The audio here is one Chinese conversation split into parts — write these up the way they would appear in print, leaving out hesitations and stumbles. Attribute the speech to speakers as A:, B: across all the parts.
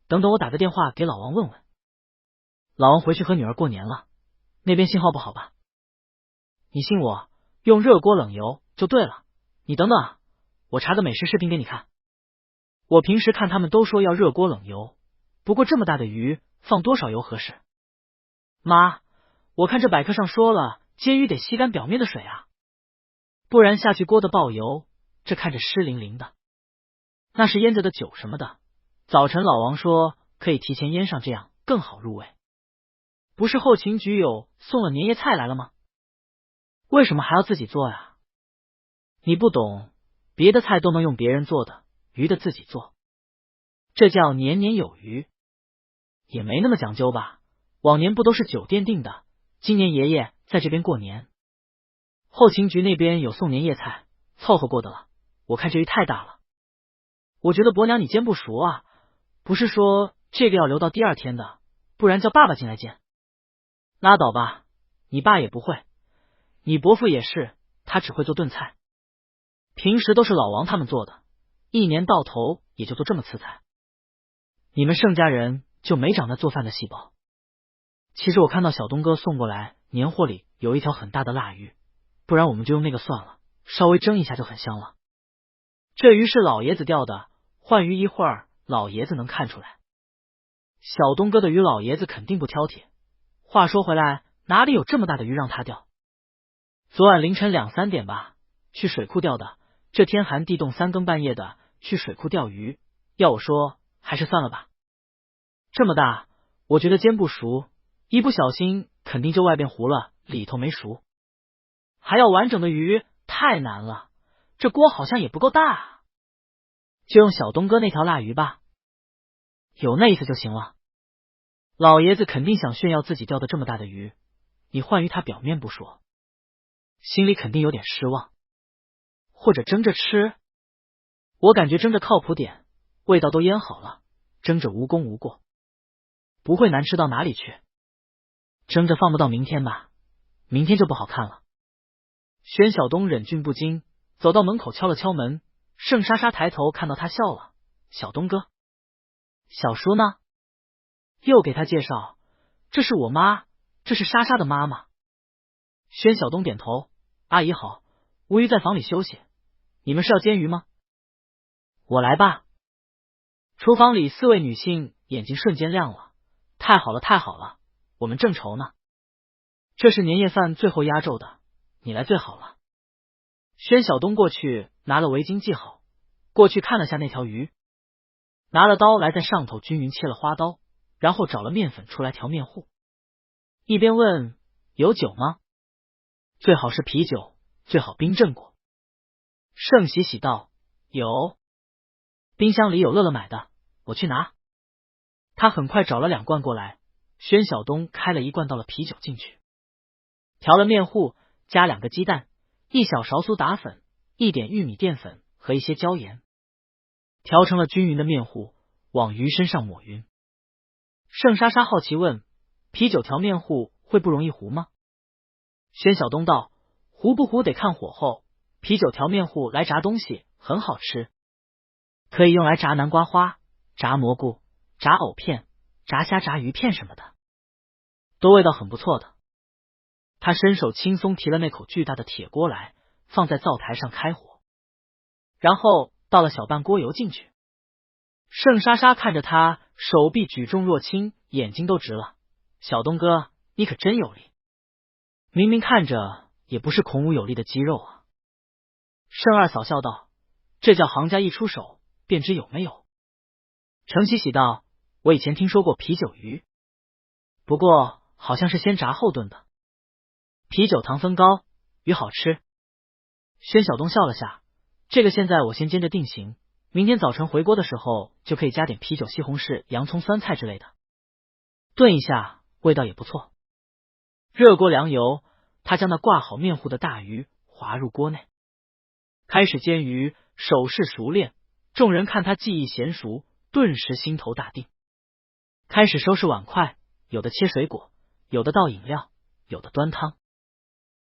A: 等等我打个电话给老王问问。老王回去和女儿过年了，那边信号不好吧？你信我，用热锅冷油就对了。你等等啊，我查个美食视频给你看。我平时看他们都说要热锅冷油，不过这么大的鱼放多少油合适？妈，我看这百科上说了，煎鱼得吸干表面的水啊，不然下去锅的爆油，这看着湿淋淋的。那是腌着的酒什么的，早晨老王说可以提前腌上，这样更好入味。不是后勤局有送了年夜菜来了吗？为什么还要自己做呀？你不懂，别的菜都能用别人做的，鱼的自己做，这叫年年有余。也没那么讲究吧，往年不都是酒店订的，今年爷爷在这边过年，后勤局那边有送年夜菜，凑合过的了。我看这鱼太大了，我觉得伯娘你煎不熟啊，不是说这个要留到第二天的，不然叫爸爸进来煎。拉倒吧，你爸也不会，你伯父也是，他只会做炖菜，平时都是老王他们做的，一年到头也就做这么次菜。你们盛家人就没长那做饭的细胞。其实我看到小东哥送过来年货里有一条很大的腊鱼，不然我们就用那个算了，稍微蒸一下就很香了。这鱼是老爷子钓的，换鱼一会儿老爷子能看出来。小东哥的鱼老爷子肯定不挑剔，话说回来，哪里有这么大的鱼让他钓？昨晚凌晨2、3点吧，去水库钓的，这天寒地冻3更半夜的去水库钓鱼，要我说还是算了吧。这么大，我觉得煎不熟，一不小心肯定就外边糊了，里头没熟。还要完整的鱼太难了，这锅好像也不够大啊。就用小东哥那条腊鱼吧，有那意思就行了。老爷子肯定想炫耀自己钓的这么大的鱼，你换鱼他表面不说，心里肯定有点失望。或者蒸着吃，我感觉蒸着靠谱点，味道都腌好了，蒸着无功无过，不会难吃到哪里去。蒸着放不到明天吧，明天就不好看了。宣小东忍俊不禁，走到门口敲了敲门，盛莎莎抬头看到他笑了，小东哥，小叔呢？又给他介绍，这是我妈，这是莎莎的妈妈。宣小东点头，阿姨好，吴鱼在房里休息，你们是要煎鱼吗？我来吧。厨房里4位女性眼睛瞬间亮了，太好了太好了，我们正愁呢。这是年夜饭最后压轴的，你来最好了。宣小东过去拿了围巾系好，过去看了下那条鱼，拿了刀来在上头均匀切了花刀，然后找了面粉出来调面糊，一边问有酒吗？最好是啤酒，最好冰镇过。盛喜喜道有，冰箱里有乐乐买的，我去拿。他很快找了2罐过来，宣小东开了1罐倒了啤酒进去，调了面糊，加2个鸡蛋，1小勺苏打粉，1点玉米淀粉和一些椒盐，调成了均匀的面糊，往鱼身上抹匀。盛莎莎好奇问，啤酒调面糊会不容易糊吗？宣小东道，糊不糊得看火候，啤酒调面糊来炸东西很好吃，可以用来炸南瓜花、炸蘑菇、炸藕片、炸虾、炸鱼片什么的，都味道很不错的。他伸手轻松提了那口巨大的铁锅来，放在灶台上开火，然后倒了小半锅油进去。盛莎莎看着他手臂举重若轻，眼睛都直了，小东哥你可真有力，明明看着也不是孔武有力的肌肉啊。盛二嫂笑道，这叫行家一出手便知有没有。程喜喜道，我以前听说过啤酒鱼，不过好像是先炸后炖的，啤酒糖分高，鱼好吃。宣小东笑了下，这个现在我先煎着定型，明天早晨回锅的时候就可以加点啤酒、西红柿、洋葱、酸菜之类的，炖一下味道也不错。热锅凉油，他将那挂好面糊的大鱼滑入锅内，开始煎鱼，手势熟练，众人看他技艺娴熟，顿时心头大定。开始收拾碗筷，有的切水果，有的倒饮料，有的端汤。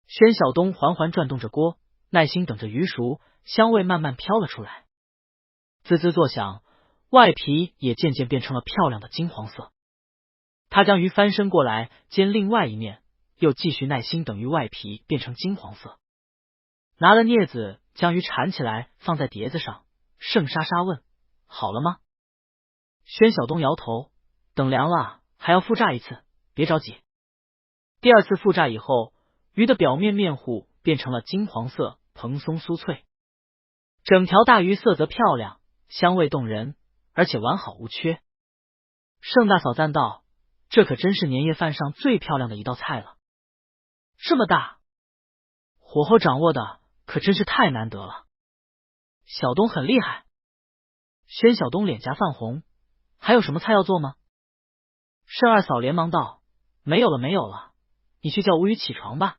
A: 宣小东缓缓转动着锅，耐心等着鱼熟，香味慢慢飘了出来，滋滋作响，外皮也渐渐变成了漂亮的金黄色。他将鱼翻身过来，煎另外一面，又继续耐心等鱼外皮变成金黄色。拿了镊子将鱼缠起来，放在碟子上。盛莎莎问：“好了吗？”宣晓东摇头：“等凉了还要复炸一次，别着急。”第二次复炸以后，鱼的表面面糊变成了金黄色，蓬松酥脆。整条大鱼色泽漂亮，香味动人，而且完好无缺。盛大嫂赞道：“这可真是年夜饭上最漂亮的一道菜了。这么大，火候掌握的可真是太难得了。小东很厉害。”宣晓东脸颊泛红：“还有什么菜要做吗？”盛二嫂连忙道：“没有了，没有了，你去叫吴宇起床吧，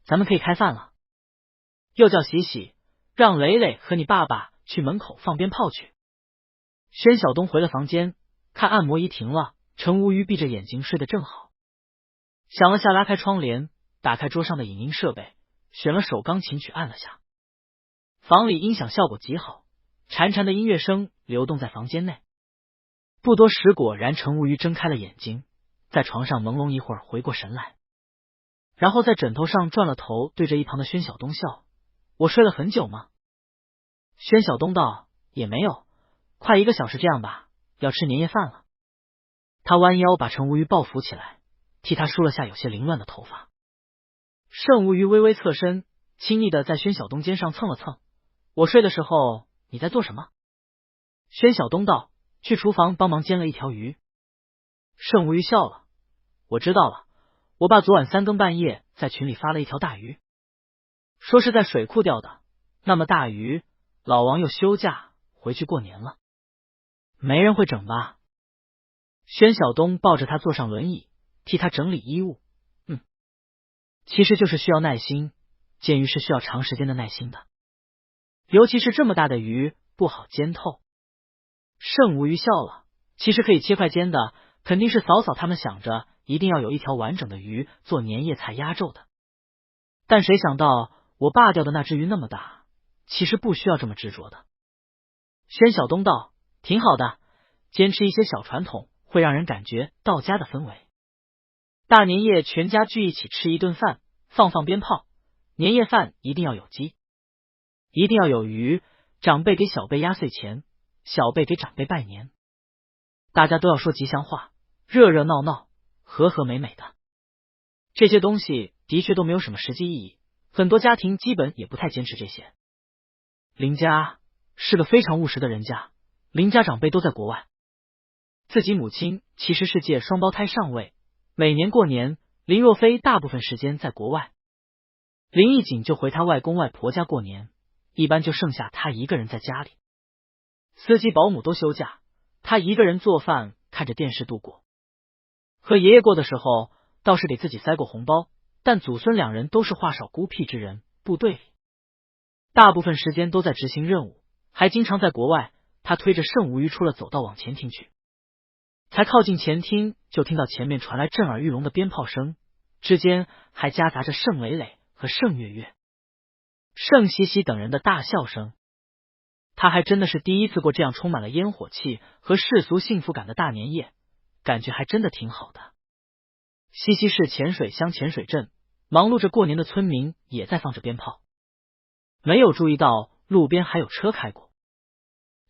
A: 咱们可以开饭了。又叫喜喜，让磊磊和你爸爸去门口放鞭炮去。”宣晓东回了房间，看按摩仪停了，陈无虞闭着眼睛睡得正好。想了下，拉开窗帘，打开桌上的影音设备，选了首钢琴曲按了下。房里音响效果极好，潺潺的音乐声流动在房间内。不多时，果然陈无虞睁开了眼睛，在床上朦胧一会儿，回过神来，然后在枕头上转了头，对着一旁的宣晓东笑：“我睡了很久吗？”宣晓东道：“也没有，快1个小时这样吧，要吃年夜饭了。”他弯腰把陈无虞抱扶起来，替他梳了下有些凌乱的头发。盛无虞微微侧身，亲昵的在宣晓东肩上蹭了蹭：“我睡的时候你在做什么？”宣晓东道：“去厨房帮忙煎了一条鱼。”盛无虞笑了：“我知道了，我爸昨晚3更半夜在群里发了一条大鱼，说是在水库钓的。那么大鱼，老王又休假回去过年了，没人会整吧？”宣晓东抱着他坐上轮椅，替他整理衣物：“其实就是需要耐心，煎鱼是需要长时间的耐心的，尤其是这么大的鱼，不好煎透。”盛无虞笑了：“其实可以切块煎的，肯定是嫂嫂他们想着一定要有一条完整的鱼做年夜菜压轴的。但谁想到我爸钓的那只鱼那么大，其实不需要这么执着的。”宣晓东道：“挺好的，坚持一些小传统，会让人感觉到家的氛围。大年夜全家聚一起吃一顿饭，放鞭炮。年夜饭一定要有鸡，一定要有鱼，长辈给小辈压岁钱，小辈给长辈拜年，大家都要说吉祥话，热热闹闹，和和美美的。这些东西的确都没有什么实际意义，很多家庭基本也不太坚持这些。林家是个非常务实的人家，林家长辈都在国外，自己母亲其实是届双胞胎上位，每年过年，林若飞大部分时间在国外，林义景就回他外公外婆家过年，一般就剩下他一个人在家里。司机保姆都休假，他一个人做饭看着电视度过。和爷爷过的时候倒是给自己塞过红包，但祖孙2人都是话少孤僻之人，部队里大部分时间都在执行任务，还经常在国外。他推着盛无虞出了走道往前厅去，才靠近前厅，就听到前面传来震耳欲聋的鞭炮声，之间还夹杂着盛磊磊和盛月月、盛喜喜等人的大笑声。他还真的是第一次过这样充满了烟火气和世俗幸福感的大年夜，感觉还真的挺好的。西溪市浅水乡浅水镇，忙碌着过年的村民也在放着鞭炮，没有注意到路边还有车开过。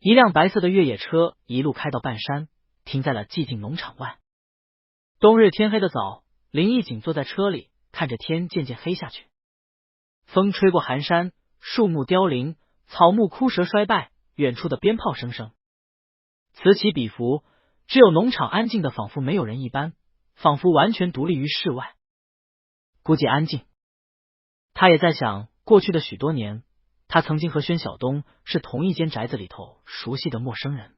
A: 一辆白色的越野车一路开到半山，停在了寂静农场外。冬日天黑的早，林义景坐在车里，看着天渐渐黑下去。风吹过寒山，树木凋零，草木枯折衰败，远处的鞭炮声声此起彼伏，只有农场安静的仿佛没有人一般，仿佛完全独立于世外，孤寂安静。他也在想，过去的许多年，他曾经和宣晓东是同一间宅子里头熟悉的陌生人。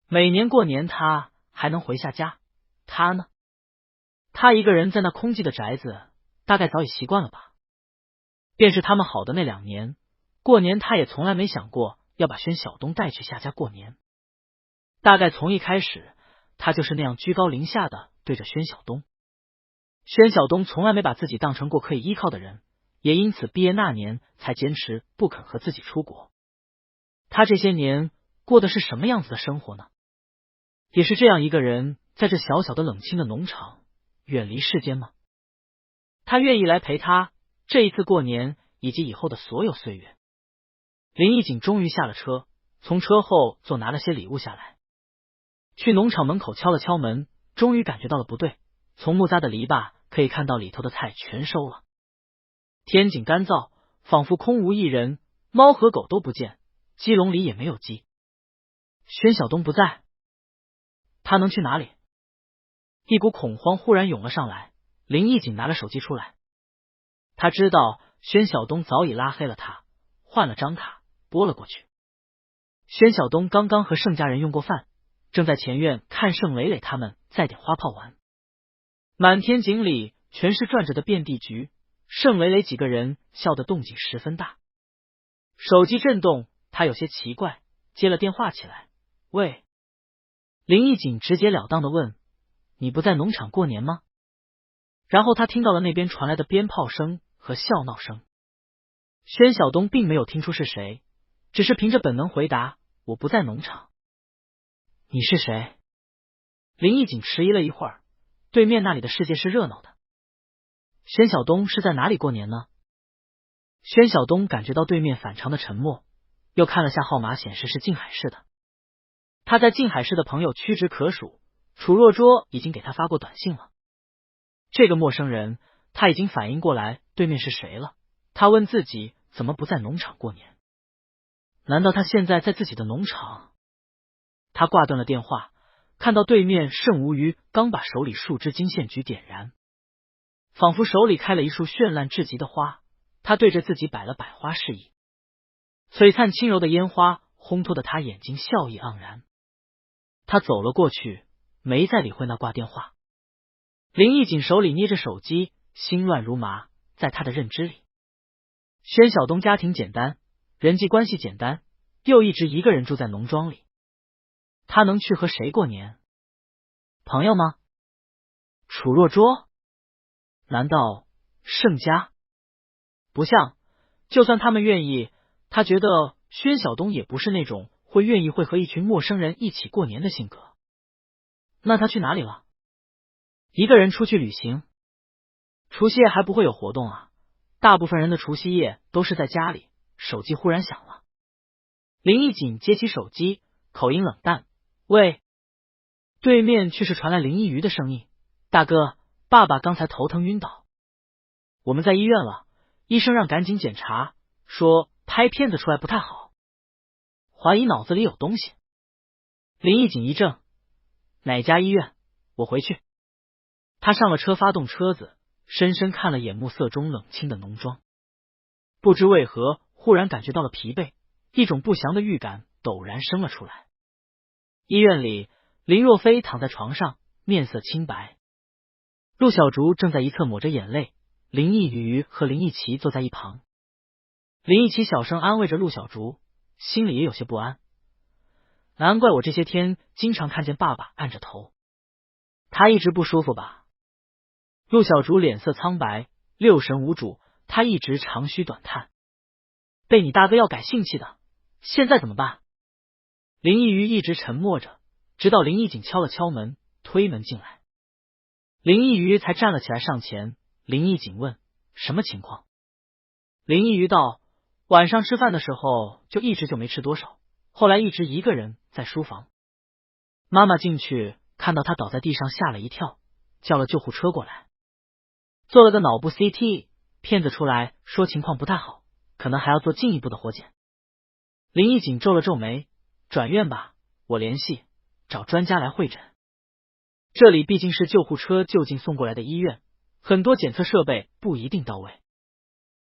A: 每年过年他还能回下家，他呢？他一个人在那空寂的宅子，大概早已习惯了吧。便是他们好的那2年，过年他也从来没想过要把宣晓东带去下家过年。大概从一开始，他就是那样居高临下的对着宣晓东。宣晓东从来没把自己当成过可以依靠的人，也因此毕业那年才坚持不肯和自己出国。他这些年过的是什么样子的生活呢？也是这样一个人，在这小小的冷清的农场，远离世间吗？他愿意来陪他这一次过年以及以后的所有岁月。林义景终于下了车，从车后座拿了些礼物下来，去农场门口敲了敲门，终于感觉到了不对，从木扎的篱笆可以看到里头的菜全收了。天井干燥，仿佛空无一人，猫和狗都不见，鸡笼里也没有鸡。宣晓东不在，他能去哪里？一股恐慌忽然涌了上来，林义景拿了手机出来，他知道宣晓东早已拉黑了他，换了张卡拨了过去。宣晓东刚刚和盛家人用过饭，正在前院看盛磊磊他们在点花炮玩。满天井里全是转着的遍地菊，盛磊磊几个人笑得动静十分大。手机震动，他有些奇怪，接了电话起来。喂。林义景直截了当的问，你不在农场过年吗？然后他听到了那边传来的鞭炮声和笑闹声。宣晓东并没有听出是谁，只是凭着本能回答，我不在农场。你是谁？林义景迟疑了一会儿，对面那里的世界是热闹的。宣晓东是在哪里过年呢？宣晓东感觉到对面反常的沉默，又看了下号码，显示是静海市的。他在静海市的朋友屈指可数，楚若拙已经给他发过短信了。这个陌生人，他已经反应过来对面是谁了。他问自己怎么不在农场过年？难道他现在在自己的农场？他挂断了电话，看到对面盛无虞刚把手里数支金线菊点燃，仿佛手里开了一束绚烂至极的花。他对着自己摆了摆花示意，璀璨轻柔的烟花烘托的他眼睛笑意盎然。他走了过去，没再理会那挂电话。林义景手里捏着手机，心乱如麻。在他的认知里，宣晓东家庭简单，人际关系简单，又一直一个人住在农庄里。他能去和谁过年？朋友吗？楚若拙？难道盛家？不像，就算他们愿意，他觉得宣晓东也不是那种会愿意会和一群陌生人一起过年的性格。那他去哪里了？一个人出去旅行？除夕夜还不会有活动啊，大部分人的除夕夜都是在家里。手机忽然响了，林义景接起手机，口音冷淡，喂。对面却是传来林一瑜的声音，大哥，爸爸刚才头疼晕倒，我们在医院了，医生让赶紧检查，说拍片子出来不太好，怀疑脑子里有东西。林义景一怔，哪家医院？我回去。他上了车，发动车子，深深看了眼暮色中冷清的农庄，不知为何忽然感觉到了疲惫，一种不祥的预感陡然生了出来。医院里，林若飞躺在床上，面色清白。陆小竹正在一侧抹着眼泪，林奕瑜和林奕奇坐在一旁。林奕奇小声安慰着陆小竹，心里也有些不安。难怪我这些天经常看见爸爸按着头，他一直不舒服吧？陆小竹脸色苍白，六神无主，他一直长吁短叹。被你大哥要改性气的，现在怎么办？林奕瑜一直沉默着，直到林义景敲了敲门，推门进来，林奕瑜才站了起来上前。林义景问，什么情况？林奕瑜道，晚上吃饭的时候就一直就没吃多少，后来一直一个人在书房。妈妈进去看到他倒在地上，吓了一跳，叫了救护车过来，做了个脑部 CT， 片子出来说情况不太好，可能还要做进一步的活检。林义景皱了皱眉，转院吧，我联系找专家来会诊。这里毕竟是救护车就近送过来的医院，很多检测设备不一定到位。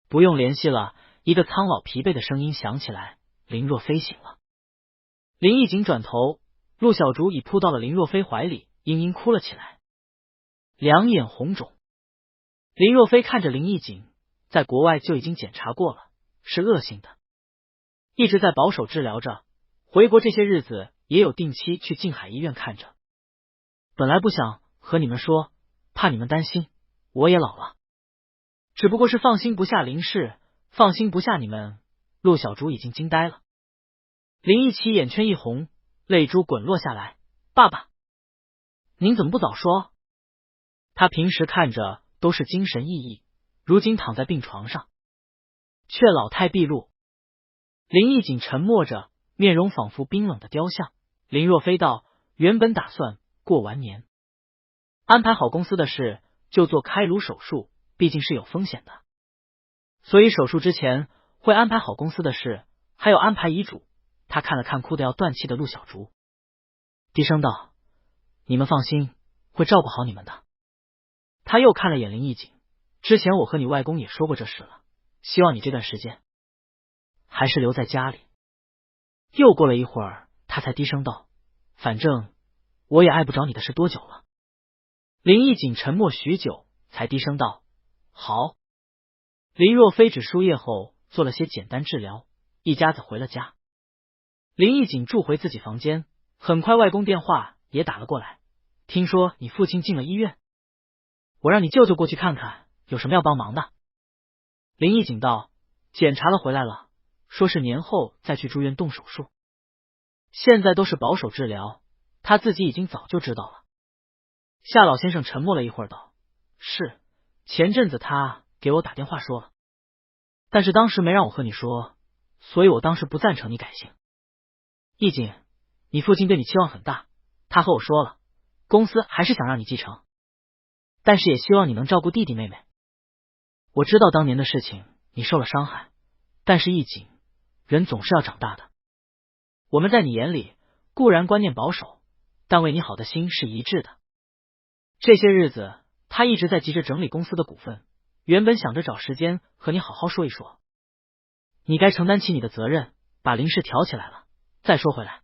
A: 不用联系了，一个苍老疲惫的声音响起来，林若飞醒了。林义景转头，陆小竹已扑到了林若飞怀里，嘤嘤哭了起来，两眼红肿。林若飞看着林义景，在国外就已经检查过了，是恶性的，一直在保守治疗着，回国这些日子也有定期去静海医院看着。本来不想和你们说，怕你们担心，我也老了，只不过是放心不下林氏，放心不下你们。陆小竹已经惊呆了。林奕奇眼圈一红，泪珠滚落下来。爸爸，您怎么不早说？他平时看着都是精神奕奕，如今躺在病床上，却老态毕露。林奕景沉默着，面容仿佛冰冷的雕像。林若飞道：原本打算过完年，安排好公司的事，就做开颅手术，毕竟是有风险的，所以手术之前会安排好公司的事，还有安排遗嘱。他看了看哭得要断气的陆小竹，低声道：你们放心，会照顾好你们的。他又看了眼林奕景，之前我和你外公也说过这事了，希望你这段时间还是留在家里。又过了一会儿，他才低声道：反正我也碍不着你的事多久了。林奕景沉默许久，才低声道：好。林若飞只输液后做了些简单治疗，一家子回了家。林奕景住回自己房间，很快外公电话也打了过来，听说你父亲进了医院，我让你舅舅过去看看，有什么要帮忙的。林奕景道：检查了回来了，说是年后再去住院动手术，现在都是保守治疗，他自己已经早就知道了。夏老先生沉默了一会儿道：是，前阵子他给我打电话说了，但是当时没让我和你说，所以我当时不赞成你改姓。奕景，你父亲对你期望很大，他和我说了，公司还是想让你继承，但是也希望你能照顾弟弟妹妹。我知道当年的事情你受了伤害，但是奕景，人总是要长大的。我们在你眼里固然观念保守，但为你好的心是一致的。这些日子他一直在急着整理公司的股份，原本想着找时间和你好好说一说，你该承担起你的责任，把林氏挑起来了。再说回来，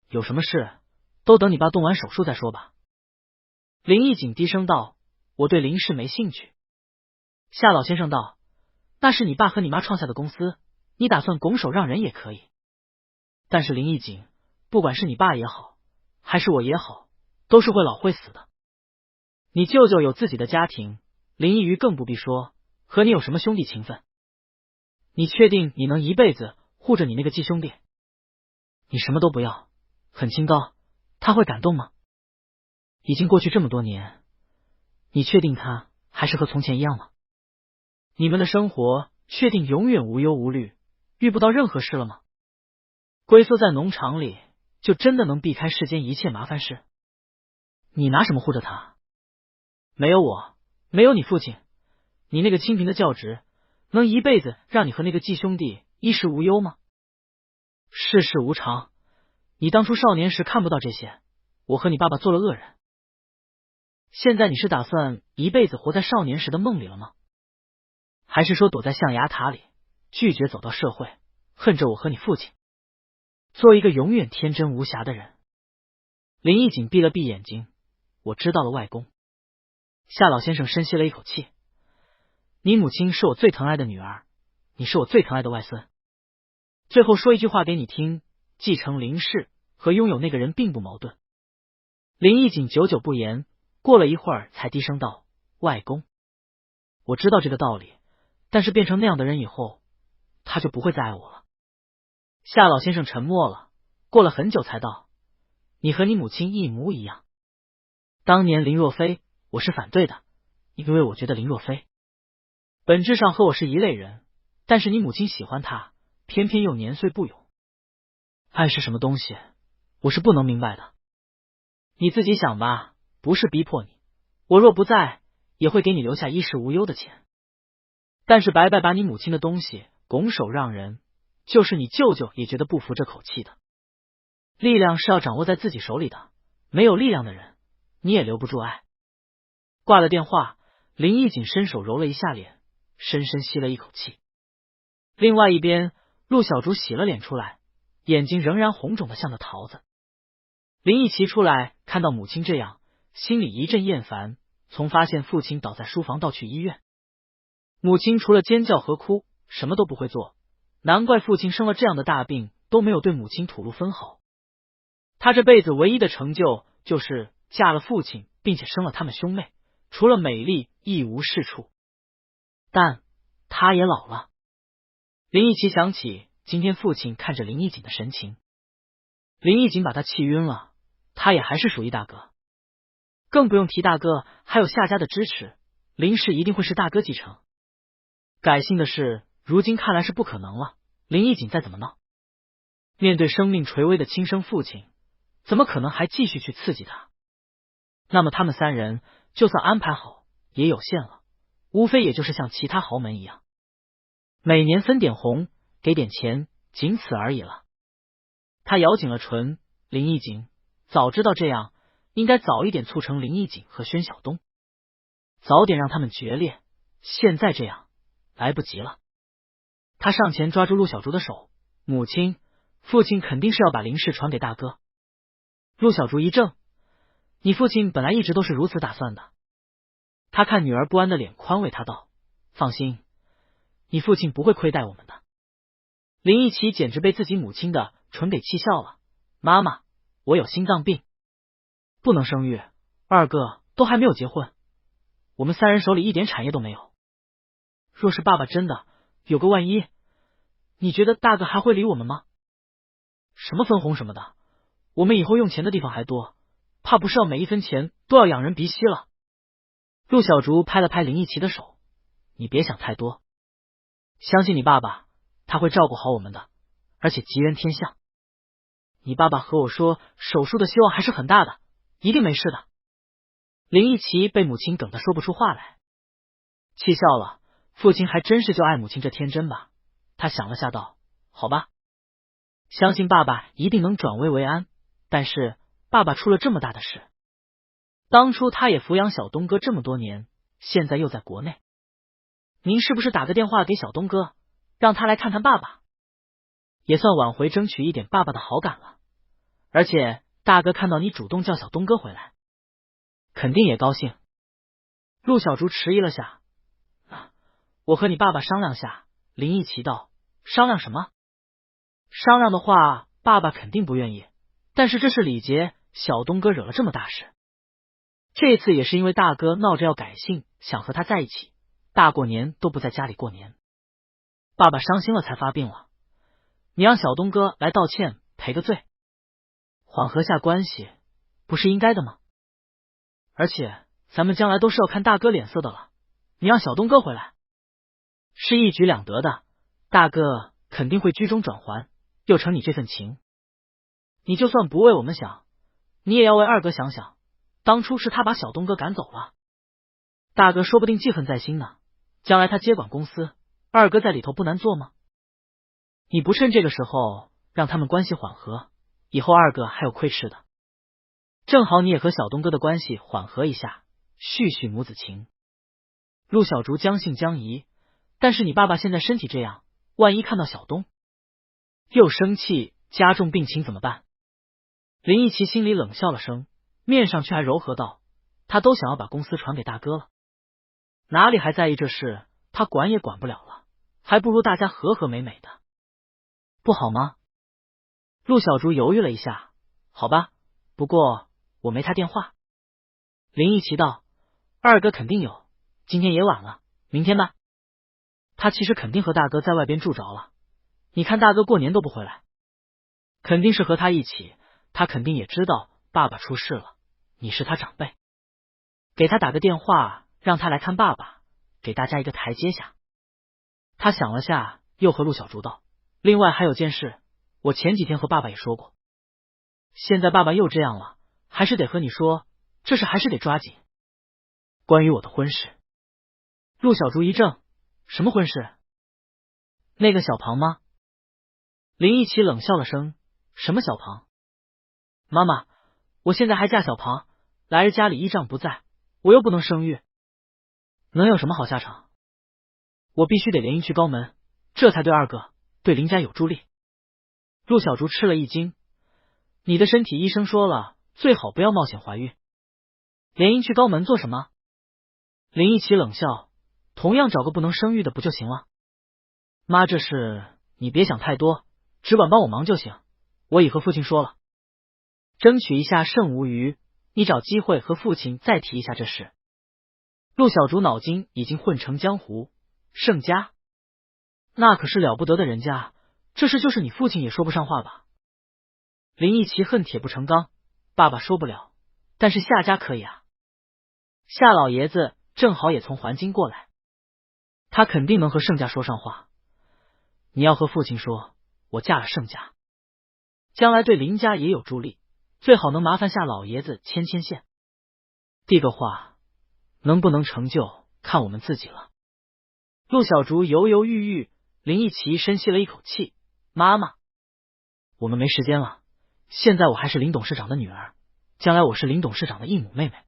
A: 有什么事都等你爸动完手术再说吧。林奕景低声道：我对林氏没兴趣。夏老先生道：那是你爸和你妈创下的公司，你打算拱手让人也可以，但是林奕景，不管是你爸也好，还是我也好，都是会老会死的。你舅舅有自己的家庭，林奕瑜更不必说，和你有什么兄弟情分？你确定你能一辈子护着你那个继兄弟？你什么都不要，很清高，他会感动吗？已经过去这么多年，你确定他还是和从前一样吗？你们的生活确定永远无忧无虑，遇不到任何事了吗？龟缩在农场里，就真的能避开世间一切麻烦事？你拿什么护着他？没有我，没有你父亲，你那个清贫的教职，能一辈子让你和那个继兄弟衣食无忧吗？世事无常，你当初少年时看不到这些，我和你爸爸做了恶人，现在你是打算一辈子活在少年时的梦里了吗？还是说躲在象牙塔里，拒绝走到社会，恨着我和你父亲，做一个永远天真无瑕的人？林奕景闭了闭眼睛，我知道了，外公。夏老先生深吸了一口气，你母亲是我最疼爱的女儿，你是我最疼爱的外孙。最后说一句话给你听，继承林氏和拥有那个人并不矛盾。林奕景久久不言，过了一会儿才低声道：外公，我知道这个道理，但是变成那样的人以后，他就不会再爱我了。夏老先生沉默了，过了很久才道：你和你母亲一模一样。当年林若飞我是反对的，因为我觉得林若飞本质上和我是一类人，但是你母亲喜欢他，偏偏又年岁不永。爱是什么东西，我是不能明白的。你自己想吧，不是逼迫你，我若不在，也会给你留下衣食无忧的钱。但是白白把你母亲的东西拱手让人，就是你舅舅也觉得不服这口气的。力量是要掌握在自己手里的，没有力量的人，你也留不住爱。挂了电话，林奕景伸手揉了一下脸，深深吸了一口气。另外一边，陆小竹洗了脸出来，眼睛仍然红肿的像个桃子。林奕奇出来看到母亲这样，心里一阵厌烦，从发现父亲倒在书房到去医院，母亲除了尖叫和哭，什么都不会做，难怪父亲生了这样的大病都没有对母亲吐露分毫。他这辈子唯一的成就就是嫁了父亲，并且生了他们兄妹，除了美丽一无是处。但他也老了。林奕奇想起今天父亲看着林义景的神情，林义景把他气晕了，他也还是属于大哥，更不用提大哥还有夏家的支持，林氏一定会是大哥继承。改姓的事如今看来是不可能了，林义景再怎么闹，面对生命垂危的亲生父亲，怎么可能还继续去刺激他？那么他们三人就算安排好也有限了，无非也就是像其他豪门一样，每年分点红，给点钱，仅此而已了。他咬紧了唇，林义景早知道这样，应该早一点促成林义景和宣晓东，早点让他们决裂，现在这样来不及了。他上前抓住陆小竹的手，母亲，父亲肯定是要把林氏传给大哥。陆小竹一怔，你父亲本来一直都是如此打算的。他看女儿不安的脸，宽慰他道，放心，你父亲不会亏待我们的。林义奇简直被自己母亲的唇给气笑了，妈妈，我有心脏病，不能生育，二哥都还没有结婚，我们三人手里一点产业都没有。若是爸爸真的有个万一，你觉得大哥还会理我们吗？什么分红什么的，我们以后用钱的地方还多，怕不是要每一分钱都要仰人鼻息了。陆小竹拍了拍林义奇的手，你别想太多，相信你爸爸，他会照顾好我们的，而且吉人天相。你爸爸和我说手术的希望还是很大的，一定没事的。林义奇被母亲梗得说不出话来，气笑了，父亲还真是就爱母亲这天真吧。他想了下道，好吧，相信爸爸一定能转危为安，但是爸爸出了这么大的事，当初他也抚养小东哥这么多年，现在又在国内，您是不是打个电话给小东哥，让他来看看爸爸，也算挽回争取一点爸爸的好感了。而且大哥看到你主动叫小东哥回来，肯定也高兴。陆小竹迟疑了下，我和你爸爸商量下。林义奇道，商量什么？商量的话爸爸肯定不愿意，但是这是礼节，小东哥惹了这么大事，这次也是因为大哥闹着要改姓，想和他在一起，大过年都不在家里过年，爸爸伤心了才发病了，你让小东哥来道歉赔个罪，缓和下关系，不是应该的吗？而且咱们将来都是要看大哥脸色的了，你让小东哥回来是一举两得的，大哥肯定会居中转还，又成你这份情，你就算不为我们想，你也要为二哥想想，当初是他把小东哥赶走了，大哥说不定记恨在心呢，将来他接管公司，二哥在里头不难做吗？你不趁这个时候让他们关系缓和，以后二哥还有亏吃的，正好你也和小东哥的关系缓和一下，续续母子情。陆小竹将信将疑，但是你爸爸现在身体这样，万一看到小东又生气加重病情怎么办？林义奇心里冷笑了声，面上却还柔和道，他都想要把公司传给大哥了，哪里还在意这事，他管也管不了了，还不如大家和和美美的，不好吗？陆小竹犹豫了一下，好吧，不过我没他电话。林义奇道，二哥肯定有，今天也晚了，明天吧。他其实肯定和大哥在外边住着了，你看大哥过年都不回来，肯定是和他一起，他肯定也知道爸爸出事了，你是他长辈，给他打个电话让他来看爸爸，给大家一个台阶下。他想了下，又和陆小竹道，另外还有件事，我前几天和爸爸也说过，现在爸爸又这样了，还是得和你说，这事还是得抓紧。关于我的婚事。陆小竹一怔，什么婚事？那个小庞吗？林义奇冷笑了声，什么小庞？妈妈，我现在还嫁小庞，来日家里依仗不在，我又不能生育，能有什么好下场？我必须得联姻去高门，这才对二哥对林家有助力。陆小竹吃了一惊，你的身体医生说了，最好不要冒险怀孕，联姻去高门做什么？林义奇冷笑，同样找个不能生育的不就行了？妈，这事你别想太多，只管帮我忙就行，我已和父亲说了，争取一下胜无余，你找机会和父亲再提一下这事。陆小竹脑筋已经混成浆糊，盛家那可是了不得的人家，这事就是你父亲也说不上话吧？林义奇恨铁不成钢，爸爸说不了，但是夏家可以啊。夏老爷子正好也从环京过来，他肯定能和盛家说上话。你要和父亲说，我嫁了盛家，将来对林家也有助力，最好能麻烦夏老爷子牵线。递个话，能不能成就看我们自己了。陆小竹犹犹豫豫，林义奇深吸了一口气，妈妈，我们没时间了，现在我还是林董事长的女儿，将来我是林董事长的异母妹妹，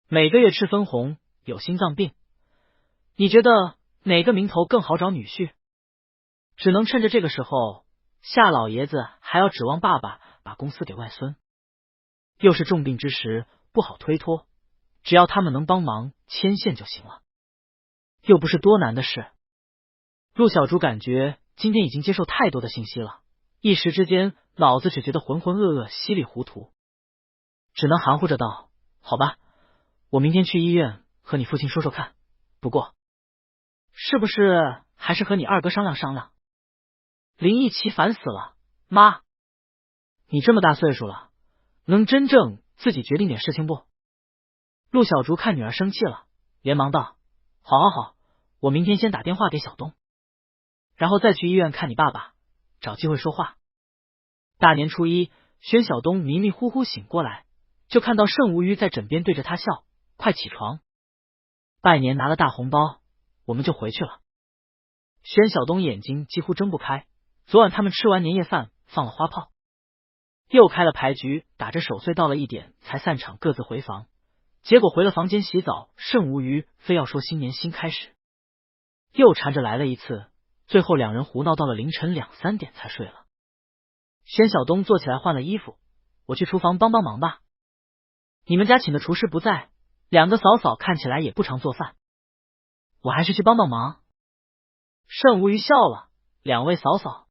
A: 每个月吃分红，有心脏病，你觉得哪个名头更好找女婿？只能趁着这个时候，夏老爷子还要指望爸爸把公司给外孙，又是重病之时，不好推脱，只要他们能帮忙牵线就行了，又不是多难的事。陆小竹感觉今天已经接受太多的信息了，一时之间脑子只觉得浑浑噩噩，稀里糊涂，只能含糊着道：好吧，我明天去医院和你父亲说说看，不过是不是还是和你二哥商量商量？林义奇烦死了，妈，你这么大岁数了，能真正自己决定点事情不？陆小竹看女儿生气了，连忙道：好好好，我明天先打电话给小东，然后再去医院看你爸爸，找机会说话。大年初一，宣晓东迷迷糊糊醒过来，就看到盛无虞在枕边对着他笑，快起床，拜年拿了大红包，我们就回去了。宣晓东眼睛几乎睁不开，昨晚他们吃完年夜饭，放了花炮，又开了牌局，打着守岁到了1点才散场，各自回房。结果回了房间洗澡，盛无虞非要说新年新开始，又缠着来了一次，最后两人胡闹到了凌晨2、3点才睡了。宣晓东坐起来换了衣服，我去厨房帮帮忙吧。你们家请的厨师不在，2个嫂嫂看起来也不常做饭，我还是去帮帮忙。盛无虞笑了，2位嫂嫂。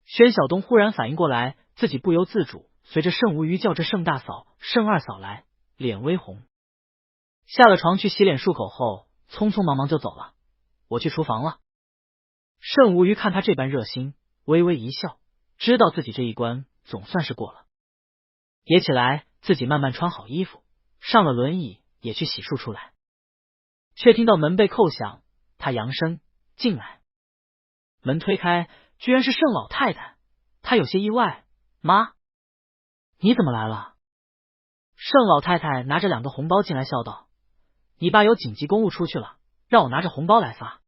A: 宣晓东忽然反应过来，自己不由自主随着盛无虞叫着盛大嫂、盛二嫂来，脸微红。下了床去洗脸漱口后，匆匆忙忙就走了。我去厨房了。盛无虞看他这般热心，微微一笑，知道自己这一关总算是过了，也起来自己慢慢穿好衣服，上了轮椅也去洗漱出来。却听到门被扣响，他扬声进来。门推开，居然是盛老太太，他有些意外，妈，你怎么来了？盛老太太拿着2个红包进来，笑道：你爸有紧急公务出去了，让我拿着红包来发。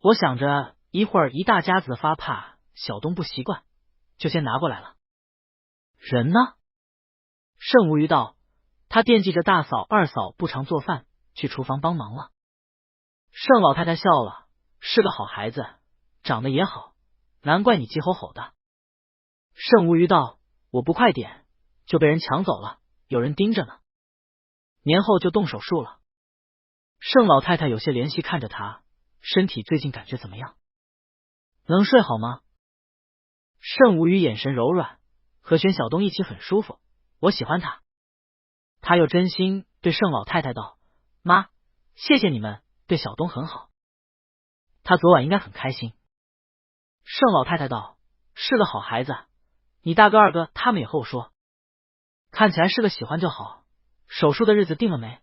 A: 我想着一会儿一大家子的发，怕小东不习惯，就先拿过来了。人呢？盛无虞道：他惦记着大嫂、二嫂不常做饭，去厨房帮忙了。盛老太太笑了，是个好孩子，长得也好，难怪你急吼吼的。盛无虞道：我不快点就被人抢走了，有人盯着呢，年后就动手术了。盛老太太有些怜惜看着他，身体最近感觉怎么样？能睡好吗？盛无虞眼神柔软，和宣晓东一起很舒服，我喜欢他。他又真心对盛老太太道：妈，谢谢你们对小东很好，他昨晚应该很开心。盛老太太道：是个好孩子，你大哥二哥他们也和我说，看起来是个喜欢就好。手术的日子定了没？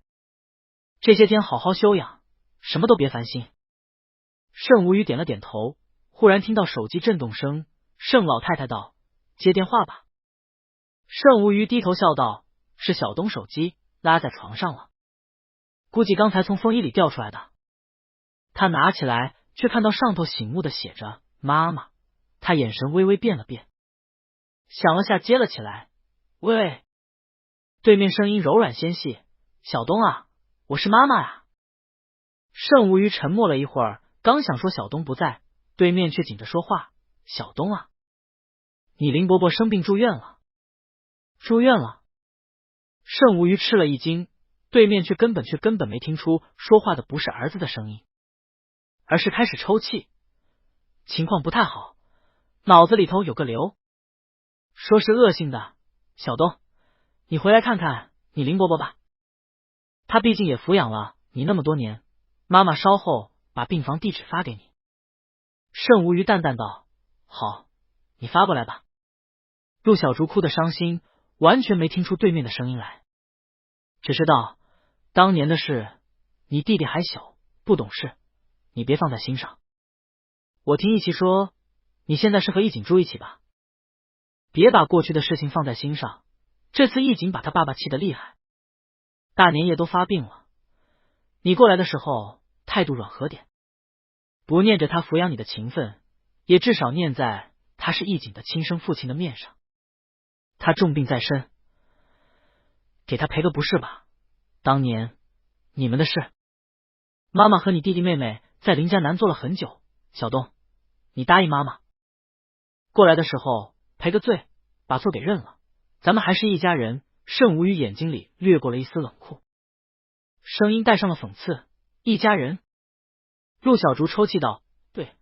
A: 这些天好好休养，什么都别烦心。盛无虞点了点头，忽然听到手机震动声，盛老太太道：接电话吧。盛无虞低头笑道：是小东手机，拉在床上了，估计刚才从风衣里掉出来的。他拿起来，却看到上头醒目的写着妈妈，他眼神微微变了变，想了下接了起来：喂。对面声音柔软纤细：小东啊，我是妈妈呀。盛无虞沉默了一会儿，刚想说小东不在，对面却紧着说话：小东啊，你林伯伯生病住院了。住院了？盛无虞吃了一惊，对面却根本没听出说话的不是儿子的声音，而是开始抽泣，情况不太好，脑子里头有个瘤，说是恶性的。小东，你回来看看你林伯伯吧，他毕竟也抚养了你那么多年，妈妈稍后把病房地址发给你。盛无鱼淡淡道：“好，你发过来吧。”陆小竹哭得伤心，完全没听出对面的声音来，只是道：“当年的事，你弟弟还小，不懂事，你别放在心上。我听一奇说，你现在是和义景住一起吧？别把过去的事情放在心上。这次义景把他爸爸气得厉害，大年夜都发病了。你过来的时候态度软和点，不念着他抚养你的情分，也至少念在他是义景的亲生父亲的面上。他重病在身，给他赔个不是吧？当年你们的事，妈妈和你弟弟妹妹在林家难做了很久。小东，你答应妈妈，过来的时候赔个罪，把错给认了，咱们还是一家人。”盛无鱼眼睛里掠过了一丝冷酷，声音带上了讽刺：“一家人？”陆小竹抽泣道：“对，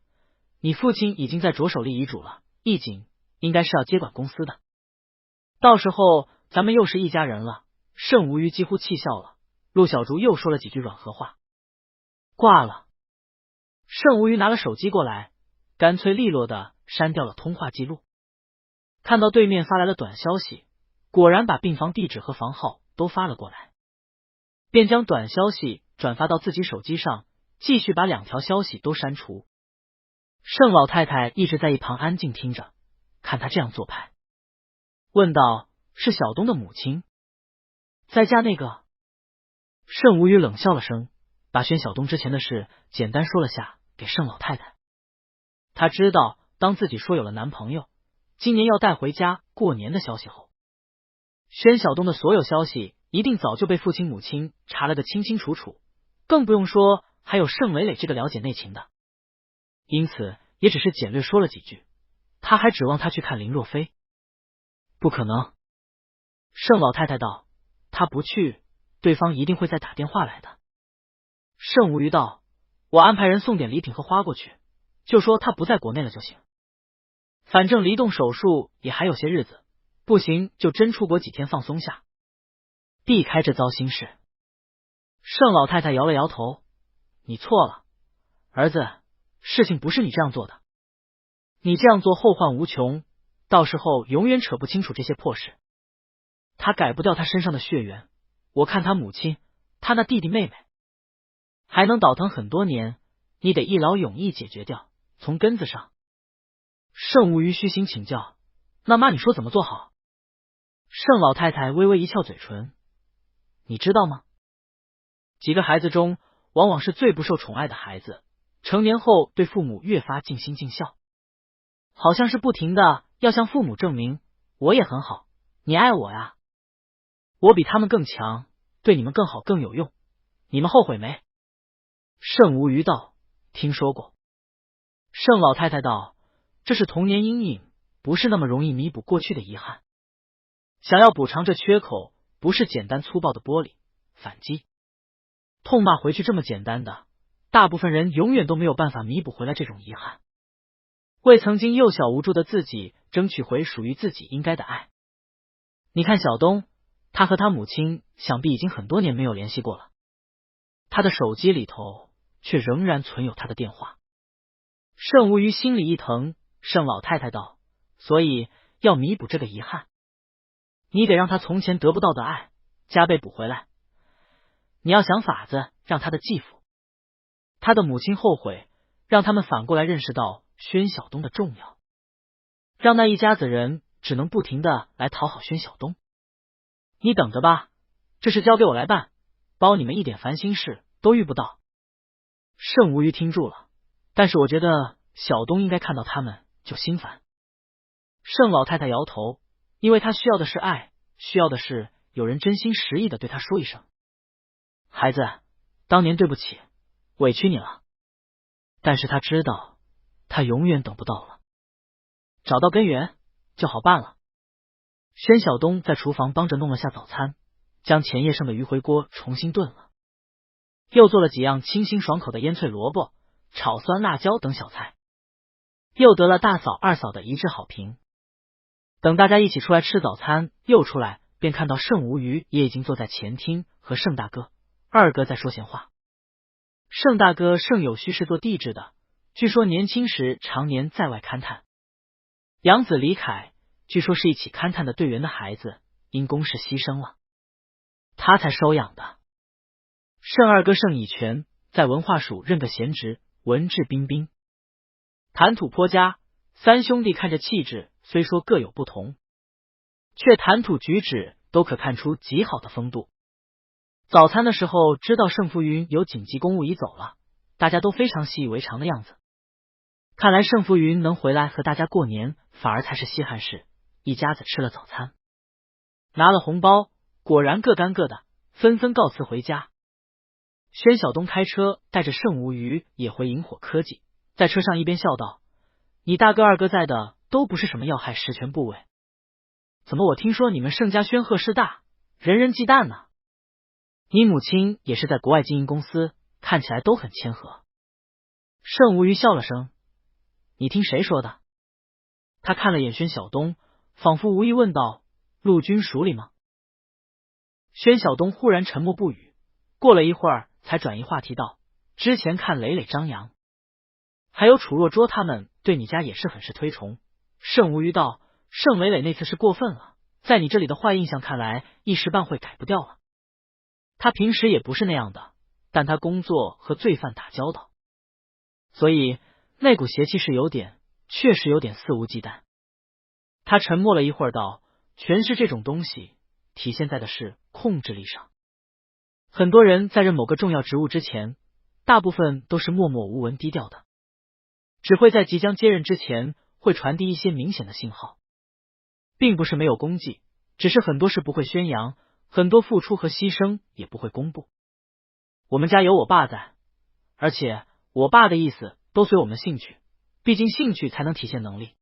A: 你父亲已经在着手立遗嘱了，义景应该是要接管公司的，到时候咱们又是一家人了。”盛无鱼几乎气笑了。陆小竹又说了几句软和话，挂了。盛无鱼拿了手机过来，干脆利落的删掉了通话记录。看到对面发来了短消息，果然把病房地址和房号都发了过来，便将短消息转发到自己手机上，继续把2条消息都删除。盛老太太一直在一旁安静听着，看他这样做派，问道：“是小东的母亲在家那个？”盛无鱼冷笑了声，把宣小东之前的事简单说了下给盛老太太。他知道当自己说有了男朋友，今年要带回家过年的消息后，宣小东的所有消息一定早就被父亲母亲查了个清清楚楚，更不用说还有盛磊磊这个了解内情的，因此也只是简略说了几句。他还指望他去看林若飞？不可能。盛老太太道：“他不去，对方一定会再打电话来的。”盛无鱼道：“我安排人送点礼品和花过去，就说他不在国内了就行，反正离动手术也还有些日子，不行就真出国几天放松下，避开这糟心事。”盛老太太摇了摇头：“你错了，儿子，事情不是你这样做的，你这样做后患无穷，到时候永远扯不清楚这些破事。他改不掉他身上的血缘，我看他母亲，他那弟弟妹妹还能倒腾很多年，你得一劳永逸解决掉，从根子上。”盛无鱼虚心请教：“那妈你说怎么做好？”盛老太太微微一翘嘴唇：“你知道吗？几个孩子中，往往是最不受宠爱的孩子，成年后对父母越发尽心尽孝，好像是不停的要向父母证明我也很好，你爱我呀，我比他们更强，对你们更好更有用，你们后悔没？”盛无鱼道：“听说过。”盛老太太道：“这是童年阴影，不是那么容易弥补过去的遗憾。想要补偿这缺口，不是简单粗暴的玻璃反击、痛骂回去这么简单的，大部分人永远都没有办法弥补回来这种遗憾，为曾经幼小无助的自己争取回属于自己应该的爱。你看小东，他和他母亲想必已经很多年没有联系过了，他的手机里头却仍然存有他的电话。”盛无鱼心里一疼，盛老太太道：“所以要弥补这个遗憾，你得让他从前得不到的爱加倍补回来。你要想法子让他的继父、他的母亲后悔，让他们反过来认识到宣小东的重要，让那一家子人只能不停的来讨好宣小东。你等着吧，这事交给我来办，包你们一点烦心事都遇不到。”盛无鱼听住了，但是我觉得小东应该看到他们就心烦。盛老太太摇头，因为他需要的是爱，需要的是有人真心实意的对他说一声：“孩子，当年对不起，委屈你了。”但是他知道他永远等不到了，找到根源就好办了。宣小东在厨房帮着弄了下早餐，将前夜剩的鱼回锅重新炖了，又做了几样清新爽口的腌脆萝卜、炒酸辣椒等小菜，又得了大嫂二嫂的一致好评。等大家一起出来吃早餐，又出来便看到盛无鱼也已经坐在前厅和盛大哥、二哥在说闲话。盛大哥盛有虚是做地质的，据说年轻时常年在外勘探。养子李凯据说是一起勘探的队员的孩子，因公事牺牲了，他才收养的。盛二哥盛以全在文化署任个闲职，文质彬彬，谈吐颇佳。三兄弟看着气质虽说各有不同，却谈吐举止都可看出极好的风度。早餐的时候知道盛浮云有紧急公务已走了，大家都非常习以为常的样子。看来盛浮云能回来和大家过年，反而才是稀罕事。一家子吃了早餐，拿了红包，果然各干各的，纷纷告辞回家。宣晓东开车带着盛无虞也回萤火科技，在车上一边笑道：“你大哥二哥在的都不是什么要害实权部位，怎么我听说你们盛家宣贺事大，人人忌惮呢？你母亲也是在国外经营公司，看起来都很谦和。”盛无虞笑了声：“你听谁说的？”他看了眼宣晓东，仿佛无意问道：“陆军署里吗？”宣晓东忽然沉默不语，过了一会儿才转移话题道：“之前看磊磊、张扬，还有楚若卓他们对你家也是很是推崇。”盛无虞道：“盛磊磊那次是过分了，在你这里的坏印象看来一时半会改不掉了。他平时也不是那样的，但他工作和罪犯打交道，所以那股邪气是有点，确实有点肆无忌惮。”他沉默了一会儿道：“权势这种东西，体现在的是控制力上。很多人在任某个重要职务之前，大部分都是默默无闻低调的，只会在即将接任之前会传递一些明显的信号，并不是没有功绩，只是很多事不会宣扬，很多付出和牺牲也不会公布。我们家有我爸在，而且我爸的意思都随我们兴趣，毕竟兴趣才能体现能力，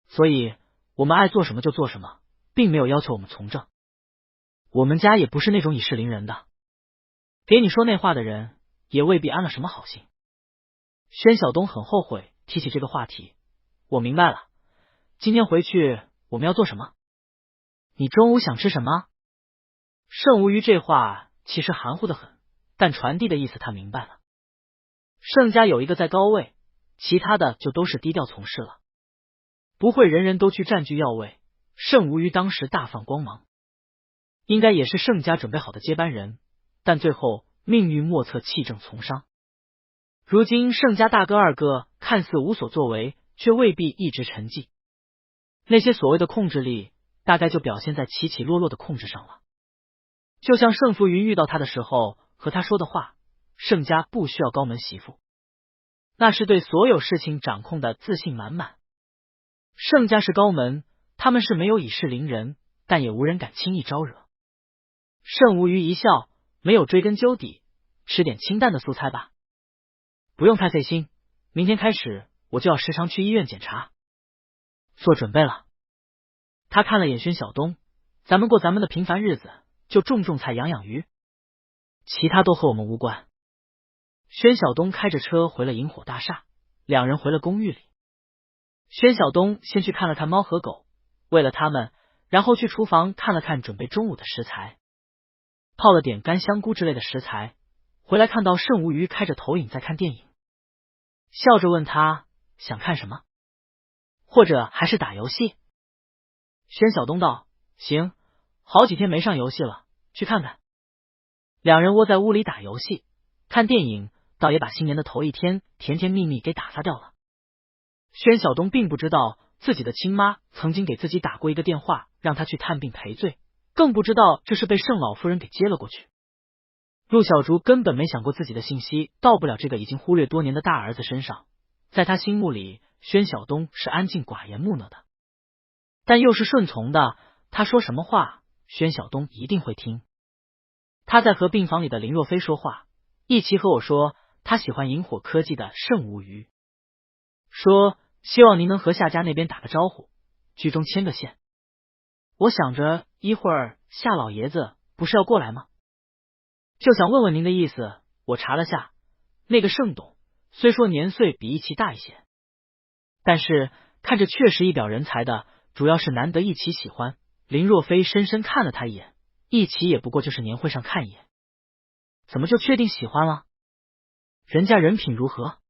A: 所以我们爱做什么就做什么，并没有要求我们从政。我们家也不是那种以势凌人的，给你说那话的人也未必安了什么好心。”宣晓东很后悔提起这个话题。我明白了，今天回去我们要做什么？你中午想吃什么？盛无虞这话其实含糊的很，但传递的意思他明白了。盛家有一个在高位，其他的就都是低调从事了，不会人人都去占据要位。盛无虞当时大放光芒，应该也是盛家准备好的接班人，但最后命运莫测，弃政从商。如今盛家大哥二哥看似无所作为，却未必一直沉寂。那些所谓的控制力，大概就表现在起起落落的控制上了。就像盛浮云遇到他的时候和他说的话：“盛家不需要高门媳妇。”那是对所有事情掌控的自信满满。盛家是高门，他们是没有以势凌人，但也无人敢轻易招惹。盛无虞一笑，没有追根究底，吃点清淡的素菜吧。不用太费心，明天开始我就要时常去医院检查，做准备了。他看了眼宣晓东：“咱们过咱们的平凡日子，就种种菜养养鱼，其他都和我们无关。”宣晓东开着车回了萤火大厦，两人回了公寓里。宣晓东先去看了看猫和狗，喂了它们，然后去厨房看了看准备中午的食材，泡了点干香菇之类的食材。回来看到盛无虞开着投影在看电影，笑着问他想看什么，或者还是打游戏。宣晓东道：“行，好几天没上游戏了，去看看。”两人窝在屋里打游戏看电影，倒也把新年的头一天甜甜蜜蜜给打发掉了。宣晓东并不知道自己的亲妈曾经给自己打过一个电话，让他去探病赔罪，更不知道这是被盛老夫人给接了过去。陆小竹根本没想过自己的信息到不了这个已经忽略多年的大儿子身上，在他心目里，宣晓东是安静寡言木讷的，但又是顺从的，他说什么话，宣晓东一定会听。他在和病房里的林若飞说话，一起和我说他喜欢萤火科技的盛无虞，说希望您能和夏家那边打个招呼，居中牵个线。我想着一会儿夏老爷子不是要过来吗？就想问问您的意思。我查了下，那个盛董虽说年岁比一奇大一些，但是看着确实一表人才的，主要是难得一奇喜欢。林若飞深深看了他一眼，一奇也不过就是年会上看一眼，怎么就确定喜欢了？人家人品如何？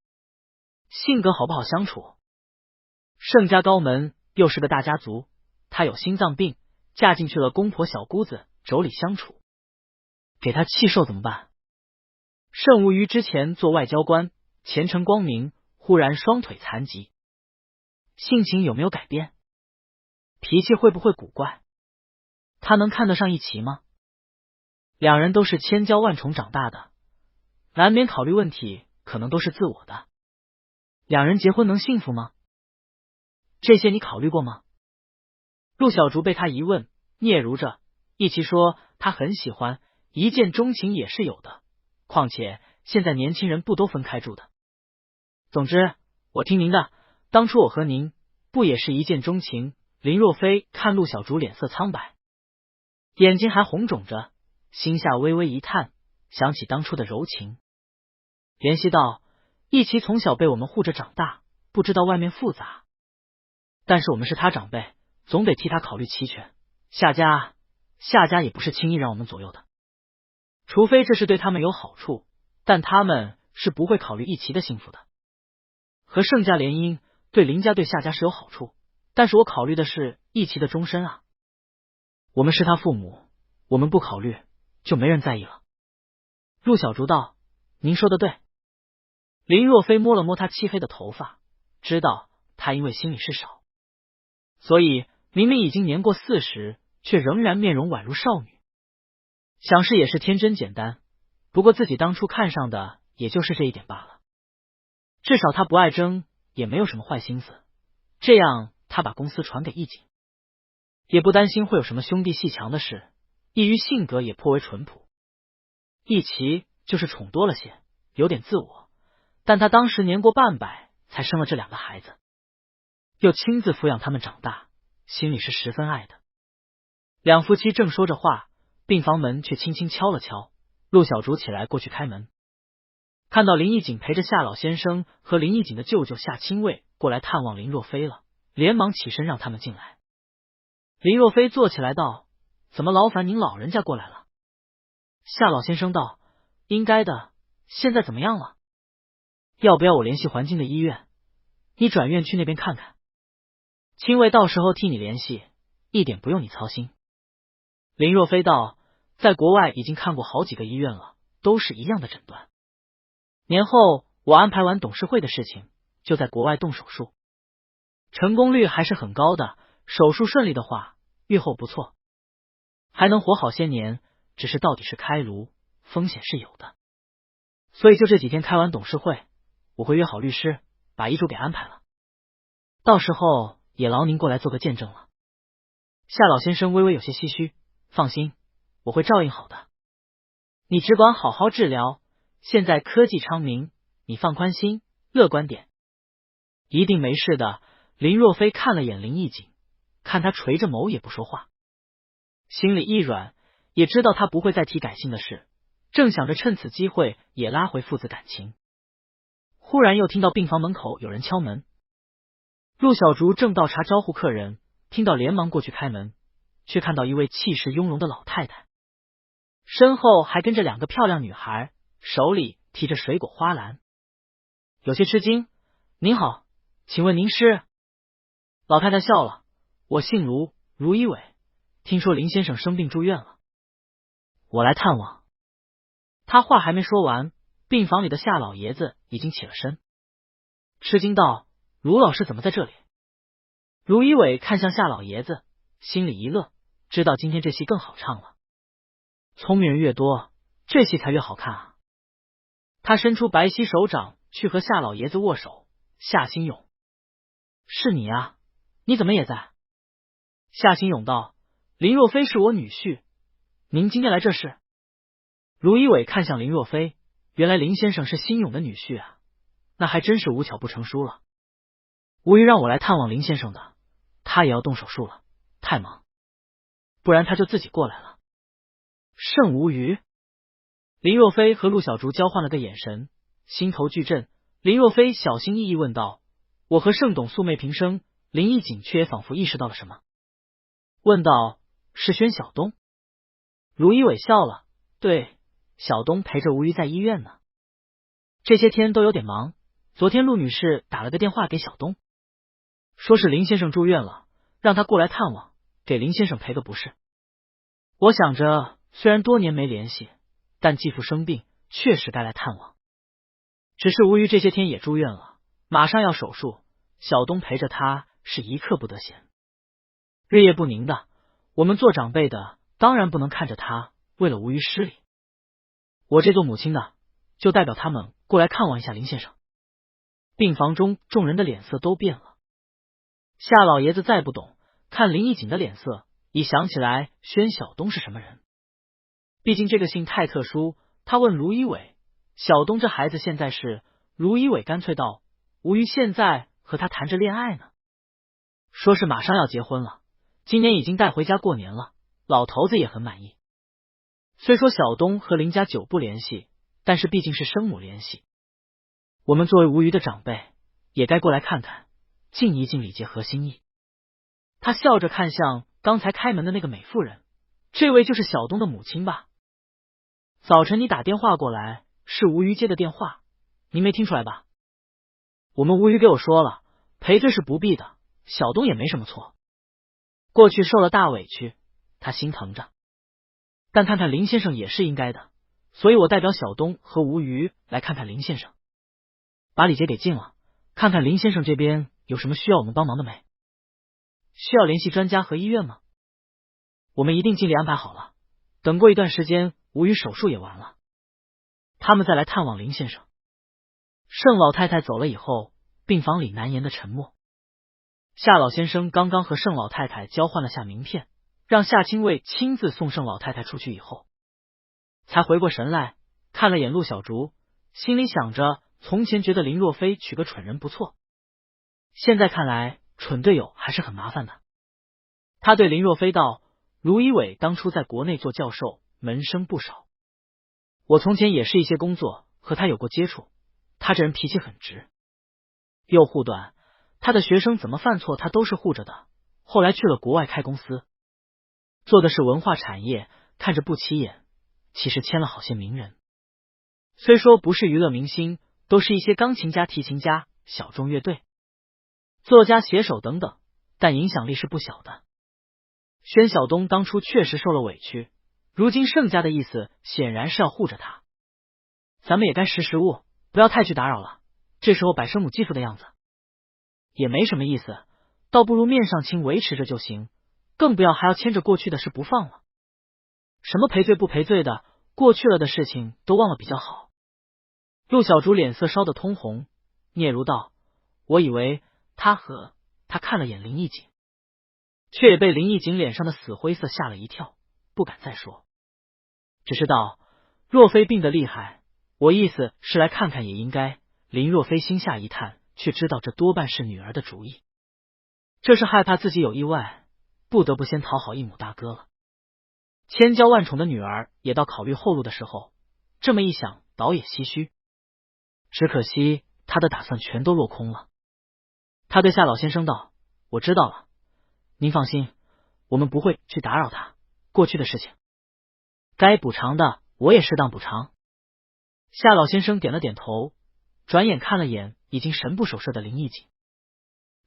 A: 性格好不好相处？盛家高门又是个大家族，他有心脏病，嫁进去了公婆小姑子，妯娌相处，给他气受怎么办？盛无虞之前做外交官，前程光明，忽然双腿残疾，性情有没有改变？脾气会不会古怪？他能看得上一齐吗？两人都是千娇万宠长大的，难免考虑问题可能都是自我的。两人结婚能幸福吗？这些你考虑过吗？陆小竹被他一问，嗫嚅着，一齐说他很喜欢，一见钟情也是有的，况且现在年轻人不都分开住的。总之，我听您的，当初我和您不也是一见钟情？林若飞看陆小竹脸色苍白，眼睛还红肿着，心下微微一叹，想起当初的柔情，怜惜道：一齐从小被我们护着长大，不知道外面复杂，但是我们是他长辈，总得替他考虑齐全。夏家也不是轻易让我们左右的，除非这是对他们有好处，但他们是不会考虑一齐的幸福的。和盛家联姻对林家对夏家是有好处，但是我考虑的是一齐的终身啊。我们是他父母，我们不考虑，就没人在意了。陆小竹道：您说的对。林若飞摸了摸他漆黑的头发，知道他因为心里事少，所以明明已经年过40，却仍然面容宛如少女。想是也是天真简单，不过自己当初看上的也就是这一点罢了。至少他不爱争，也没有什么坏心思，这样他把公司传给易景，也不担心会有什么兄弟阋墙的事。易于性格也颇为淳朴，易齐就是宠多了些，有点自我，但他当时年过半百才生了这2个孩子，又亲自抚养他们长大，心里是十分爱的。两夫妻正说着话，病房门却轻轻敲了敲，陆小竹起来过去开门，看到林义景陪着夏老先生和林义景的舅舅夏清卫过来探望林若飞了，连忙起身让他们进来。林若飞坐起来道：怎么劳烦您老人家过来了？夏老先生道：应该的，现在怎么样了？要不要我联系环境的医院，你转院去那边看看？清卫到时候替你联系，一点不用你操心。林若飞道：在国外已经看过好几个医院了，都是一样的诊断。年后我安排完董事会的事情，就在国外动手术，成功率还是很高的，手术顺利的话，愈后不错，还能活好些年，只是到底是开颅，风险是有的。所以就这几天开完董事会，我会约好律师，把遗嘱给安排了，到时候也劳您过来做个见证了。夏老先生微微有些唏嘘，放心，我会照应好的。你只管好好治疗，现在科技昌明，你放宽心，乐观点，一定没事的。林若飞看了眼林义景，看他垂着眸也不说话，心里一软，也知道他不会再提改姓的事，正想着趁此机会也拉回父子感情，忽然又听到病房门口有人敲门。陆小竹正倒茶招呼客人，听到连忙过去开门，却看到一位气势雍容的老太太，身后还跟着2个漂亮女孩，手里提着水果花篮，有些吃惊。您好，请问您是？老太太笑了，我姓卢，卢一伟，听说林先生生病住院了，我来探望。他话还没说完，病房里的夏老爷子已经起了身，吃惊道：卢老师怎么在这里？卢一伟看向夏老爷子，心里一乐，知道今天这戏更好唱了，聪明人越多，这戏才越好看啊。他伸出白皙手掌去和夏老爷子握手。夏新勇，是你啊，你怎么也在？夏新勇道：林若飞是我女婿，您今天来这事？卢一伟看向林若飞，原来林先生是新勇的女婿啊，那还真是无巧不成书了。无虞让我来探望林先生的，他也要动手术了，太忙，不然他就自己过来了。甚无虞。林若飞和陆小竹交换了个眼神，心头巨震。林若飞小心翼翼问道：我和盛董素昧平生。林义景却也仿佛意识到了什么，问道：是宣小东？卢一伟笑了，对，小东陪着无虞在医院呢，这些天都有点忙，昨天陆女士打了个电话给小东，说是林先生住院了，让他过来探望，给林先生赔个不是。我想着虽然多年没联系，但继父生病确实该来探望。只是吴瑜这些天也住院了，马上要手术，小东陪着他是一刻不得闲，日夜不宁的。我们做长辈的当然不能看着他为了吴瑜失礼，我这做母亲的就代表他们过来看望一下林先生。病房中众人的脸色都变了，夏老爷子再不懂，看林义景的脸色，已想起来宣晓东是什么人。毕竟这个姓太特殊，他问卢一伟，小东这孩子现在是？卢一伟干脆道，吴瑜现在和他谈着恋爱呢，说是马上要结婚了，今年已经带回家过年了，老头子也很满意。虽说小东和林家久不联系，但是毕竟是生母联系，我们作为吴瑜的长辈，也该过来看看，尽一尽礼节和心意。他笑着看向刚才开门的那个美妇人，这位就是小东的母亲吧？早晨你打电话过来，是吴瑜接的电话，您没听出来吧？我们吴瑜给我说了，赔罪是不必的，小东也没什么错，过去受了大委屈，他心疼着，但看看林先生也是应该的，所以我代表小东和吴瑜来看看林先生，把礼节给尽了，看看林先生这边有什么需要我们帮忙的没？需要联系专家和医院吗？我们一定尽力安排好了，等过一段时间吴瑜手术也完了，他们再来探望林先生。盛老太太走了以后，病房里难言的沉默。夏老先生刚刚和盛老太太交换了下名片，让夏清卫亲自送盛老太太出去以后，才回过神来，看了眼陆小竹，心里想着从前觉得林若飞娶个蠢人不错，现在看来蠢队友还是很麻烦的。他对林若飞道，卢一伟当初在国内做教授，门生不少，我从前也是一些工作和他有过接触，他这人脾气很直，又护短，他的学生怎么犯错他都是护着的，后来去了国外开公司，做的是文化产业，看着不起眼，其实签了好些名人，虽说不是娱乐明星，都是一些钢琴家、提琴家、小众乐队、作家、写手等等，但影响力是不小的。宣晓东当初确实受了委屈，如今盛家的意思显然是要护着他，咱们也该识时务，不要太去打扰了，这时候摆生母继父的样子也没什么意思，倒不如面上情维持着就行，更不要还要牵着过去的事不放了。什么赔罪不赔罪的，过去了的事情都忘了比较好。陆小竹脸色烧得通红，嗫嚅道，我以为他看了眼林义景，却也被林义景脸上的死灰色吓了一跳，不敢再说，只是道，若非病得厉害，我意思是来看看也应该。林若飞心下一叹，却知道这多半是女儿的主意，这是害怕自己有意外，不得不先讨好一母大哥了。千娇万宠的女儿也到考虑后路的时候，这么一想倒也唏嘘，只可惜他的打算全都落空了。他对夏老先生道，我知道了，您放心，我们不会去打扰他，过去的事情该补偿的我也适当补偿。夏老先生点了点头，转眼看了眼已经神不守舍的林义景，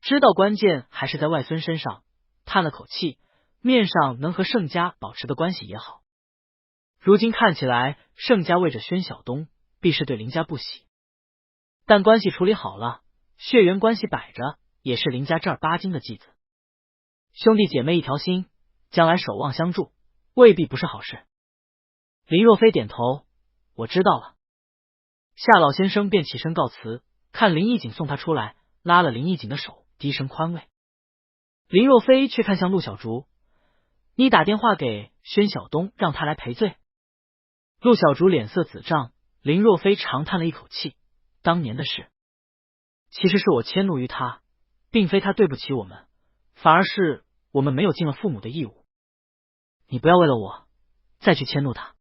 A: 知道关键还是在外孙身上，叹了口气，面上能和盛家保持的关系也好。如今看起来盛家为着宣晓东必是对林家不喜，但关系处理好了，血缘关系摆着，也是林家正儿八经的继子，兄弟姐妹一条心，将来守望相助，未必不是好事。林若飞点头，我知道了。夏老先生便起身告辞，看林义景送他出来，拉了林义景的手，低声宽慰。林若飞却看向陆小竹，你打电话给宣晓东让他来赔罪。陆小竹脸色紫胀，林若飞长叹了一口气，当年的事其实是我迁怒于他，并非他对不起我们，反而是我们没有尽了父母的义务，你不要为了我再去迁怒他，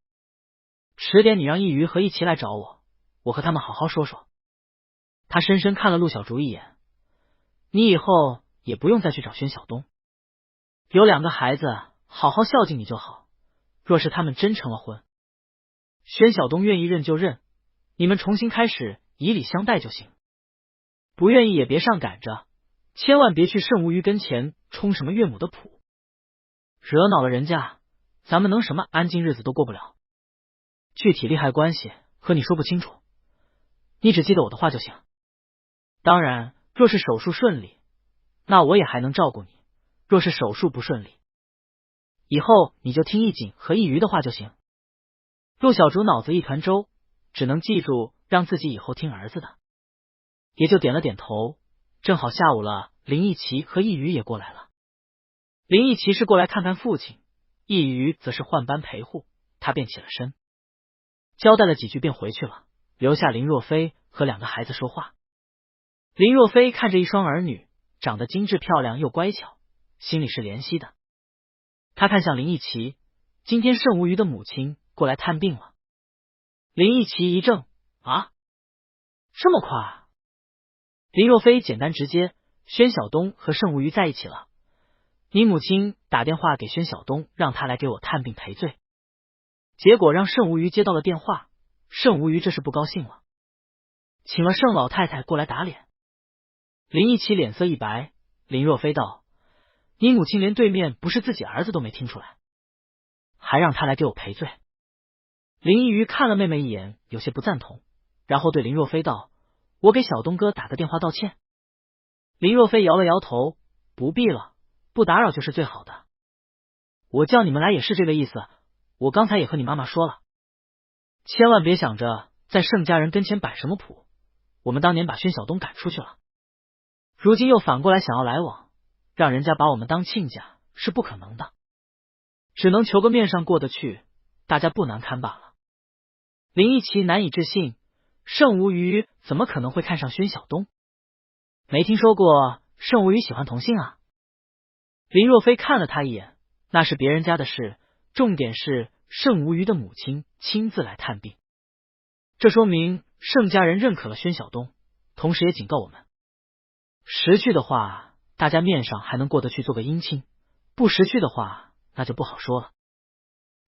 A: 迟点你让一瑜和一齐来找我，我和他们好好说说。他深深看了陆小竹一眼，你以后也不用再去找宣晓东，有2个孩子好好孝敬你就好，若是他们真成了婚，宣晓东愿意认就认，你们重新开始以礼相待就行。不愿意也别上赶着，千万别去盛无鱼跟前冲什么岳母的谱，惹恼了人家，咱们能什么安静日子都过不了。具体利害关系和你说不清楚，你只记得我的话就行。当然，若是手术顺利，那我也还能照顾你；若是手术不顺利，以后你就听易景和易鱼的话就行。陆小竹脑子一团粥，只能记住让自己以后听儿子的，也就点了点头。正好下午了，林奕奇和易鱼也过来了。林奕奇是过来看看父亲，易鱼则是换班陪护，他便起了身，交代了几句便回去了，留下林若飞和两个孩子说话。林若飞看着一双儿女，长得精致漂亮又乖巧，心里是怜惜的。他看向林奕奇，今天盛无鱼的母亲过来探病了。林奕奇一怔，啊，这么快？林若飞简单直接，宣晓东和盛无鱼在一起了。你母亲打电话给宣晓东，让他来给我探病赔罪。结果让盛无鱼接到了电话，盛无鱼这是不高兴了，请了盛老太太过来打脸。林奕奇脸色一白，林若飞道：你母亲连对面不是自己儿子都没听出来，还让他来给我赔罪。林一鱼看了妹妹一眼，有些不赞同，然后对林若飞道：我给小东哥打个电话道歉。林若飞摇了摇头，不必了，不打扰就是最好的。我叫你们来也是这个意思，我刚才也和你妈妈说了，千万别想着在盛家人跟前摆什么谱，我们当年把宣晓东赶出去了，如今又反过来想要来往，让人家把我们当亲家是不可能的，只能求个面上过得去，大家不难堪罢了。林奕奇难以置信，盛无鱼怎么可能会看上宣晓东？没听说过盛无鱼喜欢同性啊。林若飞看了他一眼，那是别人家的事，重点是盛无鱼的母亲亲自来探病，这说明盛家人认可了宣晓东，同时也警告我们，识趣的话大家面上还能过得去做个姻亲，不识趣的话那就不好说了。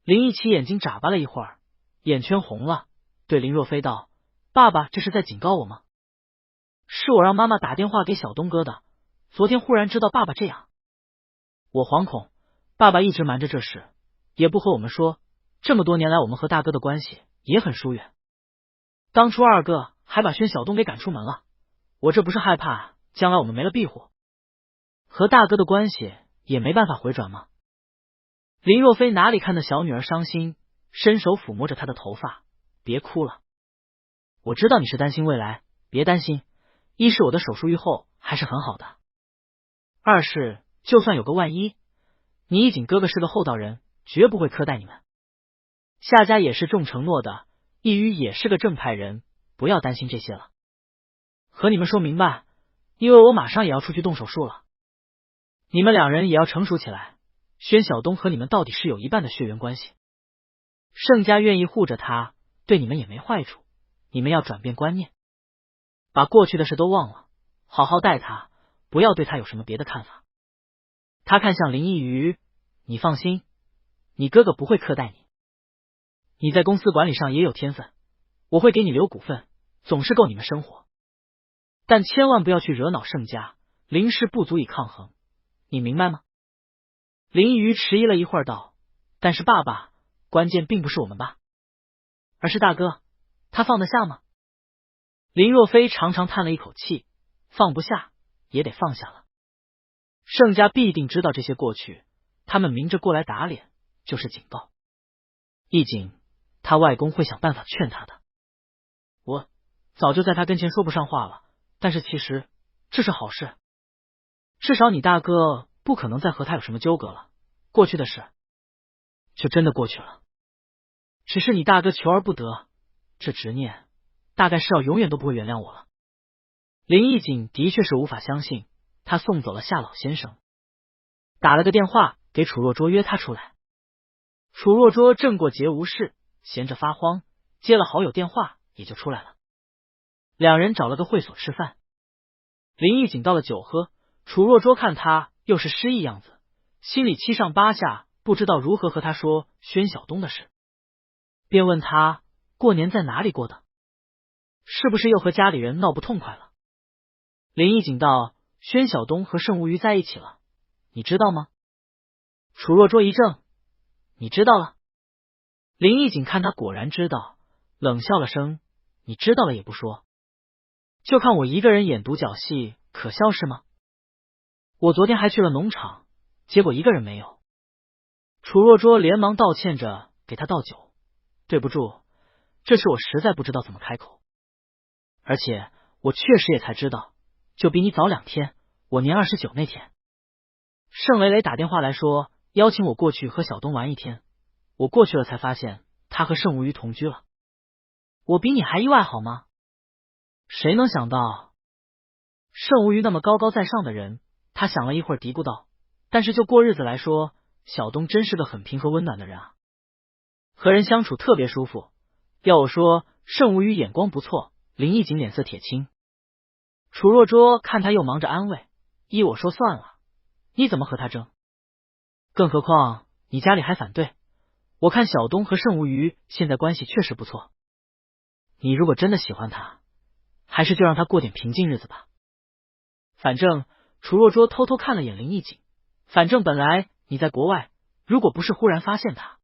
A: 林奕奇眼睛眨巴了一会儿，眼圈红了，对林若飞道：爸爸这是在警告我吗？是我让妈妈打电话给小东哥的，昨天忽然知道爸爸这样，我惶恐，爸爸一直瞒着这事，也不和我们说，这么多年来我们和大哥的关系也很疏远，当初二哥还把宣晓东给赶出门了，我这不是害怕将来我们没了庇护，和大哥的关系也没办法回转吗？林若飞哪里看得小女儿伤心，伸手抚摸着她的头发，别哭了，我知道你是担心未来，别担心，一是我的手术愈后还是很好的，二是就算有个万一，你一景哥哥是个厚道人，绝不会苛待你们，夏家也是重承诺的，易鱼也是个正派人，不要担心这些了。和你们说明白，因为我马上也要出去动手术了，你们两人也要成熟起来，宣晓东和你们到底是有一半的血缘关系，盛家愿意护着他，对你们也没坏处，你们要转变观念，把过去的事都忘了，好好待他，不要对他有什么别的看法。他看向林奕鱼，你放心，你哥哥不会苛待你，你在公司管理上也有天分，我会给你留股份，总是够你们生活，但千万不要去惹恼盛家，林氏不足以抗衡，你明白吗？林奕鱼迟疑了一会儿道，但是爸爸，关键并不是我们吧，而是大哥，他放得下吗？林若飞长长叹了一口气，放不下也得放下了，盛家必定知道这些过去，他们明着过来打脸就是警告，易景他外公会想办法劝他的，我早就在他跟前说不上话了，但是其实这是好事，至少你大哥不可能再和他有什么纠葛了，过去的事就真的过去了，只是你大哥求而不得，这执念大概是要永远都不会原谅我了。林奕景的确是无法相信，他送走了夏老先生，打了个电话给楚若卓约他出来，楚若卓正过节无事，闲着发慌，接了好友电话也就出来了，两人找了个会所吃饭。林奕景到了酒喝，楚若卓看他又是失意样子，心里七上八下，不知道如何和他说宣晓东的事，便问他过年在哪里过的，是不是又和家里人闹不痛快了？林义景道：宣晓东和盛无虞在一起了，你知道吗？楚若桌一怔，你知道了？林义景看他果然知道，冷笑了声，你知道了也不说，就看我一个人演独角戏，可笑是吗？我昨天还去了农场，结果一个人没有。楚若桌连忙道歉着给他倒酒，对不住，这事我实在不知道怎么开口，而且我确实也才知道，就比你早2天，我年29那天，盛蕾蕾打电话来说邀请我过去和小东玩1天，我过去了才发现他和盛无虞同居了。我比你还意外好吗？谁能想到盛无虞那么高高在上的人？他想了一会儿嘀咕道，但是就过日子来说，小东真是个很平和温暖的人啊，和人相处特别舒服。要我说，盛无虞眼光不错。林义景脸色铁青，楚若桌看他又忙着安慰，依我说算了，你怎么和他争？更何况你家里还反对，我看小东和盛无虞现在关系确实不错，你如果真的喜欢他，还是就让他过点平静日子吧。反正楚若桌偷偷看了眼林义景，反正本来你在国外，如果不是忽然发现他，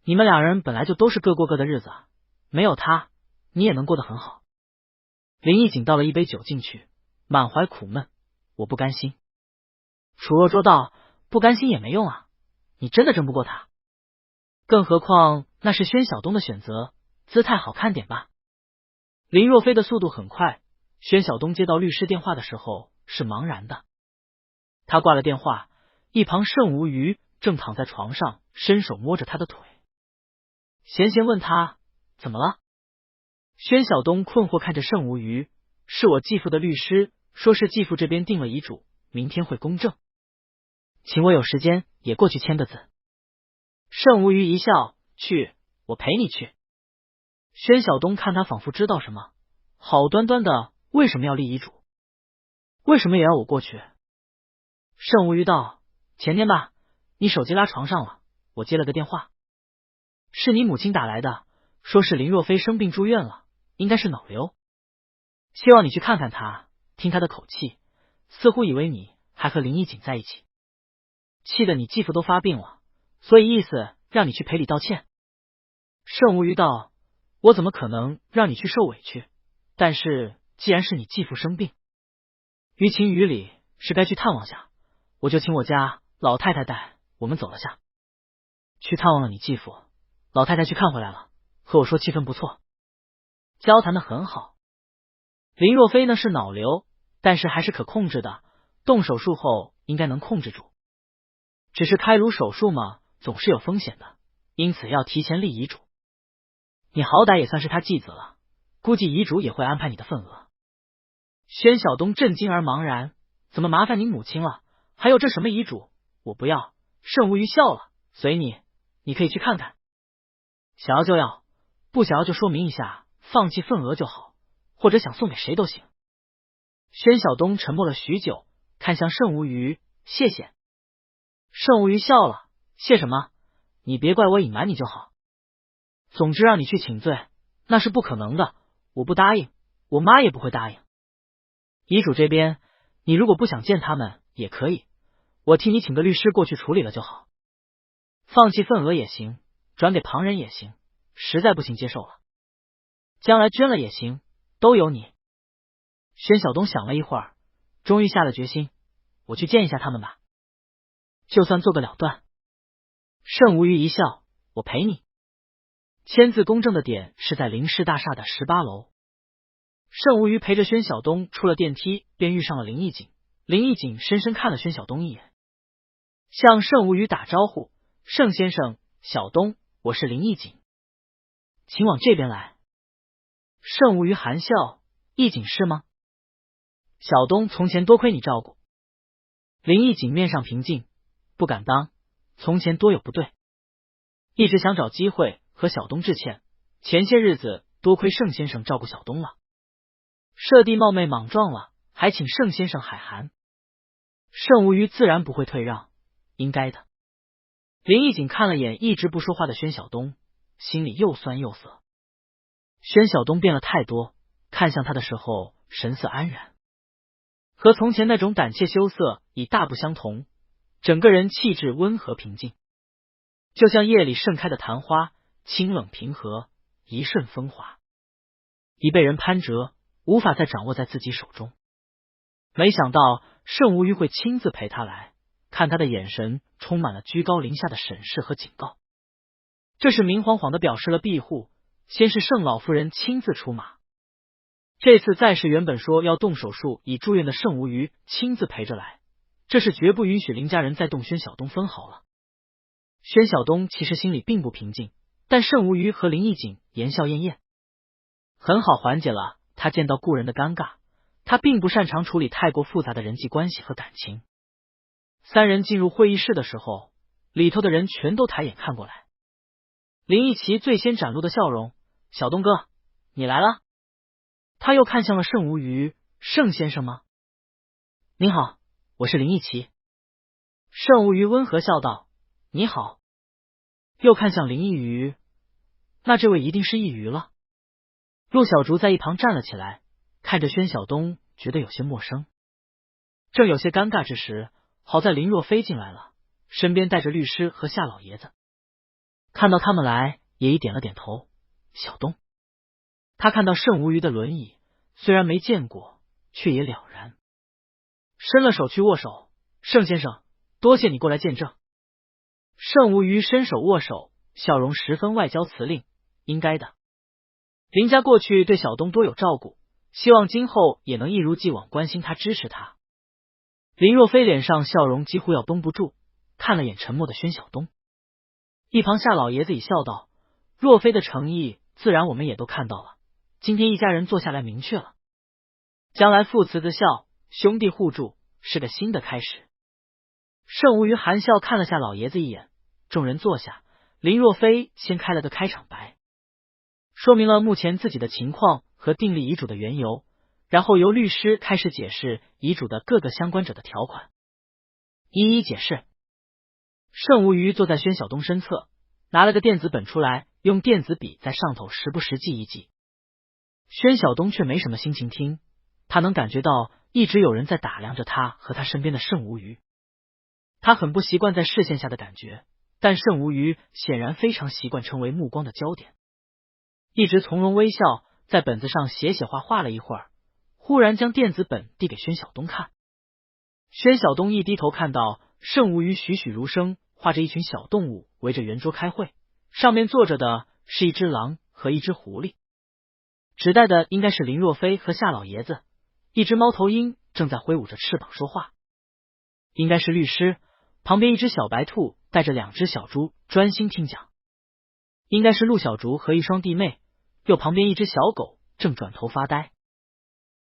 A: 你们俩人本来就都是各过各的日子，没有他你也能过得很好。林义景倒了一杯酒进去，满怀苦闷，我不甘心。楚若桌道：不甘心也没用啊，你真的争不过他，更何况那是宣晓东的选择，姿态好看点吧。林若飞的速度很快，宣晓东接到律师电话的时候是茫然的，他挂了电话，一旁盛无虞正躺在床上，伸手摸着他的腿，闲闲问他怎么了。宣晓东困惑看着盛无虞，是我继父的律师，说是继父这边定了遗嘱，明天会公证，请我有时间也过去签个字。盛无虞一笑，去，我陪你去。宣晓东看他仿佛知道什么，好端端的为什么要立遗嘱？为什么也要我过去？盛无虞道：前天吧，你手机拉床上了，我接了个电话，是你母亲打来的，说是林若飞生病住院了，应该是脑瘤，希望你去看看他，听他的口气，似乎以为你还和林义景在一起，气得你继父都发病了，所以意思让你去赔礼道歉。盛无虞道：我怎么可能让你去受委屈？但是既然是你继父生病，于情于理是该去探望下，我就请我家老太太带我们走了下，去探望了你继父。老太太去看回来了，和我说气氛不错，交谈的很好。林若飞呢是脑瘤，但是还是可控制的，动手术后应该能控制住，只是开颅手术嘛，总是有风险的，因此要提前立遗嘱。你好歹也算是他继子了，估计遗嘱也会安排你的份额。宣晓东震惊而茫然，怎么麻烦您母亲了？还有这什么遗嘱？我不要。盛无虞笑了，随你，你可以去看看，想要就要，不想要就说明一下，放弃份额就好，或者想送给谁都行。宣晓东沉默了许久，看向盛无虞，谢谢。盛无虞笑了，谢什么？你别怪我隐瞒你就好。总之让你去请罪，那是不可能的，我不答应，我妈也不会答应。遗嘱这边，你如果不想见他们也可以，我替你请个律师过去处理了就好。放弃份额也行，转给旁人也行，实在不行接受了，将来捐了也行，都由你。宣晓东想了一会儿，终于下了决心，我去见一下他们吧，就算做个了断。盛无虞一笑，我陪你。签字公证的点是在林氏大厦的18楼。盛无虞陪着宣晓东出了电梯，便遇上了林义景。林义景深深看了宣晓东一眼，向盛无虞打招呼：盛先生，小东，我是林义景，请往这边来。盛无虞含笑：义景是吗？小东从前多亏你照顾。林义景面上平静，不敢当，从前多有不对，一直想找机会和小东致歉，前些日子多亏盛先生照顾小东了，舍弟冒昧莽撞了，还请盛先生海涵。盛无虞自然不会退让，应该的。林义景看了眼一直不说话的宣晓东，心里又酸又涩。宣晓东变了太多，看向他的时候神色安然。和从前那种胆怯羞涩已大不相同，整个人气质温和平静，就像夜里盛开的昙花，清冷平和，一瞬风华，已被人攀折，无法再掌握在自己手中。没想到盛无虞会亲自陪他来，看他的眼神充满了居高临下的审视和警告，这是明晃晃的表示了庇护。先是盛老夫人亲自出马，这次再是原本说要动手术已住院的盛无虞亲自陪着来，这是绝不允许林家人再动宣晓东分毫了。宣晓东其实心里并不平静，但盛无虞和林义景言笑晏晏，很好缓解了他见到故人的尴尬。他并不擅长处理太过复杂的人际关系和感情。三人进入会议室的时候，里头的人全都抬眼看过来。林义奇最先展露的笑容：“小东哥，你来了。”他又看向了盛无虞：“盛先生吗？”“您好，我是林义奇。”盛无虞温和笑道：“你好。”又看向林义瑜：“那这位一定是义瑜了。”陆小竹在一旁站了起来，看着宣晓东，觉得有些陌生。正有些尴尬之时，好在林若飞进来了，身边带着律师和夏老爷子。看到他们来，也一点了点头。小东，他看到盛无虞的轮椅，虽然没见过，却也了然，伸了手去握手。盛先生，多谢你过来见证。盛无虞伸手握手，笑容十分外交辞令，应该的。林家过去对小东多有照顾，希望今后也能一如既往关心他支持他。林若飞脸上笑容几乎要绷不住，看了眼沉默的宣晓东。一旁夏老爷子也笑道：“若飞的诚意自然我们也都看到了，今天一家人坐下来明确了，将来父慈子孝，兄弟互助，是个新的开始。”盛无虞含笑看了夏老爷子一眼，众人坐下，林若飞先开了个开场白，说明了目前自己的情况和订立遗嘱的缘由，然后由律师开始解释遗嘱的各个相关者的条款，一一解释。盛无虞坐在宣晓东身侧，拿了个电子本出来，用电子笔在上头时不时记一记。宣晓东却没什么心情听，他能感觉到一直有人在打量着他和他身边的盛无虞。他很不习惯在视线下的感觉，但盛无虞显然非常习惯成为目光的焦点，一直从容微笑，在本子上写画画了一会儿，忽然将电子本递给宣晓东看。宣晓东一低头，看到盛无虞栩栩如生画着一群小动物围着圆桌开会，上面坐着的是一只狼和一只狐狸，指代的应该是林若飞和夏老爷子。一只猫头鹰正在挥舞着翅膀说话，应该是律师。旁边一只小白兔带着两只小猪专心听讲，应该是陆小竹和一双弟妹。右旁边一只小狗正转头发呆，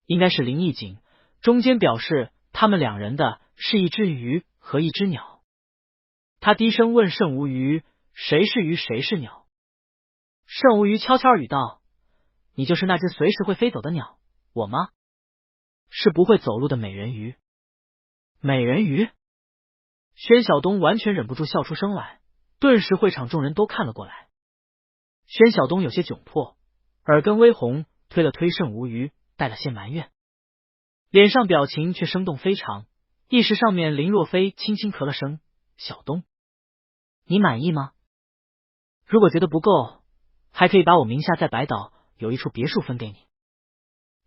A: 应该是林义景。中间表示他们两人的是一只鱼和一只鸟。他低声问盛无虞：“谁是鱼，谁是鸟？”盛无虞悄悄语道：“你就是那只随时会飞走的鸟，我吗？是不会走路的美人鱼。”美人鱼？宣晓东完全忍不住笑出声来，顿时会场众人都看了过来。宣晓东有些窘迫，耳根微红，推了推盛无虞，带了些埋怨，脸上表情却生动非常。一时上面林若飞轻轻咳了声：“小东，你满意吗？如果觉得不够，还可以把我名下在白岛有一处别墅分给你，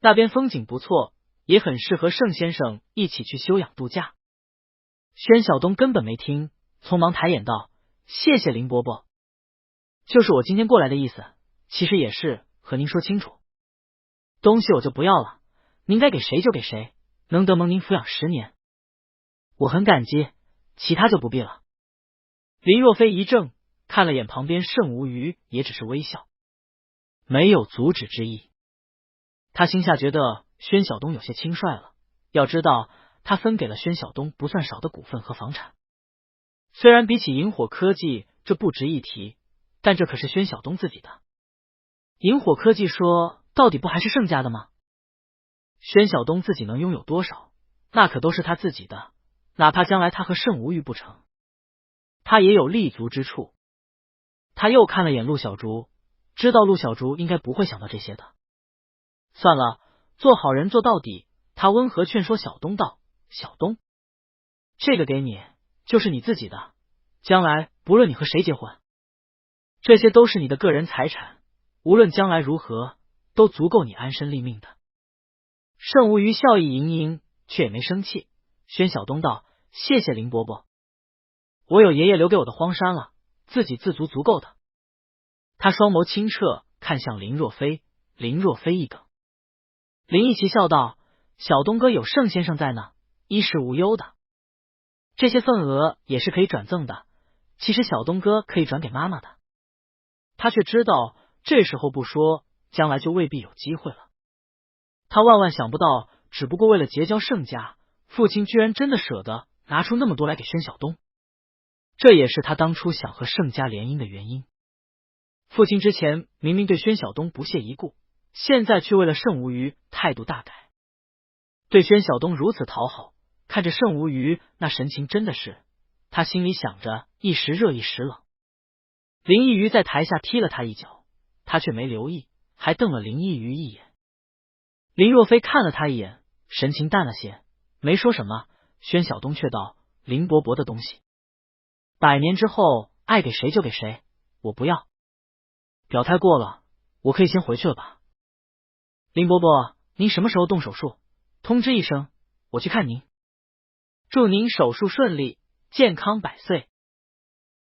A: 那边风景不错，也很适合盛先生一起去休养度假。”宣晓东根本没听，匆忙抬眼道：“谢谢林伯伯，就是我今天过来的意思，其实也是和您说清楚，东西我就不要了，您该给谁就给谁，能得蒙您抚养10年，我很感激，其他就不必了。”林若飞一怔，看了眼旁边盛无虞，也只是微笑，没有阻止之意。他心下觉得宣晓东有些轻率了，要知道他分给了宣晓东不算少的股份和房产，虽然比起萤火科技这不值一提，但这可是宣晓东自己的。萤火科技说到底不还是盛家的吗？宣晓东自己能拥有多少，那可都是他自己的，哪怕将来他和盛无虞不成，他也有立足之处。他又看了眼陆小竹，知道陆小竹应该不会想到这些的。算了，做好人做到底，他温和劝说小东道：“小东，这个给你，就是你自己的，将来不论你和谁结婚，这些都是你的个人财产，无论将来如何，都足够你安身立命的。”盛无虞笑意盈盈，却也没生气。宣小东道：“谢谢林伯伯，我有爷爷留给我的荒山了，自给自足足够的。”他双眸清澈，看向林若飞。林若飞一梗，林毅奇笑道：“小东哥有盛先生在呢，衣食无忧的。这些份额也是可以转赠的，其实小东哥可以转给妈妈的。”他却知道这时候不说，将来就未必有机会了。他万万想不到，只不过为了结交盛家，父亲居然真的舍得拿出那么多来给宣小东。这也是他当初想和盛家联姻的原因。父亲之前明明对宣小东不屑一顾，现在却为了盛无虞态度大改，对宣小东如此讨好，看着盛无虞那神情，真的是他心里想着一时热一时冷。林一瑜在台下踢了他一脚，他却没留意，还瞪了林一瑜一眼。林若飞看了他一眼，神情淡了些，没说什么。宣小东却道：“林伯伯的东西，100年之后爱给谁就给谁，我不要。表态过了，我可以先回去了吧？林伯伯，您什么时候动手术？通知一声，我去看您。祝您手术顺利，健康100岁。”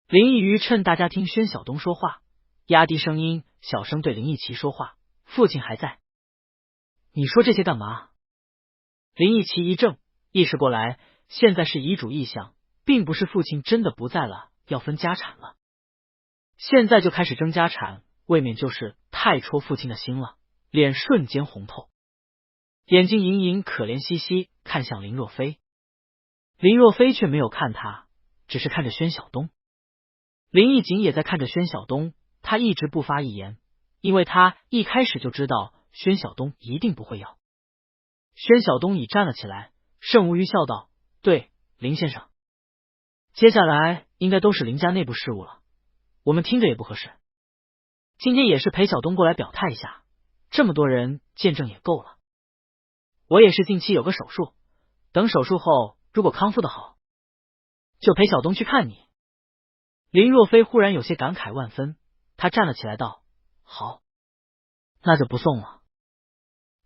A: 林一瑜趁大家听宣小东说话，压低声音，小声对林毅奇说话：“父亲还在，你说这些干嘛？”林毅奇一怔，意识过来，现在是遗嘱意向，并不是父亲真的不在了，要分家产了。现在就开始争家产，未免就是太戳父亲的心了，脸瞬间红透，眼睛盈盈，可怜兮兮看向林若飞。林若飞却没有看他，只是看着宣小东。林毅景也在看着宣小东，他一直不发一言，因为他一开始就知道宣小东一定不会要。宣小东已站了起来，盛无虞笑道：“对，林先生，接下来应该都是林家内部事务了，我们听着也不合适。今天也是陪小东过来表态一下，这么多人见证也够了。我也是近期有个手术，等手术后如果康复的好，就陪小东去看你。”林若飞忽然有些感慨万分，他站了起来道：“好，那就不送了。”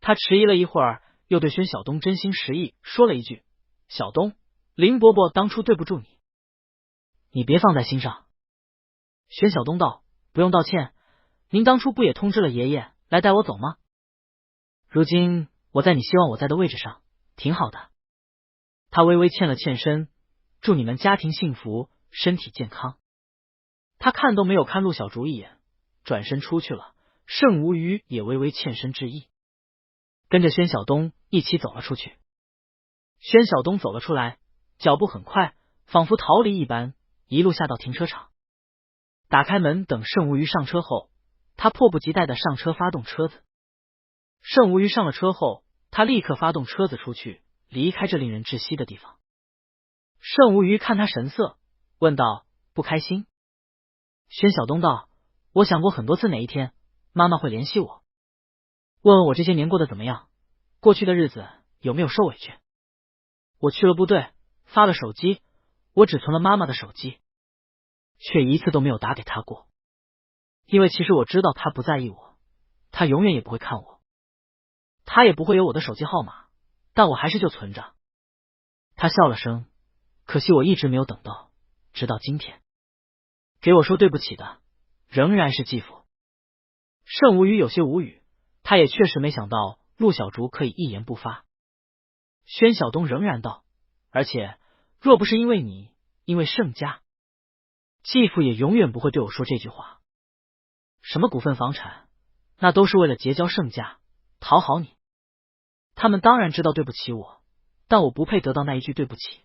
A: 他迟疑了一会儿，又对宣小东真心实意说了一句：“小东，林伯伯当初对不住你，你别放在心上。”宣小东道：“不用道歉，您当初不也通知了爷爷来带我走吗？如今我在你希望我在的位置上，挺好的。”他微微欠了欠身：“祝你们家庭幸福，身体健康。”他看都没有看陆小竹一眼，转身出去了。盛无虞也微微欠身致意，跟着宣小东一起走了出去。宣小东走了出来，脚步很快，仿佛逃离一般，一路下到停车场，打开门等盛无虞上车后，他迫不及待的上车发动车子。盛无虞上了车后，他立刻发动车子出去，离开这令人窒息的地方。盛无虞看他神色，问道：“不开心？”宣小东道：“我想过很多次哪一天妈妈会联系我，问问我这些年过得怎么样，过去的日子有没有受委屈。我去了部队，发了手机，我只存了妈妈的手机，却一次都没有打给她过。因为其实我知道她不在意我，她永远也不会看我，她也不会有我的手机号码，但我还是就存着。”他笑了声，可惜我一直没有等到，直到今天，给我说对不起的仍然是继父。盛无虞有些无语，他也确实没想到陆小竹可以一言不发。宣小东仍然道：“而且若不是因为你，因为盛家，继父也永远不会对我说这句话。什么股份房产，那都是为了结交盛家，讨好你。他们当然知道对不起我，但我不配得到那一句对不起，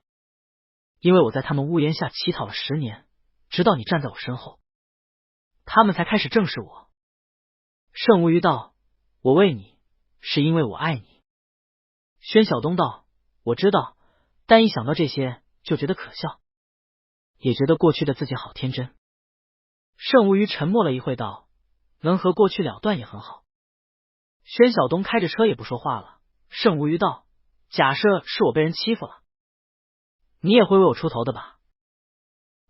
A: 因为我在他们屋檐下乞讨了10年，直到你站在我身后，他们才开始正视我。”盛无虞道：“我为你，是因为我爱你。”宣小东道：“我知道，但一想到这些就觉得可笑，也觉得过去的自己好天真。”盛无虞沉默了一会道：“能和过去了断也很好。”宣小东开着车也不说话了。盛无虞道：“假设是我被人欺负了，你也会为我出头的吧？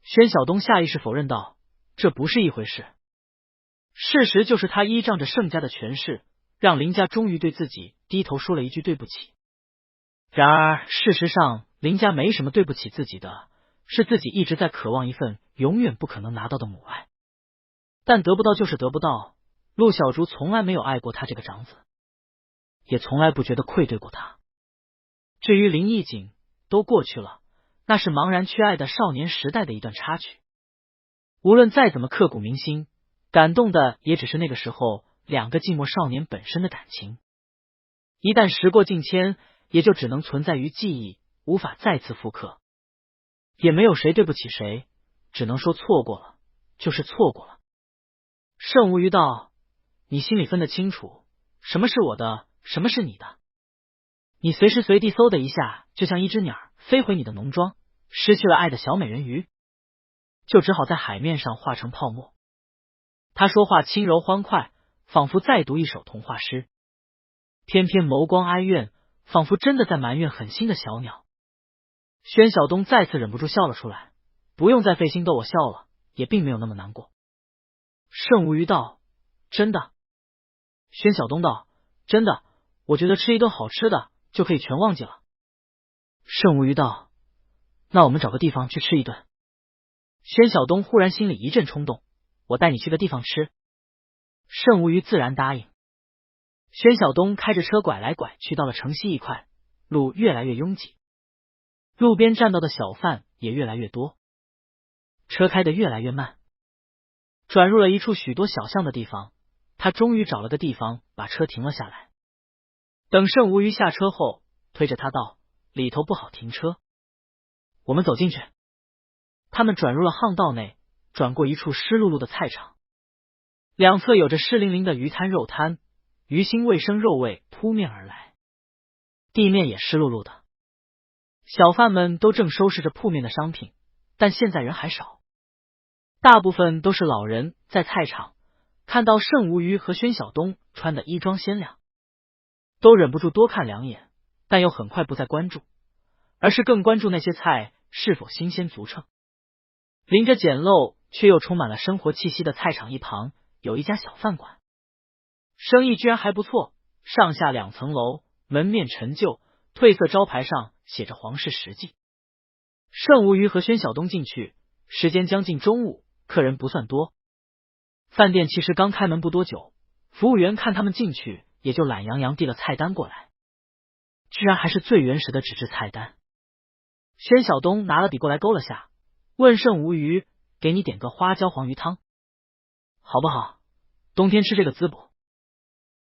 A: 宣晓东下意识否认道，这不是一回事。事实就是他依仗着盛家的权势，让林家终于对自己低头说了一句对不起。然而事实上林家没什么对不起自己的，是自己一直在渴望一份永远不可能拿到的母爱，但得不到就是得不到。陆小竹从来没有爱过他这个长子，也从来不觉得愧对过他。至于林义景，都过去了，那是茫然缺爱的少年时代的一段插曲。无论再怎么刻骨铭心，感动的也只是那个时候两个寂寞少年本身的感情。一旦时过境迁，也就只能存在于记忆，无法再次复刻。也没有谁对不起谁，只能说错过了就是错过了。盛无鱼道，你心里分得清楚，什么是我的，什么是你的。你随时随地嗖的一下，就像一只鸟飞回你的农庄，失去了爱的小美人鱼，就只好在海面上化成泡沫。他说话轻柔欢快，仿佛在读一首童话诗，偏偏眸光哀怨，仿佛真的在埋怨狠心的小鸟。宣晓东再次忍不住笑了出来，不用再费心逗我笑了，也并没有那么难过。盛无鱼道，真的？宣晓东道，真的，我觉得吃一顿好吃的就可以全忘记了。盛无鱼道，那我们找个地方去吃一顿。宣晓东忽然心里一阵冲动，我带你去个地方吃。盛无鱼自然答应。宣晓东开着车拐来拐去，到了城西一块，路越来越拥挤，路边站到的小贩也越来越多，车开得越来越慢。转入了一处许多小巷的地方，他终于找了个地方把车停了下来。等盛无鱼下车后，推着他道，里头不好停车，我们走进去。他们转入了巷道内，转过一处湿漉漉的菜场，两侧有着湿淋淋的鱼摊肉摊，鱼腥卫生肉味扑面而来，地面也湿漉漉的。小贩们都正收拾着铺面的商品，但现在人还少，大部分都是老人在菜场，看到盛无鱼和宣晓东穿的衣装鲜亮，都忍不住多看两眼，但又很快不再关注，而是更关注那些菜是否新鲜足称。临着简陋却又充满了生活气息的菜场一旁，有一家小饭馆，生意居然还不错，上下2层楼，门面陈旧，褪色招牌上写着皇室实记。盛无鱼和宣晓东进去，时间将近中午，客人不算多。饭店其实刚开门不多久，服务员看他们进去，也就懒洋洋递了菜单过来，居然还是最原始的纸质菜单。宣晓东拿了笔过来勾了下，问盛无鱼，给你点个花椒黄鱼汤好不好？冬天吃这个滋补。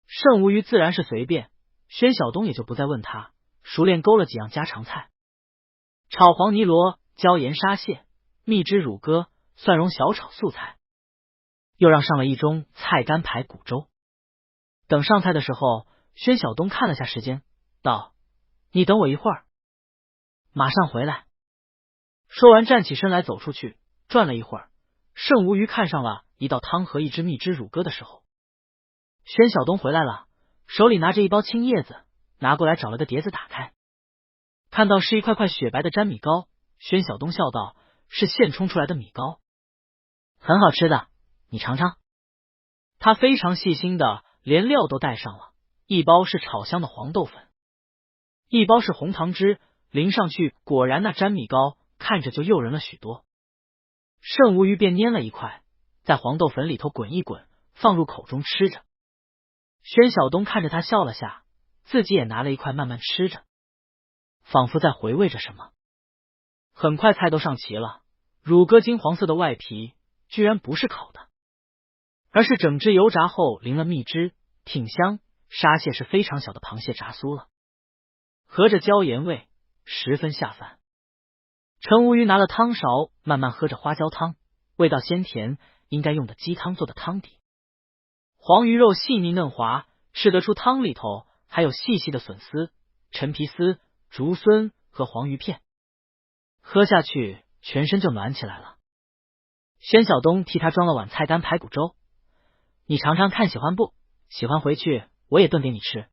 A: 盛无鱼自然是随便，宣晓东也就不再问他，熟练勾了几样家常菜，炒黄泥螺、椒盐沙蟹、蜜汁乳鸽、蒜蓉小炒素菜，又让上了一盅菜干排骨粥。等上菜的时候，宣晓东看了下时间，道，你等我一会儿，马上回来。说完站起身来走出去，转了一会儿，盛无鱼看上了一道汤和一只蜜汁乳鸽的时候，宣晓东回来了，手里拿着一包青叶子，拿过来找了个碟子打开，看到是一块块雪白的粘米糕，宣晓东笑道，是现冲出来的米糕，很好吃的，你尝尝。他非常细心的连料都带上了，一包是炒香的黄豆粉，一包是红糖汁，淋上去果然那粘米糕看着就诱人了许多。盛无鱼便拈了一块，在黄豆粉里头滚一滚，放入口中吃着。宣晓东看着他笑了下，自己也拿了一块慢慢吃着，仿佛在回味着什么。很快菜都上齐了，乳鸽金黄色的外皮居然不是烤的，而是整只油炸后淋了蜜汁，挺香。沙蟹是非常小的螃蟹炸酥了，合着椒盐味，十分下饭。陈无鱼拿了汤勺慢慢喝着花椒汤，味道鲜甜，应该用的鸡汤做的汤底。黄鱼肉细腻嫩滑，吃得出汤里头还有细细的笋丝、陈皮丝、竹荪和黄鱼片，喝下去全身就暖起来了。宣晓东替他装了碗菜干排骨粥，你尝尝看喜欢不？喜欢回去我也炖给你吃。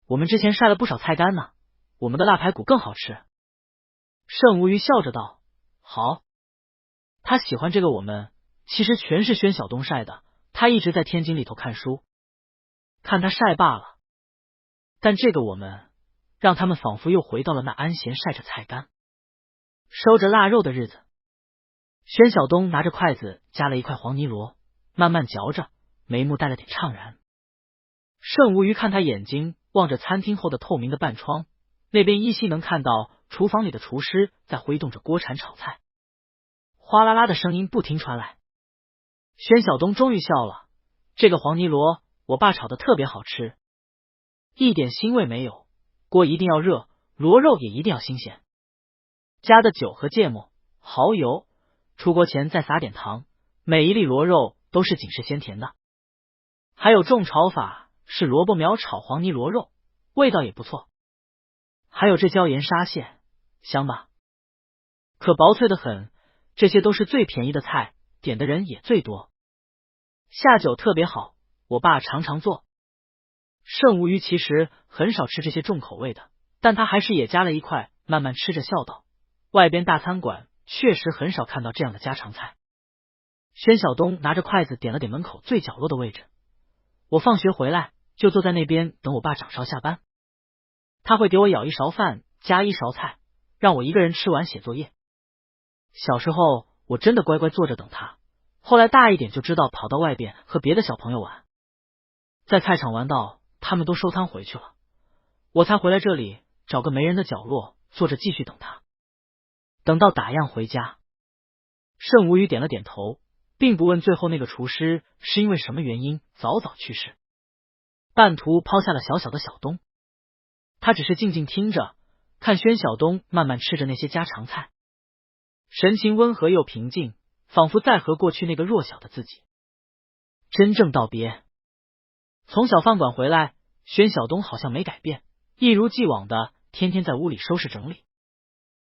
A: 我们之前晒了不少菜干呢，我们的腊排骨更好吃。盛无鱼笑着道：好。他喜欢这个我们，其实全是宣晓东晒的，他一直在天井里头看书，看他晒罢了。但这个我们让他们仿佛又回到了那安闲晒着菜干收着腊肉的日子。宣晓东拿着筷子夹了一块黄泥螺，慢慢嚼着，眉目带了点怅然。盛无鱼看他眼睛望着餐厅后的透明的半窗，那边依稀能看到厨房里的厨师在挥动着锅铲炒菜，哗啦啦的声音不停传来。宣晓东终于笑了，这个黄泥螺我爸炒的特别好吃，一点腥味没有，锅一定要热，螺肉也一定要新鲜，加的酒和芥末、蚝油，出锅前再撒点糖，每一粒螺肉都是紧实鲜甜的。还有种炒法是萝卜苗炒黄泥螺肉，味道也不错。还有这椒盐沙蟹，香吧？可薄脆的很，这些都是最便宜的菜，点的人也最多。下酒特别好，我爸常常做。盛无鱼其实很少吃这些重口味的，但他还是也夹了一块，慢慢吃着笑道：外边大餐馆确实很少看到这样的家常菜。宣晓东拿着筷子点了点门口最角落的位置，我放学回来就坐在那边等我爸掌勺下班，他会给我舀一勺饭加一勺菜，让我一个人吃完写作业。小时候我真的乖乖坐着等他，后来大一点就知道跑到外边和别的小朋友玩，在菜场玩到他们都收摊回去了，我才回来这里找个没人的角落坐着继续等他，等到打烊回家。盛无鱼点了点头，并不问最后那个厨师是因为什么原因早早去世，半途抛下了小小的小东，他只是静静听着，看宣晓东慢慢吃着那些家常菜，神情温和又平静，仿佛在和过去那个弱小的自己真正道别。从小饭馆回来，宣晓东好像没改变，一如既往的天天在屋里收拾整理，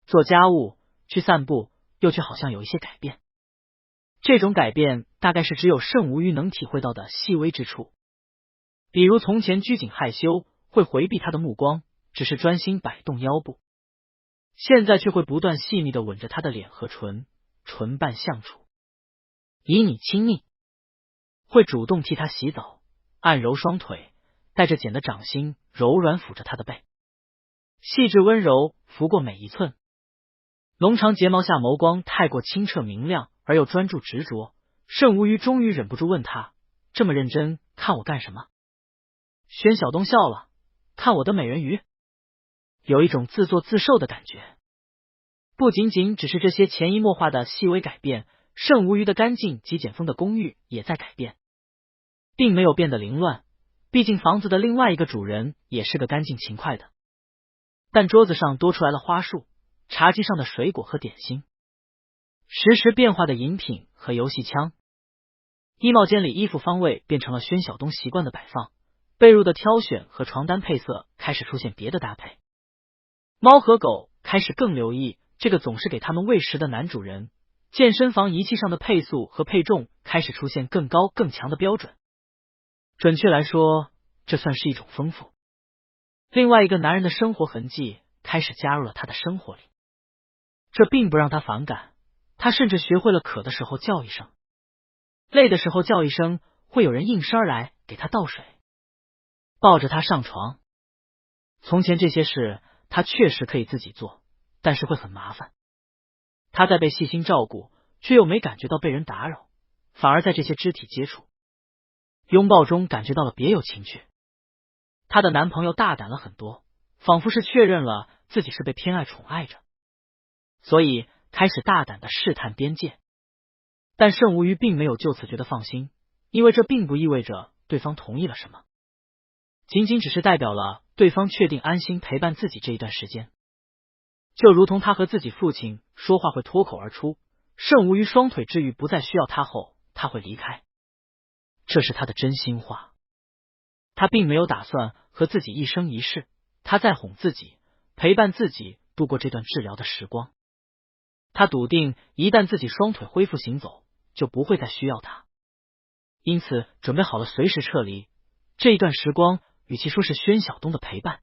A: 做家务，去散步，又却好像有一些改变。这种改变大概是只有盛无鱼能体会到的细微之处，比如从前拘谨害羞，会回避他的目光，只是专心摆动腰部，现在却会不断细腻的吻着他的脸和唇，唇瓣相处，旖旎亲密，会主动替他洗澡，按揉双腿，带着茧的掌心柔软抚着他的背，细致温柔拂过每一寸。浓长睫毛下眸光太过清澈明亮而又专注执着，盛无鱼终于忍不住问他：这么认真看我干什么？宣晓东笑了：看我的美人鱼。有一种自作自受的感觉。不仅仅只是这些潜移默化的细微改变，盛无鱼的干净极简风的公寓也在改变，并没有变得凌乱，毕竟房子的另外一个主人也是个干净勤快的。但桌子上多出来了花束，茶几上的水果和点心，时时变化的饮品和游戏枪，衣帽间里衣服方位变成了宣晓东习惯的摆放，被褥的挑选和床单配色开始出现别的搭配，猫和狗开始更留意这个总是给他们喂食的男主人，健身房仪器上的配速和配重开始出现更高更强的标准。准确来说，这算是一种丰富。另外一个男人的生活痕迹开始加入了他的生活里，这并不让他反感，他甚至学会了渴的时候叫一声，累的时候叫一声，会有人应声而来给他倒水，抱着他上床。从前这些事他确实可以自己做，但是会很麻烦。他在被细心照顾，却又没感觉到被人打扰，反而在这些肢体接触、拥抱中感觉到了别有情趣。她的男朋友大胆了很多，仿佛是确认了自己是被偏爱宠爱着，所以开始大胆的试探边界。但盛无鱼并没有就此觉得放心，因为这并不意味着对方同意了什么，仅仅只是代表了对方确定安心陪伴自己这一段时间。就如同他和自己父亲说话会脱口而出，盛无鱼双腿治愈不再需要他后，他会离开，这是他的真心话。他并没有打算和自己一生一世，他在哄自己，陪伴自己度过这段治疗的时光。他笃定一旦自己双腿恢复行走，就不会再需要他，因此准备好了随时撤离。这一段时光与其说是宣晓东的陪伴，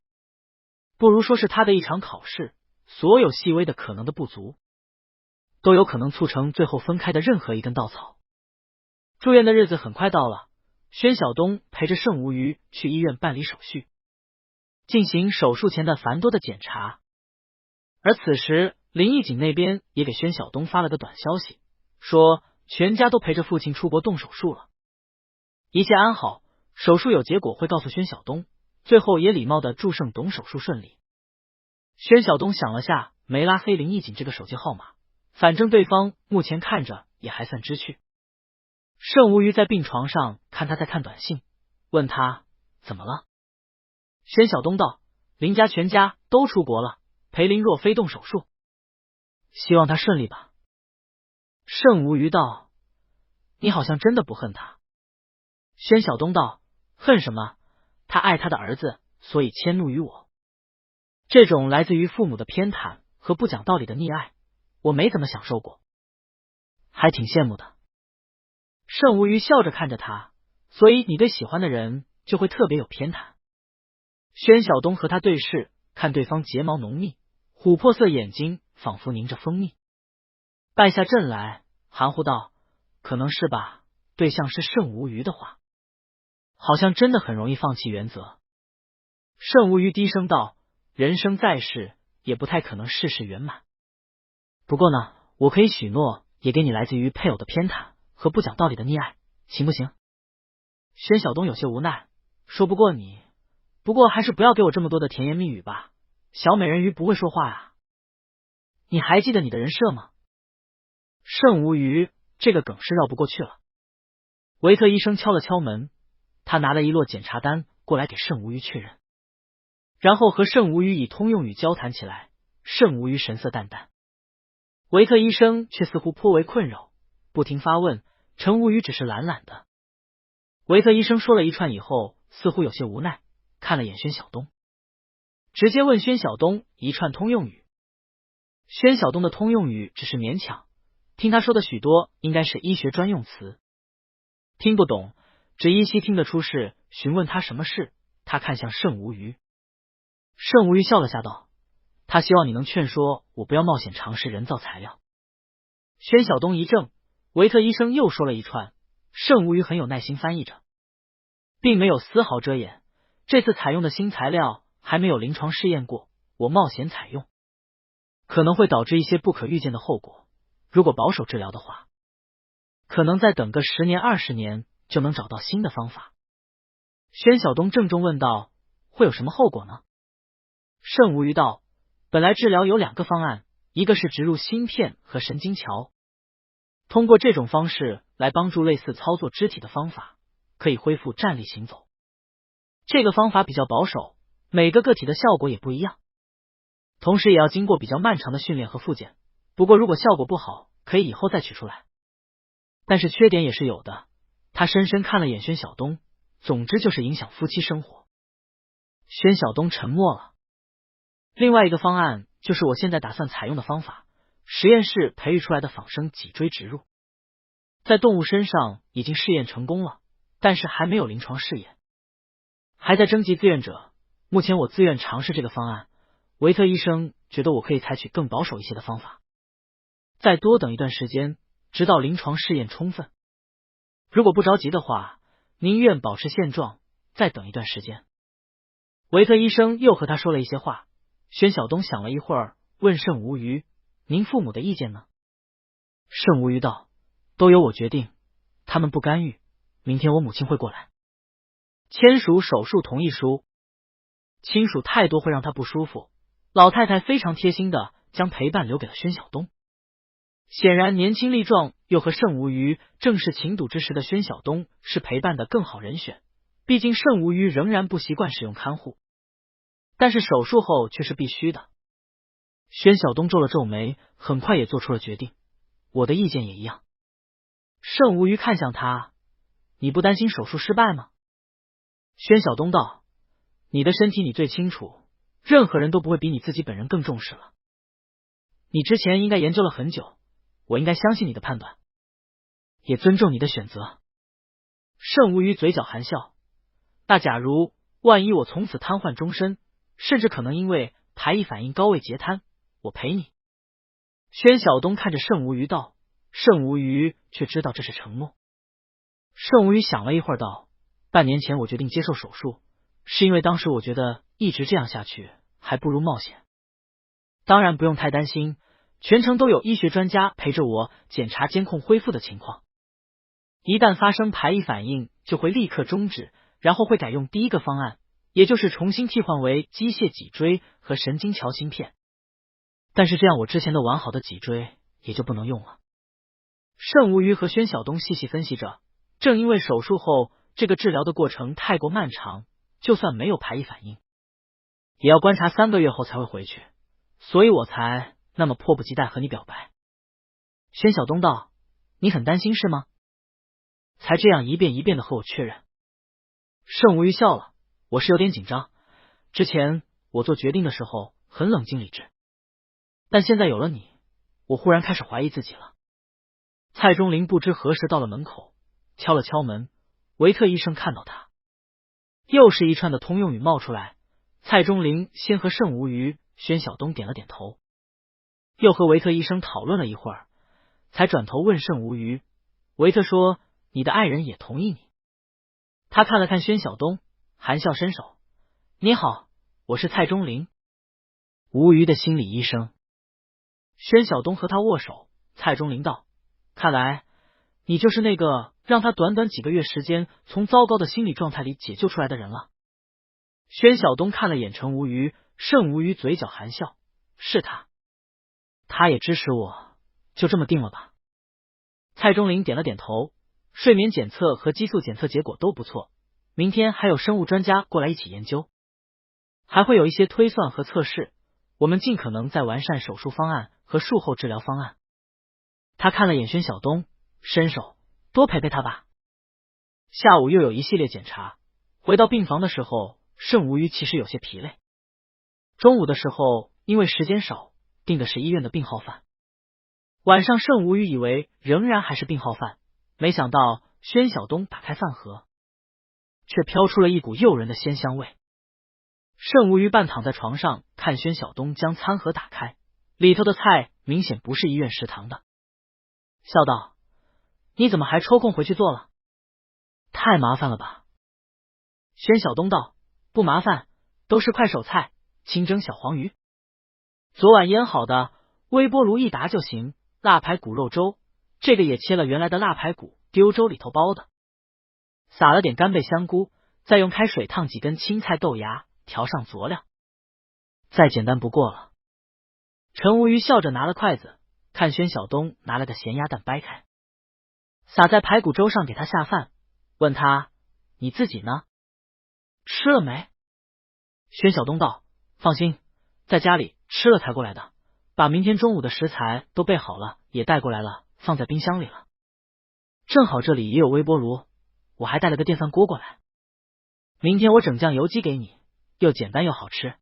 A: 不如说是他的一场考试，所有细微的可能的不足，都有可能促成最后分开的任何一根稻草。住院的日子很快到了，宣晓东陪着盛无虞去医院办理手续，进行手术前的繁多的检查。而此时林义景那边也给宣晓东发了个短消息，说全家都陪着父亲出国动手术了，一切安好，手术有结果会告诉宣晓东，最后也礼貌的祝盛董手术顺利。宣晓东想了下，没拉黑林义景这个手机号码，反正对方目前看着也还算知趣。盛无虞在病床上看他在看短信，问他怎么了。宣晓东道：林家全家都出国了，陪林若飞动手术，希望他顺利吧。盛无虞道：你好像真的不恨他。宣晓东道：恨什么？他爱他的儿子，所以迁怒于我。这种来自于父母的偏袒和不讲道理的溺爱，我没怎么享受过，还挺羡慕的。盛无虞笑着看着他，所以你对喜欢的人就会特别有偏袒。宣晓东和他对视，看对方睫毛浓密，琥珀色眼睛仿佛凝着蜂蜜，败下阵来，含糊道：可能是吧，对象是盛无虞的话，好像真的很容易放弃原则。盛无虞低声道：人生在世，也不太可能事事圆满。不过呢，我可以许诺，也给你来自于配偶的偏袒和不讲道理的溺爱，行不行？宣晓东有些无奈，说不过你，不过还是不要给我这么多的甜言蜜语吧，小美人鱼不会说话呀。你还记得你的人设吗？盛无虞这个梗是绕不过去了。维特医生敲了敲门，他拿了一摞检查单过来给盛无虞确认，然后和盛无虞以通用语交谈起来。盛无虞神色淡淡，维特医生却似乎颇为困扰，不停发问，陈无虞只是懒懒的。维特医生说了一串以后，似乎有些无奈，看了眼宣晓东，直接问宣晓东一串通用语。宣晓东的通用语只是勉强，听他说的许多应该是医学专用词，听不懂，只依稀听得出是询问他什么事。他看向盛无虞，盛无虞笑了下道：他希望你能劝说我不要冒险尝试人造材料。宣晓东一怔，维特医生又说了一串，盛无虞很有耐心翻译着，并没有丝毫遮掩。这次采用的新材料还没有临床试验过，我冒险采用，可能会导致一些不可预见的后果。如果保守治疗的话，可能再等个10年20年就能找到新的方法。宣晓东郑重问道：会有什么后果呢？盛无虞道：本来治疗有2个方案，一个是植入芯片和神经桥，通过这种方式来帮助类似操作肢体的方法，可以恢复站立行走。这个方法比较保守，每个个体的效果也不一样，同时也要经过比较漫长的训练和复健。不过如果效果不好，可以以后再取出来，但是缺点也是有的。他深深看了眼宣晓东，总之就是影响夫妻生活。宣晓东沉默了。另外一个方案就是我现在打算采用的方法，实验室培育出来的仿生脊椎植入，在动物身上已经试验成功了，但是还没有临床试验，还在征集志愿者。目前我自愿尝试这个方案，维特医生觉得我可以采取更保守一些的方法，再多等一段时间，直到临床试验充分。如果不着急的话，宁愿保持现状，再等一段时间。维特医生又和他说了一些话。宣晓东想了一会儿，问盛无虞：您父母的意见呢？盛无虞道：都由我决定，他们不干预，明天我母亲会过来签署手术同意书。亲属太多会让他不舒服，老太太非常贴心的将陪伴留给了宣晓东。显然年轻力壮又和盛无虞正是情赌之时的宣晓东是陪伴的更好人选，毕竟盛无虞仍然不习惯使用看护，但是手术后却是必须的。宣晓东皱了皱眉，很快也做出了决定，我的意见也一样。盛无虞看向他：你不担心手术失败吗？宣晓东道：你的身体你最清楚，任何人都不会比你自己本人更重视了。你之前应该研究了很久，我应该相信你的判断，也尊重你的选择。盛无虞嘴角含笑：那假如万一我从此瘫痪终身，甚至可能因为排异反应高位截瘫，我赔你。宣晓东看着盛无鱼道，盛无鱼却知道这是承诺。盛无鱼想了一会儿道，半年前我决定接受手术，是因为当时我觉得一直这样下去还不如冒险。当然不用太担心，全程都有医学专家陪着我检查监控恢复的情况，一旦发生排异反应就会立刻终止，然后会改用第一个方案，也就是重新替换为机械脊椎和神经桥芯片。但是这样我之前的完好的脊椎也就不能用了。盛无鱼和宣晓东细细分析着，正因为手术后这个治疗的过程太过漫长，就算没有排异反应，也要观察3个月后才会回去，所以我才那么迫不及待和你表白。宣晓东道，你很担心是吗？才这样一遍一遍的和我确认。盛无鱼笑了，我是有点紧张，之前我做决定的时候很冷静理智，但现在有了你，我忽然开始怀疑自己了。蔡钟灵不知何时到了门口，敲了敲门，维特医生看到他，又是一串的通用语冒出来。蔡钟灵先和盛无鱼、宣晓东点了点头，又和维特医生讨论了一会儿，才转头问盛无鱼。维特说，你的爱人也同意你。他看了看宣晓东，含笑伸手，你好，我是蔡钟灵，无鱼的心理医生。宣晓东和他握手，蔡钟灵道，看来你就是那个让他短短几个月时间从糟糕的心理状态里解救出来的人了。宣晓东看了眼陈无鱼，盛无鱼嘴角含笑，是他，他也支持我，就这么定了吧。蔡钟灵点了点头，睡眠检测和激素检测结果都不错，明天还有生物专家过来一起研究，还会有一些推算和测试，我们尽可能再完善手术方案和术后治疗方案。他看了眼宣晓东，伸手多陪陪他吧。下午又有一系列检查，回到病房的时候，盛无鱼其实有些疲累。中午的时候因为时间少，订的是医院的病号饭。晚上盛无鱼以为仍然还是病号饭，没想到宣晓东打开饭盒，却飘出了一股诱人的鲜香味。盛无鱼半躺在床上，看宣晓东将餐盒打开，里头的菜明显不是医院食堂的，笑道，你怎么还抽空回去做了？太麻烦了吧？宣晓东道，不麻烦，都是快手菜，清蒸小黄鱼，昨晚腌好的，微波炉一打就行。腊排骨肉粥，这个也切了原来的腊排骨，丢粥里头包的，撒了点干贝香菇，再用开水烫几根青菜豆芽，调上佐料，再简单不过了。陈无鱼笑着拿了筷子，看宣晓东拿了个咸鸭蛋掰开，撒在排骨粥上给他下饭，问他，你自己呢？吃了没？宣晓东道，放心，在家里吃了才过来的，把明天中午的食材都备好了，也带过来了，放在冰箱里了。正好这里也有微波炉，我还带了个电饭锅过来，明天我整酱油鸡给你，又简单又好吃。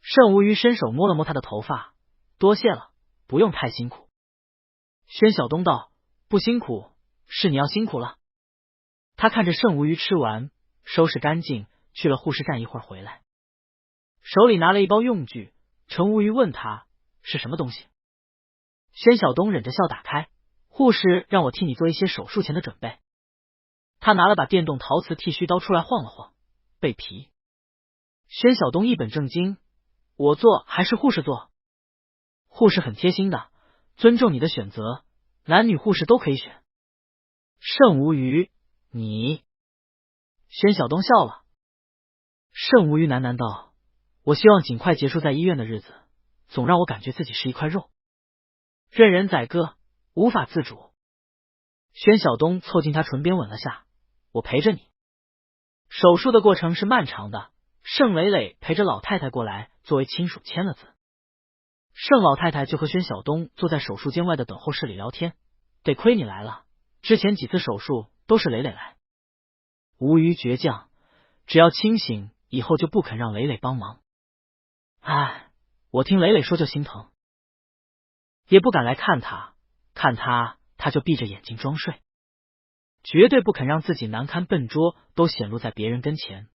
A: 盛无鱼伸手摸了摸他的头发，多谢了，不用太辛苦。宣晓东道，不辛苦，是你要辛苦了。他看着盛无鱼吃完，收拾干净，去了护士站，一会儿回来，手里拿了一包用具。陈无鱼问他是什么东西，宣晓东忍着笑打开，护士让我替你做一些手术前的准备。他拿了把电动陶瓷剃须刀出来晃了晃，背皮。宣晓东一本正经，我做还是护士做？护士很贴心的，尊重你的选择，男女护士都可以选。盛无鱼，你？宣晓东笑了。盛无鱼喃喃道，我希望尽快结束在医院的日子，总让我感觉自己是一块肉，任人宰割，无法自主。宣晓东凑近他唇边吻了下，我陪着你。手术的过程是漫长的，盛磊磊陪着老太太过来，作为亲属签了字。盛老太太就和宣晓东坐在手术间外的等候室里聊天，得亏你来了，之前几次手术都是磊磊来。无鱼倔强，只要清醒，以后就不肯让磊磊帮忙。唉，我听磊磊说就心疼，也不敢来看他，看他就闭着眼睛装睡，绝对不肯让自己难堪笨拙都显露在别人跟前。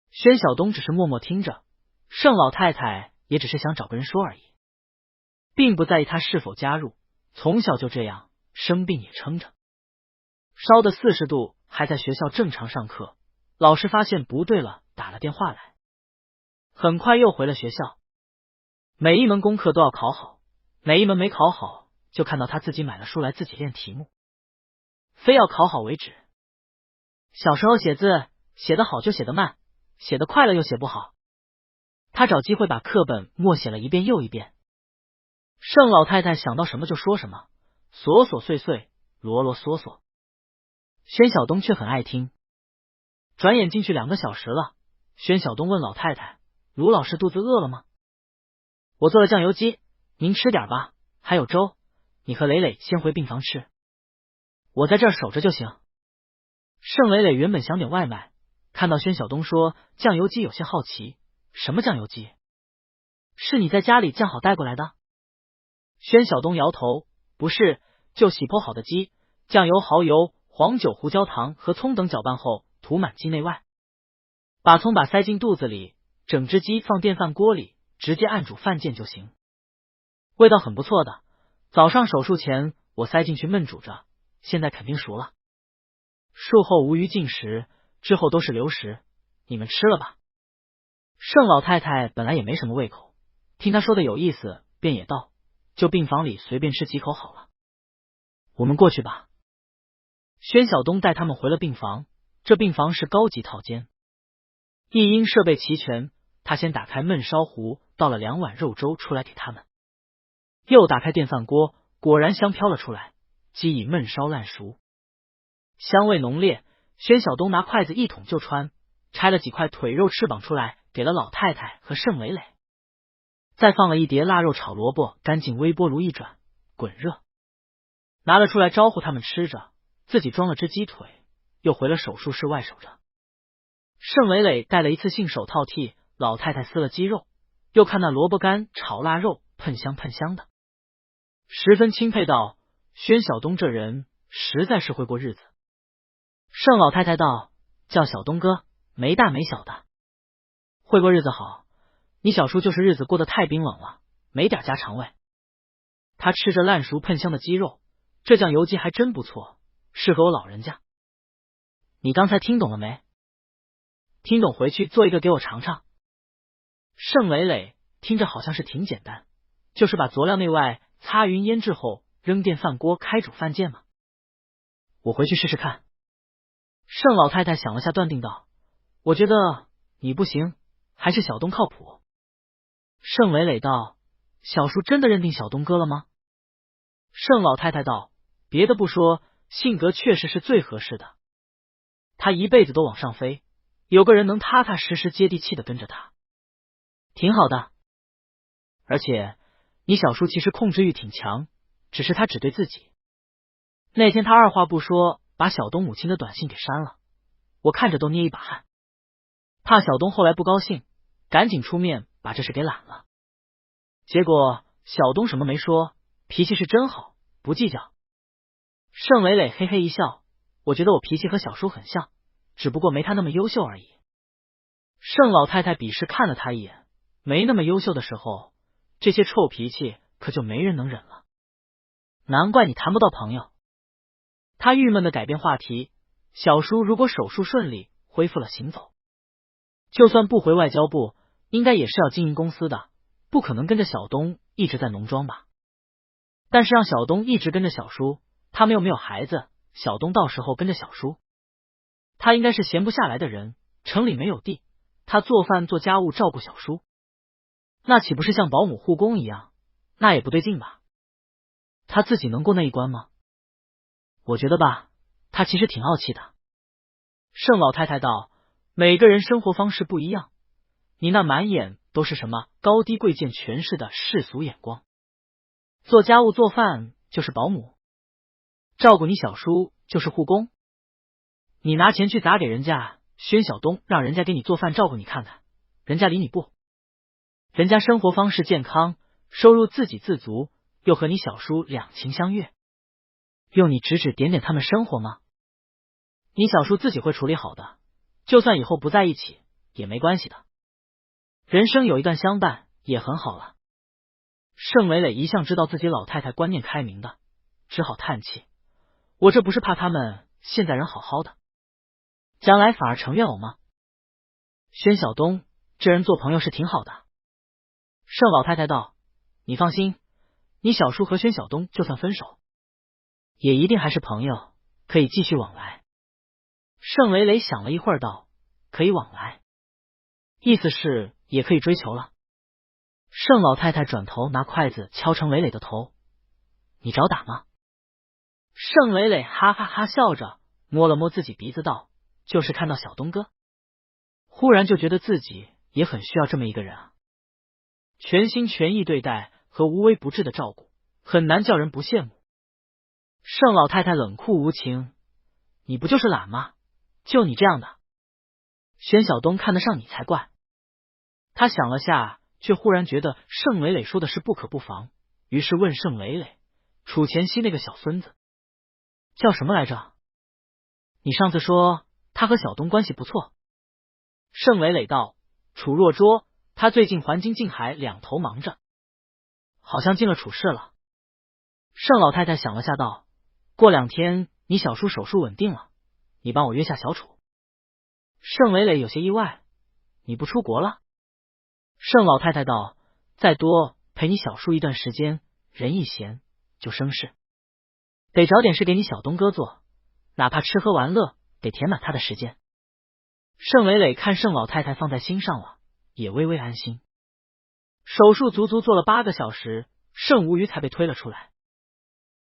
A: 宣晓东只是默默听着，盛老太太也只是想找个人说而已，并不在意他是否加入，从小就这样，生病也撑着。烧的40度，还在学校正常上课，老师发现不对了，打了电话来，很快又回了学校。每一门功课都要考好，哪一门没考好，就看到他自己买了书来自己练题目，非要考好为止。小时候写字，写得好就写得慢，写得快了又写不好，他找机会把课本默写了一遍又一遍。盛老太太想到什么就说什么，琐琐碎碎，啰啰嗦嗦。宣晓东却很爱听。转眼进去2个小时了，宣晓东问老太太：“卢老师肚子饿了吗？我做了酱油鸡，您吃点吧，还有粥，你和磊磊先回病房吃，我在这儿守着就行。”盛磊磊原本想点外卖，看到宣晓东说酱油鸡，有些好奇：“什么酱油鸡？是你在家里酱好带过来的？”宣晓东摇头：“不是，就洗剖好的鸡，酱油、蚝油、黄酒、胡椒糖和葱等搅拌后涂满鸡内外，把葱把塞进肚子里，整只鸡放电饭锅里，直接按煮饭键就行，味道很不错的。早上手术前我塞进去焖煮着，现在肯定熟了。术后无余进食，之后都是流食，你们吃了吧。”盛老太太本来也没什么胃口，听他说的有意思，便也道：“就病房里随便吃几口好了。”我们过去吧。宣晓东带他们回了病房，这病房是高级套间，一应设备齐全。他先打开焖烧壶，倒了2碗肉粥出来给他们，又打开电饭锅，果然香飘了出来，鸡已焖烧烂熟，香味浓烈。宣晓东拿筷子一捅就穿，拆了几块腿肉翅膀出来，给了老太太和盛磊磊，再放了一碟腊肉炒萝卜，干进微波炉一转，滚热，拿了出来招呼他们吃着，自己装了只鸡腿，又回了手术室外守着。盛磊磊戴了一次性手套替老太太撕了鸡肉，又看那萝卜干炒腊肉，喷香喷香的，十分钦佩道：“宣晓东这人实在是会过日子。”盛老太太道：“叫小东哥，没大没小的，会过日子好，你小叔就是日子过得太冰冷了，没点家常味。”他吃着烂熟喷香的鸡肉，这酱油鸡还真不错，适合我老人家。你刚才听懂了没？听懂回去做一个给我尝尝。盛磊磊听着好像是挺简单，就是把佐料内外擦匀腌制后扔电饭锅开煮饭键嘛。我回去试试看。盛老太太想了下，断定道：“我觉得你不行，还是小东靠谱。”盛磊磊道：“小叔真的认定小东哥了吗？”盛老太太道：“别的不说，性格确实是最合适的。他一辈子都往上飞，有个人能踏踏实实接地气的跟着他，挺好的。而且你小叔其实控制欲挺强，只是他只对自己。那天他二话不说把小东母亲的短信给删了，我看着都捏一把汗，怕小东后来不高兴，赶紧出面把这事给揽了。结果小东什么没说，脾气是真好，不计较。”盛磊磊嘿嘿一笑：“我觉得我脾气和小叔很像，只不过没他那么优秀而已。”盛老太太鄙视看了他一眼，没那么优秀的时候，这些臭脾气可就没人能忍了。难怪你谈不到朋友。他郁闷的改变话题：“小叔如果手术顺利，恢复了行走，就算不回外交部，应该也是要经营公司的，不可能跟着小东一直在农庄吧？但是让小东一直跟着小叔，他们又没有孩子，小东到时候跟着小叔，他应该是闲不下来的人。城里没有地，他做饭做家务照顾小叔，那岂不是像保姆护工一样？那也不对劲吧？他自己能过那一关吗？我觉得吧，他其实挺傲气的。”盛老太太道：“每个人生活方式不一样，你那满眼都是什么高低贵贱权势的世俗眼光，做家务做饭就是保姆，照顾你小叔就是护工。你拿钱去砸给人家宣晓东，让人家给你做饭照顾你看看，人家理你不？人家生活方式健康，收入自给自足，又和你小叔两情相悦，用你指指点点他们生活吗？你小叔自己会处理好的，就算以后不在一起也没关系的。”人生有一段相伴也很好了。盛伟磊一向知道自己老太太观念开明的，只好叹气，我这不是怕他们现在人好好的，将来反而成怨偶吗？宣晓东这人做朋友是挺好的。盛老太太道，你放心，你小叔和宣晓东就算分手，也一定还是朋友，可以继续往来。盛伟磊想了一会儿道，可以往来，意思是也可以追求了。盛老太太转头拿筷子敲程伟磊的头，你找打吗？盛伟磊哈哈哈笑着摸了摸自己鼻子道，就是看到小东哥，忽然就觉得自己也很需要这么一个人啊，全心全意对待和无微不至的照顾，很难叫人不羡慕。盛老太太冷酷无情，你不就是懒吗？就你这样的，宣晓东看得上你才怪。他想了下，却忽然觉得盛伟磊说的是不可不防，于是问盛伟磊，楚前夕那个小孙子叫什么来着？你上次说他和小东关系不错。盛伟磊道，楚若拙，他最近环京近海两头忙着，好像进了楚氏了。盛老太太想了下道，过2天你小叔手术稳定了，你帮我约下小楚。盛伟磊有些意外，你不出国了？盛老太太道，再多陪你小叔一段时间，人一闲就生事，得找点事给你小东哥做，哪怕吃喝玩乐得填满他的时间。盛伟磊看盛老太太放在心上了，也微微安心。手术足足做了8个小时，盛无虞才被推了出来，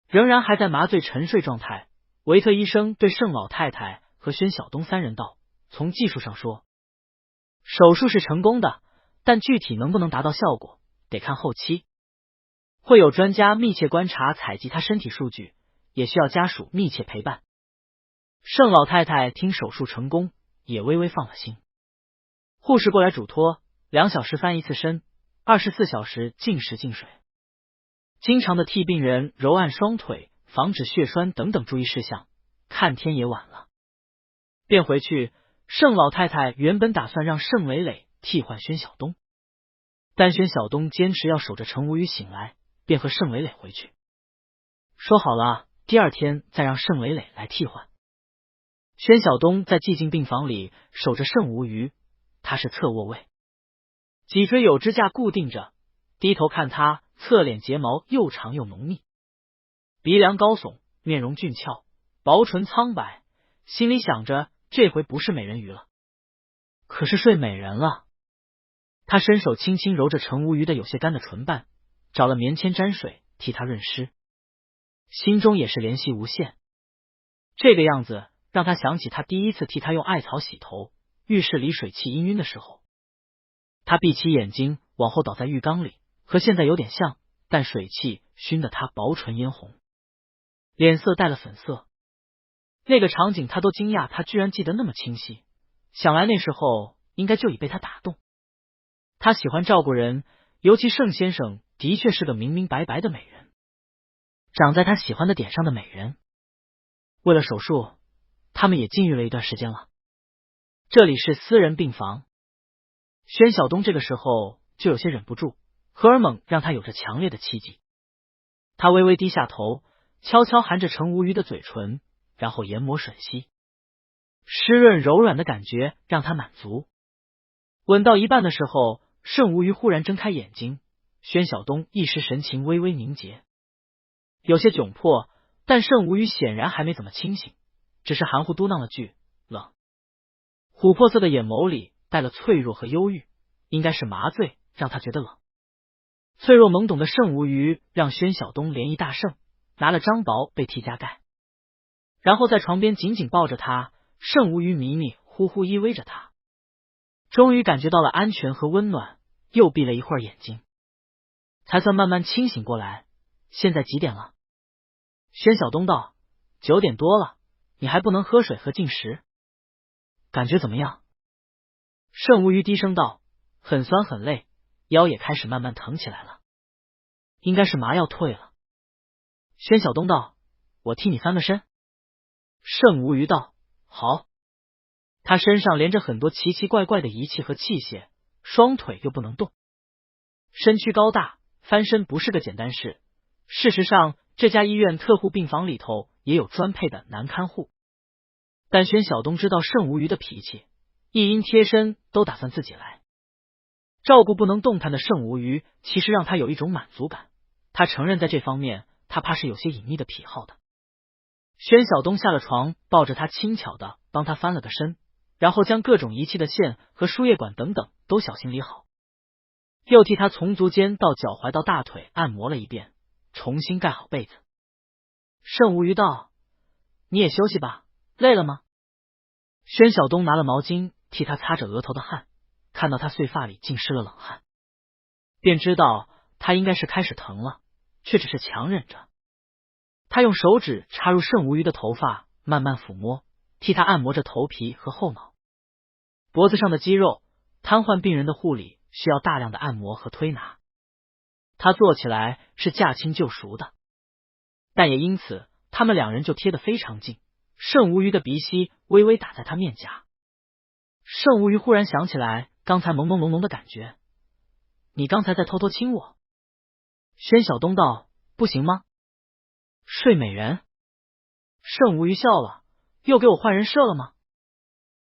A: 仍然还在麻醉沉睡状态。维特医生对盛老太太和宣晓东3人道，从技术上说，手术是成功的，但具体能不能达到效果，得看后期，会有专家密切观察采集他身体数据，也需要家属密切陪伴。盛老太太听手术成功，也微微放了心。护士过来嘱托，2小时翻1次身，24小时禁食禁水，经常的替病人揉按双腿，防止血栓等等注意事项。看天也晚了，便回去。盛老太太原本打算让盛伟磊替换宣晓东，但宣晓东坚持要守着程无虞醒来，便和盛伟磊回去，说好了第2天再让盛伟磊来替换。宣晓东在寂静病房里守着盛无虞，他是侧卧位，脊椎有支架固定着，低头看他，侧脸睫毛又长又浓密，鼻梁高耸，面容俊俏，薄唇苍白，心里想着这回不是美人鱼了，可是睡美人了。他伸手轻轻揉着程无虞的有些干的唇瓣，找了棉签沾水替他润湿，心中也是怜惜无限。这个样子让他想起他第一次替他用艾草洗头，浴室里水汽氤氲的时候，他闭起眼睛往后倒在浴缸里，和现在有点像，但水汽熏得他薄唇嫣红，脸色带了粉色。那个场景他都惊讶，他居然记得那么清晰，想来那时候应该就已被他打动。他喜欢照顾人，尤其盛先生的确是个明明白白的美人，长在他喜欢的点上的美人。为了手术，他们也禁欲了一段时间了。这里是私人病房，宣晓东这个时候就有些忍不住，荷尔蒙让他有着强烈的气机。他微微低下头，悄悄含着程无虞的嘴唇，然后研磨吮吸，湿润柔软的感觉让他满足。吻到一半的时候，盛无虞忽然睁开眼睛，宣晓东一时神情微微凝结，有些窘迫，但盛无虞显然还没怎么清醒，只是含糊嘟囔了句冷。琥珀色的眼眸里带了脆弱和忧郁，应该是麻醉让他觉得冷。脆弱懵懂的盛无虞让宣晓东连一大胜，拿了张薄被替加盖，然后在床边紧紧抱着他。盛无虞迷迷糊糊依偎着他，终于感觉到了安全和温暖，又闭了一会儿眼睛，才算慢慢清醒过来。现在几点了？宣晓东道：9点多了，你还不能喝水和进食，感觉怎么样？盛无虞低声道：很酸很累，腰也开始慢慢疼起来了，应该是麻药退了。宣晓东道：我替你翻个身。盛无虞道：好。他身上连着很多奇奇怪怪的仪器和器械，双腿又不能动，身躯高大，翻身不是个简单事。事实上，这家医院特护病房里头也有专配的男看护。但宣晓东知道盛无虞的脾气，一阴贴身都打算自己来照顾不能动弹的盛无虞，其实让他有一种满足感。他承认在这方面他怕是有些隐秘的癖好的。宣晓东下了床，抱着他轻巧的帮他翻了个身，然后将各种仪器的线和输液管等等都小心理好，又替他从足尖到脚踝到大腿按摩了一遍，重新盖好被子。盛无虞道：“你也休息吧，累了吗？”宣晓东拿了毛巾替他擦着额头的汗，看到他碎发里浸湿了冷汗，便知道他应该是开始疼了，却只是强忍着。他用手指插入盛无虞的头发，慢慢抚摸，替他按摩着头皮和后脑。脖子上的肌肉，瘫痪病人的护理需要大量的按摩和推拿，他做起来是驾轻就熟的，但也因此他们两人就贴得非常近。盛无虞的鼻息微微打在他面颊。盛无虞忽然想起来刚才朦朦胧胧的感觉，你刚才在偷偷亲我？宣晓东道：“不行吗？睡美人。”盛无虞笑了：“又给我换人设了吗？”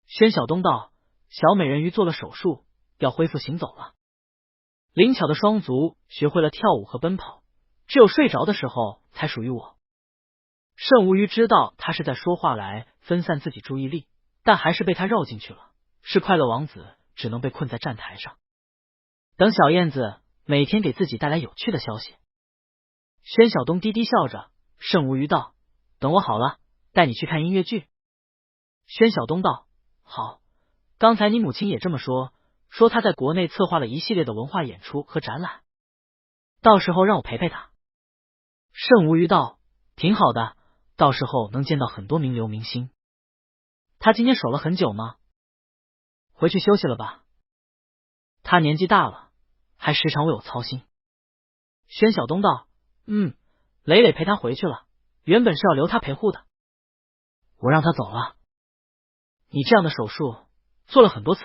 A: 宣晓东道：“小美人鱼做了手术，要恢复行走了。灵巧的双足学会了跳舞和奔跑，只有睡着的时候才属于我。”盛无虞知道他是在说话来分散自己注意力，但还是被他绕进去了。是快乐王子只能被困在站台上，等小燕子每天给自己带来有趣的消息。宣晓东低低笑着，盛无虞道：“等我好了，带你去看音乐剧。”宣晓东道：“好，刚才你母亲也这么说，说她在国内策划了一系列的文化演出和展览，到时候让我陪陪她。”盛无虞道：“挺好的，到时候能见到很多名流明星。”他今天守了很久吗？回去休息了吧，他年纪大了，还时常为我操心。宣晓东道：“磊磊陪他回去了，原本是要留他陪护的，我让他走了。你这样的手术做了很多次，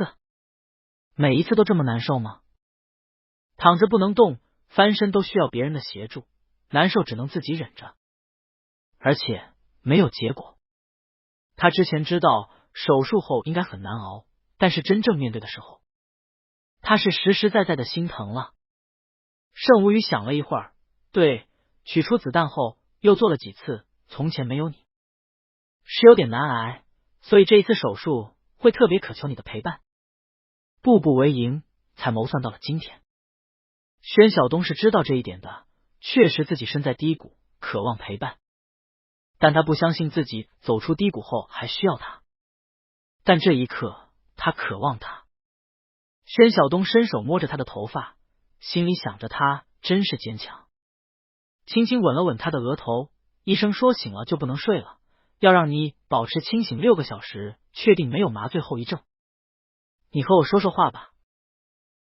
A: 每一次都这么难受吗？躺着不能动，翻身都需要别人的协助，难受只能自己忍着，而且没有结果。”他之前知道手术后应该很难熬，但是真正面对的时候，他是实实在在的心疼了。盛无虞想了一会儿，对，取出子弹后又做了几次，从前没有你，是有点难挨，所以这一次手术会特别渴求你的陪伴，步步为营，才谋算到了今天。宣晓东是知道这一点的，确实自己身在低谷，渴望陪伴，但他不相信自己走出低谷后还需要他，但这一刻他渴望他。宣晓东伸手摸着他的头发，心里想着他真是坚强，轻轻吻了吻他的额头。医生说醒了就不能睡了，要让你保持清醒6个小时，确定没有麻醉后遗症。你和我说说话吧。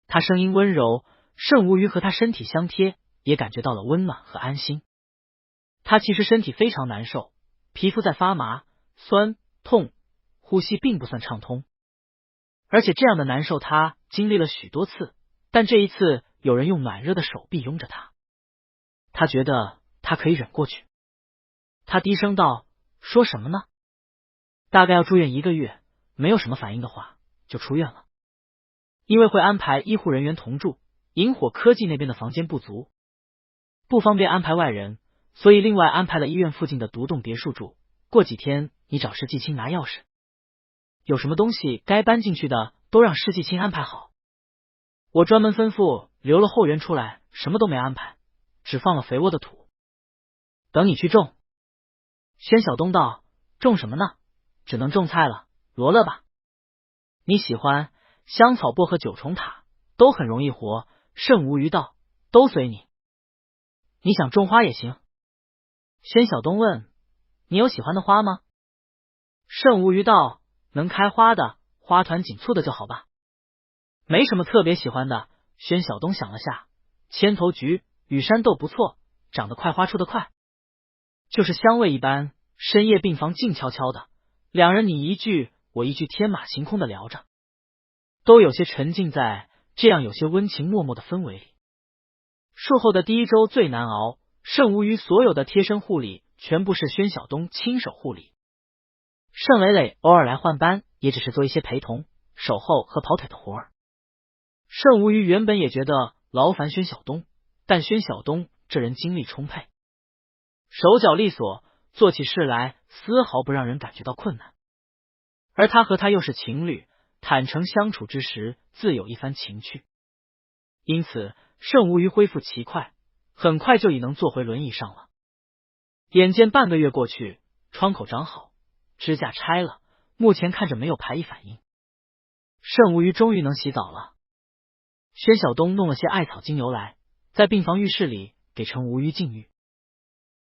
A: 他声音温柔，盛无虞和他身体相贴，也感觉到了温暖和安心。他其实身体非常难受，皮肤在发麻、酸、痛，呼吸并不算畅通，而且这样的难受他经历了许多次，但这一次有人用暖热的手臂拥着他，他觉得他可以忍过去。他低声道：“说什么呢？大概要住院1个月，没有什么反应的话就出院了。因为会安排医护人员同住，萤火科技那边的房间不足，不方便安排外人，所以另外安排了医院附近的独栋别墅住。过几天你找施继清拿钥匙，有什么东西该搬进去的都让施继清安排好。我专门吩咐留了后援出来，什么都没安排，只放了肥沃的土，等你去种。”宣晓东道：“种什么呢？只能种菜了，罗勒吧。你喜欢香草、薄荷、9重塔，都很容易活。”盛无虞道：“都随你。你想种花也行。”宣晓东问：“你有喜欢的花吗？”盛无虞道：“能开花的，花团锦簇的就好吧。没什么特别喜欢的。”宣晓东想了下，千头菊、羽山豆不错，长得快，花出得快，就是香味一般。深夜病房静悄悄的，两人你一句我一句，天马行空的聊着，都有些沉浸在这样有些温情脉脉的氛围里。术后的第一周最难熬，盛无虞所有的贴身护理全部是宣晓东亲手护理，盛磊磊偶尔来换班，也只是做一些陪同、守候和跑腿的活儿。盛无虞原本也觉得劳烦宣晓东，但宣晓东这人精力充沛，手脚利索，做起事来丝毫不让人感觉到困难。而他和他又是情侣，坦诚相处之时，自有一番情趣。因此，盛无虞恢复奇快，很快就已能坐回轮椅上了。眼见半个月过去，窗口长好，支架拆了，目前看着没有排异反应。盛无虞终于能洗澡了。宣晓东弄了些艾草精油来，在病房浴室里给程无虞浸浴，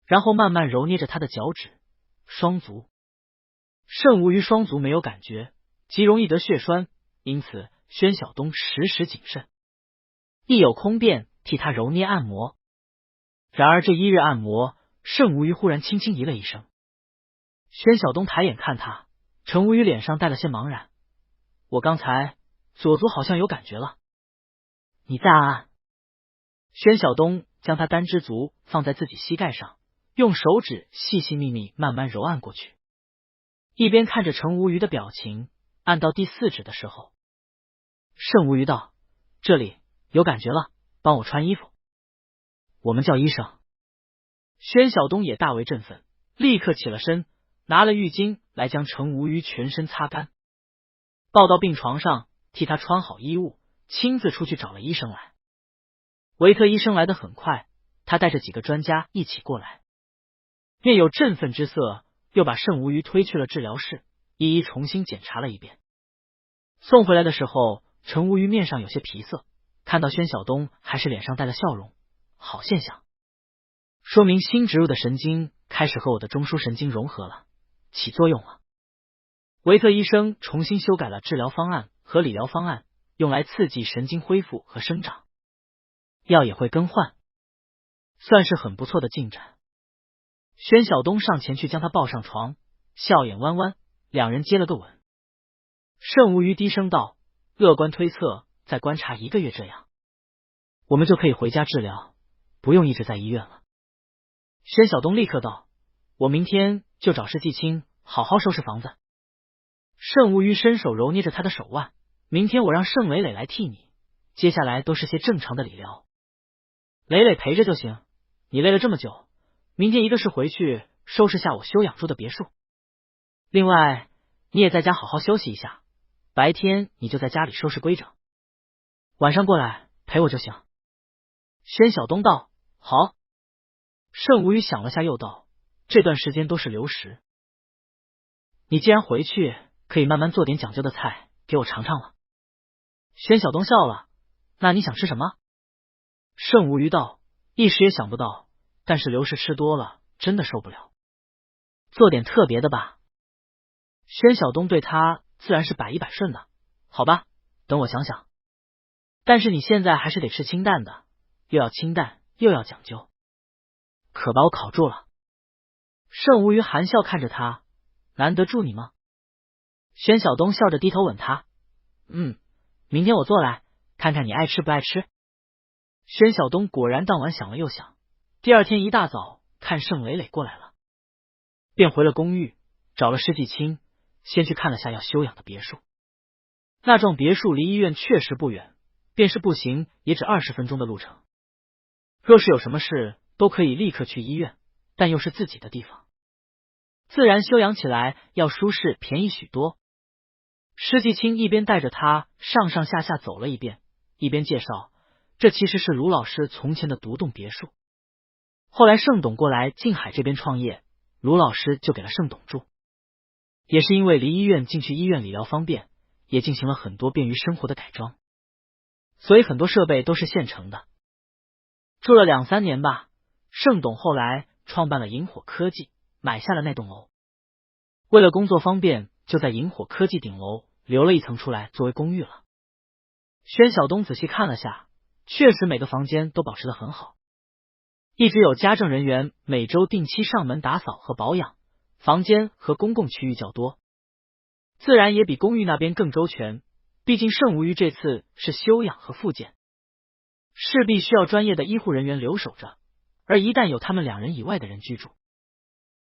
A: 然后慢慢揉捏着他的脚趾、双足。盛无虞双足没有感觉，极容易得血栓，因此宣晓东时时谨慎，一有空便替他揉捏按摩。然而这一日按摩，盛无虞忽然轻轻咦了一声。宣晓东抬眼看他，程无虞脸上带了些茫然。我刚才左足好像有感觉了。你再按按。宣晓东将他单只足放在自己膝盖上，用手指细细密密慢慢揉按过去，一边看着程无虞的表情。按到第4指的时候，盛无虞道：这里有感觉了，帮我穿衣服。我们叫医生。宣晓东也大为振奋，立刻起了身，拿了浴巾来将程无虞全身擦干，抱到病床上，替他穿好衣物，亲自出去找了医生来。维特医生来得很快，他带着几个专家一起过来，面有振奋之色，又把盛无虞推去了治疗室，一一重新检查了一遍。送回来的时候，程无虞面上有些疲涩，看到宣晓东还是脸上带了笑容，好现象，说明新植入的神经开始和我的中枢神经融合了，起作用了。维特医生重新修改了治疗方案和理疗方案，用来刺激神经恢复和生长，药也会更换，算是很不错的进展。宣晓东上前去将他抱上床，笑眼弯弯，两人接了个吻。盛无虞低声道：乐观推测，再观察1个月，这样我们就可以回家治疗，不用一直在医院了。宣晓东立刻道：我明天就找施继清好好收拾房子。盛无虞伸手揉捏着他的手腕，明天我让盛磊磊来替你，接下来都是些正常的理疗，磊磊陪着就行。你累了这么久，明天一个是回去收拾下我休养住的别墅，另外你也在家好好休息一下，白天你就在家里收拾规整，晚上过来陪我就行。宣晓东道：好。盛无虞想了下又道：这段时间都是流食，你既然回去，可以慢慢做点讲究的菜给我尝尝了。宣晓东笑了：那你想吃什么？盛无虞道：一时也想不到，但是流食吃多了真的受不了，做点特别的吧。宣晓东对他自然是百依百顺的。好吧，等我想想。但是你现在还是得吃清淡的，又要清淡又要讲究，可把我考住了。盛无虞含笑看着他：难得住你吗？宣晓东笑着低头吻他：明天我做来，看看你爱吃不爱吃。宣晓东果然当晚想了又想，第二天一大早看盛磊磊过来了，便回了公寓，找了施继清，先去看了下要休养的别墅。那幢别墅离医院确实不远，便是步行也只20分钟的路程。若是有什么事，都可以立刻去医院，但又是自己的地方，自然休养起来要舒适便宜许多。施继清一边带着他上上下下走了一遍，一边介绍，这其实是卢老师从前的独栋别墅，后来盛董过来静海这边创业，卢老师就给了盛董住。也是因为离医院近，去医院理疗方便，也进行了很多便于生活的改装，所以很多设备都是现成的。住了2、3年吧，盛董后来创办了萤火科技，买下了那栋楼。为了工作方便，就在萤火科技顶楼留了一层出来作为公寓了。宣晓东仔细看了下，确实每个房间都保持得很好，一直有家政人员每周定期上门打扫和保养，房间和公共区域较多，自然也比公寓那边更周全。毕竟盛无虞这次是休养和复健，势必需要专业的医护人员留守着，而一旦有他们2人以外的人居住，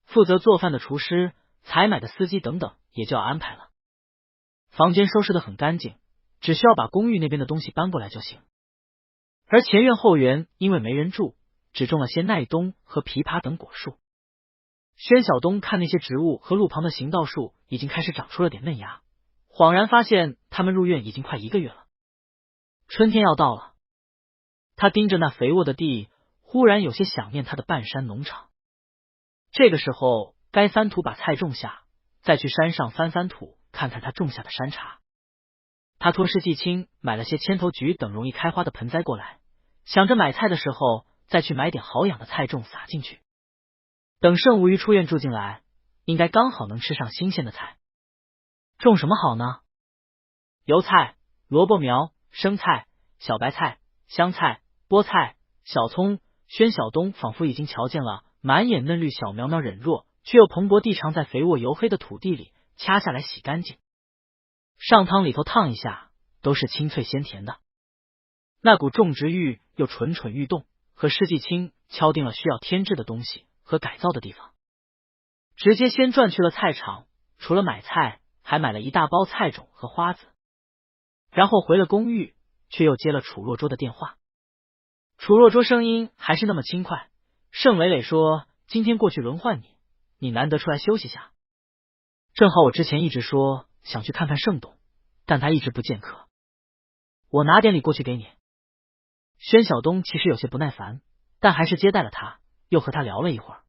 A: 负责做饭的厨师、采买的司机等等也就要安排了。房间收拾得很干净，只需要把公寓那边的东西搬过来就行。而前院后园因为没人住，只种了些耐冬和枇杷等果树。宣晓东看那些植物和路旁的行道树已经开始长出了点嫩芽，恍然发现他们入院已经快1个月了。春天要到了，他盯着那肥沃的地，忽然有些想念他的半山农场。这个时候该翻土把菜种下，再去山上翻翻土，看看他种下的山茶。他托施季青买了些千头菊等容易开花的盆栽过来，想着买菜的时候再去买点好养的菜种撒进去。等盛无虞出院住进来，应该刚好能吃上新鲜的菜。种什么好呢？油菜、萝卜苗、生菜、小白菜、香菜、菠菜、小葱。宣晓东仿佛已经瞧见了满眼嫩绿小苗苗忍弱却又蓬勃地长在肥沃油黑的土地里，掐下来洗干净，上汤里头烫一下，都是清脆鲜甜的。那股种植欲又蠢蠢欲动，和施季青敲定了需要添置的东西和改造的地方。直接先转去了菜场，除了买菜，还买了一大包菜种和花子，然后回了公寓，却又接了楚若桌的电话。楚若桌声音还是那么轻快，盛磊磊说今天过去轮换你，你难得出来休息下。正好我之前一直说想去看看盛董，但他一直不见客，我拿点礼过去给你。宣晓东其实有些不耐烦，但还是接待了他，又和他聊了一会儿。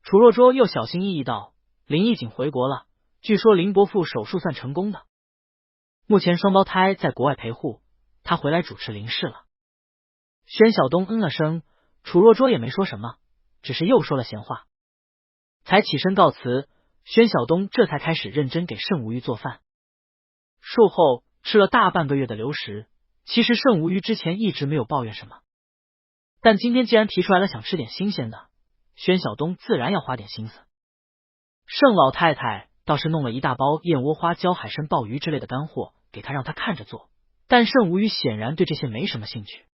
A: 楚若桌又小心翼翼道，林义景回国了，据说林伯父手术算成功的，目前双胞胎在国外陪护，他回来主持林氏了。宣晓东嗯了声，楚若桌也没说什么，只是又说了闲话，才起身告辞。宣晓东这才开始认真给盛无虞做饭。术后吃了大半个月的流食，其实盛无虞之前一直没有抱怨什么，但今天既然提出来了想吃点新鲜的，宣晓东自然要花点心思。盛老太太倒是弄了一大包燕窝花椒、海参、鲍鱼之类的干货给他，让他看着做，但盛无虞显然对这些没什么兴趣，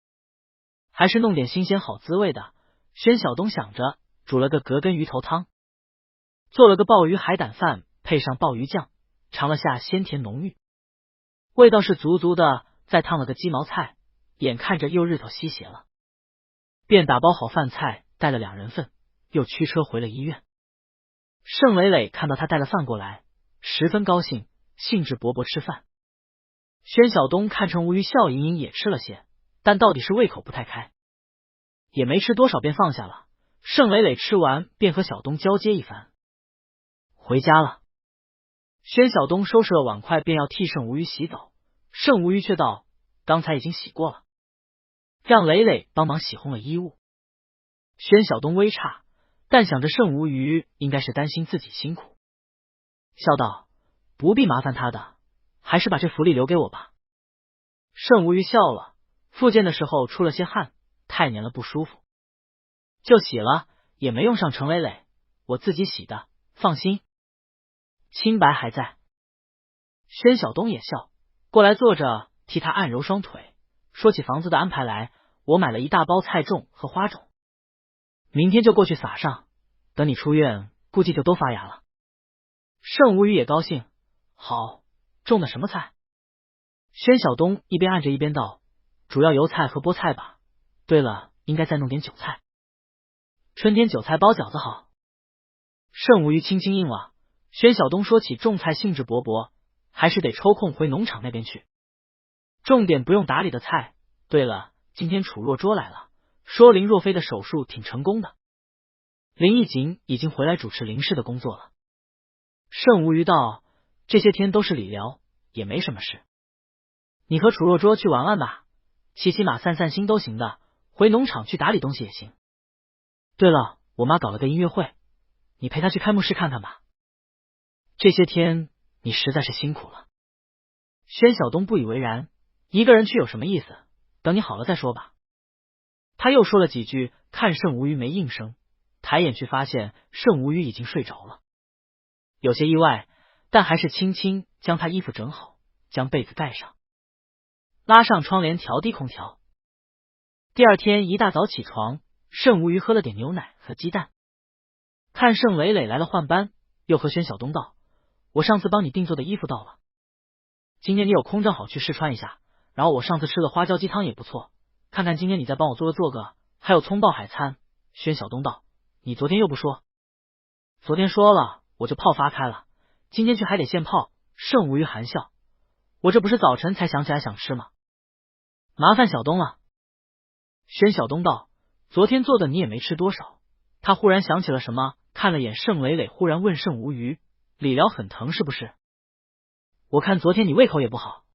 A: 还是弄点新鲜好滋味的。宣晓东想着，煮了个格根鱼头汤，做了个鲍鱼海胆饭，配上鲍鱼酱，尝了下鲜甜浓郁，味道是足足的。再烫了个鸡毛菜，眼看着又日头西斜了，便打包好饭菜，带了2人份，又驱车回了医院。盛磊磊看到他带了饭过来，十分高兴，兴致勃勃吃饭。宣晓东看程无虞笑盈盈也吃了些，但到底是胃口不太开，也没吃多少便放下了。盛磊磊吃完便和小东交接一番，回家了。宣晓东收拾了碗筷，便要替盛无虞洗澡，盛无虞却道刚才已经洗过了，让磊磊帮忙洗烘了衣物。宣晓东微诧，但想着盛无虞应该是担心自己辛苦，笑道不必麻烦他的，还是把这福利留给我吧。盛无虞笑了，复健的时候出了些汗，太黏了不舒服，就洗了，也没用上程磊磊，我自己洗的，放心，清白还在。宣晓东也笑，过来坐着替他按揉双腿，说起房子的安排来，我买了一大包菜种和花种，明天就过去撒上，等你出院估计就都发芽了。盛无虞也高兴，好，种的什么菜？宣晓东一边按着一边道，主要油菜和菠菜吧，对了，应该再弄点韭菜，春天韭菜包饺子好。盛无虞轻轻应了。宣晓东说起种菜兴致勃勃，还是得抽空回农场那边去，种点不用打理的菜。对了，今天楚若桌来了，说林若飞的手术挺成功的，林义景已经回来主持林氏的工作了。盛无虞道，这些天都是理疗，也没什么事，你和楚若桌去玩玩吧，骑骑马散散心都行的，回农场去打理东西也行。对了，我妈搞了个音乐会，你陪她去开幕式看看吧，这些天你实在是辛苦了。宣晓东不以为然，一个人去有什么意思，等你好了再说吧。他又说了几句，看盛无虞没应声，抬眼去发现盛无虞已经睡着了，有些意外，但还是轻轻将他衣服整好，将被子盖上，拉上窗帘，调低空调。第二天一大早起床，盛无鱼喝了点牛奶和鸡蛋。看盛磊磊来了换班，又和宣晓东道：“我上次帮你定做的衣服到了，今天你有空正好去试穿一下。然后我上次吃的花椒鸡汤也不错，看看今天你再帮我做个，还有葱爆海参。”宣晓东道：“你昨天又不说。”“昨天说了，我就泡发开了，今天去还得现泡。”盛无鱼含笑：“我这不是早晨才想起来想吃吗？麻烦小东了。”宣晓东道：“昨天做的你也没吃多少。”他忽然想起了什么，看了眼盛磊磊，忽然问盛无鱼：“理疗很疼是不是？我看昨天你胃口也不好。”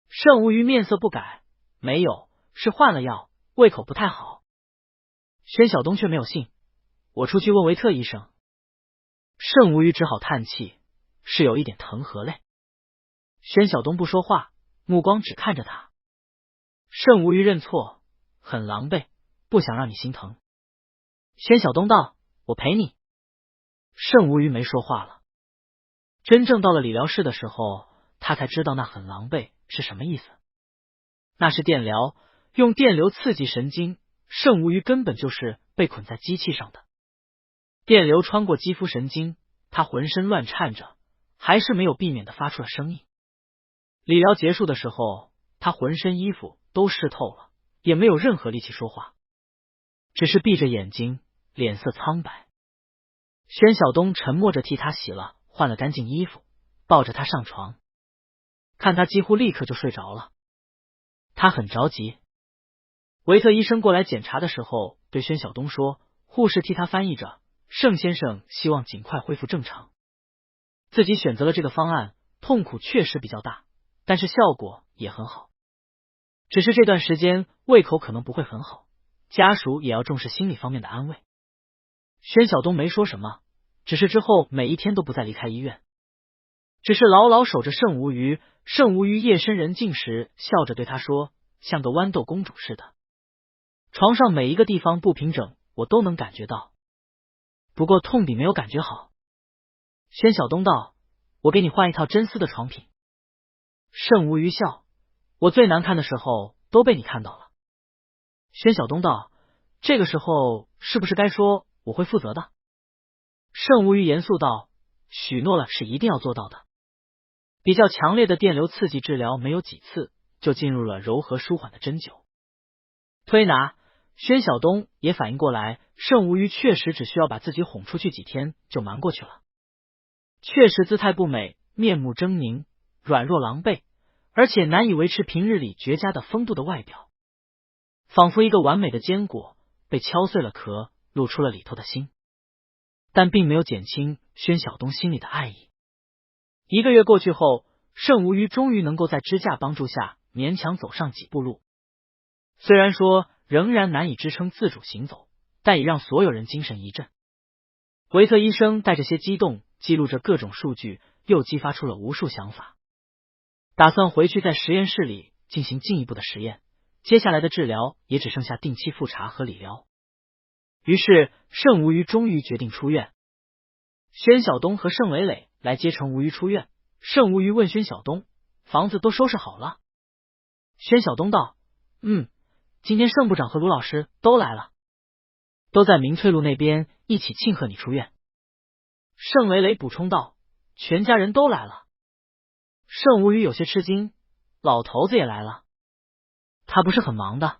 A: 盛无鱼面色不改：“没有，是换了药，胃口不太好。”宣晓东却没有信：“我出去问维特医生。”盛无鱼只好叹气，是有一点疼和累。宣晓东不说话，目光只看着他。盛无鱼认错，很狼狈，不想让你心疼。宣晓东道：“我陪你。”盛无鱼没说话了。真正到了理疗室的时候，他才知道那很狼狈是什么意思。那是电疗，用电流刺激神经，盛无鱼根本就是被捆在机器上的。电流穿过肌肤神经，他浑身乱颤着，还是没有避免的发出了声音。理疗结束的时候，他浑身衣服都湿透了，也没有任何力气说话，只是闭着眼睛，脸色苍白。宣晓东沉默着替他洗了换了干净衣服，抱着他上床，看他几乎立刻就睡着了。他很着急。维特医生过来检查的时候，对宣晓东说，护士替他翻译着，盛先生希望尽快恢复正常。自己选择了这个方案，痛苦确实比较大，但是效果也很好。只是这段时间胃口可能不会很好，家属也要重视心理方面的安慰。宣晓东没说什么，只是之后每一天都不再离开医院，只是牢牢守着盛无鱼。盛无鱼夜深人静时笑着对他说，像个豌豆公主似的，床上每一个地方不平整我都能感觉到，不过痛比没有感觉好。宣晓东道：“我给你换一套真丝的床品。”盛无鱼笑：“我最难看的时候都被你看到了。”宣晓东道：“这个时候是不是该说我会负责的？”盛无鱼严肃道：“许诺了是一定要做到的。”比较强烈的电流刺激治疗没有几次，就进入了柔和舒缓的针灸推拿。宣晓东也反应过来，盛无鱼确实只需要把自己哄出去几天就瞒过去了。确实姿态不美，面目狰狞，软弱狼狈，而且难以维持平日里绝佳的风度的外表，仿佛一个完美的坚果被敲碎了壳，露出了里头的心，但并没有减轻宣晓东心里的爱意。1个月过去后，盛无鱼终于能够在支架帮助下勉强走上几步路，虽然说仍然难以支撑自主行走，但已让所有人精神一振。维特医生带着些激动记录着各种数据，又激发出了无数想法，打算回去在实验室里进行进一步的实验，接下来的治疗也只剩下定期复查和理疗。于是盛无鱼终于决定出院。宣晓东和盛磊磊来接程无鱼出院。盛无鱼问宣晓东：“房子都收拾好了？”宣晓东道：“今天盛部长和卢老师都来了，都在明翠路那边一起庆贺你出院。”盛磊磊补充道：“全家人都来了。”盛无鱼有些吃惊：“老头子也来了？他不是很忙的？”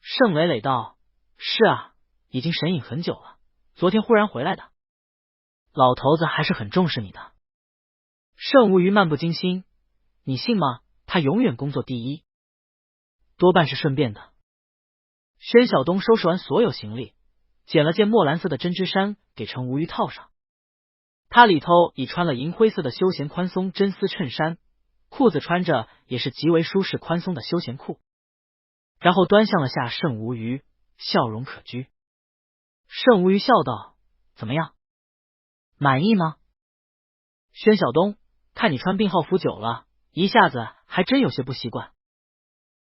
A: 盛磊磊道：“是啊，已经神隐很久了，昨天忽然回来的。老头子还是很重视你的。”盛无鱼漫不经心：“你信吗？他永远工作第一，多半是顺便的。”宣晓东收拾完所有行李，捡了件墨蓝色的针织衫给程无鱼套上，他里头已穿了银灰色的休闲宽松真丝衬衫，裤子穿着也是极为舒适宽松的休闲裤，然后端详了下盛无鱼，笑容可掬。盛无鱼笑道：“怎么样，满意吗？”宣晓东：“看你穿病号服久了，一下子还真有些不习惯。”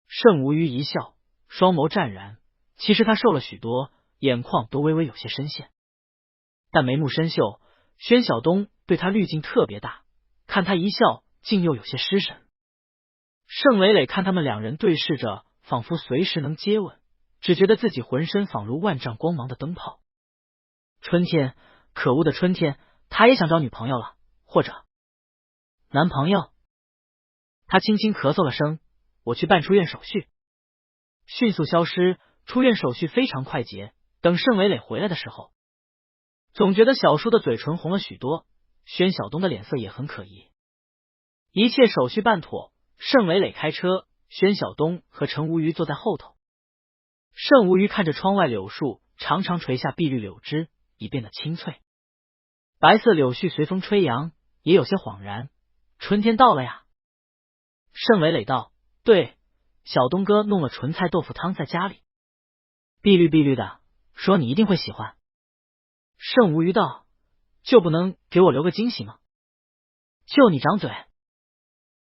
A: 盛无鱼一笑，双眸湛然，其实他瘦了许多，眼眶都微微有些深陷，但眉目深秀。宣晓东对他滤镜特别大，看他一笑竟又有些失神。盛伟磊看他们两人对视着，仿佛随时能接吻，只觉得自己浑身仿如万丈光芒的灯泡。春天，可恶的春天，他也想找女朋友了，或者男朋友。他轻轻咳嗽了声，我去办出院手续。迅速消失，出院手续非常快捷。等盛伟磊回来的时候，总觉得小叔的嘴唇红了许多，宣晓东的脸色也很可疑。一切手续办妥，盛伟磊开车，宣晓东和陈无虞坐在后头。盛无虞看着窗外柳树，常常垂下碧绿柳枝，已变得青翠，白色柳絮随风吹扬，也有些恍然。春天到了呀。盛伟磊道：对，小东哥弄了纯菜豆腐汤在家里，碧绿碧绿的，说你一定会喜欢。盛无虞道：就不能给我留个惊喜吗？就你长嘴。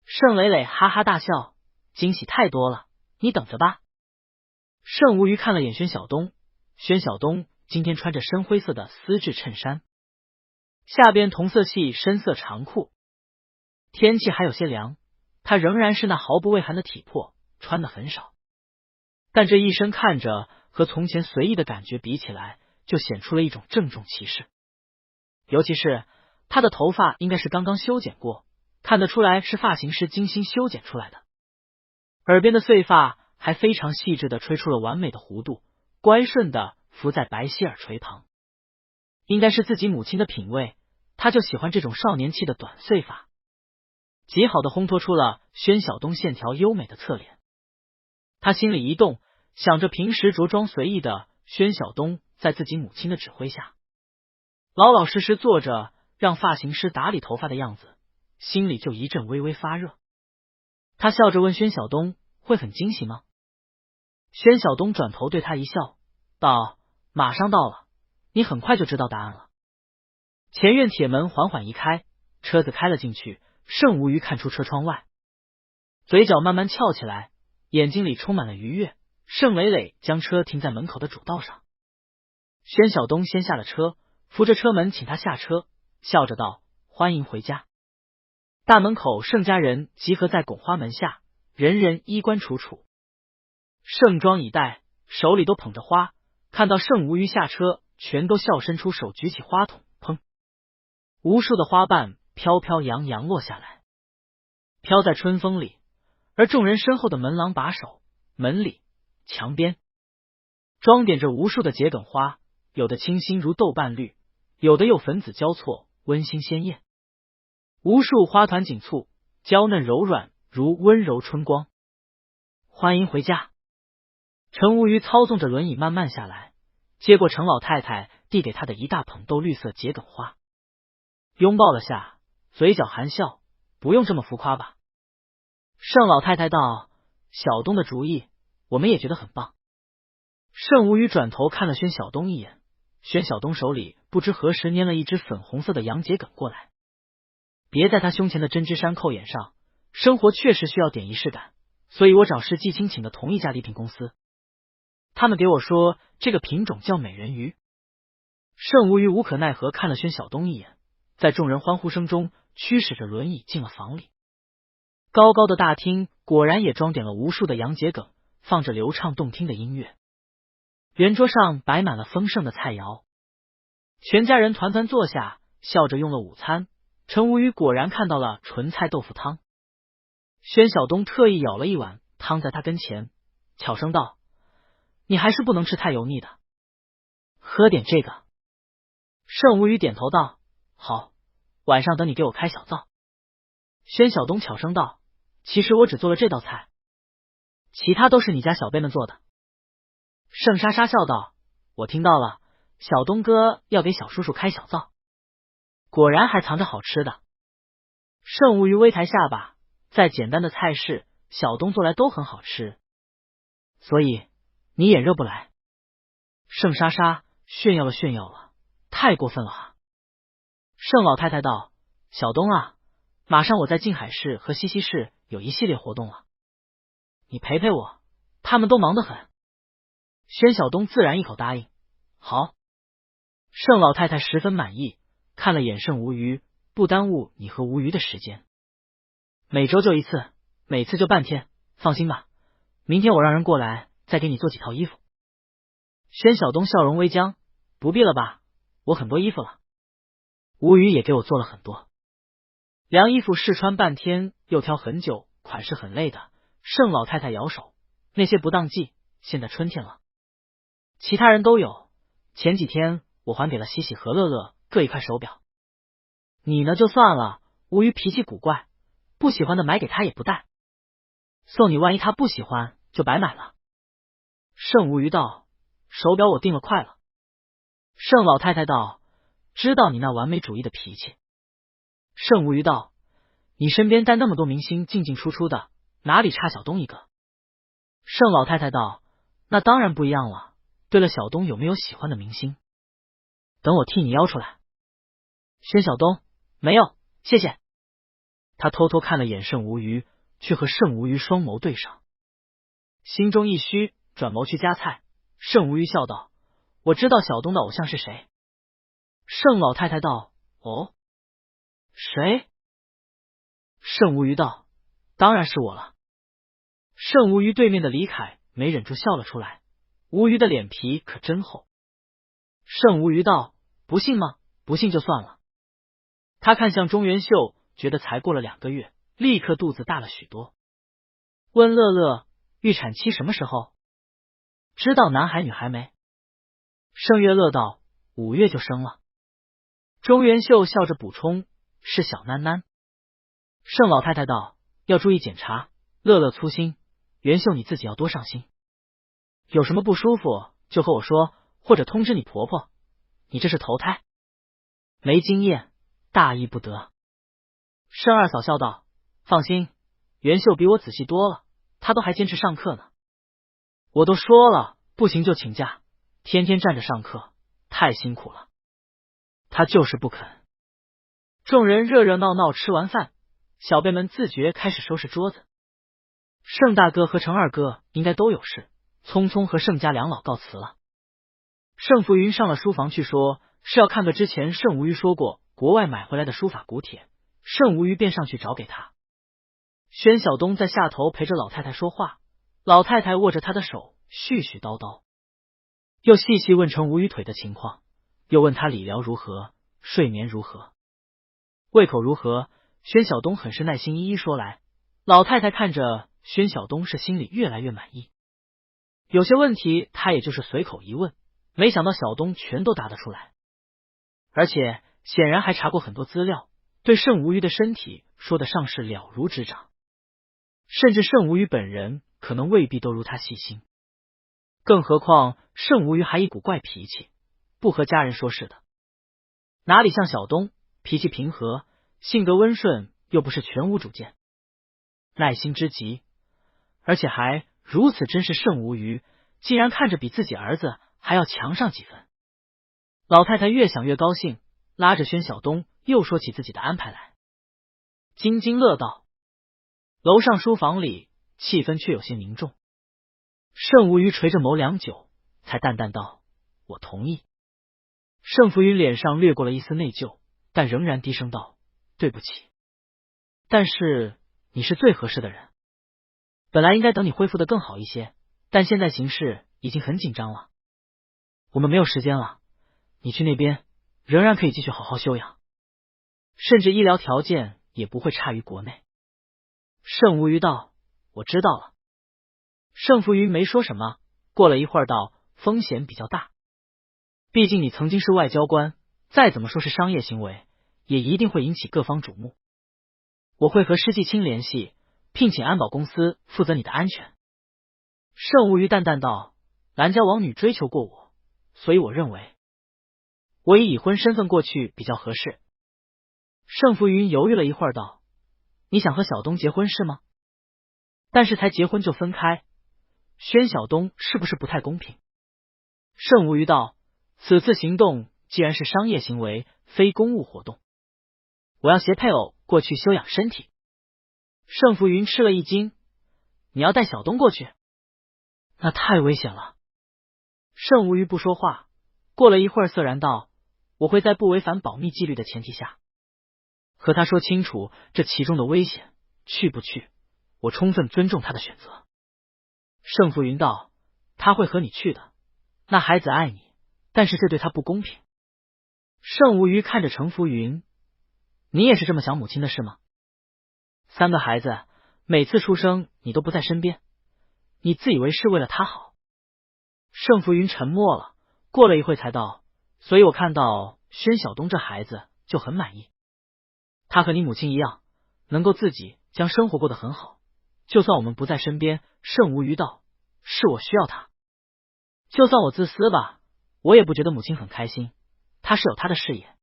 A: 盛伟磊哈哈大笑：惊喜太多了，你等着吧。盛无虞看了眼宣晓东，宣晓东今天穿着深灰色的丝质衬衫，下边同色系深色长裤，天气还有些凉，他仍然是那毫不畏寒的体魄，穿的很少，但这一身看着和从前随意的感觉比起来，就显出了一种郑重气势。尤其是他的头发应该是刚刚修剪过，看得出来是发型师精心修剪出来的，耳边的碎发还非常细致的吹出了完美的弧度，乖顺的浮在白皙耳垂旁。应该是自己母亲的品味，他就喜欢这种少年气的短碎发，极好的烘托出了宣晓东线条优美的侧脸。他心里一动，想着平时着装随意的宣晓东在自己母亲的指挥下老老实实坐着，让发型师打理头发的样子，心里就一阵微微发热。他笑着问宣晓东：会很惊喜吗？宣晓东转头对他一笑，道：马上到了，你很快就知道答案了。前院铁门缓缓一开，车子开了进去，盛无虞看出车窗外，嘴角慢慢翘起来，眼睛里充满了愉悦。盛伟磊将车停在门口的主道上，宣晓东先下了车，扶着车门请他下车，笑着道：欢迎回家。大门口盛家人集合在拱花门下，人人衣冠楚楚，盛装以待，手里都捧着花，看到盛无虞下车，全都笑伸出手举起花筒，砰，无数的花瓣飘飘扬扬落下来，飘在春风里。而众人身后的门廊把手、门里、墙边装点着无数的桔梗花，有的清新如豆瓣绿，有的又粉紫交错，温馨鲜艳。无数花团锦簇，娇嫩柔软，如温柔春光。欢迎回家。陈无虞操纵着轮椅慢慢下来，接过程老太太递给他的一大捧豆绿色桔梗花，拥抱了下，嘴角含笑：不用这么浮夸吧。盛老太太道：小东的主意我们也觉得很棒。盛无虞转头看了宣晓东一眼，宣晓东手里不知何时拈了一只粉红色的洋桔梗过来，别在他胸前的针织衫扣眼上，生活确实需要点仪式感，所以我找是季青请的同一家礼品公司，他们给我说这个品种叫美人鱼。盛无虞无可奈何看了宣晓东一眼，在众人欢呼声中驱使着轮椅进了房里。高高的大厅果然也装点了无数的洋桔梗，放着流畅动听的音乐。圆桌上摆满了丰盛的菜肴，全家人团团坐下，笑着用了午餐。陈无虞果然看到了纯菜豆腐汤，宣晓东特意舀了一碗汤在他跟前，悄声道：你还是不能吃太油腻的，喝点这个。盛无虞点头道：好，晚上等你给我开小灶。宣晓东悄声道：其实我只做了这道菜，其他都是你家小辈们做的。盛莎莎笑道：我听到了，小东哥要给小叔叔开小灶，果然还藏着好吃的。盛无虞微抬下巴，再简单的菜式小东做来都很好吃，所以你也热不来。盛莎莎炫耀了炫耀了，太过分了哈。盛老太太道：小东啊，马上我在静海市和西溪市有一系列活动了，你陪陪我，他们都忙得很。宣晓东自然一口答应，好。盛老太太十分满意，看了眼盛无虞，不耽误你和无虞的时间。每周就一次，每次就半天，放心吧，明天我让人过来再给你做几套衣服。宣晓东笑容微僵，不必了吧，我很多衣服了。吴语也给我做了很多。量衣服试穿半天，又挑很久，款式很累的。盛老太太摇手，那些不当季，现在春天了。其他人都有，前几天我还给了喜喜和乐乐各一块手表。你呢就算了，吴语脾气古怪，不喜欢的买给他也不戴，送你万一他不喜欢就白买了。盛吴语道，手表我订了，快了。盛老太太道，知道你那完美主义的脾气。盛吴语道，你身边带那么多明星进进出出的，哪里差小东一个？盛老太太道，那当然不一样了。对了，小东有没有喜欢的明星？等我替你邀出来。宣晓东，没有，谢谢。他偷偷看了眼盛无虞，却和盛无虞双眸对上，心中一虚，转眸去夹菜。盛无虞笑道，我知道小东的偶像是谁。盛老太太道，哦，谁？盛无虞道，当然是我了。盛无虞对面的李凯没忍住笑了出来，无虞的脸皮可真厚。盛无虞道，不信吗？不信就算了。他看向钟元秀，觉得才过了2个月，立刻肚子大了许多。问乐乐，预产期什么时候？知道男孩女孩没？盛月乐道，5月就生了。钟元秀笑着补充，是小囡囡。盛老太太道，要注意检查。乐乐粗心，元秀你自己要多上心。有什么不舒服就和我说，或者通知你婆婆。你这是头胎，没经验，大意不得。盛二嫂笑道，放心，元秀比我仔细多了，她都还坚持上课呢。我都说了，不行就请假，天天站着上课，太辛苦了。她就是不肯。众人热热闹闹吃完饭，小辈们自觉开始收拾桌子。盛大哥和程二哥应该都有事，匆匆和盛家两老告辞了。盛福云上了书房去说，是要看个之前盛无虞说过国外买回来的书法古帖，盛无虞便上去找给他。宣晓东在下头陪着老太太说话，老太太握着他的手絮絮叨叨，又细细问程无虞腿的情况，又问他理疗如何，睡眠如何，胃口如何。宣晓东很是耐心一一说来，老太太看着宣晓东是心里越来越满意。有些问题他也就是随口一问，没想到小东全都答得出来，而且显然还查过很多资料，对盛无虞的身体说得上是了如指掌，甚至盛无虞本人可能未必都如他细心。更何况盛无虞还一股怪脾气，不和家人说事的，哪里像小东脾气平和，性格温顺，又不是全无主见，耐心之极，而且还如此珍视盛无虞，竟然看着比自己儿子还要强上几分。老太太越想越高兴，拉着宣晓东又说起自己的安排来，津津乐道。楼上书房里气氛却有些凝重。盛无虞垂着眸良久，才淡淡道，我同意。盛福云脸上掠过了一丝内疚，但仍然低声道，对不起，但是你是最合适的人。本来应该等你恢复的更好一些，但现在形势已经很紧张了，我们没有时间了。你去那边仍然可以继续好好休养，甚至医疗条件也不会差于国内。盛无虞道，我知道了。盛福云没说什么，过了一会儿道，风险比较大，毕竟你曾经是外交官，再怎么说是商业行为，也一定会引起各方瞩目。我会和施继清联系，聘请安保公司负责你的安全。盛无虞淡淡道，兰家王女追求过我，所以我认为我以已婚身份过去比较合适。盛福云犹豫了一会儿道，你想和小东结婚是吗？但是才结婚就分开，宣晓东是不是不太公平？盛无虞道，此次行动既然是商业行为，非公务活动，我要携配偶过去休养身体。盛福云吃了一惊，你要带小东过去？那太危险了。盛无虞不说话，过了一会儿涩然道，我会在不违反保密纪律的前提下和他说清楚这其中的危险，去不去，我充分尊重他的选择。盛浮云道：他会和你去的，那孩子爱你，但是这对他不公平。盛无虞看着程浮云，你也是这么想母亲的事吗？3个孩子，每次出生你都不在身边，你自以为是为了他好。盛浮云沉默了，过了一会才道：所以我看到宣晓东这孩子就很满意，他和你母亲一样，能够自己将生活过得很好，就算我们不在身边。盛无虞道：是我需要他，就算我自私吧，我也不觉得母亲很开心，他是有他的事业。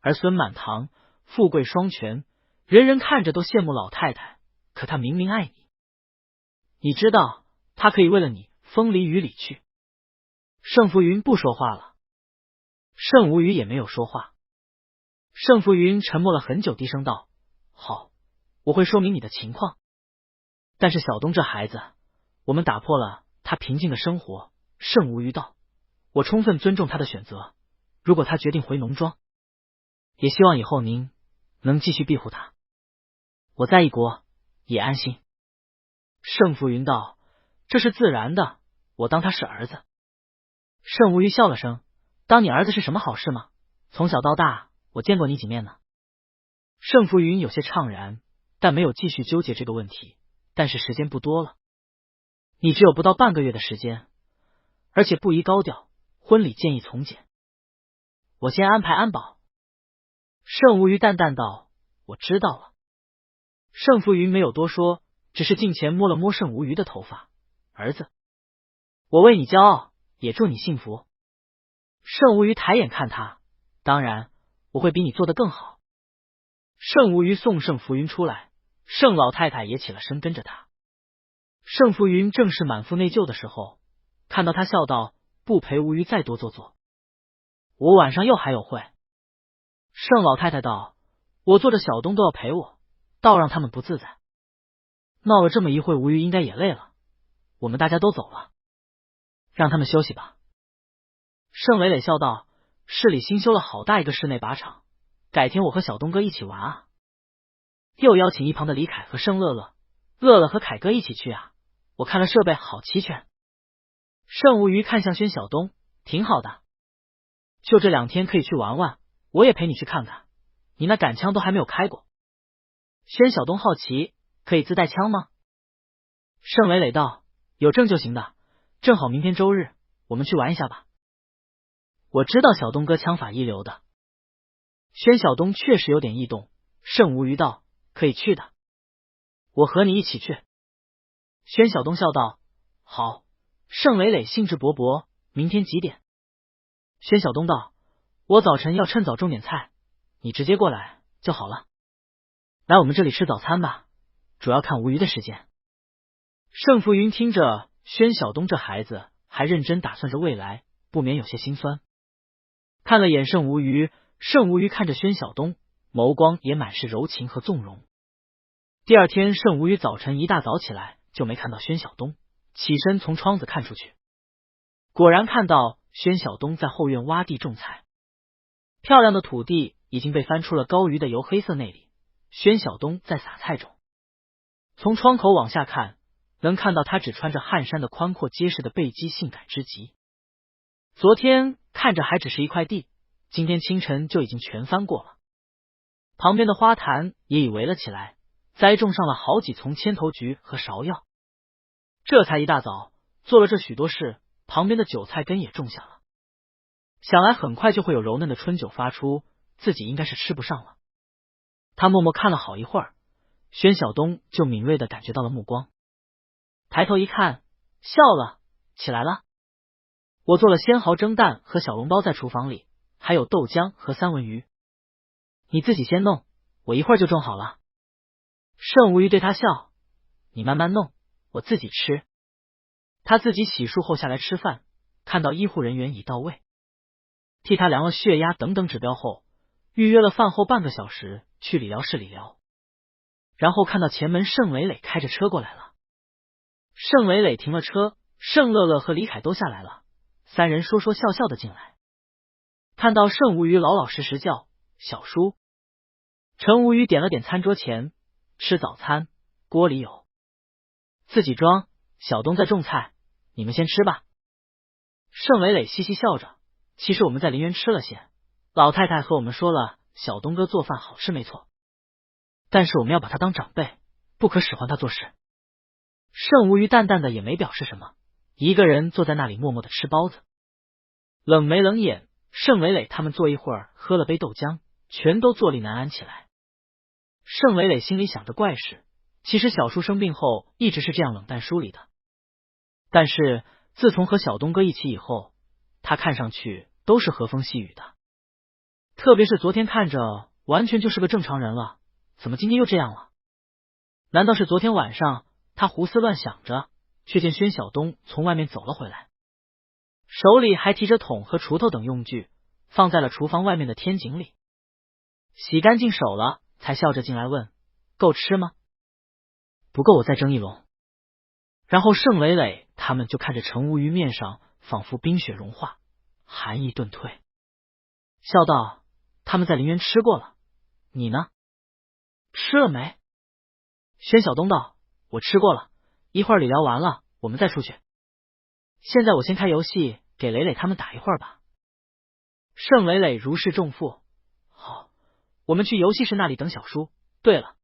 A: 儿孙满堂，富贵双全，人人看着都羡慕老太太，可他明明爱你，你知道他可以为了你风里雨里去。盛浮云不说话了，盛无虞也没有说话。盛浮云沉默了很久，低声道：好，我会说明你的情况，但是小东这孩子，我们打破了他平静的生活。盛无虞道：我充分尊重他的选择，如果他决定回农庄，也希望以后您能继续庇护他，我在异国也安心。盛浮云道：这是自然的，我当他是儿子。盛无虞笑了声：当你儿子是什么好事吗？从小到大我见过你几面呢？盛浮云有些怅然，但没有继续纠结这个问题。但是时间不多了，你只有不到半个月的时间，而且不宜高调，婚礼建议从简，我先安排安保。盛无虞淡淡道：我知道了。盛浮云没有多说，只是近前摸了摸盛无虞的头发。儿子，我为你骄傲，也祝你幸福。盛无虞抬眼看他，当然我会比你做得更好。盛无虞送盛浮云出来，盛老太太也起了身跟着他。盛浮云正是满腹内疚的时候，看到他笑道：不陪无虞再多坐坐，我晚上又还有会。盛老太太道：我坐着小东都要陪我，倒让他们不自在。闹了这么一会，无虞应该也累了，我们大家都走了，让他们休息吧。盛磊磊笑道：市里新修了好大一个室内靶场，改天我和小东哥一起玩啊。又邀请一旁的李凯和盛乐乐，乐乐和凯哥一起去啊，我看了设备好齐全。盛无虞看向宣晓东，挺好的，就这2天可以去玩玩，我也陪你去看看，你那杆枪都还没有开过。宣晓东好奇，可以自带枪吗？盛磊磊道：有证就行的，正好明天周日，我们去玩一下吧。我知道小东哥枪法一流的。宣晓东确实有点异动。盛无虞道：可以去的，我和你一起去。宣晓东笑道：好。盛磊磊兴致勃勃，明天几点？宣晓东道：我早晨要趁早种点菜，你直接过来就好了。来我们这里吃早餐吧，主要看无虞的时间。盛浮云听着宣晓东这孩子还认真打算着未来，不免有些心酸。看了眼盛无虞，盛无虞看着宣晓东，眸光也满是柔情和纵容。第二天盛无虞早晨一大早起来就没看到宣晓东，起身从窗子看出去，果然看到宣晓东在后院挖地种菜，漂亮的土地已经被翻出了高于的油黑色内里，宣晓东在撒菜种。从窗口往下看，能看到他只穿着汗衫的宽阔结实的背肌性感之极。昨天看着还只是一块地，今天清晨就已经全翻过了。旁边的花坛也已围了起来，栽种上了好几丛千头菊和芍药。这才一大早做了这许多事，旁边的韭菜根也种下了，想来很快就会有柔嫩的春韭发出，自己应该是吃不上了。他默默看了好一会儿，宣晓东就敏锐的感觉到了目光，抬头一看，笑了起来了。我做了鲜蚝蒸蛋和小笼包在厨房里，还有豆浆和三文鱼，你自己先弄，我一会儿就种好了。盛无虞对他笑：你慢慢弄，我自己吃。他自己洗漱后下来吃饭，看到医护人员已到位，替他量了血压等等指标后，预约了饭后半个小时去理疗室理疗。然后看到前门盛磊磊开着车过来了，盛磊磊停了车，盛乐乐和李凯都下来了，三人说说笑笑的进来。看到盛无虞老老实实叫小叔，陈无虞点了点餐桌前，吃早餐，锅里有，自己装。小东在种菜，你们先吃吧。盛伟磊嘻嘻笑着，其实我们在林园吃了些，老太太和我们说了，小东哥做饭好吃没错，但是我们要把他当长辈，不可使唤他做事。盛无鱼淡淡的也没表示什么，一个人坐在那里默默的吃包子，冷眉冷眼。盛伟磊他们坐一会儿，喝了杯豆浆，全都坐立难安起来。盛伟磊心里想着怪事，其实小叔生病后一直是这样冷淡疏离的，但是自从和小东哥一起以后，他看上去都是和风细雨的，特别是昨天看着完全就是个正常人了，怎么今天又这样了？难道是昨天晚上他胡思乱想着，却见宣晓东从外面走了回来，手里还提着桶和锄头等用具，放在了厨房外面的天井里，洗干净手了才笑着进来问，够吃吗？不够我再蒸一笼。然后盛伟磊他们就看着陈无鱼面上仿佛冰雪融化，寒意顿退，笑道，他们在林园吃过了，你呢？吃了没？宣晓东道，我吃过了，一会儿理疗完了我们再出去，现在我先开游戏给磊磊他们打一会儿吧。盛伟磊如释重负，好，我们去游戏室那里等小叔。对了，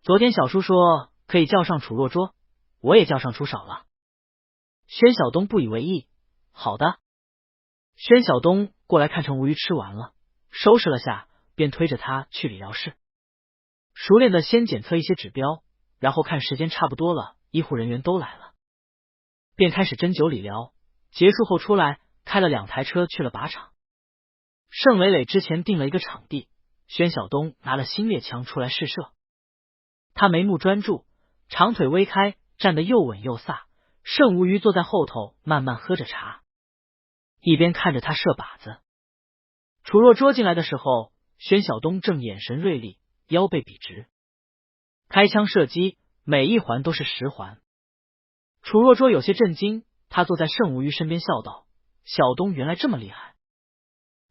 A: 昨天小叔说可以叫上楚若桌，我也叫上楚少了。宣晓东不以为意，好的。宣晓东过来看陈无鱼吃完了，收拾了下，便推着他去理疗室，熟练的先检测一些指标，然后看时间差不多了，医护人员都来了，便开始针灸理疗，结束后出来开了2台车去了靶场。盛伟磊之前定了一个场地，宣晓东拿了新猎枪出来试射，他眉目专注，长腿微开，站得又稳又飒。盛无鱼坐在后头慢慢喝着茶，一边看着他射靶子。楚若捉进来的时候，宣晓东正眼神锐利，腰背笔直，开枪射击每一环都是10环。楚若捉有些震惊，他坐在盛无鱼身边笑道，小东原来这么厉害，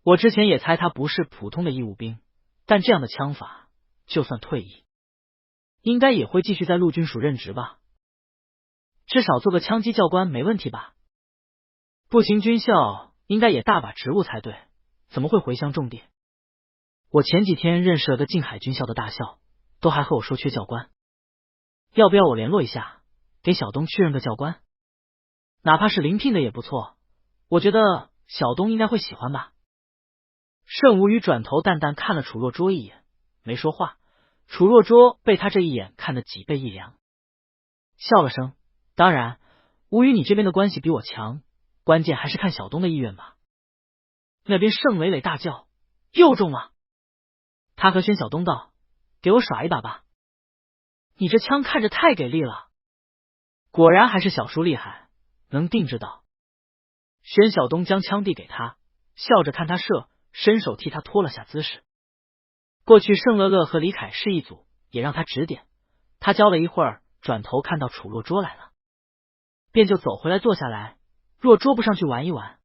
A: 我之前也猜他不是普通的义务兵，但这样的枪法就算退役应该也会继续在陆军署任职吧，至少做个枪击教官没问题吧？步行军校应该也大把职务才对，怎么会回乡种地？我前几天认识了个静海军校的大校，都还和我说缺教官，要不要我联络一下，给小东去任个教官？哪怕是临聘的也不错，我觉得小东应该会喜欢吧。盛无鱼转头淡淡看了楚若捉一眼，没说话。楚若捉被他这一眼看得脊背一凉，笑了声，当然，无鱼你这边的关系比我强，关键还是看小东的意愿吧。那边盛伟磊大叫，又中了。他和宣晓东道，给我耍一把吧，你这枪看着太给力了。果然还是小叔厉害，能定制到。宣晓东将枪递给他，笑着看他射，伸手替他拖了下姿势。过去盛乐乐和李凯是一组，也让他指点。他教了一会儿，转头看到楚若捉来了，便就走回来坐下来，若捉不上去玩一玩。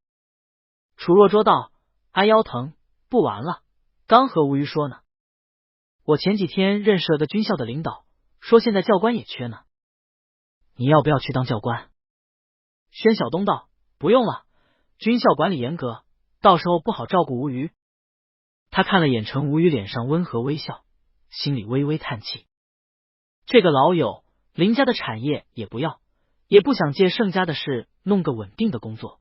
A: 楚若捉道，挨腰疼，不玩了，刚和无鱼说呢。我前几天认识了个军校的领导，说现在教官也缺呢，你要不要去当教官？宣晓东道，不用了，军校管理严格，到时候不好照顾无鱼。他看了眼陈无鱼脸上温和微笑，心里微微叹气。这个老友林家的产业也不要，也不想借盛家的事弄个稳定的工作，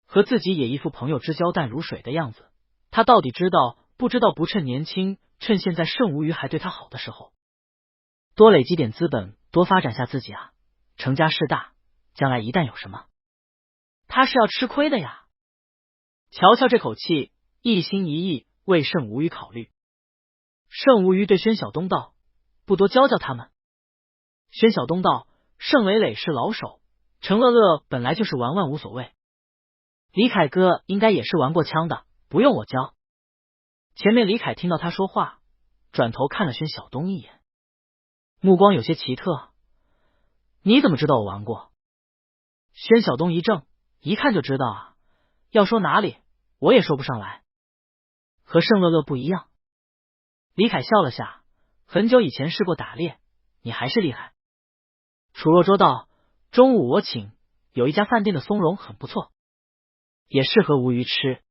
A: 和自己也一副朋友之交淡如水的样子。他到底知道不知道不趁年轻，趁现在盛无鱼还对他好的时候，多累积点资本，多发展下自己啊，成家势大，将来一旦有什么，他是要吃亏的呀。瞧瞧这口气，一心一意为盛无鱼考虑。盛无鱼对宣晓东道，不多教教他们。宣晓东道，盛伟磊是老手，程乐乐本来就是玩玩无所谓，李凯哥应该也是玩过枪的，不用我教。前面李凯听到他说话，转头看了宣晓东一眼，目光有些奇特，你怎么知道我玩过？宣晓东一怔，一看就知道啊，要说哪里我也说不上来，和盛乐乐不一样。李凯笑了下，很久以前试过打猎，你还是厉害。楚若舟道：中午我请，有一家饭店的松茸很不错，也适合吴虞吃。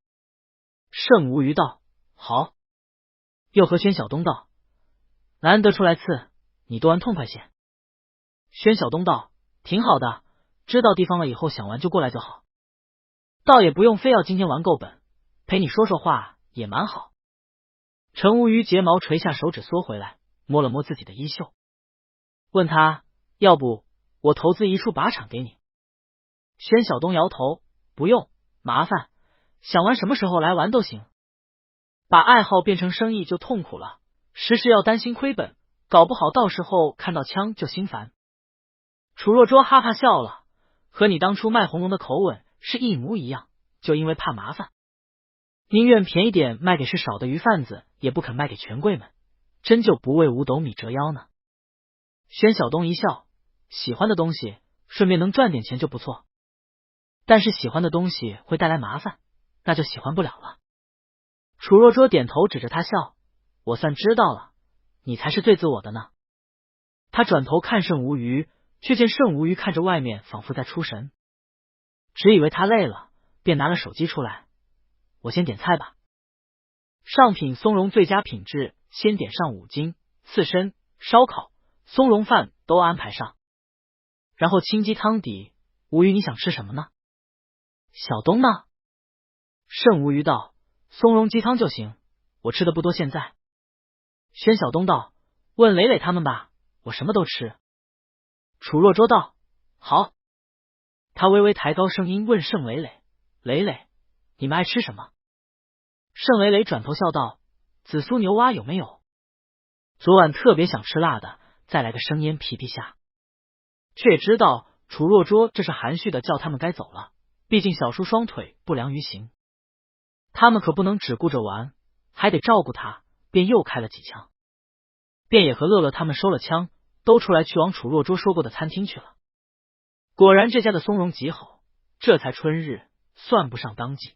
A: 盛吴虞道：好。又和宣晓东道：难得出来次，你多玩痛快些。宣晓东道：挺好的，知道地方了以后想玩就过来就好，倒也不用非要今天玩够本，陪你说说话也蛮好。程无虞睫毛垂下，手指缩回来，摸了摸自己的衣袖，问他：要不我投资一处靶场给你？宣晓东摇头：不用，麻烦，想玩什么时候来玩都行。把爱好变成生意就痛苦了，时时要担心亏本，搞不好到时候看到枪就心烦。楚若舟哈哈笑了，和你当初卖红龙的口吻是一模一样，就因为怕麻烦，宁愿便宜点卖给事少的鱼贩子，也不肯卖给权贵们，真就不为五斗米折腰呢。宣晓东一笑：喜欢的东西顺便能赚点钱就不错，但是喜欢的东西会带来麻烦，那就喜欢不了了。楚若舟点头指着他笑：我算知道了，你才是最自我的呢。他转头看盛无虞，却见盛无虞看着外面，仿佛在出神，只以为他累了，便拿了手机出来：我先点菜吧。上品松茸最佳品质，先点上5斤，刺身、烧烤、松茸饭都安排上，然后清鸡汤底。无虞你想吃什么呢？小东呢？盛无虞道：松茸鸡汤就行，我吃的不多现在。宣晓东道：问磊磊他们吧，我什么都吃。楚若舟道：好。他微微抬高声音问盛磊磊：磊磊，你们爱吃什么？盛磊磊转头笑道：紫苏牛蛙有没有？昨晚特别想吃辣的，再来个生腌皮皮虾。却知道楚若舟这是含蓄的叫他们该走了，毕竟小叔双腿不良于行，他们可不能只顾着玩，还得照顾他，便又开了几枪。便也和乐乐他们收了枪，都出来去往楚若舟说过的餐厅去了。果然这家的松茸极好，这才春日，算不上当季，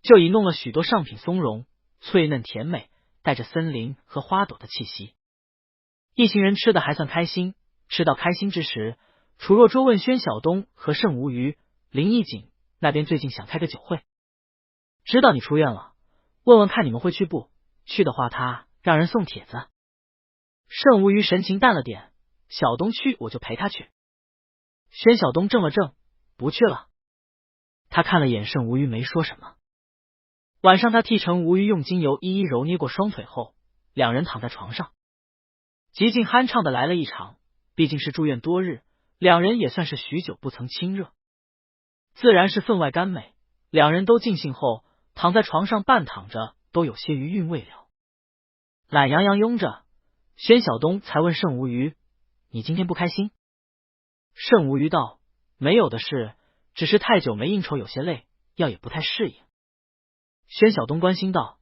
A: 就已弄了许多上品松茸，脆嫩甜美，带着森林和花朵的气息。一行人吃的还算开心，吃到开心之时，楚若舟问宣晓东和盛无虞：林义景那边最近想开个酒会，知道你出院了，问问看你们会去不？去的话他让人送帖子。盛无虞神情淡了点：小东去我就陪他去。宣晓东怔了怔：不去了。他看了眼盛无虞，没说什么。晚上他替程无虞用精油一一揉捏过双腿后，两人躺在床上，极尽酣畅的来了一场。毕竟是住院多日，两人也算是许久不曾亲热，自然是分外甘美。两人都尽兴后，躺在床上半躺着，都有些余韵未了。懒洋洋拥着，宣晓东才问盛无虞：你今天不开心？盛无虞道：没有的事，只是太久没应酬有些累，药也不太适应。宣晓东关心道：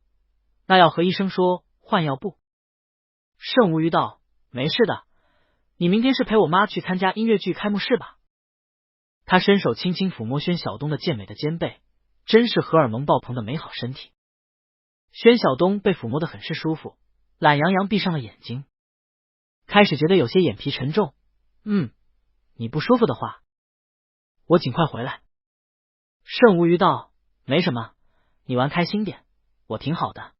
A: 那要和医生说换药不？盛无虞道：没事的，你明天是陪我妈去参加音乐剧开幕式吧？他伸手轻轻抚摸宣晓东的健美的肩背，真是荷尔蒙爆棚的美好身体。宣晓东被抚摸得很是舒服，懒洋洋闭上了眼睛，开始觉得有些眼皮沉重。你不舒服的话，我尽快回来。盛无虞道：没什么，你玩开心点，我挺好的。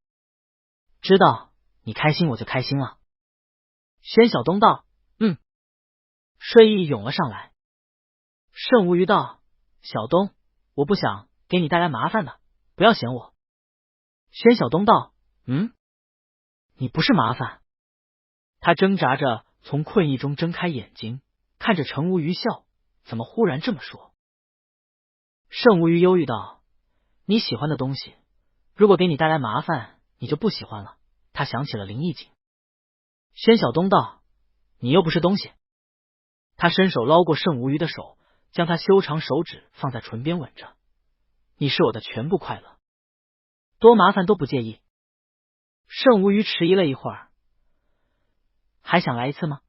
A: 知道，你开心我就开心了。宣晓东道：睡意涌了上来。盛无虞道：小东，我不想给你带来麻烦的，不要嫌我。宣晓东道：你不是麻烦。他挣扎着从困意中睁开眼睛，看着程无虞笑：怎么忽然这么说？盛无虞忧郁道：你喜欢的东西，如果给你带来麻烦，你就不喜欢了。他想起了林义景。宣晓东道：你又不是东西。他伸手捞过盛无虞的手，将他修长手指放在唇边吻着：你是我的全部快乐，多麻烦都不介意。盛无虞迟疑了一会儿：还想来一次吗？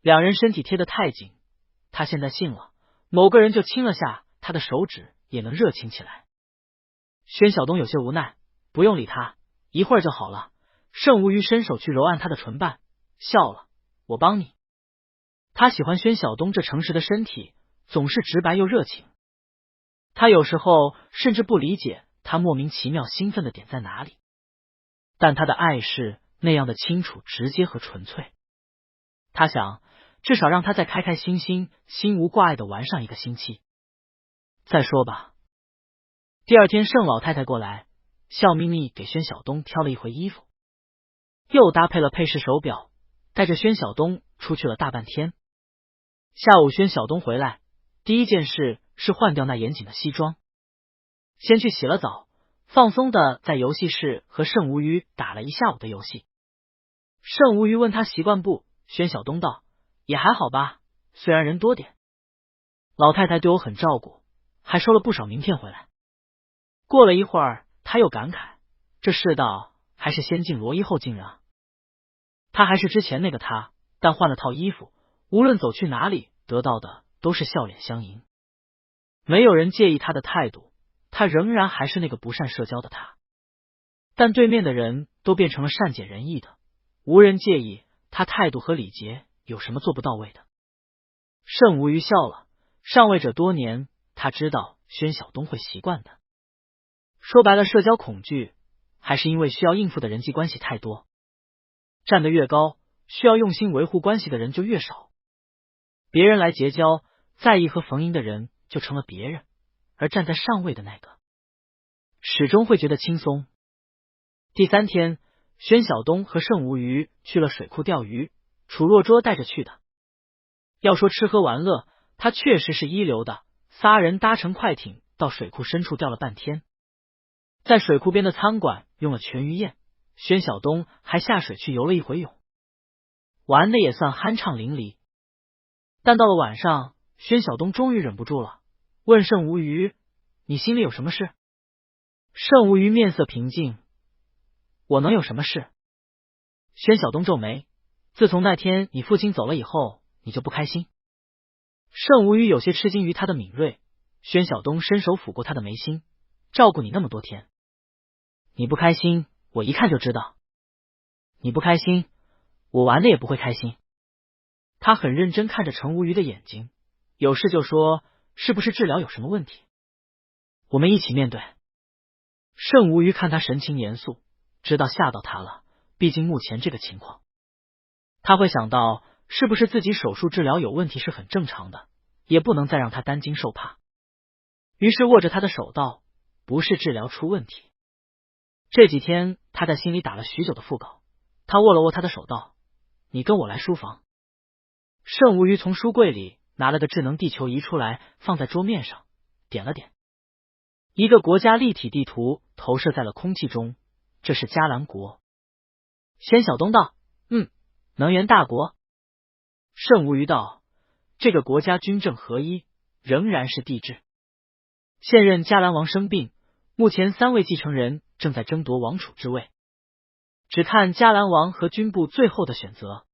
A: 两人身体贴得太紧，他现在信了，某个人就亲了下他的手指，也能热情起来。宣晓东有些无奈：不用理他，一会儿就好了，盛无虞伸手去揉按他的唇瓣，笑了，我帮你。他喜欢宣晓东这诚实的身体，总是直白又热情。他有时候甚至不理解他莫名其妙兴奋的点在哪里，但他的爱是那样的清楚、直接和纯粹。他想，至少让他再开开心心、心无挂碍的玩上1个星期。再说吧。第二天，盛老太太过来，笑眯眯给宣晓东挑了一回衣服，又搭配了配饰手表，带着宣晓东出去了大半天。下午，宣晓东回来，第一件事是换掉那严谨的西装，先去洗了澡，放松的在游戏室和盛无虞打了一下午的游戏。盛无虞问他习惯不，宣晓东道：也还好吧，虽然人多点。老太太对我很照顾，还收了不少名片回来。过了一会儿，他又感慨，这世道还是先敬罗衣后敬人啊。他还是之前那个他，但换了套衣服，无论走去哪里，得到的都是笑脸相迎。没有人介意他的态度，他仍然还是那个不善社交的他。但对面的人都变成了善解人意的，无人介意他态度和礼节有什么做不到位的。盛无虞笑了，上位者多年，他知道宣晓东会习惯的。说白了，社交恐惧还是因为需要应付的人际关系太多，站得越高，需要用心维护关系的人就越少。别人来结交，在意和逢迎的人就成了别人，而站在上位的那个始终会觉得轻松。第3天，宣晓东和盛无虞去了水库钓鱼，楚若拙带着去的。要说吃喝玩乐，他确实是一流的，3人搭乘快艇到水库深处钓了半天。在水库边的餐馆用了全鱼宴，宣晓东还下水去游了一回泳，玩的也算酣畅淋漓。但到了晚上，宣晓东终于忍不住了，问盛无虞：你心里有什么事？盛无虞面色平静：我能有什么事？宣晓东皱眉：自从那天你父亲走了以后，你就不开心？盛无虞有些吃惊于他的敏锐，宣晓东伸手抚过他的眉心：照顾你那么多天，你不开心，我一看就知道。你不开心，我玩的也不会开心。他很认真看着程无虞的眼睛，有事就说，是不是治疗有什么问题？我们一起面对。盛无虞看他神情严肃，知道吓到他了，毕竟目前这个情况，他会想到是不是自己手术治疗有问题是很正常的，也不能再让他担惊受怕。于是握着他的手道：不是治疗出问题。这几天他在心里打了许久的腹稿，他握了握他的手道：你跟我来书房。盛无虞从书柜里拿了个智能地球仪出来，放在桌面上，点了点，一个国家立体地图投射在了空气中，这是迦兰国。宣晓东道：能源大国。盛无虞道：这个国家军政合一，仍然是帝制。现任迦兰王生病，目前3位继承人正在争夺王储之位，只看迦兰王和军部最后的选择。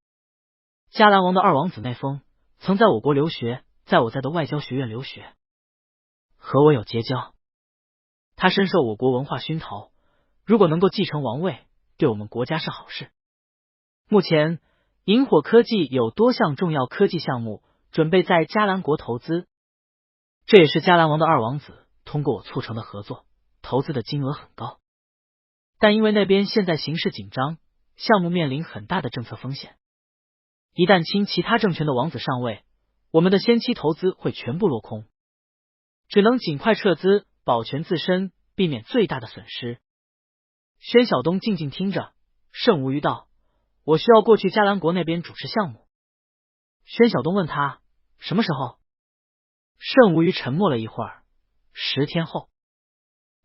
A: 迦兰王的2王子内丰曾在我国留学，在我在的外交学院留学，和我有结交。他深受我国文化熏陶，如果能够继承王位，对我们国家是好事。目前萤火科技有多项重要科技项目准备在迦兰国投资，这也是迦兰王的2王子通过我促成的合作，投资的金额很高。但因为那边现在形势紧张，项目面临很大的政策风险，一旦亲其他政权的王子上位，我们的先期投资会全部落空，只能尽快撤资，保全自身，避免最大的损失。宣晓东静静听着，盛无虞道：我需要过去迦兰国那边主持项目。宣晓东问他什么时候？盛无虞沉默了一会儿：10天后。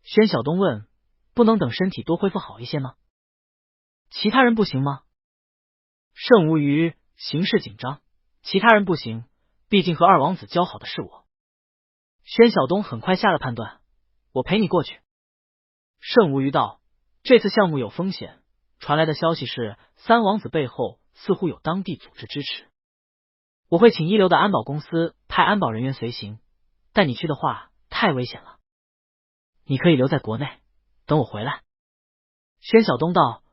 A: 宣晓东问：不能等身体多恢复好一些吗？其他人不行吗？盛无虞：形势紧张，其他人不行，毕竟和2王子交好的是我。宣晓东很快下了判断：我陪你过去。盛无虞道：这次项目有风险，传来的消息是3王子背后似乎有当地组织支持，我会请一流的安保公司派安保人员随行，但你去的话太危险了，你可以留在国内，等我回来。宣晓东道：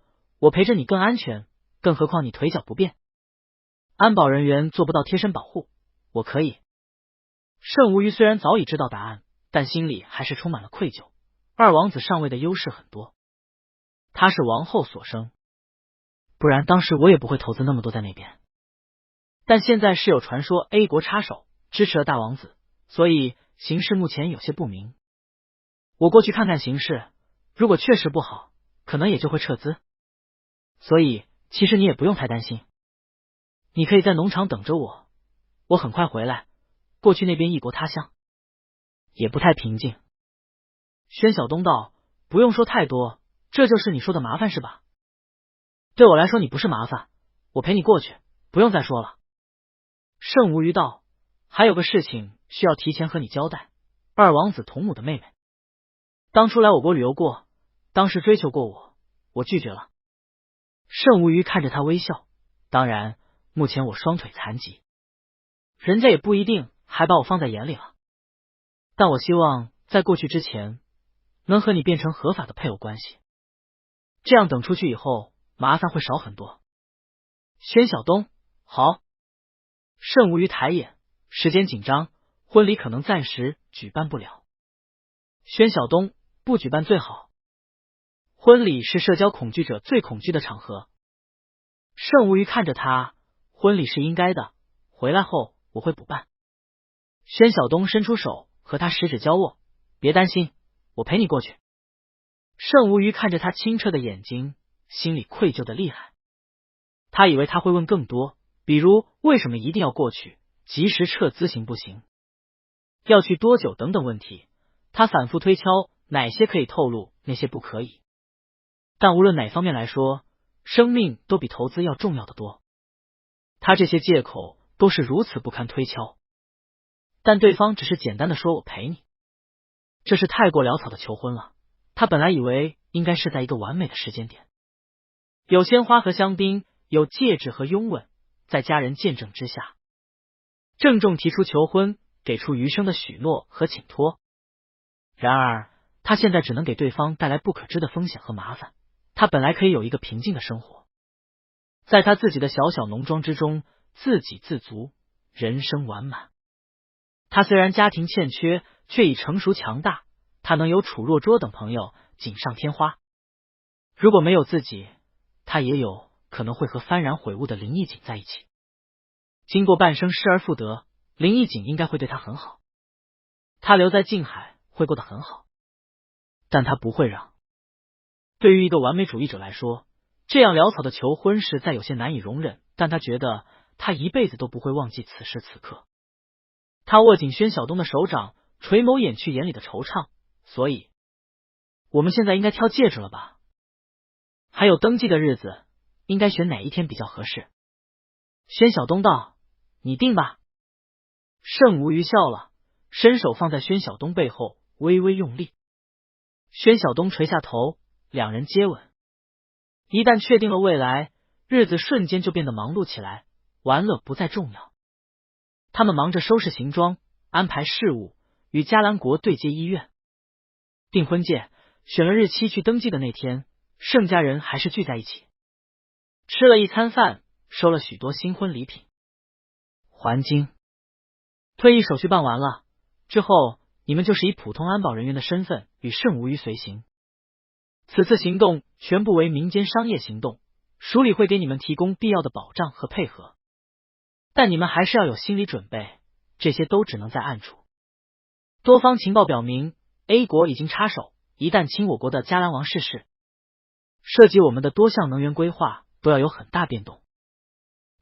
A: 我陪着你更安全，更何况你腿脚不便。安保人员做不到贴身保护，我可以。盛无虞虽然早已知道答案，但心里还是充满了愧疚。二王子上位的优势很多，他是王后所生，不然当时我也不会投资那么多在那边。但现在是有传说 A 国插手支持了大王子，所以形势目前有些不明。我过去看看形势，如果确实不好，可能也就会撤资。所以其实你也不用太担心，你可以在农场等着我，我很快回来。过去那边异国他乡也不太平静。宣晓东道，不用说太多，这就是你说的麻烦是吧？对我来说你不是麻烦，我陪你过去，不用再说了。盛无虞道，还有个事情需要提前和你交代，二王子同母的妹妹当初来我国旅游过，当时追求过我，我拒绝了。盛无虞看着他微笑，当然目前我双腿残疾，人家也不一定还把我放在眼里了，但我希望在过去之前能和你变成合法的配偶关系，这样等出去以后麻烦会少很多。宣晓东，好。盛无虞抬眼，时间紧张，婚礼可能暂时举办不了。宣晓东，不举办最好，婚礼是社交恐惧者最恐惧的场合。盛无虞看着他，婚礼是应该的，回来后我会补办。宣晓东伸出手和他十指交握，别担心，我陪你过去。盛无虞看着他清澈的眼睛，心里愧疚的厉害。他以为他会问更多，比如为什么一定要过去，及时撤资行不行，要去多久等等问题。他反复推敲哪些可以透露，哪些不可以。但无论哪方面来说，生命都比投资要重要的多。他这些借口都是如此不堪推敲，但对方只是简单的说我陪你，这是太过潦草的求婚了。他本来以为应该是在一个完美的时间点，有鲜花和香槟，有戒指和拥吻，在家人见证之下郑重提出求婚，给出余生的许诺和请托。然而他现在只能给对方带来不可知的风险和麻烦。他本来可以有一个平静的生活，在他自己的小小农庄之中自给自足，人生完满。他虽然家庭欠缺，却已成熟强大，他能有楚若拙等朋友，锦上添花。如果没有自己，他也有可能会和幡然悔悟的林义景在一起。经过半生失而复得，林义景应该会对他很好，他留在静海会过得很好，但他不会让。对于一个完美主义者来说，这样潦草的求婚实在有些难以容忍，但他觉得他一辈子都不会忘记此时此刻。他握紧宣晓东的手掌，垂眸掩去眼里的惆怅。所以我们现在应该挑戒指了吧？还有登记的日子，应该选哪一天比较合适？宣晓东道，你定吧。盛无虞笑了，伸手放在宣晓东背后，微微用力。宣晓东垂下头，两人接吻。一旦确定了未来，日子瞬间就变得忙碌起来，玩乐不再重要。他们忙着收拾行装，安排事务，与迦兰国对接医院。订婚戒，选了日期去登记的那天，盛家人还是聚在一起，吃了一餐饭，收了许多新婚礼品。还京，退役手续办完了之后，你们就是以普通安保人员的身份与盛无虞随行。此次行动全部为民间商业行动，署里会给你们提供必要的保障和配合，但你们还是要有心理准备，这些都只能在暗处。多方情报表明 A 国已经插手，一旦侵我国的迦兰王逝世，涉及我们的多项能源规划都要有很大变动。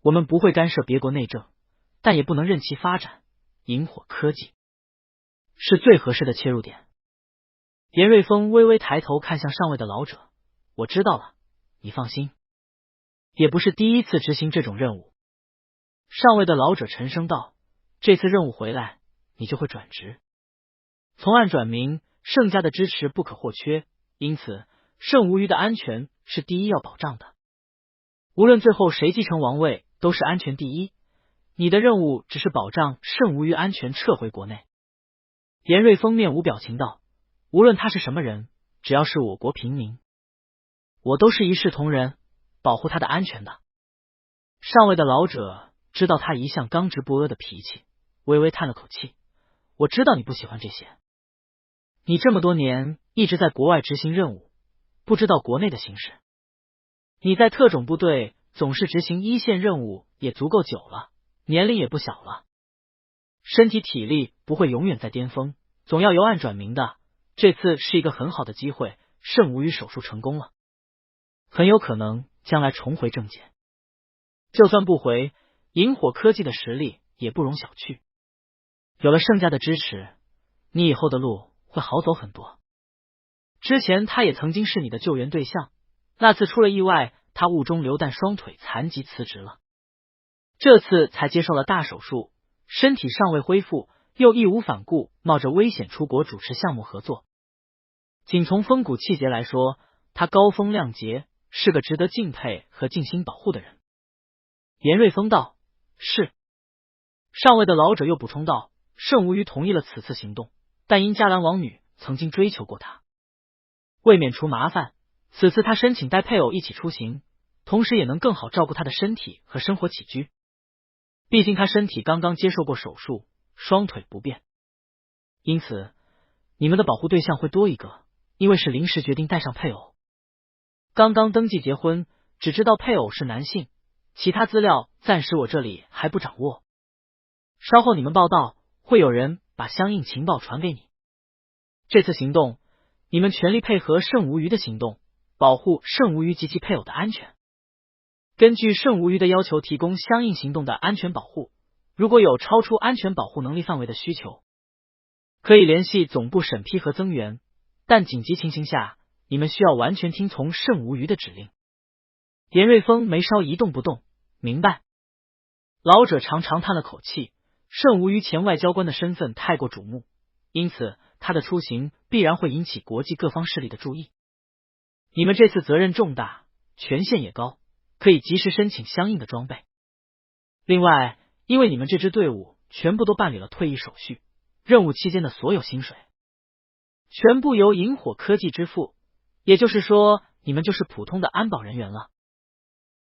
A: 我们不会干涉别国内政，但也不能任其发展，引火科技是最合适的切入点。严瑞峰微微抬头看向上位的老者，我知道了，你放心。也不是第一次执行这种任务。上位的老者沉声道，这次任务回来，你就会转职。从暗转明，盛家的支持不可或缺，因此盛无虞的安全是第一要保障的。无论最后谁继承王位，都是安全第一。你的任务只是保障盛无虞安全撤回国内。严瑞峰面无表情道，无论他是什么人，只要是我国平民，我都是一视同仁，保护他的安全的。上位的老者知道他一向刚直不阿的脾气，微微叹了口气，我知道你不喜欢这些，你这么多年一直在国外执行任务，不知道国内的形势。你在特种部队总是执行一线任务也足够久了，年龄也不小了，身体体力不会永远在巅峰，总要由暗转明的。这次是一个很好的机会，圣无虞手术成功了，很有可能将来重回政界。就算不回，萤火科技的实力也不容小觑。有了盛家的支持，你以后的路会好走很多。之前他也曾经是你的救援对象，那次出了意外，他误中流弹，双腿残疾辞职了。这次才接受了大手术，身体尚未恢复，又义无反顾冒着危险出国主持项目合作。仅从风骨气节来说，他高风亮节，是个值得敬佩和尽心保护的人。严瑞峰道：是。上位的老者又补充道：圣无虞同意了此次行动，但因嘉兰王女曾经追求过他，为免除麻烦，此次他申请带配偶一起出行，同时也能更好照顾他的身体和生活起居。毕竟他身体刚刚接受过手术，双腿不便，因此你们的保护对象会多一个，因为是临时决定带上配偶。刚刚登记结婚，只知道配偶是男性，其他资料暂时我这里还不掌握。稍后你们报道，会有人把相应情报传给你。这次行动，你们全力配合圣无虞的行动，保护圣无虞及其配偶的安全。根据圣无虞的要求，提供相应行动的安全保护。如果有超出安全保护能力范围的需求，可以联系总部审批和增援，但紧急情形下，你们需要完全听从圣无虞的指令。严瑞峰眉梢一动不动，明白。老者长长叹了口气，圣无虞前外交官的身份太过瞩目，因此他的出行必然会引起国际各方势力的注意。你们这次责任重大，权限也高，可以及时申请相应的装备。另外，因为你们这支队伍全部都办理了退役手续，任务期间的所有薪水全部由萤火科技支付，也就是说，你们就是普通的安保人员了。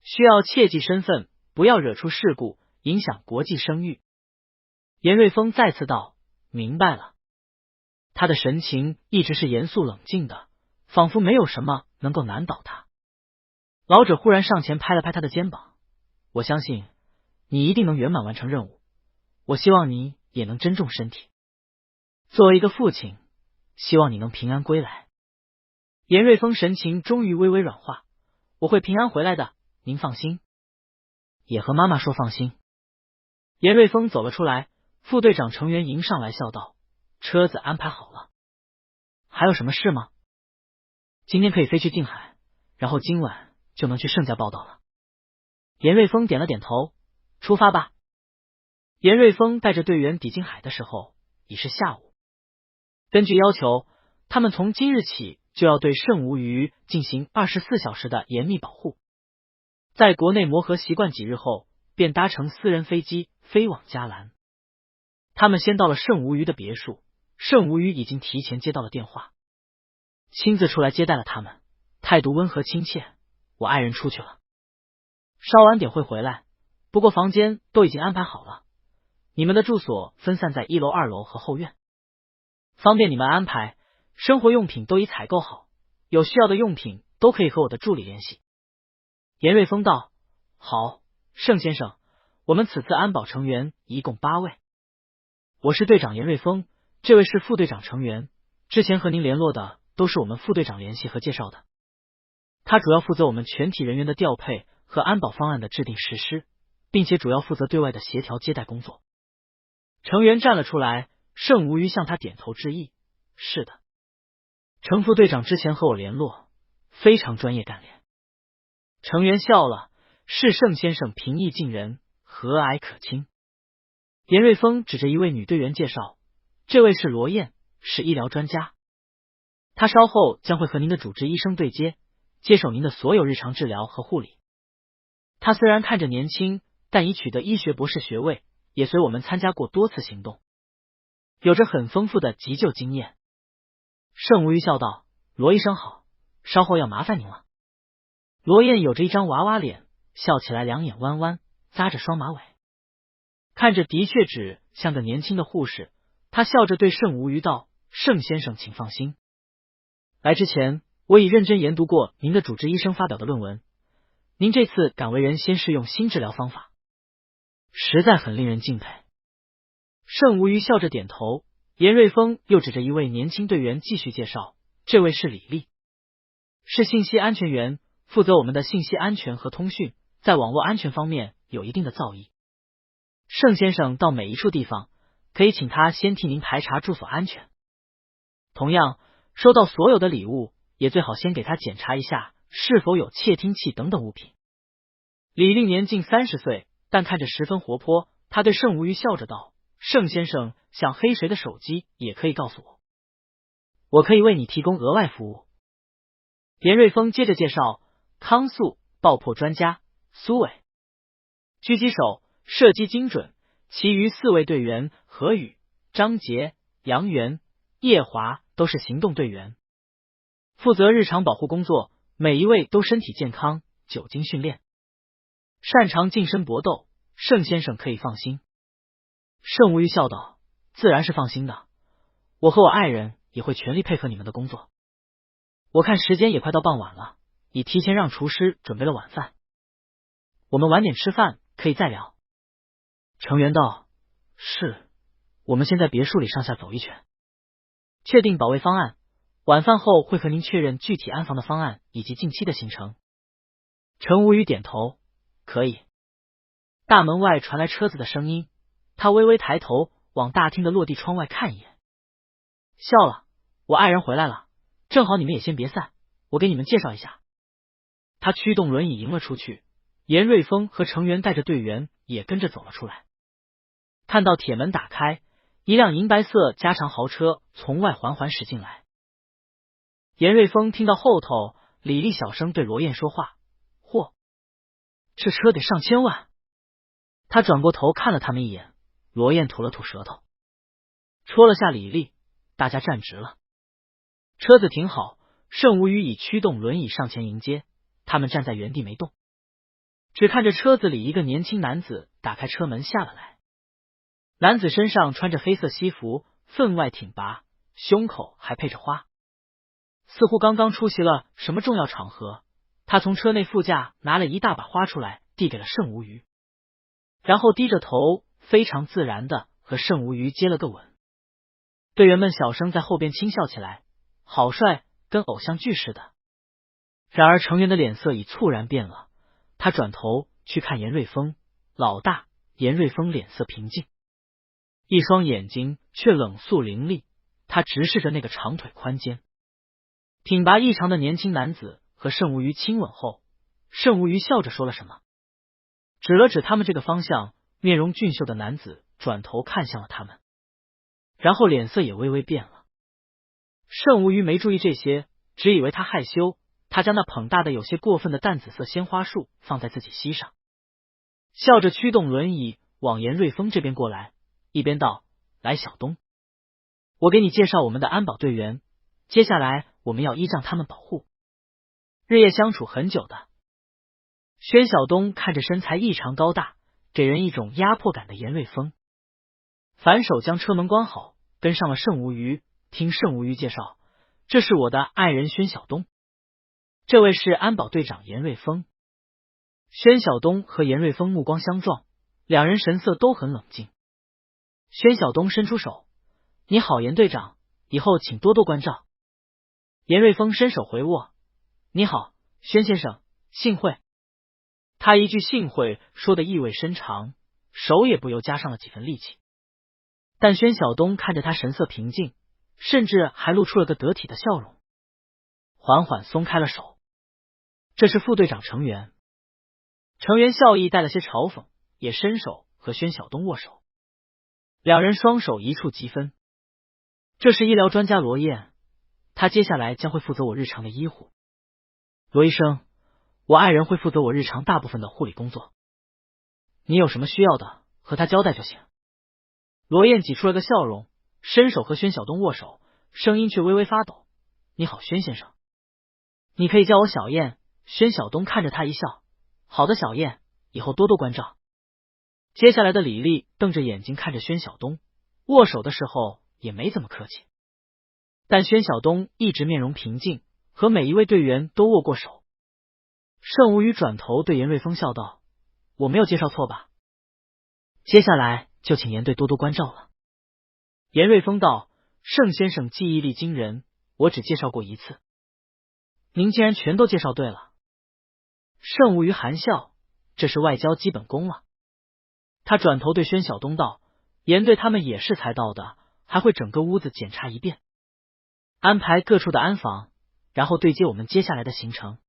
A: 需要切记身份，不要惹出事故，影响国际声誉。严瑞峰再次道：明白了。他的神情一直是严肃冷静的，仿佛没有什么能够难倒他。老者忽然上前拍了拍他的肩膀：我相信你一定能圆满完成任务，我希望你也能珍重身体。作为一个父亲，希望你能平安归来。严瑞峰神情终于微微软化：我会平安回来的，您放心。也和妈妈说放心。严瑞峰走了出来，副队长程元迎上来笑道：车子安排好了。还有什么事吗？今天可以飞去静海，然后今晚就能去盛家报道了。严瑞峰点了点头：出发吧。严瑞峰带着队员抵静海的时候已是下午。根据要求，他们从今日起就要对圣无虞进行24小时的严密保护。在国内磨合习惯几日后，便搭乘私人飞机飞往嘉兰。他们先到了圣无虞的别墅，圣无虞已经提前接到了电话，亲自出来接待了他们，态度温和亲切。我爱人出去了，稍晚点会回来，不过房间都已经安排好了，你们的住所分散在1楼、2楼和后院，方便你们安排。生活用品都已采购好，有需要的用品都可以和我的助理联系。严瑞峰道：好，盛先生，我们此次安保成员一共8位。我是队长严瑞峰，这位是副队长成员，之前和您联络的都是我们副队长联系和介绍的。他主要负责我们全体人员的调配和安保方案的制定实施，并且主要负责对外的协调接待工作。成员站了出来，盛无虞向他点头致意：是的，程副队长之前和我联络，非常专业干练。成员笑了：是盛先生平易近人，和蔼可亲。严瑞峰指着一位女队员介绍：这位是罗燕，是医疗专家，她稍后将会和您的主治医生对接，接手您的所有日常治疗和护理。她虽然看着年轻，但已取得医学博士学位，也随我们参加过多次行动，有着很丰富的急救经验。盛无虞笑道：罗医生好，稍后要麻烦您了。罗燕有着一张娃娃脸，笑起来两眼弯弯，扎着双马尾，看着的确只像个年轻的护士。他笑着对盛无虞道：“盛先生请放心，来之前我已认真研读过您的主治医生发表的论文，您这次敢为人先试用新治疗方法，实在很令人敬佩。”盛无虞笑着点头。严瑞峰又指着一位年轻队员继续介绍：“这位是李丽，是信息安全员，负责我们的信息安全和通讯，在网络安全方面有一定的造诣。盛先生到每一处地方，可以请他先替您排查住所安全。同样，收到所有的礼物，也最好先给他检查一下是否有窃听器等等物品。”李丽年近30岁，但看着十分活泼。他对盛无虞笑着道：“盛先生想黑谁的手机，也可以告诉我，我可以为你提供额外服务。”严瑞峰接着介绍：“康素爆破专家苏伟，狙击手，射击精准。其余4位队员何宇、张杰、杨元、叶华都是行动队员，负责日常保护工作，每一位都身体健康，久经训练，擅长近身搏斗。盛先生可以放心。”盛无虞笑道：“自然是放心的，我和我爱人也会全力配合你们的工作。我看时间也快到傍晚了，已提前让厨师准备了晚饭，我们晚点吃饭，可以再聊。”程元道：“是，我们先在别墅里上下走一圈，确定保卫方案，晚饭后会和您确认具体安防的方案以及近期的行程。”程无虞点头：“可以。”大门外传来车子的声音，他微微抬头往大厅的落地窗外看一眼，笑了：“我爱人回来了，正好你们也先别散，我给你们介绍一下。”他驱动轮椅迎了出去，严瑞峰和程元带着队员也跟着走了出来。看到铁门打开，一辆银白色加长豪车从外缓缓驶进来。严瑞峰听到后头李丽小声对罗燕说话：“嚯，这车得上千万。”他转过头看了他们一眼，罗燕吐了吐舌头，戳了下李丽：“大家站直了。”车子停好，盛无虞已驱动轮椅上前迎接，他们站在原地没动，只看着车子里一个年轻男子打开车门下了来。男子身上穿着黑色西服，分外挺拔，胸口还配着花，似乎刚刚出席了什么重要场合。他从车内副驾拿了一大把花出来，递给了盛无虞，然后低着头非常自然的和盛无虞接了个吻。队员们小声在后边轻笑起来，好帅，跟偶像剧似的。然而程元的脸色已猝然变了，他转头去看严瑞峰，老大。严瑞峰脸色平静，一双眼睛却冷肃凌厉，他直视着那个长腿宽肩挺拔异常的年轻男子，和盛无虞亲吻后，盛无虞笑着说了什么，指了指他们这个方向。面容俊秀的男子转头看向了他们，然后脸色也微微变了。盛无虞没注意这些，只以为他害羞。他将那捧大的有些过分的淡紫色鲜花束放在自己膝上，笑着驱动轮椅往严瑞峰这边过来，一边道：“来，小东，我给你介绍我们的安保队员，接下来我们要依仗他们保护。日夜相处很久的。”宣晓东看着身材异常高大，给人一种压迫感的严瑞峰，反手将车门关好，跟上了盛无虞。听盛无虞介绍：“这是我的爱人宣晓东，这位是安保队长严瑞峰。”宣晓东和严瑞峰目光相撞，两人神色都很冷静。宣晓东伸出手：“你好，严队长，以后请多多关照。”严瑞峰伸手回握：“你好，宣先生，幸会。”他一句幸会说的意味深长，手也不由加上了几分力气。但宣晓东看着他神色平静，甚至还露出了个得体的笑容，缓缓松开了手。这是副队长程元。程元笑意带了些嘲讽，也伸手和宣晓东握手，两人双手一触即分。这是医疗专家罗燕，他接下来将会负责我日常的医护。罗医生，我爱人会负责我日常大部分的护理工作，你有什么需要的和他交代就行。罗燕挤出了个笑容，伸手和宣晓东握手，声音却微微发抖：“你好，宣先生，你可以叫我小燕，宣晓东看着他一笑，好的小燕，以后多多关照。接下来的李丽瞪着眼睛看着宣晓东，握手的时候也没怎么客气。但宣晓东一直面容平静，和每一位队员都握过手。盛无宇转头对严瑞峰笑道：“我没有介绍错吧？接下来就请严队多多关照了。”严瑞峰道：“盛先生记忆力惊人，我只介绍过一次，您竟然全都介绍对了。”盛无宇含笑：“这是外交基本功了。”他转头对宣晓东道：“严队他们也是才到的，还会整个屋子检查一遍，安排各处的安防，然后对接我们接下来的行程。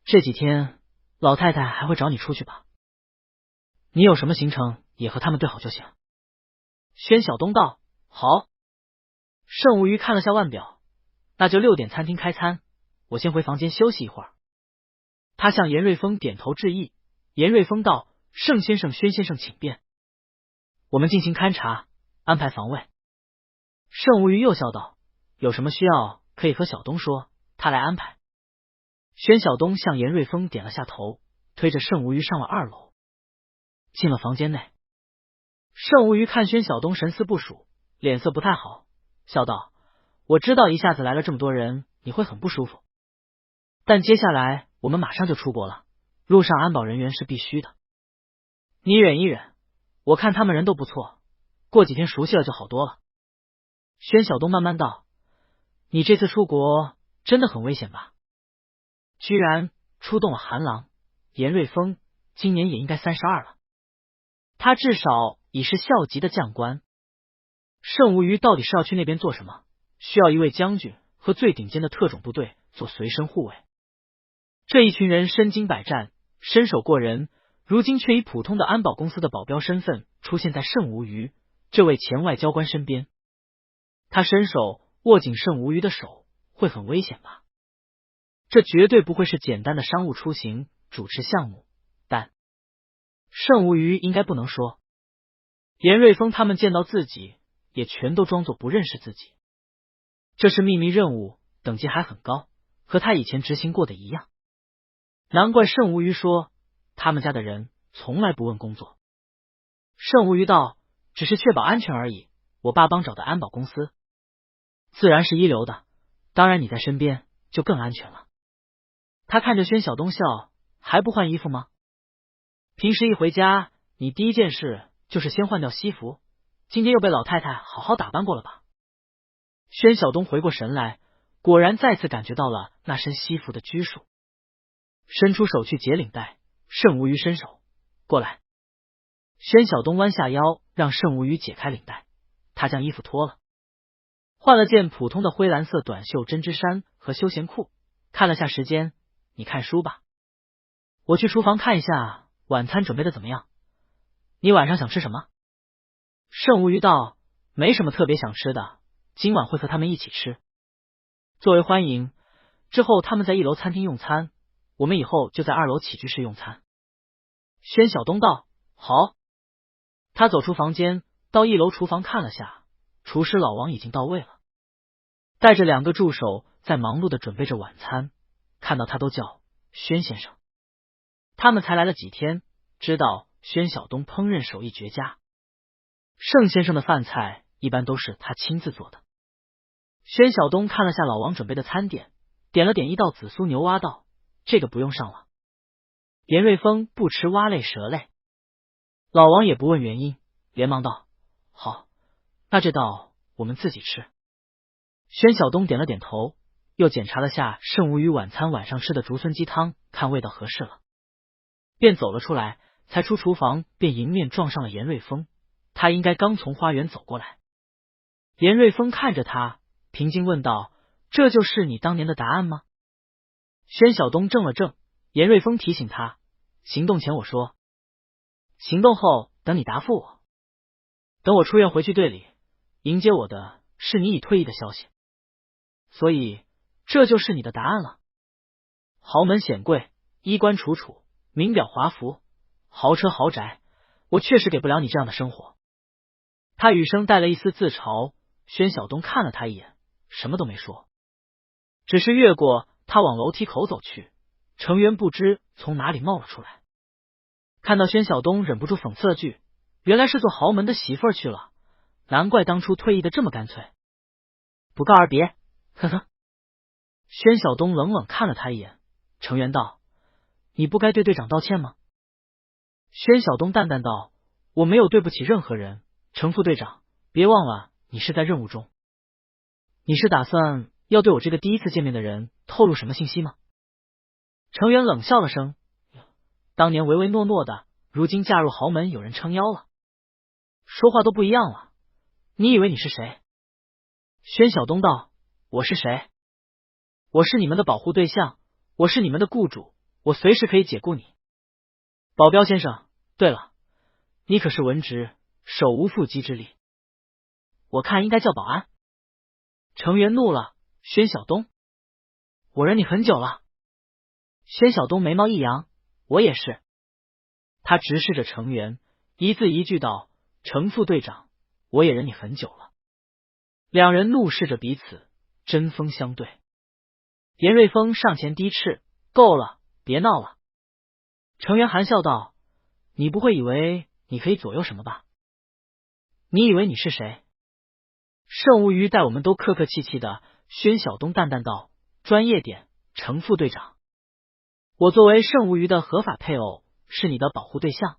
A: 这几天老太太还会找你出去吧？你有什么行程也和他们对好就行。”宣晓东道：“好。”盛无瑜看了下腕表，那就6点餐厅开餐，我先回房间休息一会儿。他向严瑞峰点头致意。严瑞峰道：“盛先生、宣先生请便，我们进行勘察，安排防卫。”盛无瑜又笑道：“有什么需要可以和小东说，他来安排。”宣晓东向严瑞峰点了下头，推着盛无瑜上了2楼，进了房间内。盛无瑜看宣晓东神思不属，脸色不太好，笑道：“我知道一下子来了这么多人，你会很不舒服，但接下来我们马上就出国了，路上安保人员是必须的，你忍一忍，我看他们人都不错，过几天熟悉了就好多了。”宣晓东慢慢道：“你这次出国真的很危险吧？居然出动了韩郎，严瑞峰今年也应该32了，他至少已是校级的将官。盛无瑜到底是要去那边做什么？需要一位将军和最顶尖的特种部队做随身护卫。这一群人身经百战，身手过人，如今却以普通的安保公司的保镖身份出现在盛无瑜这位前外交官身边，他伸手握紧盛无瑜的手，会很危险吧？这绝对不会是简单的商务出行、主持项目，但盛无瑜应该不能说。严瑞峰他们见到自己，也全都装作不认识自己。这是秘密任务，等级还很高，和他以前执行过的一样。难怪盛无瑜说他们家的人从来不问工作。盛无瑜道：“只是确保安全而已，我爸帮找的安保公司自然是一流的，当然你在身边就更安全了。”他看着宣晓东笑：“还不换衣服吗？平时一回家，你第一件事就是先换掉西服，今天又被老太太好好打扮过了吧？”宣晓东回过神来，果然再次感觉到了那身西服的拘束，伸出手去解领带。盛无瑜伸手过来，宣晓东弯下腰让盛无瑜解开领带，他将衣服脱了，换了件普通的灰蓝色短袖针织衫和休闲裤，看了下时间：“你看书吧，我去厨房看一下晚餐准备的怎么样，你晚上想吃什么？”盛无瑜道：“没什么特别想吃的，今晚会和他们一起吃，作为欢迎。之后他们在1楼餐厅用餐，我们以后就在2楼起居室用餐。”宣晓东道：“好。”他走出房间，到1楼厨房看了下，厨师老王已经到位了，带着2个助手在忙碌的准备着晚餐，看到他都叫宣先生。他们才来了几天，知道宣晓东烹饪手艺绝佳，盛先生的饭菜一般都是他亲自做的。宣晓东看了下老王准备的餐点，点了点1道紫苏牛蛙，道：“这个不用上了。”严瑞峰不吃蛙类蛇类，老王也不问原因，连忙道：“好，那这道我们自己吃。”宣晓东点了点头，又检查了下盛无瑜晚餐晚上吃的竹荪鸡汤，看味道合适了，便走了出来。才出厨房，便迎面撞上了严瑞峰，他应该刚从花园走过来。严瑞峰看着他，平静问道：“这就是你当年的答案吗？”宣晓东怔了怔，严瑞峰提醒他：“行动前我说，行动后等你答复我。等我出院回去队里，迎接我的是你已退役的消息，所以这就是你的答案了。豪门显贵，衣冠楚楚，名表华服，豪车豪宅，我确实给不了你这样的生活。”他语声带了一丝自嘲。宣晓东看了他一眼，什么都没说，只是越过他往楼梯口走去，程元不知从哪里冒了出来。看到宣晓东，忍不住讽刺了句：“原来是做豪门的媳妇儿去了，难怪当初退役的这么干脆。”不告而别，呵呵。宣晓东冷冷看了他一眼。程元道：“你不该对队长道歉吗？”宣晓东淡淡道：“我没有对不起任何人，程副队长，别忘了你是在任务中。你是打算要对我这个第一次见面的人透露什么信息吗？”程元冷笑了声：“当年唯唯诺诺的，如今嫁入豪门，有人撑腰了，说话都不一样了。你以为你是谁？”宣晓东道：“我是谁？我是你们的保护对象，我是你们的雇主，我随时可以解雇你。保镖先生，对了，你可是文职，手无缚鸡之力，我看应该叫保安。”程元怒了：“宣晓东，我忍你很久了。”宣晓东眉毛一扬：“我也是。”他直视着程元，一字一句道：“程副队长，我也忍你很久了。”两人怒视着彼此，针锋相对。严瑞峰上前低斥：“够了，别闹了。”程元含笑道：“你不会以为你可以左右什么吧？你以为你是谁？”盛无虞待我们都客客气气的。宣晓东淡淡道：“专业点，程副队长。我作为盛无虞的合法配偶，是你的保护对象。”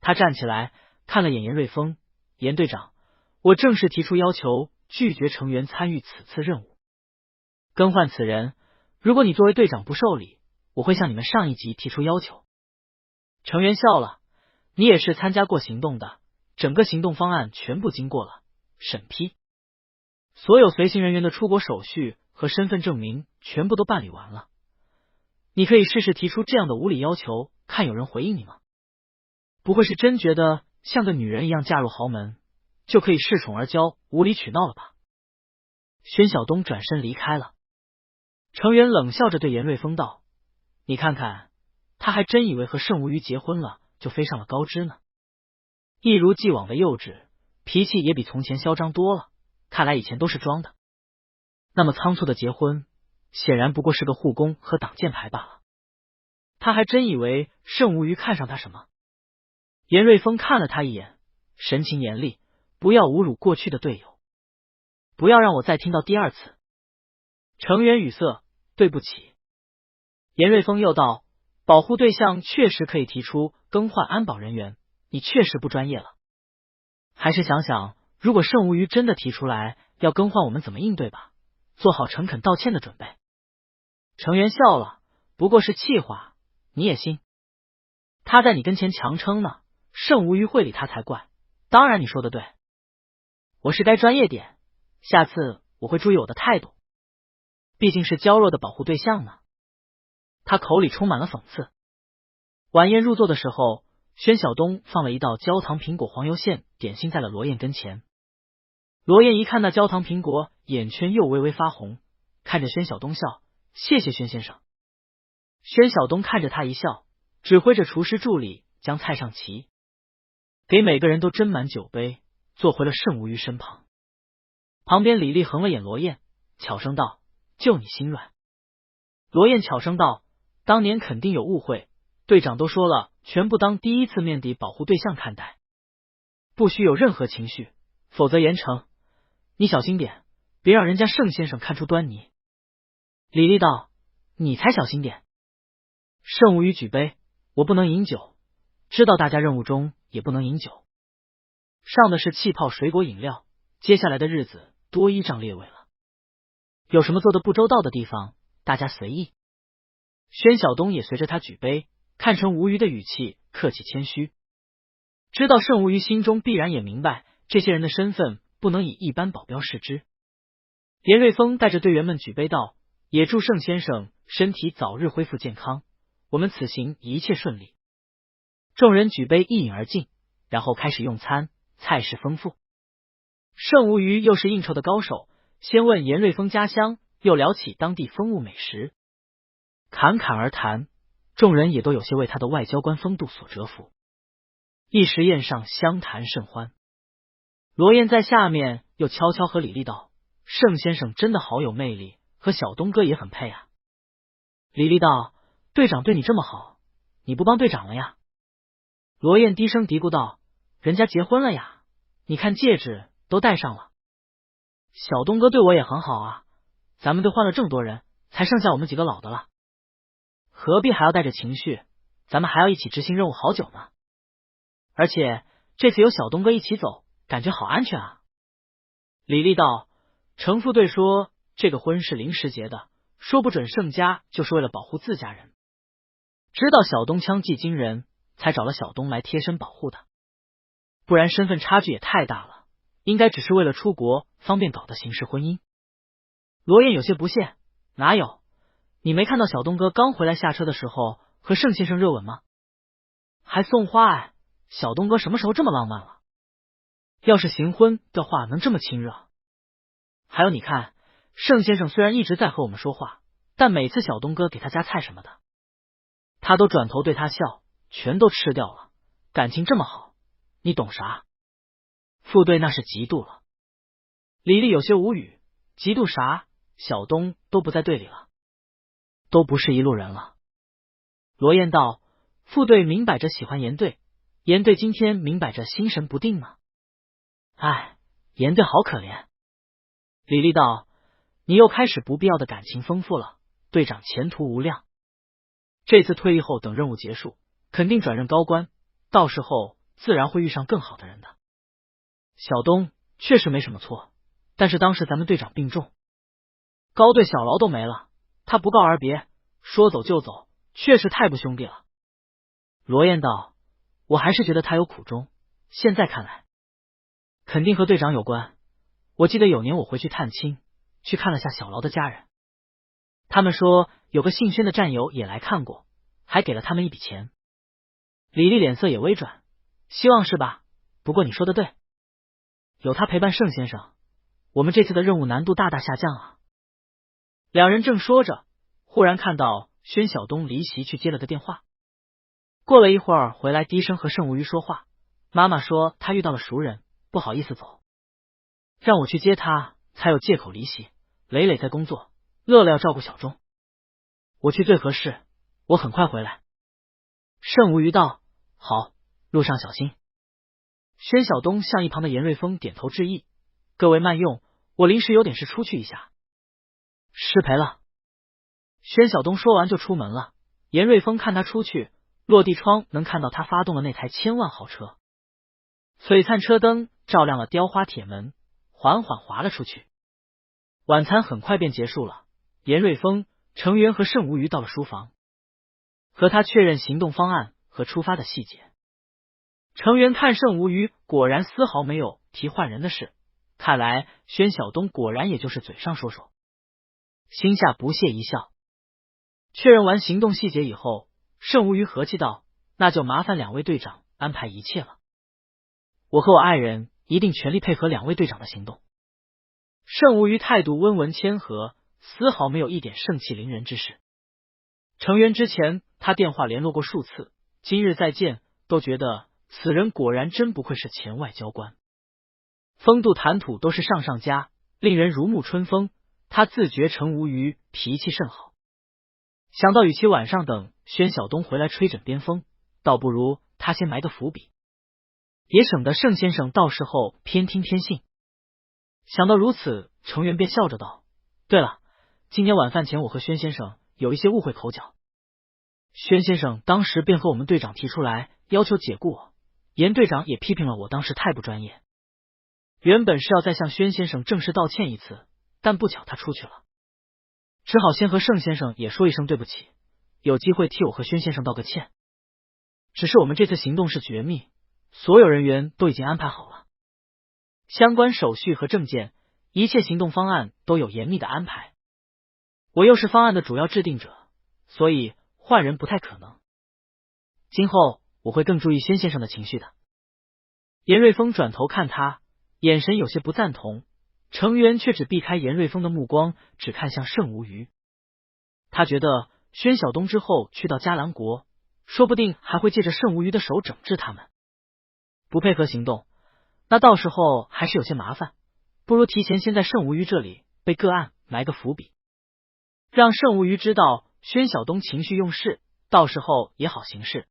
A: 他站起来看了眼严瑞峰：“严队长，我正式提出要求，拒绝程元参与此次任务，更换此人。如果你作为队长不受理，我会向你们上一级提出要求。”程元笑了：“你也是参加过行动的，整个行动方案全部经过了审批，所有随行人员的出国手续和身份证明全部都办理完了。你可以试试提出这样的无理要求，看有人回应你吗？不会是真觉得像个女人一样嫁入豪门，就可以恃宠而骄、无理取闹了吧？”宣晓东转身离开了。程元冷笑着对严瑞峰道：“你看看，他还真以为和盛无虞结婚了就飞上了高枝呢。一如既往的幼稚，脾气也比从前嚣张多了，看来以前都是装的。那么仓促的结婚，显然不过是个护工和挡箭牌罢了。他还真以为盛无虞看上他什么？”严瑞峰看了他一眼，神情严厉：“不要侮辱过去的队友，不要让我再听到第二次。”程元语塞：“对不起。”严瑞峰又道：“保护对象确实可以提出更换安保人员，你确实不专业了。还是想想，如果盛无虞真的提出来要更换，我们怎么应对吧，做好诚恳道歉的准备。”程元笑了：“不过是气话，你也信？他在你跟前强撑呢，盛无虞会理他才怪。当然你说的对，我是该专业点，下次我会注意我的态度，毕竟是娇弱的保护对象呢。”他口里充满了讽刺。晚宴入座的时候，宣晓东放了一道焦糖苹果黄油馅点心在了罗燕跟前。罗燕一看那焦糖苹果，眼圈又微微发红，看着宣晓东笑：“谢谢宣先生。”宣晓东看着他一笑，指挥着厨师助理将菜上齐，给每个人都斟满酒杯，坐回了盛无虞身旁。旁边李丽横了眼罗燕，巧声道：“就你心软。”罗燕巧声道：“当年肯定有误会，队长都说了，全部当第一次面的保护对象看待，不许有任何情绪，否则严惩。你小心点，别让人家盛先生看出端倪。”李丽道：“你才小心点。”盛无虞举杯：“我不能饮酒，知道大家任务中也不能饮酒。上的是气泡水果饮料，接下来的日子多依仗列位了。有什么做的不周到的地方，大家随意。”宣晓东也随着他举杯，看成无虞的语气客气谦虚，知道盛无虞心中必然也明白这些人的身份不能以一般保镖视之。严瑞峰带着队员们举杯道：“也祝盛先生身体早日恢复健康，我们此行一切顺利。”众人举杯一饮而尽，然后开始用餐，菜式丰富。盛无虞又是应酬的高手，先问严瑞峰家乡，又聊起当地风物美食，侃侃而谈，众人也都有些为他的外交官风度所折服。一时宴上相谈甚欢。罗燕在下面又悄悄和李丽道：“盛先生真的好有魅力，和小东哥也很配啊。”李丽道：“队长对你这么好，你不帮队长了呀？罗燕低声嘀咕道，人家结婚了呀，你看戒指都戴上了。小东哥对我也很好啊，咱们队换了这么多人，才剩下我们几个老的了，何必还要带着情绪，咱们还要一起执行任务好久呢。而且这次有小东哥一起走，感觉好安全啊。李丽道，程副队说这个婚是临时结的，说不准盛家就是为了保护自家人，知道小东枪技惊人，才找了小东来贴身保护的，不然身份差距也太大了，应该只是为了出国方便搞的形式婚姻。罗燕有些不屑，哪有，你没看到小东哥刚回来下车的时候和盛先生热吻吗？还送花哎，小东哥什么时候这么浪漫了？要是行婚的话能这么亲热？还有你看，盛先生虽然一直在和我们说话，但每次小东哥给他夹菜什么的，他都转头对他笑，全都吃掉了，感情这么好，你懂啥？副队那是嫉妒了。李丽有些无语，嫉妒啥？小东都不在队里了，都不是一路人了。罗燕道，副队明摆着喜欢严队，严队今天明摆着心神不定呢。唉，严队好可怜。李丽道，你又开始不必要的感情丰富了，队长前途无量，这次退役后等任务结束，肯定转任高官，到时候自然会遇上更好的人的。小东确实没什么错，但是当时咱们队长病重，高队小劳都没了，他不告而别，说走就走，确实太不兄弟了。罗燕道，我还是觉得他有苦衷，现在看来肯定和队长有关。我记得有年我回去探亲，去看了下小劳的家人，他们说有个姓宣的战友也来看过，还给了他们一笔钱。李丽脸色也微转，希望是吧？不过你说的对，有他陪伴盛先生，我们这次的任务难度大大下降啊。两人正说着，忽然看到宣晓东离席去接了个电话，过了一会儿回来低声和盛无虞说话，妈妈说他遇到了熟人，不好意思走，让我去接他，才有借口离席。磊磊在工作，乐乐要照顾小钟，我去最合适，我很快回来。盛无虞道，好，路上小心。宣晓东向一旁的严瑞峰点头致意，各位慢用，我临时有点事出去一下。失陪了。宣晓东说完就出门了。严瑞峰看他出去，落地窗能看到他发动了那台千万豪车，璀璨车灯照亮了雕花铁门，缓缓滑了出去。晚餐很快便结束了，严瑞峰、程元和盛无虞到了书房，和他确认行动方案和出发的细节。程元看盛无虞果然丝毫没有提换人的事，看来宣晓东果然也就是嘴上说说，心下不屑一笑。确认完行动细节以后，盛无虞和气道，那就麻烦两位队长安排一切了，我和我爱人一定全力配合两位队长的行动。盛无虞态度温文谦和，丝毫没有一点盛气凌人之势。程元之前他电话联络过数次，今日再见都觉得此人果然真不愧是前外交官，风度谈吐都是上上佳，令人如沐春风。他自觉程无虞脾气甚好，想到与其晚上等宣晓东回来吹枕边风，倒不如他先埋个伏笔，也省得盛先生到时候偏听偏信。想到如此，程元便笑着道，对了，今年晚饭前我和宣先生有一些误会口角，宣先生当时便和我们队长提出来要求解雇我，严队长也批评了我当时太不专业，原本是要再向宣先生正式道歉一次，但不巧他出去了，只好先和盛先生也说一声对不起，有机会替我和宣先生道个歉。只是我们这次行动是绝密，所有人员都已经安排好了，相关手续和证件，一切行动方案都有严密的安排，我又是方案的主要制定者，所以换人不太可能，今后我会更注意宣先生的情绪的。严瑞峰转头看他，眼神有些不赞同，程元却只避开严瑞峰的目光，只看向盛无虞。他觉得宣晓东之后去到迦兰国，说不定还会借着盛无虞的手整治他们，不配合行动，那到时候还是有些麻烦，不如提前先在盛无虞这里被个案埋个伏笔，让盛无虞知道宣晓东情绪用事，到时候也好行事。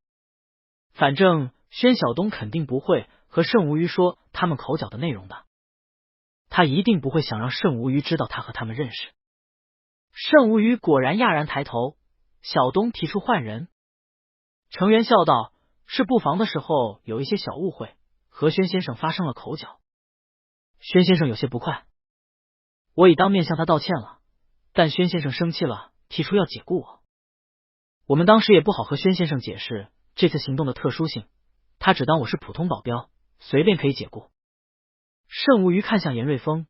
A: 反正宣晓东肯定不会和盛无虞说他们口角的内容的，他一定不会想让盛无虞知道他和他们认识。盛无虞果然讶然抬头，小东提出换人。程元笑道：是布防的时候有一些小误会，和宣先生发生了口角，宣先生有些不快，我已当面向他道歉了，但宣先生生气了，提出要解雇我。我们当时也不好和宣先生解释这次行动的特殊性，他只当我是普通保镖，随便可以解雇。盛无虞看向严瑞峰：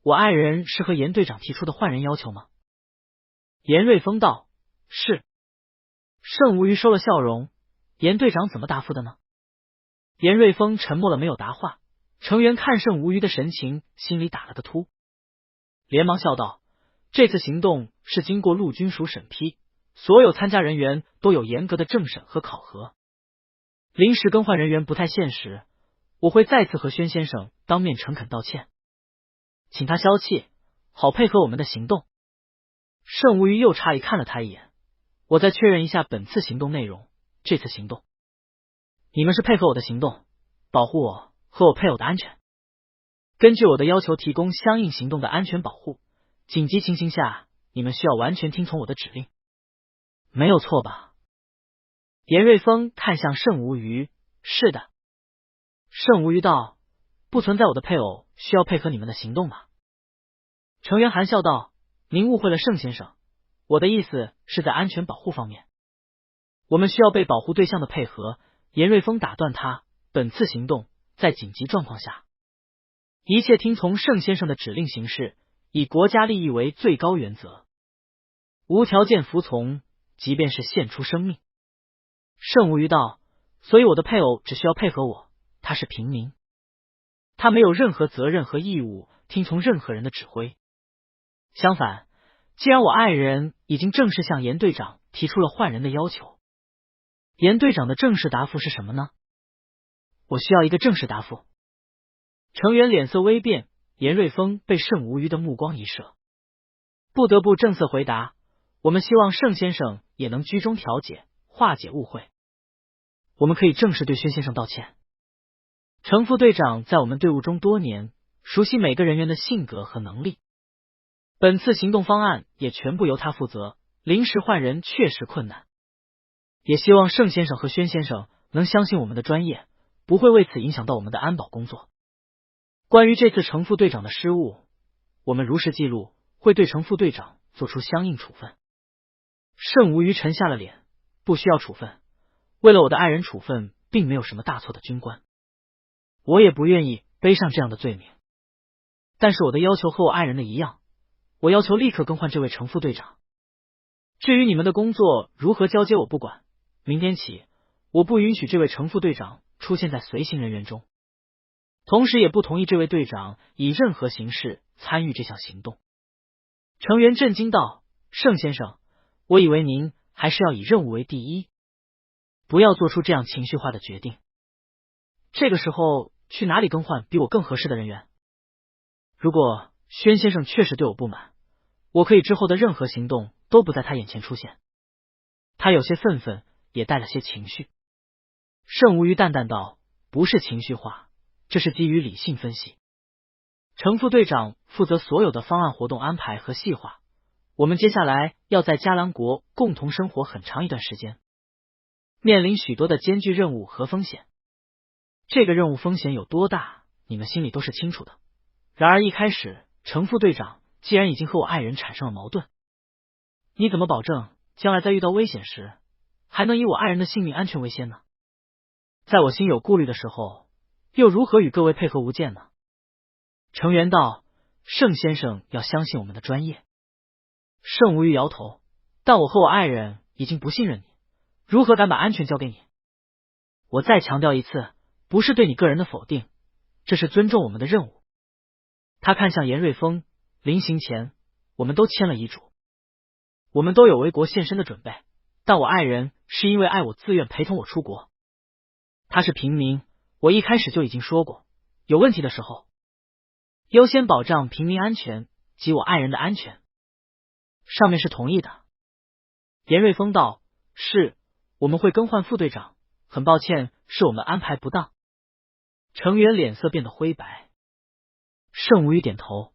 A: 我爱人是和严队长提出的换人要求吗？严瑞峰道：是。盛无虞收了笑容：严队长怎么答复的呢？严瑞峰沉默了没有答话。程元看盛无虞的神情，心里打了个突，连忙笑道：这次行动是经过陆军署审批，所有参加人员都有严格的政审和考核，临时更换人员不太现实，我会再次和宣先生当面诚恳道歉，请他消气，好配合我们的行动。盛无虞又诧异看了他一眼：我再确认一下本次行动内容，这次行动你们是配合我的行动，保护我和我配偶的安全，根据我的要求提供相应行动的安全保护，紧急情形下你们需要完全听从我的指令，没有错吧？严瑞峰看向盛无虞：是的。盛无虞道：不存在我的配偶需要配合你们的行动吧？程元含笑道：您误会了盛先生，我的意思是在安全保护方面，我们需要被保护对象的配合。严瑞峰打断他：本次行动在紧急状况下，一切听从盛先生的指令行事，以国家利益为最高原则，无条件服从，即便是献出生命。盛无虞道：所以我的配偶只需要配合我，他是平民，他没有任何责任和义务听从任何人的指挥。相反，既然我爱人已经正式向严队长提出了换人的要求，严队长的正式答复是什么呢？我需要一个正式答复。程元脸色微变，严瑞峰被盛无虞的目光一射，不得不正色回答：我们希望盛先生也能居中调解，化解误会。我们可以正式对宣先生道歉。程副队长在我们队伍中多年，熟悉每个人员的性格和能力，本次行动方案也全部由他负责，临时换人确实困难，也希望盛先生和宣先生能相信我们的专业，不会为此影响到我们的安保工作。关于这次程副队长的失误，我们如实记录，会对程副队长做出相应处分。盛无虞沉下了脸：不需要处分，为了我的爱人处分并没有什么大错的军官，我也不愿意背上这样的罪名，但是我的要求和我爱人的一样，我要求立刻更换这位程副队长。至于你们的工作如何交接我不管，明天起我不允许这位程副队长出现在随行人员中，同时也不同意这位队长以任何形式参与这项行动。程元震惊道：盛先生，我以为您还是要以任务为第一，不要做出这样情绪化的决定。这个时候去哪里更换比我更合适的人员？如果宣先生确实对我不满，我可以之后的任何行动都不在他眼前出现。他有些愤愤，也带了些情绪。盛无虞淡淡道：不是情绪化，这是基于理性分析。程副队长负责所有的方案活动安排和细化，我们接下来要在迦兰国共同生活很长一段时间，面临许多的艰巨任务和风险。这个任务风险有多大，你们心里都是清楚的。然而一开始，程副队长既然已经和我爱人产生了矛盾，你怎么保证将来在遇到危险时，还能以我爱人的性命安全为先呢？在我心有顾虑的时候，又如何与各位配合无间呢？程元道：盛先生要相信我们的专业。盛无虞摇头：但我和我爱人已经不信任你，如何敢把安全交给你？我再强调一次，不是对你个人的否定，这是尊重我们的任务。他看向严瑞峰：临行前我们都签了遗嘱，我们都有为国献身的准备，但我爱人是因为爱我自愿陪同我出国。他是平民，我一开始就已经说过，有问题的时候优先保障平民安全及我爱人的安全。上面是同意的。严瑞峰道：是，我们会更换副队长，很抱歉，是我们安排不当。成员脸色变得灰白。盛无语点头，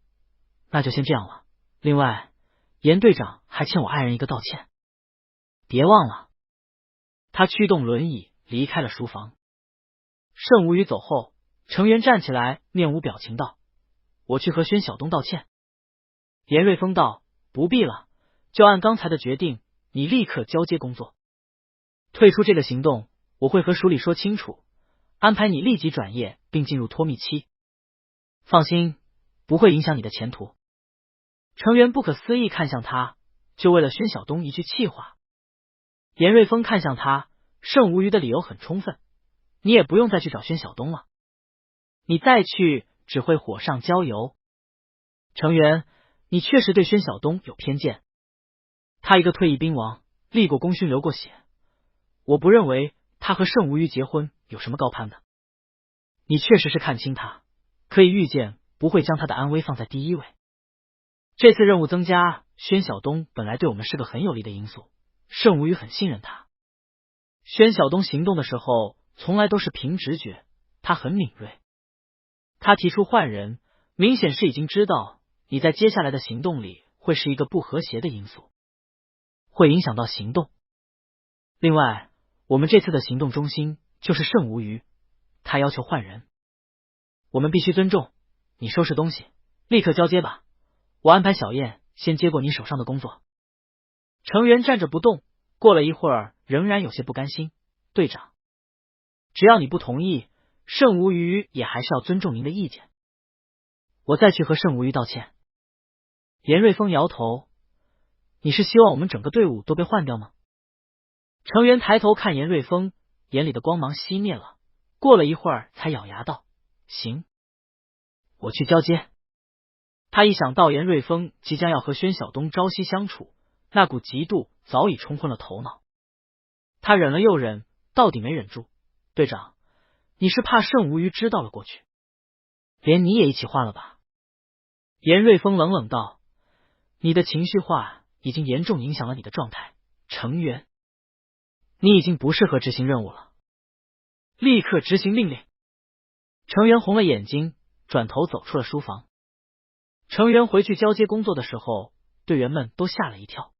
A: 那就先这样了。另外，严队长还欠我爱人一个道歉，别忘了。他驱动轮椅离开了书房。盛无语走后，成员站起来，面无表情道：“我去和宣晓东道歉。”严瑞峰道：“不必了，就按刚才的决定，你立刻交接工作。退出这个行动，我会和署里说清楚，安排你立即转业，并进入脱密期。放心，不会影响你的前途。”成员不可思议看向他，就为了宣晓东一句气话。严瑞峰看向他，盛无虞的理由很充分，你也不用再去找宣晓东了，你再去只会火上浇油。成员，你确实对宣晓东有偏见，他一个退役兵王，立过功勋，流过血，我不认为他和盛无虞结婚有什么高攀的。你确实是看清他，可以预见不会将他的安危放在第一位。这次任务增加，宣晓东本来对我们是个很有利的因素，盛无虞很信任他。宣晓东行动的时候从来都是凭直觉，他很敏锐。他提出换人，明显是已经知道你在接下来的行动里会是一个不和谐的因素，会影响到行动。另外，我们这次的行动中心就是盛无虞，他要求换人，我们必须尊重。你收拾东西，立刻交接吧，我安排小燕先接过你手上的工作。成员站着不动，过了一会儿仍然有些不甘心。队长，只要你不同意，盛无虞也还是要尊重您的意见。我再去和盛无虞道歉。严瑞峰摇头，你是希望我们整个队伍都被换掉吗？成员抬头看严瑞峰，眼里的光芒熄灭了，过了一会儿才咬牙道：行，我去交接。他一想到严瑞峰即将要和宣晓东朝夕相处，那股嫉妒早已冲昏了头脑。他忍了又忍，到底没忍住。队长，你是怕盛无虞知道了过去，连你也一起换了吧？严瑞峰冷冷道：你的情绪化已经严重影响了你的状态，成员，你已经不适合执行任务了，立刻执行命令。成员红了眼睛，转头走出了书房。成员回去交接工作的时候，队员们都吓了一跳。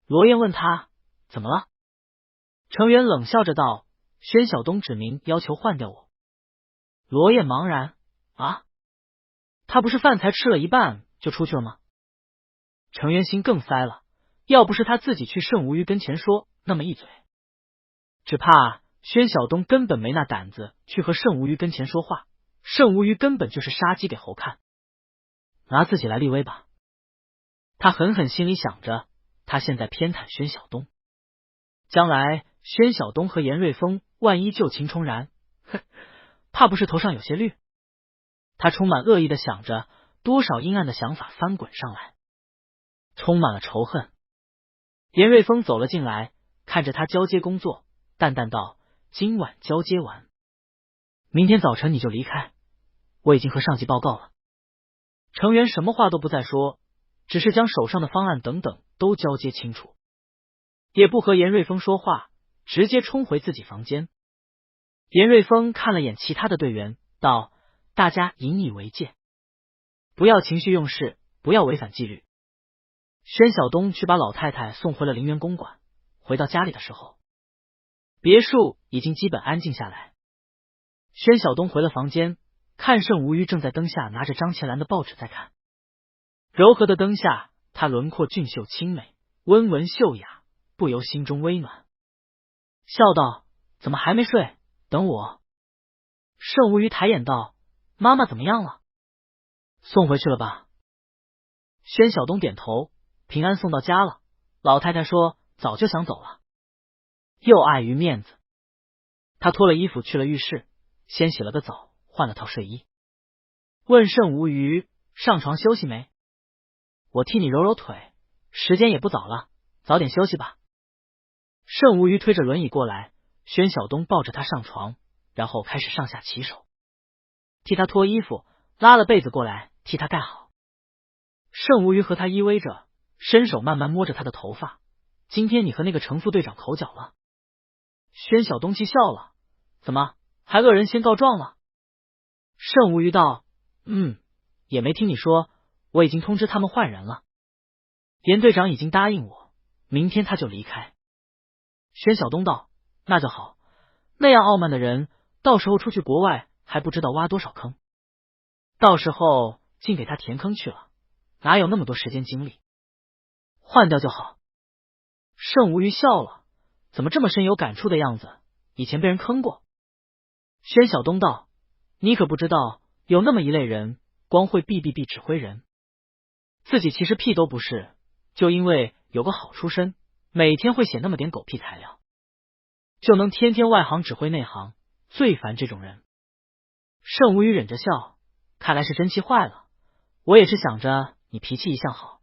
A: 罗燕问他怎么了，成员冷笑着道：宣晓东指明要求换掉我。罗燕茫然：啊，他不是饭才吃了一半就出去了吗？成员心更塞了，要不是他自己去盛无虞跟前说那么一嘴，只怕宣晓东根本没那胆子去和盛无虞跟前说话，盛无虞根本就是杀鸡给猴看，拿自己来立威吧。他狠狠心里想着，他现在偏袒宣晓东，将来宣晓东和严瑞峰万一旧情重燃，怕不是头上有些绿。他充满恶意的想着，多少阴暗的想法翻滚上来，充满了仇恨。严瑞峰走了进来，看着他交接工作，淡淡道：今晚交接完，明天早晨你就离开，我已经和上级报告了。成员什么话都不再说，只是将手上的方案等等都交接清楚，也不和严瑞峰说话，直接冲回自己房间。严瑞峰看了眼其他的队员，道：大家引以为戒，不要情绪用事，不要违反纪律。宣晓东去把老太太送回了陵园公馆，回到家里的时候，别墅已经基本安静下来。宣晓东回了房间，看盛无虞正在灯下拿着张前兰的报纸在看。柔和的灯下，他轮廓俊秀清美，温文秀雅，不由心中微暖，笑道：怎么还没睡？等我。盛无虞抬眼道：妈妈怎么样了？送回去了吧？宣晓东点头，平安送到家了。老太太说早就想走了，又碍于面子。他脱了衣服去了浴室，先洗了个澡，换了套睡衣，问盛无虞上床休息没？我替你揉揉腿，时间也不早了，早点休息吧。盛无虞推着轮椅过来，宣晓东抱着他上床，然后开始上下其手，替他脱衣服，拉了被子过来替他盖好。盛无虞和他依偎着，伸手慢慢摸着他的头发，今天你和那个程副队长口角了。宣小东气笑了，怎么还恶人先告状了？盛无虞道，也没听你说，我已经通知他们换人了。严队长已经答应我，明天他就离开。宣小东道，那就好，那样傲慢的人，到时候出去国外还不知道挖多少坑，到时候竟给他填坑去了，哪有那么多时间精力？换掉就好。盛无虞笑了，怎么这么深有感触的样子？以前被人坑过。宣小东道，你可不知道，有那么一类人，光会 BBB 指挥人，自己其实屁都不是，就因为有个好出身，每天会写那么点狗屁材料，就能天天外行指挥内行，最烦这种人。盛无虞忍着笑，看来是真气坏了，我也是想着你脾气一向好，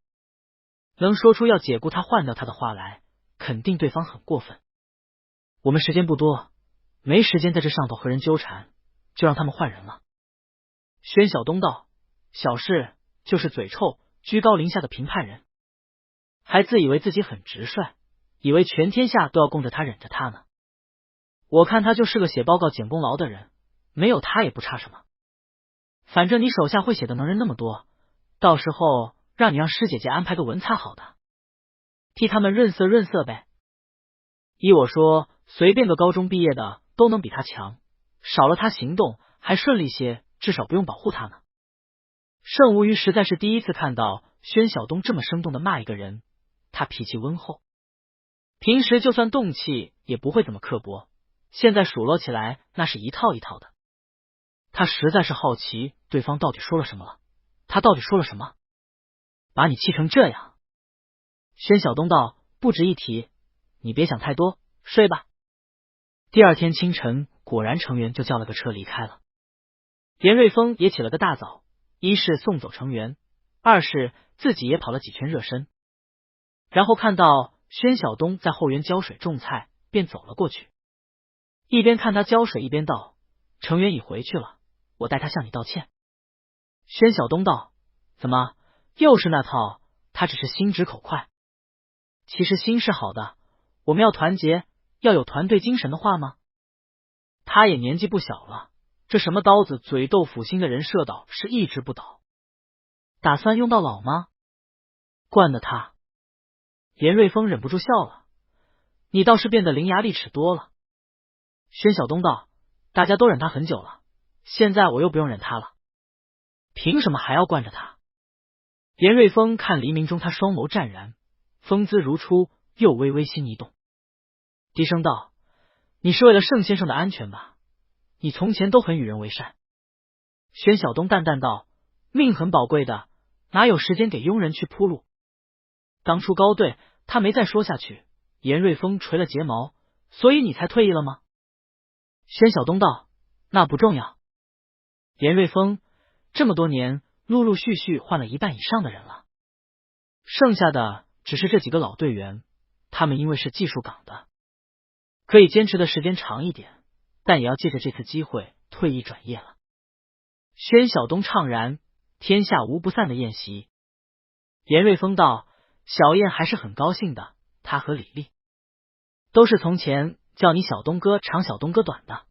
A: 能说出要解雇他换掉他的话来，肯定对方很过分。我们时间不多，没时间在这上头和人纠缠，就让他们换人了。宣小东道，小事，就是嘴臭居高临下的评判人，还自以为自己很直率，以为全天下都要供着他忍着他呢。我看他就是个写报告捡功劳的人，没有他也不差什么。反正你手下会写的能人那么多，到时候让你让师姐姐安排个文采好的，替他们润色润色呗。依我说，随便个高中毕业的都能比他强，少了他行动还顺利些，至少不用保护他呢。盛无虞实在是第一次看到宣小东这么生动的骂一个人，他脾气温厚，平时就算动气也不会怎么刻薄，现在数落起来那是一套一套的。他实在是好奇对方到底说了什么了，他到底说了什么，把你气成这样。宣小东道，不值一提，你别想太多，睡吧。第二天清晨，果然成员就叫了个车离开了。严瑞峰也起了个大早，一是送走成员，二是自己也跑了几圈热身，然后看到宣小东在后园浇水种菜，便走了过去，一边看他浇水一边道，成员已回去了，我代他向你道歉。宣小东道，怎么又是那套，他只是心直口快，其实心是好的，我们要团结，要有团队精神的话吗？他也年纪不小了，这什么刀子嘴豆腐心的人设倒是一直不倒，打算用到老吗？惯得他。严瑞峰忍不住笑了，你倒是变得伶牙俐齿多了。宣小东道，大家都忍他很久了，现在我又不用忍他了，凭什么还要惯着他？严瑞峰看黎明中他双眸湛然，风姿如初，又微微心一动，低声道，你是为了盛先生的安全吧？你从前都很与人为善。宣小东淡淡道，命很宝贵的，哪有时间给佣人去铺路？当初高队他没再说下去，严瑞峰垂了睫毛，所以你才退役了吗？宣小东道，那不重要。严瑞峰这么多年陆陆续续换了一半以上的人了，剩下的只是这几个老队员，他们因为是技术岗的，可以坚持的时间长一点，但也要借着这次机会退役转业了。宣小东怅然，天下无不散的宴席。严瑞峰道，小燕还是很高兴的，他和李丽都是从前叫你小东哥长小东哥短的。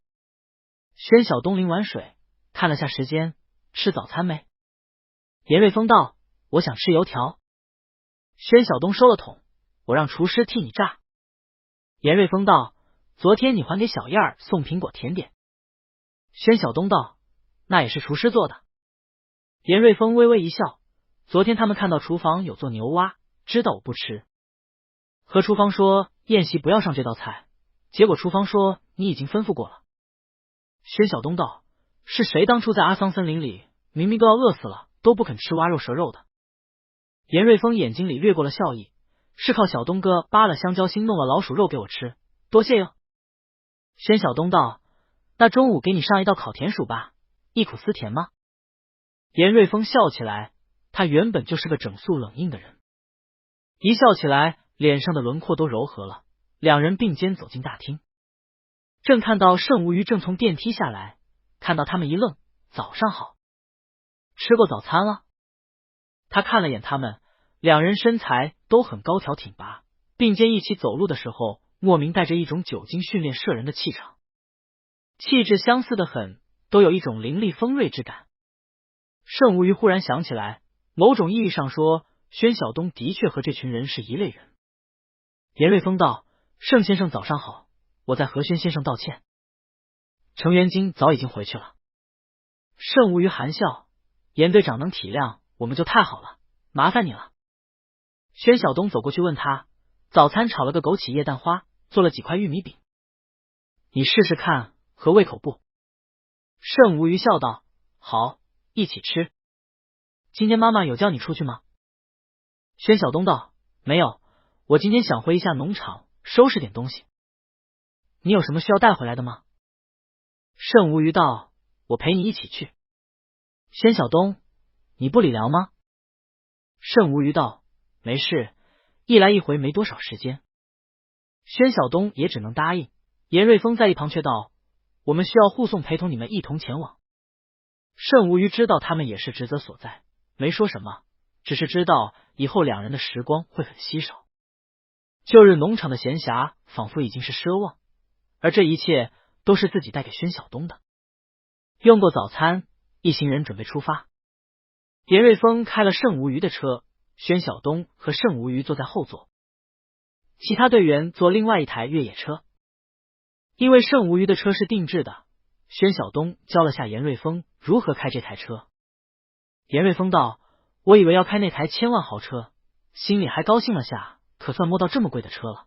A: 宣小东临完水，看了下时间，吃早餐没？严瑞峰道，我想吃油条。宣小东收了桶，我让厨师替你炸。严瑞峰道，昨天你还给小燕儿送苹果甜点。宣小东道，那也是厨师做的。严瑞峰微微一笑，昨天他们看到厨房有做牛蛙，知道我不吃，和厨房说宴席不要上这道菜，结果厨房说你已经吩咐过了。宣小东道，是谁当初在阿桑森林里明明都要饿死了都不肯吃蛙肉蛇肉的？严瑞峰眼睛里掠过了笑意，是靠小东哥扒了香蕉心弄了老鼠肉给我吃，多谢哟。宣小东道，那中午给你上一道烤田鼠吧，忆苦思甜吗？严瑞峰笑起来，他原本就是个整肃冷硬的人，一笑起来脸上的轮廓都柔和了。两人并肩走进大厅，正看到盛无虞正从电梯下来，看到他们一愣，早上好，吃过早餐了？他看了眼他们，两人身材都很高挑挺拔，并肩一起走路的时候，莫名带着一种久经训练摄人的气场，气质相似的很，都有一种凌厉锋锐之感。盛无虞忽然想起来，某种意义上说，宣晓东的确和这群人是一类人。严瑞峰道：“盛先生早上好，我在和宣先生道歉。”程元金早已经回去了。盛无虞含笑：“严队长能体谅我们就太好了，麻烦你了。”宣晓东走过去问他：“早餐炒了个枸杞叶蛋花，做了几块玉米饼，你试试看，合胃口不？”盛无虞笑道：“好，一起吃。今天妈妈有叫你出去吗？”宣晓东道：“没有，我今天想回一下农场，收拾点东西。你有什么需要带回来的吗？”盛无虞道：“我陪你一起去。”宣晓东：“你不理聊吗？”盛无虞道：“没事，一来一回没多少时间。”宣晓东也只能答应。严瑞峰在一旁却道：“我们需要护送陪同你们一同前往。”盛无虞知道他们也是职责所在，没说什么，只是知道以后两人的时光会很稀少。旧日农场的闲暇仿佛已经是奢望，而这一切都是自己带给宣晓东的。用过早餐，一行人准备出发。严瑞峰开了盛无虞的车，宣晓东和盛无虞坐在后座，其他队员坐另外一台越野车。因为盛无虞的车是定制的，宣晓东教了下严瑞峰如何开这台车。严瑞峰道：“我以为要开那台千万豪车，心里还高兴了下，可算摸到这么贵的车了。”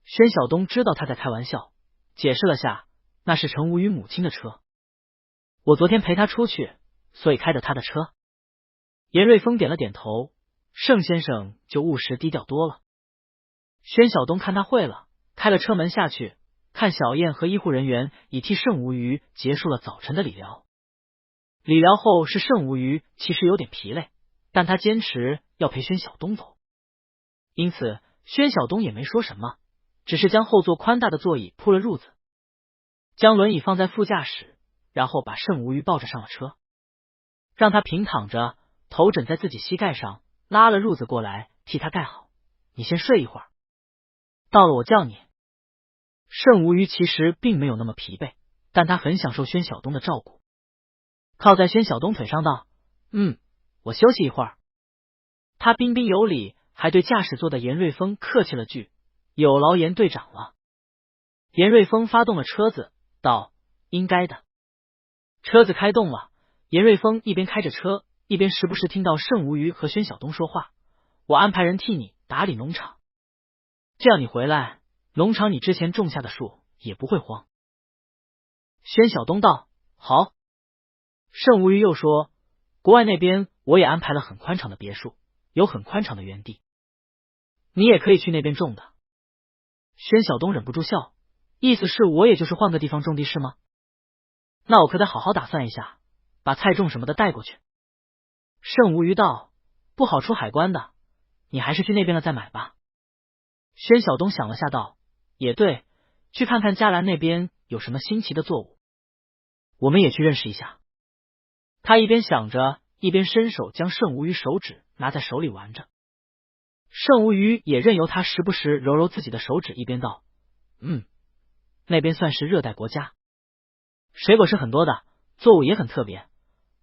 A: 宣晓东知道他在开玩笑，解释了下：“那是程无虞母亲的车，我昨天陪他出去，所以开的他的车。”严瑞峰点了点头，盛先生就务实低调多了。宣晓东看他会了，开了车门下去，看小燕和医护人员已替盛无虞结束了早晨的理疗。理疗后是盛无虞其实有点疲累，但他坚持要陪宣晓东走，因此宣晓东也没说什么，只是将后座宽大的座椅铺了褥子，将轮椅放在副驾驶，然后把盛无虞抱着上了车，让他平躺着，头枕在自己膝盖上，拉了褥子过来替他盖好。你先睡一会儿，到了我叫你。盛无虞其实并没有那么疲惫，但他很享受宣晓东的照顾，靠在宣晓东腿上道：“我休息一会儿。”他彬彬有礼，还对驾驶座的严瑞峰客气了句：“有劳严队长了。”严瑞峰发动了车子，道：“应该的。”车子开动了，严瑞峰一边开着车，一边时不时听到盛无虞和宣晓东说话：“我安排人替你打理农场，这样你回来，农场你之前种下的树也不会荒。”宣晓东道：“好。”盛无虞又说：“国外那边我也安排了很宽敞的别墅，有很宽敞的园地，你也可以去那边种的。”宣晓东忍不住笑，意思是我也就是换个地方种地是吗？那我可得好好打算一下，把菜种什么的带过去。盛无虞道：“不好出海关的，你还是去那边了再买吧。”宣晓东想了下道：“也对，去看看嘉兰那边有什么新奇的作物，我们也去认识一下。”他一边想着，一边伸手将盛无虞手指拿在手里玩着。盛无虞也任由他时不时揉揉自己的手指，一边道：“那边算是热带国家，水果是很多的，作物也很特别。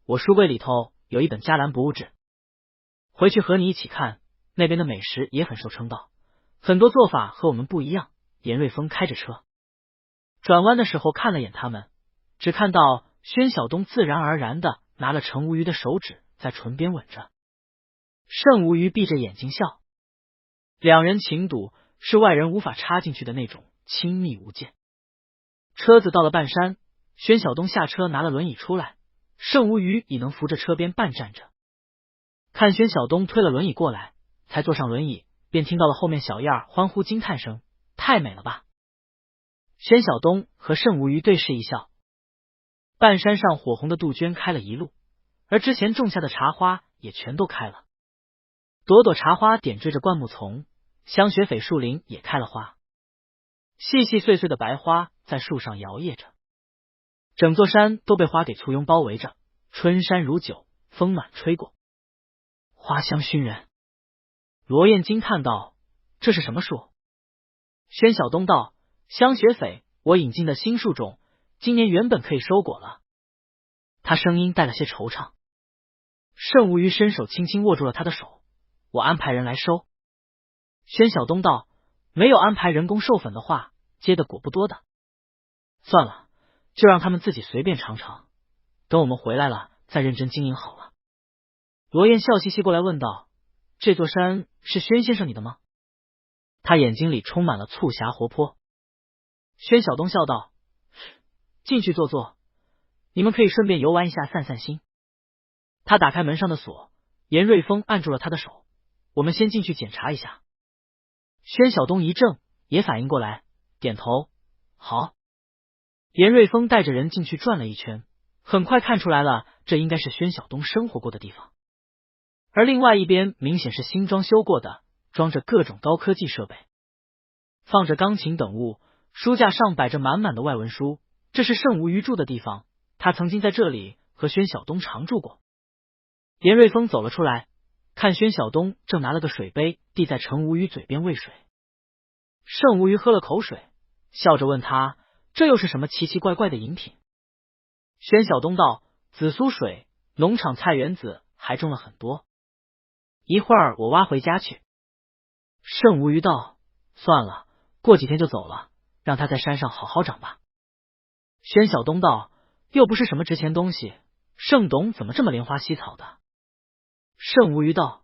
A: 我书柜里头有一本嘉兰博物志，回去和你一起看。那边的美食也很受称道，很多做法和我们不一样。”严瑞峰开着车转弯的时候看了眼他们，只看到宣晓东自然而然的拿了程无虞的手指在唇边吻着，盛无虞闭着眼睛笑，两人情笃是外人无法插进去的那种亲密无间。车子到了半山，宣晓东下车拿了轮椅出来，盛无虞已能扶着车边半站着，看宣晓东推了轮椅过来，才坐上轮椅，便听到了后面小燕儿欢呼惊叹声：“太美了吧！”宣晓东和盛无虞对视一笑。半山上火红的杜鹃开了一路，而之前种下的茶花也全都开了，朵朵茶花点缀着灌木丛，香雪翡树林也开了花，细细碎碎的白花在树上摇曳着，整座山都被花给簇拥包围着，春山如酒，风暖吹过，花香熏人。罗燕惊叹道：“这是什么树？宣晓东道：香雪翡，我引进的新树种，今年原本可以收果了。他声音带了些惆怅。盛无虞伸手轻轻握住了他的手，我安排人来收。宣晓东道：没有安排人工授粉的话，结的果不多的。算了，就让他们自己随便尝尝，等我们回来了再认真经营好了。罗燕笑嘻嘻过来问道：这座山是宣先生你的吗？他眼睛里充满了促狭活泼。宣晓东笑道：进去坐坐，你们可以顺便游玩一下散散心。他打开门上的锁，严瑞峰按住了他的手，我们先进去检查一下。宣晓东一怔，也反应过来，点头，好。严瑞峰带着人进去转了一圈，很快看出来了，这应该是宣晓东生活过的地方。而另外一边明显是新装修过的，装着各种高科技设备，放着钢琴等物，书架上摆着满满的外文书。这是盛无虞住的地方，他曾经在这里和宣晓东常住过。严瑞峰走了出来，看宣晓东正拿了个水杯递在程无虞嘴边喂水。盛无虞喝了口水，笑着问他，这又是什么奇奇怪怪的饮品？宣晓东道：紫苏水，农场菜园子还种了很多，一会儿我挖回家去。盛无虞道：算了，过几天就走了，让他在山上好好长吧。宣晓东道：又不是什么值钱东西，盛董怎么这么怜花惜草的？盛无虞道：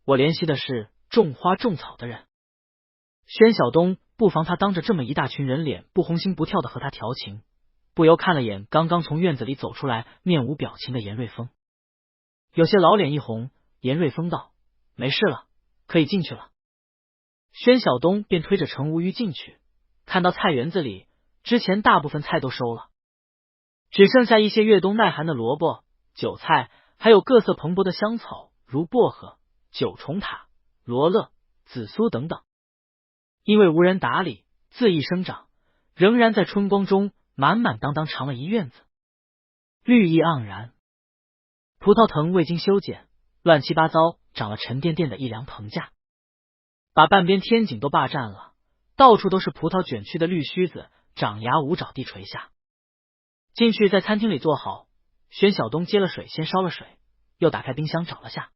A: 我怜惜的是种花种草的人。宣晓东不妨他当着这么一大群人脸不红心不跳的和他调情，不由看了眼刚刚从院子里走出来面无表情的严瑞峰，有些老脸一红。严瑞峰道：没事了，可以进去了。宣晓东便推着程无虞进去，看到菜园子里之前大部分菜都收了，只剩下一些越冬耐寒的萝卜、韭菜，还有各色蓬勃的香草，如薄荷、九重塔、罗勒、紫苏等等。因为无人打理，恣意生长，仍然在春光中满满当当长了一院子，绿意盎然。葡萄藤未经修剪，乱七八糟长了沉甸甸的一梁棚架，把半边天井都霸占了，到处都是葡萄卷曲的绿须子，长芽无爪地垂下。进去在餐厅里坐好，宣晓东接了水先烧了水，又打开冰箱找了下，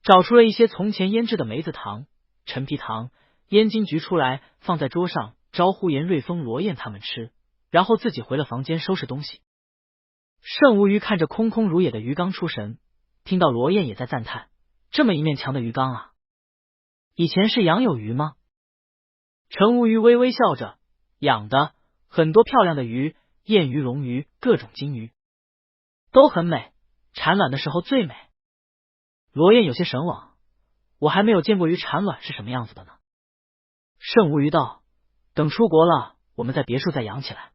A: 找出了一些从前腌制的梅子糖、陈皮糖、腌金桔出来，放在桌上，招呼严瑞峰、罗燕他们吃，然后自己回了房间收拾东西。盛无虞看着空空如也的鱼缸出神，听到罗燕也在赞叹，这么一面墙的鱼缸啊，以前是养有鱼吗？程无虞微微笑着，养的很多漂亮的鱼，燕鱼、龙鱼，各种金鱼，都很美，产卵的时候最美。罗燕有些神往，我还没有见过鱼产卵是什么样子的呢。盛无虞道：等出国了，我们在别墅再养起来。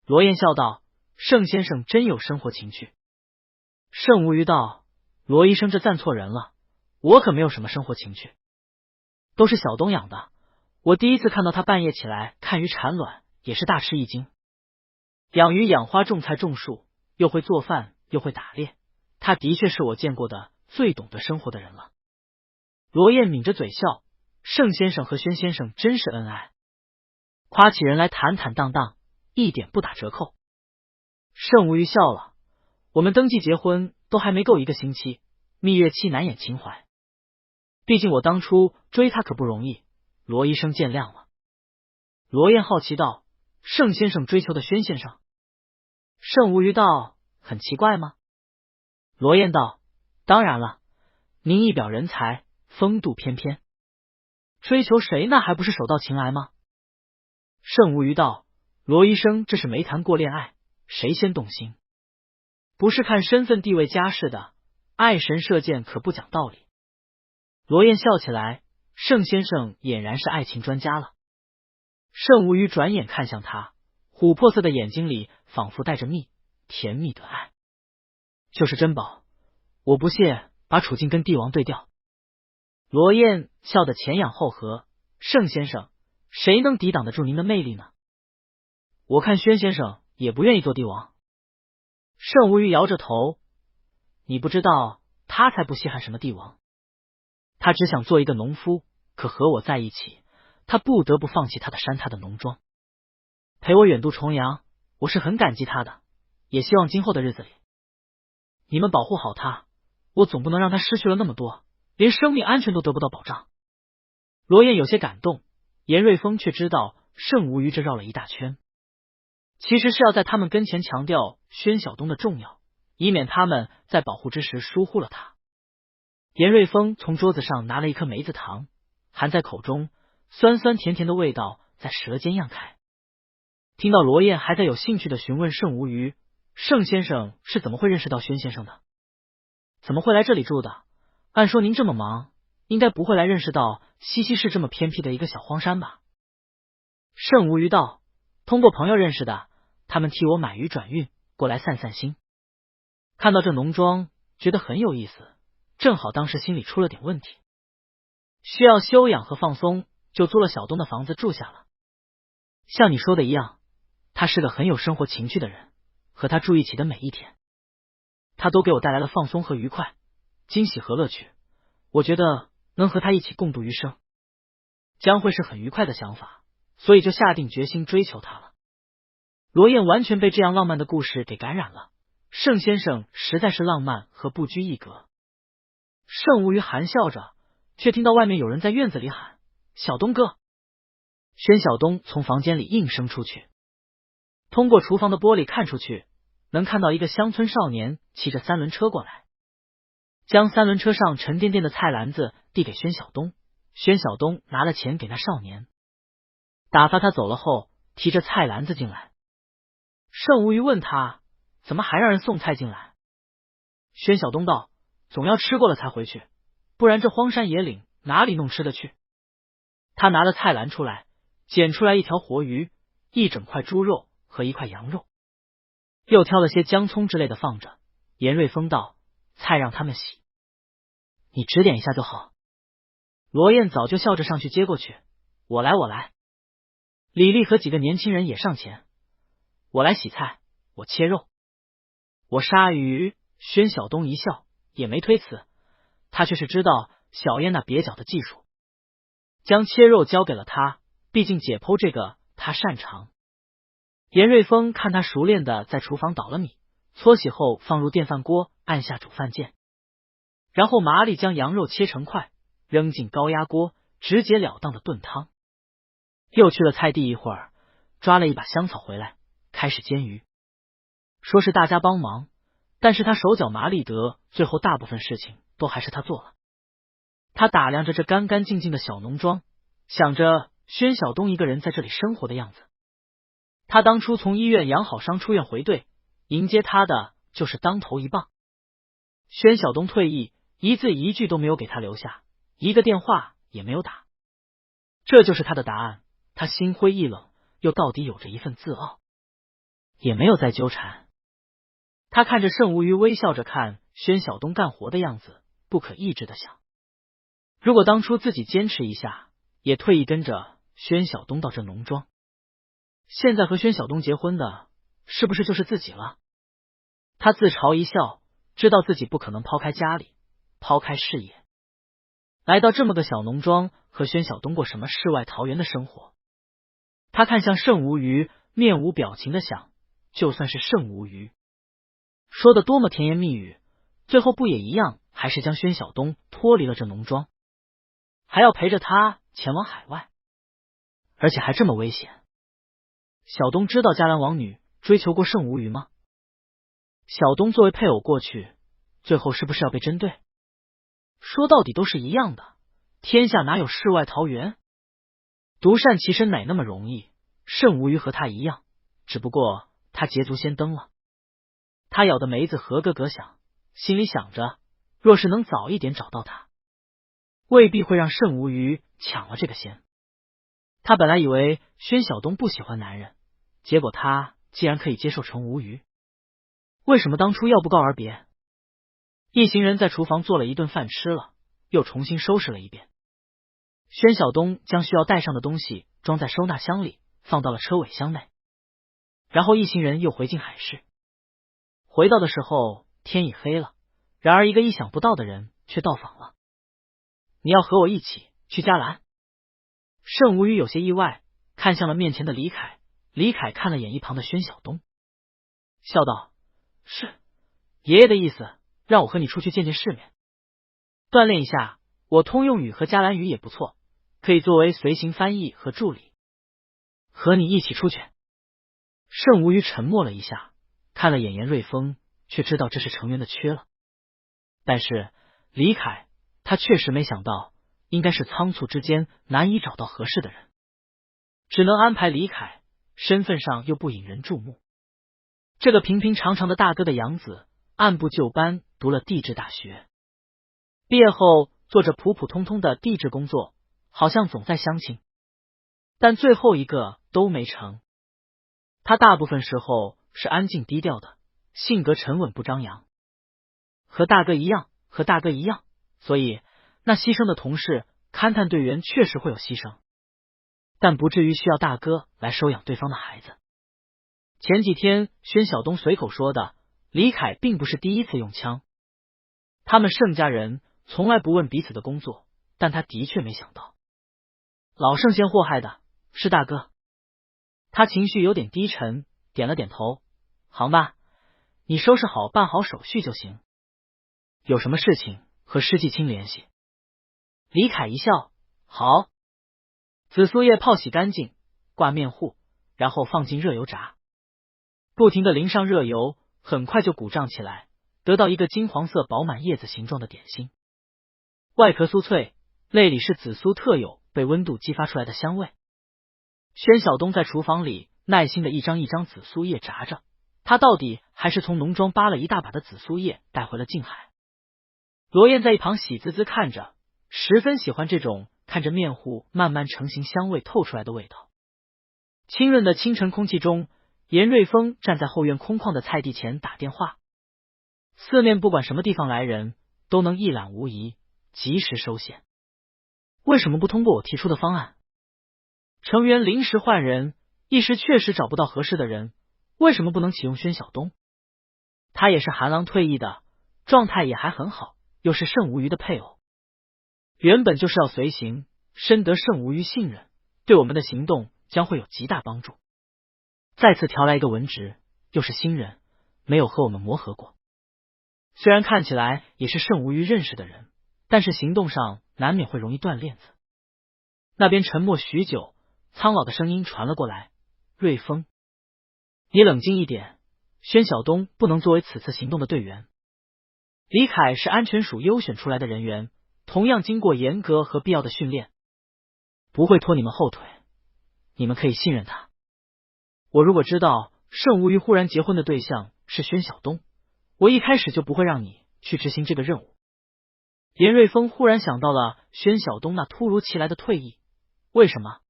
A: 罗燕笑道：盛先生真有生活情趣。盛无虞道：罗医生这赞错人了，我可没有什么生活情趣，都是小东养的。我第一次看到他半夜起来看鱼产卵，也是大吃一惊。养鱼、养花、种菜、种树，又会做饭，又会打猎，他的确是我见过的最懂得生活的人了。罗燕抿着嘴笑，盛先生和宣先生真是恩爱，夸起人来坦坦荡荡，一点不打折扣。盛无虞笑了，我们登记结婚都还没够一个星期，蜜月期难掩情怀，毕竟我当初追他可不容易，罗医生见谅了。罗燕好奇道：盛先生追求的宣先生？盛无虞道：很奇怪吗？罗燕道：当然了，您一表人才，风度翩翩，追求谁那还不是手到擒来吗？盛无虞道：罗医生这是没谈过恋爱，谁先动心？不是看身份地位家世的，爱神射箭可不讲道理。罗燕笑起来，盛先生俨然是爱情专家了。盛无虞转眼看向他，琥珀色的眼睛里仿佛带着甜蜜的爱。就是珍宝，我不屑把处境跟帝王对调。罗燕笑得前仰后合，盛先生，谁能抵挡得住您的魅力呢？我看宣先生也不愿意做帝王。盛无虞摇着头，你不知道，他才不稀罕什么帝王，他只想做一个农夫，可和我在一起，他不得不放弃他的山，他的农庄，陪我远渡重洋。我是很感激他的，也希望今后的日子里，你们保护好他。我总不能让他失去了那么多，连生命安全都得不到保障。罗燕有些感动，严瑞峰却知道盛无虞这绕了一大圈，其实是要在他们跟前强调宣晓东的重要，以免他们在保护之时疏忽了他。严瑞峰从桌子上拿了一颗梅子糖，含在口中，酸酸甜甜的味道在舌尖漾开。听到罗燕还在有兴趣的询问盛无虞，盛先生是怎么会认识到宣先生的？怎么会来这里住的？按说您这么忙，应该不会来认识到西溪市这么偏僻的一个小荒山吧？盛无虞道：通过朋友认识的，他们替我买鱼转运过来散散心。看到这农庄，觉得很有意思，正好当时心里出了点问题，需要休养和放松，就租了小东的房子住下了。像你说的一样，他是个很有生活情趣的人，和他住一起的每一天，他都给我带来了放松和愉快，惊喜和乐趣。我觉得能和他一起共度余生，将会是很愉快的想法，所以就下定决心追求他了。罗燕完全被这样浪漫的故事给感染了，盛先生实在是浪漫和不拘一格。盛无虞含笑着，却听到外面有人在院子里喊：小东哥！宣晓东从房间里应声出去，通过厨房的玻璃看出去，能看到一个乡村少年骑着三轮车过来，将三轮车上沉甸甸的菜篮子递给宣晓东。宣晓东拿了钱给那少年，打发他走了后，提着菜篮子进来。盛无虞问他：怎么还让人送菜进来？宣晓东道：总要吃过了才回去，不然这荒山野岭哪里弄吃的去？他拿了菜篮出来，捡出来一条活鱼，一整块猪肉和一块羊肉，又挑了些姜葱之类的放着。严瑞峰道：菜让他们洗，你指点一下就好。罗燕早就笑着上去接过去，我来。李丽和几个年轻人也上前，我来洗菜，我切肉，我杀鱼。宣晓东一笑，也没推辞，他却是知道小燕那蹩脚的技术，将切肉交给了他，毕竟解剖这个他擅长。严瑞峰看他熟练的在厨房捣了米，搓洗后放入电饭锅，按下煮饭键，然后麻利将羊肉切成块，扔进高压锅，直截了当的炖汤。又去了菜地一会儿，抓了一把香草回来，开始煎鱼。说是大家帮忙，但是他手脚麻利得，最后大部分事情都还是他做了。他打量着这干干净净的小农庄，想着宣晓东一个人在这里生活的样子。他当初从医院养好伤出院回队，迎接他的就是当头一棒。宣晓东退役，一字一句都没有给他留下，一个电话也没有打。这就是他的答案。他心灰意冷，又到底有着一份自傲，也没有再纠缠。他看着盛无虞微笑着看宣晓东干活的样子，不可抑制的想，如果当初自己坚持一下，也退役跟着宣晓东到这农庄，现在和宣晓东结婚的是不是就是自己了？他自嘲一笑，知道自己不可能抛开家里，抛开事业，来到这么个小农庄，和宣晓东过什么世外桃源的生活。他看向盛无虞，面无表情的想，就算是盛无虞说的多么甜言蜜语，最后不也一样，还是将宣晓东脱离了这农庄，还要陪着他前往海外，而且还这么危险。小东知道迦兰王女追求过盛无虞吗？小东作为配偶过去，最后是不是要被针对？说到底都是一样的，天下哪有世外桃源？独善其身哪那么容易？盛无虞和他一样，只不过他捷足先登了。他咬的梅子咯咯咯响，心里想着，若是能早一点找到他，未必会让盛无虞抢了这个先。他本来以为宣晓东不喜欢男人，结果他既然可以接受程无虞，为什么当初要不告而别？一行人在厨房做了一顿饭吃了，又重新收拾了一遍。宣晓东将需要带上的东西装在收纳箱里，放到了车尾箱内，然后一行人又回进海市。回到的时候天已黑了，然而一个意想不到的人却到访了。你要和我一起去迦兰？盛无虞有些意外，看向了面前的李凯。李凯看了眼一旁的宣晓东，笑道：“是爷爷的意思，让我和你出去见见世面，锻炼一下。我通用语和迦兰语也不错，可以作为随行翻译和助理，和你一起出去。”盛无虞沉默了一下，看了眼严瑞峰，却知道这是成员的缺了。但是李凯他确实没想到，应该是仓促之间难以找到合适的人，只能安排李凯，身份上又不引人注目。这个平平常常的大哥的养子，按部就班读了地质大学，毕业后做着普普通通的地质工作，好像总在相亲，但最后一个都没成。他大部分时候是安静低调的，性格沉稳不张扬，和大哥一样，所以那牺牲的同事、勘探队员确实会有牺牲，但不至于需要大哥来收养对方的孩子。前几天宣晓东随口说的，李凯并不是第一次用枪。他们盛家人从来不问彼此的工作，但他的确没想到，老盛先祸害的是大哥。他情绪有点低沉，点了点头：“行吧，你收拾好办好手续就行，有什么事情和施继清联系。”李凯一笑：“好。”紫苏叶泡洗干净，挂面糊，然后放进热油炸，不停的淋上热油，很快就鼓胀起来，得到一个金黄色饱满叶子形状的点心。外壳酥脆，内里是紫苏特有被温度激发出来的香味。宣晓东在厨房里耐心的一张一张紫苏叶炸着，他到底还是从农庄扒了一大把的紫苏叶带回了静海。罗燕在一旁喜滋滋看着，十分喜欢这种看着面糊慢慢成型、香味透出来的味道。清润的清晨空气中，严瑞峰站在后院空旷的菜地前打电话，四面不管什么地方来人都能一览无遗，及时收线。为什么不通过我提出的方案？成员临时换人，一时确实找不到合适的人，为什么不能启用宣晓东？他也是韩郎退役的，状态也还很好，又是盛无虞的配偶，原本就是要随行，深得盛无虞信任，对我们的行动将会有极大帮助。再次调来一个文职，又是新人，没有和我们磨合过，虽然看起来也是盛无虞认识的人，但是行动上难免会容易断链子。那边沉默许久，苍老的声音传了过来：“瑞峰，你冷静一点，宣晓东不能作为此次行动的队员。李凯是安全署优选出来的人员，同样经过严格和必要的训练，不会拖你们后腿，你们可以信任他。我如果知道盛无虞忽然结婚的对象是宣晓东，我一开始就不会让你去执行这个任务。”严瑞峰忽然想到了宣晓东那突如其来的退役，为什么？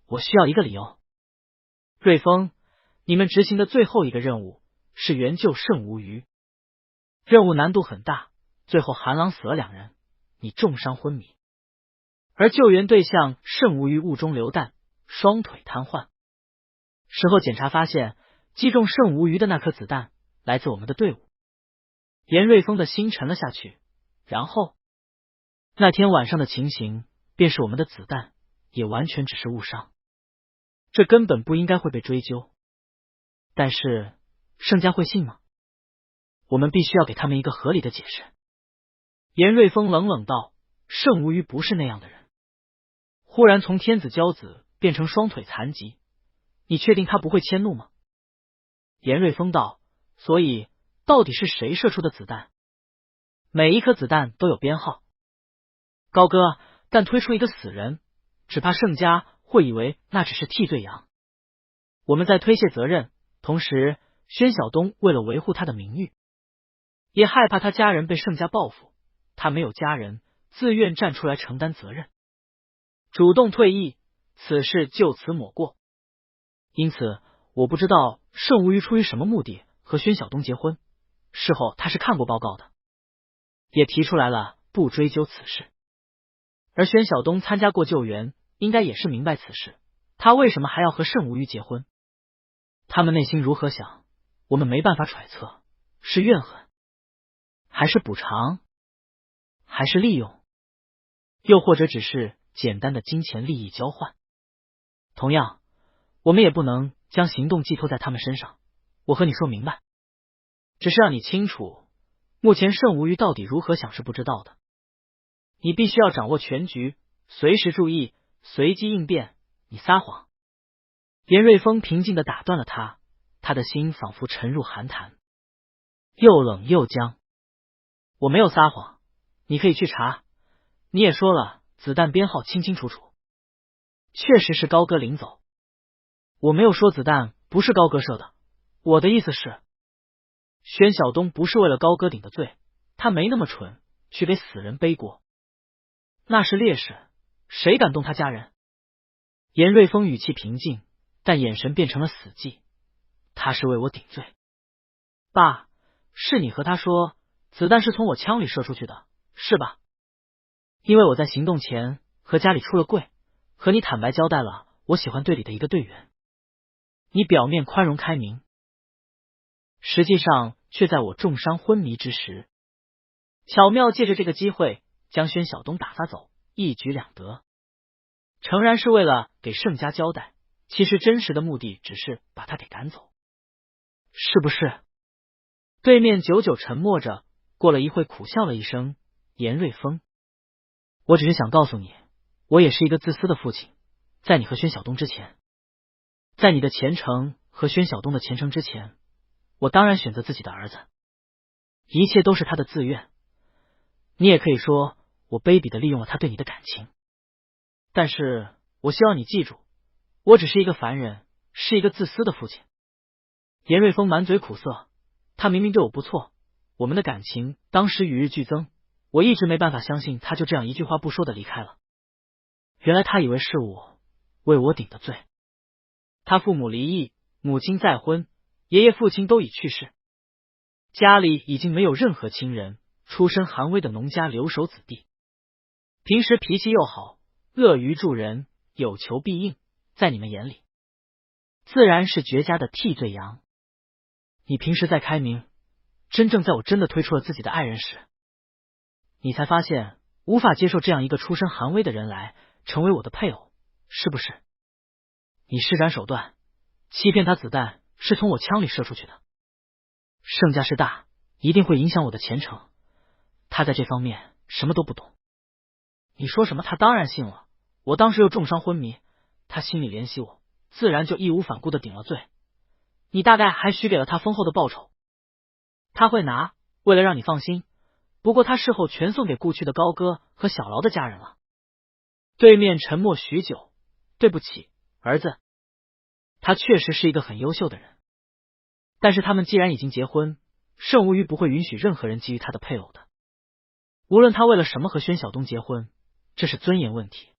A: 我需要一个理由。瑞峰，你们执行的最后一个任务是援救盛无虞，任务难度很大，最后韩郎死了2人，你重伤昏迷，而救援对象盛无虞误中流弹，双腿瘫痪。事后检查发现，击中盛无虞的那颗子弹来自我们的队伍。严瑞峰的心沉了下去，然后那天晚上的情形便是我们的子弹也完全只是误伤，这根本不应该会被追究。但是盛家会信吗？我们必须要给他们一个合理的解释。严瑞峰冷冷道：“盛无虞不是那样的人，忽然从天子骄子变成双腿残疾，你确定他不会迁怒吗？”严瑞峰道：“所以到底是谁射出的子弹？每一颗子弹都有编号。高哥，但推出一个死人，只怕盛家会以为那只是替罪羊。我们在推卸责任，同时宣晓东为了维护他的名誉，也害怕他家人被盛家报复，他没有家人，自愿站出来承担责任，主动退役，此事就此抹过。因此我不知道盛无虞出于什么目的和宣晓东结婚，事后他是看过报告的，也提出来了不追究此事。而宣晓东参加过救援，应该也是明白此事，他为什么还要和盛无虞结婚？他们内心如何想，我们没办法揣测，是怨恨，还是补偿，还是利用，又或者只是简单的金钱利益交换。同样，我们也不能将行动寄托在他们身上。我和你说明白，只是让你清楚，目前盛无虞到底如何想是不知道的。你必须要掌握全局，随时注意，随机应变。你撒谎。严瑞峰平静地打断了他，他的心仿佛沉入寒潭，又冷又僵。我没有撒谎，你可以去查。你也说了，子弹编号清清楚楚，确实是高歌领走。我没有说子弹不是高歌射的，我的意思是，宣晓东不是为了高歌顶的罪，他没那么蠢去给死人背锅，那是烈士，谁敢动他家人？严瑞峰语气平静，但眼神变成了死寂。他是为我顶罪。爸，是你和他说子弹是从我枪里射出去的，是吧？因为我在行动前和家里出了柜，和你坦白交代了我喜欢队里的一个队员。你表面宽容开明，实际上却在我重伤昏迷之时，巧妙借着这个机会将宣晓东打发走，一举两得。诚然是为了给盛家交代，其实真实的目的只是把他给赶走，是不是？对面久久沉默着，过了一会苦笑了一声。严瑞峰，我只是想告诉你，我也是一个自私的父亲，在你和宣晓东之前，在你的前程和宣晓东的前程之前，我当然选择自己的儿子，一切都是他的自愿。你也可以说我卑鄙的利用了他对你的感情，但是我希望你记住，我只是一个凡人，是一个自私的父亲。严瑞峰满嘴苦涩，他明明对我不错，我们的感情当时与日俱增，我一直没办法相信他就这样一句话不说的离开了。原来他以为是我为我顶的罪。他父母离异，母亲再婚，爷爷父亲都已去世，家里已经没有任何亲人，出身寒微的农家留守子弟，平时脾气又好，乐于助人，有求必应，在你们眼里自然是绝佳的替罪羊。你平时再开明，真正在我真的推出了自己的爱人时，你才发现无法接受这样一个出身寒微的人来成为我的配偶，是不是？你施展手段欺骗他子弹是从我枪里射出去的，盛家势大，一定会影响我的前程，他在这方面什么都不懂。你说什么他当然信了，我当时又重伤昏迷，他心里怜惜我，自然就义无反顾的顶了罪。你大概还许给了他丰厚的报酬，他会拿，为了让你放心，不过他事后全送给故去的高歌和小劳的家人了。对面沉默许久，对不起，儿子，他确实是一个很优秀的人，但是他们既然已经结婚，盛无虞不会允许任何人觊觎他的配偶的，无论他为了什么和宣晓东结婚，这是尊严问题。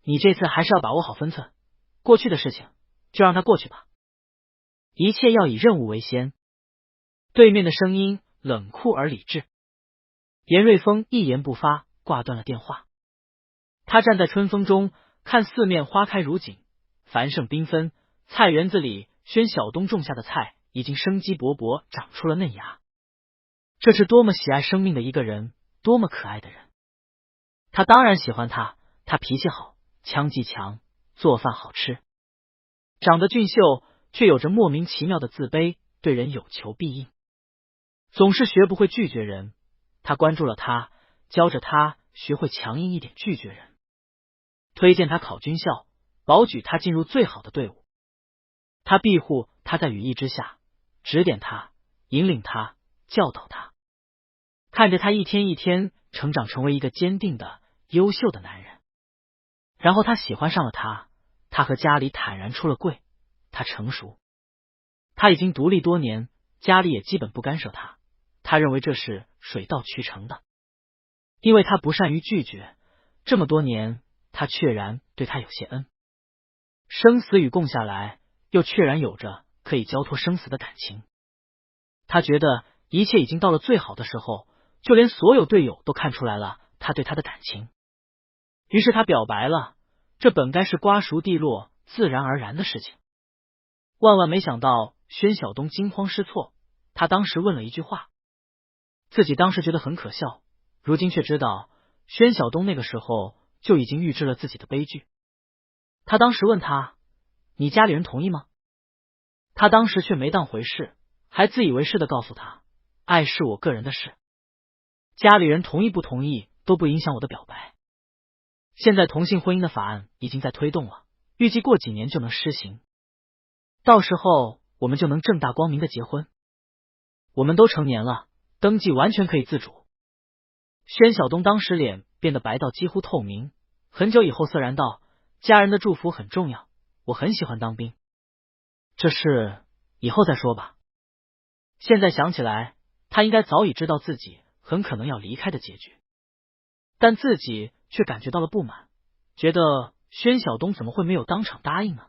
A: 你这次还是要把握好分寸，过去的事情就让它过去吧，一切要以任务为先。对面的声音冷酷而理智。严瑞峰一言不发，挂断了电话。他站在春风中，看四面花开如锦，繁盛缤纷，菜园子里宣晓东种下的菜已经生机勃勃，长出了嫩芽。这是多么喜爱生命的一个人，多么可爱的人。他当然喜欢他，他脾气好，枪技强，做饭好吃，长得俊秀，却有着莫名其妙的自卑，对人有求必应，总是学不会拒绝人。他关注了他，教着他学会强硬一点拒绝人，推荐他考军校，保举他进入最好的队伍。他庇护他在羽翼之下，指点他，引领他，教导他，看着他一天一天成长成为一个坚定的优秀的男人。然后他喜欢上了他，他和家里坦然出了柜，他成熟，他已经独立多年，家里也基本不干涉他，他认为这是水到渠成的。因为他不善于拒绝，这么多年他确然对他有些恩，生死与共下来，又确然有着可以交托生死的感情。他觉得一切已经到了最好的时候，就连所有队友都看出来了他对他的感情，于是他表白了，这本该是瓜熟蒂落自然而然的事情。万万没想到宣晓东惊慌失措，他当时问了一句话，自己当时觉得很可笑，如今却知道宣晓东那个时候就已经预知了自己的悲剧。他当时问他：“你家里人同意吗？”他当时却没当回事，还自以为是的告诉他：“爱是我个人的事，家里人同意不同意都不影响我的表白。现在同性婚姻的法案已经在推动了，预计过几年就能施行，到时候我们就能正大光明的结婚。我们都成年了，登记完全可以自主。”宣晓东当时脸变得白到几乎透明，很久以后涩然道：“家人的祝福很重要，我很喜欢当兵，这事以后再说吧。”现在想起来，他应该早已知道自己很可能要离开的结局，但自己却感觉到了不满，觉得宣晓东怎么会没有当场答应呢？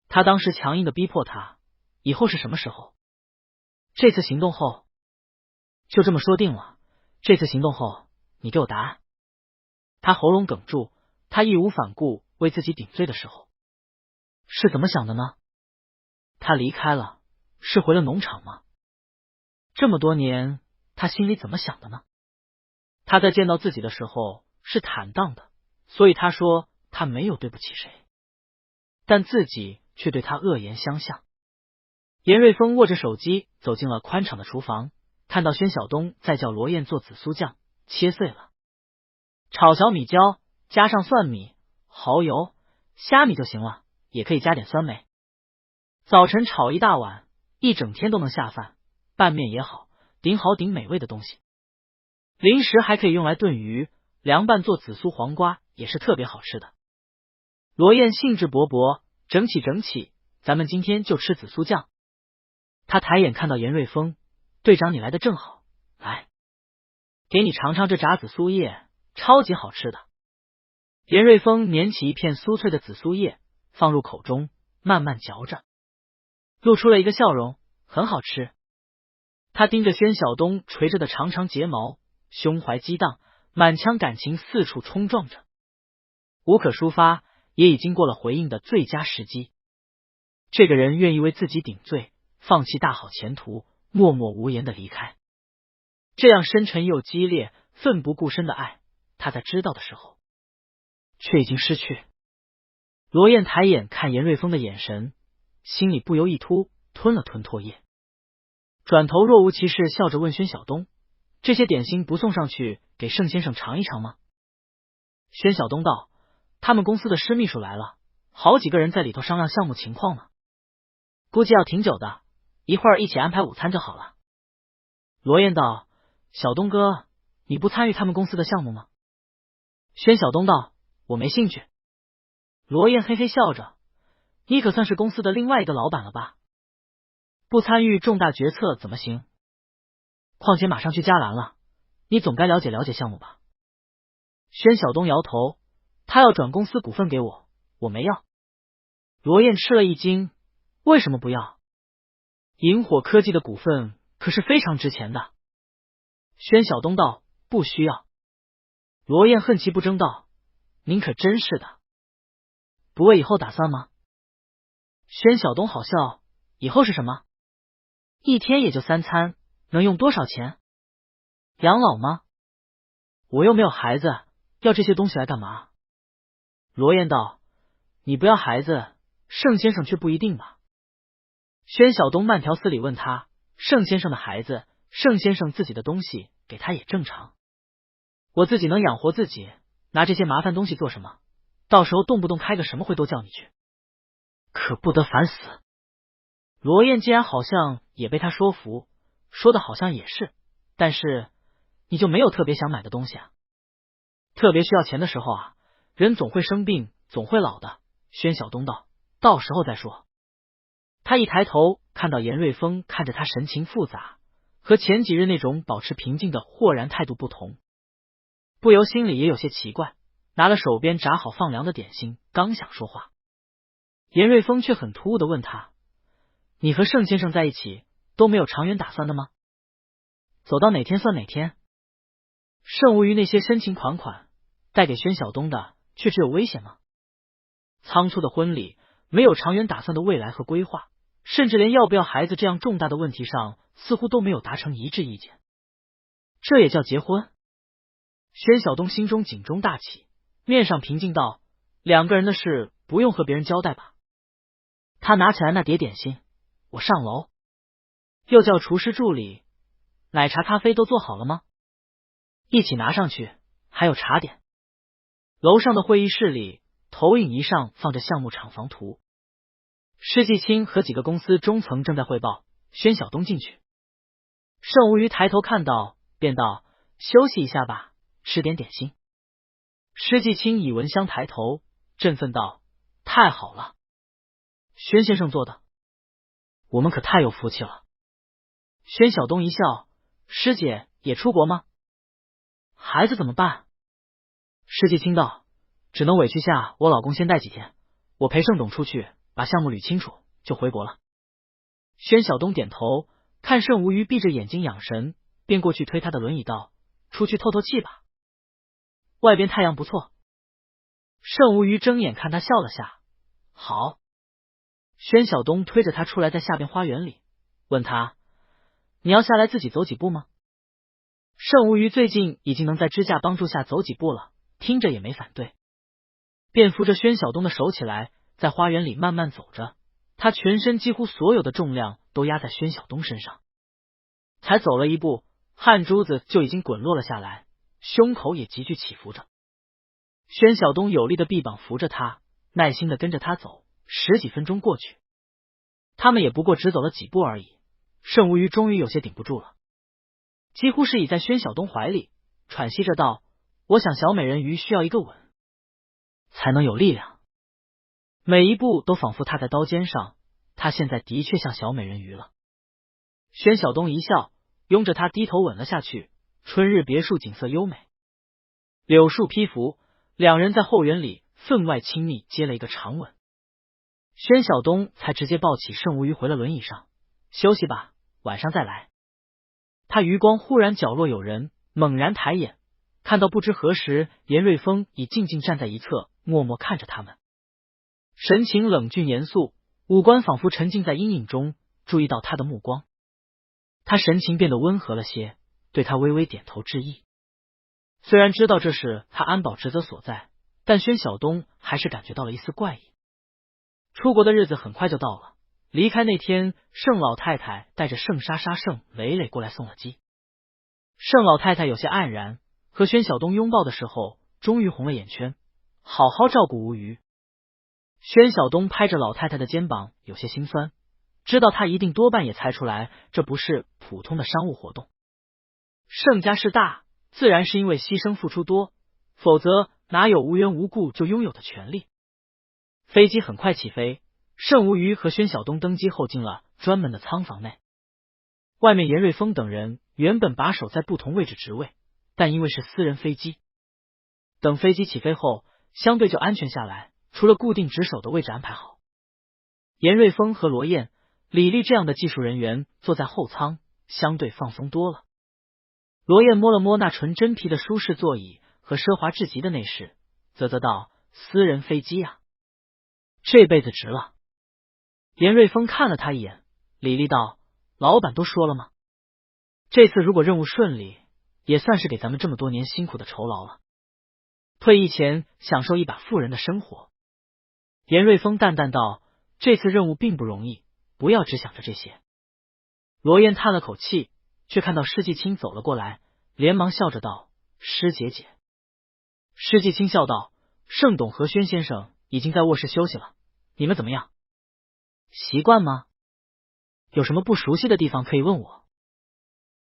A: 他当时强硬的逼迫他：“以后是什么时候？这次行动后。就这么说定了，这次行动后你给我答案。”他喉咙哽住，他义无反顾为自己顶罪的时候，是怎么想的呢？他离开了，是回了农场吗？这么多年，他心里怎么想的呢？他在见到自己的时候是坦荡的，所以他说他没有对不起谁，但自己却对他恶言相向。严瑞峰握着手机走进了宽敞的厨房，看到宣晓东在叫罗燕做紫苏酱，切碎了炒小米椒，加上蒜米、蚝油、虾米就行了，也可以加点酸梅。早晨炒一大碗，一整天都能下饭，拌面也好，顶好顶美味的东西。零食还可以用来炖鱼，凉拌做紫苏黄瓜也是特别好吃的。罗燕兴致勃勃：“整起整起，咱们今天就吃紫苏酱。”他抬眼看到严瑞峰：“队长你来的正好，来，给你尝尝这炸紫苏叶，超级好吃的。”严瑞峰捻起一片酥脆的紫苏叶，放入口中，慢慢嚼着，露出了一个笑容：“很好吃。”他盯着宣晓东垂着的长长睫毛，胸怀激荡，满腔感情四处冲撞着，无可抒发，也已经过了回应的最佳时机。这个人愿意为自己顶罪，放弃大好前途，默默无言的离开，这样深沉又激烈、奋不顾身的爱，他在知道的时候却已经失去。罗燕抬眼看严瑞峰的眼神，心里不由一突，吞了吞唾液，转头若无其事笑着问宣晓东：“这些点心不送上去给盛先生尝一尝吗？”宣晓东道：“他们公司的施秘书来了，好几个人在里头商量项目情况呢，估计要挺久的，一会儿一起安排午餐就好了。”罗燕道：“小东哥，你不参与他们公司的项目吗？”宣晓东道：“我没兴趣。”罗燕嘿嘿笑着：“你可算是公司的另外一个老板了吧？不参与重大决策怎么行？况且马上去嘉兰了，你总该了解了解项目吧？”宣晓东摇头：“他要转公司股份给我，我没要。”罗燕吃了一惊：“为什么不要？萤火科技的股份可是非常值钱的。”宣晓东道：“不需要。”罗燕恨其不争道：“您可真是的，不为以后打算吗？”宣晓东好笑：“以后是什么？一天也就3餐，能用多少钱？养老吗？我又没有孩子，要这些东西来干嘛？”罗燕道：“你不要孩子，盛先生却不一定吧？”宣晓东慢条斯理问他：“盛先生的孩子，盛先生自己的东西给他也正常，我自己能养活自己，拿这些麻烦东西做什么？到时候动不动开个什么会都叫你去，可不得烦死。”罗燕竟然好像也被他说服，说的好像也是，但是你就没有特别想买的东西啊？特别需要钱的时候啊，人总会生病，总会老的。宣晓东道：“到时候再说。”他一抬头看到严瑞峰看着他神情复杂，和前几日那种保持平静的豁然态度不同，不由心里也有些奇怪，拿了手边炸好放凉的点心，刚想说话，严瑞峰却很突兀的问他：“你和盛先生在一起都没有长远打算的吗？走到哪天算哪天？”盛无鱼那些深情款款带给宣晓东的却只有危险吗？仓促的婚礼，没有长远打算的未来和规划，甚至连要不要孩子这样重大的问题上似乎都没有达成一致意见，这也叫结婚？宣晓东心中警钟大起，面上平静道：“两个人的事不用和别人交代吧。”他拿起来那碟点心，我上楼。又叫厨师助理：“奶茶咖啡都做好了吗？”一起拿上去，还有茶点。楼上的会议室里，投影仪上放着项目厂房图。施继清和几个公司中层正在汇报。宣晓东进去，盛无虞抬头看到，便道：“休息一下吧，吃点点心。”施继清以闻香抬头，振奋道：“太好了，宣先生做的，我们可太有福气了。”宣晓东一笑：“师姐也出国吗？孩子怎么办？”施继清道：“只能委屈下我老公先带几天，我陪盛董出去把项目捋清楚，就回国了。”宣晓东点头，看盛无虞闭着眼睛养神，便过去推他的轮椅道：“出去透透气吧，外边太阳不错。”盛无虞睁眼看他笑了下：“好。”宣晓东推着他出来，在下边花园里问他：“你要下来自己走几步吗？”盛无虞最近已经能在支架帮助下走几步了，听着也没反对，便扶着宣晓东的手起来，在花园里慢慢走着。他全身几乎所有的重量都压在宣晓东身上，才走了一步，汗珠子就已经滚落了下来，胸口也急剧起伏着。宣晓东有力的臂膀扶着他，耐心的跟着他走。10几分钟过去，他们也不过只走了几步而已。盛无虞终于有些顶不住了，几乎是倚在宣晓东怀里，喘息着道：“我想小美人鱼需要一个吻，才能有力量。每一步都仿佛踏在刀尖上，他现在的确像小美人鱼了。”宣晓东一笑，拥着他低头吻了下去。春日别墅景色优美，柳树披拂，两人在后园里分外亲密，接了一个长吻。宣晓东才直接抱起盛无虞回了轮椅上：“休息吧，晚上再来。”他余光忽然角落有人，猛然抬眼，看到不知何时严瑞峰已静静站在一侧，默默看着他们，神情冷峻严肃，五官仿佛沉浸在阴影中。注意到他的目光，他神情变得温和了些，对他微微点头致意。虽然知道这是他安保职责所在，但宣晓东还是感觉到了一丝怪异。出国的日子很快就到了，离开那天，盛老太太带着盛莎莎、盛磊磊过来送了机。盛老太太有些黯然，和宣晓东拥抱的时候，终于红了眼圈。好好照顾无虞。宣晓东拍着老太太的肩膀，有些心酸，知道他一定多半也猜出来，这不是普通的商务活动。盛家势大，自然是因为牺牲付出多，否则哪有无缘无故就拥有的权利。飞机很快起飞，盛无虞和宣晓东登机后进了专门的舱房内。外面严瑞峰等人原本把守在不同位置职位，但因为是私人飞机，等飞机起飞后，相对就安全下来，除了固定值守的位置安排好。严瑞峰和罗燕、李丽这样的技术人员坐在后舱，相对放松多了。罗燕摸了摸那纯真皮的舒适座椅和奢华至极的内饰，啧啧道：“私人飞机啊，这辈子值了。”严瑞峰看了他一眼，李丽道：“老板都说了吗？这次如果任务顺利，也算是给咱们这么多年辛苦的酬劳了。退役前享受一把富人的生活。”严瑞峰淡淡道：“这次任务并不容易，不要只想着这些。”罗燕叹了口气，却看到施继清走了过来，连忙笑着道：“施姐姐。”施继清笑道：“盛董和宣先生已经在卧室休息了，你们怎么样？习惯吗？有什么不熟悉的地方可以问我。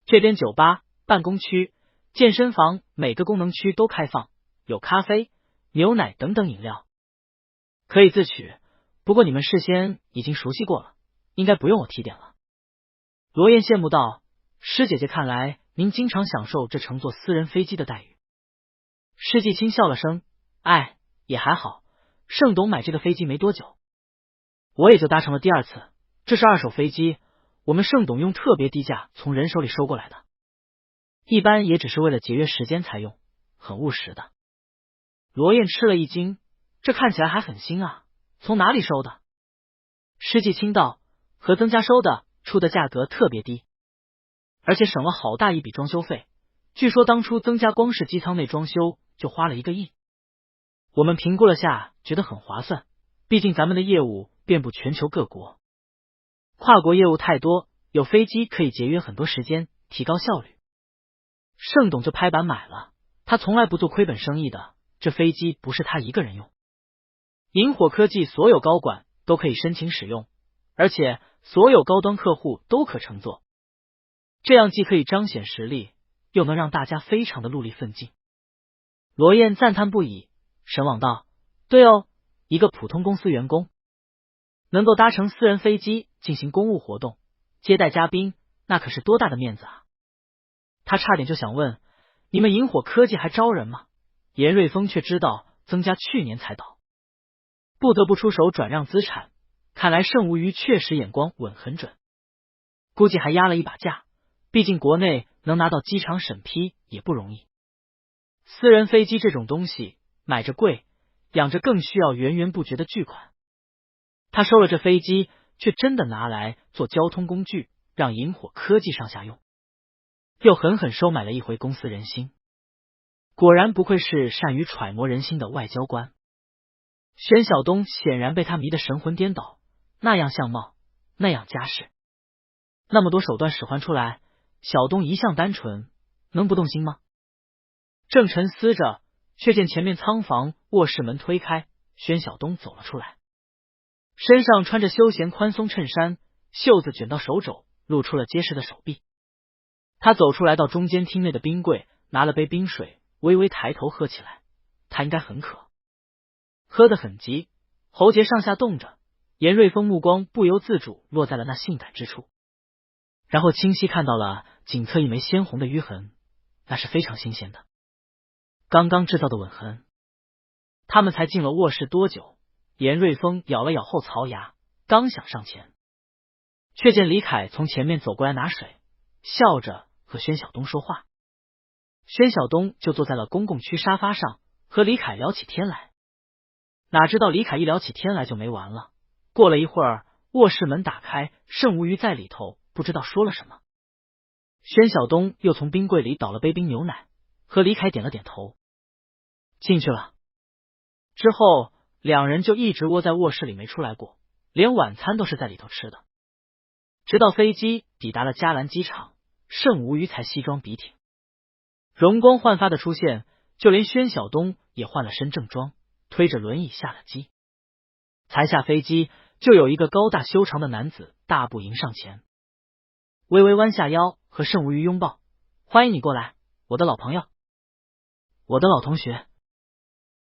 A: 这边酒吧、办公区、健身房每个功能区都开放，有咖啡、牛奶等等饮料，可以自取，不过你们事先已经熟悉过了，应该不用我提点了。”罗燕羡慕道：“施姐姐，看来您经常享受这乘坐私人飞机的待遇。”施继清笑了声：“哎，也还好，盛董买这个飞机没多久，我也就搭乘了第2次，这是2手飞机，我们盛董用特别低价从人手里收过来的，一般也只是为了节约时间才用，很务实的。”罗燕吃了一惊，这看起来还很新啊，从哪里收的？施继清道：“和曾家收的，出的价格特别低，而且省了好大一笔装修费，据说当初曾家光是机舱内装修就花了1个亿。”我们评估了下，觉得很划算，毕竟咱们的业务遍布全球各国，跨国业务太多，有飞机可以节约很多时间，提高效率。盛董就拍板买了，他从来不做亏本生意的，这飞机不是他一个人用。萤火科技所有高管都可以申请使用，而且所有高端客户都可乘坐，这样既可以彰显实力，又能让大家非常的戮力奋进。罗燕赞叹不已，神往道：对哦，一个普通公司员工能够搭乘私人飞机进行公务活动，接待嘉宾，那可是多大的面子啊！他差点就想问，你们萤火科技还招人吗？严瑞峰却知道曾家去年才倒，不得不出手转让资产，看来盛无虞确实眼光稳很准，估计还压了一把价，毕竟国内能拿到机场审批也不容易。私人飞机这种东西，买着贵，养着更需要源源不绝的巨款。他收了这飞机，却真的拿来做交通工具，让萤火科技上下用，又狠狠收买了一回公司人心。果然不愧是善于揣摩人心的外交官。宣晓东显然被他迷得神魂颠倒，那样相貌，那样家世，那么多手段使唤出来，小东一向单纯，能不动心吗？正沉思着，却见前面仓房卧室门推开，宣晓东走了出来，身上穿着休闲宽松衬衫，袖子卷到手肘，露出了结实的手臂。他走出来到中间厅内的冰柜，拿了杯冰水，微微抬头喝起来。他应该很渴，喝得很急，喉结上下动着。严瑞峰目光不由自主落在了那性感之处，然后清晰看到了颈侧一枚鲜红的淤痕，那是非常新鲜的，刚刚制造的吻痕。他们才进了卧室多久？严瑞峰咬了咬后槽牙，刚想上前，却见李凯从前面走过来拿水，笑着和宣晓东说话。宣晓东就坐在了公共区沙发上，和李凯聊起天来。哪知道李凯一聊起天来就没完了。过了一会儿，卧室门打开，盛无虞在里头，不知道说了什么。宣晓东又从冰柜里倒了杯冰牛奶，和李凯点了点头，进去了。之后两人就一直窝在卧室里没出来过，连晚餐都是在里头吃的。直到飞机抵达了嘉兰机场，盛无虞才西装笔挺，容光焕发的出现，就连宣晓东也换了身正装，推着轮椅下了机。才下飞机，就有一个高大修长的男子大步迎上前，微微弯下腰和盛无虞拥抱，欢迎你过来，我的老朋友，我的老同学。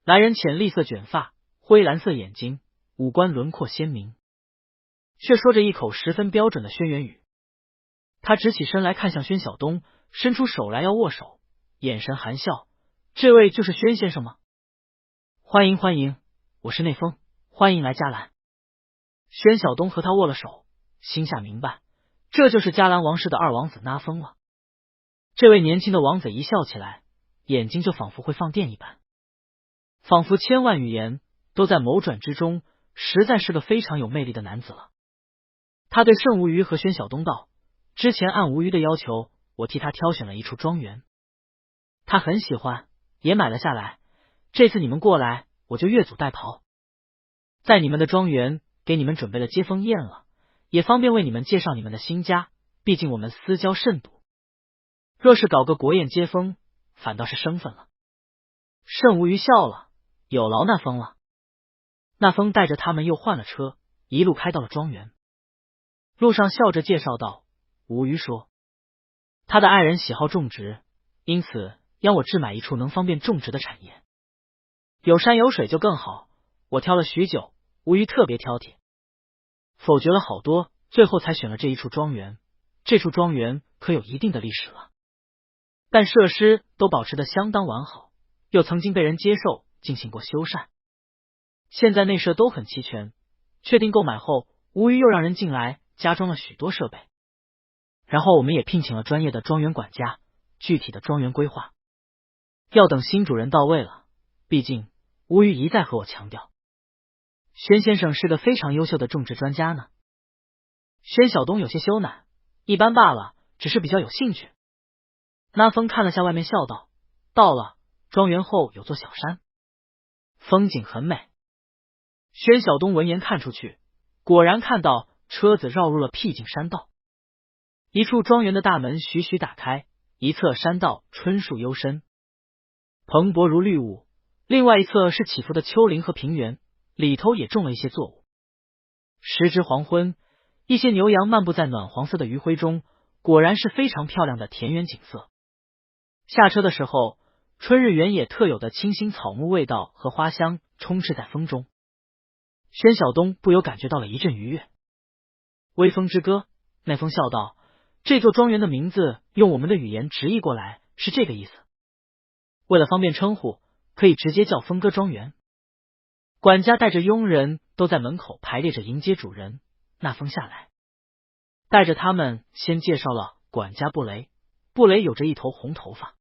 A: 来人浅栗色卷发，灰蓝色眼睛，五官轮廓鲜明，却说着一口十分标准的轩辕语。他直起身来看向宣晓东，伸出手来要握手，眼神含笑，这位就是宣先生吗？欢迎欢迎，我是内丰，欢迎来嘉兰。宣晓东和他握了手，心下明白，这就是嘉兰王室的二王子那风了。这位年轻的王子一笑起来，眼睛就仿佛会放电一般，仿佛千万语言都在某转之中，实在是个非常有魅力的男子了。他对盛无虞和宣晓东道，之前按无虞的要求，我替他挑选了一处庄园，他很喜欢，也买了下来。这次你们过来，我就越俎代庖，在你们的庄园给你们准备了接风宴了，也方便为你们介绍你们的新家，毕竟我们私交甚笃，若是搞个国宴接风，反倒是生分了。盛无虞笑了，有劳那风了。那风带着他们又换了车，一路开到了庄园。路上笑着介绍道，无虞说他的爱人喜好种植，因此央我置买一处能方便种植的产业，有山有水就更好。我挑了许久，无虞特别挑剔，否决了好多，最后才选了这一处庄园。这处庄园可有一定的历史了，但设施都保持得相当完好，又曾经被人接受进行过修缮，现在内设都很齐全。确定购买后，无虞又让人进来加装了许多设备，然后我们也聘请了专业的庄园管家，具体的庄园规划要等新主人到位了。毕竟无虞一再和我强调，宣先生是个非常优秀的种植专家呢。宣晓东有些羞赧，一般罢了，只是比较有兴趣。那风看了下外面，笑道，到了庄园后有座小山，风景很美。宣晓东闻言看出去，果然看到车子绕入了僻静山道，一处庄园的大门徐徐打开，一侧山道春树幽深，蓬勃如绿雾，另外一侧是起伏的丘陵和平原，里头也种了一些作物。时值黄昏，一些牛羊漫步在暖黄色的余晖中，果然是非常漂亮的田园景色。下车的时候，春日原野特有的清新草木味道和花香充斥在风中，宣晓东不由感觉到了一阵愉悦。微风之歌，那风笑道，这座庄园的名字用我们的语言直译过来是这个意思，为了方便称呼，可以直接叫风歌庄园。管家带着佣人都在门口排列着迎接主人。那风下来，带着他们先介绍了管家布雷。布雷有着一头红头发，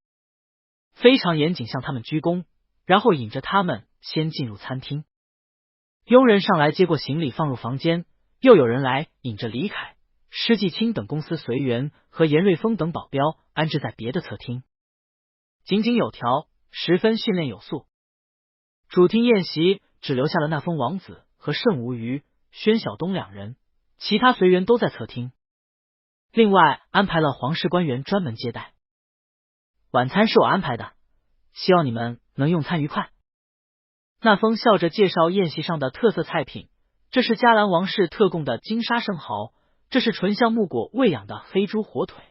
A: 非常严谨向他们鞠躬，然后引着他们先进入餐厅。佣人上来接过行李放入房间，又有人来引着李凯、施继清等公司随员和严瑞峰等保镖安置在别的侧厅，井井有条，十分训练有素。主厅宴席只留下了那封王子和盛无虞、宣晓东两人，其他随员都在侧厅。另外安排了皇室官员专门接待。晚餐是我安排的，希望你们能用餐愉快。那封笑着介绍宴席上的特色菜品，这是嘉兰王室特供的金沙生蚝，这是纯橡木果喂养的飞猪火腿，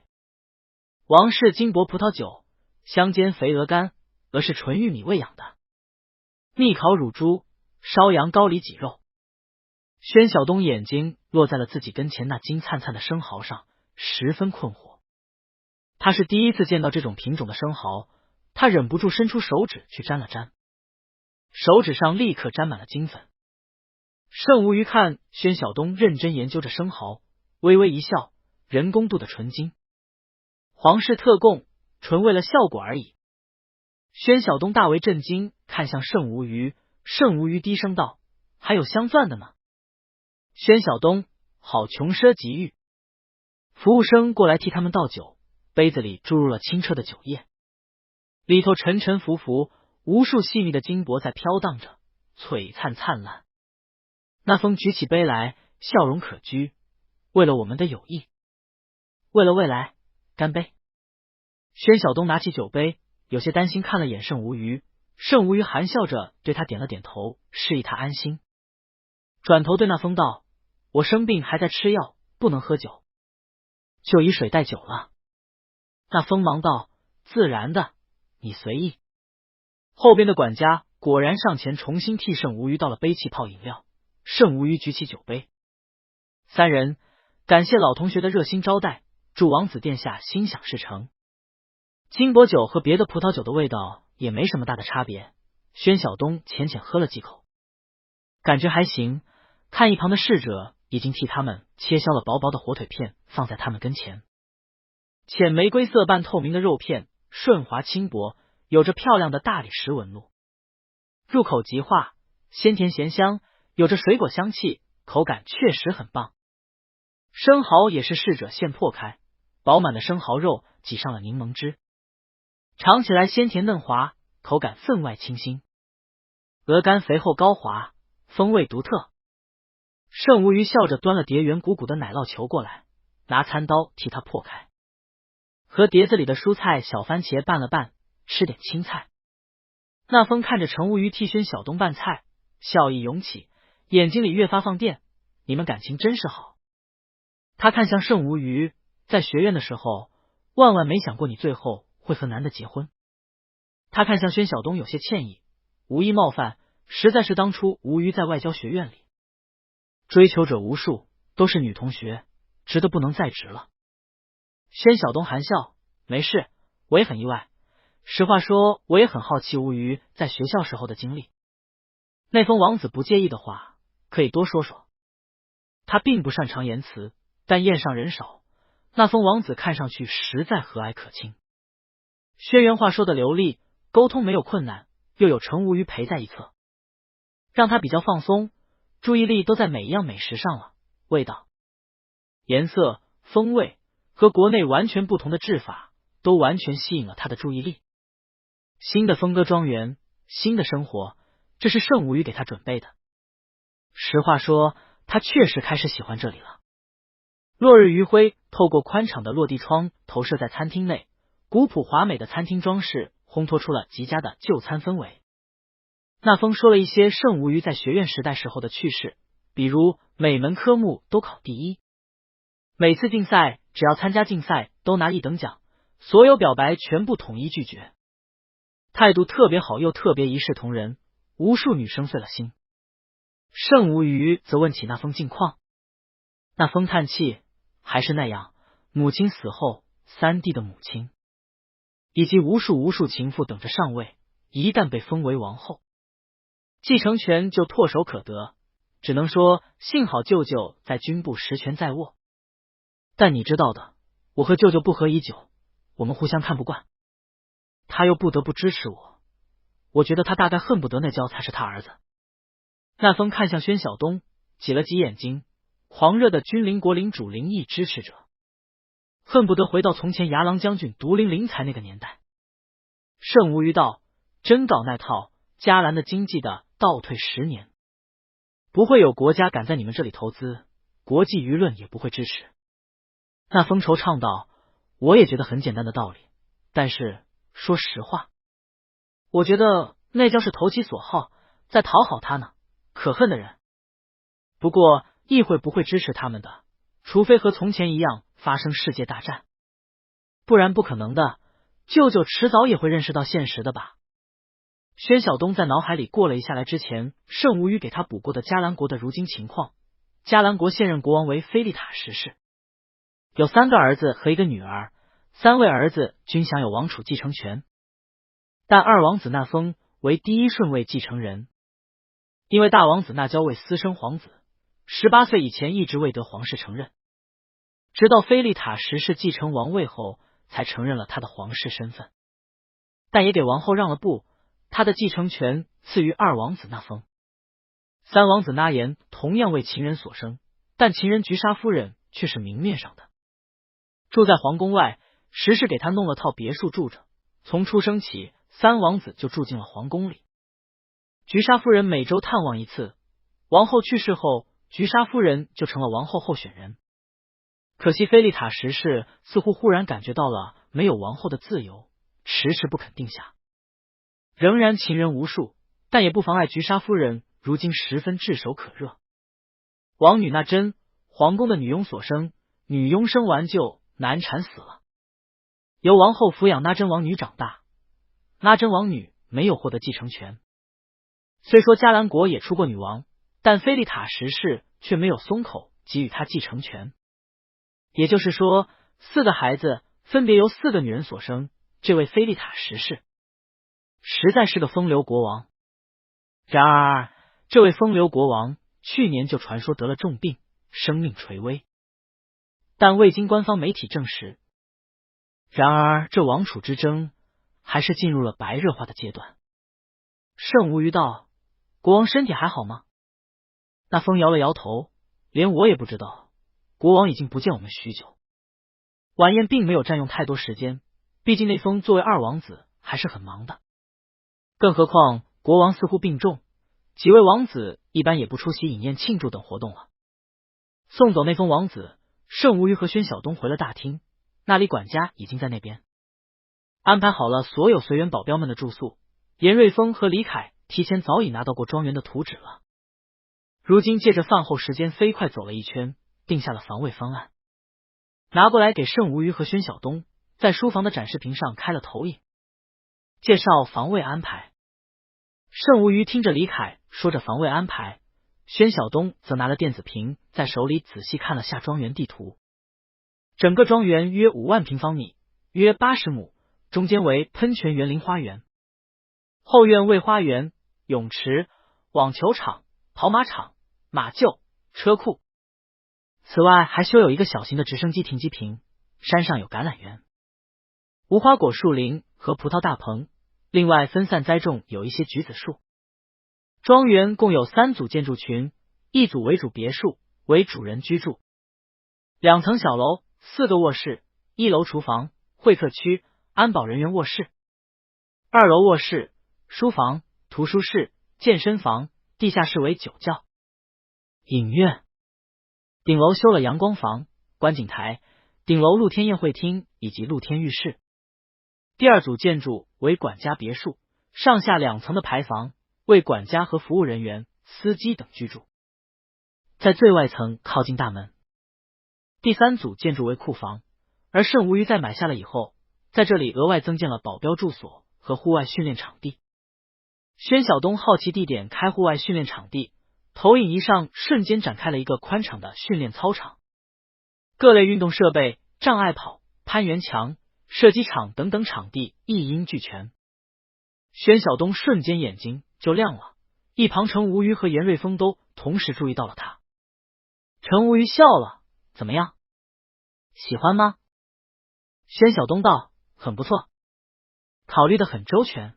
A: 王氏金箔葡萄酒，香煎肥鹅肝，鹅是纯玉米喂养的，蜜烤乳猪，烧羊羔里脊肉。宣晓东眼睛落在了自己跟前那金灿灿的生蚝上，十分困惑。他是第一次见到这种品种的生蚝，他忍不住伸出手指去沾了沾，手指上立刻沾满了金粉。盛无虞看宣晓东认真研究着生蚝，微微一笑，人工镀的纯金，皇室特供，纯为了效果而已。宣晓东大为震惊，看向盛无虞，盛无虞低声道，还有镶钻的呢。宣晓东，好穷奢极欲。服务生过来替他们倒酒，杯子里注入了清澈的酒液，里头沉沉浮浮，无数细密的金箔在飘荡着，璀璨灿烂。那风举起杯来，笑容可掬，为了我们的友谊，为了未来，干杯。宣晓东拿起酒杯，有些担心看了眼盛无虞，盛无虞含笑着对他点了点头，示意他安心，转头对那风道，我生病还在吃药，不能喝酒，就以水代酒了。那风忙道，自然的，你随意。后边的管家果然上前重新替盛无虞倒了杯气泡饮料。盛无虞举起酒杯，三人感谢老同学的热心招待，祝王子殿下心想事成。金箔酒和别的葡萄酒的味道也没什么大的差别，宣晓东浅浅喝了几口，感觉还行。看一旁的侍者已经替他们切削了薄薄的火腿片放在他们跟前，浅玫瑰色半透明的肉片，顺滑轻薄，有着漂亮的大理石纹路，入口即化，鲜甜咸香，有着水果香气，口感确实很棒。生蚝也是侍者现破开，饱满的生蚝肉挤上了柠檬汁，尝起来鲜甜嫩滑，口感分外清新。鹅肝肥厚高滑，风味独特。盛无虞笑着端了碟圆鼓鼓的奶酪球过来，拿餐刀替他破开，和碟子里的蔬菜小番茄拌了拌，吃点青菜。那风看着程无虞替宣晓东拌菜，笑意涌起，眼睛里越发放电，你们感情真是好。他看向盛无虞，在学院的时候，万万没想过你最后会和男的结婚。他看向宣晓东有些歉意，无意冒犯，实在是当初无虞在外交学院里，追求者无数，都是女同学，直的不能再直了。宣晓东含笑，没事，我也很意外。实话说，我也很好奇无虞在学校时候的经历。那封王子不介意的话，可以多说说。他并不擅长言辞，但宴上人少，那封王子看上去实在和蔼可亲。轩辕话说的流利，沟通没有困难，又有程无虞陪在一侧，让他比较放松，注意力都在每一样美食上了，味道、颜色、风味和国内完全不同的制法都完全吸引了他的注意力。新的风歌庄园，新的生活，这是圣无虞给他准备的。实话说，他确实开始喜欢这里了。落日余晖透过宽敞的落地窗投射在餐厅内，古朴华美的餐厅装饰烘托出了极佳的就餐氛围。那风说了一些圣无虞在学院时代时候的趣事，比如每门科目都考第一，每次竞赛只要参加竞赛都拿1等奖，所有表白全部统一拒绝，态度特别好又特别一视同仁，无数女生碎了心。圣无虞则问起那风近况，那风叹气，还是那样，母亲死后3弟的母亲以及无数情妇等着上位，一旦被封为王后，继承权就唾手可得，只能说幸好舅舅在军部实权在握。但你知道的，我和舅舅不和已久，我们互相看不惯，他又不得不支持我，我觉得他大概恨不得那娇才是他儿子。那风看向宣晓东，挤了挤眼睛，狂热的君临国领主灵异支持者，恨不得回到从前牙郎将军独临灵才那个年代。圣无虞道，真搞那套，迦兰的经济的倒退10年，不会有国家敢在你们这里投资，国际舆论也不会支持。那风惆怅道，我也觉得很简单的道理，但是说实话，我觉得那叫是投其所好，在讨好他呢，可恨的人。不过议会不会支持他们的，除非和从前一样发生世界大战，不然不可能的，舅舅迟早也会认识到现实的吧。宣晓东在脑海里过了一下来之前圣无虞给他补过的迦兰国的如今情况。迦兰国现任国王为菲利塔十世，有3个儿子和1个女儿，3位儿子均享有王储继承权，但二王子那风为第1顺位继承人，因为大王子那娇为私生皇子，18岁以前一直未得皇室承认，直到菲利塔十世继承王位后才承认了他的皇室身份，但也给王后让了步，他的继承权赐予二王子那风。3王子那言同样为情人所生，但情人菊莎夫人却是明面上的，住在皇宫外，十世给他弄了套别墅住着，从出生起3王子就住进了皇宫里。菊莎夫人每周探望1次，王后去世后，菊莎夫人就成了王后候选人。可惜菲利塔十世似乎忽然感觉到了没有王后的自由，迟迟不肯定下。仍然情人无数，但也不妨碍菊莎夫人如今十分炙手可热。王女那真，皇宫的女佣所生，女佣生完就难产死了，由王后抚养那真王女长大。那真王女没有获得继承权，虽说迦兰国也出过女王，但菲利塔十世却没有松口给予她继承权。也就是说，4个孩子分别由4个女人所生，这位菲利塔十世实在是个风流国王。然而这位风流国王去年就传说得了重病，生命垂危，但未经官方媒体证实。然而这王储之争还是进入了白热化的阶段。圣无虞道，国王身体还好吗？那风摇了摇头，连我也不知道，国王已经不见我们许久。晚宴并没有占用太多时间，毕竟那风作为2王子还是很忙的，更何况国王似乎病重，几位王子一般也不出席饮宴庆祝等活动了。送走那封王子，圣无虞和宣晓东回了大厅，那里管家已经在那边安排好了所有随员保镖们的住宿。严瑞峰和李凯提前早已拿到过庄园的图纸了，如今借着饭后时间飞快走了一圈，定下了防卫方案，拿过来给圣无虞和宣晓东，在书房的展示屏上开了投影，介绍防卫安排。圣无虞听着李凯说着防卫安排，宣晓东则拿了电子屏在手里仔细看了下庄园地图。整个庄园约5万平方米，约80亩，中间为喷泉园林花园，后院为花园、泳池、网球场、跑马场、马厩、车库。此外还修有一个小型的直升机停机坪，山上有橄榄园、无花果树林和葡萄大棚，另外分散栽种有一些橘子树。庄园共有3组建筑群，一组为主别墅，为主人居住，2层小楼，4个卧室，1楼厨房、会客区、安保人员卧室，2楼卧室、书房、图书室、健身房，地下室为酒窖、影院，顶楼修了阳光房、观景台，顶楼露天宴会厅以及露天浴室。第二组建筑为管家别墅，上下2层的排房，为管家和服务人员、司机等居住。在最外层靠近大门。第3组建筑为库房，而盛无虞在买下了以后，在这里额外增建了保镖住所和户外训练场地。宣晓东好奇地点开户外训练场地，投影仪上瞬间展开了一个宽敞的训练操场，各类运动设备、障碍跑、攀援墙、射击场等等场地一应俱全。宣晓东瞬间眼睛就亮了，一旁程无虞和严瑞峰都同时注意到了他。程无虞笑了，怎么样？喜欢吗？宣晓东道，很不错，考虑得很周全。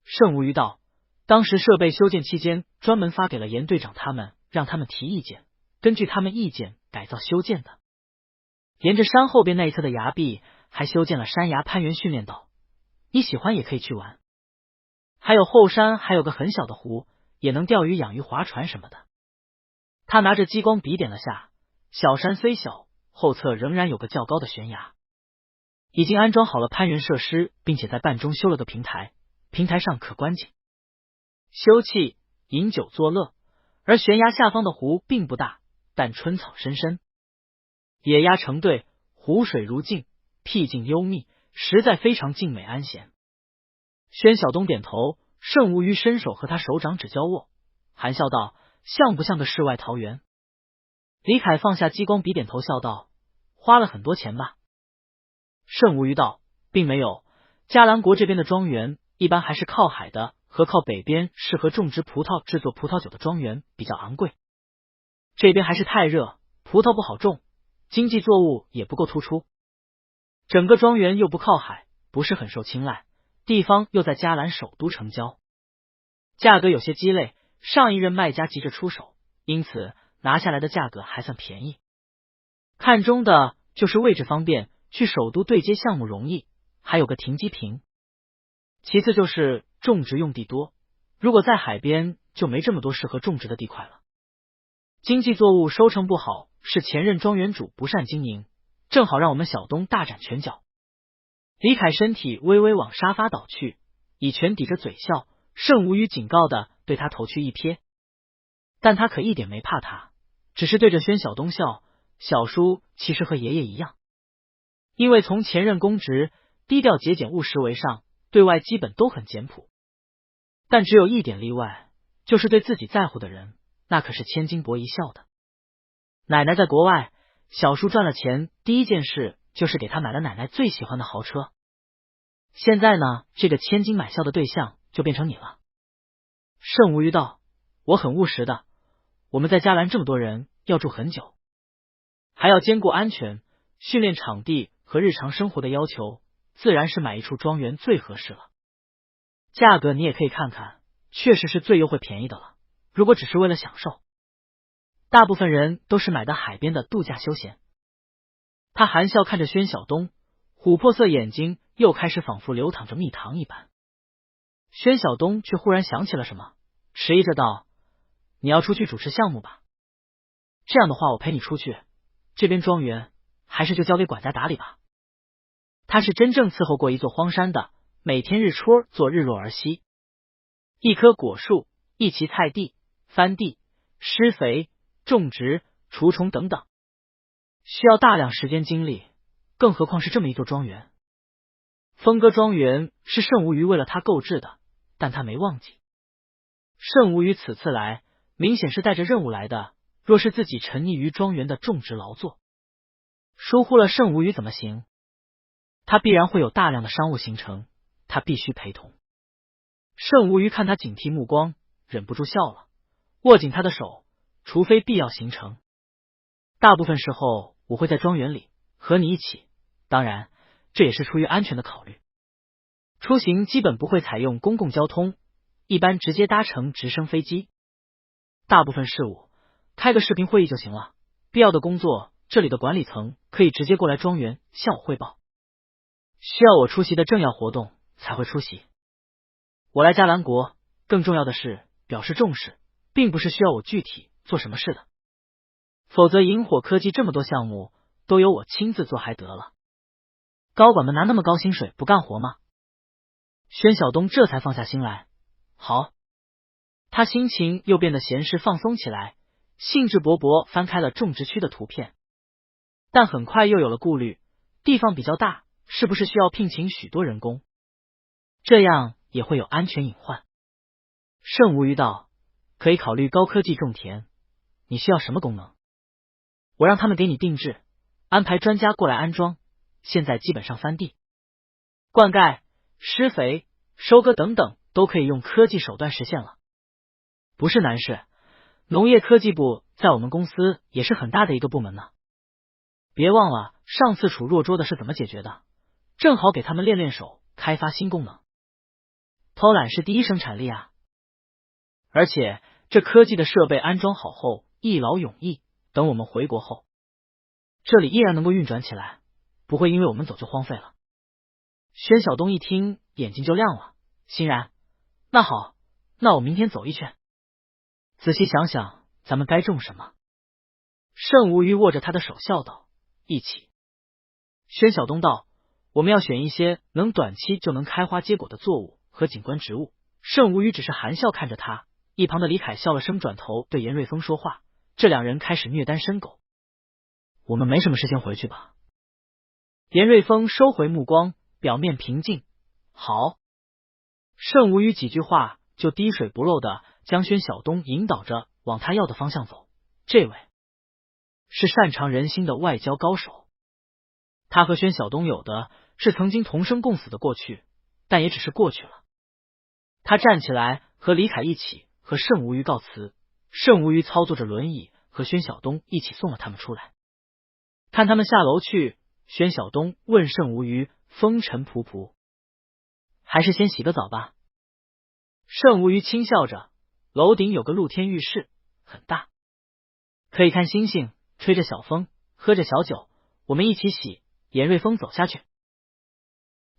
A: 盛无虞道，当时设备修建期间专门发给了严队长他们，让他们提意见，根据他们意见改造修建的。沿着山后边那一侧的崖壁还修建了山崖攀援训练道，你喜欢也可以去玩。还有后山还有个很小的湖，也能钓鱼、养鱼、划船什么的。他拿着激光笔点了下，小山虽小，后侧仍然有个较高的悬崖，已经安装好了攀援设施，并且在半中修了个平台，平台上可观景、休憩、饮酒作乐。而悬崖下方的湖并不大，但春草深深，野鸭成对，湖水如镜，僻静幽密，实在非常静美安闲。宣晓东点头，盛无虞伸手和他手掌指交握，含笑道，像不像个世外桃源？李凯放下激光笔点头笑道，花了很多钱吧？盛无虞道，并没有，嘉兰国这边的庄园一般还是靠海的和靠北边适合种植葡萄制作葡萄酒的庄园比较昂贵，这边还是太热，葡萄不好种，经济作物也不够突出，整个庄园又不靠海，不是很受青睐，地方又在嘉兰首都城郊，价格有些鸡肋，上一任卖家急着出手，因此拿下来的价格还算便宜。看中的就是位置方便，去首都对接项目容易，还有个停机坪。其次就是种植用地多，如果在海边就没这么多适合种植的地块了。经济作物收成不好，是前任庄园主不善经营，正好让我们小东大展拳脚。李凯身体微微往沙发倒去，以拳抵着嘴笑，盛无虞警告的对他投去一瞥，但他可一点没怕他，只是对着宣晓东笑，小叔其实和爷爷一样，因为从前任公职低调节俭务实为上，对外基本都很简朴，但只有一点例外，就是对自己在乎的人，那可是千金博一笑的。奶奶在国外，小叔赚了钱，第一件事就是给他买了奶奶最喜欢的豪车。现在呢，这个千金买笑的对象就变成你了。盛无虞道，我很务实的，我们在嘉兰这么多人，要住很久，还要兼顾安全、训练场地和日常生活的要求，自然是买一处庄园最合适了。价格你也可以看看，确实是最优惠便宜的了。如果只是为了享受，大部分人都是买的海边的度假休闲。他含笑看着宣晓东，琥珀色眼睛又开始仿佛流淌着蜜糖一般。宣晓东却忽然想起了什么，迟疑着道，你要出去主持项目吧？这样的话我陪你出去，这边庄园还是就交给管家打理吧。他是真正伺候过一座荒山的，每天日出做日落而息，一棵果树，一畦菜地，翻地、施肥、种植、除虫等等，需要大量时间精力，更何况是这么一座庄园。峰哥庄园是盛无虞为了他购置的，但他没忘记。盛无虞此次来，明显是带着任务来的，若是自己沉溺于庄园的种植劳作，疏忽了盛无虞怎么行？他必然会有大量的商务行程，他必须陪同。盛无虞看他警惕目光，忍不住笑了，握紧他的手，除非必要行程，大部分时候我会在庄园里和你一起，当然这也是出于安全的考虑。出行基本不会采用公共交通，一般直接搭乘直升飞机。大部分事务开个视频会议就行了，必要的工作这里的管理层可以直接过来庄园向我汇报，需要我出席的政要活动才会出席。我来嘉兰国更重要的是表示重视，并不是需要我具体做什么事的。否则萤火科技这么多项目都由我亲自做还得了。高管们拿那么高薪水不干活吗？宣晓东这才放下心来。好，他心情又变得闲适放松起来，兴致勃勃翻开了种植区的图片。但很快又有了顾虑，地方比较大，是不是需要聘请许多人工？这样也会有安全隐患。慎无虞道，可以考虑高科技种田，你需要什么功能？我让他们给你定制，安排专家过来安装，现在基本上翻地、灌溉、施肥、收割等等都可以用科技手段实现了，不是难事。农业科技部在我们公司也是很大的一个部门呢。别忘了上次楚若捉的是怎么解决的，正好给他们练练手，开发新功能。偷懒是第一生产力啊！而且这科技的设备安装好后一劳永逸，等我们回国后，这里依然能够运转起来，不会因为我们走就荒废了。宣晓东一听眼睛就亮了，欣然，那好，那我明天走一圈，仔细想想咱们该种什么。慎无虞握着他的手笑道，一起。宣晓东道，我们要选一些能短期就能开花结果的作物和景观植物。慎无虞只是含笑看着他，一旁的李凯笑了声，转头对严瑞峰说话，这两人开始虐单申狗。我们没什么事，先回去吧。严瑞峰收回目光，表面平静。好。慎无虞几句话就滴水不漏的将宣晓东引导着往他要的方向走。这位是擅长人心的外交高手，他和宣晓东有的是曾经同生共死的过去，但也只是过去了。他站起来和李凯一起和慎无虞告辞，慎无虞操作着轮椅和宣晓东一起送了他们出来。看他们下楼去，宣晓东问慎无虞风尘仆仆，还是先洗个澡吧。慎无虞轻笑着，楼顶有个露天浴室，很大，可以看星星，吹着小风，喝着小酒，我们一起洗。严瑞峰走下去，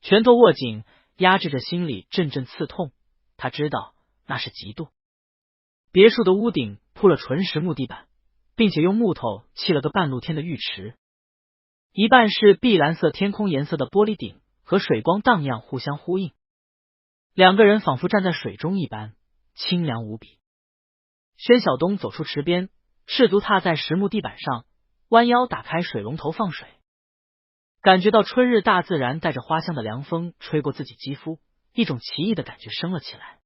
A: 拳头握紧，压制着心里阵阵刺痛，他知道那是嫉妒。别墅的屋顶铺了纯实木地板，并且用木头砌了个半露天的浴池，一半是碧蓝色天空颜色的玻璃顶，和水光荡漾互相呼应，两个人仿佛站在水中一般，清凉无比。宣晓东走出池边，赤足踏在实木地板上，弯腰打开水龙头放水，感觉到春日大自然带着花香的凉风吹过自己肌肤，一种奇异的感觉升了起来。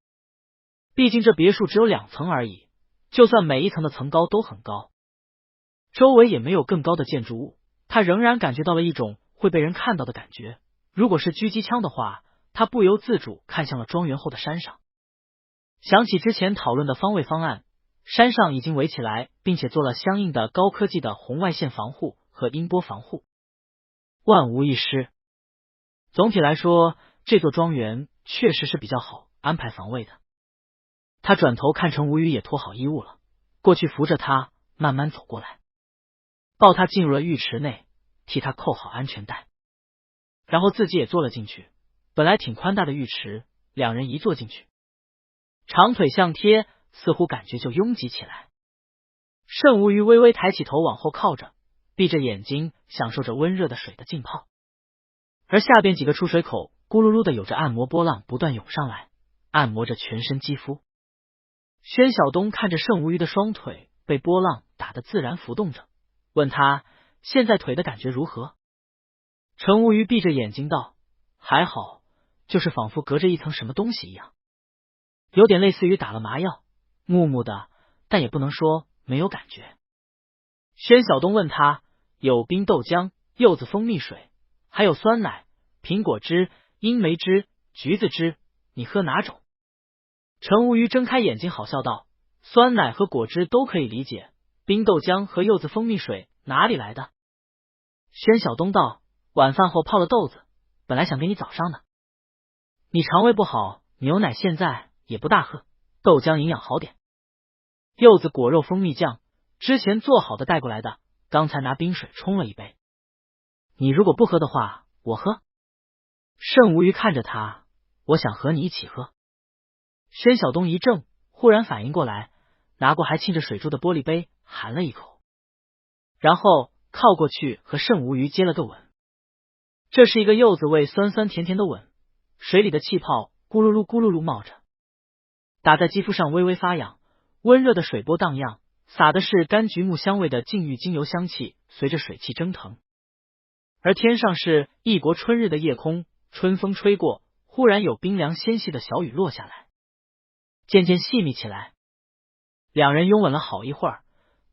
A: 毕竟这别墅只有2层而已，就算每一层的层高都很高，周围也没有更高的建筑物，他仍然感觉到了一种会被人看到的感觉。如果是狙击枪的话，他不由自主看向了庄园后的山上，想起之前讨论的方位方案，山上已经围起来，并且做了相应的高科技的红外线防护和音波防护，万无一失。总体来说，这座庄园确实是比较好安排防卫的。他转头看陈无虞也脱好衣物了，过去扶着他慢慢走过来，抱他进入了浴池内，替他扣好安全带，然后自己也坐了进去。本来挺宽大的浴池，两人一坐进去，长腿相贴，似乎感觉就拥挤起来。慎无虞微微抬起头往后靠着，闭着眼睛享受着温热的水的浸泡，而下边几个出水口咕噜噜的有着按摩波浪不断涌上来，按摩着全身肌肤。宣晓东看着慎无虞的双腿被波浪打得自然浮动着，问他现在腿的感觉如何。陈无虞闭着眼睛道，还好，就是仿佛隔着一层什么东西一样，有点类似于打了麻药，木木的，但也不能说没有感觉。宣晓东问他，有冰豆浆、柚子蜂蜜水，还有酸奶、苹果汁、樱梅汁、橘子汁，你喝哪种？陈无虞睁开眼睛好笑道，酸奶和果汁都可以理解，冰豆浆和柚子蜂蜜水哪里来的？宣晓东道，晚饭后泡了豆子，本来想给你早上的。你肠胃不好，牛奶现在也不大喝，豆浆营养好点。柚子果肉蜂蜜酱之前做好的带过来的，刚才拿冰水冲了一杯。你如果不喝的话，我喝。慎无虞看着他，我想和你一起喝。宣晓东一怔，忽然反应过来，拿过还沁着水珠的玻璃杯，含了一口，然后靠过去和盛无鱼接了个吻。这是一个柚子味酸酸甜甜的吻，水里的气泡咕噜噜咕噜噜冒着，打在肌肤上微微发痒，温热的水波荡漾，洒的是柑橘木香味的净玉精油香气，随着水汽蒸腾。而天上是异国春日的夜空，春风吹过，忽然有冰凉纤细的小雨落下来，渐渐细密起来。两人拥吻了好一会儿，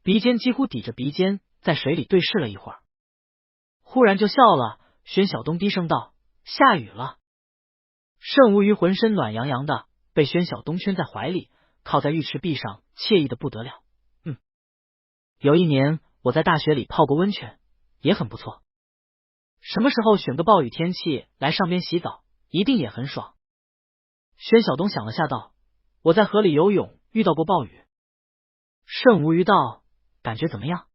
A: 鼻尖几乎抵着鼻尖，在水里对视了一会儿，忽然就笑了。宣晓东低声道：“下雨了。”盛无鱼浑身暖洋洋的，被宣晓东圈在怀里，靠在浴池壁上，惬意的不得了。有一年我在大学里泡过温泉，也很不错。什么时候选个暴雨天气来上边洗澡，一定也很爽。宣晓东想了下道：“我在河里游泳，遇到过暴雨。”盛无鱼道：“感觉怎么样？”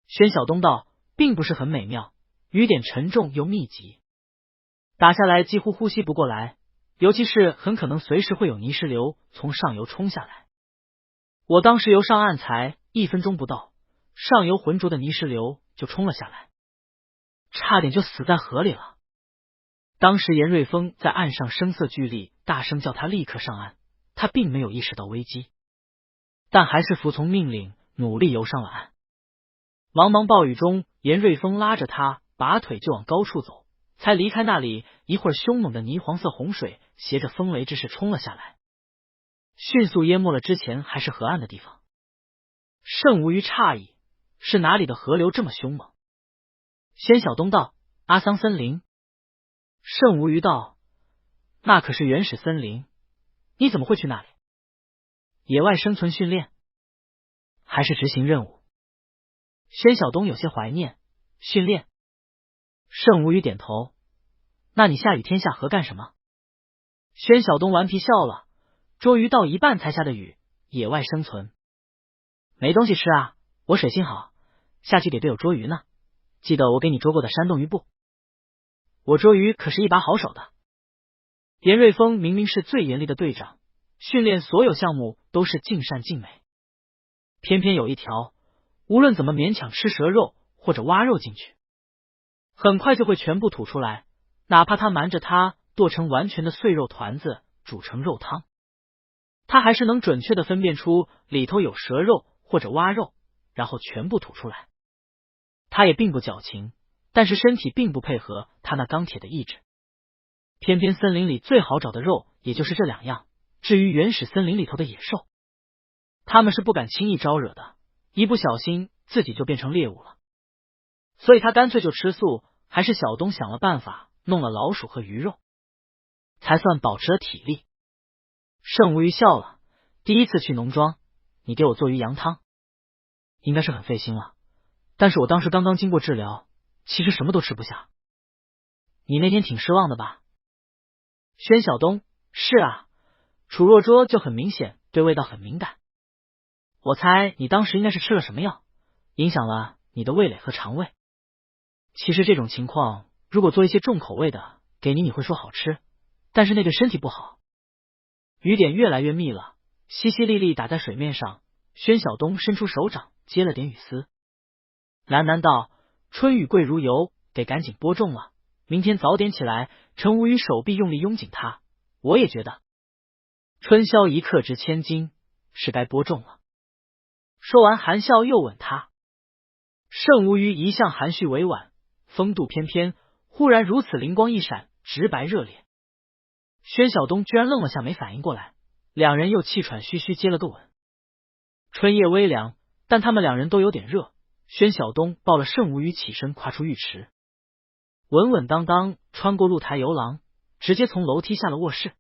A: 宣晓东道：“并不是很美妙，雨点沉重又密集，打下来几乎呼吸不过来，尤其是很可能随时会有泥石流从上游冲下来。我当时游上岸才1分钟不到，上游浑浊的泥石流就冲了下来，差点就死在河里了。当时严瑞峰在岸上声色俱厉，大声叫他立刻上岸，他并没有意识到危机，但还是服从命令，努力游上了岸。茫茫暴雨中，严瑞峰拉着他拔腿就往高处走，才离开那里一会儿，凶猛的泥黄色洪水携着风雷之势冲了下来，迅速淹没了之前还是河岸的地方。盛无鱼诧异，是哪里的河流这么凶猛？宣晓东道：“阿桑森林。”盛无鱼道：“那可是原始森林，你怎么会去那里？野外生存训练，还是执行任务？”宣晓东有些怀念。训练。盛无鱼点头。那你下雨天下河干什么？宣晓东顽皮笑了。捉鱼到一半才下的雨，野外生存。没东西吃啊，我水性好，下去给队友捉鱼呢。记得我给你捉过的山洞鱼不？我捉鱼可是一把好手的。严瑞峰明明是最严厉的队长，训练所有项目都是尽善尽美，偏偏有一条，无论怎么勉强吃蛇肉或者挖肉进去，很快就会全部吐出来，哪怕他瞒着他剁成完全的碎肉团子，煮成肉汤，他还是能准确的分辨出里头有蛇肉或者蛙肉，然后全部吐出来。他也并不矫情，但是身体并不配合他那钢铁的意志。偏偏森林里最好找的肉也就是这2样，至于原始森林里头的野兽，他们是不敢轻易招惹的，一不小心自己就变成猎物了。所以他干脆就吃素，还是小东想了办法弄了老鼠和鱼肉，才算保持了体力。盛无鱼笑了，第一次去农庄，你给我做鱼羊汤，应该是很费心了，但是我当时刚刚经过治疗，其实什么都吃不下。你那天挺失望的吧？宣晓东：是啊，楚若桌就很明显对味道很敏感，我猜你当时应该是吃了什么药，影响了你的味蕾和肠胃。其实这种情况，如果做一些重口味的给你，你会说好吃，但是那对身体不好。雨点越来越密了，淅淅沥沥打在水面上。宣晓东伸出手掌接了点雨丝，喃喃道：春雨贵如油，得赶紧播种了，明天早点起来。陈无鱼手臂用力拥紧他，我也觉得春宵一刻值千金，是该播种了。说完含笑又吻他。盛无鱼一向含蓄委婉，风度翩翩，忽然如此灵光一闪，直白热烈。宣晓东居然愣了下，没反应过来，两人又气喘吁吁接了个吻。春夜微凉，但他们两人都有点热。宣晓东抱了盛无鱼起身，跨出浴池，稳稳当当穿过露台游廊，直接从楼梯下了卧室。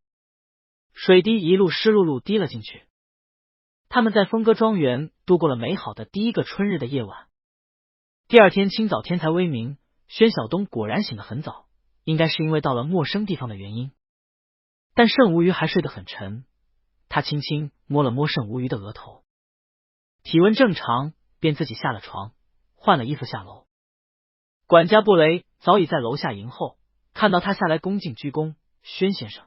A: 水滴一路湿漉漉滴了进去。他们在峰哥庄园度过了美好的第一个春日的夜晚。第二天清早天才微明，宣晓东果然醒得很早，应该是因为到了陌生地方的原因。但盛无鱼还睡得很沉，他轻轻摸了摸盛无鱼的额头，体温正常，便自己下了床，换了衣服下楼。管家布雷早已在楼下迎候，看到他下来恭敬鞠躬：宣先生。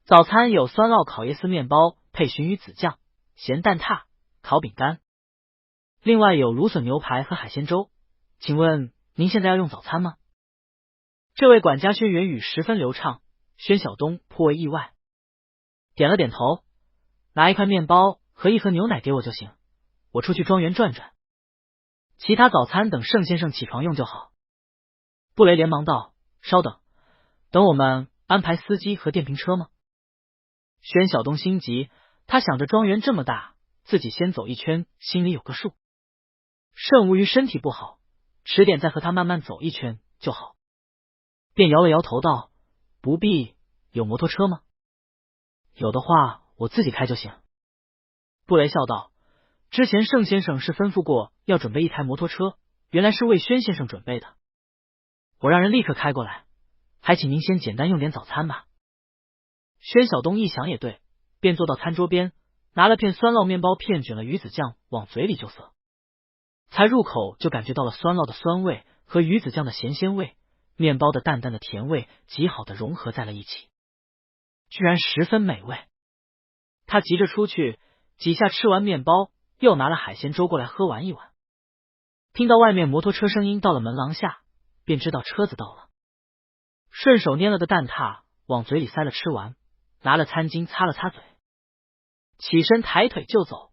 A: 早餐有酸酪烤椰丝面包配鲟鱼子酱、咸蛋挞、烤饼干，另外有芦笋牛排和海鲜粥。请问您现在要用早餐吗？这位管家轩辕语十分流畅，宣晓东颇为意外，点了点头，拿一块面包和一盒牛奶给我就行，我出去庄园转转，其他早餐等盛先生起床用就好。布雷连忙道：稍等，等我们安排司机和电瓶车吗？宣晓东心急，他想着庄园这么大，自己先走一圈，心里有个数。慎无鱼身体不好，迟点再和他慢慢走一圈就好。便摇了摇头道：不必，有摩托车吗？有的话我自己开就行。布雷笑道：之前盛先生是吩咐过要准备一台摩托车，原来是为宣先生准备的，我让人立刻开过来，还请您先简单用点早餐吧。宣晓东一想也对，便坐到餐桌边，拿了片酸酪面包片，卷了鱼子酱往嘴里就塞。才入口就感觉到了酸酪的酸味和鱼子酱的咸鲜味，面包的淡淡的甜味极好的融合在了一起，居然十分美味。他急着出去，几下吃完面包，又拿了海鲜粥过来喝完一碗。听到外面摩托车声音到了门廊下，便知道车子到了，顺手拈了个蛋挞往嘴里塞了，吃完拿了餐巾擦了擦嘴，起身抬腿就走。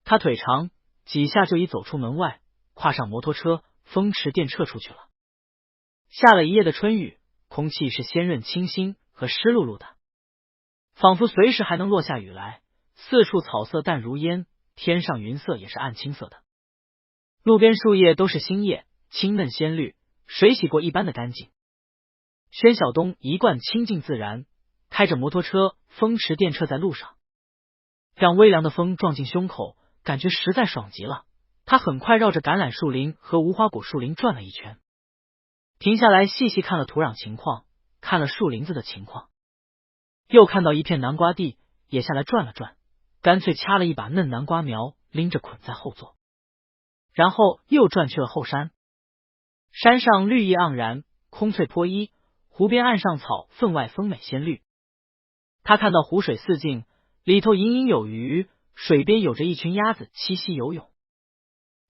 A: 他腿长，几下就已走出门外，跨上摩托车，风驰电掣出去了。下了一夜的春雨，空气是鲜润清新和湿漉漉的，仿佛随时还能落下雨来。四处草色淡如烟，天上云色也是暗青色的，路边树叶都是新叶，青嫩鲜绿，水洗过一般的干净。宣晓东一贯清静自然，开着摩托车风驰电掣在路上，让微凉的风撞进胸口，感觉实在爽极了。他很快绕着橄榄树林和无花果树林转了一圈，停下来细细看了土壤情况，看了树林子的情况，又看到一片南瓜地，也下来转了转，干脆掐了一把嫩南瓜苗，拎着捆在后座，然后又转去了后山。山上绿意盎然，空翠坡依，湖边岸上草分外丰美鲜绿。他看到湖水四镜，里头隐隐有鱼，水边有着一群鸭子栖息游泳，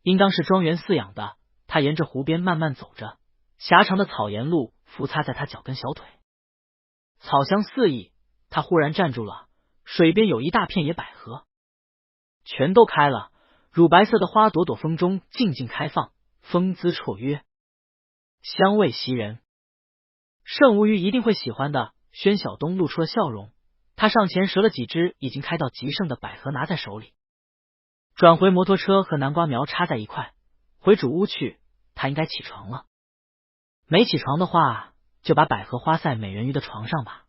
A: 应当是庄园饲养的。他沿着湖边慢慢走着，狭长的草沿路拂擦在他脚跟小腿，草香四溢。他忽然站住了，水边有一大片野百合，全都开了，乳白色的花朵朵风中静静开放，风姿绰约，香味袭人。盛无鱼一定会喜欢的。宣晓东露出了笑容，他上前折了几只已经开到极盛的百合拿在手里，转回摩托车和南瓜苗插在一块，回主屋去。他应该起床了，没起床的话就把百合花在美人鱼的床上吧。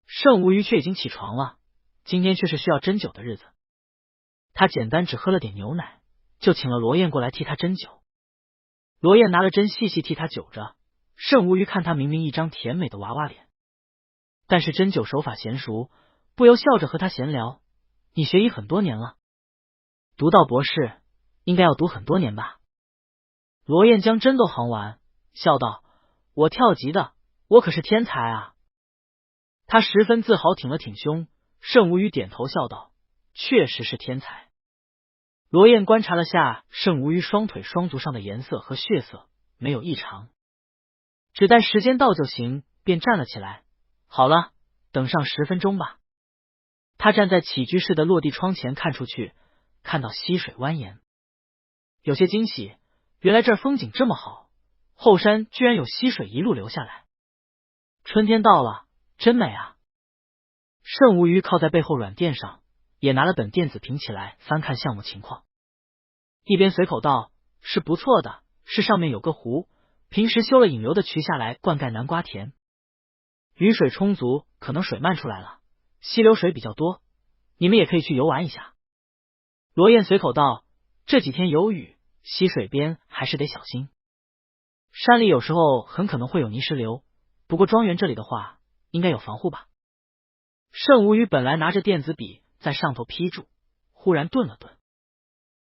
A: 盛无鱼却已经起床了，今天却是需要针灸的日子。他简单只喝了点牛奶，就请了罗燕过来替他针灸。罗燕拿了针细细替他灸着。盛无鱼看他明明一张甜美的娃娃脸，但是针灸手法娴熟，不由笑着和他闲聊：你学医很多年了，读到博士应该要读很多年吧？罗燕将针都横完，笑道：我跳级的，我可是天才啊。他十分自豪，挺了挺胸。盛无鱼点头笑道：确实是天才。罗燕观察了下盛无鱼双腿双足上的颜色和血色，没有异常，只待时间到就行，便站了起来。好了，等上10分钟吧。他站在起居室的落地窗前看出去，看到溪水蜿蜒，有些惊喜，原来这儿风景这么好，后山居然有溪水一路流下来。春天到了，真美啊。盛无鱼靠在背后软垫上，也拿了本电子屏起来翻看项目情况，一边随口道：是不错的，是上面有个湖，平时修了引流的渠下来灌溉南瓜田，雨水充足，可能水漫出来了，溪流水比较多，你们也可以去游玩一下。罗燕随口道：这几天有雨，溪水边还是得小心，山里有时候很可能会有泥石流，不过庄园这里的话应该有防护吧。盛无鱼本来拿着电子笔在上头批注，忽然顿了顿，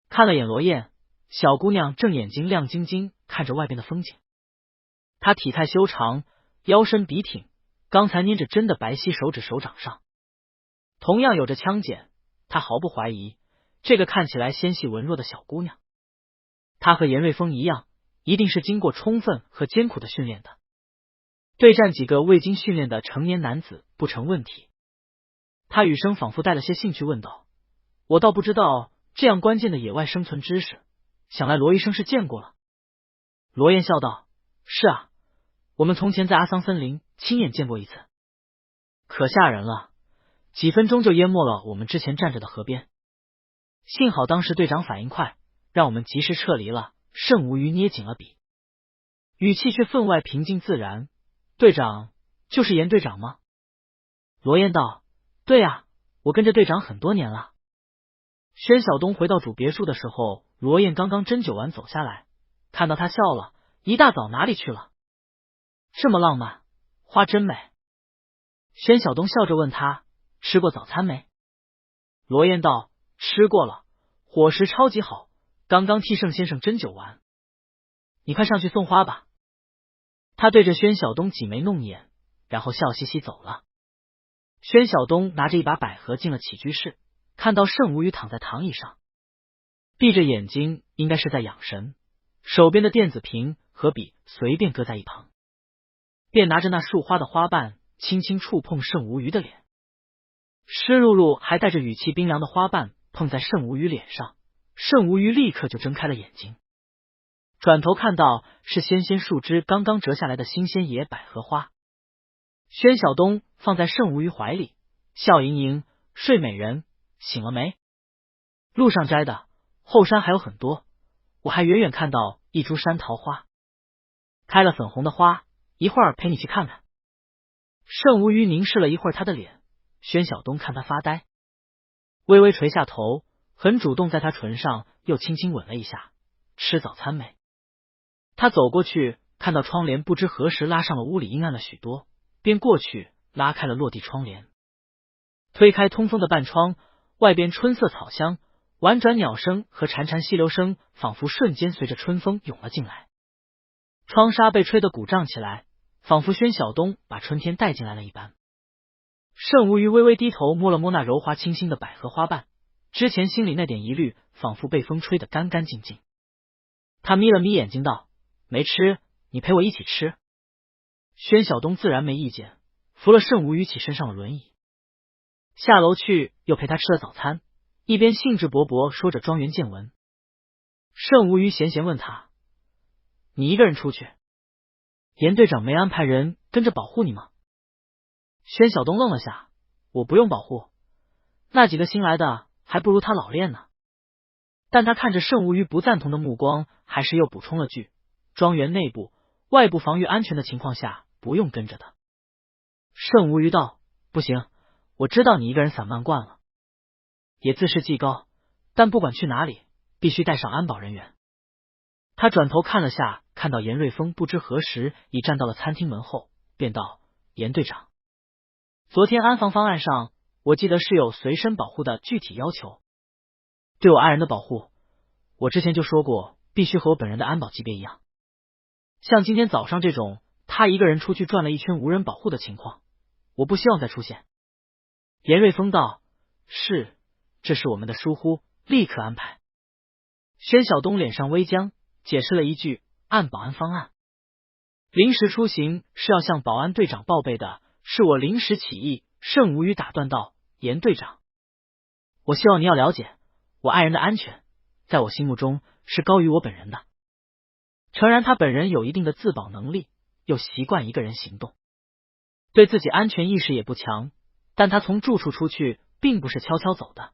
A: 看了眼罗燕，小姑娘正眼睛亮晶晶看着外边的风景。她体态修长，腰身笔挺，刚才捏着针的白皙手指手掌上，同样有着枪茧。他毫不怀疑，这个看起来纤细文弱的小姑娘，她和严瑞峰一样，一定是经过充分和艰苦的训练的。对战几个未经训练的成年男子不成问题。他语声仿佛带了些兴趣问道：“我倒不知道这样关键的野外生存知识，想来罗医生是见过了。”罗燕笑道：“是啊，我们从前在阿桑森林亲眼见过一次，可吓人了，几分钟就淹没了我们之前站着的河边。幸好当时队长反应快，让我们及时撤离了。”盛无鱼捏紧了笔，语气却分外平静自然。队长就是严队长吗？罗燕道：“对啊，我跟着队长很多年了。”宣晓东回到主别墅的时候，罗燕刚刚针灸完走下来，看到他笑了：“一大早哪里去了？这么浪漫，花真美。”宣晓东笑着问他：“吃过早餐没？”罗燕道：“吃过了，伙食超级好，刚刚替盛先生针灸完。你快上去送花吧。”他对着宣晓东挤眉弄眼，然后笑嘻嘻走了。宣晓东拿着一把百合进了起居室，看到盛无鱼躺在躺椅上，闭着眼睛，应该是在养神，手边的电子屏和笔随便搁在一旁，便拿着那束花的花瓣轻轻触碰盛无鱼的脸，湿漉漉还带着语气冰凉的花瓣碰在盛无鱼脸上，盛无鱼立刻就睁开了眼睛，转头看到是纤纤树枝刚刚折下来的新鲜野百合花。宣晓东放在盛无鱼怀里，笑盈盈：“睡美人，醒了没？路上摘的，后山还有很多，我还远远看到一株山桃花，开了粉红的花，一会儿陪你去看看。”盛无鱼凝视了一会儿他的脸，宣晓东看他发呆，微微垂下头，很主动在他唇上又轻轻吻了一下。“吃早餐没？”他走过去，看到窗帘不知何时拉上了屋里阴暗了许多，便过去拉开了落地窗帘，推开通风的半窗，外边春色草香，婉转鸟声和潺潺溪流声仿佛瞬间随着春风涌了进来，窗纱被吹得鼓胀起来，仿佛宣晓东把春天带进来了一般。盛无鱼微微低头摸了摸那柔滑清新的百合花瓣，之前心里那点疑虑仿佛被风吹得干干净净。他眯了眯眼睛道：“没吃，你陪我一起吃。”宣晓东自然没意见，扶了盛无鱼起身上了轮椅，下楼去又陪他吃了早餐，一边兴致勃勃说着庄园见闻。盛无鱼闲闲问他：“你一个人出去？严队长没安排人跟着保护你吗？”宣晓东愣了下：“我不用保护，那几个新来的还不如他老练呢。”但他看着盛无鱼不赞同的目光，还是又补充了句：“庄园内部、外部防御安全的情况下，不用跟着的。”盛无鱼道：“不行，我知道你一个人散漫惯了，也自视技高，但不管去哪里，必须带上安保人员。”他转头看了下，看到严瑞峰不知何时已站到了餐厅门后，便道：“严队长，昨天安防方案上，我记得是有随身保护的具体要求。对我爱人的保护，我之前就说过，必须和我本人的安保级别一样。像今天早上这种他一个人出去转了一圈无人保护的情况，我不希望再出现。”严瑞峰道：“是，这是我们的疏忽，立刻安排。”宣晓东脸上微僵，解释了一句：“按保安方案，临时出行是要向保安队长报备的，是我临时起意。”盛无鱼打断道：“严队长，我希望你要了解，我爱人的安全在我心目中是高于我本人的。诚然他本人有一定的自保能力，又习惯一个人行动，对自己安全意识也不强，但他从住处出去并不是悄悄走的。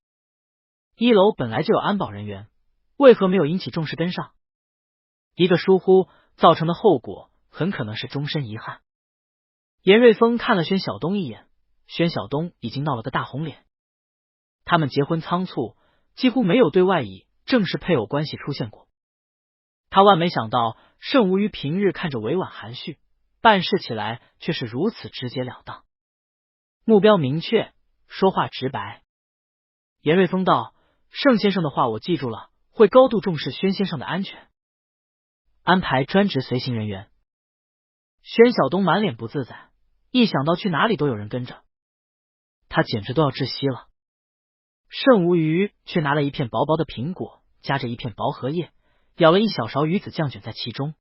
A: 一楼本来就有安保人员，为何没有引起重视跟上？一个疏忽造成的后果很可能是终身遗憾。”严瑞峰看了宣晓东一眼，宣晓东已经闹了个大红脸。他们结婚仓促，几乎没有对外以正式配偶关系出现过。他万没想到盛无鱼平日看着委婉含蓄，办事起来却是如此直截了当，目标明确，说话直白。严瑞峰道：“盛先生的话我记住了，会高度重视宣先生的安全，安排专职随行人员。”宣晓东满脸不自在：“一想到去哪里都有人跟着，他简直都要窒息了。甚无鱼却拿了一片薄薄的苹果，夹着一片薄荷叶，舀了一小勺鱼子酱卷在其中，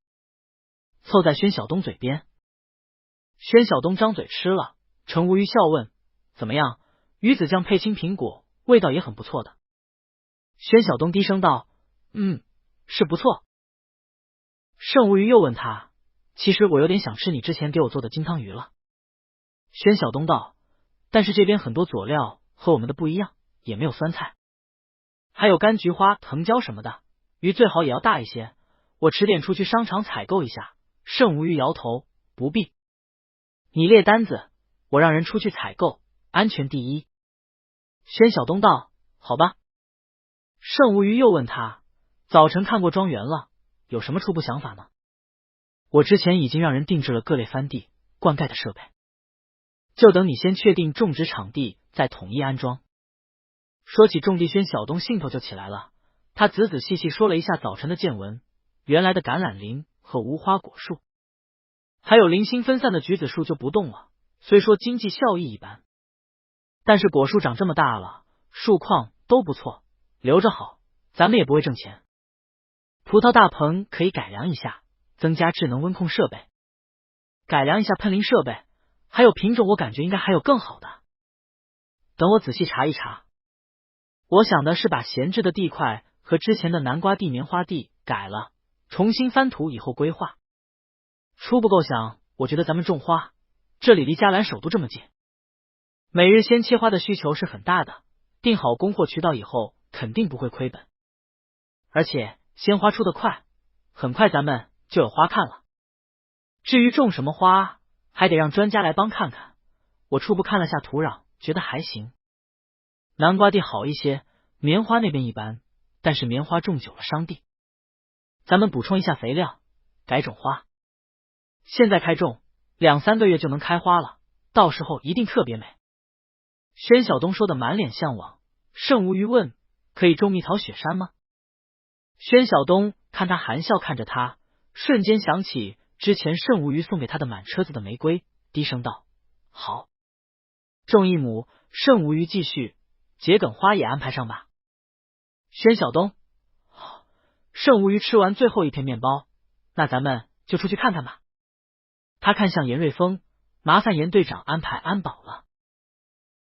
A: 凑在宣晓东嘴边。宣晓东张嘴吃了，程无鱼笑问：怎么样，鱼子酱配青苹果，味道也很不错的。宣晓东低声道：是不错。甚无鱼又问他：其实我有点想吃你之前给我做的金汤鱼了。宣晓东道：但是这边很多佐料和我们的不一样，也没有酸菜，还有柑菊花、藤椒什么的，鱼最好也要大一些，我迟点出去商场采购一下。甚无鱼摇头：不必，你列单子，我让人出去采购，安全第一。宣晓东道：好吧。甚无鱼又问他：早晨看过庄园了，有什么初步想法呢？我之前已经让人定制了各类翻地、灌溉的设备，就等你先确定种植场地，再统一安装。说起种地，宣晓东兴头就起来了，他仔仔细细说了一下早晨的见闻，原来的橄榄林和无花果树，还有零星分散的橘子树就不动了，虽说经济效益一般，但是果树长这么大了，树况都不错，留着好，咱们也不会挣钱。葡萄大棚可以改良一下，增加智能温控设备，改良一下喷淋设备，还有品种我感觉应该还有更好的，等我仔细查一查。我想的是把闲置的地块和之前的南瓜地、棉花地改了，重新翻土以后规划。初步构想，我觉得咱们种花，这里离嘉兰首都这么近，每日鲜切花的需求是很大的，定好供货渠道以后肯定不会亏本，而且鲜花出得快，很快咱们就有花看了。至于种什么花，还得让专家来帮看看，我初步看了下土壤，觉得还行。南瓜地好一些，棉花那边一般，但是棉花种久了伤地，咱们补充一下肥料，改种花。现在开种，2-3个月就能开花了，到时候一定特别美。宣晓东说的满脸向往，甚无鱼问：可以种蜜桃雪山吗？宣晓东看他含笑看着他，瞬间想起之前甚无鱼送给他的满车子的玫瑰，低声道：好。种一亩，甚无鱼继续：桔梗花也安排上吧。宣晓东：好。甚无鱼吃完最后一片面包，那咱们就出去看看吧。他看向严瑞峰：麻烦严队长安排安保了。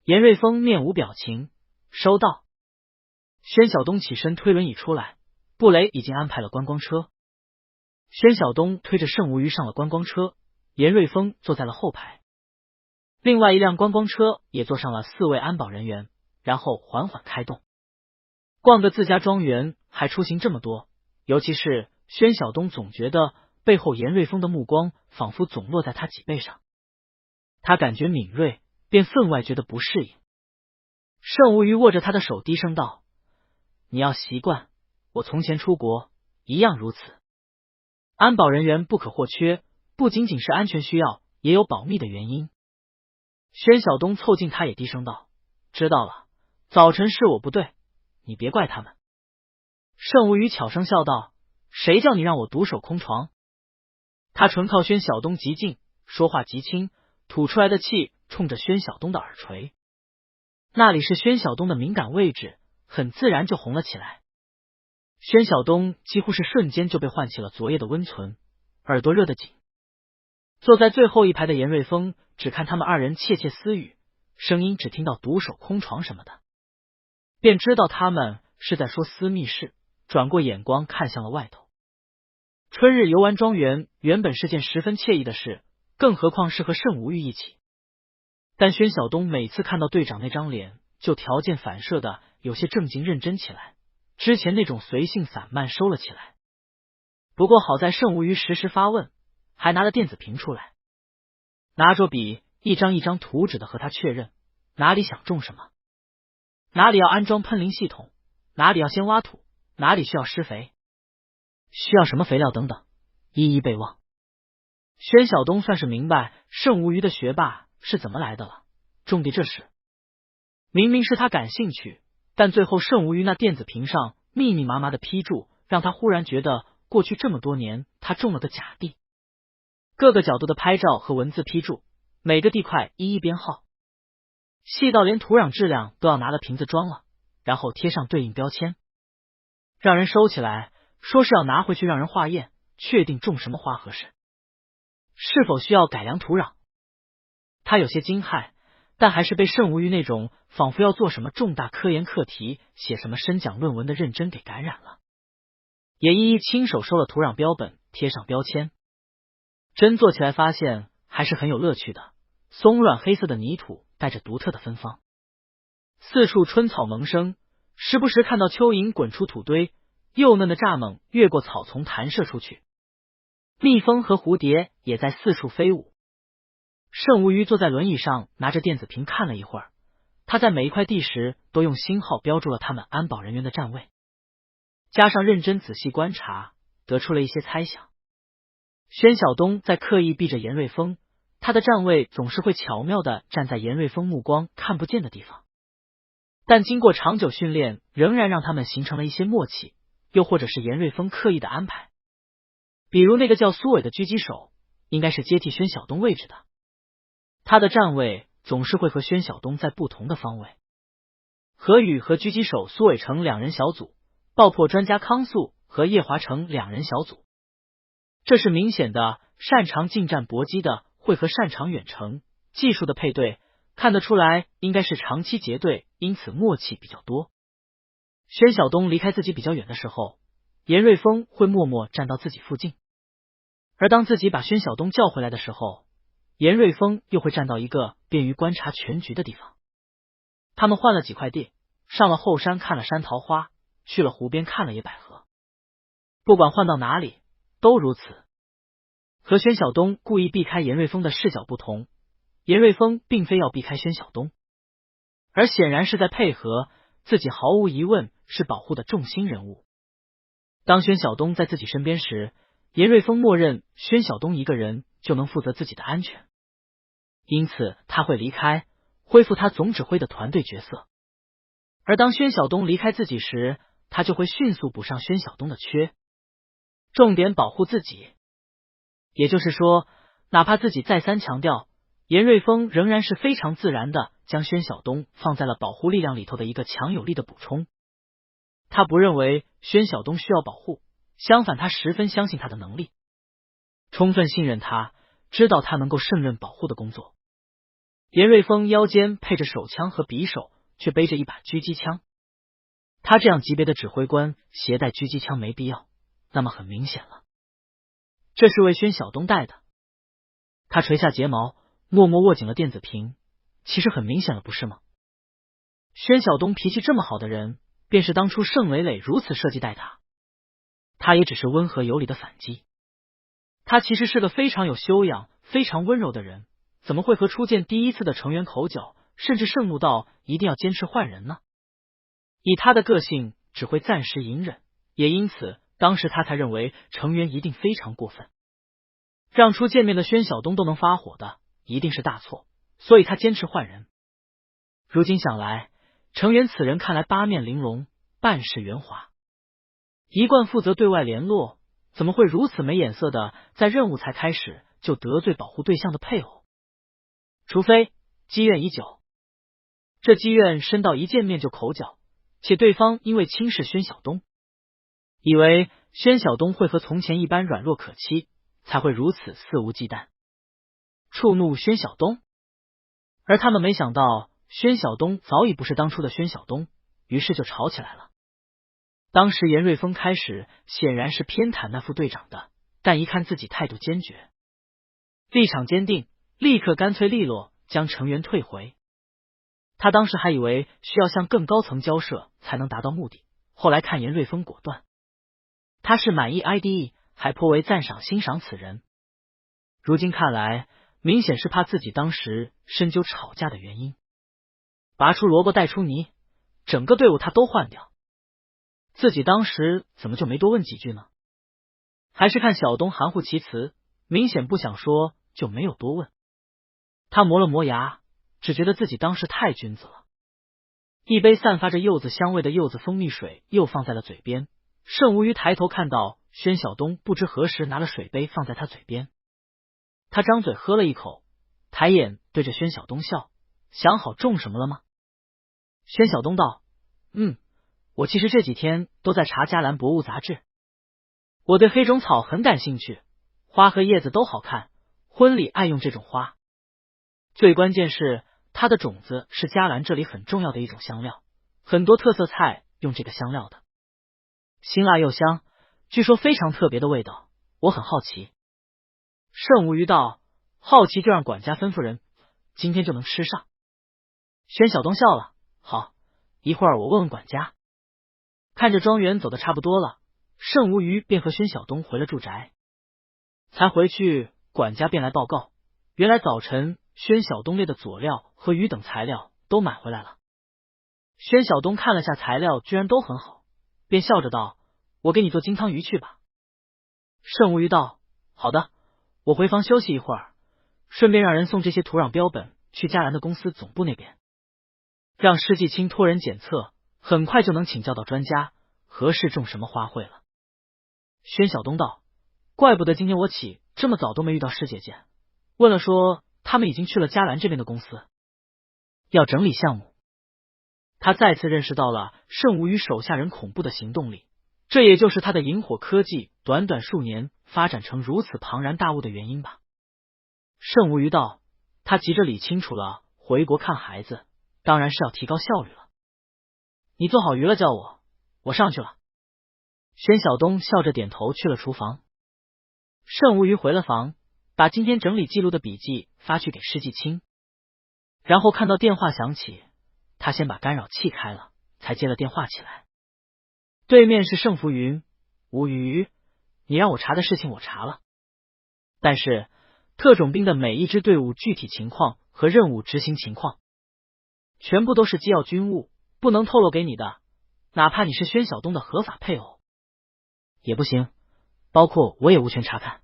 A: 严瑞峰面无表情：收到。宣晓东起身推轮椅出来，布雷已经安排了观光车。宣晓东推着甚无鱼上了观光车，严瑞峰坐在了后排。另外一辆观光车也坐上了4位安保人员，然后缓缓开动。逛个自家庄园还出行这么多，尤其是宣晓东总觉得背后严瑞峰的目光仿佛总落在他脊背上，他感觉敏锐，便分外觉得不适应。甚无鱼握着他的手低声道：你要习惯，我从前出国一样如此。安保人员不可或缺，不仅仅是安全需要，也有保密的原因。宣晓东凑近他也低声道：知道了，早晨是我不对，你别怪他们。甚无鱼悄声笑道：谁叫你让我独守空床？他唇靠宣晓东极近，说话极轻，吐出来的气冲着宣晓东的耳垂，那里是宣晓东的敏感位置，很自然就红了起来。宣晓东几乎是瞬间就被唤起了昨夜的温存，耳朵热得紧。坐在最后一排的严瑞峰只看他们二人窃窃私语，声音只听到独守空床什么的，便知道他们是在说私密事，转过眼光看向了外头。春日游玩庄园原本是件十分惬意的事，更何况是和甚无欲一起。但宣晓东每次看到队长那张脸，就条件反射的有些正经认真起来，之前那种随性散漫收了起来。不过好在甚无鱼时时发问，还拿了电子屏出来，拿着笔一张一张图纸的和他确认哪里想种什么，哪里要安装喷淋系统，哪里要先挖土，哪里需要施肥，需要什么肥料等等，一一备忘。宣晓东算是明白甚无鱼的学霸是怎么来的了。种地这事明明是他感兴趣，但最后甚无鱼那电子屏上密密麻麻的批注，让他忽然觉得过去这么多年他种了个假地。各个角度的拍照和文字批注，每个地块一一编号，细到连土壤质量都要拿了瓶子装了，然后贴上对应标签，让人收起来，说是要拿回去让人化验，确定种什么花合适，是否需要改良土壤。他有些惊骇，但还是被慎无虞那种仿佛要做什么重大科研课题、写什么申奖论文的认真给感染了，也一一亲手收了土壤标本，贴上标签。真做起来发现还是很有乐趣的，松软黑色的泥土带着独特的芬芳，四处春草萌生，时不时看到蚯蚓滚出土堆，幼嫩的蚱蜢越过草丛弹射出去，蜜蜂和蝴蝶也在四处飞舞。慎无虞坐在轮椅上，拿着电子屏看了一会儿，他在每一块地时都用星号标注了他们安保人员的站位，加上认真仔细观察，得出了一些猜想。宣晓东在刻意避着严瑞峰，他的站位总是会巧妙地站在严瑞峰目光看不见的地方，但经过长久训练，仍然让他们形成了一些默契，又或者是严瑞峰刻意的安排。比如那个叫苏伟的狙击手，应该是接替宣晓东位置的，他的站位总是会和宣晓东在不同的方位。何宇和狙击手苏伟成两人小组，爆破专家康素和叶华成两人小组。这是明显的擅长近战搏击的会和擅长远程技术的配对，看得出来应该是长期结对，因此默契比较多。宣晓东离开自己比较远的时候，严瑞峰会默默站到自己附近，而当自己把宣晓东叫回来的时候，严瑞峰又会站到一个便于观察全局的地方。他们换了几块地，上了后山看了山桃花，去了湖边看了野百合，不管换到哪里都如此。和宣晓东故意避开严瑞峰的视角不同，严瑞峰并非要避开宣晓东，而显然是在配合，自己毫无疑问是保护的重心人物。当宣晓东在自己身边时，严瑞峰默认宣晓东一个人就能负责自己的安全，因此他会离开，恢复他总指挥的团队角色。而当宣晓东离开自己时，他就会迅速补上宣晓东的缺，重点保护自己。也就是说，哪怕自己再三强调，严瑞峰仍然是非常自然的将宣晓东放在了保护力量里头的一个强有力的补充。他不认为宣晓东需要保护，相反他十分相信他的能力，充分信任他，知道他能够胜任保护的工作。严瑞峰腰间配着手枪和匕首，却背着一把狙击枪，他这样级别的指挥官携带狙击枪没必要，那么很明显了，这是为宣晓东带的。他垂下睫毛，默默握紧了电子屏，其实很明显了，不是吗？宣晓东脾气这么好的人，便是当初盛磊磊如此设计待他，他也只是温和有礼的反击。他其实是个非常有修养、非常温柔的人，怎么会和初见第一次的成员口角，甚至盛怒到一定要坚持换人呢？以他的个性，只会暂时隐忍，也因此当时他才认为成员一定非常过分，让初见面的宣晓东都能发火的，一定是大错，所以他坚持换人。如今想来，成员此人看来八面玲珑，办事圆滑，一贯负责对外联络，怎么会如此没眼色的在任务才开始就得罪保护对象的配偶？除非积怨已久，这积怨深到一见面就口角，且对方因为轻视宣晓东，以为宣晓东会和从前一般软弱可欺，才会如此肆无忌惮触怒宣晓东。而他们没想到宣晓东早已不是当初的宣晓东，于是就吵起来了。当时严瑞峰开始显然是偏袒那副队长的，但一看自己态度坚决，立场坚定，立刻干脆利落将成员退回。他当时还以为需要向更高层交涉才能达到目的，后来看严瑞峰果断，他是满意 IDE， 还颇为赞赏欣赏此人。如今看来，明显是怕自己当时深究吵架的原因，拔出萝卜带出泥，整个队伍他都换掉，自己当时怎么就没多问几句呢？还是看小东含糊其辞，明显不想说，就没有多问。他磨了磨牙，只觉得自己当时太君子了。一杯散发着柚子香味的柚子蜂蜜水又放在了嘴边，盛无虞抬头看到宣晓东不知何时拿了水杯放在他嘴边，他张嘴喝了一口，抬眼对着宣晓东笑，想好种什么了吗？宣晓东道：我其实这几天都在查迦兰博物杂志，我对黑种草很感兴趣，花和叶子都好看，婚礼爱用这种花。最关键是它的种子是迦兰这里很重要的一种香料，很多特色菜用这个香料的，辛辣又香，据说非常特别的味道，我很好奇。圣无虞道：好奇就让管家吩咐人，今天就能吃上。宣晓东笑了：好，一会儿我问问管家。看着庄园走得差不多了，圣无虞便和宣晓东回了住宅。才回去，管家便来报告，原来早晨宣晓东列的佐料和鱼等材料都买回来了。宣晓东看了下材料，居然都很好，便笑着道：我给你做金汤鱼去吧。圣无虞道：好的，我回房休息一会儿，顺便让人送这些土壤标本去迦兰的公司总部那边，让施季青托人检测，很快就能请教到专家合适种什么花卉了。宣晓东道：怪不得今天我起这么早都没遇到施姐姐，问了说他们已经去了迦兰这边的公司，要整理项目。他再次认识到了圣无虞手下人恐怖的行动力，这也就是他的萤火科技短短数年发展成如此庞然大物的原因吧。圣无虞道：他急着理清楚了，回国看孩子当然是要提高效率了。你做好鱼了叫我，我上去了。宣晓东笑着点头去了厨房。圣无虞回了房，把今天整理记录的笔记发去给施季青，然后看到电话响起，他先把干扰器开了，才接了电话起来。对面是盛浮云：无虞，你让我查的事情我查了，但是特种兵的每一支队伍具体情况和任务执行情况全部都是机要军务，不能透露给你的，哪怕你是宣晓东的合法配偶也不行，包括我也无权查看。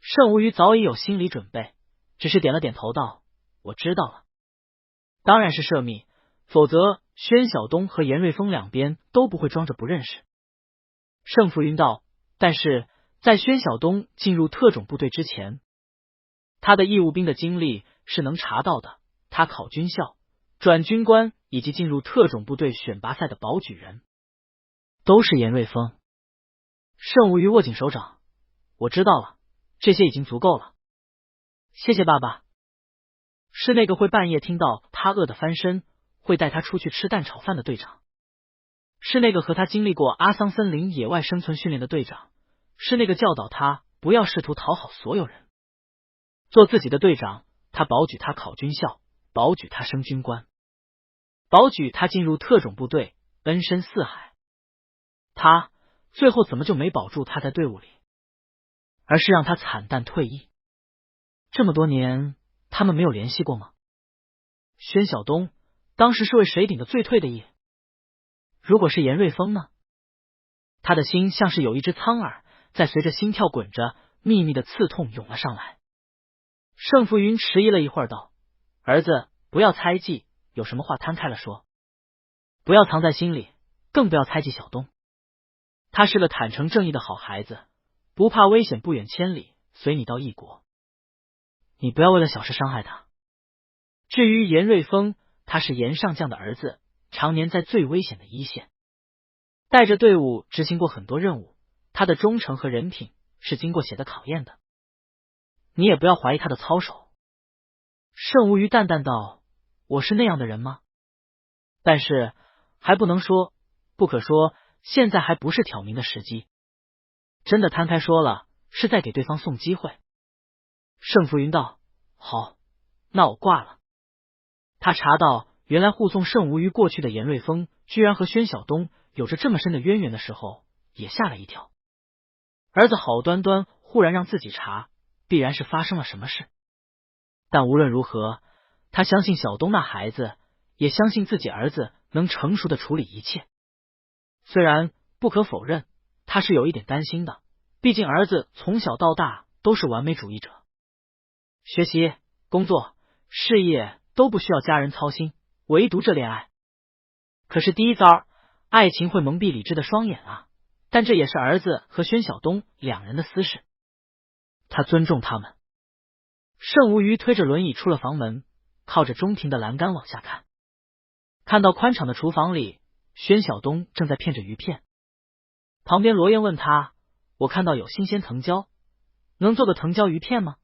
A: 盛无虞早已有心理准备，只是点了点头道：我知道了。当然是涉密，否则宣晓东和严瑞峰两边都不会装着不认识。盛浮云道：但是在宣晓东进入特种部队之前，他的义务兵的经历是能查到的，他考军校、转军官以及进入特种部队选拔赛的保举人都是严瑞峰。盛无虞握紧手掌：我知道了，这些已经足够了，谢谢爸爸。是那个会半夜听到他饿得翻身，会带他出去吃蛋炒饭的队长，是那个和他经历过阿桑森林野外生存训练的队长，是那个教导他不要试图讨好所有人，做自己的队长。他保举他考军校，保举他升军官，保举他进入特种部队，恩深似海。他最后怎么就没保住他在队伍里，而是让他惨淡退役？这么多年他们没有联系过吗？宣晓东当时是为谁顶的最退的役？如果是严瑞峰呢？他的心像是有一只苍耳在随着心跳滚着，秘密的刺痛涌了上来。盛浮云迟疑了一会儿道：儿子，不要猜忌，有什么话摊开了说，不要藏在心里，更不要猜忌小东。他是个坦诚正义的好孩子，不怕危险，不远千里随你到异国，你不要为了小事伤害他。至于严瑞峰，他是严上将的儿子，常年在最危险的一线，带着队伍执行过很多任务，他的忠诚和人品是经过血的考验的，你也不要怀疑他的操守。盛无虞淡淡道：我是那样的人吗？但是还不能说，不可说，现在还不是挑明的时机，真的摊开说了，是在给对方送机会。盛浮云道：好，那我挂了。他查到原来护送盛无虞过去的严瑞峰居然和宣晓东有着这么深的渊源的时候，也吓了一跳。儿子好端端忽然让自己查，必然是发生了什么事。但无论如何，他相信小东那孩子，也相信自己儿子能成熟的处理一切。虽然不可否认，他是有一点担心的，毕竟儿子从小到大都是完美主义者，学习、工作、事业都不需要家人操心，唯独这恋爱。可是第一遭，爱情会蒙蔽理智的双眼啊！但这也是儿子和宣晓东两人的私事，他尊重他们。盛无虞推着轮椅出了房门，靠着中庭的栏杆往下看，看到宽敞的厨房里，宣晓东正在片着鱼片。旁边罗燕问他：“我看到有新鲜藤椒，能做个藤椒鱼片吗？”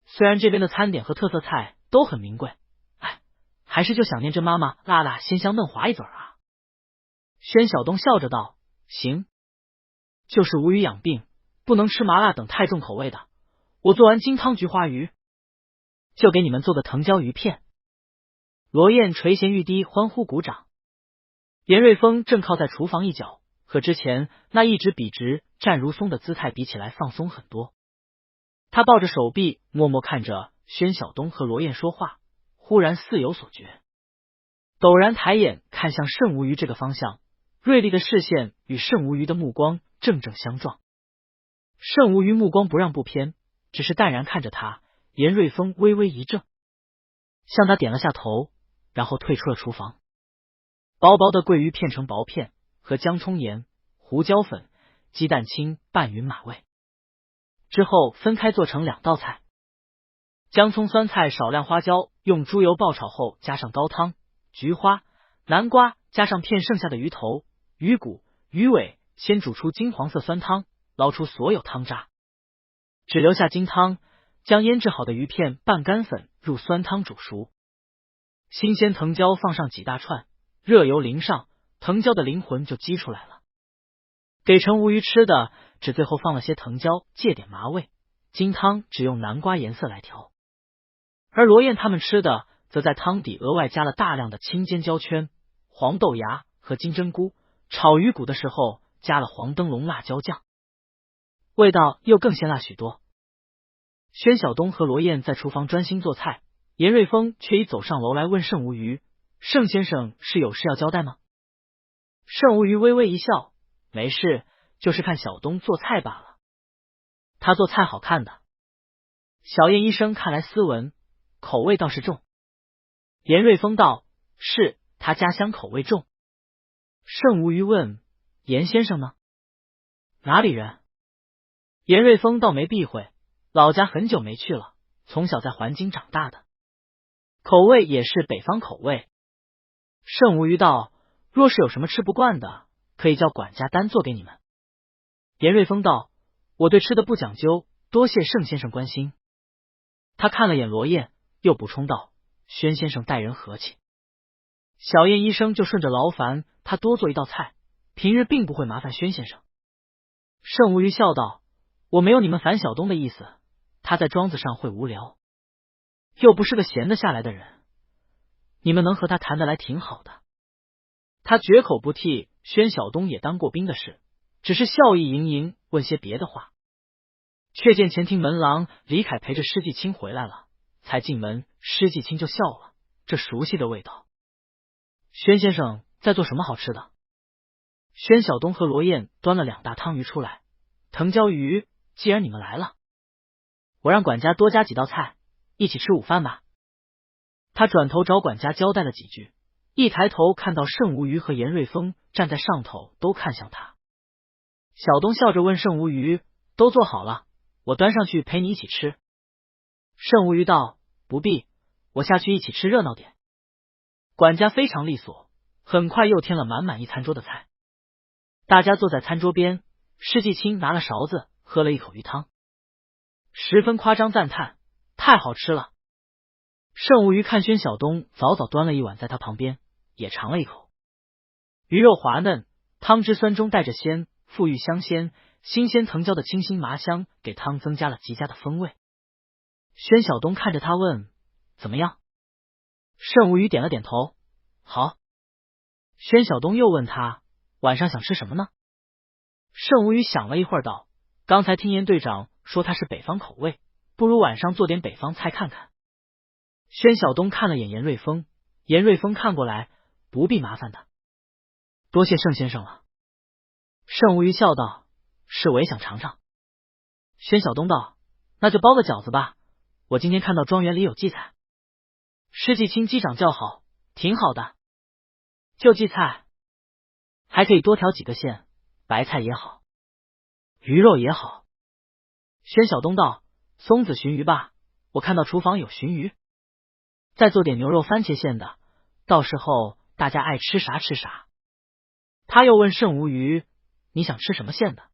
A: 虽然这边的餐点和特色菜都很名贵，还是就想念这妈妈辣辣鲜香嫩滑一嘴啊。宣晓东笑着道：“行，就是无鱼养病，不能吃麻辣等太重口味的。我做完金汤菊花鱼，就给你们做个藤椒鱼片。”罗燕垂涎欲滴，欢呼鼓掌。严瑞峰正靠在厨房一角，和之前那一直笔直站如松的姿态比起来放松很多。他抱着手臂，默默看着宣晓东和罗燕说话，忽然似有所觉，陡然抬眼看向盛无虞这个方向，锐利的视线与盛无虞的目光正正相撞。盛无虞目光不让不偏，只是淡然看着他。严瑞峰微微一怔，向他点了下头，然后退出了厨房。薄薄的桂鱼片成薄片，和姜葱盐、胡椒粉、鸡蛋清拌匀马味，之后分开做成2道菜。姜葱酸菜少量花椒，用猪油爆炒后加上高汤、菊花、南瓜，加上片剩下的鱼头、鱼骨、鱼尾，先煮出金黄色酸汤，捞出所有汤渣，只留下金汤，将腌制好的鱼片拌干粉入酸汤煮熟。新鲜藤椒放上几大串，热油淋上，藤椒的灵魂就激出来了。给程无鱼吃的只最后放了些藤椒，借点麻味，金汤只用南瓜颜色来调。而罗燕他们吃的则在汤底额外加了大量的青尖椒圈、黄豆芽和金针菇，炒鱼骨的时候加了黄灯笼辣椒酱，味道又更鲜辣许多。宣晓东和罗燕在厨房专心做菜，严瑞峰却已走上楼来问盛无虞：“盛先生是有事要交代吗？”盛无虞微微一笑：“没事，就是看小东做菜罢了。他做菜好看的。小燕医生看来斯文，口味倒是重。”严瑞峰道：“是，他家乡口味重。”盛无虞问：“严先生呢？哪里人？”严瑞峰倒没避讳，老家很久没去了，从小在环京长大的，口味也是北方口味。盛无虞道：“若是有什么吃不惯的，可以叫管家单做给你们。”严瑞峰道：“我对吃的不讲究，多谢盛先生关心。”他看了眼罗燕，又补充道：“宣先生待人和气。小燕医生就顺着劳烦他多做一道菜，平日并不会麻烦宣先生。”盛无虞笑道：“我没有你们烦小东的意思，他在庄子上会无聊，又不是个闲得下来的人，你们能和他谈得来挺好的。”他绝口不提宣晓东也当过兵的事，只是笑意盈盈，问些别的话。却见前厅门郎李凯陪着施季青回来了，才进门，施季青就笑了，这熟悉的味道。宣先生在做什么好吃的？宣晓东和罗燕端了2大汤鱼出来。藤椒鱼，既然你们来了，我让管家多加几道菜，一起吃午饭吧。他转头找管家交代了几句，一抬头看到盛无虞和严瑞峰站在上头，都看向他。小东笑着问盛无虞：“都做好了，我端上去陪你一起吃。”盛无虞道：“不必，我下去一起吃热闹点。”管家非常利索，很快又添了满满一餐桌的菜。大家坐在餐桌边，施季青拿了勺子喝了一口鱼汤，十分夸张赞叹：“太好吃了。”盛无虞看宣晓东早早端了一碗在他旁边，也尝了一口。鱼肉滑嫩，汤汁酸中带着鲜，馥郁香鲜，新鲜藤椒的清新麻香给汤增加了极佳的风味。宣晓东看着他问：“怎么样？”盛无虞点了点头：“好。”宣晓东又问他：“晚上想吃什么呢？”盛无虞想了一会儿道：“刚才听严队长说他是北方口味，不如晚上做点北方菜看看。”宣晓东看了眼严瑞峰，严瑞峰看过来：“不必麻烦的，多谢盛先生了。”盛无虞笑道：“是我也想尝尝。”宣晓东道：“那就包个饺子吧，我今天看到庄园里有荠菜。”施季青击掌叫好：“挺好的，就荠菜，还可以多调几个馅，白菜也好，鱼肉也好。”宣晓东道：“松子鲟鱼吧，我看到厨房有鲟鱼，再做点牛肉番茄馅的，到时候大家爱吃啥吃啥。他又问盛无鱼，你想吃什么馅的？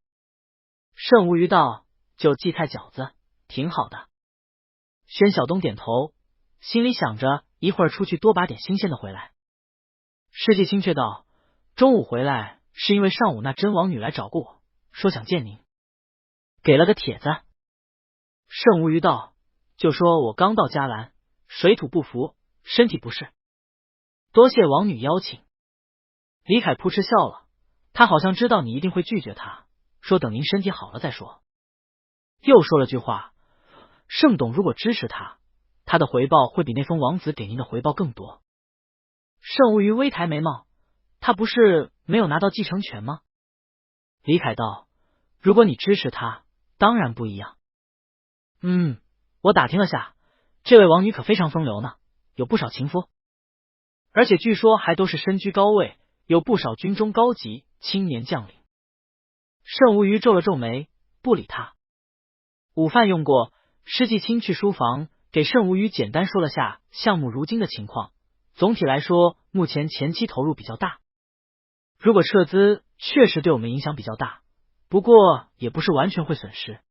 A: 盛无鱼道，就荠菜饺子，挺好的。宣晓东点头，心里想着一会儿出去多把点新鲜的回来。施季青却道，中午回来是因为上午那真王女来找过我，说想见您，给了个帖子。盛无鱼道，就说我刚到嘉兰，水土不服，身体不适，多谢王女邀请。李凯扑哧笑了，他好像知道你一定会拒绝他，说等您身体好了再说。又说了句话，盛董如果支持他，他的回报会比那封王子给您的回报更多。盛无鱼微抬眉毛，他不是没有拿到继承权吗？李凯道，如果你支持他，当然不一样。我打听了下，这位王女可非常风流呢，有不少情夫，而且据说还都是身居高位，有不少军中高级青年将领。盛无鱼皱了皱眉，不理他。午饭用过，施季青去书房给盛无鱼简单说了下项目如今的情况。总体来说，目前前期投入比较大，如果撤资确实对我们影响比较大，不过也不是完全会损失。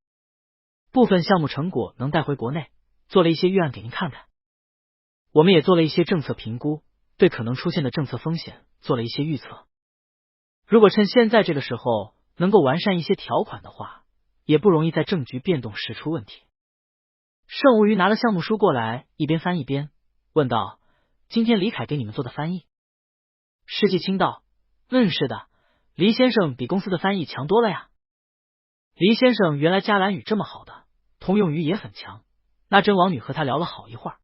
A: 部分项目成果能带回国内，做了一些预案给您看看。我们也做了一些政策评估，对可能出现的政策风险做了一些预测。如果趁现在这个时候能够完善一些条款的话，也不容易在政局变动时出问题。盛无鱼拿了项目书过来，一边翻一边问道，今天李凯给你们做的翻译？施季青道，是的，黎先生比公司的翻译强多了呀。黎先生原来嘉兰语这么好的，通用语也很强，那真王女和他聊了好一会儿。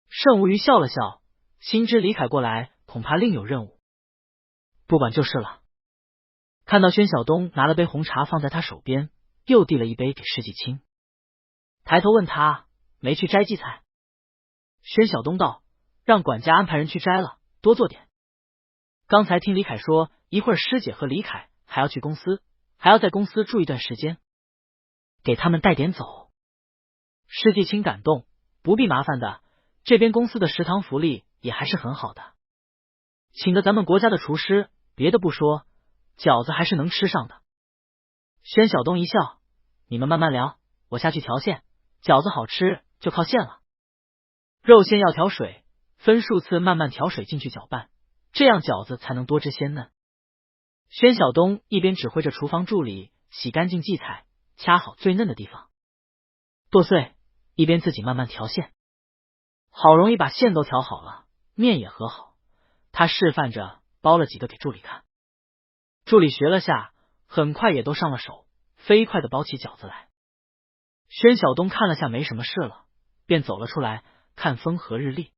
A: 盛无鱼笑了笑，心知李凯过来恐怕另有任务，不管就是了。看到宣晓东拿了杯红茶放在他手边，又递了一杯给施季青，抬头问他没去摘荠菜。宣晓东道，让管家安排人去摘了，多做点。刚才听李凯说一会儿师姐和李凯还要去公司，还要在公司住一段时间，给他们带点走。施季青感动，不必麻烦的，这边公司的食堂福利也还是很好的，请的咱们国家的厨师，别的不说，饺子还是能吃上的。宣晓东一笑，你们慢慢聊，我下去调馅，饺子好吃就靠馅了。肉馅要调水，分数次慢慢调水进去搅拌，这样饺子才能多汁鲜嫩。宣晓东一边指挥着厨房助理洗干净荠菜，掐好最嫩的地方剁碎，一边自己慢慢调馅。好容易把馅都调好了，面也和好，他示范着包了几个给助理看。助理学了下，很快也都上了手，飞快的包起饺子来。宣晓东看了下没什么事了，便走了出来看风和日丽，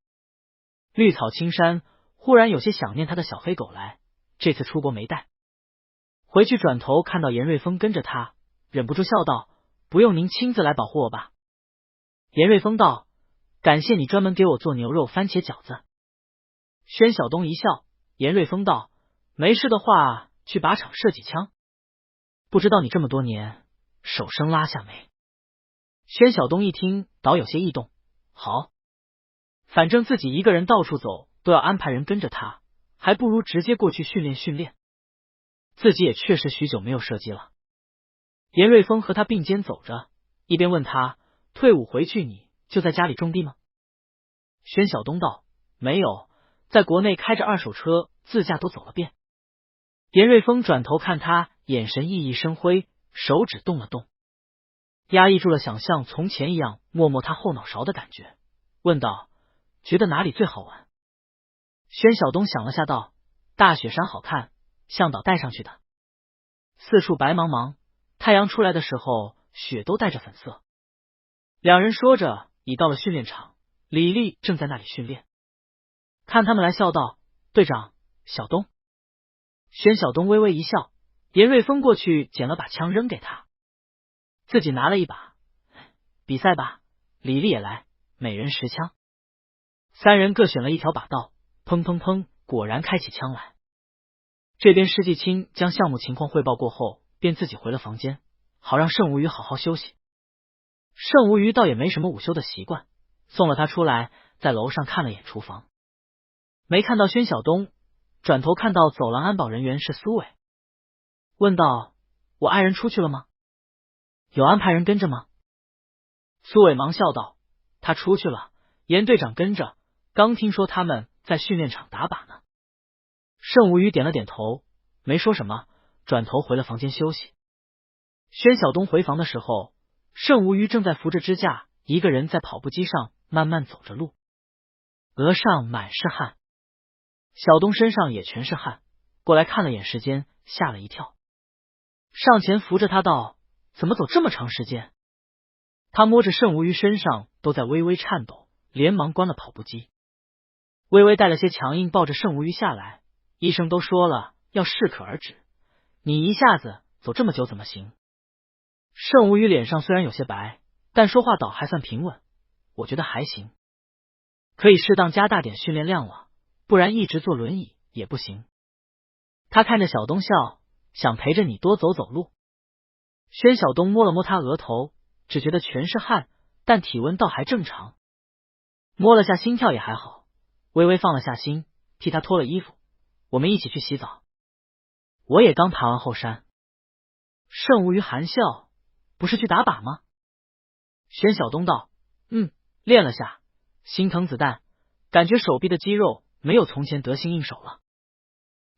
A: 绿草青山，忽然有些想念他的小黑狗来，这次出国没带。回去转头看到严瑞峰跟着他，忍不住笑道，不用您亲自来保护我吧？严瑞峰道，感谢你专门给我做牛肉番茄饺子。宣晓东一笑，严瑞峰道，没事的话去靶场射几枪，不知道你这么多年手生拉下没？宣晓东一听倒有些异动，好，反正自己一个人到处走都要安排人跟着他，还不如直接过去训练训练。自己也确实许久没有射击了。严瑞峰和他并肩走着，一边问他，退伍回去你就在家里种地吗？宣晓东道，没有，在国内开着二手车自驾都走了遍。严瑞峰转头看他，眼神熠熠生辉，手指动了动，压抑住了想像从前一样摸摸他后脑勺的感觉，问道，觉得哪里最好玩？宣晓东想了下道，大雪山好看，向导带上去的，四处白茫茫，太阳出来的时候雪都带着粉色。两人说着已到了训练场，李丽正在那里训练，看他们来笑道，队长，小东。宣晓东微微一笑，严瑞峰过去捡了把枪扔给他，自己拿了一把，比赛吧。李丽也来，每人10枪，三人各选了一条把道，砰砰砰，果然开起枪来。这边施季青将项目情况汇报过后，便自己回了房间，好让盛无鱼好好休息。盛无鱼倒也没什么午休的习惯，送了他出来，在楼上看了眼厨房，没看到宣晓东，转头看到走廊安保人员是苏伟，问道：“我爱人出去了吗？有安排人跟着吗？”苏伟忙笑道：“他出去了，严队长跟着，刚听说他们在训练场打靶呢。”盛无鱼点了点头，没说什么，转头回了房间休息。宣晓东回房的时候，盛无鱼正在扶着支架，一个人在跑步机上慢慢走着路，额上满是汗。小东身上也全是汗，过来看了眼时间，吓了一跳，上前扶着他道：“怎么走这么长时间？”他摸着盛无鱼身上都在微微颤抖，连忙关了跑步机。微微带了些强硬，抱着盛无鱼下来。医生都说了要适可而止，你一下子走这么久怎么行？盛无鱼脸上虽然有些白，但说话倒还算平稳。我觉得还行，可以适当加大点训练量了，不然一直坐轮椅也不行。他看着小东笑，想陪着你多走走路。宣晓东摸了摸他额头，只觉得全是汗，但体温倒还正常，摸了下心跳也还好。微微放了下心，替他脱了衣服，我们一起去洗澡。我也刚爬完后山。盛无鱼含笑：“不是去打靶吗？”宣晓东道：“练了下，心疼子弹，感觉手臂的肌肉没有从前得心应手了。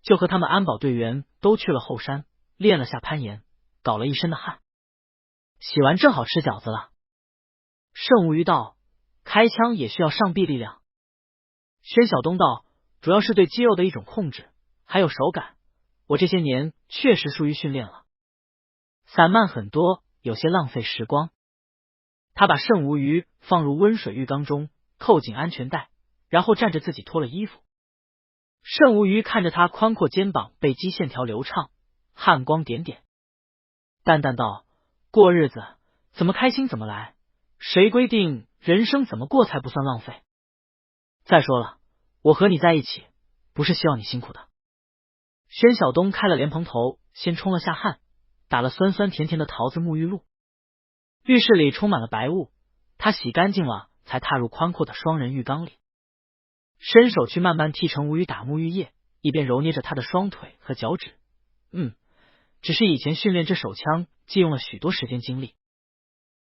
A: 就和他们安保队员都去了后山，练了下攀岩，搞了一身的汗。洗完正好吃饺子了。”盛无鱼道：“开枪也需要上臂力量。”宣晓东道：“主要是对肌肉的一种控制，还有手感。我这些年确实疏于训练了，散漫很多，有些浪费时光。”他把盛无鱼放入温水浴缸中，扣紧安全带，然后站着自己脱了衣服。盛无鱼看着他宽阔肩膀背肌线条流畅，汗光点点，淡淡道：“过日子怎么开心怎么来，谁规定人生怎么过才不算浪费？再说了，我和你在一起不是希望你辛苦的。”宣晓东开了莲蓬头，先冲了下汗，打了酸酸甜甜的桃子沐浴露。浴室里充满了白雾，他洗干净了才踏入宽阔的双人浴缸里，伸手去慢慢替程无鱼打沐浴液，一边揉捏着他的双腿和脚趾。只是以前训练这手枪借用了许多时间精力，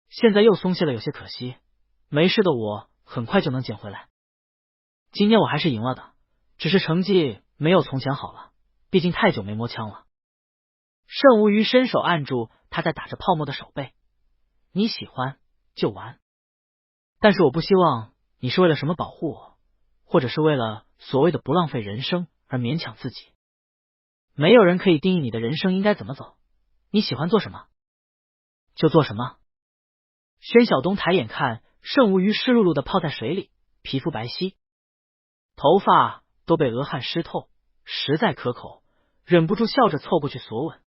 A: 现在又松懈了，有些可惜。没事的我很快就能捡回来。今天我还是赢了的，只是成绩没有从前好了，毕竟太久没摸枪了。盛无鱼伸手按住他在打着泡沫的手背：“你喜欢就玩，但是我不希望你是为了什么保护我，或者是为了所谓的不浪费人生而勉强自己。没有人可以定义你的人生应该怎么走，你喜欢做什么就做什么。”宣晓东抬眼看盛无鱼湿漉漉的泡在水里，皮肤白皙，头发都被鹅汗湿透，实在可口，忍不住笑着凑过去索吻。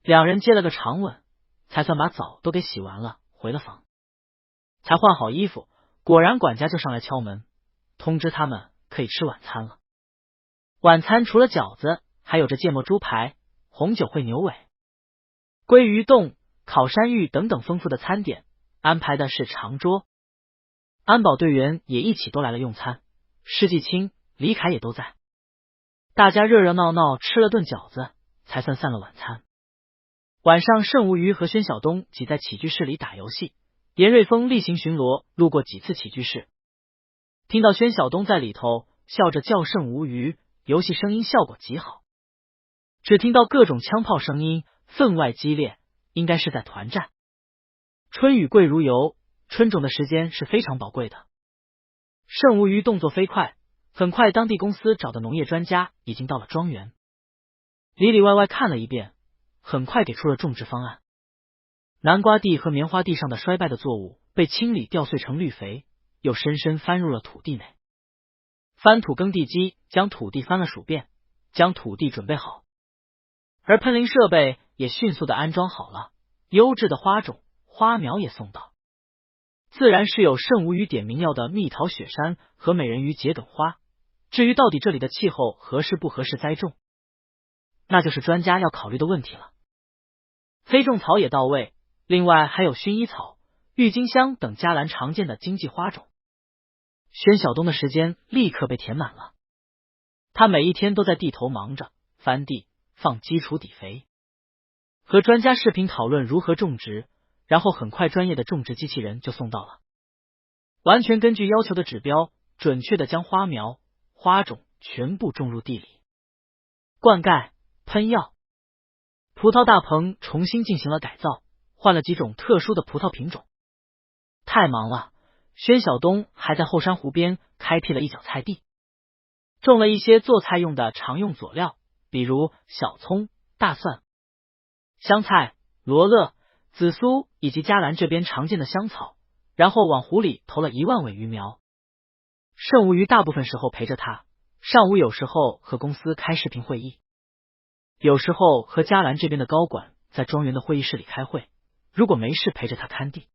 A: 两人接了个长吻，才算把澡都给洗完了，回了房。才换好衣服，果然管家就上来敲门，通知他们可以吃晚餐了。晚餐除了饺子，还有着芥末猪排、红酒烩牛尾、鲑鱼冻、烤山芋等等丰富的餐点，安排的是长桌。安保队员也一起都来了用餐，施继清、李凯也都在。大家热热闹闹吃了顿饺子，才算散了晚餐。晚上，盛无鱼和宣晓东挤在起居室里打游戏，严瑞峰例行巡逻，路过几次起居室，听到宣晓东在里头笑着叫盛无鱼，游戏声音效果极好。只听到各种枪炮声音，分外激烈，应该是在团战。春雨贵如油，春种的时间是非常宝贵的。盛无鱼动作飞快，很快当地公司找的农业专家已经到了庄园，里里外外看了一遍，很快给出了种植方案。南瓜地和棉花地上的衰败的作物被清理掉碎成绿肥，又深深翻入了土地内。翻土耕地机将土地翻了数遍，将土地准备好，而喷淋设备也迅速的安装好了，优质的花种、花苗也送到。自然是有盛无鱼点名要的蜜桃雪山和美人鱼桔梗花，至于到底这里的气候合适不合适栽种，那就是专家要考虑的问题了。飞种草也到位，另外还有薰衣草、郁金香等嘉兰常见的经济花种。宣晓东的时间立刻被填满了，他每一天都在地头忙着翻地、放基础底肥，和专家视频讨论如何种植，然后很快专业的种植机器人就送到了，完全根据要求的指标，准确的将花苗、花种全部种入地里，灌溉、喷药。葡萄大棚重新进行了改造，换了几种特殊的葡萄品种。太忙了，宣晓东还在后山湖边开辟了一角菜地，种了一些做菜用的常用佐料，比如小葱、大蒜、香菜、罗勒、紫苏以及嘉兰这边常见的香草，然后往湖里投了1万尾鱼苗。盛无鱼大部分时候陪着他，上午有时候和公司开视频会议，有时候和嘉兰这边的高管在庄园的会议室里开会，如果没事陪着他看地。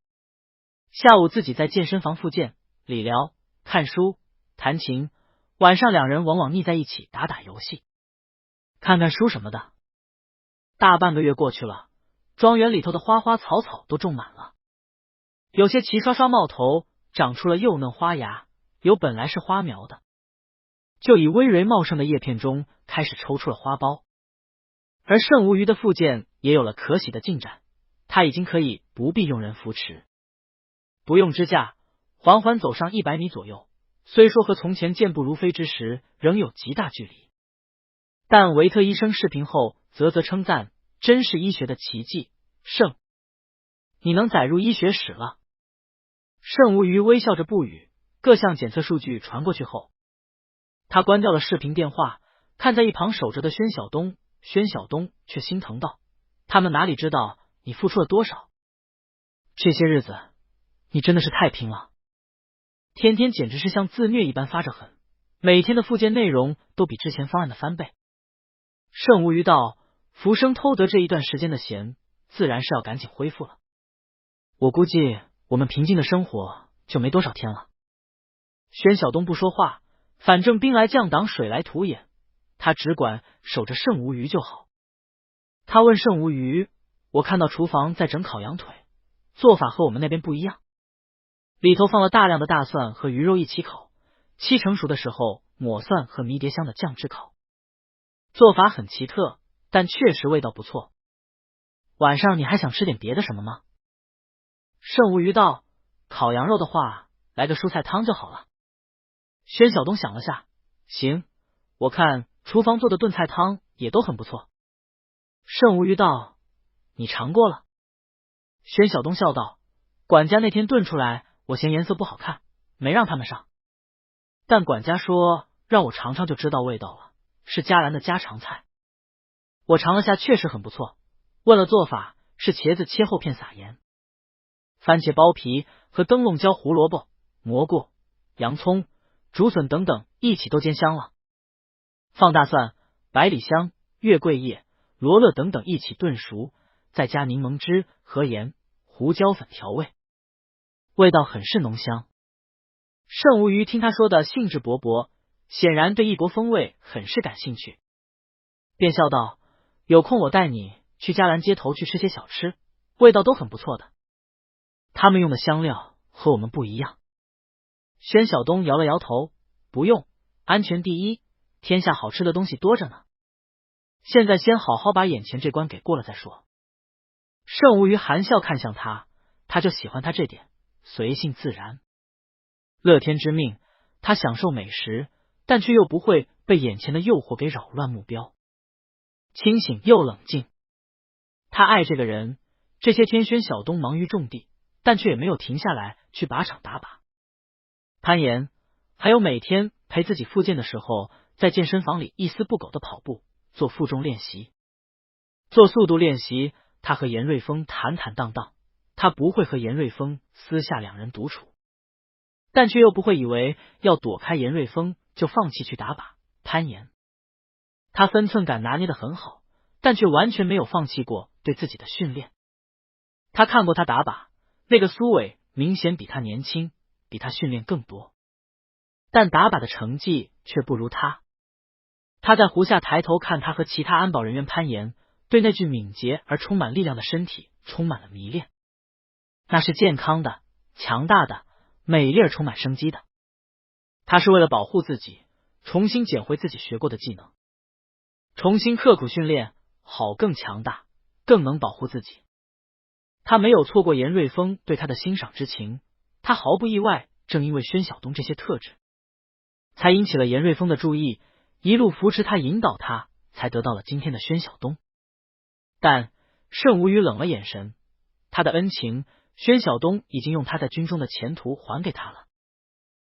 A: 下午自己在健身房复健、理疗、看书、弹琴，晚上两人往往腻在一起打打游戏、看看书什么的。大半个月过去了，庄园里头的花花草草都种满了，有些齐刷刷冒头，长出了幼嫩花芽，有本来是花苗的，就以葳蕤茂盛的叶片中开始抽出了花苞。而盛无鱼的复健也有了可喜的进展，他已经可以不必用人扶持，不用支架，缓缓走上100米左右，虽说和从前健步如飞之时仍有极大距离，但维特医生视频后啧啧称赞，真是医学的奇迹，盛，你能载入医学史了。盛无鱼微笑着不语，各项检测数据传过去后，他关掉了视频电话，看在一旁守着的宣晓东，宣晓东却心疼道，他们哪里知道你付出了多少，这些日子你真的是太拼了，天天简直是像自虐一般发着狠，每天的复健内容都比之前方案的翻倍。盛无鱼道，浮生偷得这一段时间的闲，自然是要赶紧恢复了，我估计我们平静的生活就没多少天了。宣晓东不说话，反正兵来将挡，水来土掩，他只管守着盛无鱼就好。他问盛无鱼，我看到厨房在整烤羊腿，做法和我们那边不一样，里头放了大量的大蒜和鱼肉一起烤，7成熟的时候抹蒜和迷迭香的酱汁烤，做法很奇特，但确实味道不错。晚上你还想吃点别的什么吗？盛无鱼道，烤羊肉的话，来个蔬菜汤就好了。宣晓东想了下，行，我看厨房做的炖菜汤也都很不错。盛无鱼道，你尝过了？宣晓东笑道，管家那天炖出来，我嫌颜色不好看，没让他们上，但管家说让我尝尝就知道味道了，是嘉兰的家常菜。我尝了下，确实很不错。问了做法，是茄子切厚片撒盐，番茄剥皮和灯笼椒、胡萝卜、蘑菇、洋葱、竹笋等等一起都煎香了，放大蒜、百里香、月桂叶、罗勒等等一起炖熟，再加柠檬汁和盐、胡椒粉调味，味道很是浓香。盛无鱼听他说的兴致勃勃，显然对异国风味很是感兴趣，便笑道，有空我带你去嘉兰街头去吃些小吃，味道都很不错的，他们用的香料和我们不一样。宣晓东摇了摇头，不用，安全第一，天下好吃的东西多着呢，现在先好好把眼前这关给过了再说。盛无鱼含笑看向他，他就喜欢他这点，随性自然。乐天之命，他享受美食，但却又不会被眼前的诱惑给扰乱目标，清醒又冷静。他爱这个人，这些天宣晓东忙于种地，但却也没有停下来去靶场打靶、攀岩，还有每天陪自己复健的时候，在健身房里一丝不苟的跑步，做负重练习，做速度练习。他和严瑞峰坦坦荡荡，他不会和严瑞峰私下两人独处，但却又不会以为要躲开严瑞峰就放弃去打靶、攀岩。他分寸感拿捏得很好，但却完全没有放弃过对自己的训练。他看过他打靶，那个苏伟明显比他年轻，比他训练更多，但打靶的成绩却不如他。他在湖下抬头看他和其他安保人员攀岩，对那具敏捷而充满力量的身体充满了迷恋。那是健康的、强大的、美丽而充满生机的。他是为了保护自己，重新捡回自己学过的技能，重新刻苦训练，好更强大，更能保护自己。他没有错过严瑞峰对他的欣赏之情，他毫不意外，正因为宣晓东这些特质，才引起了严瑞峰的注意，一路扶持他，引导他，才得到了今天的宣晓东。但盛无虞冷了眼神，他的恩情，宣晓东已经用他在军中的前途还给他了，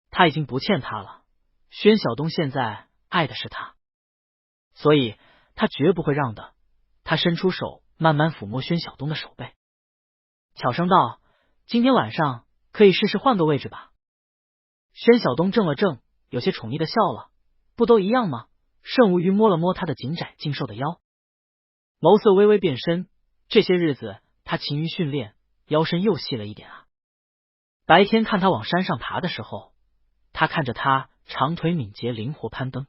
A: 他已经不欠他了。宣晓东现在爱的是他，所以他绝不会让的。他伸出手，慢慢抚摸宣晓东的手背，悄声道：“今天晚上可以试试换个位置吧。”宣晓东怔了怔，有些宠溺的笑了：“不都一样吗？”盛无虞摸了摸他的紧窄精瘦的腰，眸色微微变深。这些日子他勤于训练，腰身又细了一点啊。白天看他往山上爬的时候，他看着他长腿敏捷灵活攀登，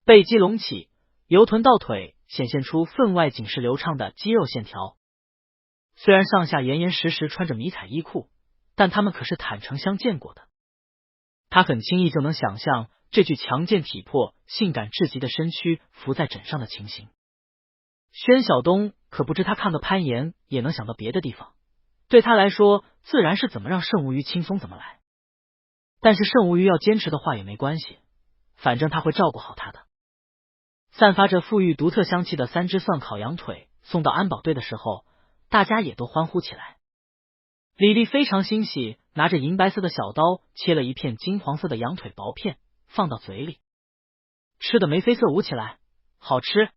A: 背肌隆起，由臀到腿显现出分外紧实流畅的肌肉线条。虽然上下严严实实穿着迷彩衣裤，但他们可是坦诚相见过的。他很轻易就能想象这具强健体魄、性感至极的身躯浮在枕上的情形。宣晓东可不知他看个攀岩也能想到别的地方，对他来说自然是怎么让盛无虞轻松怎么来。但是盛无虞要坚持的话也没关系，反正他会照顾好他的。散发着馥郁独特香气的3只蒜烤羊腿送到安保队的时候，大家也都欢呼起来。李丽非常欣喜，拿着银白色的小刀切了一片金黄色的羊腿薄片放到嘴里，吃的眉飞色舞起来，好吃！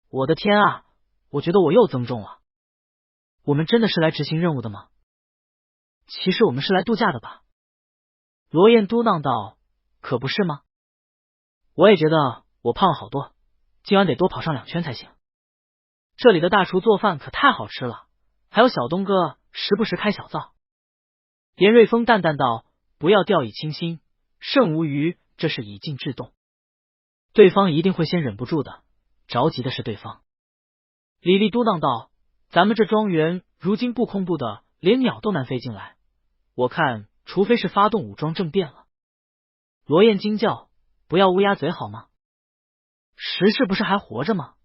A: 我的天啊，我觉得我又增重了。我们真的是来执行任务的吗？其实我们是来度假的吧？罗燕嘟囔道：“可不是吗？我也觉得我胖了好多，今晚得多跑上2圈才行。这里的大厨做饭可太好吃了，还有小东哥时不时开小灶。”严瑞峰淡淡道：“不要掉以轻心，盛无虞这是以静制动，对方一定会先忍不住的，着急的是对方。”李丽嘟囔道：“咱们这庄园如今不空不的，连鸟都难飞进来，我看除非是发动武装政变了。”罗燕惊叫：“不要乌鸦嘴好吗？石氏不是还活着吗？”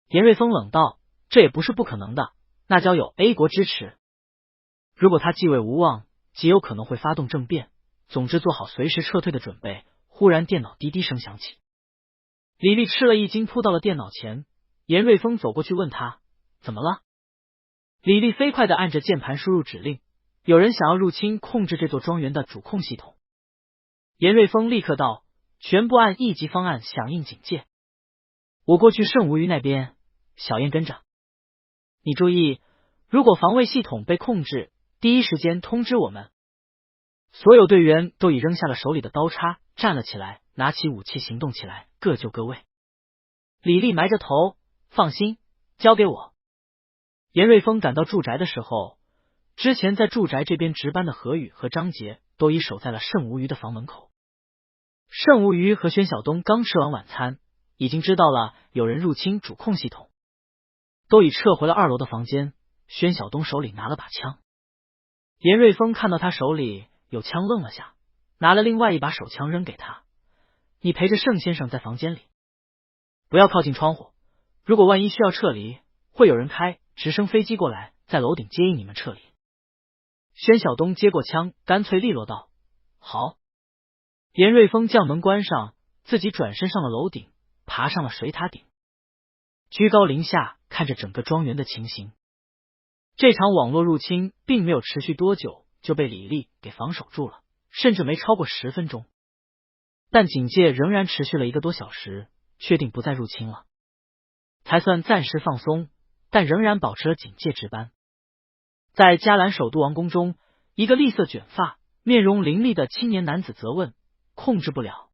A: 严瑞峰冷道：“这也不是不可能的，那交有 A 国支持。如果他继位无望，极有可能会发动政变。总之做好随时撤退的准备。”忽然电脑滴滴声响起，李丽吃了一惊，扑到了电脑前。严瑞峰走过去问他：“怎么了？”李丽飞快地按着键盘输入指令：“有人想要入侵控制这座庄园的主控系统。”严瑞峰立刻道：“全部按1级方案响应警戒。我过去盛无虞那边，小燕跟着。你注意，如果防卫系统被控制，第一时间通知我们。”所有队员都已扔下了手里的刀叉，站了起来，拿起武器行动起来，各就各位。李丽埋着头：“放心，交给我。”严瑞峰赶到住宅的时候，之前在住宅这边值班的何宇和张杰都已守在了盛无虞的房门口。盛无虞和宣晓东刚吃完晚餐，已经知道了有人入侵主控系统，都已撤回了2楼的房间。宣晓东手里拿了把枪，严瑞峰看到他手里有枪愣了下，拿了另外一把手枪扔给他：“你陪着盛先生在房间里，不要靠近窗户，如果万一需要撤离，会有人开直升飞机过来，在楼顶接应你们撤离。”宣晓东接过枪，干脆利落道：“好。”严瑞峰将门关上，自己转身上了楼顶，爬上了水塔顶，居高临下看着整个庄园的情形。这场网络入侵并没有持续多久，就被李丽给防守住了，甚至没超过10分钟。但警戒仍然持续了1个多小时，确定不再入侵了，才算暂时放松，但仍然保持了警戒值班。在迦兰首都王宫中，一个栗色卷发、面容凌厉的青年男子责问：“控制不了。”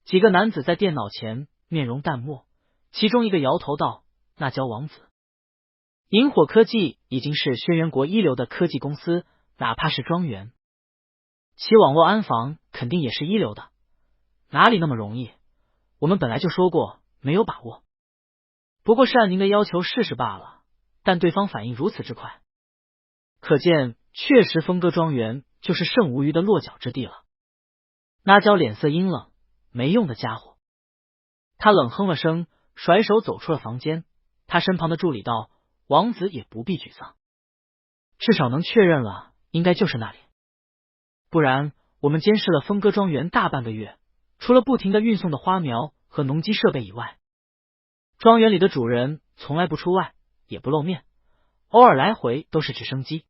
A: 几个男子在电脑前面容淡漠，其中一个摇头道：“那交王子。”萤火科技已经是轩辕国一流的科技公司，哪怕是庄园，其网络安防肯定也是一流的，哪里那么容易？我们本来就说过没有把握，不过是按您的要求试试罢了。但对方反应如此之快，可见确实峰哥庄园就是盛无虞的落脚之地了。那娇脸色阴冷，没用的家伙。他冷哼了声，甩手走出了房间。他身旁的助理道：“王子也不必沮丧，至少能确认了，应该就是那里。不然我们监视了峰哥庄园大半个月，除了不停的运送的花苗和农机设备以外，庄园里的主人从来不出外，也不露面，偶尔来回都是直升机，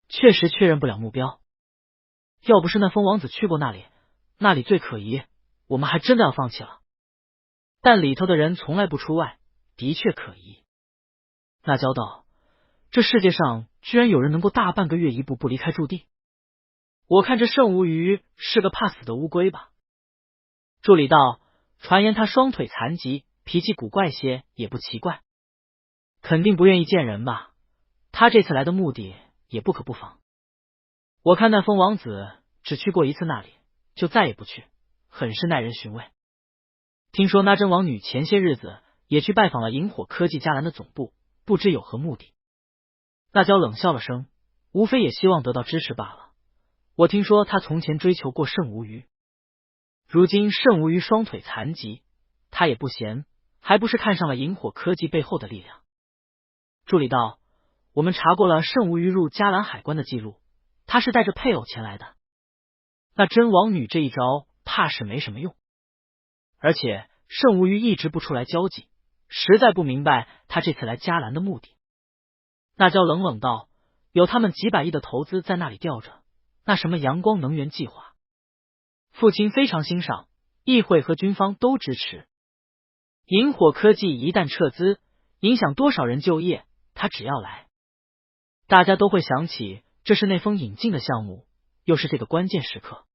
A: 确实确认不了目标。要不是那风王子去过那里，那里最可疑，我们还真的要放弃了。但里头的人从来不出外，的确可疑。”那娇道：“这世界上居然有人能够大半个月一步不离开驻地，我看这盛无虞是个怕死的乌龟吧。”助理道：“传言他双腿残疾，脾气古怪些也不奇怪，肯定不愿意见人吧？他这次来的目的也不可不防。我看那风王子只去过一次那里，就再也不去，很是耐人寻味。听说那真王女前些日子也去拜访了萤火科技迦兰的总部，不知有何目的。”那娇冷笑了声，无非也希望得到支持罢了。我听说他从前追求过盛无虞，如今盛无虞双腿残疾，他也不闲，还不是看上了萤火科技背后的力量。助理道：“我们查过了盛无虞入迦兰海关的记录，他是带着配偶前来的。那真王女这一招怕是没什么用，而且盛无虞一直不出来交际，实在不明白他这次来迦兰的目的。”那娇冷冷道：“有他们几百亿的投资在那里吊着，那什么阳光能源计划，父亲非常欣赏，议会和军方都支持。萤火科技一旦撤资，影响多少人就业，他只要来，大家都会想起这是内封引进的项目，又是这个关键时刻，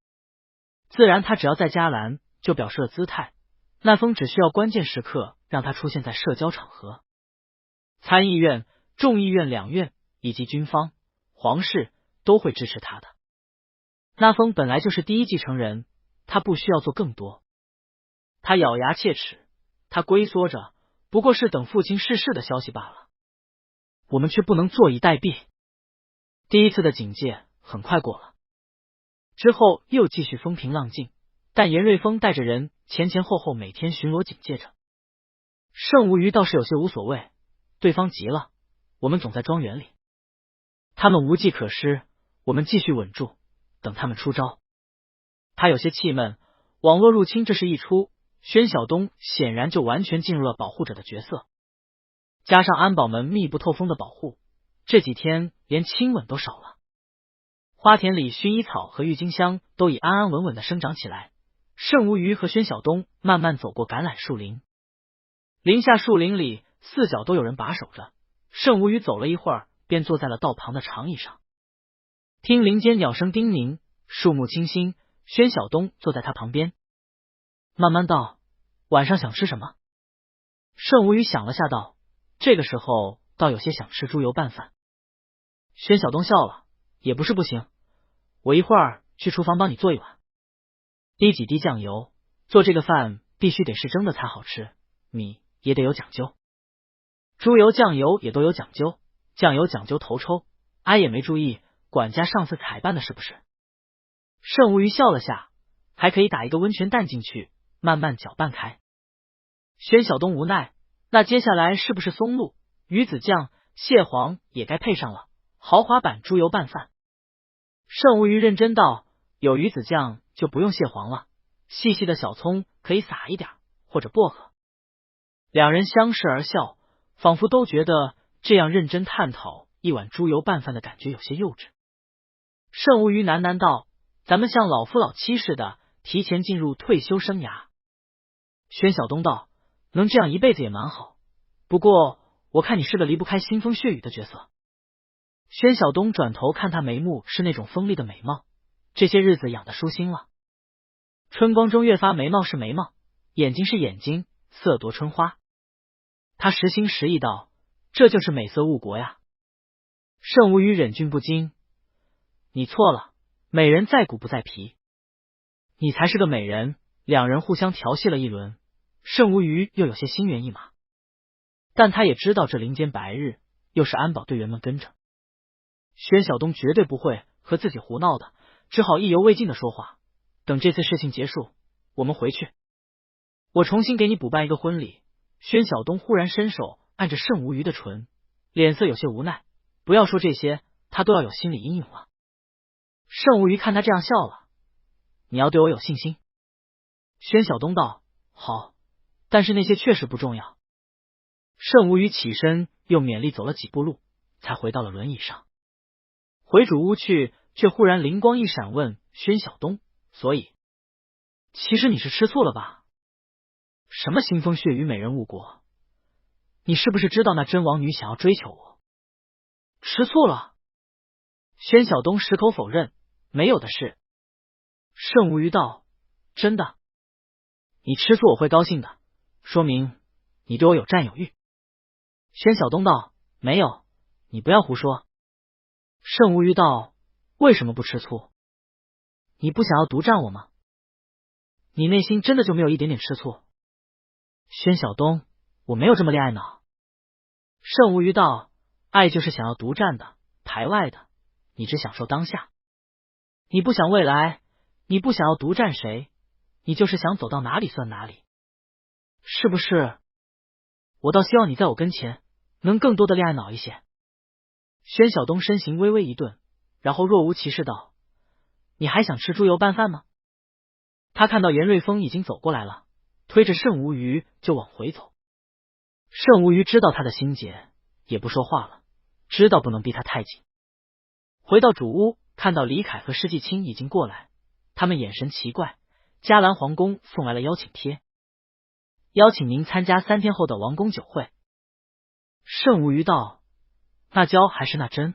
A: 自然他只要在迦兰就表示了姿态，那封只需要关键时刻让他出现在社交场合，参议院、众议院两院以及军方、皇室都会支持他的。那封本来就是第一继承人，他不需要做更多。”他咬牙切齿，他龟缩着，不过是等父亲逝世的消息罢了。我们却不能坐以待毙。第一次的警戒很快过了，之后又继续风平浪静，但严瑞峰带着人前前后后每天巡逻警戒着。盛无虞倒是有些无所谓，对方急了，我们总在庄园里，他们无计可施，我们继续稳住，等他们出招。他有些气闷，网络入侵这事一出，宣晓东显然就完全进入了保护者的角色，加上安保们密不透风的保护，这几天连亲吻都少了。花田里薰衣草和郁金香都已安安稳稳的生长起来。盛无虞和宣晓东慢慢走过橄榄树林，林下树林里四角都有人把守着。盛无虞走了一会儿，便坐在了道旁的长椅上，听林间鸟声叮咛，树木清新。宣晓东坐在他旁边，慢慢道：“晚上想吃什么？”盛无虞想了下道：“这个时候倒有些想吃猪油拌饭。”宣晓东笑了：“也不是不行，我一会儿去厨房帮你做一碗。滴几滴酱油，做这个饭必须得是蒸的才好吃，米也得有讲究。猪油酱油也都有讲究，酱油讲究头抽，俺也没注意，管家上次采办的是不是？”盛无虞笑了下：“还可以打一个温泉蛋进去，慢慢搅拌开。”宣晓东无奈：“那接下来是不是松露、鱼子酱、蟹黄也该配上了？豪华版猪油拌饭。”盛无虞认真道：“有鱼子酱就不用蟹黄了，细细的小葱可以撒一点，或者薄荷。”两人相视而笑，仿佛都觉得这样认真探讨一碗猪油拌饭的感觉有些幼稚。盛无虞喃喃道：“咱们像老夫老妻似的，提前进入退休生涯。”宣晓东道：“能这样一辈子也蛮好，不过我看你是个离不开腥风血雨的角色。”宣晓东转头看他眉目是那种锋利的美貌，这些日子养的舒心了。春光中越发眉毛是眉毛，眼睛是眼睛，色夺春花。他实心实意道：“这就是美色误国呀。”盛无虞忍俊不禁：“你错了，美人在骨不在皮，你才是个美人。”两人互相调戏了一轮，盛无虞又有些心猿意马，但他也知道这林间白日又是安保队员们跟着，宣晓东绝对不会和自己胡闹的，只好意犹未尽的说话。等这次事情结束，我们回去，我重新给你补办一个婚礼。宣晓东忽然伸手按着盛无虞的唇，脸色有些无奈。不要说这些，他都要有心理阴影了。盛无虞看他这样笑了，你要对我有信心。宣晓东道，好，但是那些确实不重要。盛无虞起身又勉力走了几步路，才回到了轮椅上。回主屋去，却忽然灵光一闪，问宣晓东，所以其实你是吃醋了吧？什么腥风血雨美人误国？你是不是知道那真王女想要追求我？吃醋了？宣晓东矢口否认，没有的事。盛无虞道，真的？你吃醋我会高兴的，说明你对我有占有欲。宣晓东道，没有，你不要胡说。盛无虞道，为什么不吃醋？你不想要独占我吗？你内心真的就没有一点点吃醋？宣晓东，我没有这么恋爱脑。盛无虞道，爱就是想要独占的，排外的，你只享受当下。你不想未来，你不想要独占谁，你就是想走到哪里算哪里，是不是？我倒希望你在我跟前能更多的恋爱脑一些。宣晓东身形微微一顿，然后若无其事道，你还想吃猪油拌饭吗？他看到严瑞峰已经走过来了，推着盛无虞就往回走。盛无虞知道他的心结，也不说话了，知道不能逼他太紧。回到主屋，看到李凯和施季青已经过来，他们眼神奇怪。嘉兰皇宫送来了邀请帖，邀请您参加3天后的王宫酒会。盛无虞道，那娇还是那真？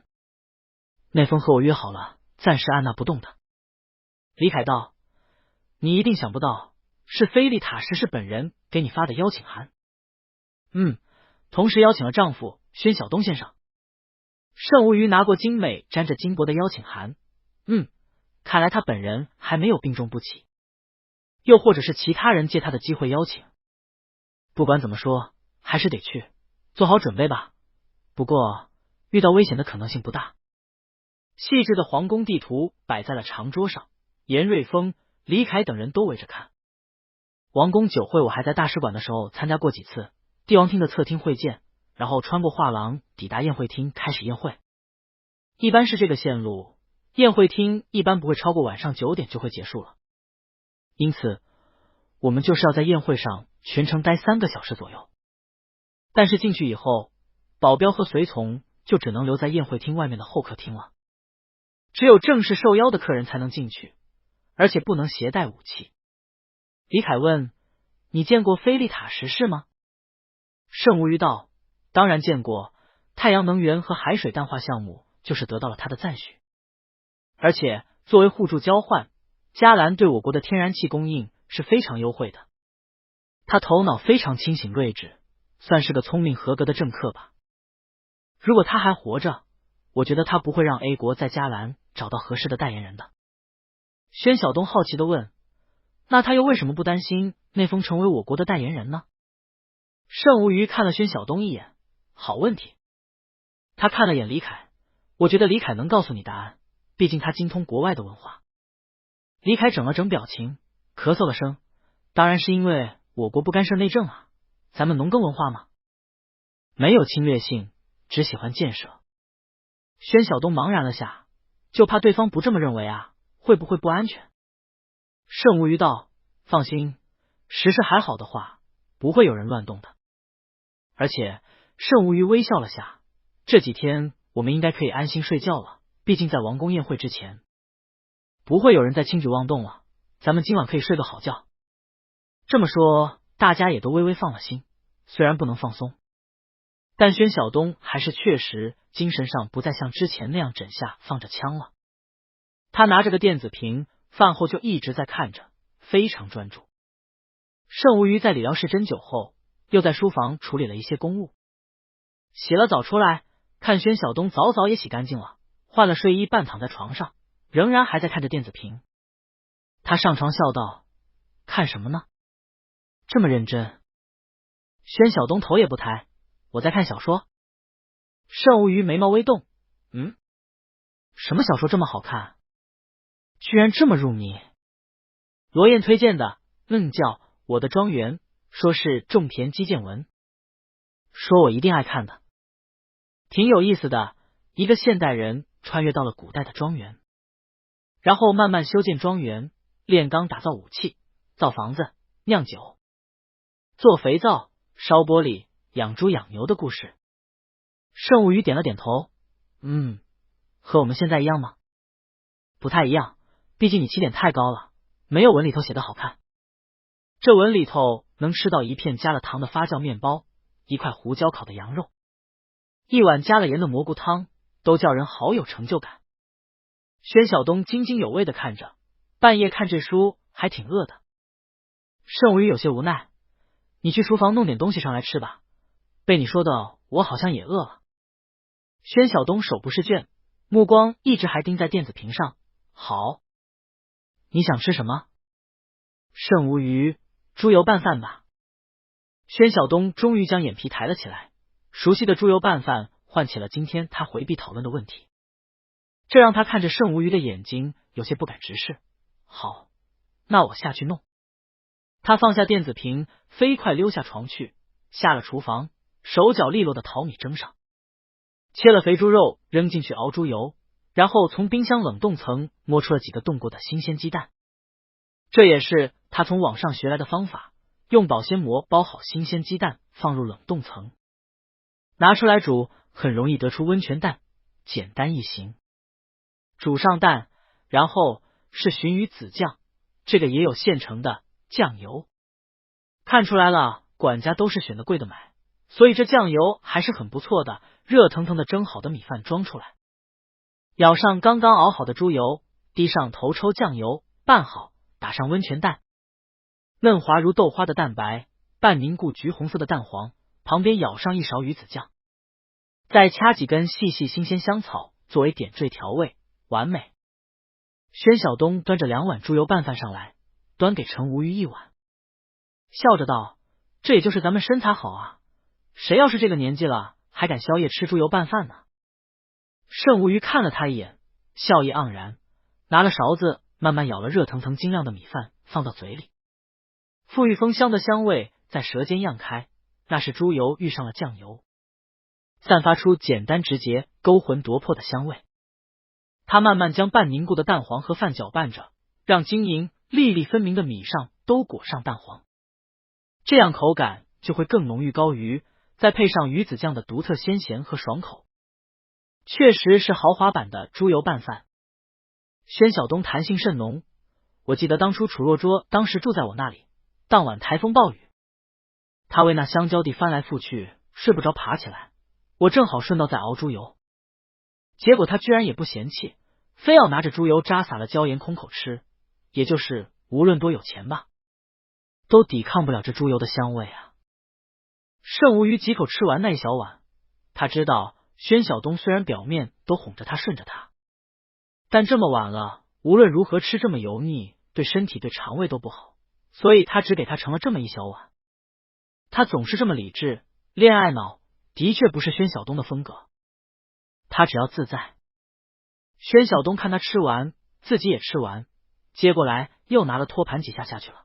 A: 那封和我约好了，暂时按捺不动的。李凯道，你一定想不到，是菲利塔什是本人给你发的邀请函。同时邀请了丈夫宣晓东先生。盛无虞拿过精美沾着金箔的邀请函，看来他本人还没有病重不起，又或者是其他人借他的机会邀请。不管怎么说，还是得去，做好准备吧。不过遇到危险的可能性不大。细致的皇宫地图摆在了长桌上，严瑞峰、李凯等人都围着看。王宫酒会我还在大使馆的时候参加过几次，帝王厅的侧厅会见，然后穿过画廊抵达宴会厅开始宴会。一般是这个线路，宴会厅一般不会超过晚上9点就会结束了。因此我们就是要在宴会上全程待3个小时左右。但是进去以后，保镖和随从就只能留在宴会厅外面的候客厅了。只有正式受邀的客人才能进去，而且不能携带武器。李凯问，你见过菲利塔什是吗？盛无虞道，当然见过，太阳能源和海水淡化项目就是得到了他的赞许。而且作为互助交换，嘉兰对我国的天然气供应是非常优惠的。他头脑非常清醒睿智，算是个聪明合格的政客吧。如果他还活着，我觉得他不会让 A 国在嘉兰找到合适的代言人的。宣晓东好奇地问，那他又为什么不担心内丰成为我国的代言人呢？盛无虞看了宣晓东一眼，好问题。他看了眼李凯，我觉得李凯能告诉你答案，毕竟他精通国外的文化。李凯整了整表情，咳嗽了声，当然是因为我国不干涉内政啊，咱们农耕文化嘛，没有侵略性，只喜欢建设。宣晓东茫然了下，就怕对方不这么认为啊，会不会不安全？盛无虞道，放心，时势还好的话，不会有人乱动的。而且盛无虞微笑了下，这几天我们应该可以安心睡觉了，毕竟在王宫宴会之前，不会有人再轻举妄动了，咱们今晚可以睡个好觉。这么说，大家也都微微放了心，虽然不能放松，但宣晓东还是确实精神上不再像之前那样枕下放着枪了。他拿着个电子屏，饭后就一直在看着，非常专注。盛无虞在理疗室针灸后，又在书房处理了一些公务。洗了澡出来，看宣晓东早早也洗干净了，换了睡衣半躺在床上，仍然还在看着电子屏。他上床笑道，看什么呢？这么认真。宣晓东头也不抬，我在看小说。盛无虞眉毛微动，什么小说这么好看，居然这么入迷？罗燕推荐的，叫《我的庄园》，说是种田基建文，说我一定爱看的，挺有意思的。一个现代人穿越到了古代的庄园，然后慢慢修建庄园，炼钢打造武器，造房子，酿酒，做肥皂，烧玻璃，养猪养牛的故事。圣无鱼点了点头，和我们现在一样吗？不太一样，毕竟你起点太高了，没有文里头写的好看。这文里头能吃到一片加了糖的发酵面包，一块胡椒烤的羊肉，一碗加了盐的蘑菇汤，都叫人好有成就感。宣晓东津津有味的看着，半夜看这书还挺饿的。圣无鱼有些无奈，你去厨房弄点东西上来吃吧，被你说的我好像也饿了。宣晓东手不释卷，目光一直还盯在电子屏上。好，你想吃什么？圣无鱼，猪油拌饭吧。宣晓东终于将眼皮抬了起来，熟悉的猪油拌饭唤起了今天他回避讨论的问题，这让他看着圣无鱼的眼睛有些不敢直视。好，那我下去弄。他放下电子屏，飞快溜下床去，下了厨房，手脚利落的淘米蒸上，切了肥猪肉扔进去熬猪油，然后从冰箱冷冻层摸出了几个冻过的新鲜鸡蛋。这也是他从网上学来的方法，用保鲜膜包好新鲜鸡蛋放入冷冻层，拿出来煮，很容易得出温泉蛋，简单易行。煮上蛋，然后是鲟鱼子酱，这个也有现成的酱油。看出来了，管家都是选的贵的买，所以这酱油还是很不错的。热腾腾的蒸好的米饭装出来，舀上刚刚熬好的猪油，滴上头抽酱油，拌好，打上温泉蛋，嫩滑如豆花的蛋白，半凝固橘红色的蛋黄，旁边舀上一勺鱼子酱，再掐几根细细新鲜香草作为点缀调味，完美。宣晓东端着2碗猪油拌饭上来，端给陈无鱼1碗，笑着道：这也就是咱们身材好啊，谁要是这个年纪了还敢宵夜吃猪油拌饭呢？盛无鱼看了他一眼，笑意盎然，拿了勺子慢慢舀了热腾腾晶亮的米饭放到嘴里，馥郁丰香的香味在舌尖漾开，那是猪油遇上了酱油，散发出简单直接勾魂夺魄的香味。他慢慢将半凝固的蛋黄和饭搅拌着，让晶莹粒粒分明的米上都裹上蛋黄，这样口感就会更浓郁高于，再配上鱼子酱的独特鲜咸和爽口，确实是豪华版的猪油拌饭。宣晓东弹性甚浓，我记得当初楚若桌当时住在我那里，当晚台风暴雨，他为那香蕉地翻来覆去，睡不着爬起来，我正好顺道在熬猪油，结果他居然也不嫌弃，非要拿着猪油渣撒了椒盐空口吃，也就是无论多有钱吧，都抵抗不了这猪油的香味啊。盛无鱼几口吃完那一小碗，他知道宣晓东虽然表面都哄着他顺着他，但这么晚了，无论如何吃这么油腻，对身体对肠胃都不好，所以他只给他盛了这么一小碗。他总是这么理智，恋爱脑的确不是宣晓东的风格，他只要自在。宣晓东看他吃完，自己也吃完，接过来又拿了托盘几下下去了。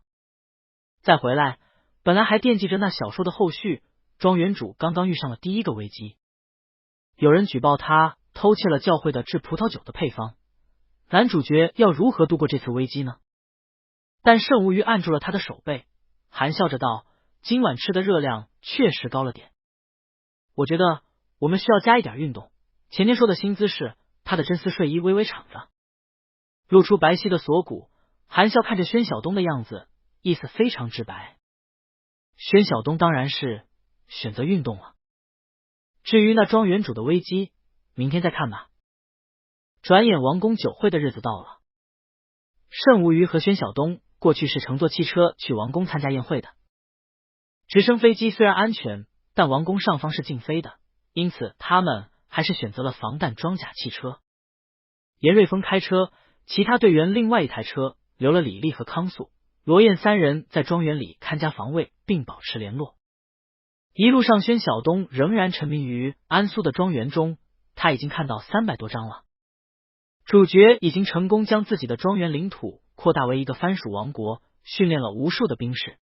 A: 再回来，本来还惦记着那小说的后续，庄园主刚刚遇上了第一个危机，有人举报他偷窃了教会的制葡萄酒的配方，男主角要如何度过这次危机呢？但盛无鱼按住了他的手背，含笑着道：今晚吃的热量确实高了点，我觉得我们需要加一点运动。前天说的新姿势，他的真丝睡衣微微敞着，露出白皙的锁骨，含笑看着宣晓东的样子，意思非常直白。宣晓东当然是选择运动了。至于那庄园主的危机，明天再看吧。转眼王宫酒会的日子到了，盛无鱼和宣晓东过去是乘坐汽车去王宫参加宴会的。直升飞机虽然安全，但王宫上方是禁飞的，因此他们还是选择了防弹装甲汽车。严瑞峰开车，其他队员另外一台车留了李丽和康素、罗燕3人在庄园里看家防卫并保持联络。一路上宣晓东仍然沉迷于安苏的庄园中，他已经看到300多章了。主角已经成功将自己的庄园领土扩大为一个番薯王国，训练了无数的兵士，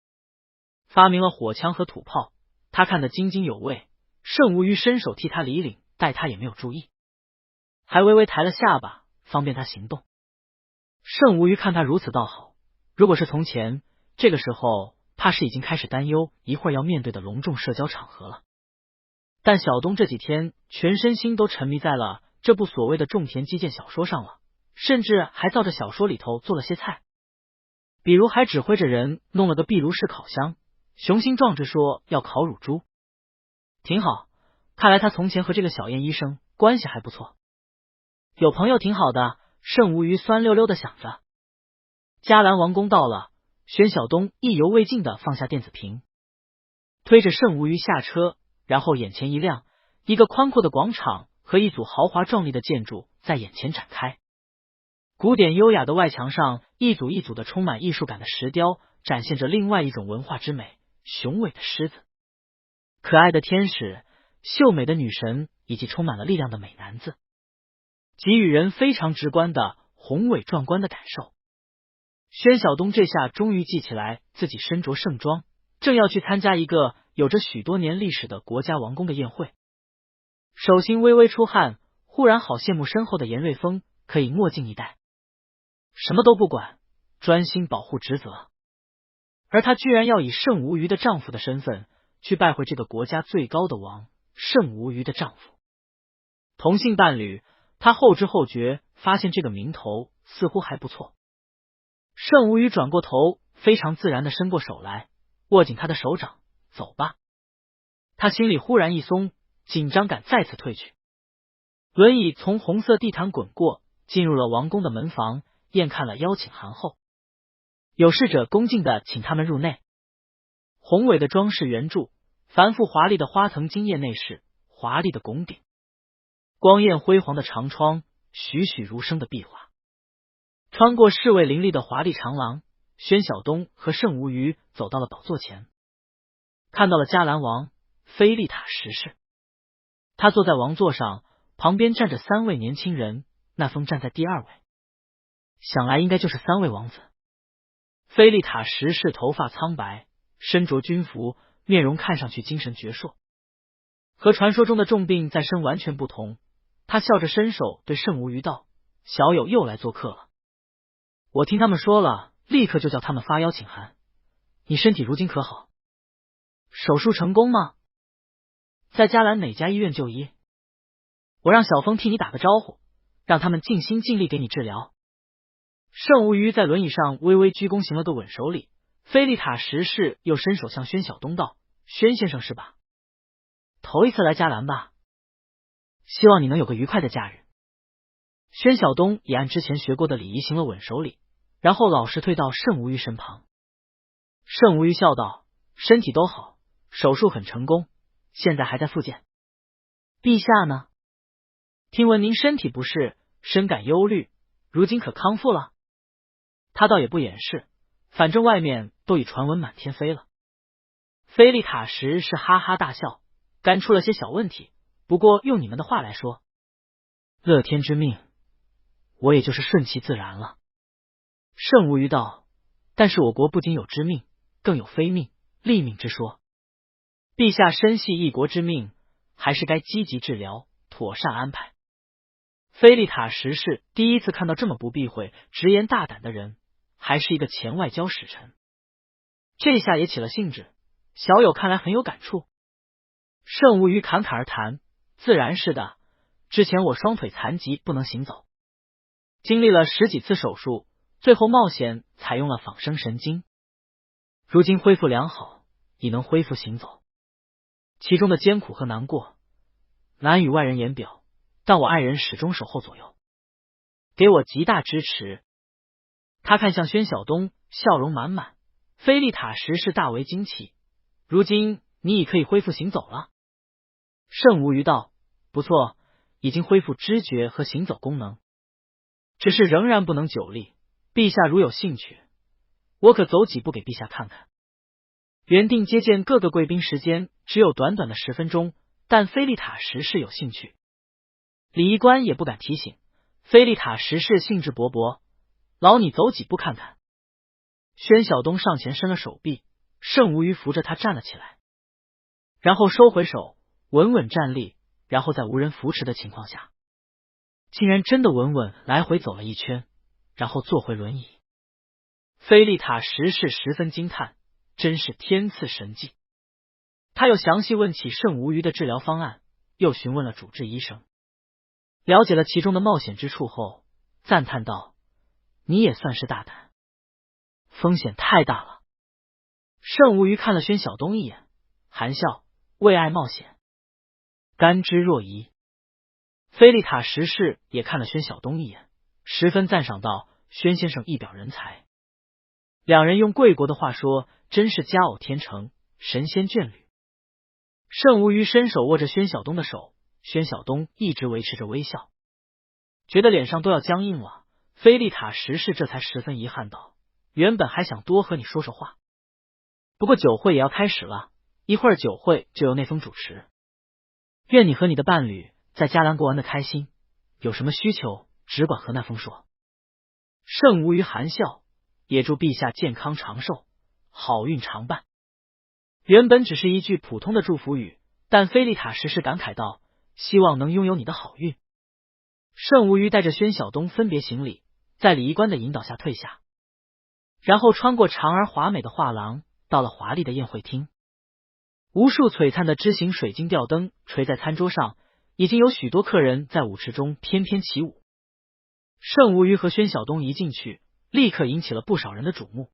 A: 发明了火枪和土炮，他看得津津有味。圣无虞伸手替他理领，待他也没有注意，还微微抬了下巴，方便他行动。圣无虞看他如此倒好，如果是从前，这个时候怕是已经开始担忧一会儿要面对的隆重社交场合了。但小东这几天全身心都沉迷在了这部所谓的种田基建小说上了，甚至还照着小说里头做了些菜，比如还指挥着人弄了个壁炉式烤箱，雄心壮志说要烤乳猪。挺好，看来他从前和这个小燕医生关系还不错，有朋友挺好的。圣无虞酸溜溜的想着。迦兰王宫到了，玄晓东意犹未尽的放下电子屏，推着圣无虞下车，然后眼前一亮，一个宽阔的广场和一组豪华壮丽的建筑在眼前展开。古典优雅的外墙上，一组一组的充满艺术感的石雕，展现着另外一种文化之美，雄伟的狮子，可爱的天使，秀美的女神，以及充满了力量的美男子，给予人非常直观的宏伟壮观的感受。宣晓东这下终于记起来自己身着盛装，正要去参加一个有着许多年历史的国家王宫的宴会，手心微微出汗，忽然好羡慕身后的严瑞峰可以墨镜一戴，什么都不管，专心保护职责。而他居然要以圣无虞的丈夫的身份去拜会这个国家最高的王，圣无虞的丈夫。同性伴侣，他后知后觉发现这个名头似乎还不错。圣无虞转过头，非常自然的伸过手来，握紧他的手掌，走吧。他心里忽然一松，紧张感再次退去。轮椅从红色地毯滚过，进入了王宫的门房，验看了邀请函后，有侍者恭敬的请他们入内。宏伟的装饰圆柱，繁复华丽的花层金叶内饰，华丽的拱顶，光艳辉煌的长窗，栩栩如生的壁画。穿过侍卫林立的华丽长廊，宣晓东和圣无虞走到了宝座前，看到了迦兰王菲利塔十世。他坐在王座上，旁边站着3位年轻人，那封站在第2位，想来应该就是3位王子。菲利塔十世头发苍白，身着军服，面容看上去精神矍铄，和传说中的重病在身完全不同。他笑着伸手对圣无虞道：“小友又来做客了，我听他们说了，立刻就叫他们发邀请函。你身体如今可好？手术成功吗？在迦兰哪家医院就医？我让小峰替你打个招呼，让他们尽心尽力给你治疗。”圣无虞在轮椅上微微鞠躬行了个稳手礼。菲利塔十世又伸手向宣晓东道：“宣先生是吧？头一次来迦兰吧？希望你能有个愉快的假日。”宣晓东也按之前学过的礼仪行了稳手礼，然后老实退到圣无虞身旁。圣无虞笑道：“身体都好，手术很成功，现在还在复健。陛下呢？听闻您身体不适，深感忧虑，如今可康复了？”他倒也不掩饰，反正外面都已传闻满天飞了。菲利塔什是哈哈大笑，干出了些小问题，不过用你们的话来说，乐天之命，我也就是顺其自然了。圣无虞道：“但是我国不仅有知命，更有非命、立命之说。陛下深系一国之命，还是该积极治疗，妥善安排。”菲利塔十世第一次看到这么不避讳、直言大胆的人，还是一个前外交使臣，这下也起了兴致。小友看来很有感触。圣无虞侃侃而谈：“自然是的，之前我双腿残疾，不能行走，经历了10几次手术，最后冒险采用了仿生神经，如今恢复良好，已能恢复行走。其中的艰苦和难过，难与外人言表，但我爱人始终守候左右，给我极大支持。”他看向宣晓东，笑容满满。菲利塔十世大为惊奇：“如今你已可以恢复行走了？”圣无虞道：“不错，已经恢复知觉和行走功能，只是仍然不能久立。陛下如有兴趣，我可走几步给陛下看看。”原定接见各个贵宾时间只有短短的10分钟，但菲利塔十世有兴趣，礼仪官也不敢提醒。菲利塔十世兴致勃勃，劳你走几步看看。宣晓东上前伸了手臂，盛无鱼扶着他站了起来，然后收回手，稳稳站立，然后在无人扶持的情况下，竟然真的稳稳来回走了一圈，然后坐回轮椅。菲利塔十世十分惊叹，真是天赐神迹。他又详细问起盛无鱼的治疗方案，又询问了主治医生，了解了其中的冒险之处后，赞叹道：“你也算是大胆，风险太大了。”盛无鱼看了宣晓东一眼，含笑：“为爱冒险，甘之若饴。”菲利塔十世也看了宣晓东一眼，十分赞赏道：“宣先生一表人才。”两人用贵国的话说，真是佳偶天成，神仙眷侣。盛无鱼伸手握着宣晓东的手，宣晓东一直维持着微笑，觉得脸上都要僵硬了。菲利塔十世这才十分遗憾道：“原本还想多和你说说话，不过酒会也要开始了，一会儿酒会就由内封主持。愿你和你的伴侣在迦兰国玩的开心，有什么需求只管和那封说。”盛无鱼含笑，也祝陛下健康长寿，好运常伴。原本只是一句普通的祝福语，但菲利塔十世感慨道：“希望能拥有你的好运。”盛无鱼带着宣晓东分别行礼，在礼仪官的引导下退下，然后穿过长而华美的画廊，到了华丽的宴会厅。无数璀璨的枝形水晶吊灯垂在餐桌上，已经有许多客人在舞池中翩翩起舞。盛无鱼和宣晓东一进去，立刻引起了不少人的瞩目。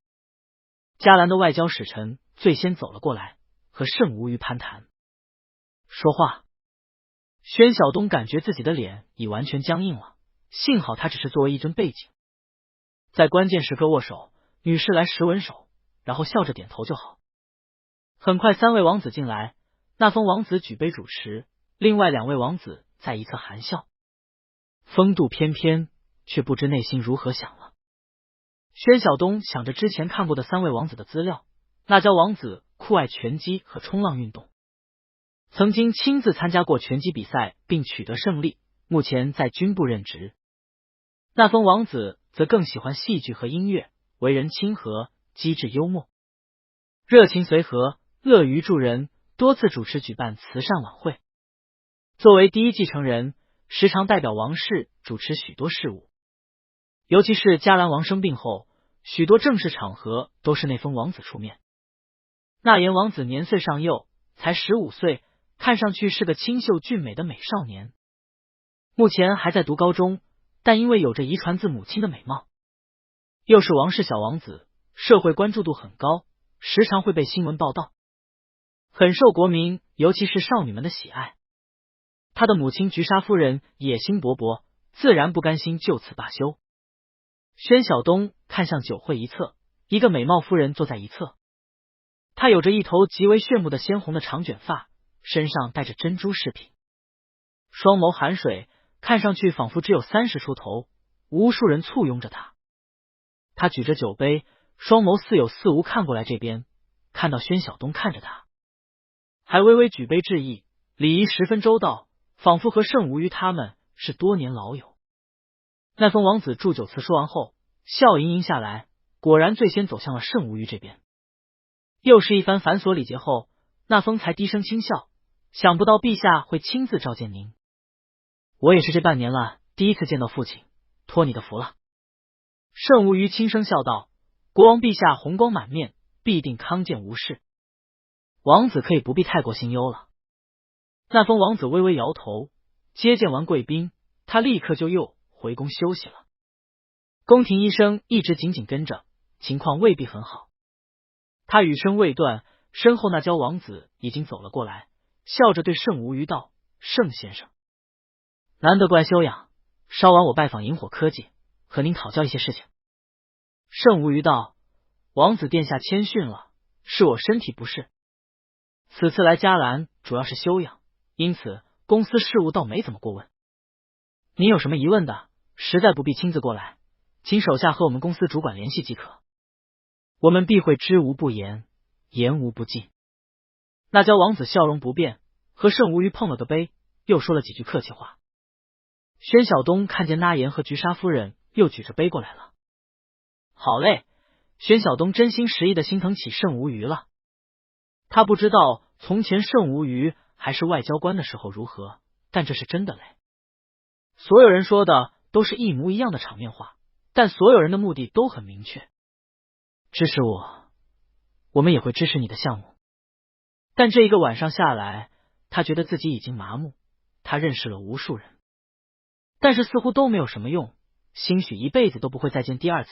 A: 迦兰的外交使臣最先走了过来，和盛无鱼攀谈说话。宣晓东感觉自己的脸已完全僵硬了，幸好他只是作为一帧背景，在关键时刻握手，女士来时吻手，然后笑着点头就好。很快三位王子进来，那封王子举杯主持，另外两位王子在一侧含笑，风度翩翩，却不知内心如何想了。宣晓东想着之前看过的三位王子的资料，那娇王子酷爱拳击和冲浪运动，曾经亲自参加过拳击比赛并取得胜利，目前在军部任职。那封王子则更喜欢戏剧和音乐，为人亲和，机智幽默，热情随和，乐于助人，多次主持举办慈善晚会。作为第一继承人，时常代表王室主持许多事务，尤其是迦兰王生病后，许多正式场合都是那封王子出面。那言王子年岁尚幼，才15岁，看上去是个清秀俊美的美少年，目前还在读高中，但因为有着遗传自母亲的美貌，又是王室小王子，社会关注度很高，时常会被新闻报道，很受国民尤其是少女们的喜爱。他的母亲菊莎夫人野心勃勃，自然不甘心就此罢休。宣晓东看向酒会一侧，一个美貌夫人坐在一侧，她有着一头极为炫目的鲜红的长卷发，身上戴着珍珠饰品，双眸含水，看上去仿佛只有30出头，无数人簇拥着她。她举着酒杯，双眸似有似无看过来这边，看到宣晓东看着她，还微微举杯致意，礼仪十分周到，仿佛和盛无鱼他们是多年老友。那封王子祝酒词说完后，笑盈盈下来，果然最先走向了盛无鱼这边。又是一番繁琐礼节后，那封才低声轻笑，想不到陛下会亲自召见您，我也是这半年了第一次见到父亲，托你的福了。盛无鱼轻声笑道：国王陛下红光满面，必定康健无事，王子可以不必太过心忧了。那封王子微微摇头，接见完贵宾，他立刻就又回宫休息了。宫廷医生一直紧紧跟着，情况未必很好。他语声未断，身后那娇王子已经走了过来，笑着对盛无鱼道：盛先生，难得过来休养，稍晚我拜访萤火科技，和您讨教一些事情。盛无鱼道：王子殿下谦逊了，是我身体不适，此次来迦兰主要是休养，因此公司事务倒没怎么过问。您有什么疑问的，实在不必亲自过来，请手下和我们公司主管联系即可，我们必会知无不言，言无不尽。那娇王子笑容不变，和盛无鱼碰了个杯，又说了几句客气话。宣晓东看见那言和菊莎夫人又举着杯过来了，好嘞，宣晓东真心实意的心疼起盛无虞了。他不知道从前盛无虞还是外交官的时候如何，但这是真的嘞。所有人说的都是一模一样的场面话，但所有人的目的都很明确，支持我们也会支持你的项目。但这一个晚上下来，他觉得自己已经麻木。他认识了无数人，但是似乎都没有什么用，兴许一辈子都不会再见第二次。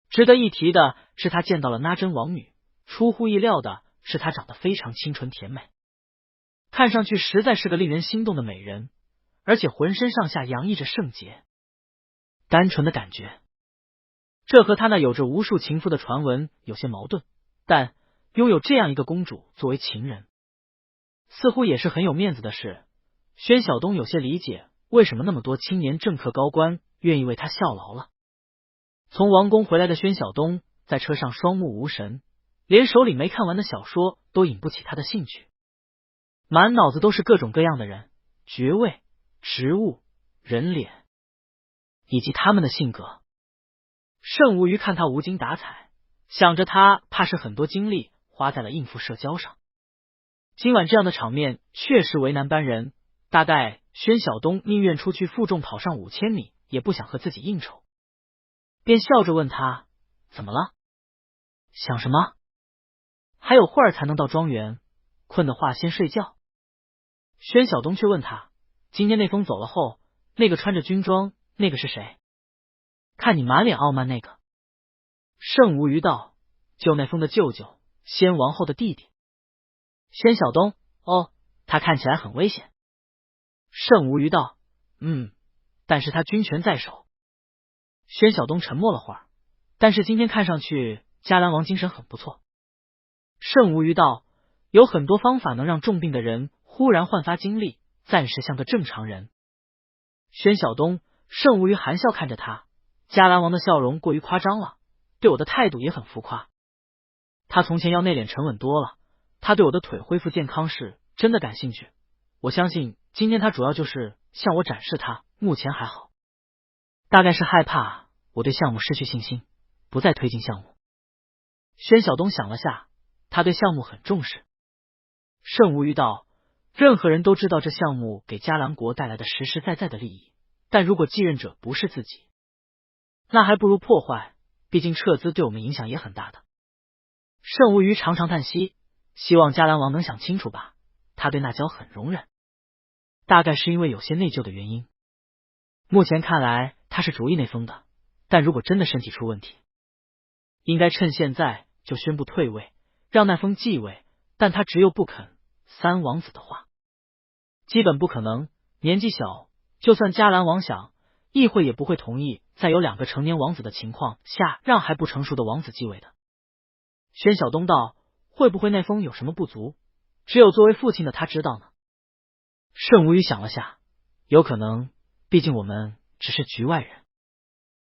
A: 值得一提的是，他见到了那真王女，出乎意料的是她长得非常清纯甜美，看上去实在是个令人心动的美人，而且浑身上下洋溢着圣洁单纯的感觉。这和他那有着无数情妇的传闻有些矛盾，但拥有这样一个公主作为情人，似乎也是很有面子的事。宣晓东有些理解为什么那么多青年政客高官愿意为他效劳了。从王宫回来的宣晓东在车上双目无神，连手里没看完的小说都引不起他的兴趣，满脑子都是各种各样的人、爵位、职务、人脸以及他们的性格。盛无虞看他无精打采，想着他怕是很多精力花在了应付社交上。今晚这样的场面确实为难班人，大概宣晓东宁愿出去负重跑上5000米，也不想和自己应酬，便笑着问他怎么了，想什么？还有会儿才能到庄园，困的话先睡觉。宣晓东却问他，今天那封走了后，那个穿着军装那个是谁？看你满脸傲慢那个。盛无虞道，就那封的舅舅，先王后的弟弟。宣晓东，哦，他看起来很危险。盛无虞道，但是他军权在手。宣晓东沉默了会儿，但是今天看上去嘉兰王精神很不错。盛无虞道，有很多方法能让重病的人忽然焕发精力，暂时像个正常人。宣晓东、盛无虞含笑看着他，嘉兰王的笑容过于夸张了，对我的态度也很浮夸。他从前要内敛沉稳多了，他对我的腿恢复健康是真的感兴趣。我相信今天他主要就是向我展示他目前还好，大概是害怕我对项目失去信心，不再推进项目。宣晓东想了下，他对项目很重视。盛无虞道，任何人都知道这项目给嘉兰国带来的实实在在的利益，但如果继任者不是自己，那还不如破坏，毕竟撤资对我们影响也很大的。盛无虞长长叹息，希望嘉兰王能想清楚吧，他对那娇很容忍，大概是因为有些内疚的原因。目前看来他是主意内封的，但如果真的身体出问题，应该趁现在就宣布退位，让那封继位，但他只有不肯三王子的话，基本不可能。年纪小，就算嘉兰王想，议会也不会同意在有2个成年王子的情况下让还不成熟的王子继位的。宣晓东道，会不会那封有什么不足，只有作为父亲的他知道呢？盛无虞想了下，有可能，毕竟我们只是局外人。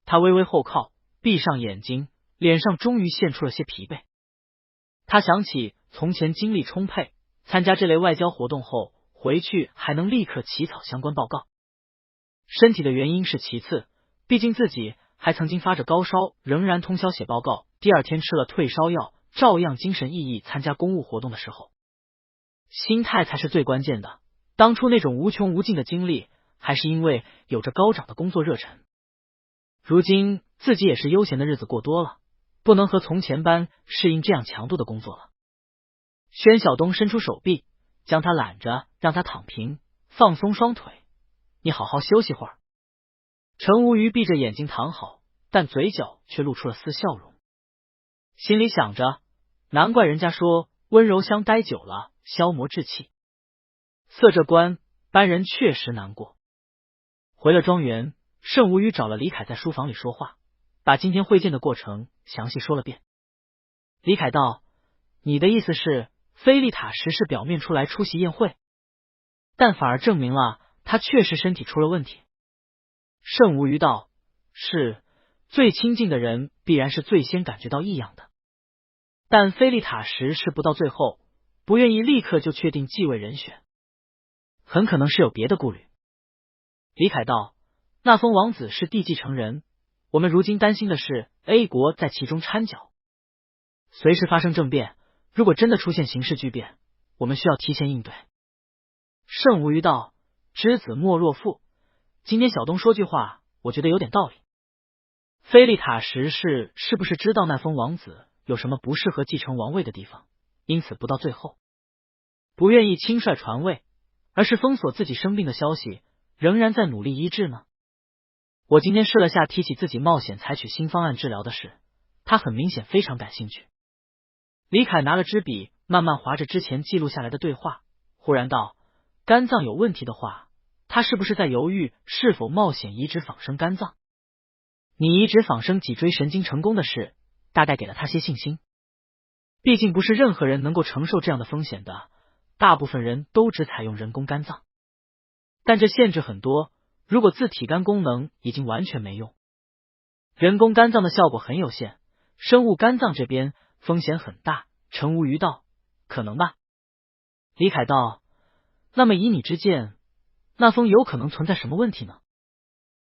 A: 他微微后靠，闭上眼睛，脸上终于现出了些疲惫。他想起从前精力充沛，参加这类外交活动后回去还能立刻起草相关报告。身体的原因是其次，毕竟自己还曾经发着高烧，仍然通宵写报告，第二天吃了退烧药，照样精神奕奕参加公务活动的时候。心态才是最关键的，当初那种无穷无尽的精力，还是因为有着高涨的工作热忱。如今自己也是悠闲的日子过多了，不能和从前般适应这样强度的工作了。宣晓东伸出手臂，将他揽着，让他躺平，放松双腿，你好好休息会儿。陈无虞闭着眼睛躺好，但嘴角却露出了丝笑容，心里想着，难怪人家说温柔乡待久了消磨志气。色这官，班人确实难过。回了庄园，盛无虞找了李凯在书房里说话，把今天会见的过程详细说了遍。李凯道，你的意思是菲利塔什是表面出来出席宴会，但反而证明了他确实身体出了问题。盛无虞道，是，最亲近的人必然是最先感觉到异样的，但菲利塔什是不到最后，不愿意立刻就确定继位人选，很可能是有别的顾虑。李凯道：那封王子是帝继承人，我们如今担心的是 A 国在其中掺搅，随时发生政变，如果真的出现形势巨变，我们需要提前应对。圣无虞道：知子莫若父，今天小东说句话，我觉得有点道理。菲利塔什是不是知道那封王子有什么不适合继承王位的地方，因此不到最后不愿意亲率传位，而是封锁自己生病的消息，仍然在努力医治呢？我今天试了下提起自己冒险采取新方案治疗的事，他很明显非常感兴趣。李凯拿了支笔慢慢划着之前记录下来的对话，忽然道：肝脏有问题的话，他是不是在犹豫是否冒险移植仿生肝脏？你移植仿生脊椎神经成功的事，大概给了他些信心。毕竟不是任何人能够承受这样的风险的，大部分人都只采用人工肝脏，但这限制很多，如果自体肝功能已经完全没用，人工肝脏的效果很有限，生物肝脏这边风险很大。陈无虞道：可能吧。李凯道：那么以你之见，那封有可能存在什么问题呢？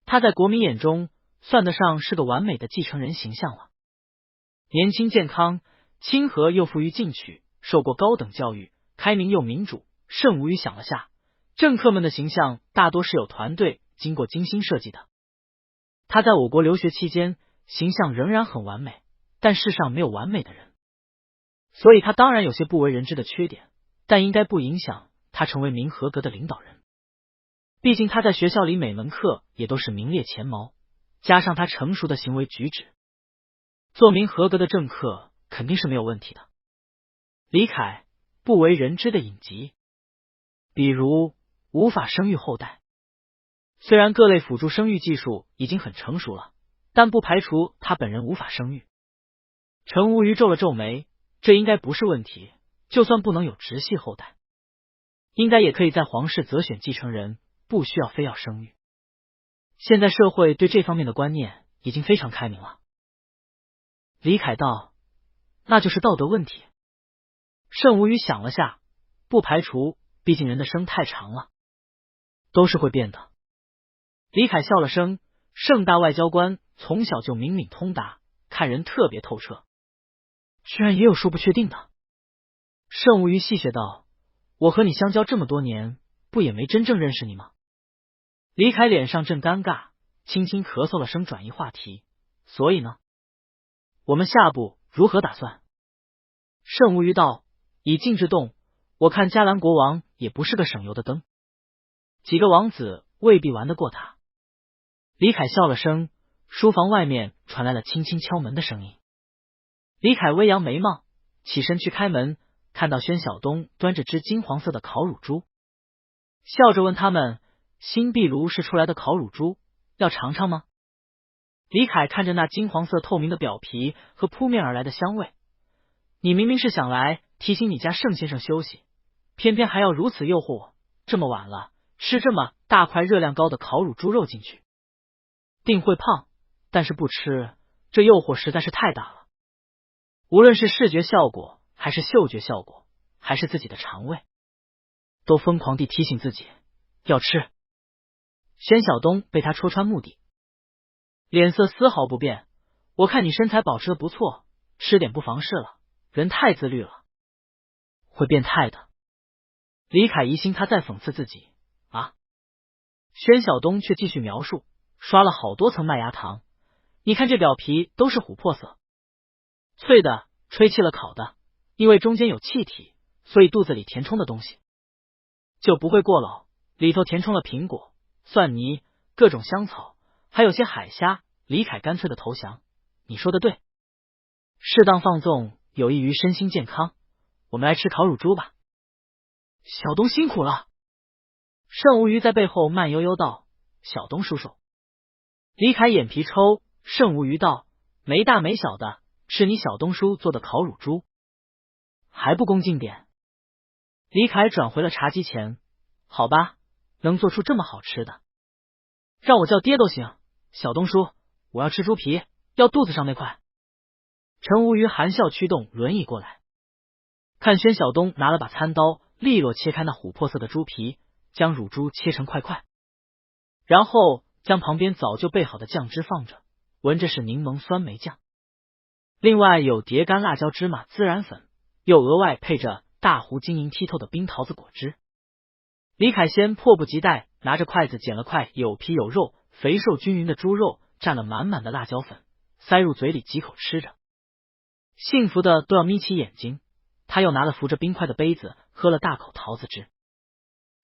A: 他在国民眼中算得上是个完美的继承人形象了，年轻健康，亲和又富于进取，受过高等教育，开明又民主。圣无虞想了下，政客们的形象大多是有团队经过精心设计的，他在我国留学期间形象仍然很完美，但世上没有完美的人，所以他当然有些不为人知的缺点，但应该不影响他成为名合格的领导人。毕竟他在学校里每门课也都是名列前茅，加上他成熟的行为举止，做名合格的政客肯定是没有问题的。李凯不为人知的隐疾，比如无法生育后代。虽然各类辅助生育技术已经很成熟了，但不排除他本人无法生育。陈无虞皱了皱眉，这应该不是问题，就算不能有直系后代，应该也可以在皇室择选继承人，不需要非要生育。现在社会对这方面的观念已经非常开明了。李凯道：那就是道德问题。圣无虞想了下，不排除，毕竟人的生太长了，都是会变的。李凯笑了声，盛大外交官从小就明敏通达，看人特别透彻，居然也有说不确定的。圣无虞戏谑道：我和你相交这么多年，不也没真正认识你吗？李凯脸上正尴尬，轻轻咳嗽了声，转移话题。所以呢？我们下步如何打算？圣无虞道：以静制动，我看迦兰国王也不是个省油的灯，几个王子未必玩得过他。李凯笑了声，书房外面传来了轻轻敲门的声音。李凯微扬眉毛，起身去开门，看到宣晓东端着只金黄色的烤乳猪，笑着问他们：新壁炉是出来的烤乳猪，要尝尝吗？李凯看着那金黄色透明的表皮和扑面而来的香味，你明明是想来提醒你家盛先生休息，偏偏还要如此诱惑我，这么晚了，吃这么大块热量高的烤乳猪肉进去，定会胖，但是不吃，这诱惑实在是太大了。无论是视觉效果，还是嗅觉效果，还是自己的肠胃，都疯狂地提醒自己要吃。宣晓东被他戳穿目的，脸色丝毫不变。我看你身材保持的不错，吃点不妨事了，人太自律了，会变态的。李凯疑心他在讽刺自己啊。宣晓东却继续描述，刷了好多层麦芽糖，你看这表皮都是琥珀色，脆的，吹气了烤的，因为中间有气体，所以肚子里填充的东西就不会过老，里头填充了苹果、蒜泥、各种香草，还有些海虾。李凯干脆的投降，你说的对，适当放纵有益于身心健康，我们来吃烤乳猪吧。小东辛苦了。盛无虞在背后慢悠悠道：小东叔叔。李凯眼皮抽，盛无虞道：没大没小的，是你小东叔做的烤乳猪，还不恭敬点。李凯转回了茶几前，好吧，能做出这么好吃的，让我叫爹都行。小东叔，我要吃猪皮，要肚子上那块。陈无虞含笑驱动轮椅过来，看宣晓东拿了把餐刀，利落切开那琥珀色的猪皮，将乳猪切成块块，然后将旁边早就备好的酱汁放着，闻着是柠檬酸梅酱。另外有碟干辣椒芝麻孜然粉，又额外配着大壶晶莹剔透的冰桃子果汁。李凯先迫不及待拿着筷子捡了块有皮有肉、肥瘦均匀的猪肉，蘸了满满的辣椒粉，塞入嘴里几口吃着，幸福的都要眯起眼睛。他又拿了浮着冰块的杯子喝了大口桃子汁。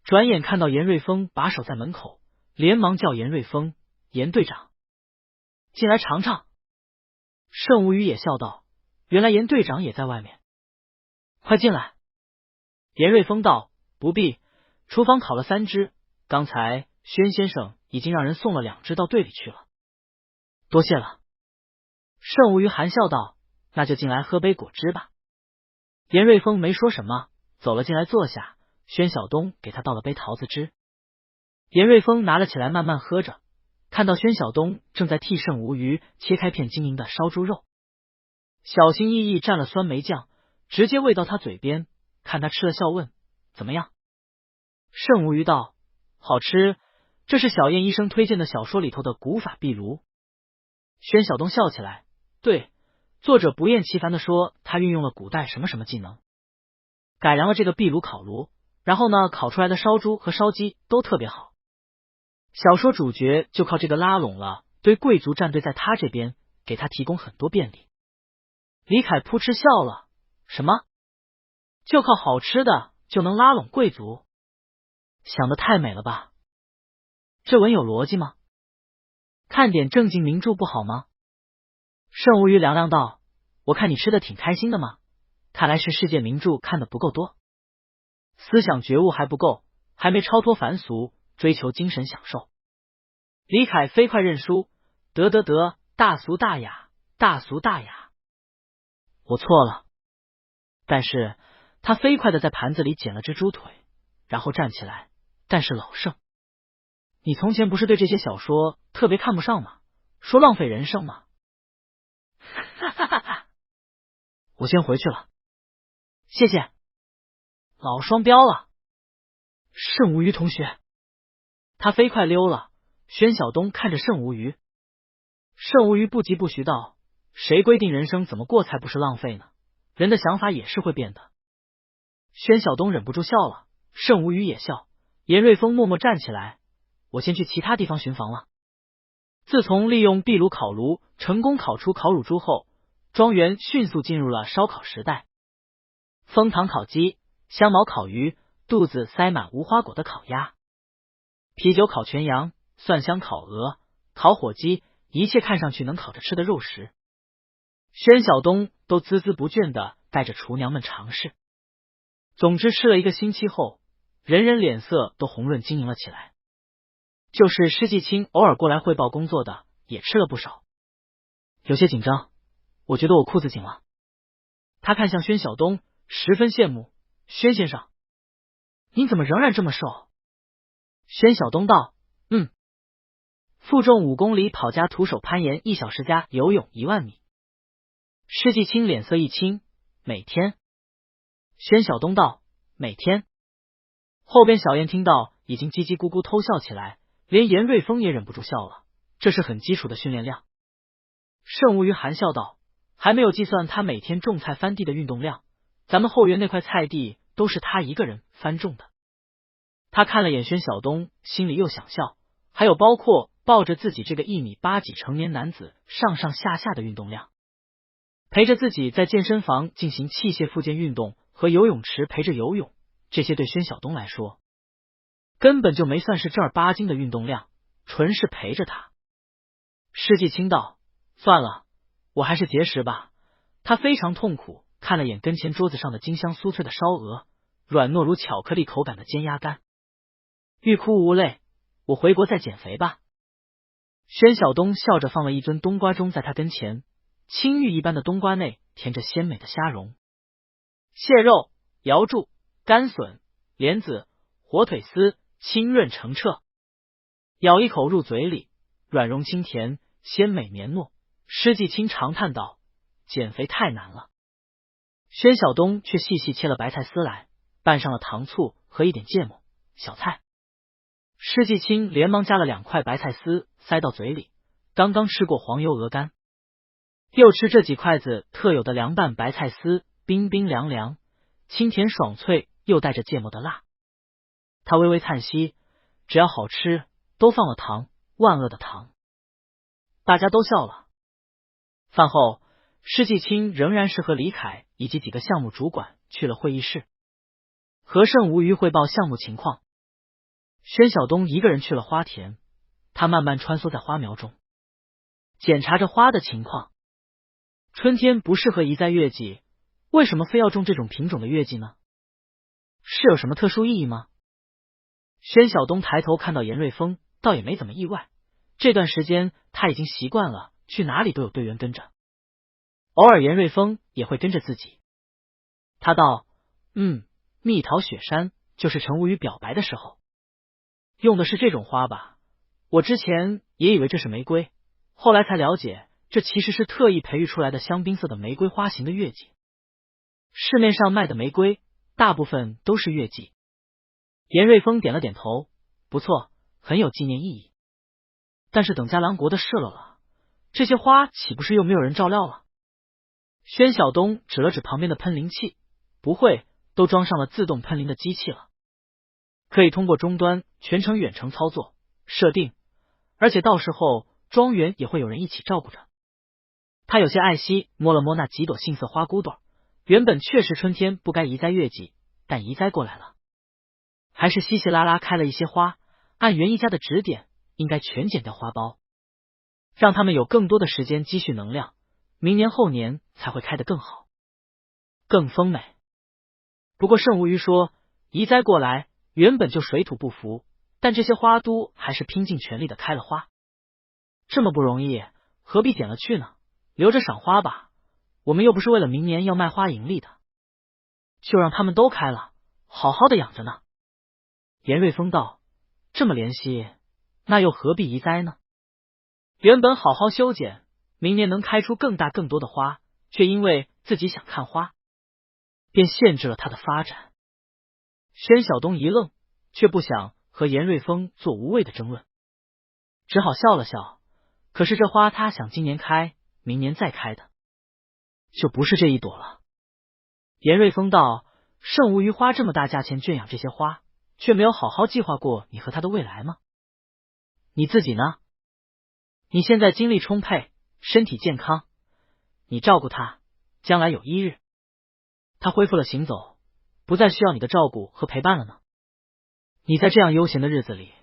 A: 转眼看到严瑞峰把守在门口，连忙叫严瑞峰：“严队长，进来尝尝。”盛无语也笑道：“原来严队长也在外面，快进来。”严瑞峰道：“不必，厨房烤了3只，刚才轩先生已经让人送了2只到队里去了。”多谢了。盛无语含笑道：“那就进来喝杯果汁吧。”严瑞峰没说什么，走了进来坐下。轩晓东给他倒了杯桃子汁，严瑞峰拿了起来慢慢喝着，看到轩晓东正在替盛无鱼切开片晶莹的烧猪肉，小心翼翼蘸了酸梅酱，直接喂到他嘴边，看他吃了笑问：“怎么样？”盛无鱼道：“好吃，这是小燕医生推荐的小说里头的古法壁炉。”轩晓东笑起来：“对，作者不厌其烦地说他运用了古代什么什么技能，改良了这个壁炉烤炉，然后呢，烤出来的烧猪和烧鸡都特别好。小说主角就靠这个拉拢了对贵族站队在他这边，给他提供很多便利。”李凯扑哧笑了：“什么？就靠好吃的就能拉拢贵族？想得太美了吧？这文有逻辑吗？看点正经名著不好吗？”盛无鱼凉凉道：“我看你吃的挺开心的嘛，看来是世界名著看的不够多，思想觉悟还不够，还没超脱凡俗，追求精神享受。”李凯飞快认输：“得，大俗大雅，大俗大雅，我错了。”但是他飞快的在盘子里捡了只猪腿，然后站起来：“但是老盛，你从前不是对这些小说特别看不上吗？说浪费人生吗？”哈哈哈哈，我先回去了，谢谢。老双标了。盛无鱼同学，他飞快溜了。轩晓东看着盛无鱼，盛无鱼不疾不徐道：“谁规定人生怎么过才不是浪费呢？人的想法也是会变的。”轩晓东忍不住笑了，盛无鱼也笑。严瑞峰默默站起来：“我先去其他地方巡防了。”自从利用壁炉烤炉成功烤出烤乳猪后，庄园迅速进入了烧烤时代。枫糖烤鸡、香茅烤鱼、肚子塞满无花果的烤鸭、啤酒烤全羊、蒜香烤鹅、烤火鸡，一切看上去能烤着吃的肉食，轩晓东都孜孜不倦地带着厨娘们尝试。总之吃了1个星期后，人人脸色都红润晶莹了起来。就是施季青偶尔过来汇报工作的，也吃了不少。有些紧张，我觉得我裤子紧了。他看向轩晓东，十分羡慕：“轩先生，您怎么仍然这么瘦？”轩晓东道：“负重5公里跑加徒手攀岩1小时加游泳1万米。”施季青脸色一青：“每天？”轩晓东道：“每天。”后边小燕听到已经叽叽咕咕偷笑起来，连严瑞峰也忍不住笑了，这是很基础的训练量。盛无鱼含笑道：“还没有计算他每天种菜翻地的运动量，咱们后园那块菜地都是他一个人翻种的。”他看了眼轩晓东，心里又想笑，还有包括抱着自己这个1.8米几成年男子上上下下的运动量，陪着自己在健身房进行器械复健运动和游泳池陪着游泳，这些对轩晓东来说根本就没算是正儿八经的运动量，纯是陪着他。施季青道：“算了，我还是节食吧。”他非常痛苦，看了眼跟前桌子上的金香酥脆的烧鹅，软糯如巧克力口感的煎鸭肝。欲哭无泪，我回国再减肥吧。轩晓东笑着放了一尊冬瓜盅在他跟前，青玉一般的冬瓜内填着鲜美的虾蓉、蟹肉、瑶柱、干笋、莲子、火腿丝，清润澄澈，咬一口入嘴里，软融清甜，鲜美绵糯。施季青长叹道：“减肥太难了。”轩晓东却细细切了白菜丝来，拌上了糖醋和一点芥末、小菜。施季青连忙夹了2块白菜丝塞到嘴里，刚刚吃过黄油鹅肝，又吃这几筷子特有的凉拌白菜丝，冰冰凉凉，清甜爽脆，又带着芥末的辣。他微微叹息，只要好吃，都放了糖，万恶的糖。大家都笑了。饭后，施季青仍然是和李凯以及几个项目主管去了会议室，和盛无虞汇报项目情况。宣晓东一个人去了花田，他慢慢穿梭在花苗中，检查着花的情况。春天不适合移栽月季，为什么非要种这种品种的月季呢？是有什么特殊意义吗？宣晓东抬头看到严瑞峰，倒也没怎么意外。这段时间他已经习惯了，去哪里都有队员跟着，偶尔严瑞峰也会跟着自己。他道：蜜桃雪山就是陈无虞表白的时候用的是这种花吧？我之前也以为这是玫瑰，后来才了解，这其实是特意培育出来的香槟色的玫瑰花型的月季。市面上卖的玫瑰大部分都是月季。严瑞峰点了点头，不错，很有纪念意义。但是等嘉良国的事了，这些花岂不是又没有人照料了？宣晓东指了指旁边的喷淋器，不会，都装上了自动喷淋的机器了，可以通过终端全程远程操作设定，而且到时候庄园也会有人一起照顾着。他有些爱惜，摸了摸那几朵杏色花骨朵，原本确实春天不该移栽月季，但移栽过来了，还是稀稀拉拉开了一些花，按袁一家的指点，应该全剪掉花苞，让他们有更多的时间积蓄能量，明年后年才会开得更好，更丰美。不过盛无虞说，移栽过来原本就水土不服，但这些花都还是拼尽全力的开了花，这么不容易，何必剪了去呢？留着赏花吧，我们又不是为了明年要卖花盈利的，就让他们都开了，好好的养着呢。严瑞峰道：这么怜惜，那又何必移栽呢？原本好好修剪，明年能开出更大更多的花，却因为自己想看花，便限制了他的发展。宣晓东一愣，却不想和严瑞峰做无谓的争论，只好笑了笑。可是这花他想今年开，明年再开的，就不是这一朵了。严瑞峰道：盛无虞花这么大价钱圈养这些花，却没有好好计划过你和他的未来吗？你自己呢？你现在精力充沛，身体健康，你照顾他，将来有一日他恢复了行走，不再需要你的照顾和陪伴了呢。你在这样悠闲的日子里，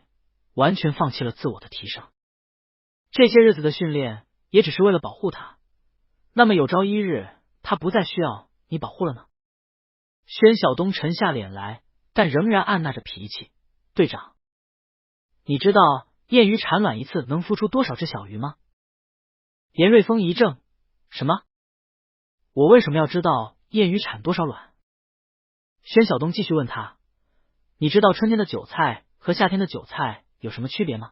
A: 完全放弃了自我的提升，这些日子的训练也只是为了保护他，那么有朝一日他不再需要你保护了呢？宣晓东沉下脸来，但仍然按捺着脾气。队长，你知道燕鱼产卵一次能孵出多少只小鱼吗？严瑞峰一怔，什么？我为什么要知道燕鱼产多少卵？宣晓东继续问他，你知道春天的韭菜和夏天的韭菜有什么区别吗？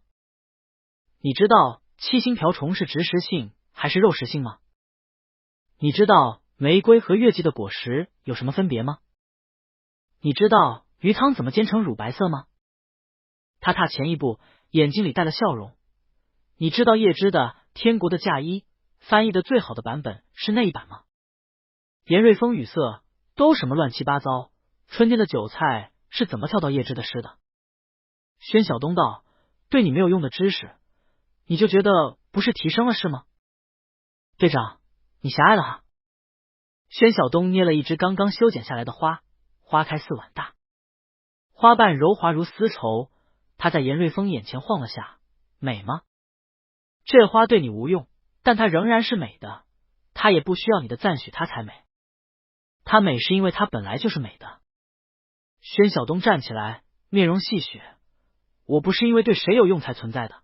A: 你知道七星瓢虫是植食性还是肉食性吗？你知道玫瑰和月季的果实有什么分别吗？你知道鱼汤怎么煎成乳白色吗？他踏前一步，眼睛里带了笑容。你知道叶芝的《天国的嫁衣》翻译的最好的版本是那一版吗？严瑞峰语塞，都什么乱七八糟，春天的韭菜是怎么跳到叶芝的诗的？宣晓东道：对你没有用的知识，你就觉得不是提升了是吗？队长，你狭隘了哈。宣晓东捏了一只刚刚修剪下来的花，花开4碗大，花瓣柔滑如丝绸，它在严瑞峰眼前晃了下，美吗？这花对你无用，但它仍然是美的，它也不需要你的赞许它才美，它美是因为它本来就是美的。宣晓东站起来，面容戏谑，我不是因为对谁有用才存在的，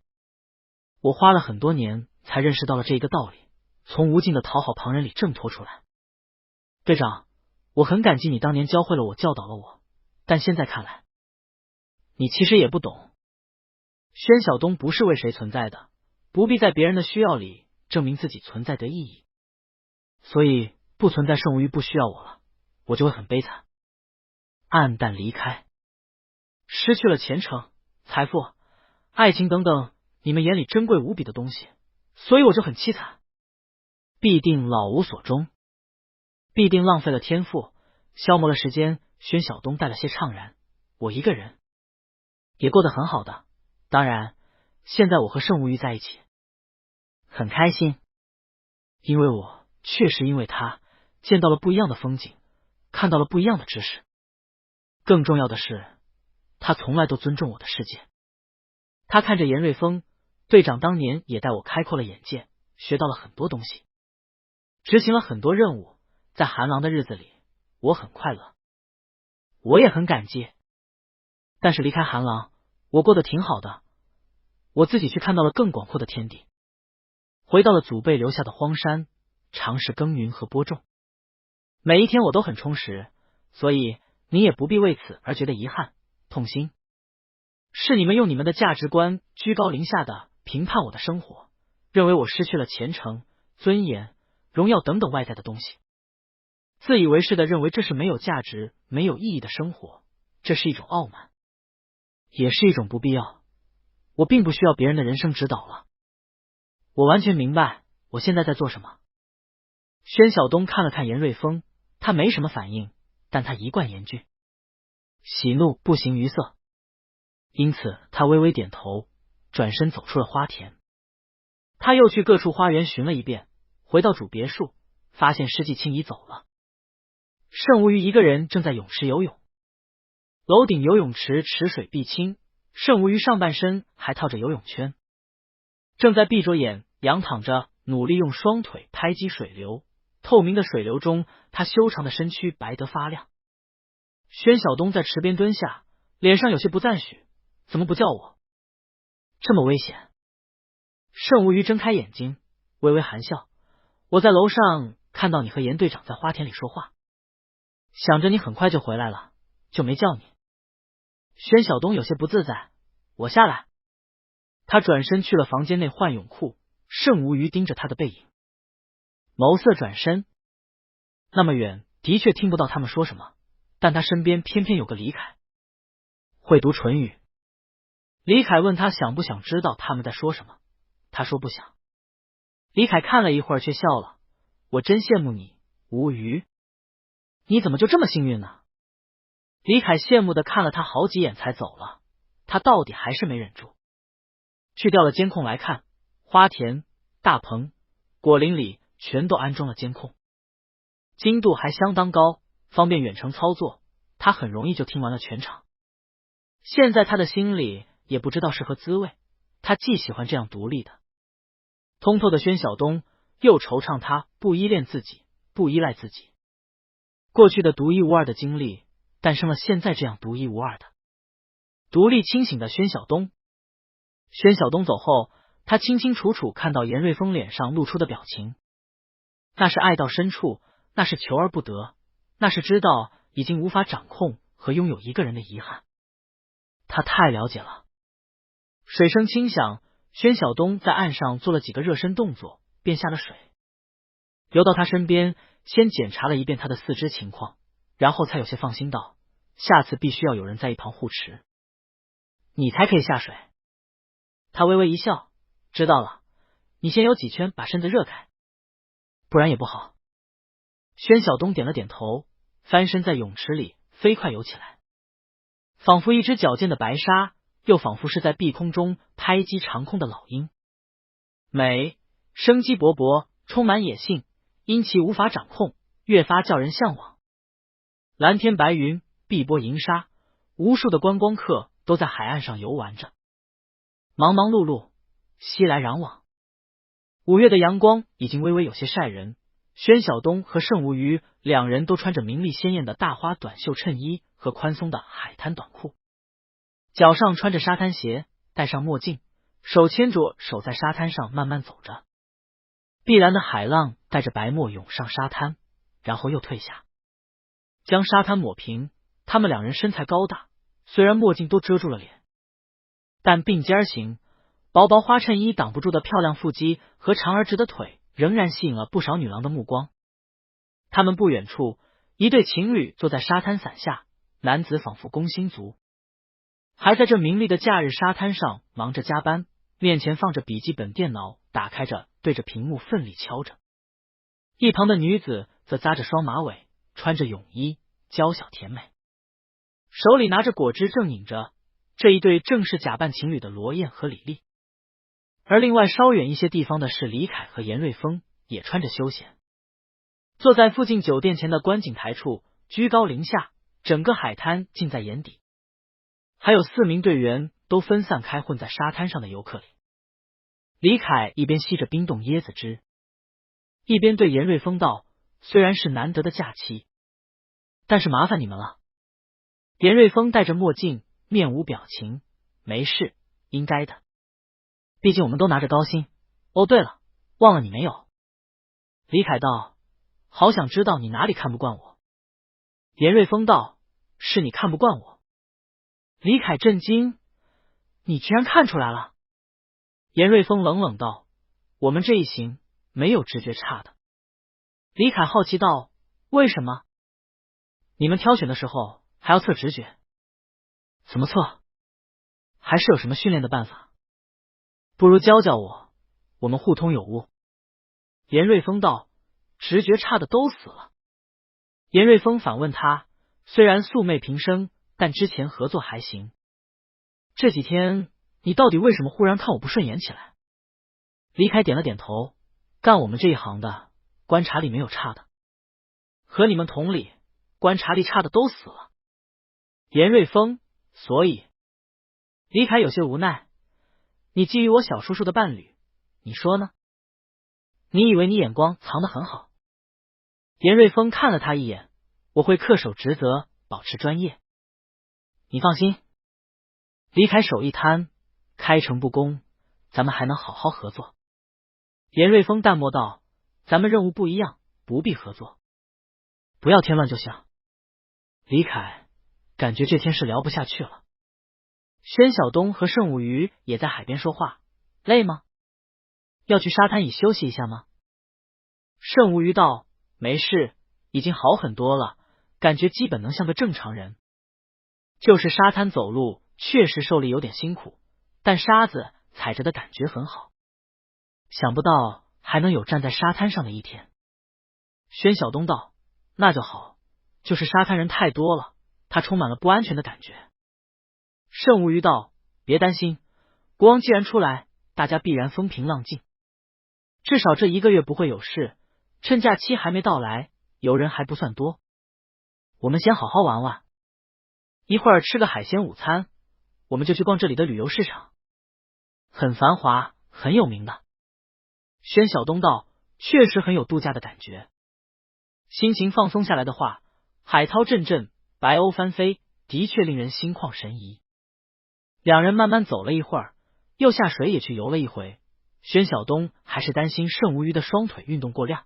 A: 我花了很多年才认识到了这一个道理，从无尽的讨好旁人里挣脱出来。队长，我很感激你当年教会了我，教导了我，但现在看来，你其实也不懂。宣晓东不是为谁存在的，不必在别人的需要里证明自己存在的意义。所以不存在盛无虞不需要我了，我就会很悲惨，黯淡离开，失去了前程，财富、爱情等等你们眼里珍贵无比的东西，所以我就很凄惨，必定老无所终，必定浪费了天赋，消磨了时间。宣晓东带了些怅然，我一个人也过得很好的，当然现在我和盛无虞在一起很开心，因为我确实因为他见到了不一样的风景，看到了不一样的知识，更重要的是他从来都尊重我的世界。他看着严瑞峰队长当年也带我开阔了眼界，学到了很多东西，执行了很多任务，在韩狼的日子里我很快乐，我也很感激。但是离开韩狼我过得挺好的，我自己去看到了更广阔的天地，回到了祖辈留下的荒山，尝试耕耘和播种，每一天我都很充实，所以你也不必为此而觉得遗憾痛心。是你们用你们的价值观居高临下的评判我的生活，认为我失去了前程、尊严、荣耀等等外在的东西，自以为是的认为这是没有价值、没有意义的生活，这是一种傲慢，也是一种不必要。我并不需要别人的人生指导了，我完全明白我现在在做什么。宣晓东看了看严瑞峰，他没什么反应，但他一贯严峻，喜怒不形于色，因此他微微点头，转身走出了花田。他又去各处花园寻了一遍，回到主别墅，发现施季青已走了。盛无虞一个人正在泳池游泳，楼顶游泳池池水碧清，盛无虞上半身还套着游泳圈，正在闭着眼仰躺着，努力用双腿拍击水流，透明的水流中他修长的身躯白得发亮。宣晓东在池边蹲下，脸上有些不赞许，怎么不叫我？这么危险。盛无虞睁开眼睛，微微含笑，我在楼上看到你和严队长在花田里说话，想着你很快就回来了，就没叫你。宣晓东有些不自在，我下来。他转身去了房间内换泳裤，盛无虞盯着他的背影，眸色转身。那么远，的确听不到他们说什么，但他身边偏偏有个李凯，会读唇语。李凯问他想不想知道他们在说什么，他说不想。李凯看了一会儿却笑了，我真羡慕你，无虞，你怎么就这么幸运呢？李凯羡慕的看了他好几眼才走了，他到底还是没忍住。去掉了监控来看，花田、大棚、果林里全都安装了监控，精度还相当高，方便远程操作，他很容易就听完了全场。现在他的心里也不知道是何滋味，他既喜欢这样独立的通透的宣晓东，又惆怅他不依恋自己，不依赖自己。过去的独一无二的经历诞生了现在这样独一无二的独立清醒的宣晓东。宣晓东走后，他清清楚楚看到严瑞峰脸上露出的表情，那是爱到深处，那是求而不得，那是知道已经无法掌控和拥有一个人的遗憾。他太了解了。水声轻响，宣晓东在岸上做了几个热身动作，便下了水，游到他身边，先检查了一遍他的四肢情况，然后才有些放心道，下次必须要有人在一旁护持，你才可以下水。他微微一笑，知道了，你先游几圈把身子热开，不然也不好。宣晓东点了点头，翻身在泳池里飞快游起来，仿佛一只矫健的白鲨，又仿佛是在碧空中拍击长空的老鹰，美，生机勃勃，充满野性，因其无法掌控，越发叫人向往。蓝天白云，碧波银沙，无数的观光客都在海岸上游玩着，忙忙碌碌，熙来攘往。5月的阳光已经微微有些晒人，宣晓东和盛无虞两人都穿着明丽鲜艳的大花短袖衬衣和宽松的海滩短裤，脚上穿着沙滩鞋，戴上墨镜，手牵着手在沙滩上慢慢走着。碧蓝的海浪带着白沫涌上沙滩，然后又退下，将沙滩抹平。他们两人身材高大，虽然墨镜都遮住了脸，但并肩行，薄薄花衬衣挡不住的漂亮腹肌和长而直的腿仍然吸引了不少女郎的目光。他们不远处，一对情侣坐在沙滩伞下，男子仿佛工薪族，还在这明丽的假日沙滩上忙着加班，面前放着笔记本电脑，打开着对着屏幕奋力敲着。一旁的女子则扎着双马尾，穿着泳衣，娇小甜美，手里拿着果汁正饮着。这一对正是假扮情侣的罗燕和李丽。而另外稍远一些地方的是李凯和严瑞峰，也穿着休闲，坐在附近酒店前的观景台处，居高临下，整个海滩尽在眼底。还有4名队员都分散开混在沙滩上的游客里。李凯一边吸着冰冻椰子汁，一边对严瑞峰道：“虽然是难得的假期，但是麻烦你们了。”严瑞峰戴着墨镜，面无表情：“没事，应该的。毕竟我们都拿着高薪。哦，对了，忘了你没有。”李凯道：“好想知道你哪里看不惯我。”严瑞峰道：“是你看不惯我。”李凯震惊：“你居然看出来了？”严瑞峰冷冷道：“我们这一行没有直觉差的。”李凯好奇道：“为什么？你们挑选的时候还要测直觉？怎么测？还是有什么训练的办法？不如教教我，我们互通有无。”严瑞峰道：“直觉差的都死了。”严瑞峰反问他：“虽然素昧平生，但之前合作还行，这几天你到底为什么忽然看我不顺眼起来？”李凯点了点头：“干我们这一行的，观察力没有差的，和你们同理，观察力差的都死了。”严瑞峰：“所以？”李凯有些无奈：“你觊觎我小叔叔的伴侣，你说呢？你以为你眼光藏得很好？”严瑞峰看了他一眼：“我会恪守职责，保持专业。你放心。”李凯手一摊：“开诚布公，咱们还能好好合作。”严瑞峰淡漠道：“咱们任务不一样，不必合作，不要添乱就行。”李凯感觉这天是聊不下去了。宣晓东和盛武瑜也在海边说话：“累吗？要去沙滩椅休息一下吗？”盛武瑜道：“没事，已经好很多了，感觉基本能像个正常人。就是沙滩走路确实受力有点辛苦，但沙子踩着的感觉很好。想不到还能有站在沙滩上的一天。”宣晓东道：“那就好，就是沙滩人太多了，他充满了不安全的感觉。”盛无鱼道：“别担心，国王既然出来，大家必然风平浪静，至少这1个月不会有事。趁假期还没到来，游人还不算多，我们先好好玩玩，一会儿吃个海鲜午餐，我们就去逛这里的旅游市场，很繁华，很有名的。”宣晓东道：“确实很有度假的感觉。”心情放松下来的话，海涛阵阵，白鸥翻飞，的确令人心旷神怡。两人慢慢走了一会儿，又下水也去游了一回。宣晓东还是担心盛无鱼的双腿运动过量，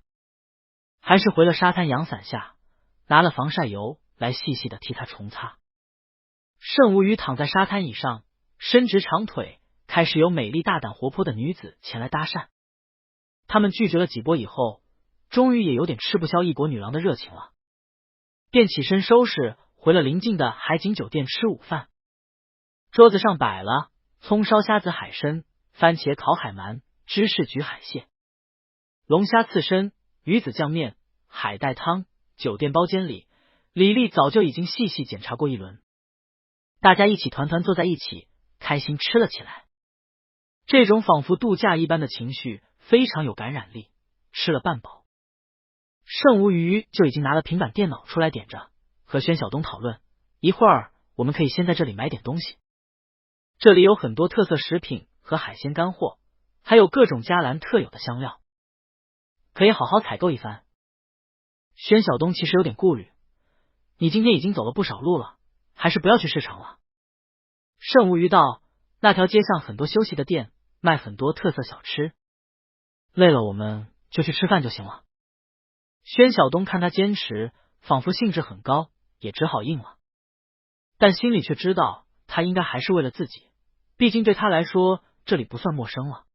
A: 还是回了沙滩阳伞下，拿了防晒油来细细的替他重擦。盛无鱼躺在沙滩椅上，伸直长腿，开始有美丽大胆活泼的女子前来搭讪。他们拒绝了几波以后，终于也有点吃不消异国女郎的热情了，便起身收拾回了邻近的海景酒店吃午饭。桌子上摆了葱烧虾子海参、番茄烤海鳗、芝士焗海蟹、龙虾刺身、鱼子酱面、海带汤。酒店包间里，李丽早就已经细细检查过一轮，大家一起团团坐在一起，开心吃了起来。这种仿佛度假一般的情绪非常有感染力。吃了半饱，盛无鱼就已经拿了平板电脑出来点着，和宣晓东讨论：“一会儿我们可以先在这里买点东西，这里有很多特色食品和海鲜干货，还有各种嘉兰特有的香料，可以好好采购一番。”宣晓东其实有点顾虑：“你今天已经走了不少路了，还是不要去市场了。”盛无鱼道：“那条街上很多休息的店，卖很多特色小吃，累了我们就去吃饭就行了。”宣晓东看他坚持，仿佛兴致很高，也只好应了，但心里却知道他应该还是为了自己，毕竟对他来说这里不算陌生了。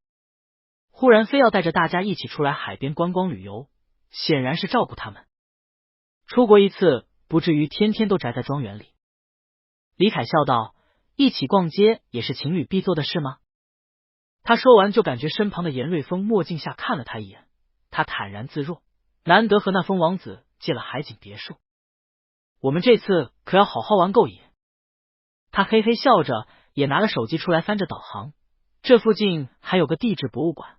A: 忽然非要带着大家一起出来海边观光旅游，显然是照顾他们。出国一次，不至于天天都宅在庄园里。李凯笑道：“一起逛街也是情侣必做的事吗？他说完就感觉身旁的严瑞峰墨镜下看了他一眼，他坦然自若，难得和那疯王子借了海景别墅，我们这次可要好好玩够瘾。他嘿嘿笑着，也拿了手机出来翻着导航，这附近还有个地质博物馆，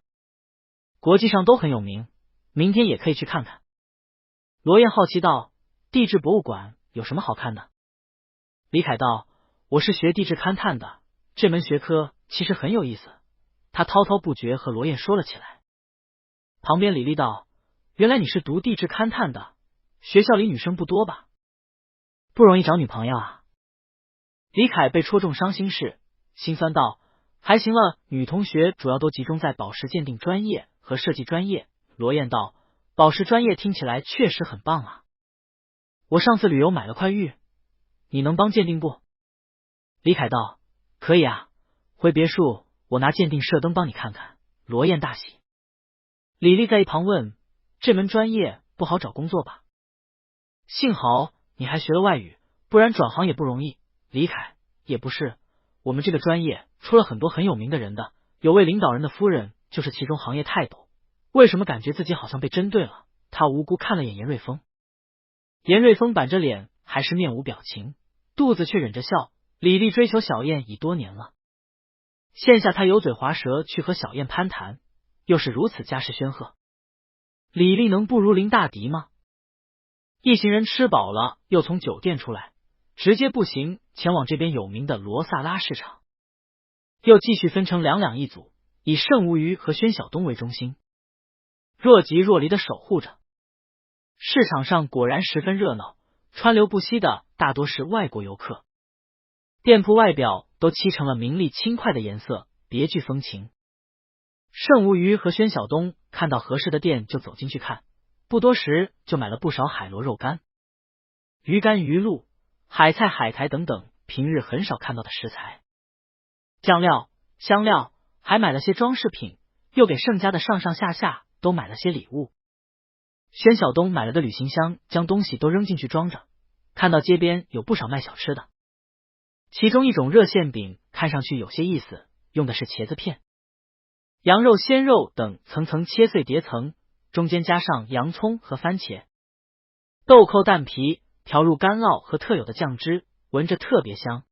A: 国际上都很有名，明天也可以去看看。罗燕好奇道，地质博物馆有什么好看的？李凯道，我是学地质勘探的，这门学科其实很有意思。他滔滔不绝和罗燕说了起来。旁边李丽道，原来你是读地质勘探的，学校里女生不多吧？不容易找女朋友啊。李凯被戳中伤心事，心酸道，还行了，女同学主要都集中在宝石鉴定专业和设计专业。罗燕道，宝石专业听起来确实很棒啊，我上次旅游买了块玉，你能帮鉴定不？李凯道，可以啊，回别墅我拿鉴定射灯帮你看看。罗燕大喜。李丽在一旁问，这门专业不好找工作吧？幸好你还学了外语，不然转行也不容易。李凯，也不是，我们这个专业出了很多很有名的人的，有位领导人的夫人就是其中行业泰斗。为什么感觉自己好像被针对了？他无辜看了眼严瑞峰，严瑞峰板着脸，还是面无表情，肚子却忍着笑。李丽追求小燕已多年了，现下他油嘴滑舌去和小燕攀谈，又是如此家世煊赫，李丽能不如临大敌吗？一行人吃饱了，又从酒店出来，直接步行前往这边有名的罗萨拉市场，又继续分成两一组，以盛无虞和宣晓东为中心，若即若离的守护着。市场上果然十分热闹，川流不息的大多是外国游客，店铺外表都漆成了明丽轻快的颜色，别具风情。盛无虞和宣晓东看到合适的店就走进去看，不多时就买了不少海螺肉干、鱼干、鱼露、海菜、海苔等等平日很少看到的食材，酱料、香料，还买了些装饰品，又给盛家的上上下下都买了些礼物。宣晓东买了个旅行箱，将东西都扔进去装着，看到街边有不少卖小吃的，其中一种热馅饼看上去有些意思，用的是茄子片、羊肉、鲜肉等层层切碎叠层，中间加上洋葱和番茄，豆蔻蛋皮调入干酪和特有的酱汁，闻着特别香。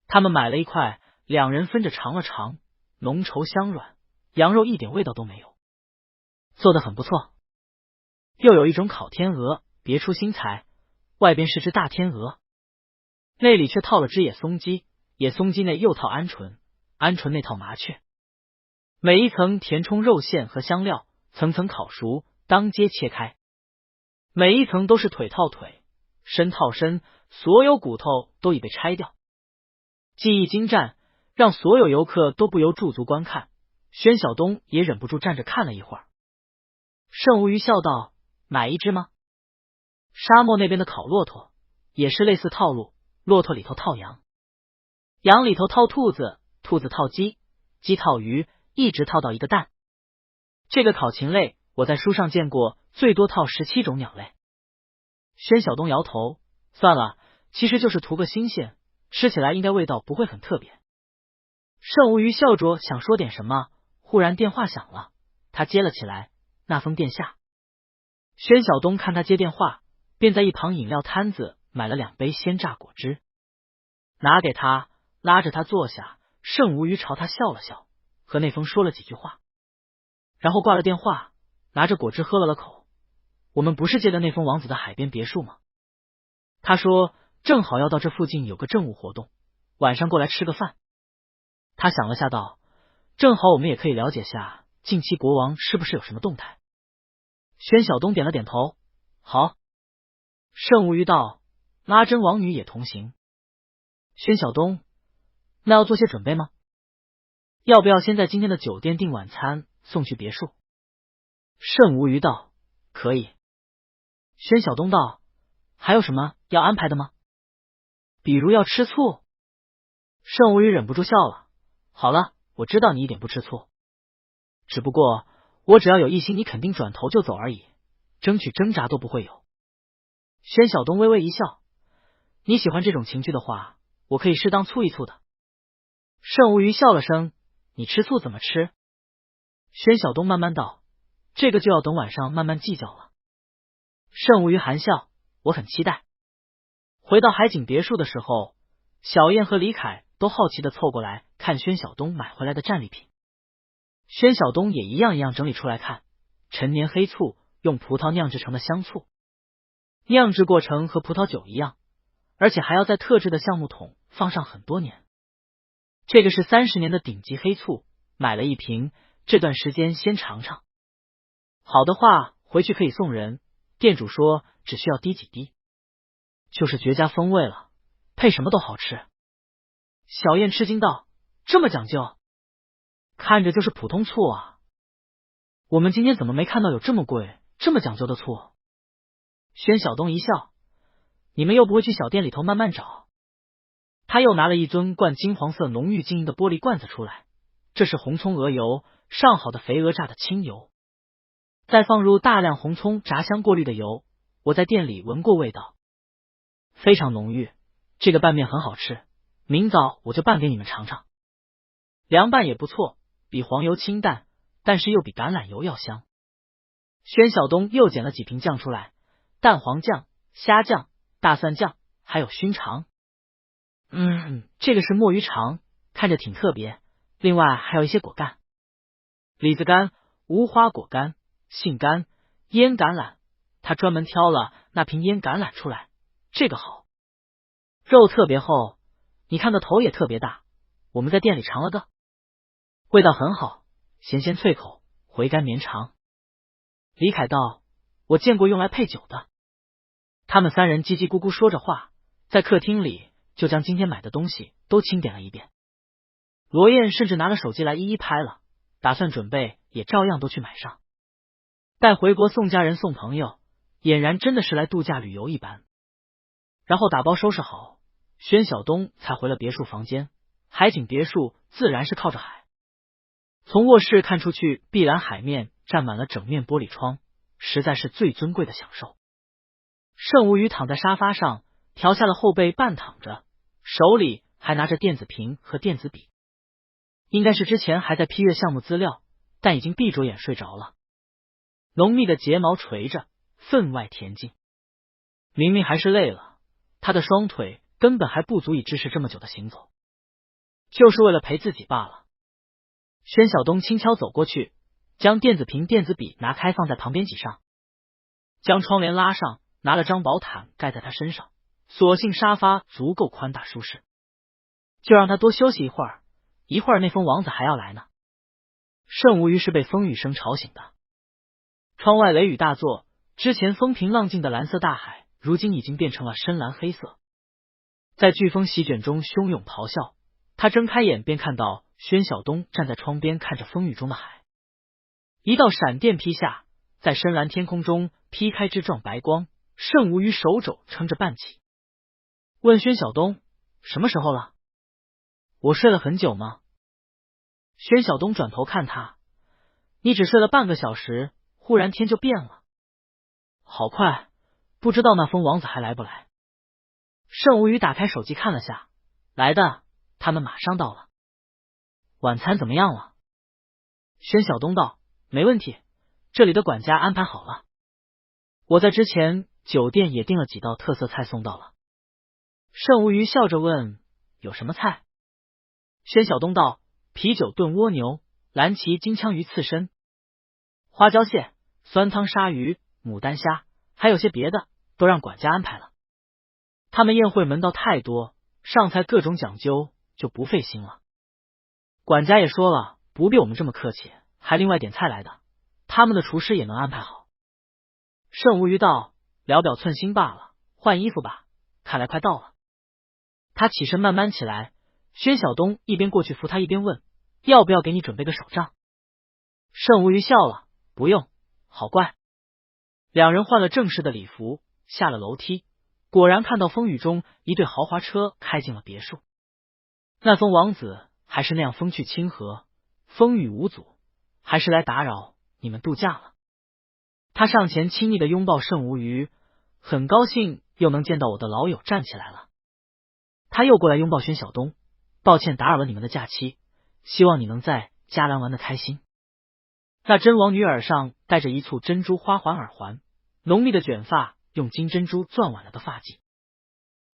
A: 他们买了一块，两人分着尝了尝，浓稠香软，羊肉一点味道都没有，做得很不错。又有一种烤天鹅，别出心裁，外边是只大天鹅，内里却套了只野松鸡，野松鸡内又套鹌鹑，鹌鹑内套麻雀，每一层填充肉馅和香料，层层烤熟，当街切开，每一层都是腿套腿，身套身，所有骨头都已被拆掉，技艺精湛，让所有游客都不由驻足观看。宣晓东也忍不住站着看了一会儿。盛无虞笑道，买一只吗？沙漠那边的烤骆驼也是类似套路，骆驼里头套羊，羊里头套兔子，兔子套鸡，鸡套鱼，一直套到一个蛋。这个烤禽类我在书上见过，最多套17种鸟类。宣晓东摇头，算了，其实就是图个新鲜，吃起来应该味道不会很特别。盛无虞笑着想说点什么，忽然电话响了，他接了起来，那封殿下。宣晓东看他接电话，便在一旁饮料摊子买了2杯鲜榨果汁，拿给他，拉着他坐下。盛无虞朝他笑了笑，和那封说了几句话，然后挂了电话，拿着果汁喝了口。我们不是借的那封王子的海边别墅吗？他说正好要到这附近有个政务活动，晚上过来吃个饭。他想了下道，正好我们也可以了解下近期国王是不是有什么动态。宣晓东点了点头，好。盛无虞道，拉真王女也同行。宣晓东，那要做些准备吗？要不要先在今天的酒店订晚餐，送去别墅？盛无虞道，可以。宣晓东道，还有什么要安排的吗？比如要吃醋？盛无虞忍不住笑了，好了，我知道你一点不吃醋，只不过我只要有异心，你肯定转头就走而已，争取挣扎都不会有。宣晓东微微一笑，你喜欢这种情趣的话，我可以适当醋一醋的。盛无鱼笑了声，你吃醋怎么吃？宣晓东慢慢道，这个就要等晚上慢慢计较了。盛无鱼含笑，我很期待。回到海景别墅的时候，小燕和李凯都好奇的凑过来看宣晓东买回来的战利品。宣晓东也一样一样整理出来看，陈年黑醋，用葡萄酿制成的香醋，酿制过程和葡萄酒一样，而且还要在特制的橡木桶放上很多年。这个是30年的顶级黑醋，买了1瓶，这段时间先尝尝。好的话回去可以送人，店主说只需要滴几滴，就是绝佳风味了，配什么都好吃。小燕吃惊道，这么讲究？看着就是普通醋啊，我们今天怎么没看到有这么贵这么讲究的醋？宣晓东一笑，你们又不会去小店里头慢慢找。他又拿了一尊灌金黄色浓郁晶莹的玻璃罐子出来，这是红葱鹅油，上好的肥鹅榨的清油，再放入大量红葱炸香过滤的油，我在店里闻过味道，非常浓郁，这个拌面很好吃，明早我就拌给你们尝尝。凉拌也不错，比黄油清淡，但是又比橄榄油要香。宣晓东又捡了几瓶酱出来，蛋黄酱、虾酱、大蒜酱，还有熏肠。这个是墨鱼肠，看着挺特别，另外还有一些果干，李子干、无花果干、杏干、腌橄榄，他专门挑了那瓶腌橄榄出来，这个好，肉特别厚，你看的头也特别大，我们在店里尝了的，味道很好，咸咸脆口，回甘绵长。李凯道，我见过用来配酒的。他们3人叽叽咕咕说着话，在客厅里就将今天买的东西都清点了一遍。罗燕甚至拿了手机来一一拍了，打算准备也照样都去买上，带回国送家人送朋友，俨然真的是来度假旅游一般。然后打包收拾好，宣晓东才回了别墅房间。海景别墅自然是靠着海，从卧室看出去，碧蓝海面占满了整面玻璃窗，实在是最尊贵的享受。盛无鱼躺在沙发上，调下了后背半躺着，手里还拿着电子屏和电子笔，应该是之前还在批阅项目资料，但已经闭着眼睡着了。浓密的睫毛垂着，分外恬静。明明还是累了，他的双腿根本还不足以支持这么久的行走，就是为了陪自己罢了。宣晓东轻巧走过去，将电子屏、电子笔拿开放在旁边几上，将窗帘拉上，拿了张薄毯盖在他身上，所幸沙发足够宽大舒适，就让他多休息一会儿，一会儿那疯王子还要来呢。盛无鱼是被风雨声吵醒的，窗外雷雨大作，之前风平浪静的蓝色大海，如今已经变成了深蓝黑色，在飓风席卷中汹涌咆哮。他睁开眼便看到宣晓东站在窗边看着风雨中的海，一道闪电劈下，在深蓝天空中劈开枝状白光，盛无鱼手肘撑着半起，问宣晓东什么时候了？我睡了很久吗？宣晓东转头看他，你只睡了半个小时，忽然天就变了，好快，不知道那疯王子还来不来。盛无鱼打开手机看了下，来的，他们马上到了。晚餐怎么样了？宣晓东道，没问题，这里的管家安排好了，我在之前酒店也订了几道特色菜送到了。盛无鱼笑着问，有什么菜？宣晓东道，啤酒炖蜗牛，蓝鳍金枪鱼刺身，花椒蟹，酸汤鲨鱼，牡丹虾，还有些别的，都让管家安排了。他们宴会门道太多，上菜各种讲究，就不费心了。管家也说了，不必我们这么客气，还另外点菜来的，他们的厨师也能安排好。盛无鱼道，聊表寸心罢了，换衣服吧，看来快到了。他起身慢慢起来，宣晓东一边过去扶他，一边问，要不要给你准备个手杖？盛无鱼笑了，不用，好怪。两人换了正式的礼服，下了楼梯，果然看到风雨中一对豪华车开进了别墅。那疯王子还是那样风趣亲和，风雨无阻，还是来打扰你们度假了。他上前亲昵的拥抱盛无鱼，很高兴又能见到我的老友站起来了。他又过来拥抱宣晓东，抱歉打扰了你们的假期，希望你能在嘉兰玩得开心。那真王女耳上戴着一簇珍珠花环耳环，浓密的卷发用金珍珠钻挽了的发髻，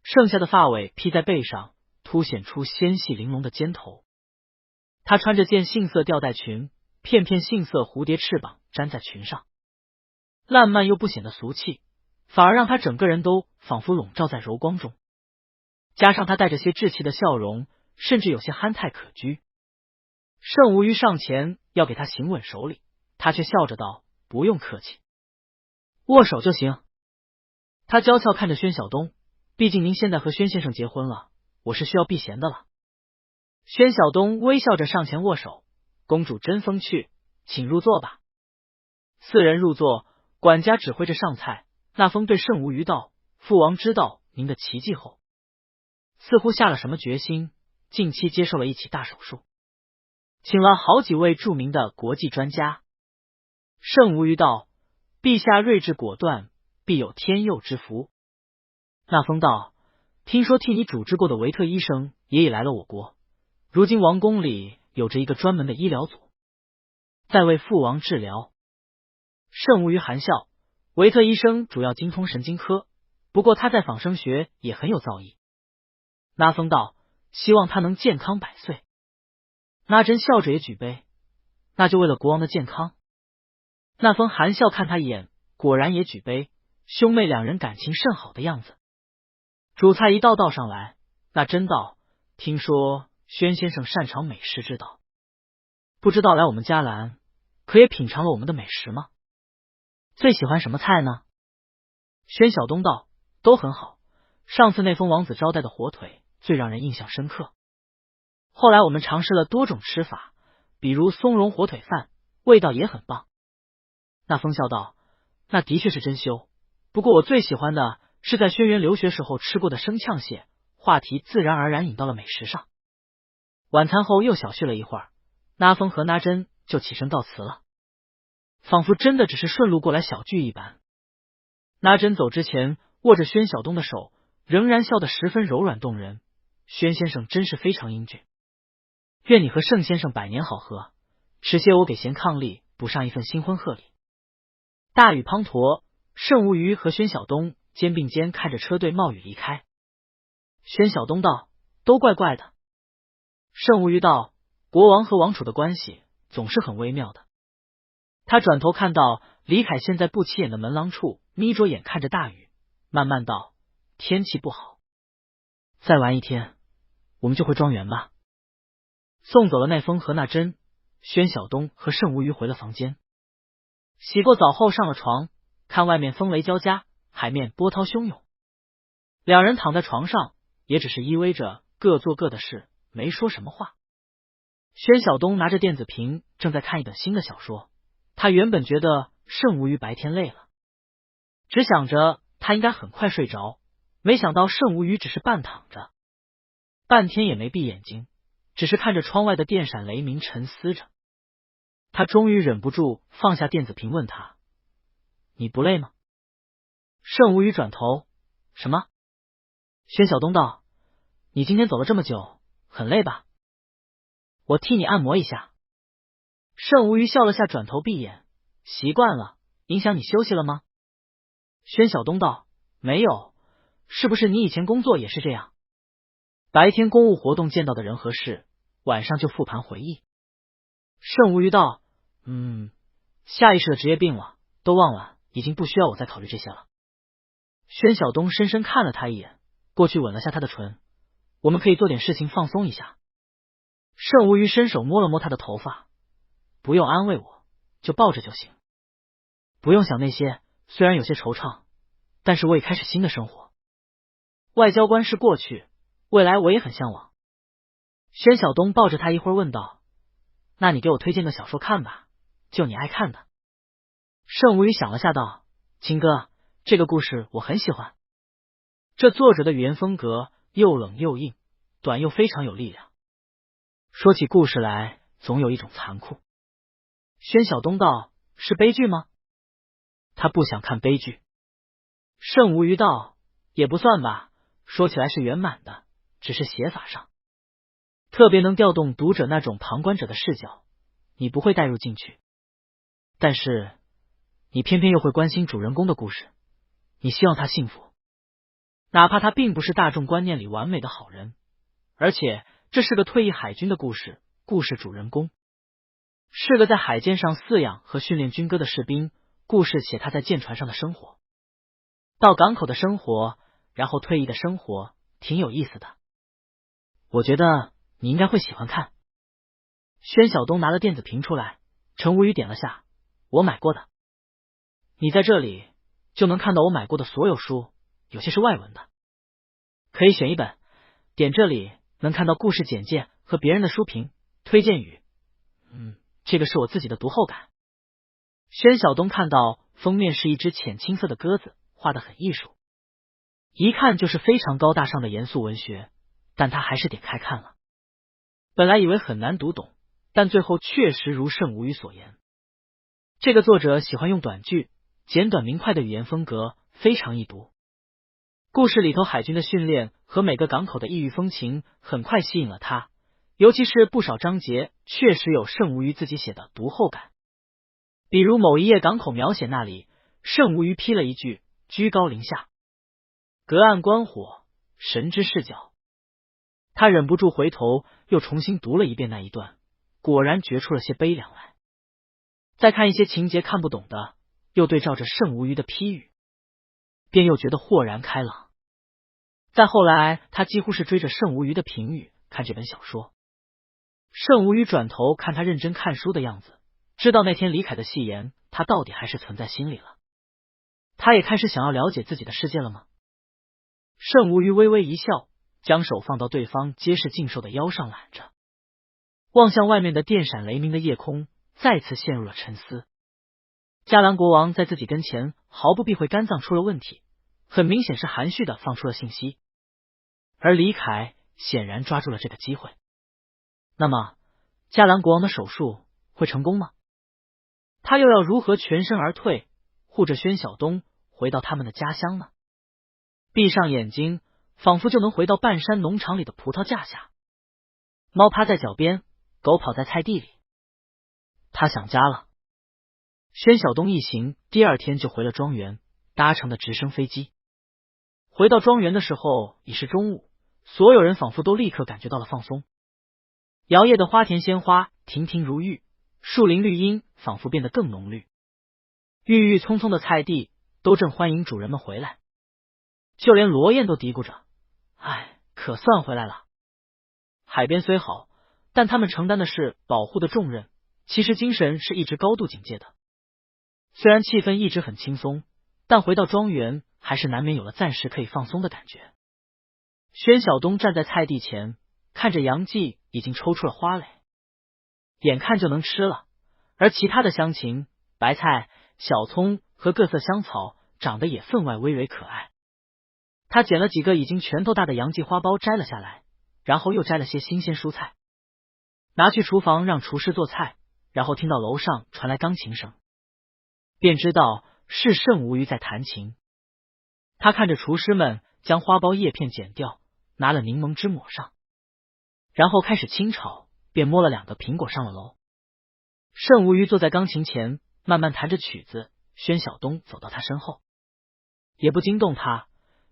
A: 剩下的发尾披在背上，凸显出纤细玲珑的肩头。她穿着件杏色吊带裙，片片杏色蝴蝶翅膀粘在裙上，烂漫又不显得俗气，反而让她整个人都仿佛笼罩在柔光中。加上她带着些稚气的笑容，甚至有些憨态可掬。盛无虞上前要给她行吻手礼，她却笑着道：“不用客气，握手就行。”她娇俏看着宣晓东，毕竟您现在和宣先生结婚了，我是需要避嫌的了。宣晓东微笑着上前握手，公主真风趣，请入座吧。四人入座，管家指挥着上菜。那风对盛无虞道：“父王知道您的奇迹后，似乎下了什么决心，近期接受了一起大手术，请了好几位著名的国际专家。”盛无虞道：“陛下睿智果断，必有天佑之福。”那风道：“听说替你主治过的维特医生也已来了我国，如今王宫里有着一个专门的医疗组，在为父王治疗。”盛无虞含笑：“维特医生主要精通神经科，不过他在仿生学也很有造诣。”那风道：“希望他能健康百岁。”那真笑着也举杯：“那就为了国王的健康。”那风含笑看他一眼，果然也举杯，兄妹两人感情甚好的样子。主菜一道道上来，那真道：“听说宣先生擅长美食之道，不知道来我们嘉兰可也品尝了我们的美食吗？最喜欢什么菜呢？”宣晓东道：“都很好，上次那封王子招待的火腿最让人印象深刻。后来我们尝试了多种吃法，比如松茸火腿饭，味道也很棒。”那风笑道：“那的确是真羞，不过我最喜欢的是在轩辕留学时候吃过的生呛蟹。”话题自然而然引到了美食上。晚餐后又小叙了一会儿，那风和那真就起身告辞了，仿佛真的只是顺路过来小聚一般。那真走之前握着宣晓东的手，仍然笑得十分柔软动人。宣先生真是非常英俊，愿你和盛先生百年好合，迟些我给贤伉俪补上一份新婚贺礼。大雨滂沱，盛无虞和宣晓东肩并肩看着车队冒雨离开。宣晓东道：“都怪怪的。”盛无虞道：“国王和王储的关系总是很微妙的。”他转头看到李凯现在不起眼的门廊处眯着眼看着大雨，慢慢道：“天气不好，再玩一天我们就回庄园吧。”送走了那风和那真，宣晓东和盛无虞回了房间，洗过澡后上了床，看外面风雷交加，海面波涛汹涌。两人躺在床上，也只是依偎着各做各的事，没说什么话。宣晓东拿着电子屏正在看一本新的小说，他原本觉得盛无虞白天累了，只想着他应该很快睡着，没想到盛无虞只是半躺着，半天也没闭眼睛，只是看着窗外的电闪雷鸣沉思着。他终于忍不住放下电子屏问他：“你不累吗？”盛无虞转头：“什么？”宣晓东道：“你今天走了这么久，很累吧？我替你按摩一下。”盛无虞笑了下，转头闭眼：“习惯了，影响你休息了吗？”宣晓东道：“没有，是不是你以前工作也是这样？白天公务活动见到的人和事，晚上就复盘回忆。”盛无虞道：“下意识的职业病了，都忘了，已经不需要我再考虑这些了。”宣晓东深深看了他一眼，过去吻了下他的唇：“我们可以做点事情放松一下。”盛无虞伸手摸了摸他的头发：“不用安慰我，就抱着就行。不用想那些，虽然有些惆怅，但是我也开始新的生活。外交官是过去，未来我也很向往。”宣晓东抱着他一会儿问道：“那你给我推荐个小说看吧，就你爱看的。”盛无虞想了下道：“秦哥，这个故事我很喜欢。这作者的语言风格又冷又硬，短又非常有力量，说起故事来总有一种残酷。”宣晓东道：“是悲剧吗？”他不想看悲剧。盛无虞道：“也不算吧，说起来是圆满的，只是写法上，特别能调动读者那种旁观者的视角，你不会带入进去。但是你偏偏又会关心主人公的故事，你希望他幸福，哪怕他并不是大众观念里完美的好人。而且这是个退役海军的故事，故事主人公是个在海舰上饲养和训练军歌的士兵，故事写他在舰船上的生活，到港口的生活，然后退役的生活，挺有意思的。我觉得你应该会喜欢看。宣晓东拿了电子屏出来，陈无虞点了下，我买过的。你在这里就能看到我买过的所有书，有些是外文的，可以选一本。点这里能看到故事简介和别人的书评推荐语。这个是我自己的读后感。宣晓东看到封面是一只浅青色的鸽子，画得很艺术，一看就是非常高大上的严肃文学，但他还是点开看了。本来以为很难读懂，但最后确实如慎无虞所言，这个作者喜欢用短句，简短明快的语言风格，非常易读。故事里头海军的训练和每个港口的异域风情很快吸引了他，尤其是不少章节确实有慎无虞自己写的读后感。比如某一页港口描写那里，慎无虞批了一句居高临下，隔岸观火，神之视角。他忍不住回头又重新读了一遍那一段，果然觉出了些悲凉来。再看一些情节看不懂的，又对照着慎无虞的批语，便又觉得豁然开朗。再后来他几乎是追着慎无虞的评语看这本小说。慎无虞转头看他认真看书的样子，知道那天李凯的戏言他到底还是存在心里了。他也开始想要了解自己的世界了吗？慎无虞微微一笑，将手放到对方结实劲瘦的腰上揽着，望向外面的电闪雷鸣的夜空，再次陷入了沉思。迦兰国王在自己跟前毫不避讳肝脏出了问题，很明显是含蓄的放出了信息，而李凯显然抓住了这个机会。那么迦兰国王的手术会成功吗？他又要如何全身而退，护着宣晓东回到他们的家乡呢？闭上眼睛，仿佛就能回到半山农场里的葡萄架下，猫趴在脚边，狗跑在菜地里。他想家了。宣晓东一行第二天就回了庄园，搭乘的直升飞机。回到庄园的时候已是中午，所有人仿佛都立刻感觉到了放松。摇曳的花田鲜花亭亭如玉，树林绿荫仿佛变得更浓绿，郁郁葱葱的菜地都正欢迎主人们回来。就连罗燕都嘀咕着，可算回来了。海边虽好，但他们承担的是保护的重任，其实精神是一直高度警戒的。虽然气氛一直很轻松，但回到庄园还是难免有了暂时可以放松的感觉。宣晓东站在菜地前，看着杨记已经抽出了花蕾，眼看就能吃了，而其他的香芹、白菜、小葱和各色香草长得也分外葳蕤可爱。他捡了几个已经拳头大的洋蓟花苞摘了下来，然后又摘了些新鲜蔬菜，拿去厨房让厨师做菜，然后听到楼上传来钢琴声，便知道是慎无虞在弹琴。他看着厨师们将花苞叶片剪掉，拿了柠檬汁抹上，然后开始清炒，便摸了2个苹果上了楼。慎无虞坐在钢琴前慢慢弹着曲子，宣晓东走到他身后，也不惊动他，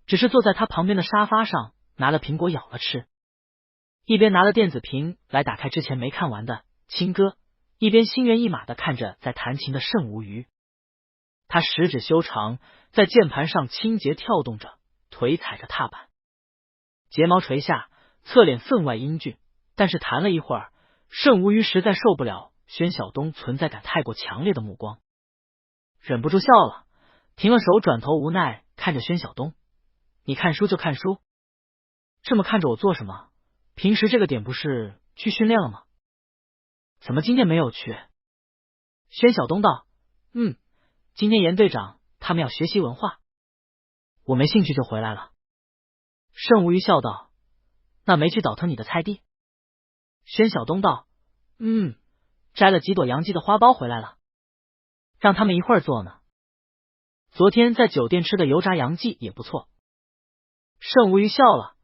A: 只是坐在他旁边的沙发上，拿了苹果咬了吃，一边拿了电子屏来打开之前没看完的轻歌，一边心猿意马的看着在弹琴的慎无虞。他十指修长，在键盘上轻捷跳动着，腿踩着踏板，睫毛垂下，侧脸分外英俊。但是弹了一会儿，慎无虞实在受不了宣晓东存在感太过强烈的目光，忍不住笑了，停了手，转头无奈看着宣晓东，你看书就看书，这么看着我做什么？平时这个点不是去训练了吗？怎么今天没有去？宣晓东道，今天严队长他们要学习文化，我没兴趣就回来了。慎无虞笑道，那没去倒腾你的菜地？宣晓东道，摘了几朵洋蓟的花苞回来了，让他们一会儿做呢。昨天在酒店吃的油炸洋蓟也不错。慎无虞笑了，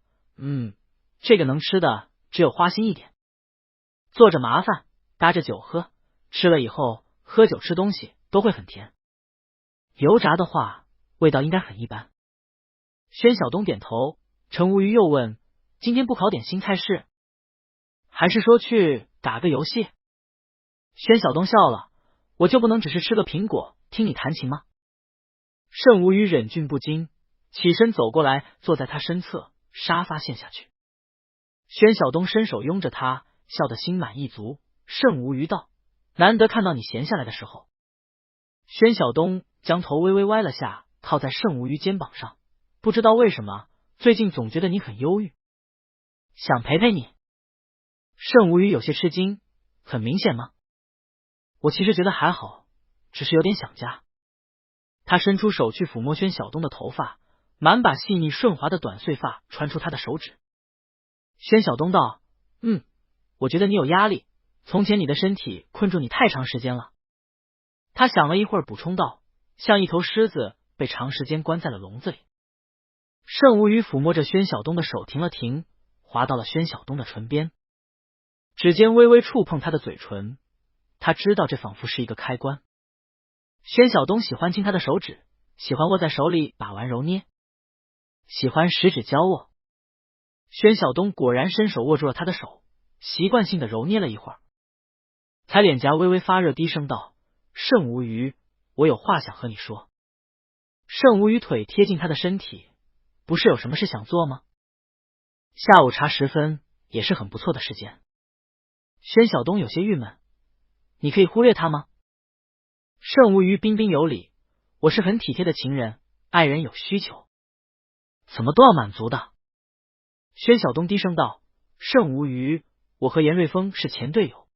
A: 这个能吃的只有花心一点，做着麻烦，搭着酒喝，吃了以后喝酒吃东西都会很甜。油炸的话，味道应该很一般。宣晓东点头，陈无鱼又问：今天不考点新菜式，还是说去打个游戏？宣晓东笑了，我就不能只是吃个苹果听你弹琴吗？盛无鱼忍俊不禁，起身走过来，坐在他身侧，沙发陷下去。宣晓东伸手拥着他，笑得心满意足。盛无鱼道：难得看到你闲下来的时候。宣晓东将头微微歪了下，靠在盛无鱼肩膀上，不知道为什么最近总觉得你很忧郁，想陪陪你。盛无鱼有些吃惊，很明显吗？我其实觉得还好，只是有点想家。他伸出手去抚摸宣晓东的头发，满把细腻顺滑的短碎发传出他的手指。宣晓东道：我觉得你有压力，从前你的身体困住你太长时间了。他想了一会儿补充道：像一头狮子被长时间关在了笼子里。盛无鱼抚摸着宣晓东的手停了停，滑到了宣晓东的唇边，指尖微微触碰他的嘴唇，他知道这仿佛是一个开关。宣晓东喜欢亲他的手指，喜欢握在手里把玩揉捏，喜欢十指交握。宣晓东果然伸手握住了他的手，习惯性的揉捏了一会儿，才脸颊微微发热，低声道：盛无鱼，我有话想和你说。盛无鱼腿贴近他的身体，不是有什么事想做吗？下午茶时分也是很不错的时间。宣晓东有些郁闷，你可以忽略他吗？盛无鱼彬彬有礼，我是很体贴的情人，爱人有需求，怎么都要满足的。宣晓东低声道：盛无鱼，我和严瑞峰是前队友，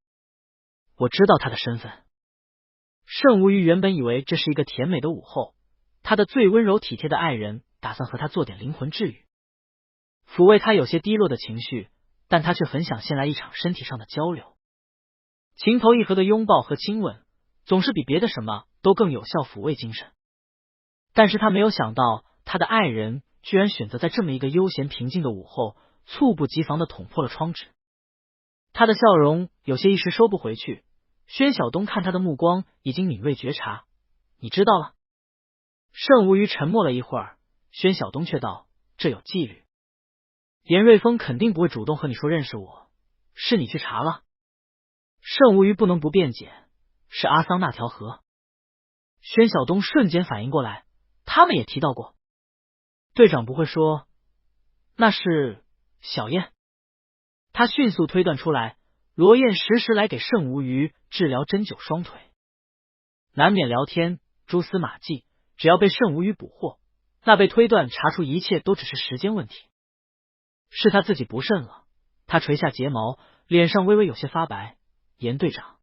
A: 我知道他的身份。盛无鱼原本以为这是一个甜美的午后，他的最温柔体贴的爱人打算和他做点灵魂治愈，抚慰他有些低落的情绪，但他却很想先来一场身体上的交流。情投意合的拥抱和亲吻总是比别的什么都更有效抚慰精神，但是他没有想到他的爱人居然选择在这么一个悠闲平静的午后，猝不及防的捅破了窗纸。他的笑容有些一时收不回去，宣晓东看他的目光已经敏锐觉察，你知道了。盛无鱼沉默了一会儿，宣晓东却道：这有纪律，严瑞峰肯定不会主动和你说认识我，是你去查了。盛无鱼不能不辩解，是阿桑那条河。宣晓东瞬间反应过来，他们也提到过。队长不会说那是小燕？他迅速推断出来，罗燕时时来给盛无鱼治疗针灸双腿，难免聊天蛛丝马迹，只要被盛无鱼捕获，那被推断查出一切都只是时间问题。是他自己不慎了。他垂下睫毛，脸上微微有些发白。严队长，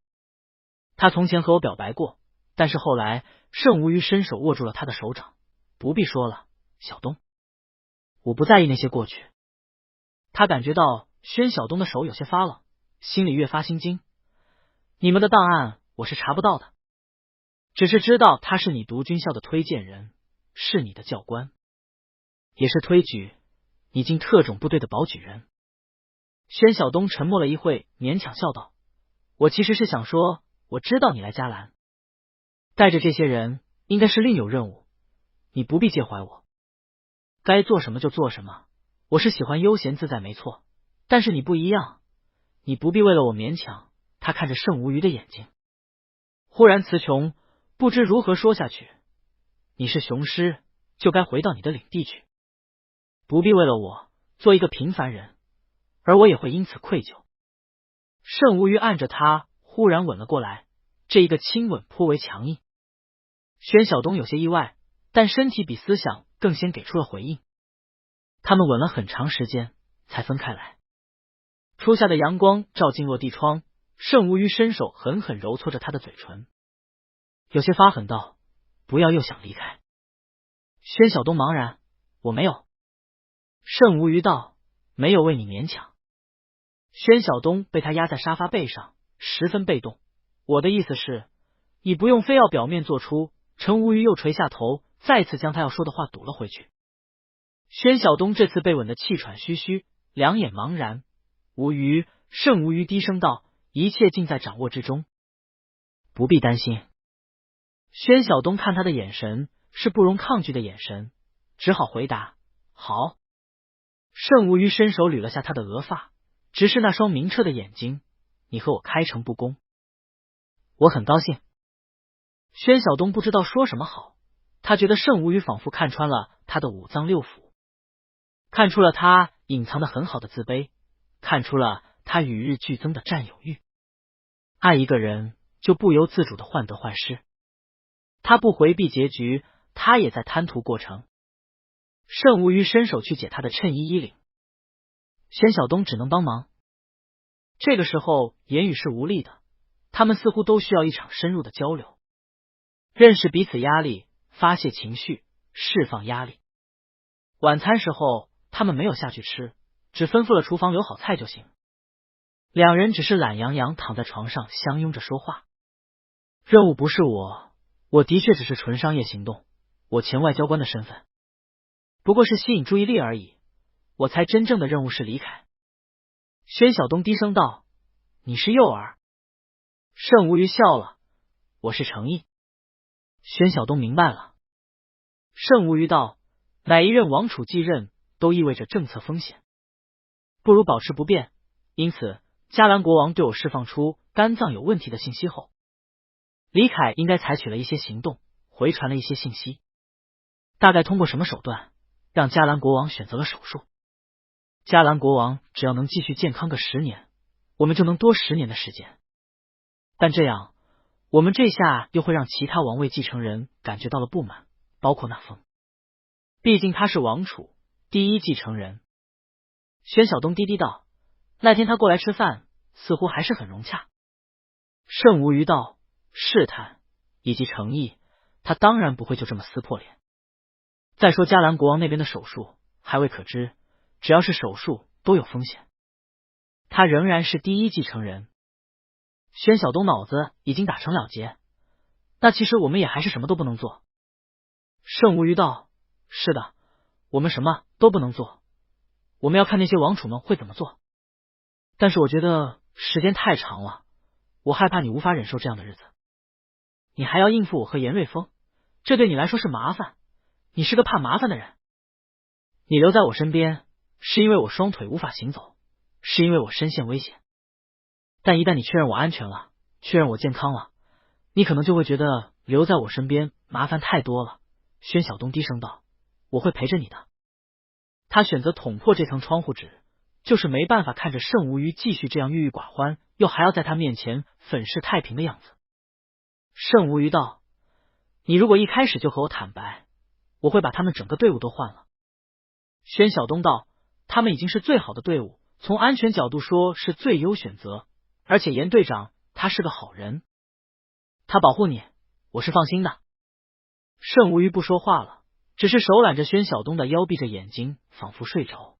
A: 他从前和我表白过，但是后来盛无鱼伸手握住了他的手掌。不必说了，小东，我不在意那些过去。他感觉到宣晓东的手有些发冷，心里越发心惊。你们的档案我是查不到的，只是知道他是你读军校的推荐人，是你的教官，也是推举你进特种部队的保举人。宣晓东沉默了一会，勉强笑道：我其实是想说，我知道你来嘉兰，带着这些人应该是另有任务，你不必介怀我，该做什么就做什么。我是喜欢悠闲自在没错，但是你不一样，你不必为了我勉强。他看着盛无鱼的眼睛，忽然词穷，不知如何说下去。你是雄狮，就该回到你的领地去，不必为了我做一个平凡人，而我也会因此愧疚。盛无鱼按着他忽然吻了过来，这一个亲吻颇为强硬。宣晓东有些意外，但身体比思想更先给出了回应。他们吻了很长时间才分开来。初夏的阳光照进落地窗，盛无鱼伸手狠狠揉搓着他的嘴唇，有些发狠道：不要又想离开。宣晓东茫然：我没有。盛无鱼道：没有为你勉强。宣晓东被他压在沙发背上，十分被动。我的意思是，你不用非要表面做出。陈无鱼又垂下头，再次将他要说的话堵了回去。宣晓东这次被吻得气喘吁吁，两眼茫然。无虞，甚无虞低声道：“一切尽在掌握之中，不必担心。”宣晓东看他的眼神是不容抗拒的眼神，只好回答：“好。”甚无虞伸手捋了下他的额发，直视那双明澈的眼睛：“你和我开诚布公，我很高兴。”宣晓东不知道说什么好，他觉得甚无虞仿佛看穿了他的五脏六腑，看出了他隐藏的很好的自卑，看出了他与日俱增的占有欲。爱一个人就不由自主的患得患失，他不回避结局，他也在贪图过程。甚无虞伸手去解他的衬衣衣领，宣晓东只能帮忙。这个时候言语是无力的，他们似乎都需要一场深入的交流，认识彼此压力，发泄情绪，释放压力。晚餐时候他们没有下去吃，只吩咐了厨房留好菜就行。两人只是懒洋洋躺在床上相拥着说话。任务不是我的确只是纯商业行动，我前外交官的身份不过是吸引注意力而已，我猜真正的任务是李凯。宣晓东低声道：“你是诱饵。”甚无虞笑了：“我是诚意。”宣晓东明白了。甚无虞道：“哪一任王储继任都意味着政策风险，不如保持不变。因此加兰国王对我释放出肝脏有问题的信息后，李凯应该采取了一些行动，回传了一些信息。大概通过什么手段让加兰国王选择了手术。加兰国王只要能继续健康个10年，我们就能多10年的时间。但这样我们这下又会让其他王位继承人感觉到了不满，包括那风，毕竟他是王储，第一继承人。”宣晓东低低道：“那天他过来吃饭，似乎还是很融洽。”甚无虞道：“试探以及诚意，他当然不会就这么撕破脸。再说加兰国王那边的手术还未可知，只要是手术都有风险。他仍然是第一继承人。”宣晓东脑子已经打成了结，那其实我们也还是什么都不能做。甚无虞道：“是的，我们什么都不能做，我们要看那些王储们会怎么做。但是我觉得时间太长了，我害怕你无法忍受这样的日子。你还要应付我和严瑞峰，这对你来说是麻烦，你是个怕麻烦的人。你留在我身边，是因为我双腿无法行走，是因为我身陷危险。但一旦你确认我安全了，确认我健康了，你可能就会觉得留在我身边麻烦太多了。”宣晓东低声道：“我会陪着你的。”他选择捅破这层窗户纸，就是没办法看着甚无虞继续这样郁郁寡欢，又还要在他面前粉饰太平的样子。甚无虞道：“你如果一开始就和我坦白，我会把他们整个队伍都换了。”宣晓东道：“他们已经是最好的队伍，从安全角度说是最优选择，而且严队长他是个好人，他保护你，我是放心的。”甚无虞不说话了，只是手揽着宣晓东的腰，闭着眼睛，仿佛睡着。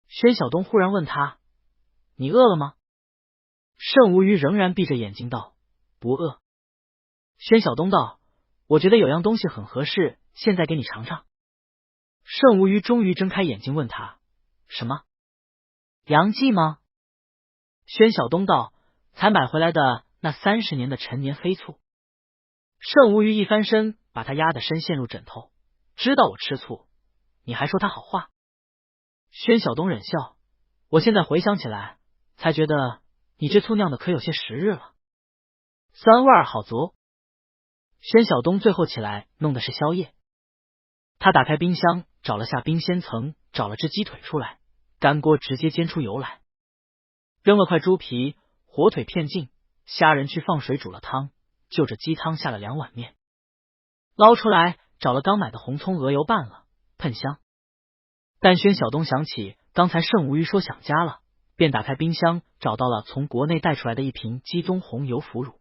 A: 宣晓东忽然问他：“你饿了吗？”甚无虞仍然闭着眼睛道：“不饿。”宣晓东道：“我觉得有样东西很合适，现在给你尝尝。”甚无虞终于睁开眼睛问他：“什么？阳剂吗？”宣晓东道：“才买回来的那30年的陈年黑醋。”甚无虞一翻身，把他压得深陷入枕头。知道我吃醋，你还说他好话？宣晓东忍笑：“我现在回想起来，才觉得你这醋酿的可有些时日了，酸味儿好足。”宣晓东最后起来弄的是宵夜，他打开冰箱，找了下冰鲜层，找了只鸡腿出来，干锅直接煎出油来，扔了块猪皮，火腿片净，虾仁去放水煮了汤，就着鸡汤下了2碗面，捞出来找了刚买的红葱鹅油拌了，喷香。但宣晓东想起刚才甚无虞说想家了，便打开冰箱，找到了从国内带出来的一瓶鸡枞红油腐乳，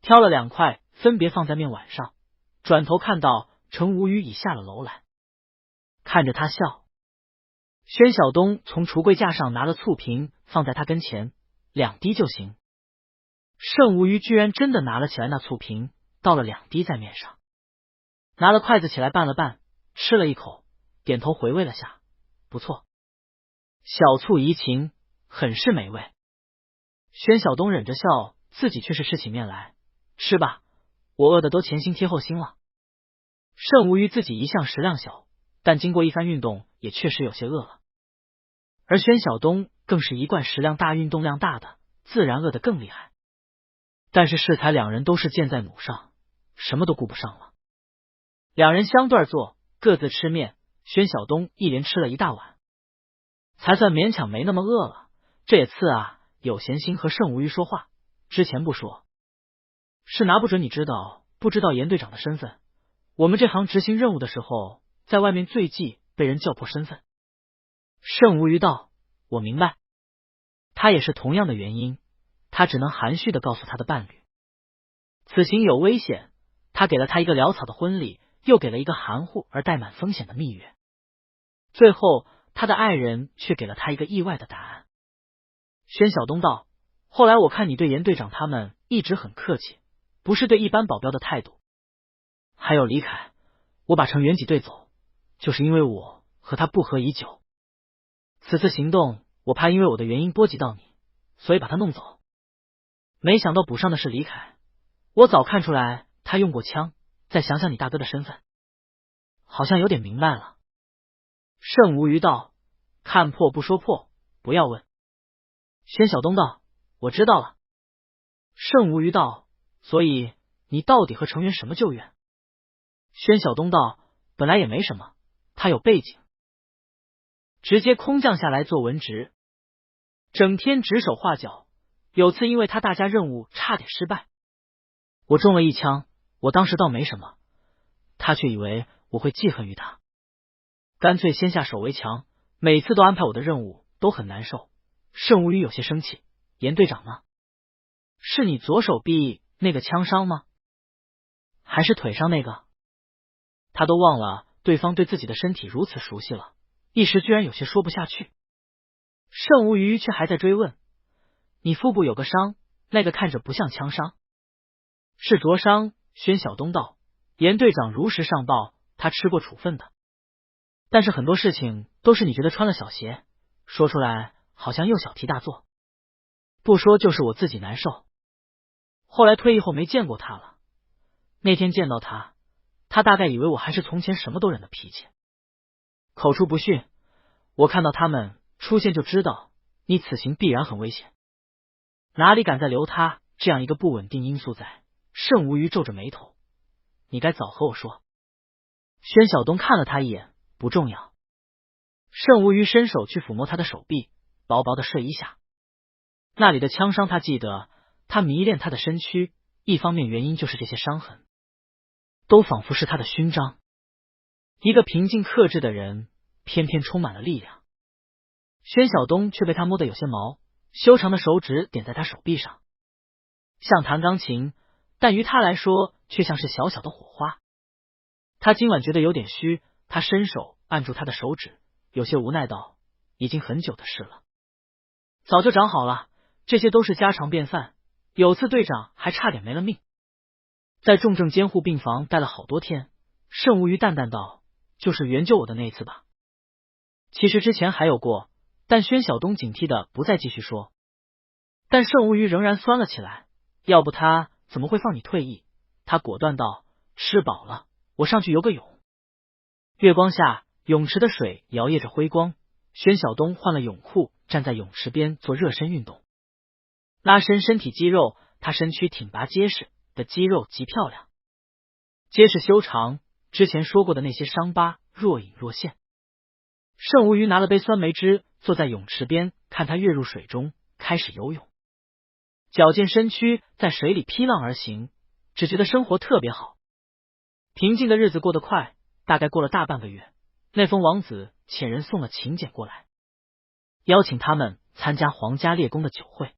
A: 挑了2块分别放在面碗上，转头看到程无虞已下了楼来，看着他笑。宣晓东从橱柜架上拿了醋瓶放在他跟前，2滴就行。甚无虞居然真的拿了起来那醋瓶，倒了2滴在面上，拿了筷子起来拌了拌，吃了一口，点头回味了下，不错。小醋怡情，很是美味。宣晓东忍着笑，自己却是吃起面来。吃吧，我饿的都前心贴后心了。盛无鱼自己一向食量小，但经过一番运动，也确实有些饿了。而宣晓东更是一贯食量大、运动量大的，自然饿得更厉害。但是适才两人都是箭在弩上，什么都顾不上了。两人相对坐，各自吃面。宣晓东一连吃了一大碗，才算勉强没那么饿了。这也次啊，有闲心和盛无鱼说话。之前不说，是拿不准你知道不知道严队长的身份。我们这行执行任务的时候，在外面最忌被人叫破身份。盛无鱼道：我明白。他也是同样的原因，他只能含蓄的告诉他的伴侣，此行有危险。他给了他一个潦草的婚礼，又给了一个含糊而带满风险的蜜月。最后他的爱人却给了他一个意外的答案。宣晓东道：后来我看你对严队长他们一直很客气，不是对一般保镖的态度。还有李凯，我把程元济队走，就是因为我和他不和已久。此次行动，我怕因为我的原因波及到你，所以把他弄走。没想到补上的是李凯，我早看出来他用过枪。再想想你大哥的身份，好像有点明白了。盛无鱼道：看破不说破，不要问。宣晓东道：我知道了。盛无鱼道：所以你到底和程元什么旧怨？宣晓东道：本来也没什么，他有背景，直接空降下来做文职，整天指手画脚。有次因为他大家任务差点失败，我中了一枪，我当时倒没什么，他却以为我会记恨于他，干脆先下手为强，每次都安排我的任务，都很难受。盛无鱼有些生气：严队长呢？是你左手臂那个枪伤吗？还是腿上那个？他都忘了对方对自己的身体如此熟悉了，一时居然有些说不下去。盛无鱼却还在追问：你腹部有个伤，那个看着不像枪伤。是灼伤。宣晓东道：严队长如实上报，他吃过处分的。但是很多事情都是你觉得穿了小鞋，说出来好像又小题大做，不说就是我自己难受。后来退役后没见过他了，那天见到他，他大概以为我还是从前什么都忍的脾气，口出不逊。我看到他们出现就知道你此行必然很危险，哪里敢再留他这样一个不稳定因素在。盛无鱼皱着眉头：你该早和我说。宣晓东看了他一眼：不重要。盛无鱼伸手去抚摸他的手臂，薄薄的睡一下，那里的枪伤他记得。他迷恋他的身躯，一方面原因就是这些伤痕都仿佛是他的勋章。一个平静克制的人，偏偏充满了力量。宣晓东却被他摸得有些毛，修长的手指点在他手臂上，像弹钢琴，但于他来说却像是小小的火花。他今晚觉得有点虚，他伸手按住他的手指，有些无奈道：已经很久的事了，早就长好了，这些都是家常便饭。有次队长还差点没了命，在重症监护病房待了好多天。盛无鱼淡淡道：就是援救我的那一次吧。其实之前还有过，但宣晓东警惕的不再继续说。但盛无鱼仍然酸了起来：要不他怎么会放你退役？他果断道：吃饱了，我上去游个泳。月光下，泳池的水摇曳着辉光。宣晓东换了泳裤，站在泳池边做热身运动，拉伸身体肌肉。他身躯挺拔结实的肌肉极漂亮，结实修长，之前说过的那些伤疤若隐若现。盛无鱼拿了杯酸梅汁，坐在泳池边，看他跃入水中，开始游泳。矫健身躯在水里劈浪而行，只觉得生活特别好。平静的日子过得快，大概过了大半个月，那封王子遣人送了请柬过来，邀请他们参加皇家猎宫的酒会。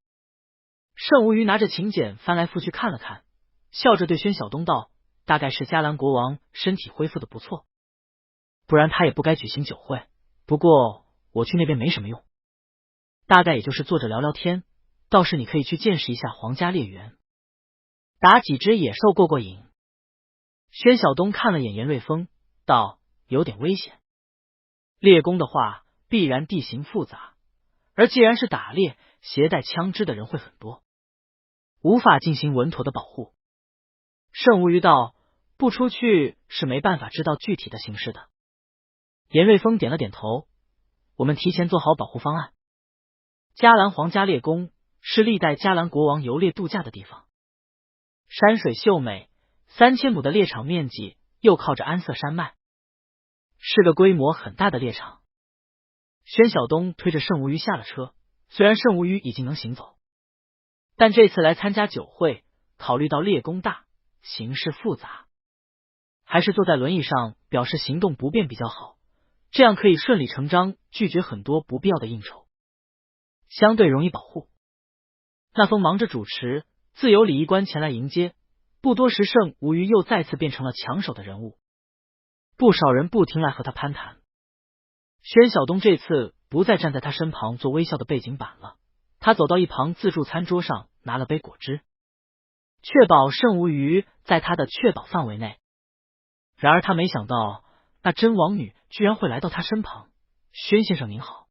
A: 盛无鱼拿着请柬翻来覆去看了看，笑着对宣晓东道：大概是迦兰国王身体恢复的不错，不然他也不该举行酒会。不过我去那边没什么用，大概也就是坐着聊聊天，倒是你可以去见识一下皇家猎园，打几只野兽过过瘾。宣晓东看了眼严瑞峰，道：有点危险。猎宫的话，必然地形复杂，而既然是打猎，携带枪支的人会很多，无法进行稳妥的保护。圣无鱼道：不出去是没办法知道具体的形势的。严瑞峰点了点头，我们提前做好保护方案。迦兰皇家猎宫是历代迦兰国王游猎度假的地方，山水秀美，3000亩的猎场面积又靠着安瑟山脉，是个规模很大的猎场。宣晓东推着圣无鱼下了车，虽然圣无鱼已经能行走，但这次来参加酒会，考虑到猎宫大，形势复杂，还是坐在轮椅上表示行动不便比较好，这样可以顺理成章拒绝很多不必要的应酬，相对容易保护。那风忙着主持，自有礼仪官前来迎接，不多时圣无鱼又再次变成了抢手的人物，不少人不停来和他攀谈。宣晓东这次不再站在他身旁做微笑的背景板了，他走到一旁自助餐桌上拿了杯果汁，确保圣无鱼在他的确保范围内。然而他没想到那真王女居然会来到他身旁。宣先生您好。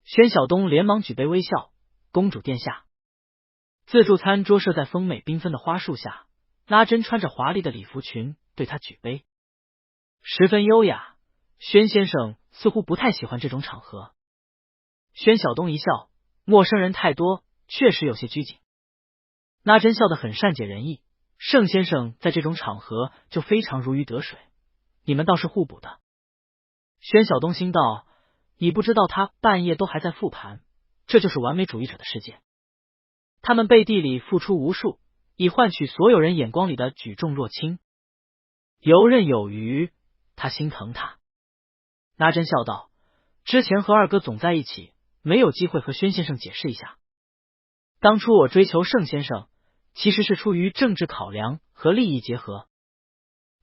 A: 宣晓东连忙举杯微笑，公主殿下。自助餐桌设在丰美缤纷的花束下，拉珍穿着华丽的礼服裙对他举杯，十分优雅。宣先生似乎不太喜欢这种场合。宣晓东一笑，陌生人太多，确实有些拘谨。拉珍笑得很善解人意，盛先生在这种场合就非常如鱼得水，你们倒是互补的。宣晓东心道，你不知道他半夜都还在复盘，这就是完美主义者的世界。他们背地里付出无数，以换取所有人眼光里的举重若轻，游刃有余，他心疼他。拉珍笑道，之前和二哥总在一起，没有机会和宣先生解释一下。当初我追求盛先生，其实是出于政治考量和利益结合。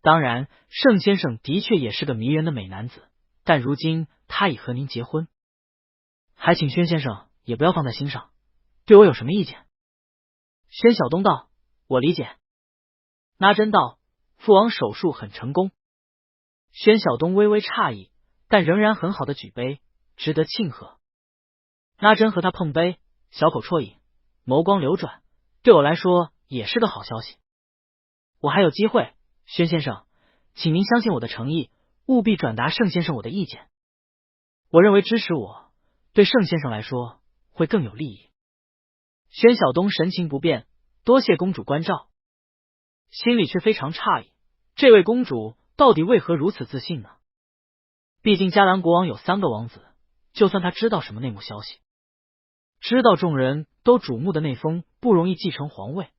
A: 当然，盛先生的确也是个迷人的美男子，但如今他已和您结婚，还请宣先生也不要放在心上，对我有什么意见？宣晓东道，我理解。拉珍道，父王手术很成功。宣晓东微微诧异，但仍然很好的举杯，值得庆贺。拉珍和他碰杯，小口啜饮，眸光流转，对我来说也是个好消息。我还有机会，宣先生，请您相信我的诚意，务必转达盛先生我的意见。我认为支持我，对盛先生来说会更有利益。宣晓东神情不变，多谢公主关照，心里却非常诧异，这位公主到底为何如此自信呢？毕竟迦兰国王有3个王子，就算他知道什么内幕消息，知道众人都瞩目的内封不容易继承皇位，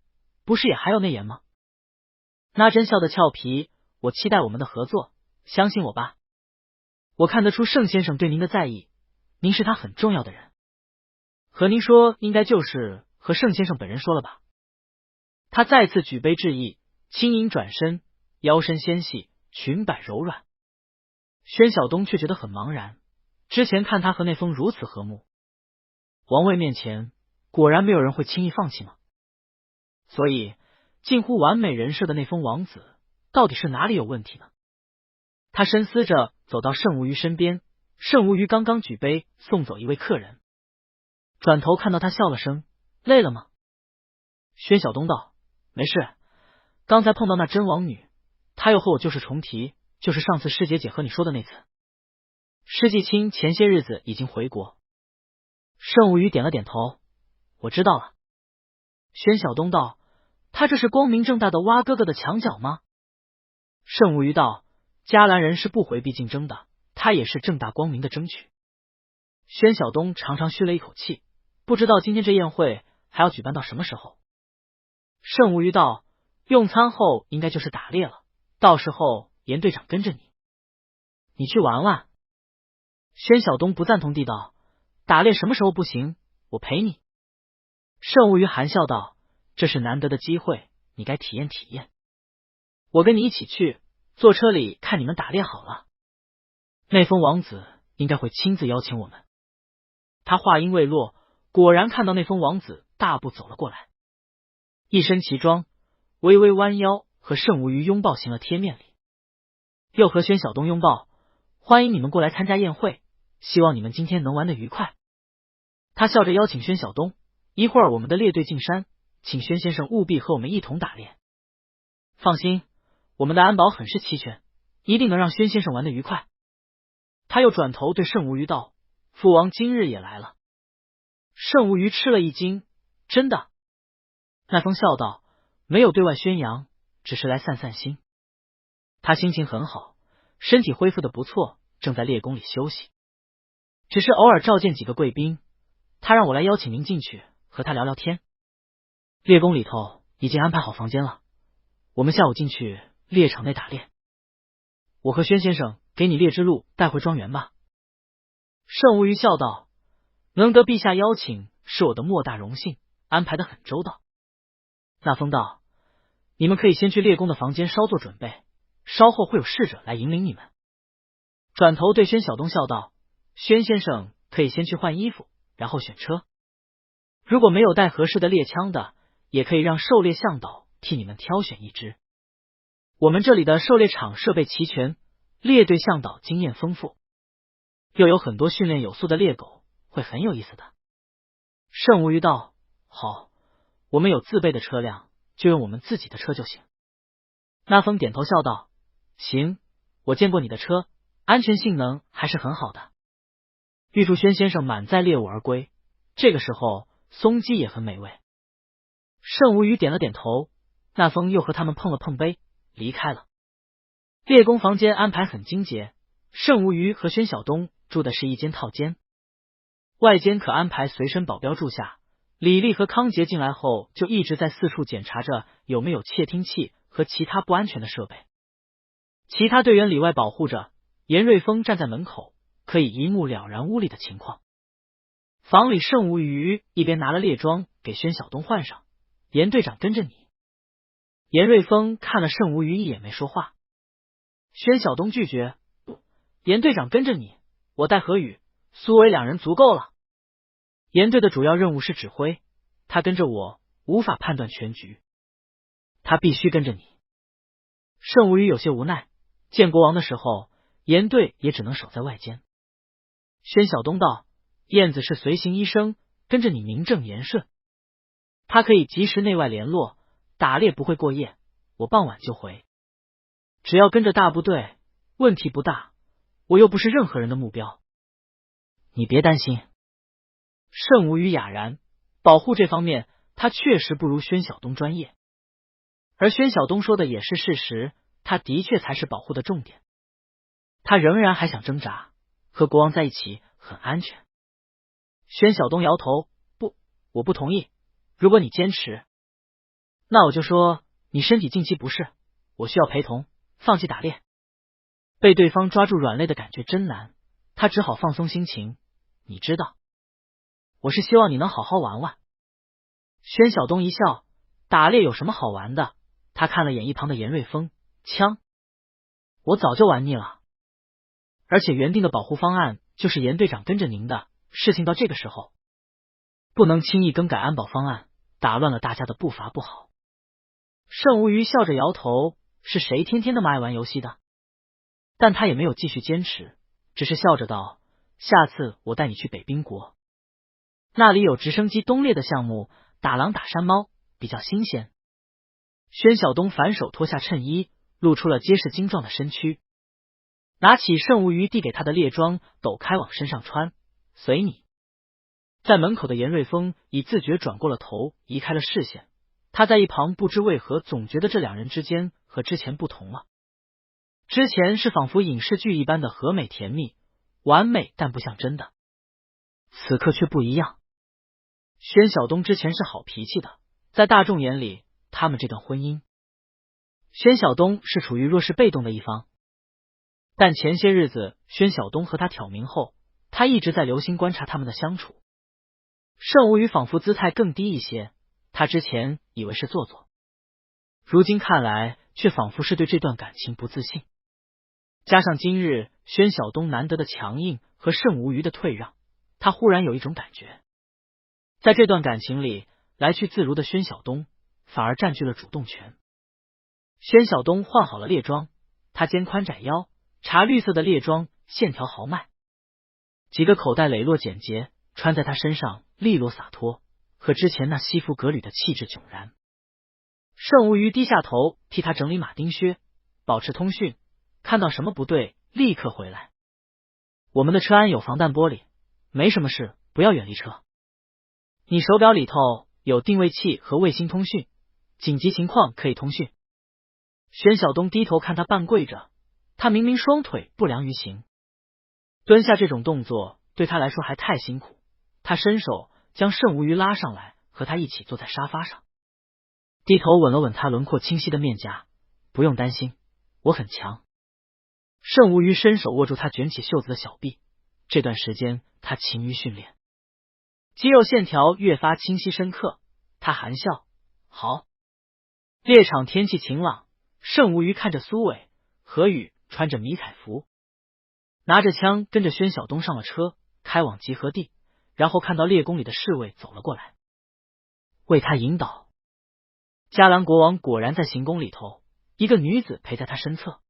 A: 不是也还有内言吗？那真笑得俏皮，我期待我们的合作，相信我吧。我看得出盛先生对您的在意，您是他很重要的人。和您说，应该就是和盛先生本人说了吧。他再次举杯致意，轻盈转身，腰身纤细，裙摆柔软。宣晓东却觉得很茫然，之前看他和内封如此和睦，王位面前果然没有人会轻易放弃吗？所以近乎完美人设的内封王子到底是哪里有问题呢？他深思着走到盛无鱼身边，盛无鱼刚刚举杯送走一位客人，转头看到他笑了声，累了吗？宣晓东道，没事，刚才碰到那真王女，她又和我旧事重提，就是上次师姐姐和你说的那次。施季青前些日子已经回国。盛无鱼点了点头，我知道了。宣晓东道，他这是光明正大的挖哥哥的墙角吗？盛无鱼道，迦兰人是不回避竞争的，他也是正大光明的争取。宣晓东长长吁了一口气，不知道今天这宴会还要举办到什么时候。盛无鱼道，用餐后应该就是打猎了，到时候严队长跟着你，你去玩玩。宣晓东不赞同地道，打猎什么时候不行，我陪你。盛无鱼含笑道，这是难得的机会，你该体验体验。我跟你一起去，坐车里看你们打猎好了。内封王子应该会亲自邀请我们。他话音未落，果然看到内封王子大步走了过来，一身奇装，微微弯腰和盛无鱼拥抱行了贴面礼，又和宣晓东拥抱，欢迎你们过来参加宴会，希望你们今天能玩得愉快。他笑着邀请宣晓东，一会儿我们的猎队进山，请宣先生务必和我们一同打猎。放心，我们的安保很是齐全，一定能让宣先生玩得愉快。他又转头对盛无鱼道：父王今日也来了。盛无鱼吃了一惊，真的？那风笑道：没有对外宣扬，只是来散散心。他心情很好，身体恢复的不错，正在猎宫里休息，只是偶尔召见几个贵宾。他让我来邀请您进去和他聊聊天。猎宫里头已经安排好房间了，我们下午进去猎场内打猎。我和宣先生给你猎之路带回庄园吧。盛无鱼笑道：能得陛下邀请是我的莫大荣幸，安排的很周到。那风道：你们可以先去猎宫的房间稍作准备，稍后会有侍者来引领你们。转头对宣晓东笑道：宣先生可以先去换衣服，然后选车。如果没有带合适的猎枪的，也可以让狩猎向导替你们挑选一支。我们这里的狩猎场设备齐全，猎队向导经验丰富，又有很多训练有素的猎狗，会很有意思的。盛无鱼道：好，我们有自备的车辆，就用我们自己的车就行。那风点头笑道：行，我见过你的车，安全性能还是很好的。预祝宣先生满载猎物而归。这个时候松鸡也很美味。盛无鱼点了点头，那风又和他们碰了碰杯，离开了。猎宫房间安排很精洁，盛无鱼和宣晓东住的是一间套间，外间可安排随身保镖住下。李丽和康杰进来后就一直在四处检查着有没有窃听器和其他不安全的设备，其他队员里外保护着。严瑞峰站在门口，可以一目了然屋里的情况。房里盛无鱼一边拿了猎装给宣晓东换上，严队长跟着你。严瑞峰看了盛无鱼一眼没说话。宣晓东拒绝：不，严队长跟着你，我带何宇、苏伟两人足够了。严队的主要任务是指挥，他跟着我无法判断全局，他必须跟着你。盛无鱼有些无奈，见国王的时候严队也只能守在外间。宣晓东道：燕子是随行医生，跟着你名正言顺，他可以及时内外联络，打猎不会过夜，我傍晚就回。只要跟着大部队，问题不大，我又不是任何人的目标。你别担心。盛无鱼哑然，保护这方面他确实不如宣晓东专业，而宣晓东说的也是事实，他的确才是保护的重点。他仍然还想挣扎，和国王在一起很安全。宣晓东摇头：不，我不同意。如果你坚持，那我就说你身体近期不适，我需要陪同，放弃打猎。被对方抓住软肋的感觉真难，他只好放松心情。你知道，我是希望你能好好玩玩。宣晓东一笑：打猎有什么好玩的？他看了眼一旁的严瑞峰，枪我早就玩腻了，而且原定的保护方案就是严队长跟着您的，事情到这个时候不能轻易更改安保方案，打乱了大家的步伐不好。盛无鱼笑着摇头：是谁天天那么爱玩游戏的？但他也没有继续坚持，只是笑着道：下次我带你去北冰国，那里有直升机冬猎的项目，打狼打山猫，比较新鲜。宣晓东反手脱下衬衣，露出了结实精壮的身躯，拿起盛无鱼递给他的猎装，抖开往身上穿，随你。在门口的严瑞峰已自觉转过了头，移开了视线。他在一旁不知为何总觉得这两人之间和之前不同了。之前是仿佛影视剧一般的和美甜蜜，完美但不像真的，此刻却不一样。宣晓东之前是好脾气的，在大众眼里，他们这段婚姻，宣晓东是处于弱势被动的一方。但前些日子宣晓东和他挑明后，他一直在留心观察他们的相处。盛无鱼仿佛姿态更低一些，他之前以为是做作，如今看来却仿佛是对这段感情不自信。加上今日宣晓东难得的强硬和盛无鱼的退让，他忽然有一种感觉，在这段感情里，来去自如的宣晓东反而占据了主动权。宣晓东换好了猎装，他肩宽窄腰，茶绿色的猎装线条豪迈，几个口袋磊落简洁，穿在他身上利落洒脱，和之前那西服革履的气质迥然。盛无虞低下头替他整理马丁靴，保持通讯，看到什么不对立刻回来。我们的车安有防弹玻璃，没什么事，不要远离车。你手表里头有定位器和卫星通讯，紧急情况可以通讯。玄晓东低头看他半跪着，他明明双腿不良于行，蹲下这种动作对他来说还太辛苦。他伸手将盛无虞拉上来，和他一起坐在沙发上，低头吻了吻他轮廓清晰的面颊。不用担心，我很强。盛无虞伸手握住他卷起袖子的小臂，这段时间他勤于训练，肌肉线条越发清晰深刻。他含笑，好。猎场天气晴朗，盛无虞看着苏伟、何宇穿着迷彩服，拿着枪跟着宣晓东上了车，开往集合地，然后看到猎宫里的侍卫走了过来，为他引导。迦兰国王果然在行宫里头，一个女子陪在他身侧，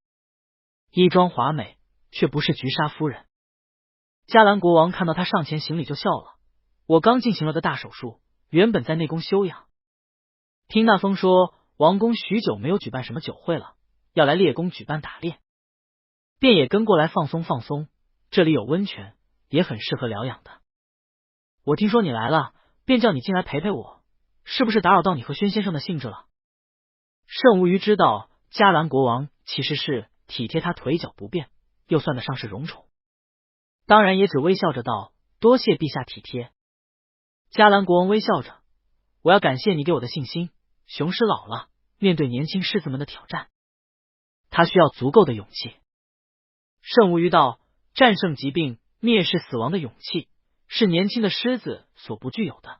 A: 衣装华美，却不是菊莎夫人。迦兰国王看到他上前行礼就笑了，我刚进行了个大手术，原本在内宫休养，听那风说王宫许久没有举办什么酒会了，要来猎宫举办打猎，便也跟过来放松放松，这里有温泉，也很适合疗养的。我听说你来了，便叫你进来陪陪我，是不是打扰到你和宣先生的兴致了？盛无虞知道迦兰国王其实是体贴他腿脚不便，又算得上是荣宠，当然也只微笑着道，多谢陛下体贴。迦兰国王微笑着，我要感谢你给我的信心，雄狮老了，面对年轻狮子们的挑战，他需要足够的勇气。盛无虞道，战胜疾病、灭世死亡的勇气，是年轻的狮子所不具有的。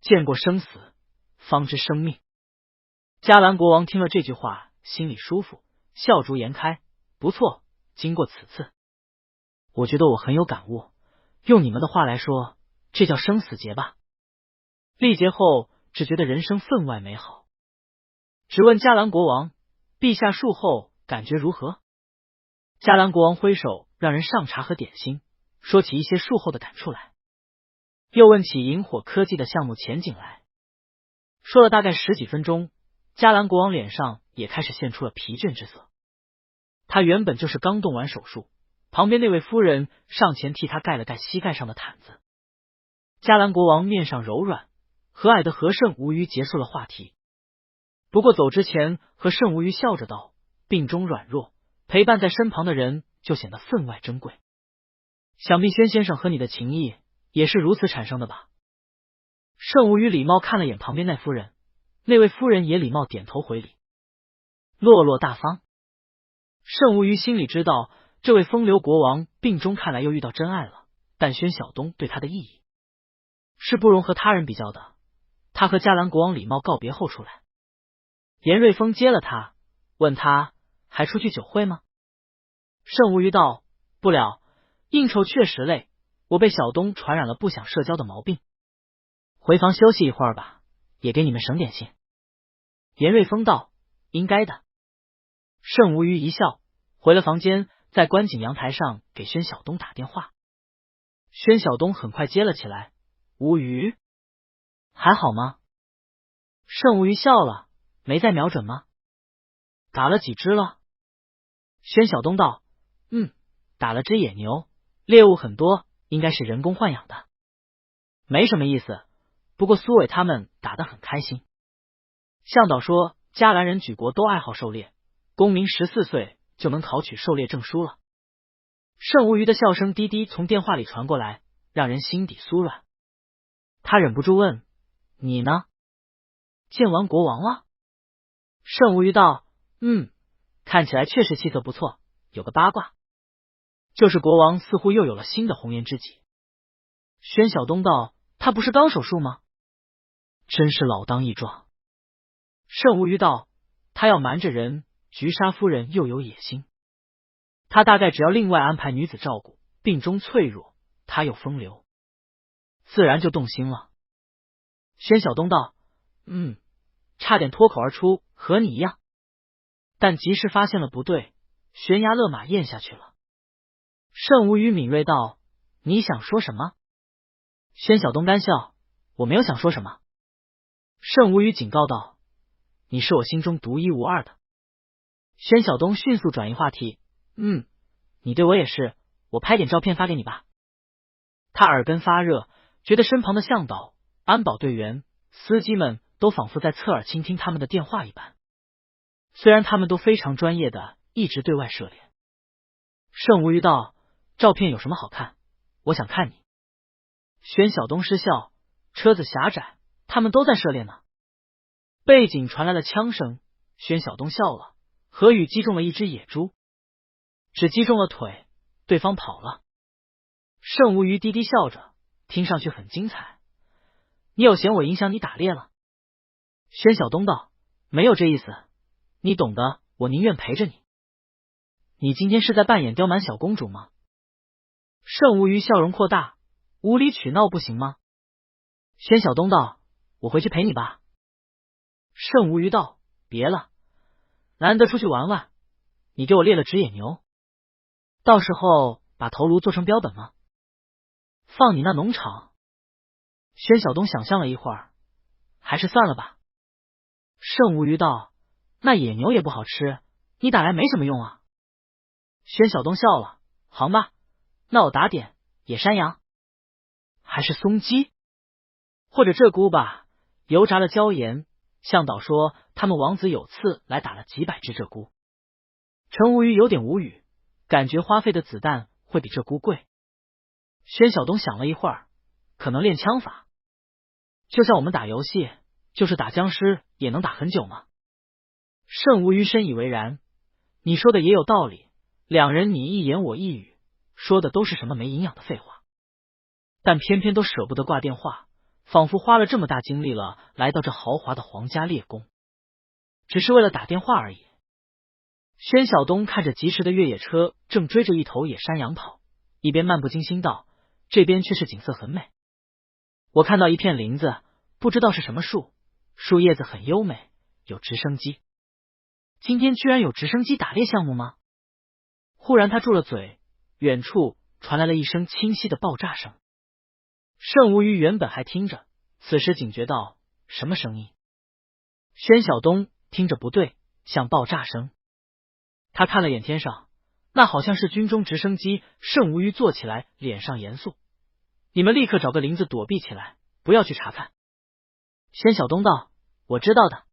A: 见过生死，方知生命。迦兰国王听了这句话，心里舒服，笑逐颜开。不错，经过此次，我觉得我很有感悟。用你们的话来说，这叫生死劫吧。历劫后，只觉得人生分外美好。只问迦兰国王，陛下术后感觉如何？迦兰国王挥手让人上茶和点心，说起一些术后的感触来，又问起萤火科技的项目前景来。说了大概10几分钟，迦兰国王脸上也开始现出了疲倦之色。他原本就是刚动完手术，旁边那位夫人上前替他盖了盖膝盖上的毯子。迦兰国王面上柔软和蔼的和盛无虞结束了话题，不过走之前和盛无虞笑着道，病中软弱，陪伴在身旁的人就显得分外珍贵。想必宣先生和你的情谊也是如此产生的吧？盛无虞礼貌看了眼旁边那夫人，那位夫人也礼貌点头回礼，落落大方。盛无虞心里知道，这位风流国王病中看来又遇到真爱了，但宣晓东对他的意义是不容和他人比较的。他和迦兰国王礼貌告别后出来，严瑞峰接了他，问他还出去酒会吗？盛无虞道，不了，应酬确实累，我被小东传染了不想社交的毛病，回房休息一会儿吧，也给你们省点心。严瑞峰道，应该的。盛无虞一笑，回了房间，在观景阳台上给宣晓东打电话。宣晓东很快接了起来，无虞还好吗？盛无虞笑了，没再瞄准吗？打了几只了？宣晓东道，打了只野牛，猎物很多，应该是人工豢养的，没什么意思，不过苏伟他们打得很开心。向导说迦兰人举国都爱好狩猎，公民14岁就能考取狩猎证书了。盛无虞的笑声低低从电话里传过来，让人心底酥软。他忍不住问，你呢？见完国王了？盛无虞道，看起来确实气色不错，有个八卦，就是国王似乎又有了新的红颜知己。宣晓东道，他不是刚手术吗？真是老当益壮。盛无虞道，他要瞒着人，菊莎夫人又有野心，他大概只要另外安排女子照顾，病中脆弱，他又风流，自然就动心了。宣晓东道，差点脱口而出和你一样，但及时发现了不对，悬崖勒马咽下去了。盛无虞敏锐道，你想说什么？宣晓东干笑，我没有想说什么。盛无语警告道，你是我心中独一无二的。宣晓东迅速转移话题，你对我也是，我拍点照片发给你吧。他耳根发热，觉得身旁的向导、安保队员、司机们都仿佛在侧耳倾听他们的电话一般，虽然他们都非常专业的一直对外涉猎。盛无语道，照片有什么好看？我想看你。宣晓东失笑，车子狭窄，他们都在涉猎呢。背景传来了枪声，宣晓东笑了，何宇击中了一只野猪，只击中了腿，对方跑了。盛无鱼低低笑着，听上去很精彩。你有嫌我影响你打猎了？宣晓东道，没有这意思，你懂得，我宁愿陪着你。你今天是在扮演刁蛮小公主吗？盛无鱼笑容扩大，无理取闹不行吗？宣晓东道，我回去陪你吧。盛无鱼道，别了，难得出去玩玩，你给我猎了只野牛，到时候把头颅做成标本吗？放你那农场。宣晓东想象了一会儿，还是算了吧。盛无鱼道，那野牛也不好吃，你打来没什么用啊。宣晓东笑了，好吧，那我打点野山羊，还是松鸡，或者鹧鸪吧，油炸了椒盐。向导说他们王子有次来打了几百只鹧鸪。陈无鱼有点无语，感觉花费的子弹会比鹧鸪贵。宣晓东想了一会儿，可能练枪法，就像我们打游戏，就是打僵尸也能打很久吗？盛无鱼深以为然，你说的也有道理，两人你一言我一语，说的都是什么没营养的废话，但偏偏都舍不得挂电话，仿佛花了这么大精力了，来到这豪华的皇家猎宫，只是为了打电话而已。宣晓东看着疾驰的越野车正追着一头野山羊跑，一边漫不经心道，这边却是景色很美。我看到一片林子，不知道是什么树，树叶子很优美，有直升机。今天居然有直升机打猎项目吗？忽然他住了嘴，远处传来了一声清晰的爆炸声。盛无鱼原本还听着，此时警觉到什么声音？宣晓东听着不对，像爆炸声。他看了眼天上，那好像是军中直升机。盛无鱼坐起来，脸上严肃，你们立刻找个林子躲避起来，不要去查看。宣晓东道，我知道的，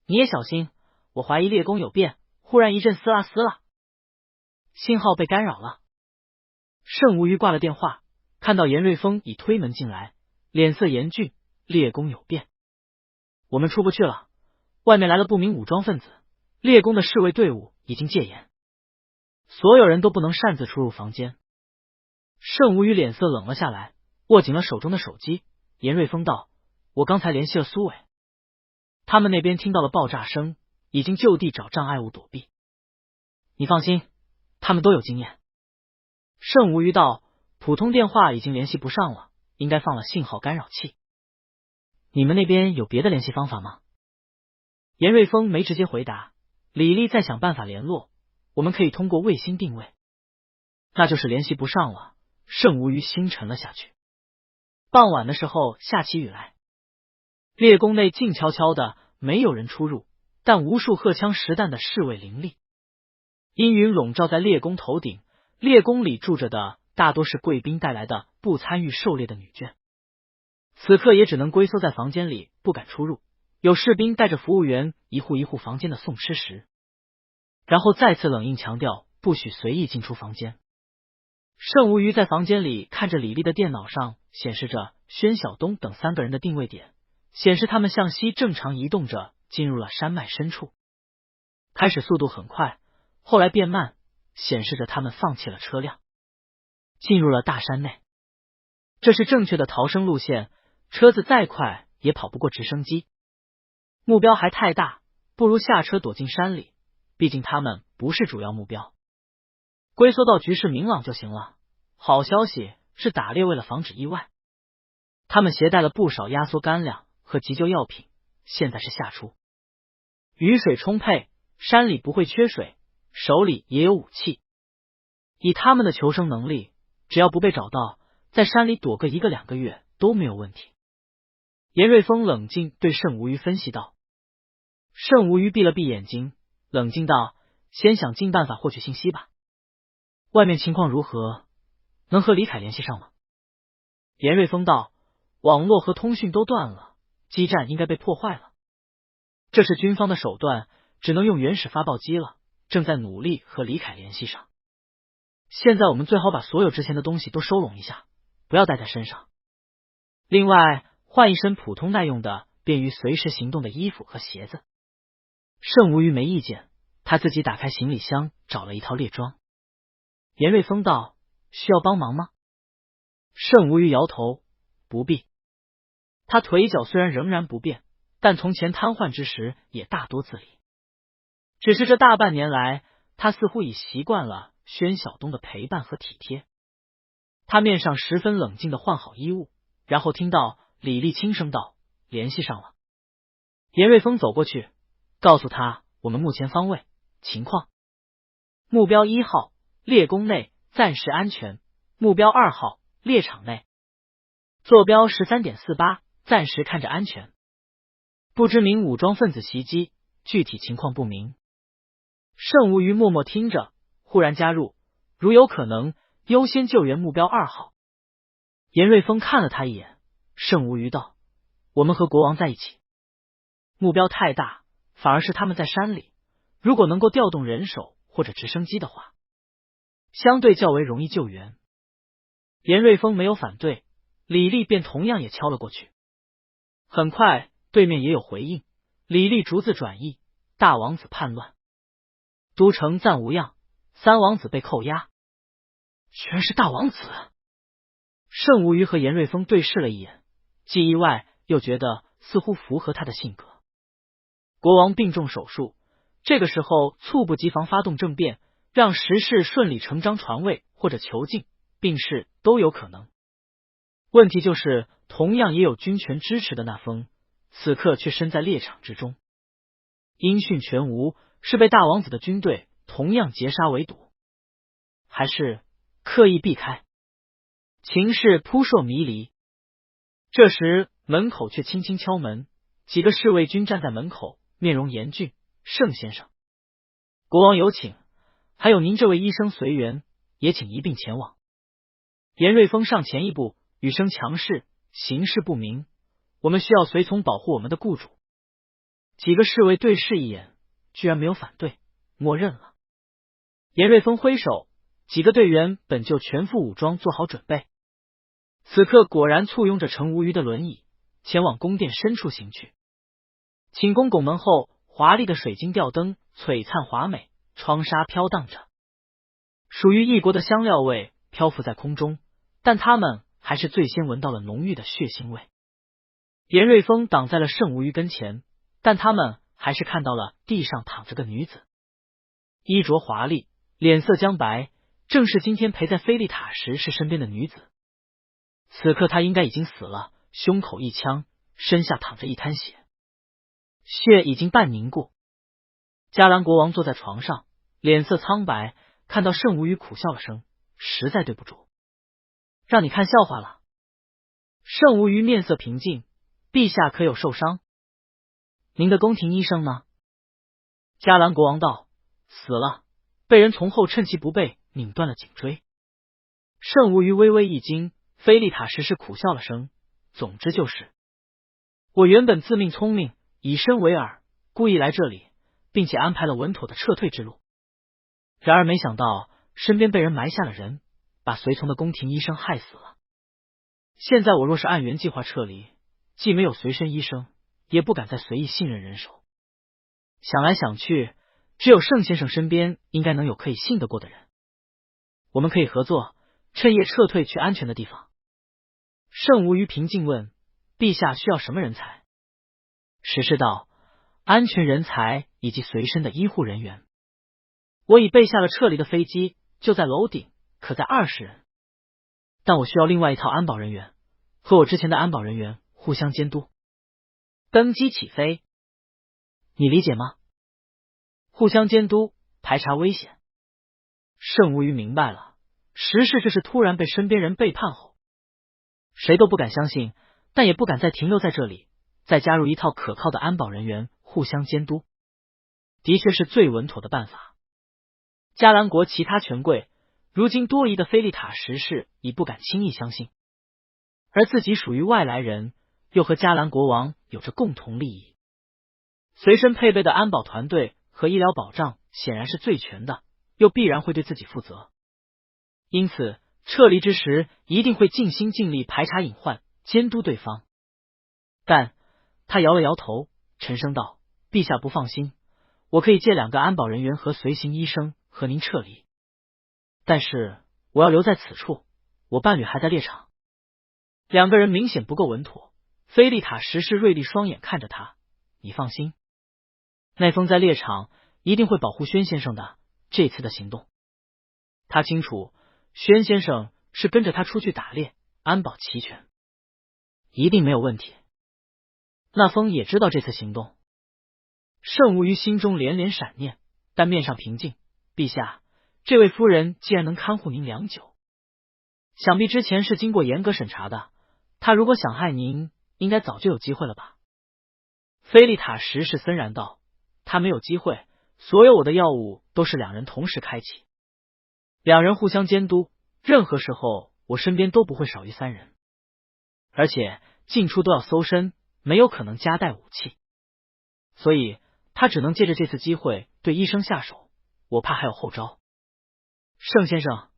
A: 你也小心，我怀疑猎弓有变。忽然一阵撕拉撕拉，信号被干扰了。盛无鱼挂了电话，看到严瑞峰已推门进来，脸色严峻，猎弓有变，我们出不去了，外面来了不明武装分子，猎弓的侍卫队伍已经戒严，所有人都不能擅自出入房间。盛无鱼脸色冷了下来，握紧了手中的手机。严瑞峰道，我刚才联系了苏伟，他们那边听到了爆炸声，已经就地找障碍物躲避。你放心，他们都有经验。盛无鱼道，普通电话已经联系不上了，应该放了信号干扰器。你们那边有别的联系方法吗？严瑞峰没直接回答，李丽在想办法联络，我们可以通过卫星定位。那就是联系不上了。盛无鱼心沉了下去。傍晚的时候下起雨来，猎宫内静悄悄的，没有人出入，但无数荷枪实弹的侍卫林立。阴云笼罩在猎宫头顶，猎宫里住着的大多是贵宾带来的不参与狩猎的女眷，此刻也只能龟缩在房间里，不敢出入。有士兵带着服务员一户一户房间的送吃食，然后再次冷硬强调不许随意进出房间。盛无鱼在房间里看着李丽的电脑上显示着宣晓东等3个人的定位点，显示他们向西正常移动着，进入了山脉深处。开始速度很快，后来变慢，显示着他们放弃了车辆，进入了大山内。这是正确的逃生路线，车子再快也跑不过直升机。目标还太大，不如下车躲进山里，毕竟他们不是主要目标。龟缩到局势明朗就行了。好消息是打猎为了防止意外，他们携带了不少压缩干粮和急救药品，现在是夏初，雨水充沛，山里不会缺水，手里也有武器。以他们的求生能力，只要不被找到，在山里躲个1个2个月都没有问题。严瑞峰冷静对盛无虞分析道。盛无虞闭了闭眼睛，冷静道：先想尽办法获取信息吧。外面情况如何？能和李凯联系上吗？严瑞峰道：网络和通讯都断了，基站应该被破坏了。这是军方的手段，只能用原始发报机了，正在努力和李凯联系上。现在我们最好把所有值钱的东西都收拢一下，不要带在身上。另外，换一身普通耐用的、便于随时行动的衣服和鞋子。盛无虞没意见，他自己打开行李箱，找了一套猎装。严瑞峰道：需要帮忙吗？盛无虞摇头：不必。他腿脚虽然仍然不便，但从前瘫痪之时也大多自理。只是这大半年来，他似乎已习惯了宣晓东的陪伴和体贴。他面上十分冷静地换好衣物，然后听到李丽轻声道：联系上了。严瑞峰走过去，告诉他我们目前方位情况。目标1号猎宫内暂时安全，目标2号猎场内，坐标 13.48， 暂时看着安全。不知名武装分子袭击，具体情况不明。盛无虞默默听着，忽然加入：如有可能，优先救援目标2号。严瑞峰看了他一眼，盛无虞道：我们和国王在一起，目标太大，反而是他们在山里，如果能够调动人手或者直升机的话，相对较为容易救援。严瑞峰没有反对，李丽便同样也敲了过去。很快对面也有回应，李丽逐字转译：大王子叛乱，都城暂无恙，3王子被扣押。居然是大王子！盛无虞和严瑞峰对视了一眼，既意外又觉得似乎符合他的性格。国王病重手术，这个时候猝不及防发动政变，让时事顺理成章传位或者囚禁，病逝都有可能。问题就是同样也有军权支持的那封，此刻却身在猎场之中，音讯全无，是被大王子的军队同样截杀围堵，还是刻意避开？情势扑朔迷离。这时门口却轻轻敲门，几个侍卫军站在门口，面容严峻：盛先生，国王有请，还有您这位医生随员，也请一并前往。严瑞峰上前一步，语声强势：形势不明，我们需要随从保护我们的雇主。几个侍卫对视一眼，居然没有反对，默认了。严瑞峰挥手，几个队员本就全副武装做好准备，此刻果然簇拥着程无虞的轮椅，前往宫殿深处行去。寝宫拱门后，华丽的水晶吊灯璀璨华美，窗纱飘荡着，属于异国的香料味漂浮在空中，但他们还是最先闻到了浓郁的血腥味。严瑞峰挡在了盛无虞跟前，但他们还是看到了地上躺着个女子，衣着华丽，脸色将白，正是今天陪在菲利塔什氏身边的女子。此刻她应该已经死了，胸口一枪，身下淌着一滩血，血已经半凝固。迦兰国王坐在床上，脸色苍白，看到盛无虞苦笑了声：实在对不住，让你看笑话了。盛无虞面色平静：陛下可有受伤？您的宫廷医生呢？迦兰国王道：死了，被人从后趁其不备拧断了颈椎。盛无虞微微一惊，菲利塔什氏苦笑了声：总之就是，我原本自命聪明，以身为饵，故意来这里，并且安排了稳妥的撤退之路。然而没想到身边被人埋下了人，把随从的宫廷医生害死了。现在我若是按原计划撤离，既没有随身医生，也不敢再随意信任人手。想来想去，只有盛先生身边应该能有可以信得过的人。我们可以合作，趁夜撤退去安全的地方。盛无虞平静问：陛下需要什么人才？史事道：安全人才以及随身的医护人员。我已备下了撤离的飞机，就在楼顶，可载20人。但我需要另外一套安保人员，和我之前的安保人员互相监督。登机起飞，你理解吗？互相监督，排查危险。盛无虞明白了，石氏这是突然被身边人背叛后，谁都不敢相信，但也不敢再停留在这里，再加入一套可靠的安保人员互相监督，的确是最稳妥的办法。迦兰国其他权贵如今多疑的菲利塔石氏已不敢轻易相信，而自己属于外来人，又和迦兰国王有着共同利益，随身配备的安保团队和医疗保障显然是最全的，又必然会对自己负责，因此撤离之时一定会尽心尽力排查隐患，监督对方。但他摇了摇头，沉声道：陛下不放心，我可以借2个安保人员和随行医生和您撤离，但是我要留在此处，我伴侣还在猎场。2个人明显不够稳妥，菲利塔石氏锐利双眼看着他，你放心，奈风在猎场一定会保护轩先生的，这次的行动他清楚，轩先生是跟着他出去打猎，安保齐全，一定没有问题。那风也知道这次行动，圣无虞心中连连闪念，但面上平静。陛下，这位夫人既然能看护您良久，想必之前是经过严格审查的，她如果想害您，应该早就有机会了吧？菲利塔石氏森然道：他没有机会，所有我的药物都是2人同时开启，2人互相监督，任何时候我身边都不会少于3人，而且进出都要搜身，没有可能夹带武器，所以他只能借着这次机会对医生下手，我怕还有后招。盛先生，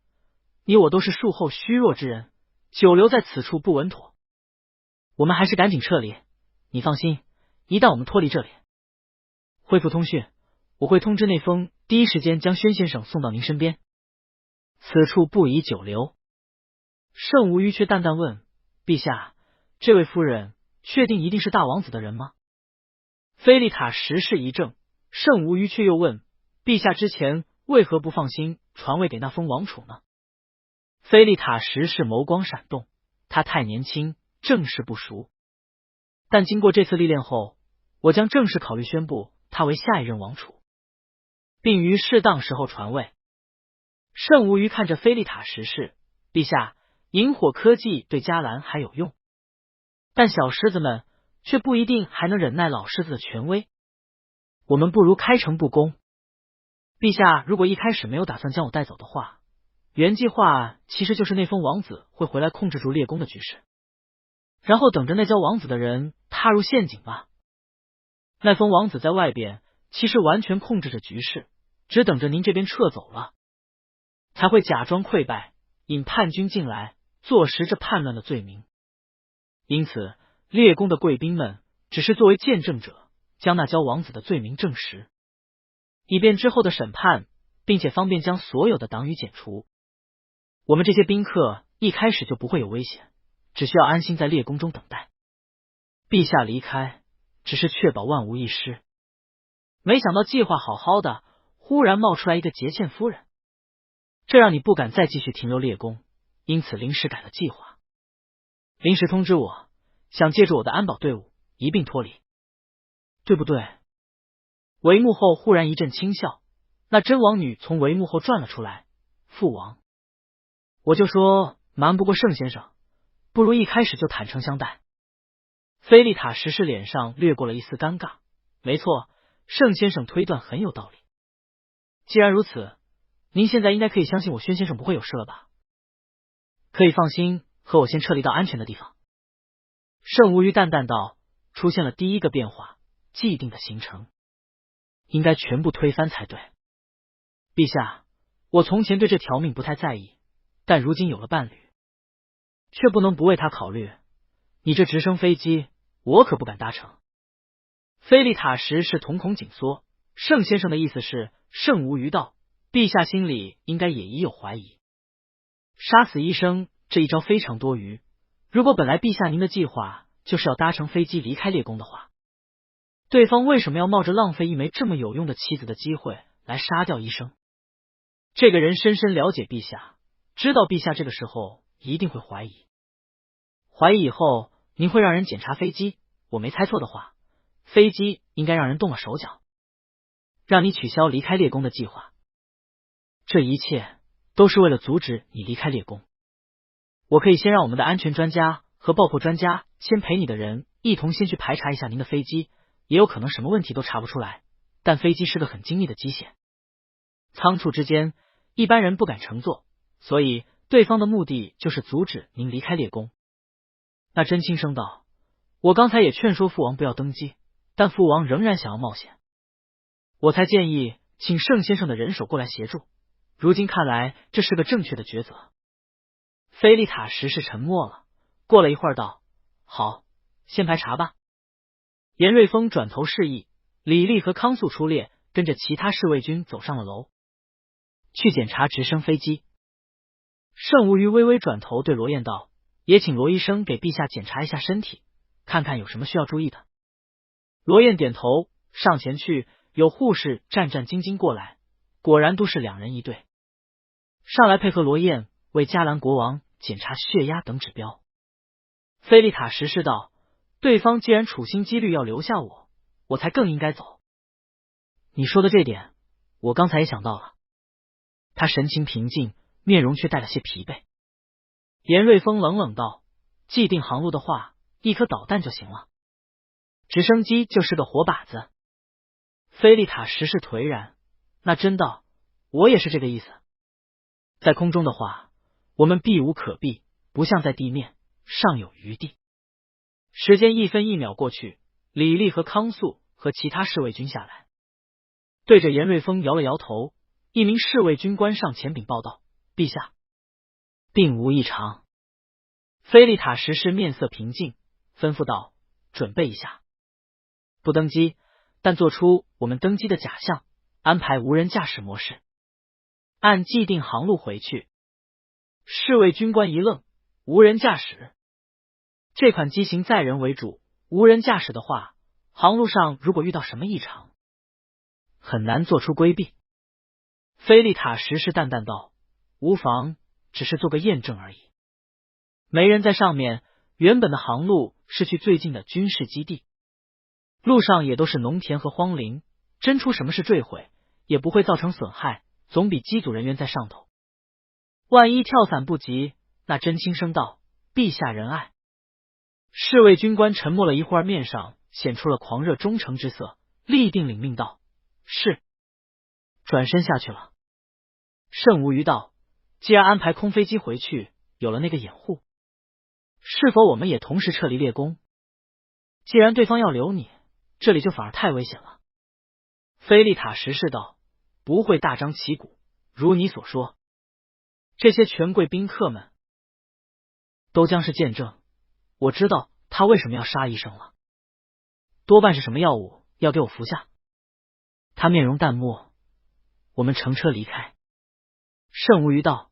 A: 你我都是术后虚弱之人，久留在此处不稳妥，我们还是赶紧撤离。你放心，一旦我们脱离这里，恢复通讯，我会通知内风第一时间将轩先生送到您身边，此处不宜久留。盛无虞却淡淡问：陛下，这位夫人确定一定是大王子的人吗？菲利塔石氏一怔，盛无虞却又问：陛下之前为何不放心传位给那封王储呢？菲利塔石氏眸光闪动，他太年轻，政事不熟，但经过这次历练后，我将正式考虑宣布他为下一任王储，并于适当时候传位。盛无虞看着菲利塔石氏：陛下，萤火科技对迦兰还有用，但小狮子们却不一定还能忍耐老狮子的权威，我们不如开诚布公。陛下如果一开始没有打算将我带走的话，原计划其实就是内封王子会回来控制住猎宫的局势，然后等着那骄王子的人踏入陷阱吧。奈封王子在外边其实完全控制着局势，只等着您这边撤走了，才会假装溃败，引叛军进来，坐实这叛乱的罪名。因此猎宫的贵宾们只是作为见证者，将那骄王子的罪名证实，以便之后的审判，并且方便将所有的党羽剪除。我们这些宾客一开始就不会有危险，只需要安心在猎宫中等待。陛下离开只是确保万无一失，没想到计划好好的，忽然冒出来一个节倩夫人，这让你不敢再继续停留猎宫，因此临时改了计划，临时通知我，想借助我的安保队伍一并脱离，对不对？帷幕后忽然一阵轻笑，那真王女从帷幕后转了出来：父王，我就说瞒不过盛先生，不如一开始就坦诚相待。菲利塔石氏脸上掠过了一丝尴尬，没错，盛先生推断很有道理。既然如此，您现在应该可以相信我轩先生不会有事了吧？可以放心和我先撤离到安全的地方。盛无虞淡淡道：出现了第一个变化，既定的行程应该全部推翻才对。陛下，我从前对这条命不太在意，但如今有了伴侣，却不能不为他考虑。你这直升飞机，我可不敢搭乘。菲利塔石是瞳孔紧缩，盛先生的意思是？盛无虞道：陛下心里应该也已有怀疑。杀死医生这一招非常多余，如果本来陛下您的计划就是要搭乘飞机离开猎宫的话，对方为什么要冒着浪费一枚这么有用的妻子的机会来杀掉医生？这个人深深了解陛下，知道陛下这个时候一定会怀疑，怀疑以后您会让人检查飞机，我没猜错的话，飞机应该让人动了手脚，让你取消离开猎宫的计划。这一切都是为了阻止你离开猎宫。我可以先让我们的安全专家和爆破专家先陪你的人一同先去排查一下您的飞机，也有可能什么问题都查不出来，但飞机是个很精密的机械，仓促之间一般人不敢乘坐，所以对方的目的就是阻止您离开猎宫。那真轻声道，我刚才也劝说父王不要登基，但父王仍然想要冒险，我才建议请盛先生的人手过来协助，如今看来这是个正确的抉择。菲利塔什是沉默了，过了一会儿道，好，先排查吧。严瑞峰转头示意，李丽和康素出列，跟着其他侍卫军走上了楼，去检查直升飞机。盛无虞微微转头对罗燕道，也请罗医生给陛下检查一下身体，看看有什么需要注意的。罗燕点头，上前去，有护士战战兢兢过来，果然都是2人一队，上来配合罗燕为加兰国王检查血压等指标。菲利塔实施道，对方既然处心积虑要留下我，我才更应该走。你说的这点，我刚才也想到了。他神情平静，面容却带了些疲惫。严瑞峰冷冷道，既定航路的话，1颗导弹就行了，直升机就是个活靶子。菲利塔实是颓然，那真道，我也是这个意思。在空中的话，我们避无可避，不像在地面尚有余地。时间1分1秒过去，李丽和康素和其他侍卫军下来，对着严瑞峰摇了摇头。一名侍卫军官上前禀报道，陛下，并无异常。菲利塔什是面色平静，吩咐道，准备一下，不登机，但做出我们登机的假象，安排无人驾驶模式，按既定航路回去。侍卫军官一愣，无人驾驶？这款机型载人为主，无人驾驶的话，航路上如果遇到什么异常，很难做出规避。菲利塔什是淡淡道，无妨，只是做个验证而已。没人在上面，原本的航路是去最近的军事基地，路上也都是农田和荒林，真出什么事坠毁，也不会造成损害，总比机组人员在上头。万一跳伞不及，那真轻声道，陛下仁爱。侍卫军官沉默了一会儿，面上显出了狂热忠诚之色，立定领命道，是。转身下去了。盛无虞道，既然安排空飞机回去，有了那个掩护，是否我们也同时撤离猎宫？既然对方要留你，这里就反而太危险了。菲利塔什是道，不会大张旗鼓，如你所说，这些权贵宾客们都将是见证。我知道他为什么要杀医生了，多半是什么药物要给我服下。他面容淡漠，我们乘车离开。盛无虞道，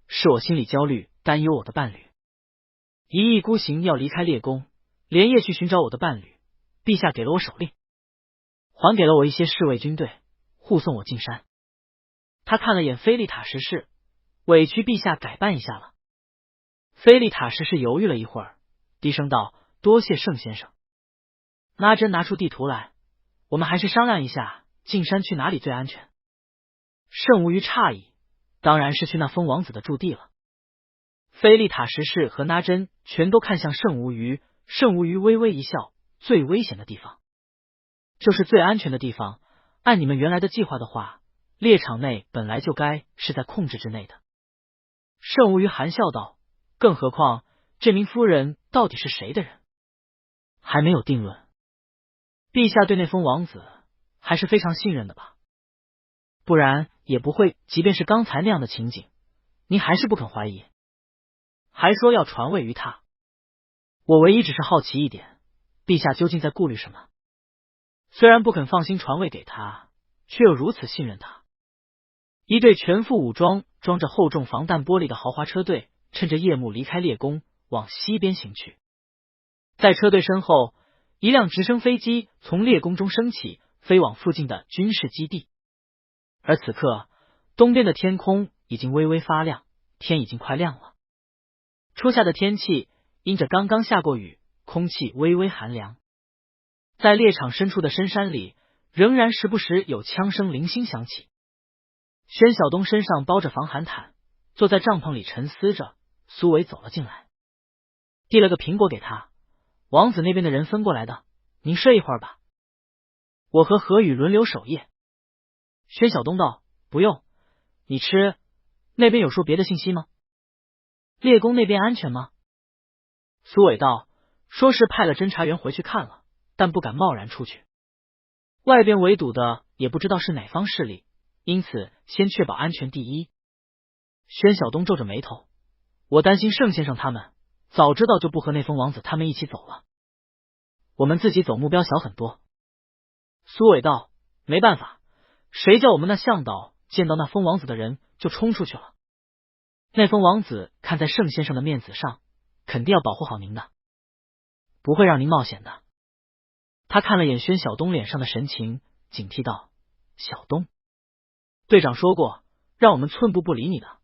A: 是我心里焦虑，担忧我的伴侣，一意孤行要离开猎宫，连夜去寻找我的伴侣。陛下给了我手令，还给了我一些侍卫军队，护送我进山。他看了眼菲利塔什是，委屈陛下改办一下了。菲利塔什是犹豫了一会儿，低声道，多谢盛先生。拉珍拿出地图来，我们还是商量一下进山去哪里最安全。盛无虞诧异，当然是去那疯王子的驻地了。菲利塔什是和拉珍全都看向盛无虞，盛无虞微微一笑，最危险的地方就是最安全的地方，按你们原来的计划的话，猎场内本来就该是在控制之内的。盛无虞含笑道，更何况这名夫人到底是谁的人，还没有定论。陛下对那疯王子还是非常信任的吧？不然也不会即便是刚才那样的情景，您还是不肯怀疑，还说要传位于他。我唯一只是好奇一点，陛下究竟在顾虑什么？虽然不肯放心传位给他，却又如此信任他。一队全副武装、装着厚重防弹玻璃的豪华车队，趁着夜幕离开猎宫，往西边行去。在车队身后，一辆直升飞机从猎宫中升起，飞往附近的军事基地。而此刻，东边的天空已经微微发亮，天已经快亮了。初夏的天气因着刚刚下过雨，空气微微寒凉。在猎场深处的深山里，仍然时不时有枪声零星响起。宣晓东身上包着防寒毯，坐在帐篷里沉思着。苏伟走了进来，递了个苹果给他。王子那边的人分过来的，您睡一会儿吧，我和何宇轮流守夜。宣晓东道：不用，你吃。那边有说别的信息吗？列公那边安全吗？苏伟道：说是派了侦查员回去看了，但不敢贸然出去。外边围堵的也不知道是哪方势力，因此先确保安全第一。宣晓东皱着眉头：我担心盛先生他们，早知道就不和那封王子他们一起走了。我们自己走目标小很多。苏伟道：没办法，谁叫我们那向导见到那封王子的人就冲出去了。那封王子看在盛先生的面子上，肯定要保护好您的，不会让您冒险的。他看了眼宣晓东脸上的神情，警惕道：小东，队长说过让我们寸步不离你的，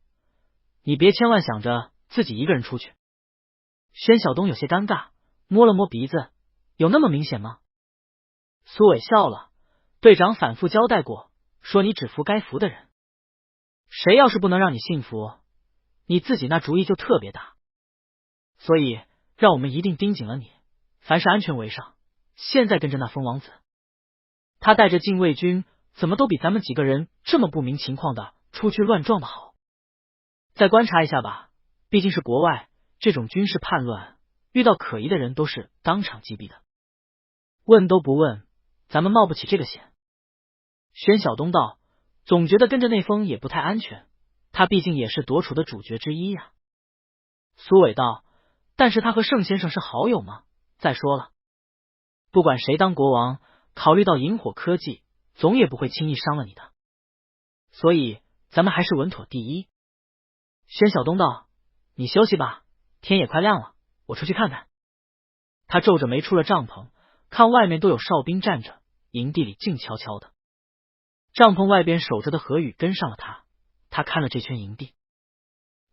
A: 你别千万想着自己一个人出去。宣晓东有些尴尬，摸了摸鼻子：有那么明显吗？苏伟笑了：队长反复交代过，说你只服该服的人，谁要是不能让你信服，你自己那主意就特别大，所以让我们一定盯紧了你，凡事安全为上。现在跟着那封王子，他带着禁卫军，怎么都比咱们几个人这么不明情况的出去乱撞的好。再观察一下吧，毕竟是国外，这种军事叛乱，遇到可疑的人都是当场击毙的，问都不问，咱们冒不起这个险。宣晓东道：总觉得跟着那封也不太安全，他毕竟也是夺储的主角之一呀。苏伟道：但是他和盛先生是好友吗？再说了，不管谁当国王，考虑到萤火科技，总也不会轻易伤了你的，所以咱们还是稳妥第一。宣晓东道：你休息吧，天也快亮了，我出去看看。他皱着眉出了帐篷，看外面都有哨兵站着，营地里静悄悄的。帐篷外边守着的何宇跟上了他，他看了这圈营地，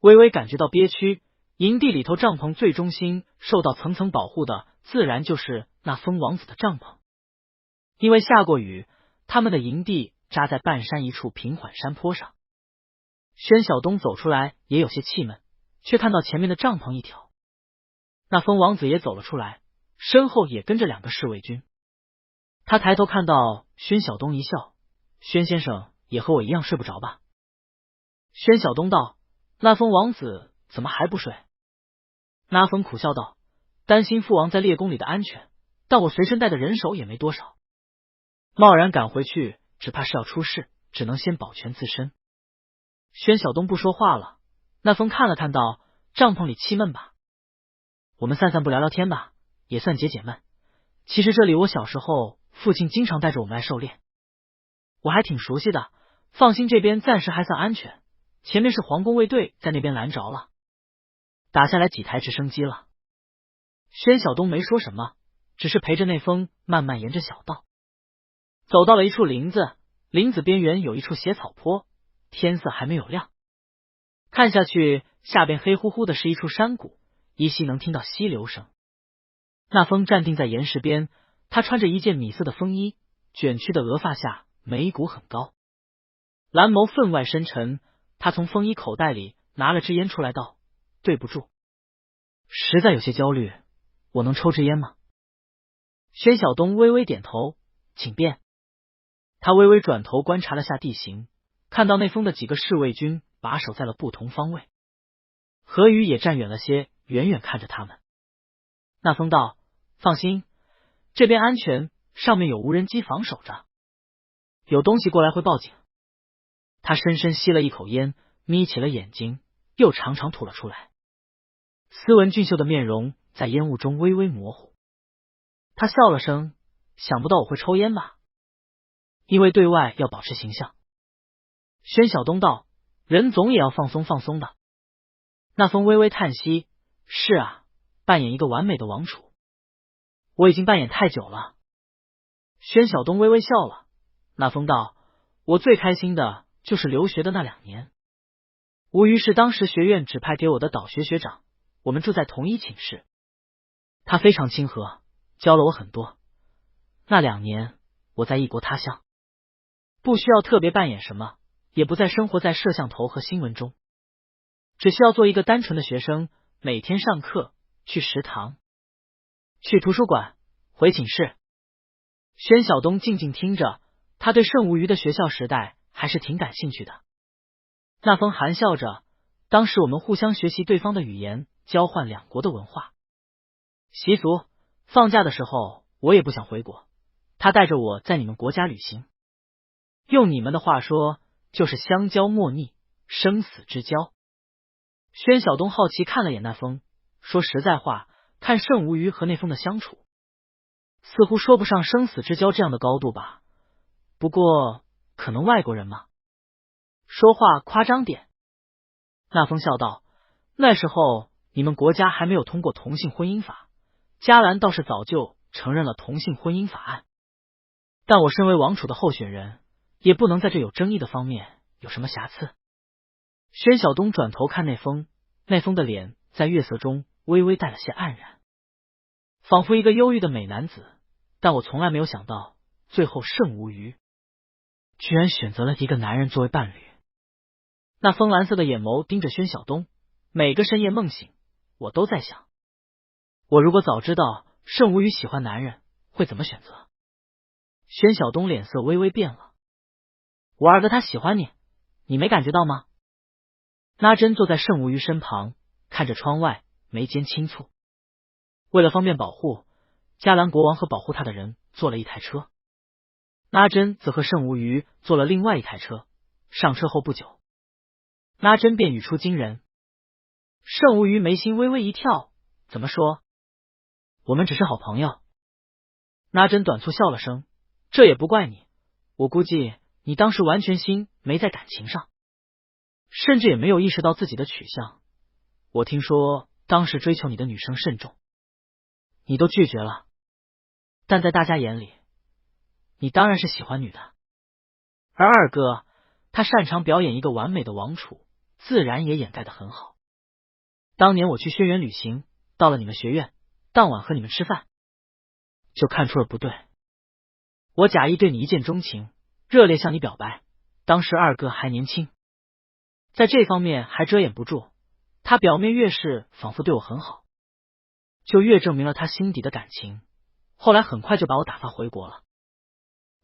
A: 微微感觉到憋屈。营地里头帐篷最中心受到层层保护的，自然就是那封王子的帐篷。因为下过雨，他们的营地扎在半山一处平缓山坡上。宣晓东走出来也有些气闷，却看到前面的帐篷一条，那封王子也走了出来，身后也跟着2个侍卫军。他抬头看到宣晓东一笑：宣先生也和我一样睡不着吧？宣晓东道：那封王子怎么还不睡？那封苦笑道：担心父王在列宫里的安全，但我随身带的人手也没多少，贸然赶回去只怕是要出事，只能先保全自身。宣晓东不说话了。那封看了看道：帐篷里气闷吧，我们散散步聊聊天吧，也算解解闷。其实这里我小时候父亲经常带着我们来狩猎，我还挺熟悉的，放心，这边暂时还算安全，前面是皇宫卫队在那边拦着了，打下来几台直升机了。宣晓东没说什么，只是陪着那封慢慢沿着小道走到了一处林子，林子边缘有一处斜草坡，天色还没有亮，看下去下边黑乎乎的是一处山谷，依稀能听到溪流声。那封站定在岩石边，他穿着一件米色的风衣，卷曲的额发下眉骨很高，蓝眸分外深沉。他从风衣口袋里拿了支烟出来道：对不住，实在有些焦虑，我能抽支烟吗？宣晓东微微点头：请便。他微微转头观察了下地形，看到那封的几个侍卫军把守在了不同方位。何宇也站远了些，远远看着他们。那封道：放心，这边安全，上面有无人机防守着，有东西过来会报警。他深深吸了一口烟，眯起了眼睛，又长长吐了出来。斯文俊秀的面容在烟雾中微微模糊。他笑了声：想不到我会抽烟吧？因为对外要保持形象。宣晓东道：人总也要放松放松的。那封微微叹息：是啊，扮演一个完美的王储，我已经扮演太久了。宣晓东微微笑了。那封道：我最开心的就是留学的那2年，无疑是当时学院指派给我的导学学长，我们住在同一寝室，他非常亲和，教了我很多。那2年我在异国他乡，不需要特别扮演什么，也不再生活在摄像头和新闻中，只需要做一个单纯的学生，每天上课，去食堂，去图书馆，回寝室。宣晓东静静听着，他对盛无虞的学校时代还是挺感兴趣的。那风含笑着，当时我们互相学习对方的语言，交换两国的文化习俗。放假的时候我也不想回国，他带着我在你们国家旅行，用你们的话说就是相交莫逆，生死之交。宣晓东好奇看了眼那风，说实在话，看盛无虞和那风的相处，似乎说不上生死之交这样的高度吧，不过可能外国人嘛，说话夸张点。那风笑道，那时候你们国家还没有通过同性婚姻法，嘉兰倒是早就承认了同性婚姻法案，但我身为王储的候选人，也不能在这有争议的方面有什么瑕疵。宣晓东转头看那风，那风的脸在月色中微微带了些黯然，仿佛一个忧郁的美男子，但我从来没有想到，最后盛无虞居然选择了一个男人作为伴侣。那风蓝色的眼眸盯着宣晓东，每个深夜梦醒，我都在想，我如果早知道盛无虞喜欢男人，会怎么选择？宣晓东脸色微微变了，我二哥他喜欢你，你没感觉到吗？那真坐在盛无虞身旁，看着窗外，眉间轻蹙。为了方便保护，嘉兰国王和保护他的人坐了一台车，那真则和盛无虞坐了另外一台车。上车后不久，那真便语出惊人。盛无虞眉心微微一跳，怎么说？我们只是好朋友。那真短促笑了声，这也不怪你，我估计你当时完全心没在感情上，甚至也没有意识到自己的取向。我听说当时追求你的女生甚众，你都拒绝了，但在大家眼里，你当然是喜欢女的。而二哥，他擅长表演一个完美的王储，自然也掩盖得很好。当年我去轩辕旅行，到了你们学院，当晚和你们吃饭，就看出了不对。我假意对你一见钟情，热烈向你表白，当时二哥还年轻，在这方面还遮掩不住，他表面越是仿佛对我很好，就越证明了他心底的感情。后来很快就把我打发回国了。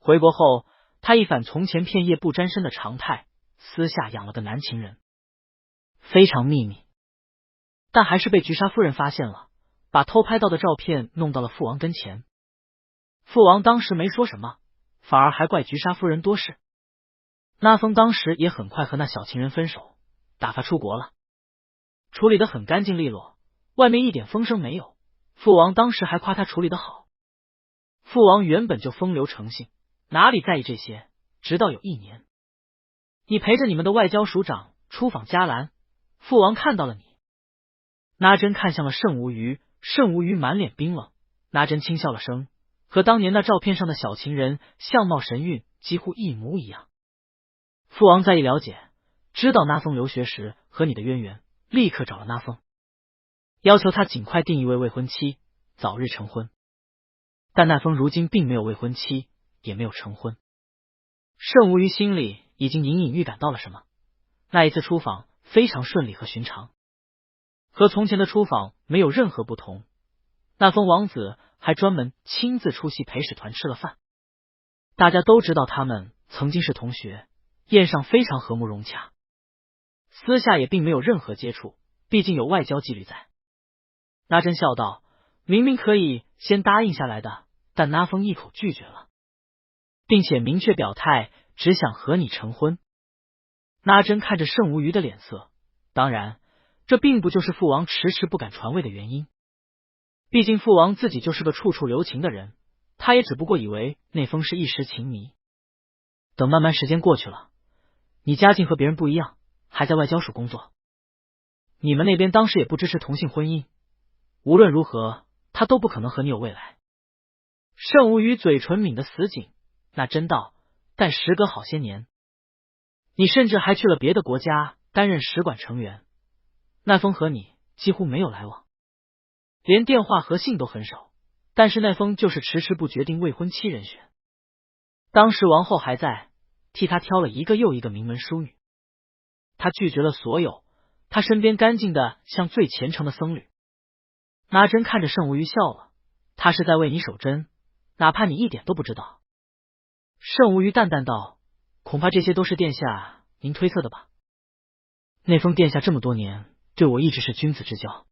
A: 回国后，他一反从前片叶不沾身的常态，私下养了个男情人，非常秘密，但还是被菊莎夫人发现了，把偷拍到的照片弄到了父王跟前。父王当时没说什么，反而还怪菊莎夫人多事。那风当时也很快和那小情人分手，打发出国了，处理得很干净利落，外面一点风声没有。父王当时还夸他处理得好。父王原本就风流成性，哪里在意这些，直到有一年，你陪着你们的外交署长出访嘉兰，父王看到了你。那真看向了盛无虞，盛无虞满脸冰冷。那真轻笑了声，和当年那照片上的小情人相貌神韵几乎一模一样。父王再一了解，知道那风留学时和你的渊源，立刻找了那风，要求他尽快定一位未婚妻，早日成婚。但那风如今并没有未婚妻，也没有成婚。盛无虞心里已经隐隐预感到了什么。那一次出访非常顺利和寻常，和从前的出访没有任何不同。那风王子还专门亲自出席陪使团吃了饭，大家都知道他们曾经是同学，宴上非常和睦融洽，私下也并没有任何接触，毕竟有外交纪律在。那真笑道，明明可以先答应下来的，但那风一口拒绝了，并且明确表态只想和你成婚。那真看着盛无虞的脸色，当然这并不就是父王迟迟不敢传位的原因，毕竟父王自己就是个处处留情的人，他也只不过以为那风是一时情迷。等慢慢时间过去了，你家境和别人不一样，还在外交署工作，你们那边当时也不支持同性婚姻，无论如何他都不可能和你有未来。盛无虞嘴唇抿得死紧，那真道，但时隔好些年，你甚至还去了别的国家担任使馆成员，那风和你几乎没有来往，连电话和信都很少，但是那风就是迟迟不决定未婚妻人选。当时王后还在，替他挑了一个又一个名门淑女。他拒绝了所有，他身边干净的像最虔诚的僧侣。那真看着圣无虞笑了，他是在为你守贞，哪怕你一点都不知道。圣无虞淡淡道，恐怕这些都是殿下您推测的吧。内封殿下这么多年对我一直是君子之交，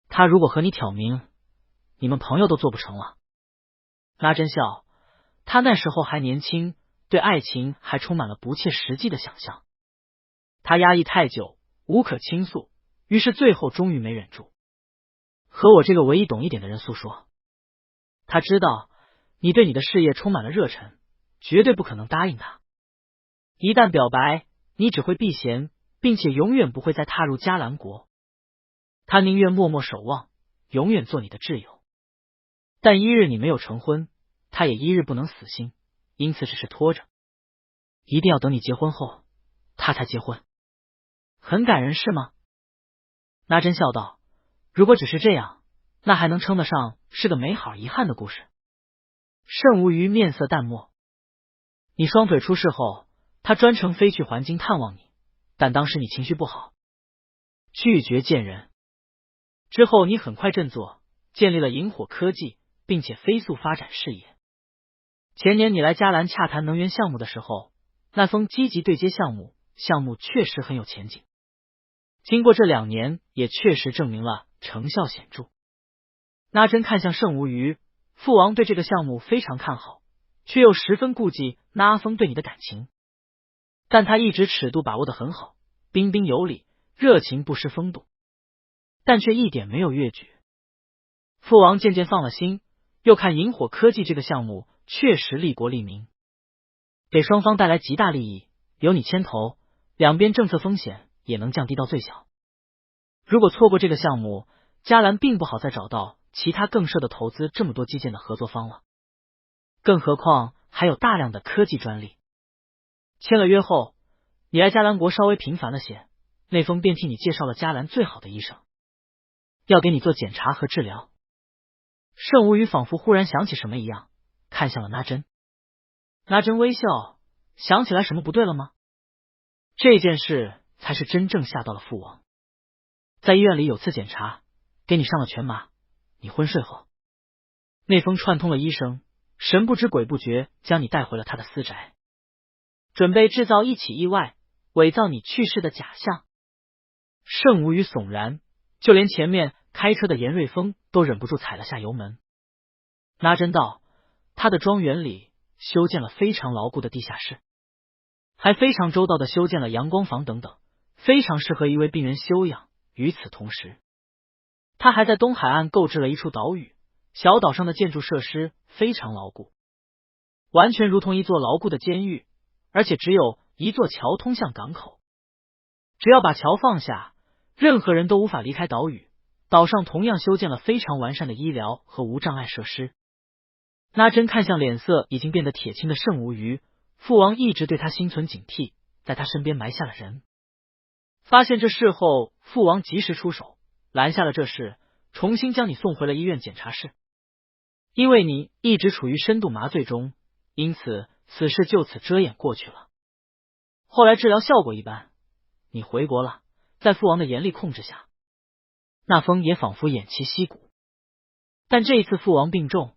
A: 他如果和你挑明，你们朋友都做不成了。那真笑，他那时候还年轻，对爱情还充满了不切实际的想象。他压抑太久，无可倾诉，于是最后终于没忍住，和我这个唯一懂一点的人诉说。他知道你对你的事业充满了热忱，绝对不可能答应他。一旦表白，你只会避嫌，并且永远不会再踏入迦兰国。他宁愿默默守望，永远做你的挚友。但一日你没有成婚，他也一日不能死心，因此只是拖着，一定要等你结婚后，他才结婚。很感人是吗？那真笑道，如果只是这样，那还能称得上是个美好遗憾的故事。圣无虞面色淡漠，你双腿出事后，他专程飞去还京探望你，但当时你情绪不好，拒绝见人。之后你很快振作，建立了萤火科技，并且飞速发展事业。前年你来迦兰洽谈能源项目的时候，那封积极对接项目确实很有前景。经过这2年，也确实证明了成效显著。那真看向圣无虞，父王对这个项目非常看好，却又十分顾忌那阿峰对你的感情。但他一直尺度把握得很好，彬彬有礼，热情不失风度，但却一点没有越矩。父王渐渐放了心，又看萤火科技这个项目确实利国利民，给双方带来极大利益，有你牵头，两边政策风险也能降低到最小。如果错过这个项目，迦兰并不好再找到其他更适合投资这么多基建的合作方了，更何况还有大量的科技专利。签了约后，你来迦兰国稍微频繁了些，内封便替你介绍了迦兰最好的医生，要给你做检查和治疗。圣无虞仿佛忽然想起什么一样，看向了那真。那真微笑，想起来什么不对了吗？这件事才是真正吓到了父王。在医院里有次检查，给你上了全麻，你昏睡后，内封串通了医生，神不知鬼不觉将你带回了他的私宅，准备制造一起意外，伪造你去世的假象。圣无虞悚然，就连前面开车的严瑞峰都忍不住踩了下油门。那真道，他的庄园里修建了非常牢固的地下室，还非常周到的修建了阳光房等等，非常适合一位病人休养。与此同时，他还在东海岸购置了一处岛屿，小岛上的建筑设施非常牢固，完全如同一座牢固的监狱，而且只有一座桥通向港口。只要把桥放下，任何人都无法离开岛屿。岛上同样修建了非常完善的医疗和无障碍设施。那真看向脸色已经变得铁青的圣无虞，父王一直对他心存警惕，在他身边埋下了人。发现这事后，父王及时出手，拦下了这事，重新将你送回了医院检查室。因为你一直处于深度麻醉中，因此此事就此遮掩过去了。后来治疗效果一般，你回国了，在父王的严厉控制下，那风也仿佛偃旗息鼓。但这一次父王病重，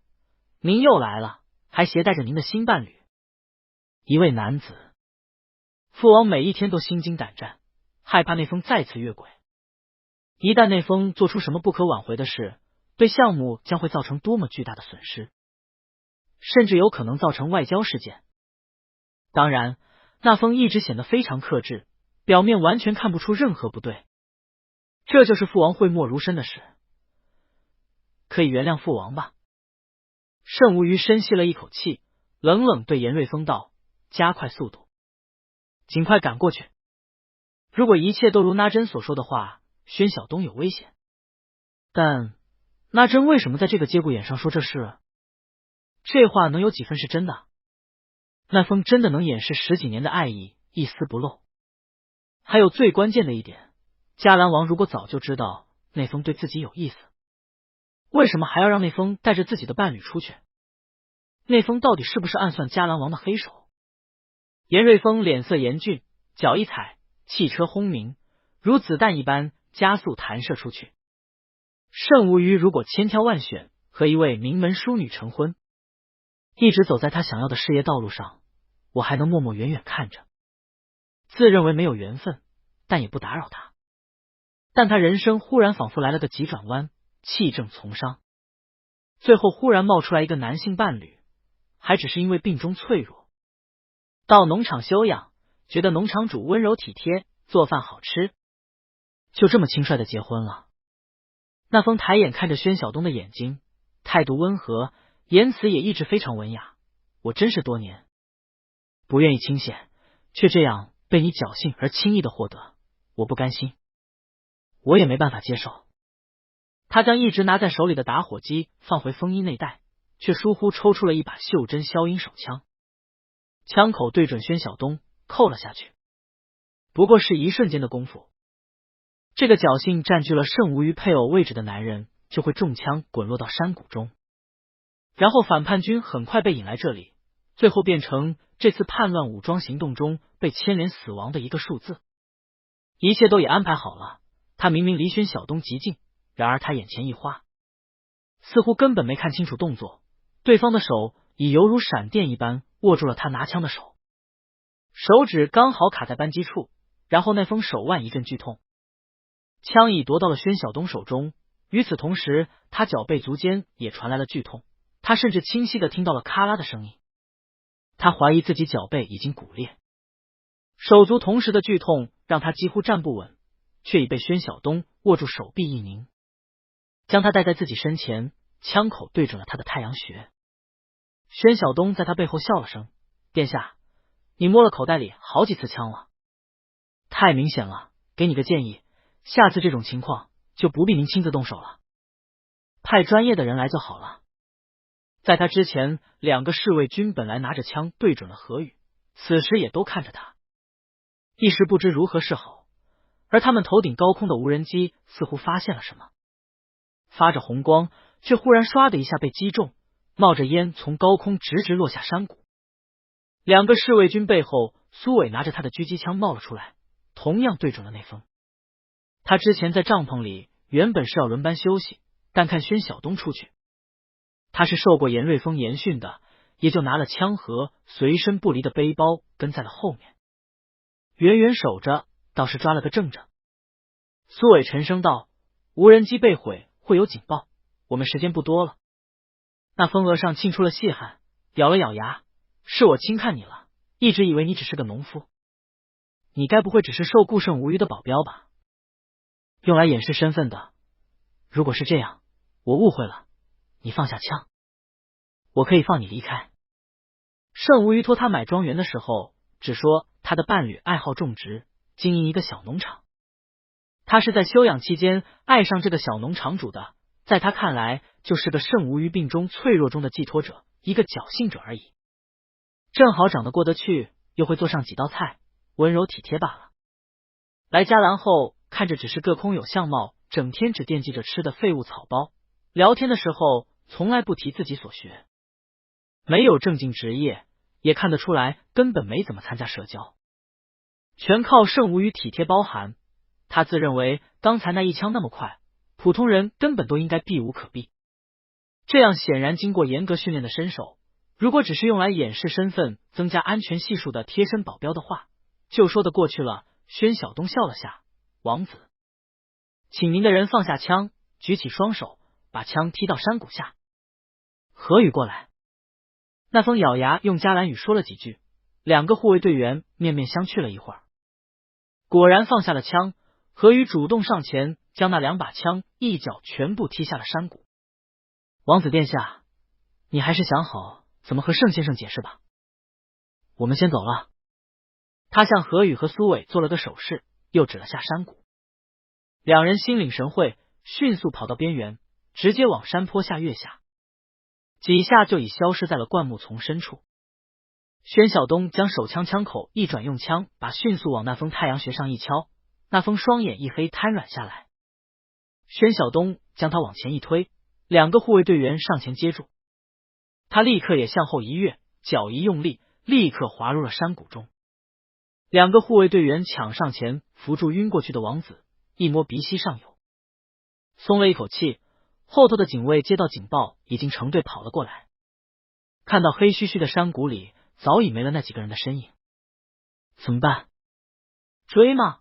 A: 您又来了，还携带着您的新伴侣，一位男子。父王每一天都心惊胆战，害怕内封再次越轨。一旦内封做出什么不可挽回的事，对项目将会造成多么巨大的损失，甚至有可能造成外交事件。当然，那封一直显得非常克制，表面完全看不出任何不对。这就是父王讳莫如深的事，可以原谅父王吧。圣无虞深吸了一口气，冷冷对严瑞峰道：“加快速度，尽快赶过去。如果一切都如那真所说的话，宣晓东有危险。但那真为什么在这个节骨眼上说这事？这话能有几分是真的？那风真的能掩饰10几年的爱意，一丝不漏？还有最关键的一点，迦兰王如果早就知道内封对自己有意思，为什么还要让内封带着自己的伴侣出去？内封到底是不是暗算迦兰王的黑手？严瑞峰脸色严峻，脚一踩，汽车轰鸣，如子弹一般加速弹射出去。盛无虞如果千挑万选和一位名门淑女成婚，一直走在他想要的事业道路上，我还能默默远远看着，自认为没有缘分，但也不打扰他。但他人生忽然仿佛来了个急转弯，弃政从商，最后忽然冒出来一个男性伴侣，还只是因为病中脆弱。到农场休养，觉得农场主温柔体贴，做饭好吃，就这么轻率的结婚了。那风抬眼看着宣晓东的眼睛，态度温和，言辞也一直非常文雅。我真是多年不愿意清闲，却这样被你侥幸而轻易的获得，我不甘心，我也没办法接受。他将一直拿在手里的打火机放回风衣内袋，却疏忽抽出了一把袖珍消音手枪，枪口对准宣晓东扣了下去。不过是一瞬间的功夫，这个侥幸占据了盛无虞配偶位置的男人就会中枪滚落到山谷中，然后反叛军很快被引来这里，最后变成这次叛乱武装行动中被牵连死亡的一个数字。一切都已安排好了，他明明离宣晓东极近，然而他眼前一花，似乎根本没看清楚动作，对方的手已犹如闪电一般握住了他拿枪的手，手指刚好卡在扳机处，然后那封手腕一阵剧痛，枪已夺到了宣晓东手中。与此同时，他脚背足尖也传来了剧痛，他甚至清晰的听到了咔啦的声音。他怀疑自己脚背已经骨裂，手足同时的剧痛让他几乎站不稳，却已被宣晓东握住手臂一拧，将他带在自己身前，枪口对准了他的太阳穴。宣晓东在他背后笑了声：“殿下，你摸了口袋里好几次枪了，太明显了，给你个建议，下次这种情况就不必您亲自动手了，派专业的人来就好了。”在他之前，两个侍卫军本来拿着枪对准了何宇，此时也都看着他，一时不知如何是好。而他们头顶高空的无人机似乎发现了什么，发着红光，却忽然唰的一下被击中，冒着烟从高空直直落下山谷。两个侍卫军背后，苏伟拿着他的狙击枪冒了出来，同样对准了内风。他之前在帐篷里原本是要轮班休息，但看宣晓东出去，他是受过严瑞峰严训的，也就拿了枪和随身不离的背包跟在了后面，远远守着，倒是抓了个正着。苏伟沉声道：“无人机被毁会有警报，我们时间不多了。”那风额上沁出了细汗，咬了咬牙：“是我轻看你了，一直以为你只是个农夫，你该不会只是受顾盛无虞的保镖吧？用来掩饰身份的。如果是这样，我误会了，你放下枪，我可以放你离开。”盛无虞托他买庄园的时候，只说他的伴侣爱好种植，经营一个小农场。他是在休养期间爱上这个小农场主的，在他看来就是个盛无虞病中脆弱中的寄托者，一个侥幸者而已。正好长得过得去，又会做上几道菜，温柔体贴罢了。来迦兰后，看着只是个空有相貌，整天只惦记着吃的废物草包，聊天的时候从来不提自己所学，没有正经职业，也看得出来根本没怎么参加社交，全靠盛无虞体贴包涵。他自认为刚才那一枪那么快，普通人根本都应该避无可避。这样显然经过严格训练的身手，如果只是用来掩饰身份、增加安全系数的贴身保镖的话，就说得过去了。宣晓东笑了下：“王子，请您的人放下枪，举起双手，把枪踢到山谷下。”何宇过来。那风咬牙用迦兰语说了几句，两个护卫队员面面相觑了一会儿，果然放下了枪。何宇主动上前，将那两把枪一脚全部踢下了山谷。王子殿下，你还是想好怎么和盛先生解释吧。我们先走了。他向何宇和苏伟做了个手势，又指了下山谷。两人心领神会，迅速跑到边缘，直接往山坡下跃下，几下就已消失在了灌木丛深处。宣晓东将手枪枪口一转，用枪把迅速往那封太阳穴上一敲，那封双眼一黑，瘫软下来。宣晓东将他往前一推，两个护卫队员上前接住，他立刻也向后一跃，脚一用力，立刻滑入了山谷中。2个护卫队员抢上前扶住晕过去的王子，一摸鼻息尚有，松了一口气。后头的警卫接到警报，已经成队跑了过来，看到黑黢黢的山谷里早已没了那几个人的身影。怎么办？追吗？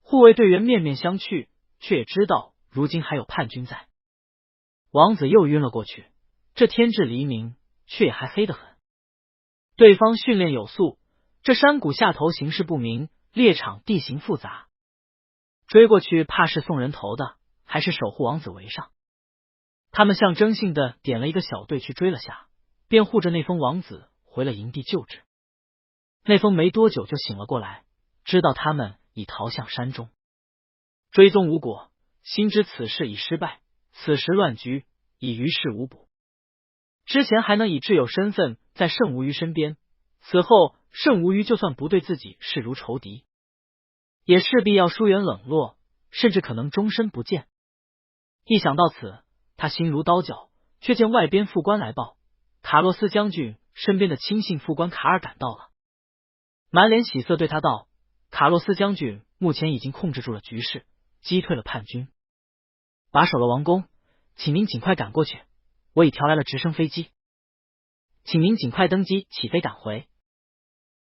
A: 护卫队员面面相觑，却也知道如今还有叛军在。王子又晕了过去，这天至黎明，却也还黑得很。对方训练有素，这山谷下头形势不明，猎场地形复杂，追过去怕是送人头的，还是守护王子围上。他们象征性的点了一个小队去追了下，便护着那封王子回了营地救治。那封没多久就醒了过来，知道他们已逃向山中，追踪无果，心知此事已失败，此时乱局已于事无补。之前还能以挚友身份在圣无鱼身边，此后圣无鱼就算不对自己视如仇敌，也势必要疏远冷落，甚至可能终身不见。一想到此，他心如刀绞，却见外边副官来报，卡洛斯将军身边的亲信副官卡尔赶到了，满脸喜色对他道：卡洛斯将军目前已经控制住了局势，击退了叛军，把守了王宫，请您尽快赶过去，我已调来了直升飞机，请您尽快登机起飞赶回。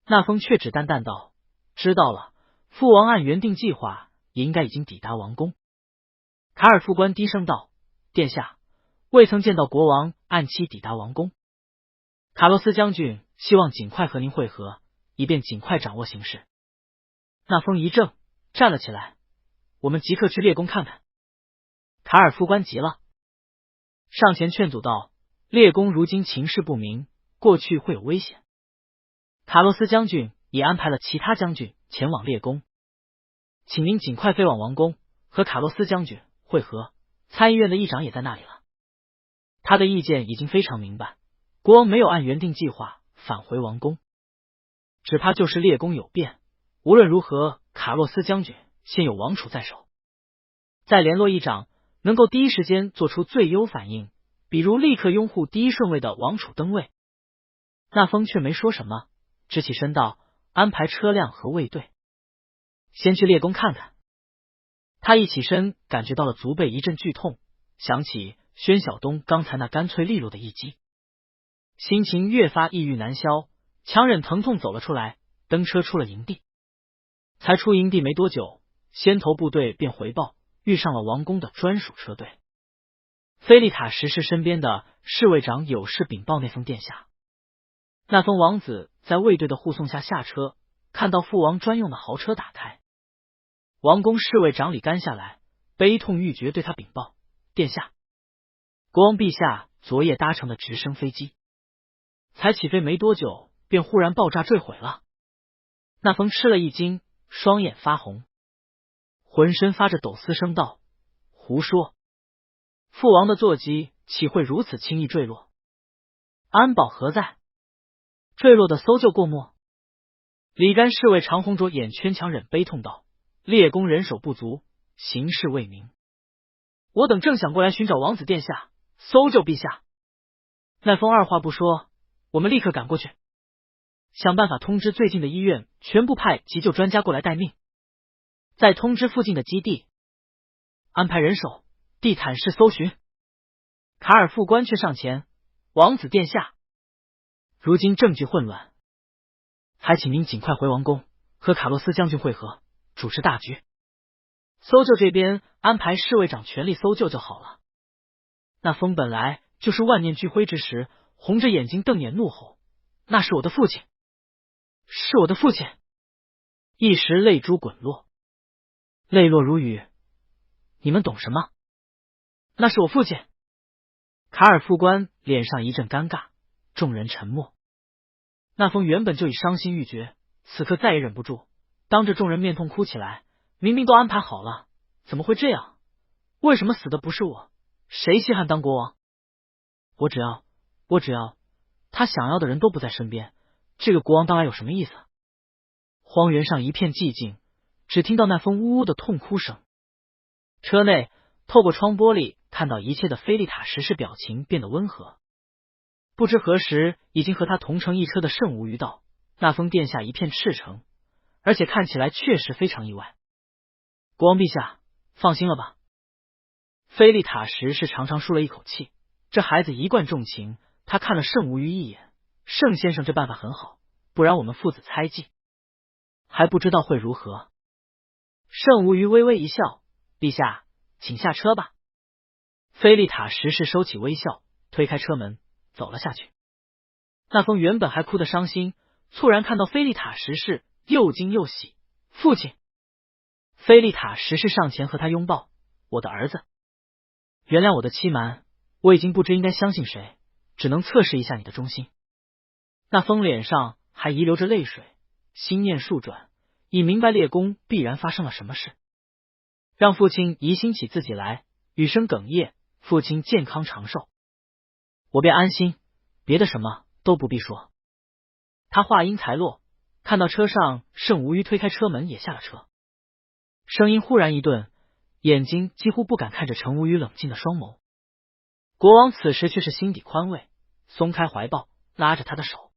A: 那封却只淡淡道：知道了，父王按原定计划也应该已经抵达王宫。卡尔副官低声道：殿下，未曾见到国王按期抵达王宫。卡洛斯将军希望尽快和您会合，以便尽快掌握形势。那封一怔，站了起来：我们即刻去猎宫看看。卡尔副官急了，上前劝阻道：猎宫如今情势不明，过去会有危险。卡洛斯将军已安排了其他将军前往猎宫，请您尽快飞往王宫，和卡洛斯将军会合。参议院的议长也在那里了，他的意见已经非常明白，国王没有按原定计划返回王宫，只怕就是猎宫有变。无论如何，卡洛斯将军先有王储在手，再联络议长，能够第一时间做出最优反应，比如立刻拥护第一顺位的王储登位。那封却没说什么，直起身道：安排车辆和卫队，先去猎宫看看。他一起身，感觉到了足背一阵剧痛，想起宣晓东刚才那干脆利落的一击，心情越发抑郁难消，强忍疼痛走了出来，登车出了营地。才出营地没多久，先头部队便回报遇上了王宫的专属车队。菲利塔什是身边的侍卫长有事禀报那封殿下。那封王子在卫队的护送下下车，看到父王专用的豪车打开，王宫侍卫长里干下来，悲痛欲绝对他禀报：殿下，国王陛下昨夜搭乘的直升飞机才起飞没多久，便忽然爆炸坠毁了。那封吃了一惊，双眼发红，浑身发着抖丝声道：胡说！父王的座机岂会如此轻易坠落？安保何在？坠落的搜救过没？里干侍卫长红着眼圈强忍悲痛道：猎宫人手不足，形势未明，我等正想过来寻找王子殿下，搜救陛下。那封二话不说，我们立刻赶过去，想办法通知最近的医院，全部派急救专家过来待命，再通知附近的基地，安排人手地毯式搜寻。卡尔副官却上前：王子殿下，如今证据混乱，还请您尽快回王宫，和卡洛斯将军会合，主持大局。搜救这边安排侍卫长全力搜救就好了。那风本来就是万念俱灰之时，红着眼睛瞪眼怒吼：那是我的父亲，是我的父亲！一时泪珠滚落，泪落如雨。你们懂什么？那是我父亲！卡尔副官脸上一阵尴尬，众人沉默。那风原本就已伤心欲绝，此刻再也忍不住，当着众人面痛哭起来。明明都安排好了，怎么会这样？为什么死的不是我？谁稀罕当国王？我只要他想要的人都不在身边，这个国王当来有什么意思？荒原上一片寂静，只听到那风呜呜的痛哭声。车内透过窗玻璃看到一切的菲利塔什是表情变得温和，不知何时已经和他同乘一车的圣无鱼道：那封殿下一片赤诚，而且看起来确实非常意外。国王陛下，放心了吧。菲利塔什是长长舒了一口气，这孩子一贯重情，他看了圣无虞一眼，圣先生这办法很好，不然我们父子猜忌，还不知道会如何。圣无虞微微一笑，陛下，请下车吧。菲利塔什是收起微笑，推开车门走了下去。那风原本还哭得伤心，猝然看到菲利塔什是又惊又喜，父亲。菲利塔什是上前和他拥抱，我的儿子，原谅我的欺瞒，我已经不知应该相信谁，只能测试一下你的忠心。那风脸上还遗留着泪水，心念数转，已明白列公必然发生了什么事，让父亲疑心起自己来，语声哽咽，父亲健康长寿，我便安心，别的什么都不必说。他话音才落，看到车上圣无虞推开车门也下了车，声音忽然一顿，眼睛几乎不敢看着陈无虞冷静的双眸。国王此时却是心底宽慰，松开怀抱，拉着他的手，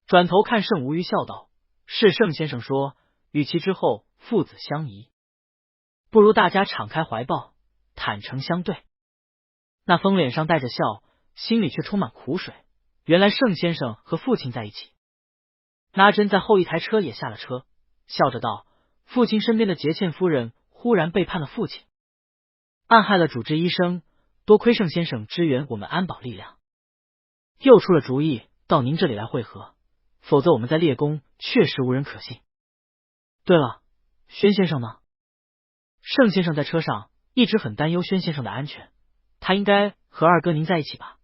A: 转头看圣无虞笑道：是圣先生说，与其之后父子相宜，不如大家敞开怀抱，坦诚相对。那风脸上带着笑，心里却充满苦水，原来圣先生和父亲在一起。那真在后一台车也下了车，笑着道：父亲身边的节倩夫人忽然背叛了父亲，暗害了主治医生，多亏圣先生支援我们安保力量，又出了主意到您这里来会合，否则我们在列宫确实无人可信。对了，宣先生呢？圣先生在车上一直很担忧宣先生的安全，他应该和二哥您在一起吧？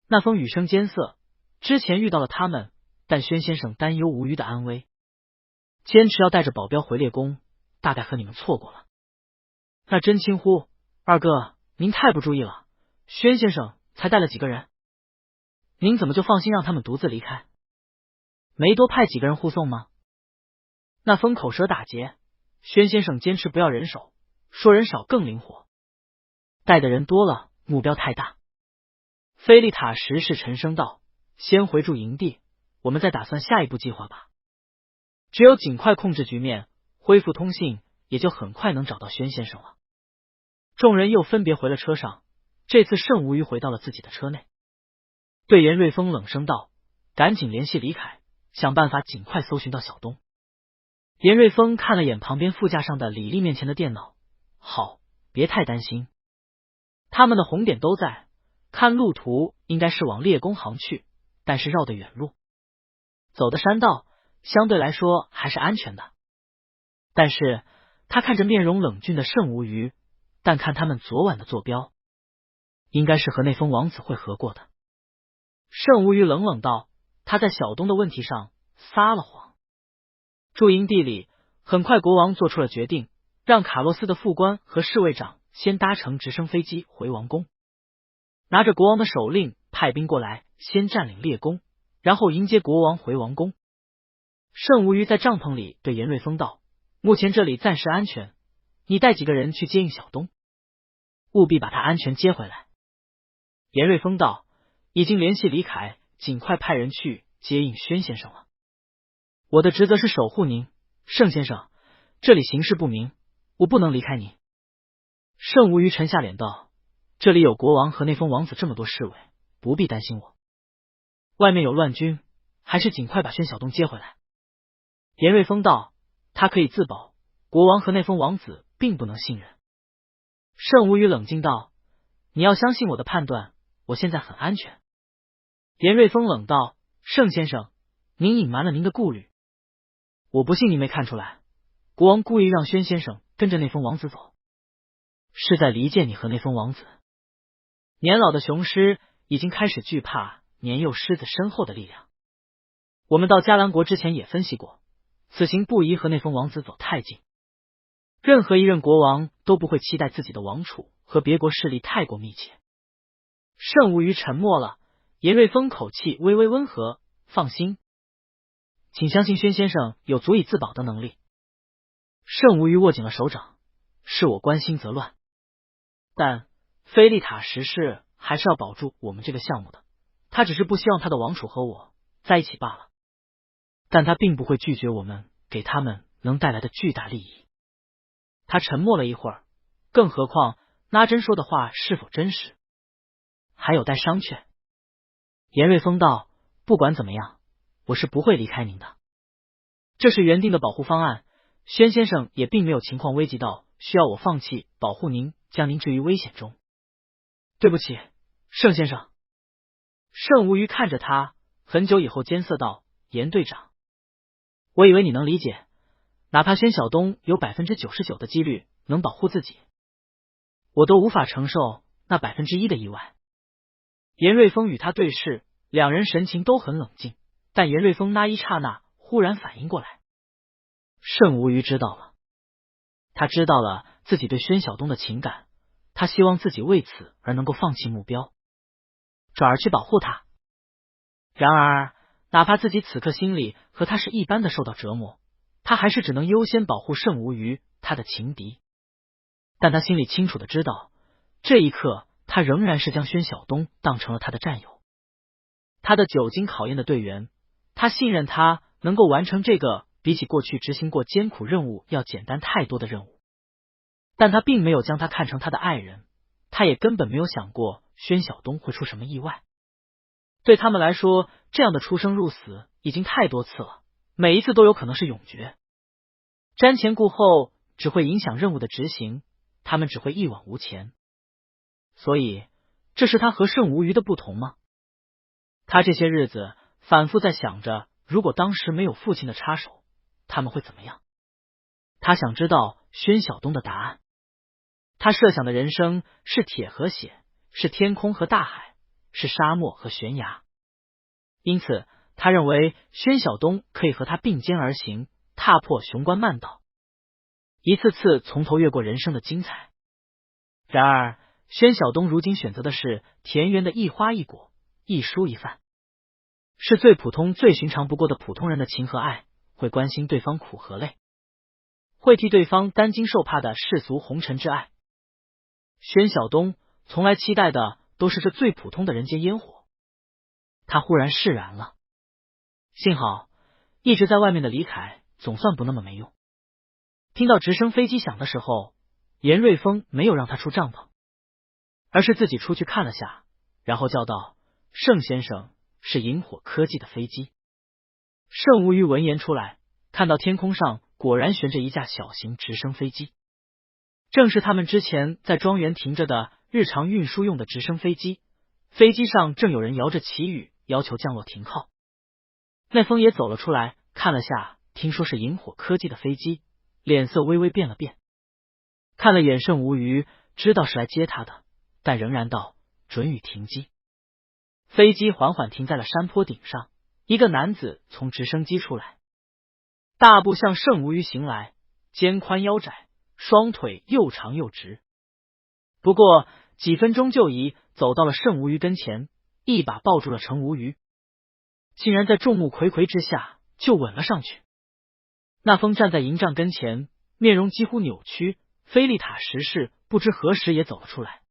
A: 那风语声艰涩，之前遇到了他们，但宣先生担忧无虞的安危，坚持要带着保镖回列宫，大概和你们错过了。那真轻忽，二哥您太不注意了，宣先生才带了几个人，您怎么就放心让他们独自离开？没多派几个人护送吗？那风口舌打结，宣先生坚持不要人手，说人少更灵活，带的人多了目标太大。菲利塔什是沉声道：先回驻营地，我们再打算下一步计划吧。只有尽快控制局面，恢复通信，也就很快能找到宣先生了。众人又分别回了车上，这次圣无虞回到了自己的车内，对严瑞峰冷声道：赶紧联系李凯，想办法尽快搜寻到小东。严瑞峰看了眼旁边副驾上的李丽面前的电脑，好，别太担心，他们的红点都在，看路途应该是往列公行去，但是绕得远路，走的山道相对来说还是安全的。但是他看着面容冷峻的圣无虞，但看他们昨晚的坐标，应该是和那封王子会合过的。圣无虞冷冷道：他在小东的问题上撒了谎。驻营地里，很快国王做出了决定，让卡洛斯的副官和侍卫长先搭乘直升飞机回王宫，拿着国王的手令派兵过来，先占领列宫，然后迎接国王回王宫。圣无虞在帐篷里对严瑞峰道：目前这里暂时安全，你带几个人去接应小东，务必把他安全接回来。严瑞峰道：已经联系李凯，尽快派人去接应宣先生了。我的职责是守护您，圣先生，这里形势不明，我不能离开您。圣无虞沉下脸道：这里有国王和那封王子这么多侍卫，不必担心我。外面有乱军，还是尽快把宣小东接回来。严瑞峰道：他可以自保，国王和那封王子并不能信任。圣无虞冷静道：你要相信我的判断，我现在很安全。严瑞峰冷道：圣先生，您隐瞒了您的顾虑，我不信你没看出来，国王故意让宣先生跟着那封王子走，是在离间你和那封王子。年老的雄狮已经开始惧怕年幼狮子身后的力量。我们到迦兰国之前也分析过，此行不宜和那封王子走太近，任何一任国王都不会期待自己的王储和别国势力太过密切。圣无虞沉默了，严瑞峰口气微微温和：放心，请相信宣先生有足以自保的能力。圣无虞握紧了手掌：是我关心则乱，但菲利塔什是还是要保住我们这个项目的，他只是不希望他的王储和我在一起罢了，但他并不会拒绝我们给给他们能带来的巨大利益。他沉默了一会儿，更何况那真说的话是否真实，还有待商榷。严瑞峰道：不管怎么样，我是不会离开您的。这是原定的保护方案，宣先生也并没有情况危急到需要我放弃保护您，将您置于危险中。对不起，盛先生。盛无虞看着他，很久以后艰涩道：严队长，我以为你能理解，哪怕宣晓东有99%的几率能保护自己，我都无法承受那1%的意外。严瑞峰与他对视，两人神情都很冷静，但严瑞峰那一刹那忽然反应过来，盛无虞知道了，他知道了自己对宣晓东的情感，他希望自己为此而能够放弃目标，转而去保护他。然而哪怕自己此刻心里和他是一般的受到折磨，他还是只能优先保护盛无虞，他的情敌。但他心里清楚的知道，这一刻他仍然是将宣晓东当成了他的战友，他的久经考验的队员，他信任他能够完成这个比起过去执行过艰苦任务要简单太多的任务。但他并没有将他看成他的爱人，他也根本没有想过宣晓东会出什么意外。对他们来说，这样的出生入死已经太多次了，每一次都有可能是永诀。瞻前顾后只会影响任务的执行，他们只会一往无前。所以这是他和盛无虞的不同吗？他这些日子反复在想着，如果当时没有父亲的插手，他们会怎么样？他想知道宣晓东的答案。他设想的人生是铁和血，是天空和大海，是沙漠和悬崖。因此他认为宣晓东可以和他并肩而行，踏破雄关漫道，一次次从头越过人生的精彩。然而宣晓东如今选择的是田园的一花一果，一蔬一饭，是最普通最寻常不过的普通人的情和爱，会关心对方苦和累，会替对方担惊受怕的世俗红尘之爱。宣晓东从来期待的都是这最普通的人间烟火。他忽然释然了，幸好一直在外面的李凯总算不那么没用。听到直升飞机响的时候，严瑞峰没有让他出帐篷，而是自己出去看了下，然后叫道：盛先生，是萤火科技的飞机。盛无虞闻言出来，看到天空上果然悬着一架小型直升飞机，正是他们之前在庄园停着的日常运输用的直升飞机。飞机上正有人摇着旗语要求降落停靠。那风也走了出来，看了下，听说是萤火科技的飞机，脸色微微变了变，看了眼盛无虞，知道是来接他的，但仍然道：准予停机。飞机缓缓停在了山坡顶上，一个男子从直升机出来，大步向盛无虞行来，肩宽腰窄，双腿又长又直。不过几分钟就已走到了盛无虞跟前，一把抱住了程无虞，竟然在众目睽睽之下就吻了上去。那风站在营帐跟前，面容几乎扭曲。菲利塔什氏不知何时也走了出来，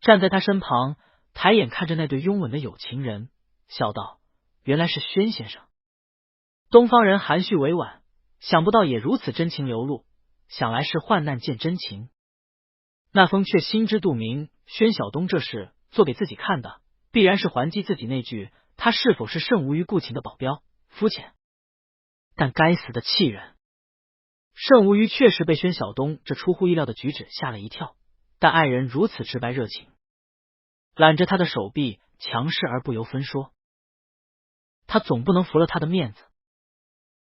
A: 站在他身旁，抬眼看着那对拥吻的有情人，笑道：原来是宣先生。东方人含蓄委婉，想不到也如此真情流露，想来是患难见真情。那风却心知肚明，宣晓东这事做给自己看的，必然是还击自己那句他是否是盛无虞顾情的保镖，肤浅。但该死的气人！盛无虞确实被宣晓东这出乎意料的举止吓了一跳，但爱人如此直白热情，揽着他的手臂，强势而不由分说，他总不能服了他的面子。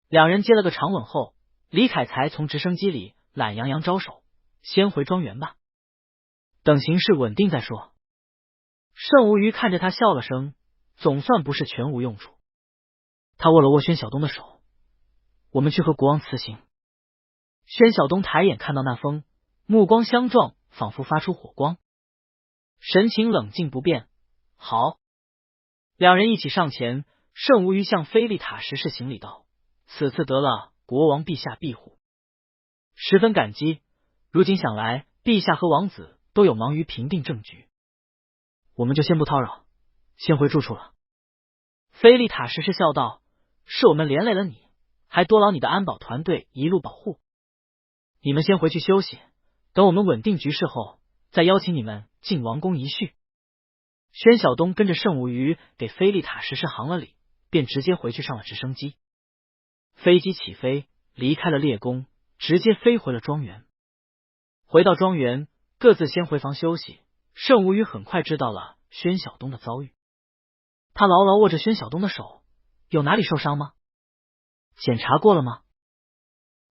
A: 两人接了个长吻后，李凯才从直升机里懒洋洋招手：先回庄园吧，等形势稳定再说。盛无虞看着他笑了声，总算不是全无用处。他握了握宣晓东的手：我们去和国王辞行。宣晓东抬眼看到那风，目光相撞，仿佛发出火光，神情冷静不变。好。两人一起上前，盛无虞向菲利塔什氏行礼道：此次得了国王陛下庇护，十分感激。如今想来，陛下和王子都有忙于平定政局，我们就先不叨扰，先回住处了。菲利塔什氏笑道：是我们连累了你，还多劳你的安保团队一路保护。你们先回去休息，等我们稳定局势后，再邀请你们进王宫一叙。宣晓东跟着盛无虞给菲利塔实施行了礼，便直接回去上了直升机。飞机起飞，离开了猎宫，直接飞回了庄园。回到庄园，各自先回房休息。盛无虞很快知道了宣晓东的遭遇，他牢牢握着宣晓东的手，有哪里受伤吗？检查过了吗？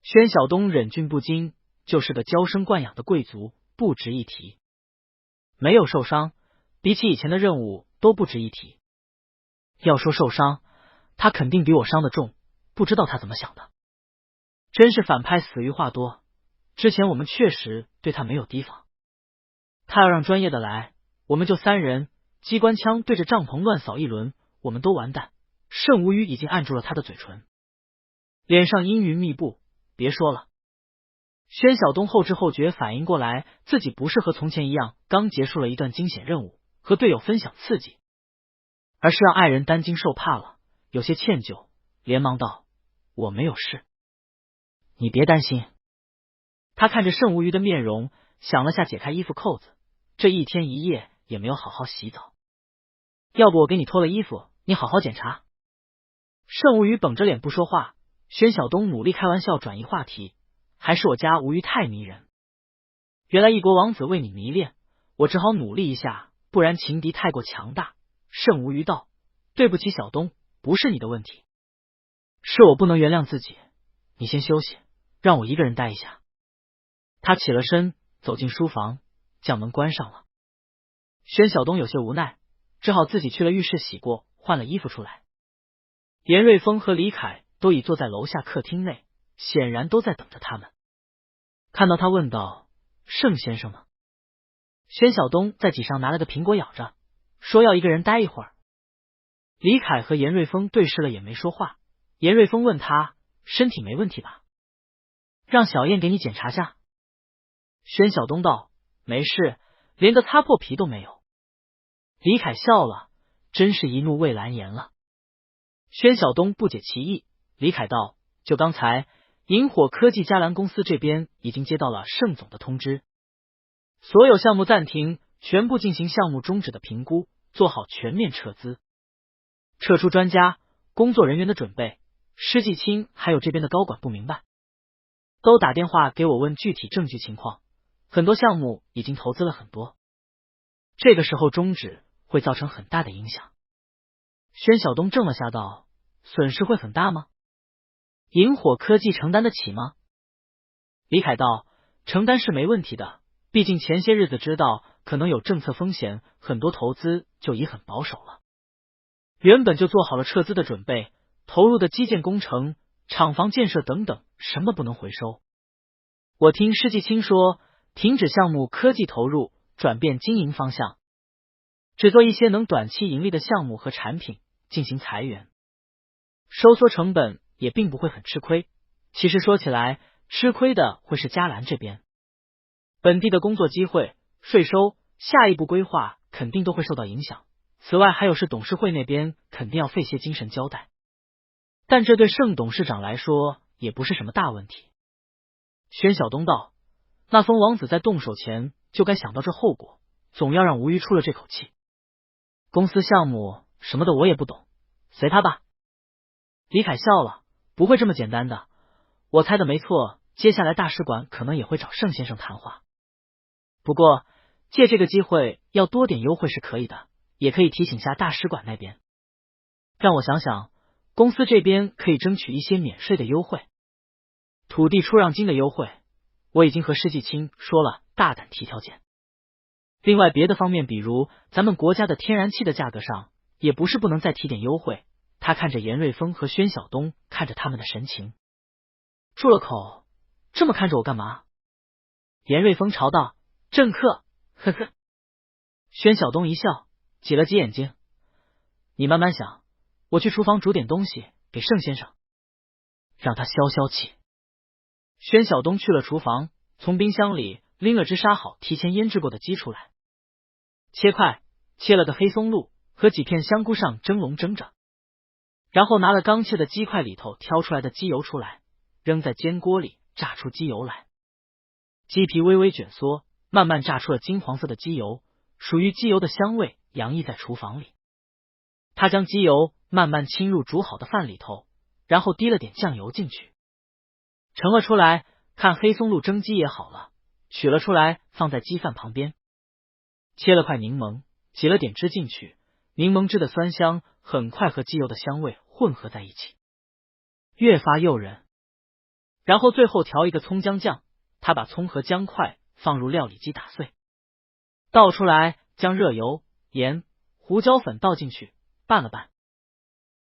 A: 宣晓东忍俊不禁，就是个娇生惯养的贵族，不值一提。没有受伤，比起以前的任务都不值一提。要说受伤，他肯定比我伤得重，不知道他怎么想的。真是反派死于话多，之前我们确实对他没有提防。他要让专业的来，我们就3人，机关枪对着帐篷乱扫一轮，我们都完蛋。盛无虞已经按住了他的嘴唇，脸上阴云密布。别说了。宣晓东后知后觉反应过来，自己不是和从前一样刚结束了一段惊险任务，和队友分享刺激，而是让爱人担惊受怕了，有些歉疚，连忙道：我没有事，你别担心。他看着盛无虞的面容，想了下，解开衣服扣子，这一天一夜也没有好好洗澡，要不我给你脱了衣服，你好好检查。盛无虞绷着脸不说话。宣晓东努力开玩笑转移话题，还是我家无虞太迷人，原来一国王子为你迷恋，我只好努力一下，不然情敌太过强大。盛无虞道：对不起小东，不是你的问题，是我不能原谅自己，你先休息，让我一个人待一下。他起了身，走进书房，将门关上了。宣晓东有些无奈，只好自己去了浴室洗过，换了衣服出来。严瑞峰和李凯都已坐在楼下客厅内，显然都在等着他们。看到他问道：盛先生呢？宣晓东在几上拿了个苹果咬着，说要一个人待一会儿。李凯和严瑞峰对视了也没说话。严瑞峰问他：身体没问题吧？让小燕给你检查下。宣晓东道：没事，连个擦破皮都没有。李凯笑了，真是一怒为蓝颜了。宣晓东不解其意，李凯道：就刚才萤火科技嘉兰公司这边已经接到了盛总的通知，所有项目暂停，全部进行项目终止的评估，做好全面撤资，撤出专家工作人员的准备。施继清还有这边的高管不明白，都打电话给我问具体证据情况，很多项目已经投资了很多，这个时候终止会造成很大的影响。宣晓东怔了下道：损失会很大吗？萤火科技承担得起吗？李凯道：承担是没问题的，毕竟前些日子知道可能有政策风险，很多投资就已很保守了，原本就做好了撤资的准备，投入的基建工程、厂房建设等等，什么不能回收。我听施继清说，停止项目科技投入，转变经营方向，只做一些能短期盈利的项目和产品，进行裁员，收缩成本也并不会很吃亏。其实说起来，吃亏的会是嘉兰这边，本地的工作机会、税收、下一步规划肯定都会受到影响。此外还有是董事会那边肯定要费些精神交代，但这对盛董事长来说也不是什么大问题。宣晓东道：那封王子在动手前就该想到这后果，总要让吴虞出了这口气。公司项目什么的我也不懂，随他吧。李凯笑了：不会这么简单的，我猜的没错，接下来大使馆可能也会找盛先生谈话，不过借这个机会要多点优惠是可以的，也可以提醒下大使馆那边。让我想想，公司这边可以争取一些免税的优惠，土地出让金的优惠，我已经和施继清说了，大胆提条件。另外别的方面，比如咱们国家的天然气的价格上，也不是不能再提点优惠。他看着严瑞峰和宣晓东，看着他们的神情，住了口，这么看着我干嘛？严瑞峰嘲道：政客，呵呵。宣晓东一笑，挤了挤眼睛：你慢慢想，我去厨房煮点东西给盛先生，让他消消气。宣晓东去了厨房，从冰箱里拎了只杀好提前腌制过的鸡出来，切块，切了个黑松露和几片香菇上蒸笼蒸着，然后拿了刚切的鸡块里头挑出来的鸡油出来，扔在煎锅里炸出鸡油来。鸡皮微微卷缩，慢慢炸出了金黄色的鸡油，属于鸡油的香味洋溢在厨房里。他将鸡油慢慢倾入煮好的饭里头，然后滴了点酱油进去，盛了出来。看黑松露蒸鸡也好了，取了出来放在鸡饭旁边，切了块柠檬，挤了点汁进去，柠檬汁的酸香很快和鸡油的香味混合在一起，越发诱人。然后最后调一个葱姜酱，他把葱和姜块放入料理机打碎，倒出来，将热油、盐、胡椒粉倒进去，拌了拌，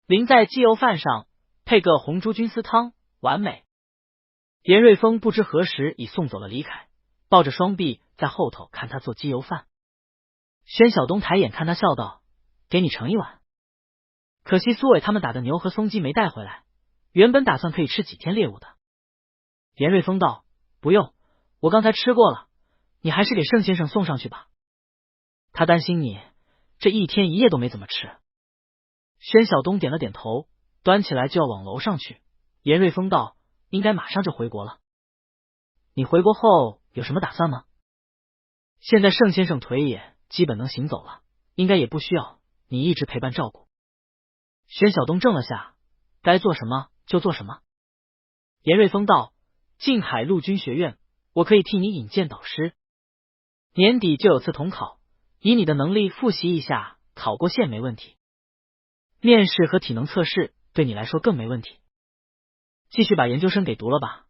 A: 淋在鸡油饭上，配个红猪菌丝汤，完美。严瑞峰不知何时已送走了李凯，抱着双臂在后头看他做鸡油饭。宣晓东抬眼看他笑道：“给你盛一碗。”可惜苏伟他们打的牛和松鸡没带回来，原本打算可以吃几天猎物的。严瑞峰道：“不用，我刚才吃过了，你还是给盛先生送上去吧。他担心你这一天一夜都没怎么吃。”宣晓东点了点头，端起来就要往楼上去。严瑞峰道：“应该马上就回国了。你回国后有什么打算吗？现在盛先生腿也基本能行走了，应该也不需要你一直陪伴照顾。”宣晓东怔了下，该做什么就做什么。严瑞峰道：“静海陆军学院，我可以替你引荐导师，年底就有次统考，以你的能力复习一下，考过线没问题。面试和体能测试对你来说更没问题。继续把研究生给读了吧，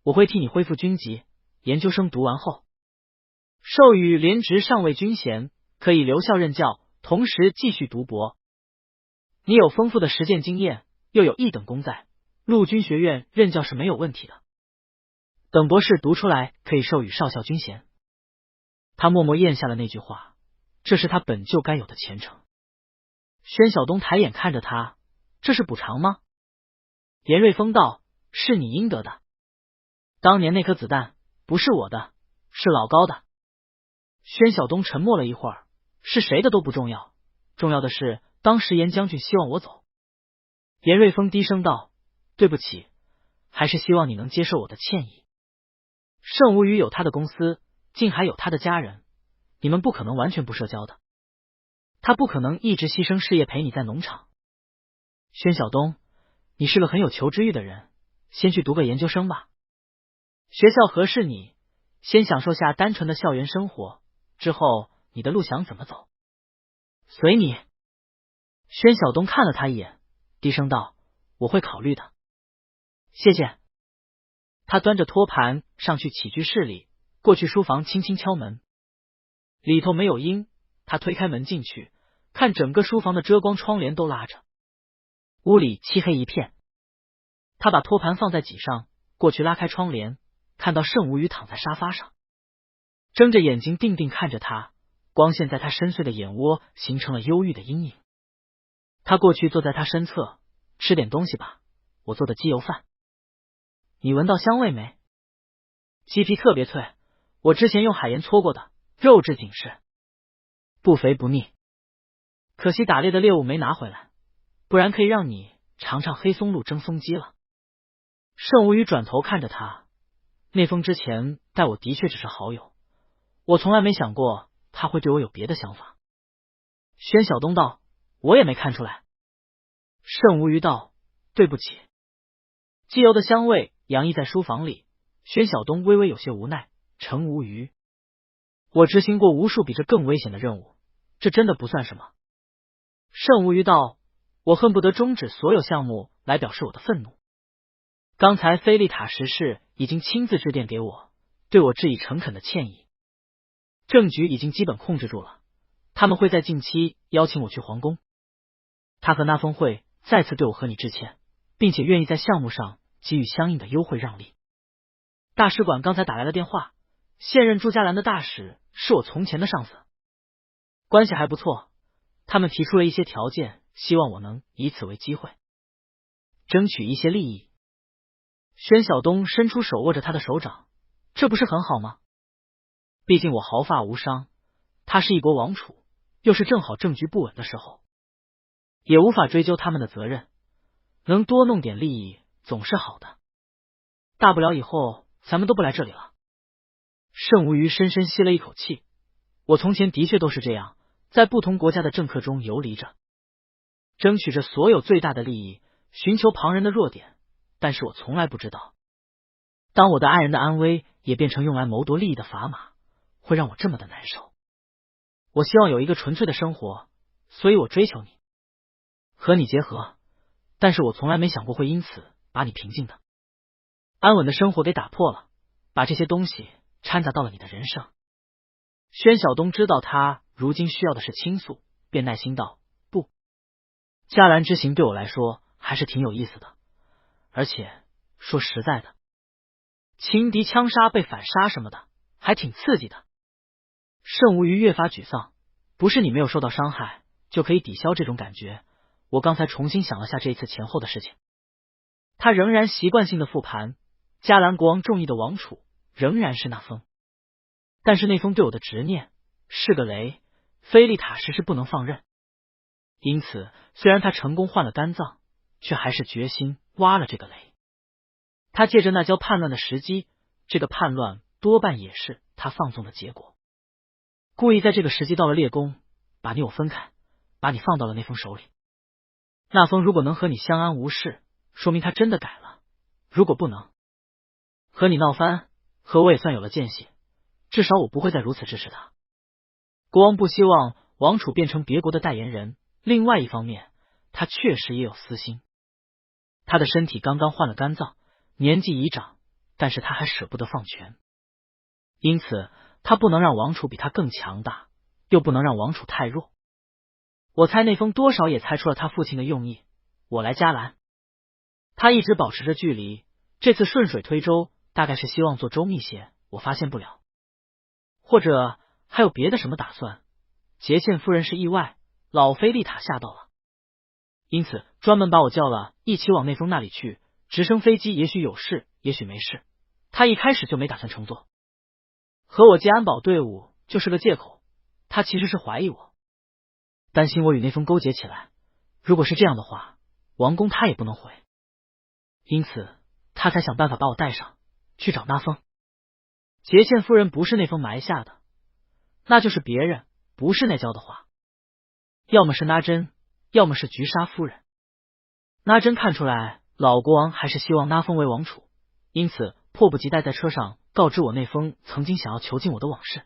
A: 我会替你恢复军籍。研究生读完后，授予连职上尉军衔，可以留校任教，同时继续读博。你有丰富的实践经验，又有一等功在，陆军学院任教是没有问题的。等博士读出来，可以授予少校军衔。”他默默咽下了那句话，这是他本就该有的前程。宣晓东抬眼看着他：“这是补偿吗？”严瑞峰道：“是你应得的。当年那颗子弹不是我的，是老高的。”宣晓东沉默了一会儿，是谁的都不重要，重要的是当时严将军希望我走。严瑞峰低声道：“对不起，还是希望你能接受我的歉意。盛无虞有他的公司，静海有他的家人，你们不可能完全不社交的。他不可能一直牺牲事业陪你在农场。宣晓东，你是个很有求知欲的人，先去读个研究生吧。学校合适你，先享受下单纯的校园生活，之后你的路想怎么走，随你。”宣晓东看了他一眼，低声道：“我会考虑的，谢谢。”他端着托盘上去起居室里，过去书房轻轻敲门，里头没有音。他推开门进去，看整个书房的遮光窗帘都拉着，屋里漆黑一片。他把托盘放在脊上，过去拉开窗帘，看到盛无虞躺在沙发上，睁着眼睛定定看着他，光线在他深邃的眼窝形成了忧郁的阴影。他过去坐在他身侧：“吃点东西吧，我做的鸡油饭。你闻到香味没？鸡皮特别脆，我之前用海盐搓过的，肉质紧实，不肥不腻。可惜打猎的猎物没拿回来，不然可以让你尝尝黑松露蒸松鸡了。”盛无虞转头看着他：“那封之前待我的确只是好友，我从来没想过他会对我有别的想法。”宣晓东道：“我也没看出来。”盛无虞道：“对不起。”机油的香味洋溢在书房里，宣晓东微微有些无奈：“程无虞，我执行过无数比这更危险的任务，这真的不算什么。”盛无虞道：“我恨不得终止所有项目来表示我的愤怒。刚才菲利塔什氏已经亲自致电给我，对我致以诚恳的歉意。政局已经基本控制住了，他们会在近期邀请我去皇宫。他和那峰会再次对我和你致歉，并且愿意在项目上给予相应的优惠让利。大使馆刚才打来了电话，现任朱家兰的大使是我从前的上司，关系还不错。他们提出了一些条件，希望我能以此为机会，争取一些利益。”宣晓东伸出手握着他的手掌：“这不是很好吗？毕竟我毫发无伤，他是一国王储，又是正好政局不稳的时候，也无法追究他们的责任。能多弄点利益总是好的，大不了以后咱们都不来这里了。盛无虞深深吸了一口气，我从前的确都是这样，在不同国家的政客中游离着，争取着所有最大的利益，寻求旁人的弱点，但是我从来不知道，当我的爱人的安危也变成用来谋夺利益的砝码，会让我这么的难受。我希望有一个纯粹的生活，所以我追求你，和你结合，但是我从来没想过会因此把你平静的安稳的生活给打破了，把这些东西掺杂到了你的人生。宣晓东知道他如今需要的是倾诉，便耐心道：不，嘉兰之行对我来说还是挺有意思的，而且说实在的，轻敌枪杀被反杀什么的还挺刺激的。盛无虞越发沮丧，不是你没有受到伤害就可以抵消这种感觉。我刚才重新想了下这一次前后的事情，他仍然习惯性的复盘，嘉兰国王中意的王储仍然是那封，但是那封对我的执念是个雷，菲利塔时是不能放任。因此虽然他成功换了肝脏，却还是决心挖了这个雷。他借着那交叛乱的时机，这个叛乱多半也是他放纵的结果，故意在这个时机到了列宫，把你我分开，把你放到了那封手里。那封如果能和你相安无事，说明他真的改了，如果不能和你闹翻，和我也算有了间隙，至少我不会再如此支持他。国王不希望王储变成别国的代言人，另外一方面他确实也有私心，他的身体刚刚换了肝脏，年纪已长，但是他还舍不得放权，因此他不能让王储比他更强大，又不能让王储太弱。我猜那封多少也猜出了他父亲的用意，我来嘉兰，他一直保持着距离，这次顺水推舟大概是希望做周密些，我发现不了，或者还有别的什么打算。节宪夫人是意外，老菲利塔吓到了，因此专门把我叫了一起往那封那里去，直升飞机也许有事也许没事，他一开始就没打算乘坐，和我接安保队伍就是个借口，他其实是怀疑我，担心我与那封勾结起来，如果是这样的话，王宫他也不能毁，因此他才想办法把我带上去找那封。节宪夫人不是那封埋下的，那就是别人，不是那交的话，要么是那真，要么是菊沙夫人。那真看出来老国王还是希望那封为王储，因此迫不及待在车上告知我那封曾经想要囚禁我的往事，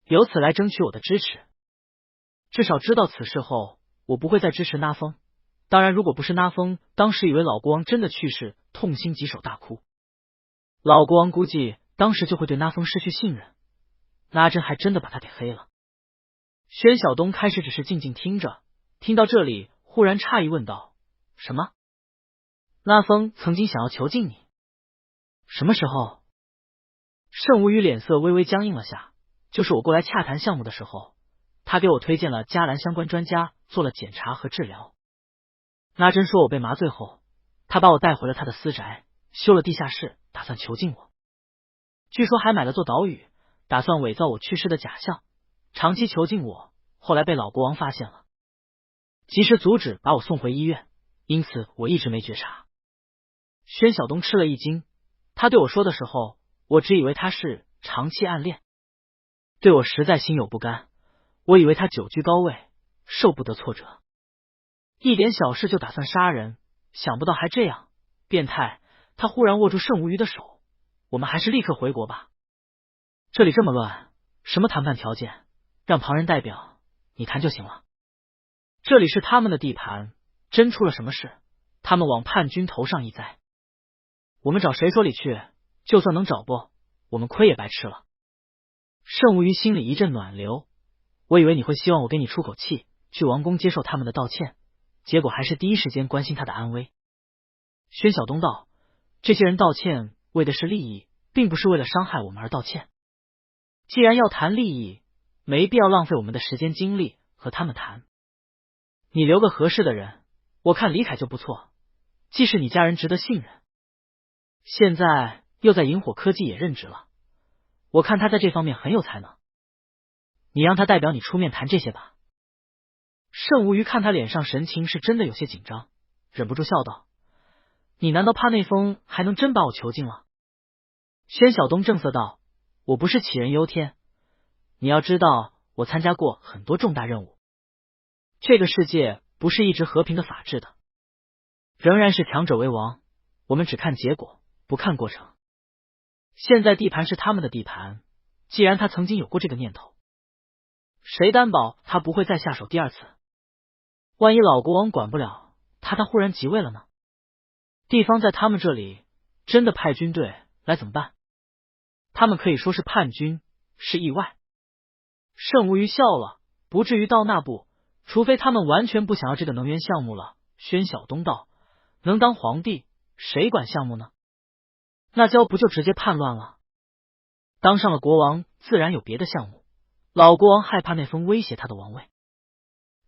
A: 由此来争取我的支持。至少知道此事后，我不会再支持那封。当然如果不是那封当时以为老国王真的去世，痛心疾首大哭，老国王估计当时就会对那封失去信任，那真还真的把他给黑了。宣晓东开始只是静静听着，听到这里忽然诧异问道：什么？那封曾经想要囚禁你？什么时候？盛无虞脸色微微僵硬了下，就是我过来洽谈项目的时候，他给我推荐了嘉兰相关专家做了检查和治疗。那真说我被麻醉后，他把我带回了他的私宅，修了地下室，打算囚禁我。据说还买了座岛屿，打算伪造我去世的假象，长期囚禁我，后来被老国王发现了，及时阻止把我送回医院，因此我一直没觉察。宣晓东吃了一惊，他对我说的时候，我只以为他是长期暗恋，对我实在心有不甘，我以为他久居高位，受不得挫折，一点小事就打算杀人，想不到还这样变态。他忽然握住盛无虞的手，我们还是立刻回国吧，这里这么乱，什么谈判条件，让旁人代表你谈就行了，这里是他们的地盘，真出了什么事，他们往叛军头上一栽，我们找谁说理去，就算能找不，我们亏也白吃了。盛无虞心里一阵暖流，我以为你会希望我给你出口气，去王宫接受他们的道歉，结果还是第一时间关心他的安危。宣晓东道：这些人道歉为的是利益，并不是为了伤害我们而道歉。既然要谈利益，没必要浪费我们的时间精力和他们谈。你留个合适的人，我看李凯就不错，既是你家人值得信任，现在又在萤火科技也任职了，我看他在这方面很有才能，你让他代表你出面谈这些吧。盛无虞看他脸上神情是真的有些紧张，忍不住笑道：“你难道怕那风还能真把我囚禁了？”宣晓东正色道：“我不是杞人忧天，你要知道，我参加过很多重大任务。这个世界不是一直和平的法治的，仍然是强者为王。我们只看结果，不看过程。现在地盘是他们的地盘，既然他曾经有过这个念头，谁担保他不会再下手第二次？万一老国王管不了他忽然即位了呢？地方在他们这里真的派军队来怎么办？他们可以说是叛军，是意外。”盛无虞笑了，不至于到那步，除非他们完全不想要这个能源项目了。宣晓东道：“能当皇帝，谁管项目呢？那交不就直接叛乱了？当上了国王，自然有别的项目。老国王害怕那封威胁他的王位，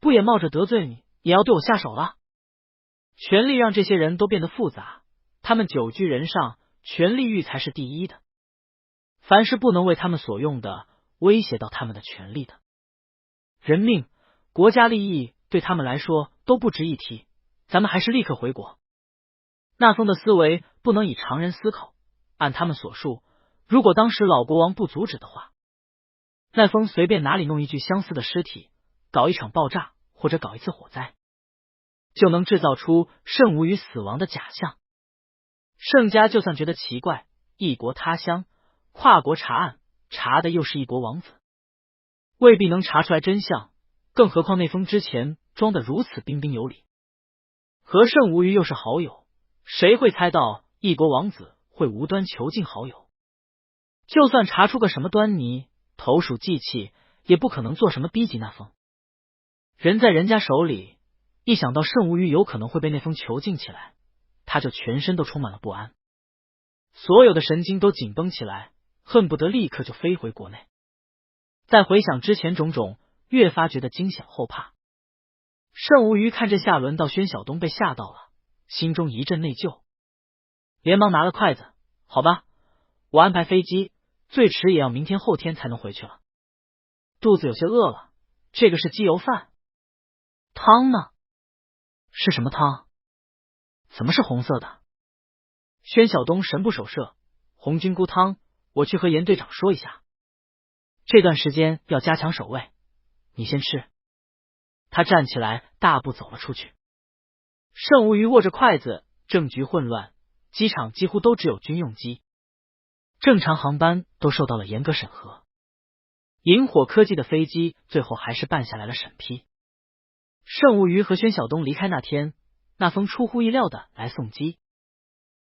A: 不也冒着得罪你，也要对我下手了？权力让这些人都变得复杂，他们久居人上，权力欲才是第一的。凡是不能为他们所用的，威胁到他们的权利的，人命、国家利益对他们来说都不值一提。咱们还是立刻回国。”那风的思维不能以常人思考，按他们所述，如果当时老国王不阻止的话，那风随便哪里弄一具相似的尸体，搞一场爆炸，或者搞一次火灾，就能制造出盛无虞死亡的假象。盛家就算觉得奇怪，异国他乡，跨国查案，查的又是一国王子，未必能查出来真相，更何况那封之前装得如此彬彬有礼，和盛无虞又是好友，谁会猜到异国王子会无端囚禁好友？就算查出个什么端倪，投鼠忌器，也不可能做什么逼急那封。人在人家手里，一想到盛无虞有可能会被那封囚禁起来，他就全身都充满了不安，所有的神经都紧绷起来，恨不得立刻就飞回国内。再回想之前种种，越发觉得惊险后怕。盛无虞看着下轮到宣晓东被吓到了，心中一阵内疚，连忙拿了筷子：“好吧，我安排飞机，最迟也要明天后天才能回去了。肚子有些饿了，这个是鸡油饭。汤呢？是什么汤？怎么是红色的？”宣晓东神不守舍：“红菌菇汤，我去和严队长说一下，这段时间要加强守卫，你先吃。”他站起来，大步走了出去。盛无虞握着筷子，政局混乱，机场几乎都只有军用机，正常航班都受到了严格审核。萤火科技的飞机最后还是办下来了审批。盛无虞和宣晓东离开那天，那风出乎意料的来送机，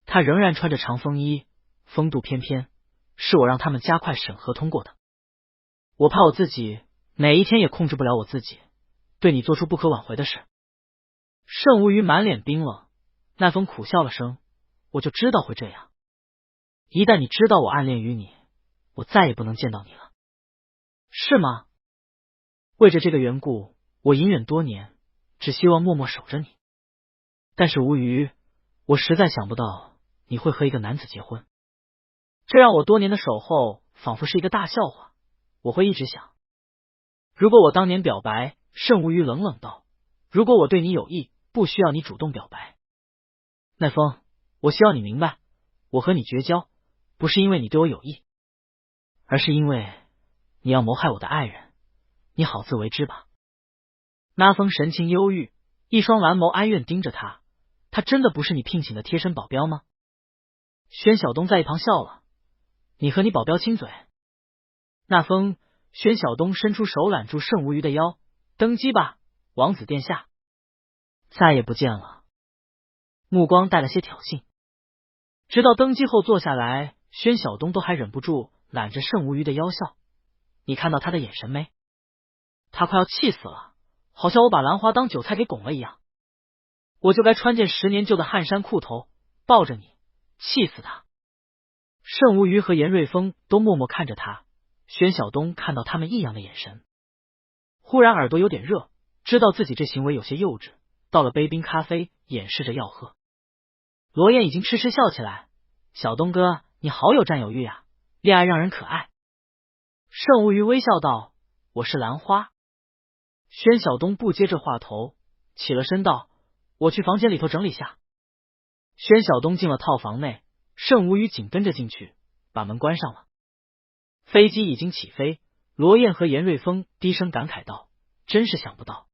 A: 他仍然穿着长风衣，风度翩翩，是我让他们加快审核通过的。我怕我自己哪一天也控制不了我自己，对你做出不可挽回的事。盛无虞满脸冰冷，那风苦笑了声：“我就知道会这样。一旦你知道我暗恋于你，我再也不能见到你了。是吗？为着这个缘故，我隐忍多年，只希望默默守着你。但是无虞，我实在想不到你会和一个男子结婚，这让我多年的守候仿佛是一个大笑话。我会一直想，如果我当年表白。”盛无虞冷冷道：“如果我对你有意，不需要你主动表白。奈风，我希望你明白，我和你绝交，不是因为你对我有意，而是因为你要谋害我的爱人，你好自为之吧。”那风神情忧郁，一双蓝眸哀怨盯着他：“他真的不是你聘请的贴身保镖吗？”宣晓东在一旁笑了：“你和你保镖亲嘴。”那风，宣晓东伸出手揽住盛无虞的腰：“登基吧，王子殿下。”再也不见了，目光带了些挑衅。直到登基后坐下来，宣晓东都还忍不住揽着盛无虞的腰笑：“你看到他的眼神没？他快要气死了，好像我把兰花当韭菜给拱了一样。我就该穿件10年旧的汗衫裤头，抱着你，气死他。”盛无虞和严瑞峰都默默看着他，宣晓东看到他们异样的眼神，忽然耳朵有点热，知道自己这行为有些幼稚，倒了杯冰咖啡，掩饰着要喝。罗燕已经痴痴笑起来：“小东哥，你好有占有欲啊，恋爱让人可爱。”盛无虞微笑道：“我是兰花。”宣晓东不接这话头，起了身道：“我去房间里头整理下。宣晓东进了套房内，盛无虞紧跟着进去，把门关上了。飞机已经起飞，罗燕和严瑞峰低声感慨道：“真是想不到，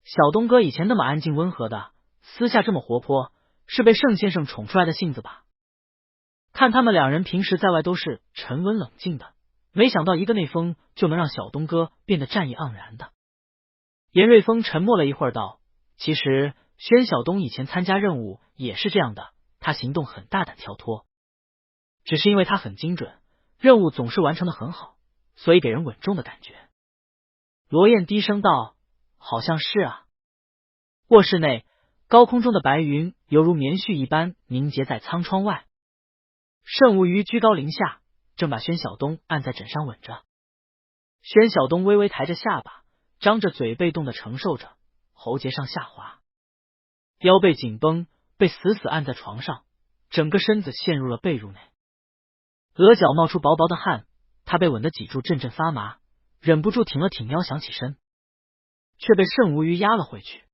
A: 小东哥以前那么安静温和的，私下这么活泼，是被盛先生宠出来的性子吧？看他们两人平时在外都是沉稳冷静的，没想到一个内风就能让小东哥变得战意盎然的。”严瑞峰沉默了一会儿道：“其实宣晓东以前参加任务也是这样的，他行动很大胆跳脱，只是因为他很精准，任务总是完成的很好，所以给人稳重的感觉。”罗燕低声道：“好像是啊。”卧室内，高空中的白云犹如棉絮一般凝结在苍窗外。盛无虞居高临下，正把宣晓东按在枕上吻着。宣晓东微微抬着下巴，张着嘴被动的承受着，喉结上下滑，腰背紧绷，被死死按在床上，整个身子陷入了被褥内，额角冒出薄薄的汗，他被吻得脊柱阵阵发麻，忍不住挺了挺腰想起身，却被盛无虞压了回去。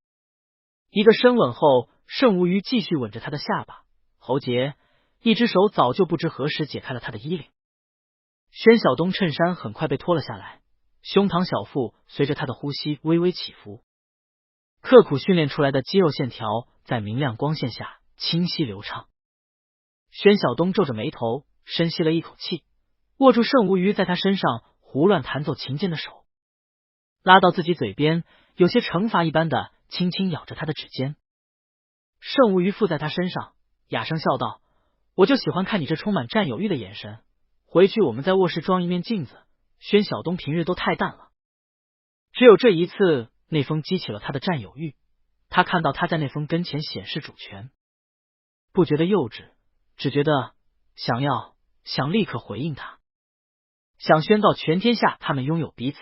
A: 一个深吻后，盛无虞继续吻着他的下巴、喉结，一只手早就不知何时解开了他的衣领。宣晓东衬衫很快被脱了下来，胸膛小腹随着他的呼吸微微起伏，刻苦训练出来的肌肉线条在明亮光线下清晰流畅。宣晓东皱着眉头，深吸了一口气，握住盛无虞在他身上胡乱弹奏琴键的手，拉到自己嘴边，有些惩罚一般的轻轻咬着他的指尖。盛无虞附在他身上，哑声笑道：“我就喜欢看你这充满占有欲的眼神，回去我们在卧室装一面镜子。”宣晓东平日都太淡了，只有这一次内风激起了他的占有欲，他看到他在内风跟前显示主权，不觉得幼稚，只觉得想立刻回应他，想宣告全天下他们拥有彼此。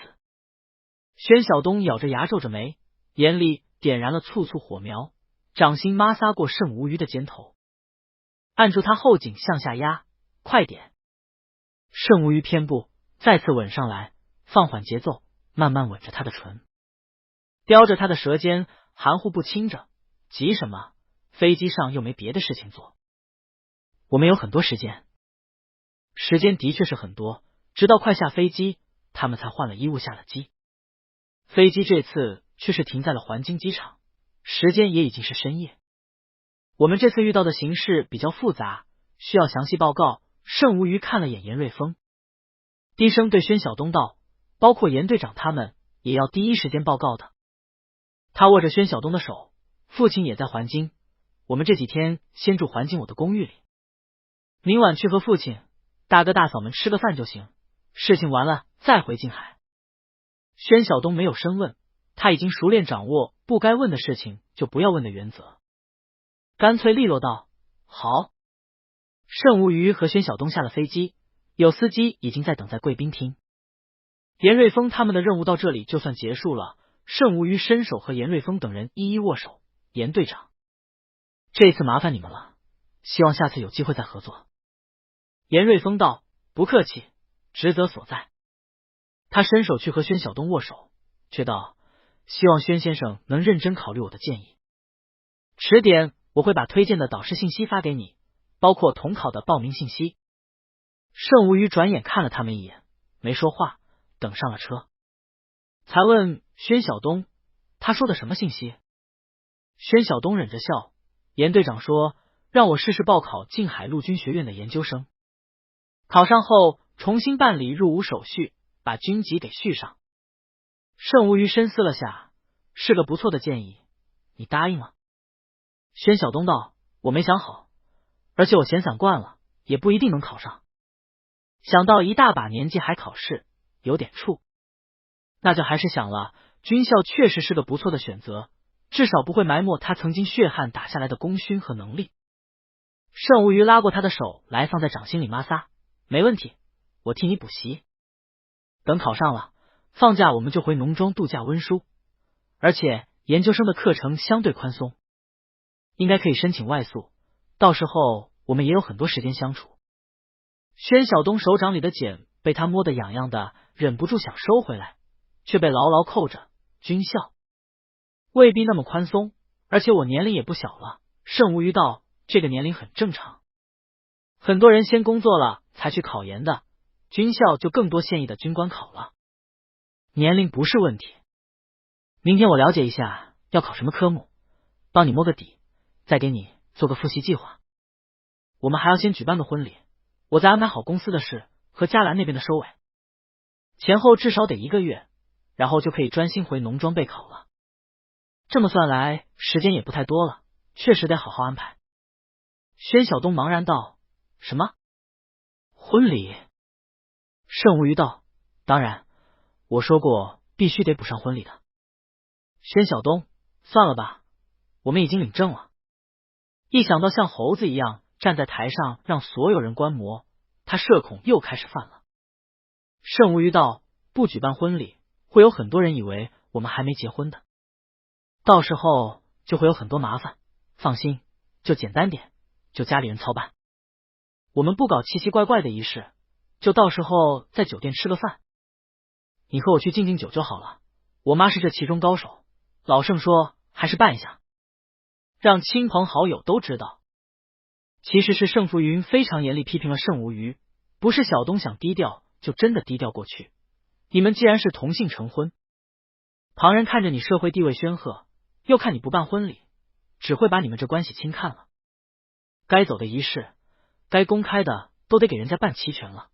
A: 宣晓东咬着牙皱着眉，眼里点燃了簇簇火苗，掌心摩挲过盛无虞的肩头，按住他后颈向下压，快点。盛无虞偏不，再次吻上来，放缓节奏，慢慢吻着他的唇，叼着他的舌尖，含糊不清着：“急什么？飞机上又没别的事情做。”“我们有很多时间。”时间的确是很多，直到快下飞机，他们才换了衣物下了机。飞机这次却是停在了环京机场，时间也已经是深夜。我们这次遇到的形势比较复杂，需要详细报告。盛无虞看了眼严瑞峰，低声对宣晓东道：“包括严队长他们也要第一时间报告的。”他握着宣晓东的手：“父亲也在环京，我们这几天先住环京我的公寓里，明晚去和父亲、大哥大嫂们吃个饭就行，事情完了再回静海。”宣晓东没有深问，他已经熟练掌握不该问的事情就不要问的原则，干脆利落道：“好。”盛无虞和宣晓东下了飞机，有司机已经在等在贵宾厅。严瑞峰他们的任务到这里就算结束了。盛无虞伸手和严瑞峰等人一一握手：“严队长，这次麻烦你们了，希望下次有机会再合作。”严瑞峰道：“不客气，职责所在。”他伸手去和宣晓东握手，却道：“希望宣先生能认真考虑我的建议，迟点我会把推荐的导师信息发给你，包括统考的报名信息。”盛无虞转眼看了他们一眼，没说话，等上了车，才问宣晓东：“他说的什么信息？”宣晓东忍着笑：“严队长说让我试试报考静海陆军学院的研究生，考上后重新办理入伍手续，把军籍给续上。”盛无虞深思了下：“是个不错的建议，你答应吗？”宣晓东道：“我没想好，而且我闲散惯了，也不一定能考上。想到一大把年纪还考试，有点怵。那就还是想了，军校确实是个不错的选择，至少不会埋没他曾经血汗打下来的功勋和能力。”盛无虞拉过他的手来，放在掌心里摩挲：“没问题，我替你补习。等考上了，放假我们就回农庄度假温书，而且研究生的课程相对宽松，应该可以申请外宿，到时候我们也有很多时间相处。”宣晓东手掌里的茧被他摸得痒痒的，忍不住想收回来，却被牢牢扣着。军校未必那么宽松，而且我年龄也不小了。盛无虞道，这个年龄很正常，很多人先工作了才去考研的，军校就更多现役的军官考了，年龄不是问题。明天我了解一下要考什么科目，帮你摸个底，再给你做个复习计划。我们还要先举办个婚礼，我再安排好公司的事和嘉兰那边的收尾，前后至少得1个月，然后就可以专心回农庄备考了。这么算来，时间也不太多了，确实得好好安排。宣晓东茫然道：什么婚礼？盛无虞道：当然，我说过必须得补上婚礼的。宣晓东：算了吧，我们已经领证了。一想到像猴子一样站在台上让所有人观摩，他社恐又开始犯了。盛无虞道：不举办婚礼，会有很多人以为我们还没结婚的，到时候就会有很多麻烦。放心，就简单点，就家里人操办。我们不搞奇奇怪怪的仪式，就到时候在酒店吃个饭，你和我去敬敬酒就好了。我妈是这其中高手，老盛说还是办一下，让亲朋好友都知道。其实是盛浮云非常严厉批评了盛无虞，不是小东想低调就真的低调过去。你们既然是同性成婚，旁人看着你社会地位煊赫，又看你不办婚礼，只会把你们这关系轻看了。该走的仪式，该公开的都得给人家办齐全了，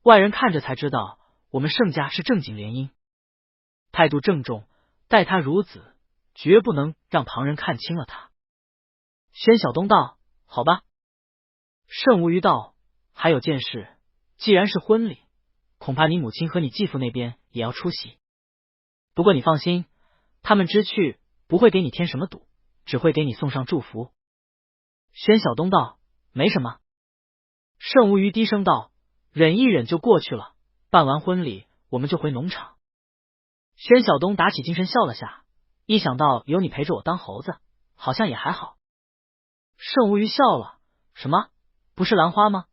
A: 外人看着才知道我们盛家是正经联姻，态度郑重，待他如子，绝不能让旁人看清了他。宣晓东道：好吧。盛无虞道：还有件事，既然是婚礼，恐怕你母亲和你继父那边也要出席。不过你放心，他们知趣，不会给你添什么堵，只会给你送上祝福。宣晓东道：没什么。盛无虞低声道：忍一忍就过去了，办完婚礼我们就回农场。宣晓东打起精神笑了下，一想到有你陪着我当猴子，好像也还好。盛无虞笑了：什么？不是兰花吗？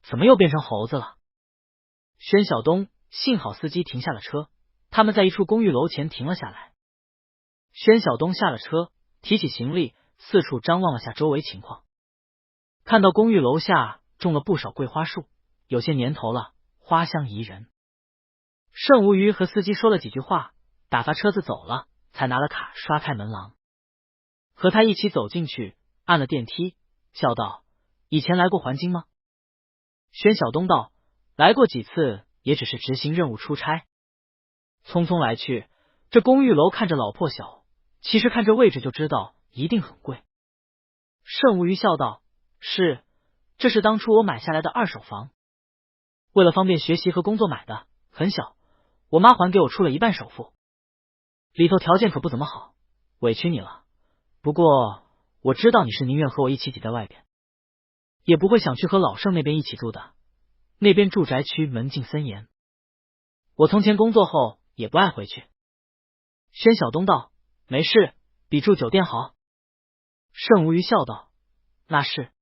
A: 怎么又变成猴子了？宣晓东幸好司机停下了车，他们在一处公寓楼前停了下来。宣晓东下了车，提起行李，四处张望了下周围情况，看到公寓楼下种了不少桂花树，有些年头了，花香宜人。盛无虞和司机说了几句话，打发车子走了，才拿了卡刷开门廊，和他一起走进去，按了电梯，笑道：以前来过环京吗？宣晓东道：来过几次，也只是执行任务出差，匆匆来去。这公寓楼看着老破小，其实看这位置就知道一定很贵。盛无虞笑道：是，这是当初我买下来的2手房，为了方便学习和工作买的，很小，我妈还给我出了1半首付，里头条件可不怎么好，委屈你了。不过我知道你是宁愿和我一起挤在外边，也不会想去和老盛那边一起住的，那边住宅区门禁森严，我从前工作后也不爱回去。宣晓东道：没事，比住酒店好。盛无虞笑道：那是。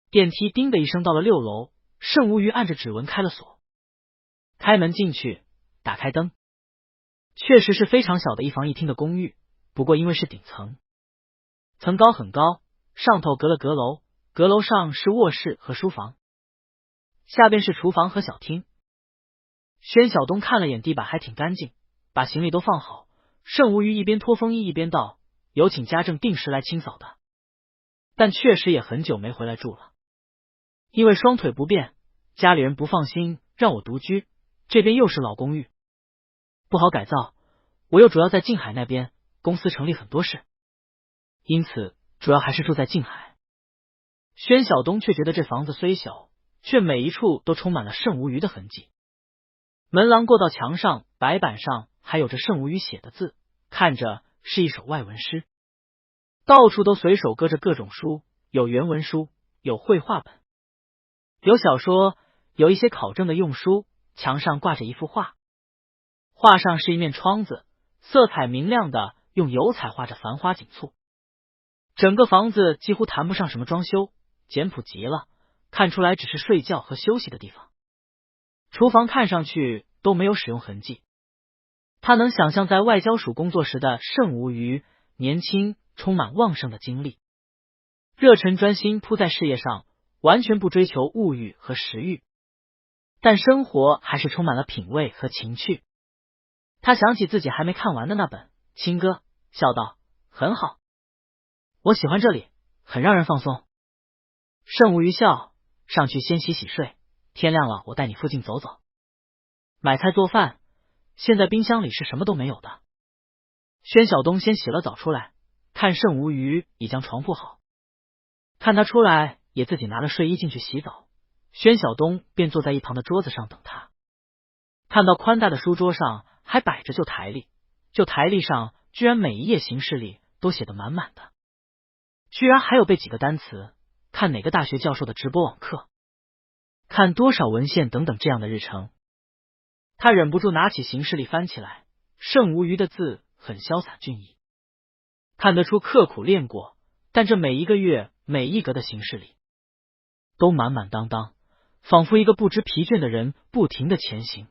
A: 电梯叮的一声到了6楼，盛无虞按着指纹开了锁，开门进去，打开灯，确实是非常小的1房1厅的公寓，不过因为是顶层，层高很高，上头隔了阁楼，阁楼上是卧室和书房，下边是厨房和小厅。宣晓东看了眼地板还挺干净，把行李都放好。盛无虞一边脱风衣一边道：有请家政定时来清扫的，但确实也很久没回来住了，因为双腿不便，家里人不放心让我独居，这边又是老公寓，不好改造，我又主要在静海那边，公司成立很多事，因此主要还是住在静海。宣晓东却觉得这房子虽小，却每一处都充满了盛无虞的痕迹。门廊过道墙上白板上还有着盛无虞写的字，看着是一首外文诗，到处都随手搁着各种书，有原文书，有绘画本，有小说，有一些考证的用书，墙上挂着一幅画，画上是一面窗子，色彩明亮的用油彩画着繁花锦簇，整个房子几乎谈不上什么装修，简朴极了，看出来只是睡觉和休息的地方。厨房看上去都没有使用痕迹，他能想象在外交署工作时的盛无虞年轻，充满旺盛的精力，热忱专心扑在事业上，完全不追求物欲和食欲，但生活还是充满了品味和情趣。他想起自己还没看完的那本《亲歌》，笑道：“很好，我喜欢这里，很让人放松。”盛无余笑：“上去先洗洗睡，天亮了我带你附近走走，买菜做饭，现在冰箱里是什么都没有的。”宣晓东先洗了澡出来，看盛无余已将床铺好，看他出来也自己拿了睡衣进去洗澡，宣晓东便坐在一旁的桌子上等他。看到宽大的书桌上还摆着旧台历，旧台历上居然每一页行事历都写得满满的，居然还有背几个单词，看哪个大学教授的直播网课，看多少文献等等这样的日程。他忍不住拿起行事历翻起来，盛无余的字很潇洒俊逸，看得出刻苦练过，但这每一个月每一格的行事历都满满当当，仿佛一个不知疲倦的人不停的前行。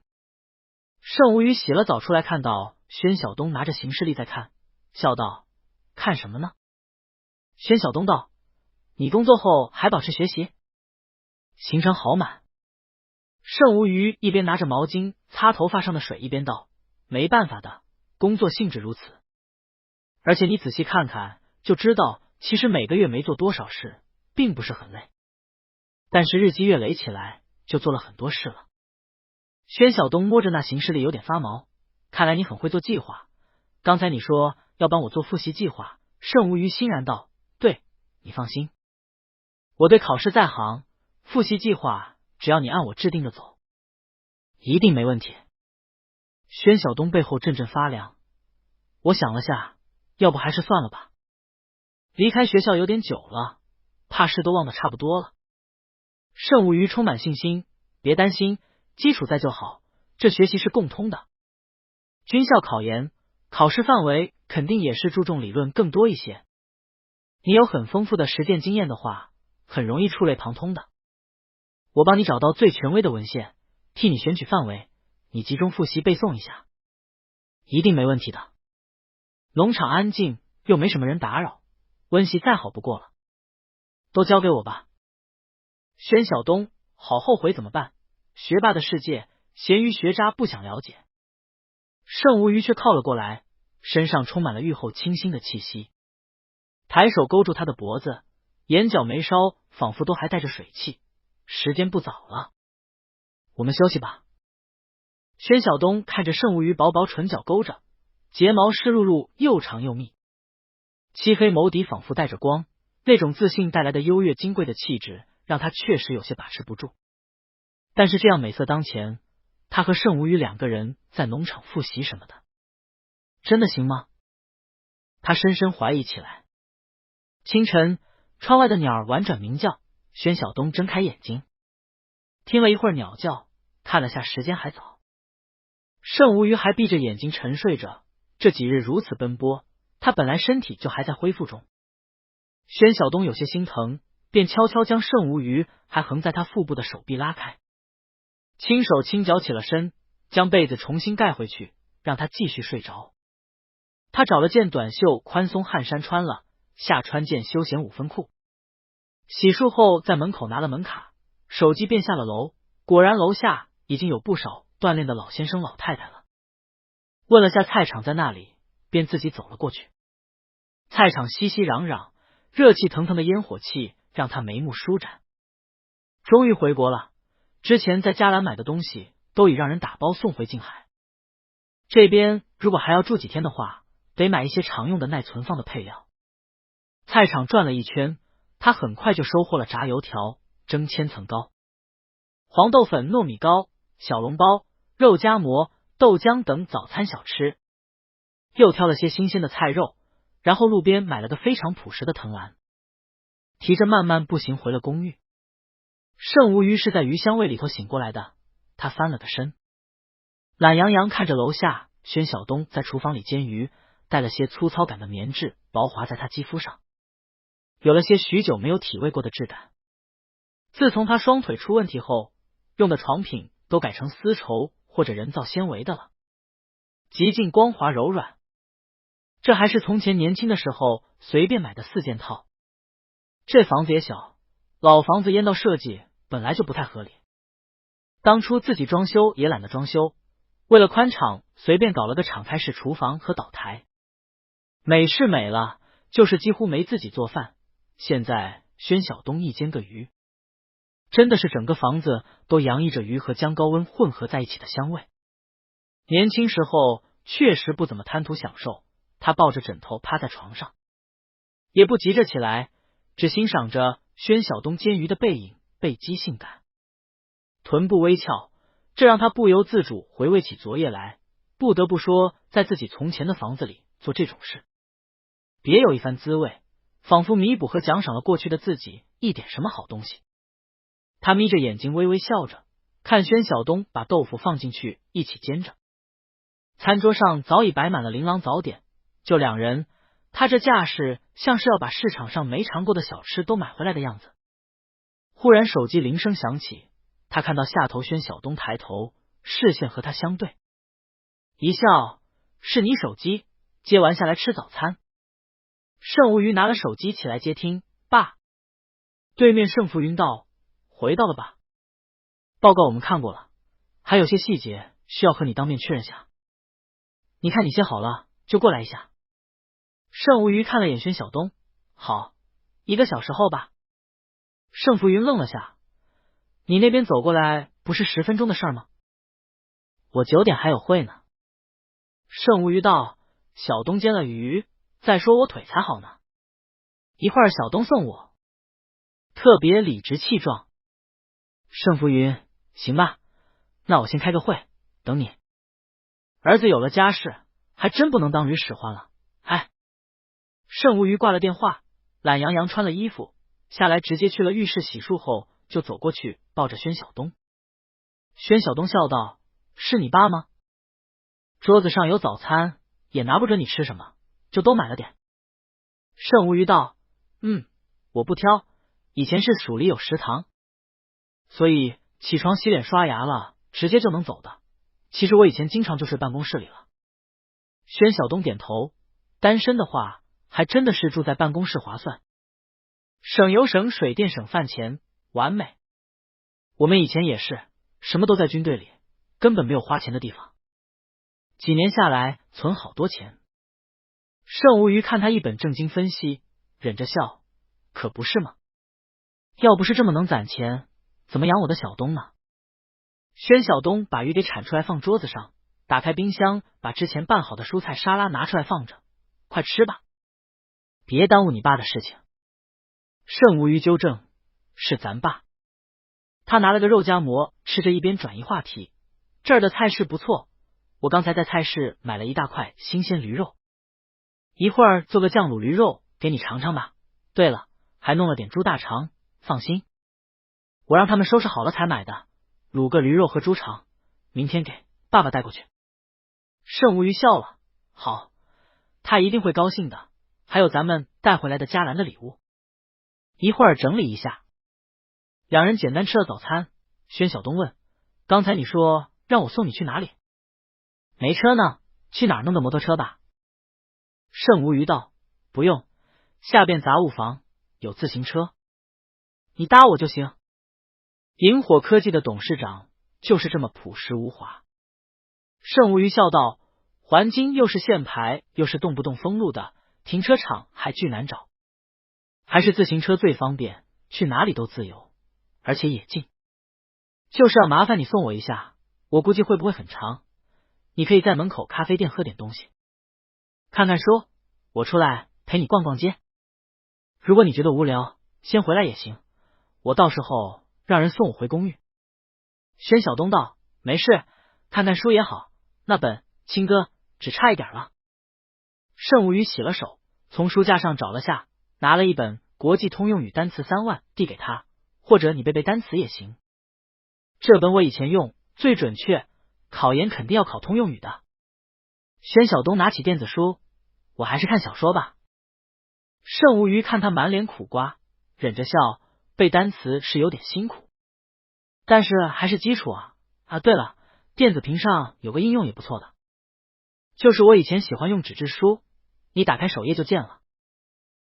A: 盛无余洗了澡出来，看到宣晓东拿着行事历在看，笑道：“看什么呢？”宣晓东道：“你工作后还保持学习？行程好满。”盛无余一边拿着毛巾擦头发上的水，一边道：“没办法的，工作性质如此。而且你仔细看看就知道，其实每个月没做多少事，并不是很累，但是日积月累起来，就做了很多事了。”宣晓东摸着那行事历有点发毛，看来你很会做计划。刚才你说要帮我做复习计划。盛无余欣然道：“对，你放心，我对考试在行，复习计划只要你按我制定的走，一定没问题。”宣晓东背后阵阵发凉，我想了下，要不还是算了吧，离开学校有点久了，怕事都忘得差不多了。盛无余充满信心：“别担心，基础在就好，这学习是共通的。军校考研，考试范围肯定也是注重理论更多一些，你有很丰富的实践经验的话，很容易触类旁通的。我帮你找到最权威的文献，替你选取范围，你集中复习背诵一下，一定没问题的。农场安静，又没什么人打扰，温习再好不过了，都交给我吧。”宣晓东好后悔怎么办？学霸的世界，闲鱼学渣不想了解。盛无余却靠了过来，身上充满了玉后清新的气息，抬手勾住他的脖子，眼角眉梢仿佛都还带着水汽。时间不早了，我们休息吧。宣晓东看着盛无余薄薄唇角勾着，睫毛湿漉漉又长又密，漆黑眸底仿佛带着光，那种自信带来的优越金贵的气质让他确实有些把持不住。但是这样美色当前，他和盛无余两个人在农场复习什么的，真的行吗？他深深怀疑起来。清晨，窗外的鸟儿婉转鸣叫，宣晓东睁开眼睛，听了一会儿鸟叫，看了下时间还早。盛无余还闭着眼睛沉睡着，这几日如此奔波，他本来身体就还在恢复中。宣晓东有些心疼，便悄悄将盛无余还横在他腹部的手臂拉开，轻手轻脚起了身，将被子重新盖回去，让他继续睡着。他找了件短袖宽松汗衫穿了，下穿件休闲五分裤。洗漱后在门口拿了门卡，手机便下了楼。果然楼下已经有不少锻炼的老先生老太太了。问了下菜场在那里，便自己走了过去。菜场熙熙攘攘，热气腾腾的烟火气让他眉目舒展。终于回国了，之前在嘉兰买的东西都已让人打包送回静海。这边如果还要住几天的话，得买一些常用的耐存放的配料。菜场转了一圈，他很快就收获了炸油条、蒸千层糕、黄豆粉、糯米糕、小笼包、肉夹馍、豆浆等早餐小吃，又挑了些新鲜的菜肉，然后路边买了个非常朴实的藤篮，提着慢慢步行回了公寓。盛无余是在鱼香味里头醒过来的，他翻了个身，懒洋洋看着楼下宣晓东在厨房里煎鱼，带了些粗糙感的棉质薄滑在他肌肤上，有了些许久没有体味过的质感。自从他双腿出问题后，用的床品都改成丝绸或者人造纤维的了，极尽光滑柔软。这还是从前年轻的时候随便买的4件套。这房子也小，老房子烟道设计本来就不太合理。当初自己装修也懒得装修，为了宽敞，随便搞了个敞开式厨房和岛台。美是美了，就是几乎没自己做饭。现在宣晓东一煎个鱼，真的是整个房子都洋溢着鱼和姜高温混合在一起的香味。年轻时候确实不怎么贪图享受，他抱着枕头趴在床上，也不急着起来，只欣赏着宣晓东煎鱼的背影，背肌性感，臀部微翘，这让他不由自主回味起昨夜来。不得不说，在自己从前的房子里做这种事，别有一番滋味，仿佛弥补和奖赏了过去的自己一点什么好东西。他眯着眼睛微微笑着，看宣晓东把豆腐放进去一起煎着。餐桌上早已摆满了琳琅早点，就2人，他这架势像是要把市场上没尝过的小吃都买回来的样子。忽然手机铃声响起，他看到下头宣晓东抬头，视线和他相对，一笑，是你手机，接完下来吃早餐。盛无鱼拿了手机起来接听，爸。对面盛福云道，回到了吧？报告我们看过了，还有些细节需要和你当面确认下。你看你写好了就过来一下。盛无鱼看了眼宣晓东，好，1个小时后吧。盛福云愣了下，你那边走过来不是10分钟的事吗？我9点还有会呢。盛无鱼道，小东煎了鱼，再说我腿才好呢，一会儿小东送我，特别理直气壮。盛福云，行吧，那我先开个会，等你。儿子有了家室，还真不能当驴使唤了。哎，盛无鱼挂了电话，懒洋洋穿了衣服下来，直接去了浴室洗漱后，就走过去抱着宣晓东。宣晓东笑道，是你爸吗？桌子上有早餐，也拿不准你吃什么，就都买了点。盛无鱼道，我不挑，以前是署里有食堂，所以起床洗脸刷牙了直接就能走的。其实我以前经常就睡办公室里了。宣晓东点头，单身的话还真的是住在办公室划算，省油省水电省饭钱，完美。我们以前也是，什么都在军队里，根本没有花钱的地方，几年下来存好多钱。盛无鱼看他一本正经分析，忍着笑，可不是吗？要不是这么能攒钱，怎么养我的小东呢？宣晓东把鱼给铲出来放桌子上，打开冰箱，把之前拌好的蔬菜沙拉拿出来放着，快吃吧，别耽误你爸的事情。盛无鱼纠正，是咱爸。他拿了个肉夹馍吃着，一边转移话题，这儿的菜市不错，我刚才在菜市买了1大块新鲜驴肉，一会儿做个酱卤驴肉给你尝尝吧。对了，还弄了点猪大肠，放心，我让他们收拾好了才买的，卤个驴肉和猪肠，明天给爸爸带过去。盛无鱼笑了，好，他一定会高兴的，还有咱们带回来的嘉兰的礼物，一会儿整理一下。2人简单吃了早餐，宣晓东问，刚才你说让我送你去哪里？没车呢，去哪儿弄的摩托车吧？盛无鱼道，不用，下边杂物房有自行车，你搭我就行。萤火科技的董事长就是这么朴实无华。盛无鱼笑道，环京又是限牌又是动不动封路的，停车场还巨难找，还是自行车最方便，去哪里都自由，而且也近。就是要麻烦你送我一下，我估计会不会很长，你可以在门口咖啡店喝点东西，看看书，我出来陪你逛逛街。如果你觉得无聊，先回来也行，我到时候让人送我回公寓。宣晓东道，没事，看看书也好，那本亲哥只差一点了。盛无鱼洗了手，从书架上找了下，拿了一本国际通用语单词3万递给他，或者你背背单词也行。这本我以前用，最准确，考研肯定要考通用语的。宣晓东拿起电子书，我还是看小说吧。盛无鱼看他满脸苦瓜，忍着笑，背单词是有点辛苦，但是还是基础啊。对了，电子屏上有个应用也不错的，就是我以前喜欢用纸质书，你打开首页就见了。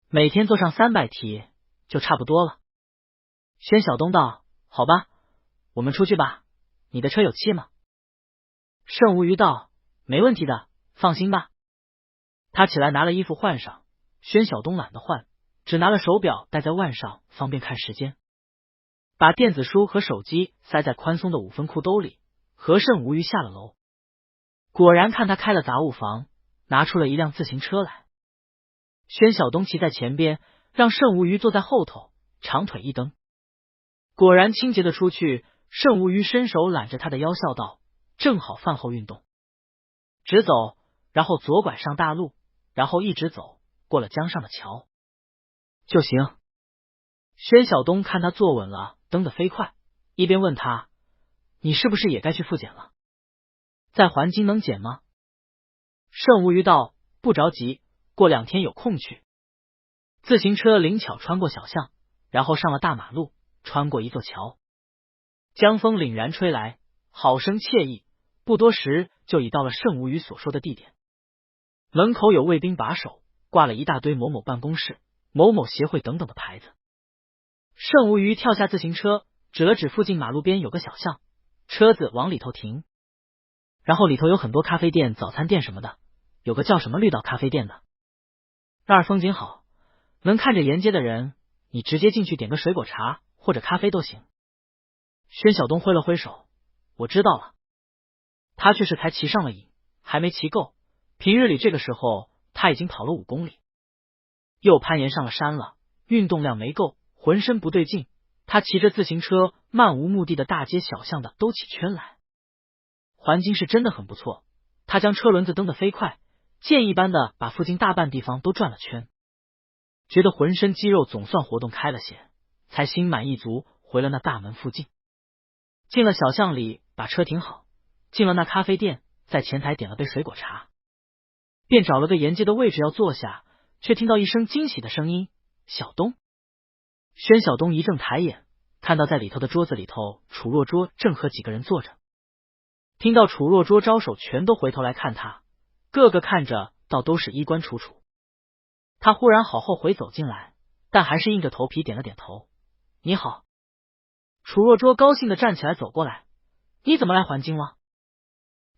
A: 每天做上300题就差不多了。宣晓东道：好吧，我们出去吧，你的车有气吗？盛无虞道：没问题的，放心吧。他起来拿了衣服换上，宣晓东懒得换，只拿了手表戴在腕上，方便看时间。把电子书和手机塞在宽松的5分裤兜里，和盛无虞下了楼。果然看他开了杂物房，拿出了一辆自行车来。宣晓东骑在前边，让盛无虞坐在后头，长腿一蹬。果然清洁的出去，盛无虞伸手揽着他的腰笑道：正好饭后运动。直走，然后左拐上大路，然后一直走，过了江上的桥就行。宣晓东看他坐稳了，蹬得飞快，一边问他：你是不是也该去复检了？在环京能检吗？盛无虞道：不着急，过2天有空去。自行车灵巧穿过小巷，然后上了大马路，穿过一座桥。江风凛然吹来，好生惬意，不多时就已到了盛无虞所说的地点。门口有卫兵把守，挂了一大堆某某办公室、某某协会等等的牌子。盛无虞跳下自行车，指了指附近马路边有个小巷，车子往里头停。然后里头有很多咖啡店、早餐店什么的，有个叫什么绿岛咖啡店的，那儿风景好，能看着沿街的人，你直接进去点个水果茶或者咖啡都行。宣晓东挥了挥手：我知道了。他却是才骑上了瘾，还没骑够，平日里这个时候他已经跑了5公里，又攀岩上了山了，运动量没够，浑身不对劲。他骑着自行车漫无目的的大街小巷的兜起圈来。环京是真的很不错，他将车轮子蹬得飞快，箭一般的把附近大半地方都转了圈，觉得浑身肌肉总算活动开了些，才心满意足回了那大门附近。进了小巷里，把车停好，进了那咖啡店，在前台点了杯水果茶，便找了个沿街的位置要坐下，却听到一声惊喜的声音：小东。宣晓东一正抬眼，看到在里头的桌子里头，楚若桌正和几个人坐着。听到楚若桌招手，全都回头来看他，个个看着倒都是衣冠楚楚。他忽然好后悔走进来，但还是硬着头皮点了点头：你好。楚若桌高兴的站起来走过来：你怎么来环京了？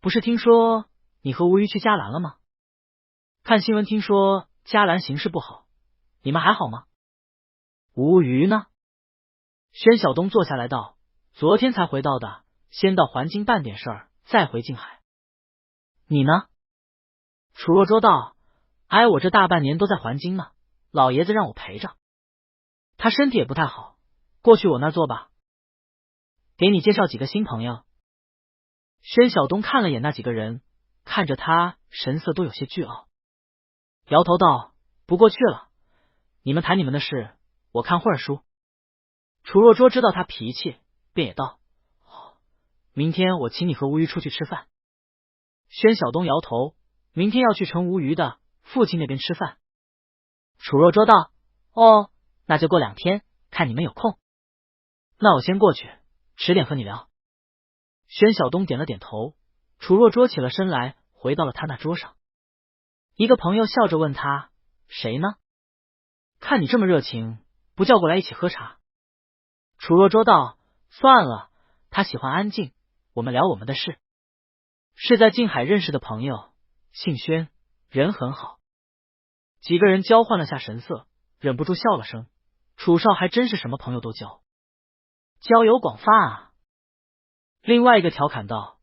A: 不是听说你和吴虞去嘉兰了吗？看新闻听说嘉兰形势不好，你们还好吗？吴虞呢？宣晓东坐下来道：昨天才回到的，先到环京办点事儿，再回静海。你呢？楚若桌道：哎，我这大半年都在环京呢，老爷子让我陪着，他身体也不太好，过去我那儿坐吧。给你介绍几个新朋友。宣晓东看了眼那几个人，看着他神色都有些倨傲，摇头道：不过去了，你们谈你们的事，我看会儿书。楚若桌知道他脾气，便也道：好，明天我请你和吴虞出去吃饭。宣晓东摇头：明天要去陈吴虞的父亲那边吃饭。楚若桌道：哦，那就过2天，看你们有空。那我先过去，迟点和你聊。宣晓东点了点头，楚若桌起了身来，回到了他那桌上。一个朋友笑着问他：谁呢？看你这么热情，不叫过来一起喝茶？楚若桌道：算了，他喜欢安静，我们聊我们的事。是在静海认识的朋友，姓宣，人很好。几个人交换了下神色，忍不住笑了声。楚少还真是什么朋友都交，交友广泛啊。另外一个调侃道：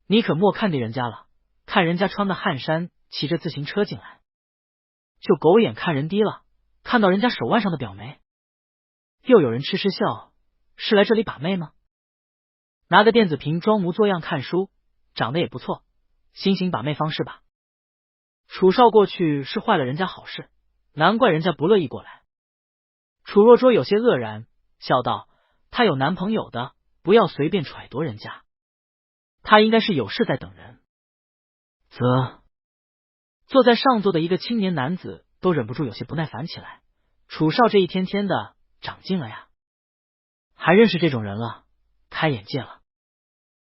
A: 你可莫看低人家了，看人家穿的汗衫，骑着自行车进来，就狗眼看人低了，看到人家手腕上的表没？又有人痴痴笑，是来这里把妹吗？拿个电子屏装模作样看书，长得也不错，新型把妹方式吧。楚少过去是坏了人家好事，难怪人家不乐意过来。楚若桌有些愕然，笑道：他有男朋友的，不要随便揣度人家，他应该是有事在等人。坐在上座的一个青年男子都忍不住有些不耐烦起来。楚少这一天天的长进了呀，还认识这种人了，开眼界了。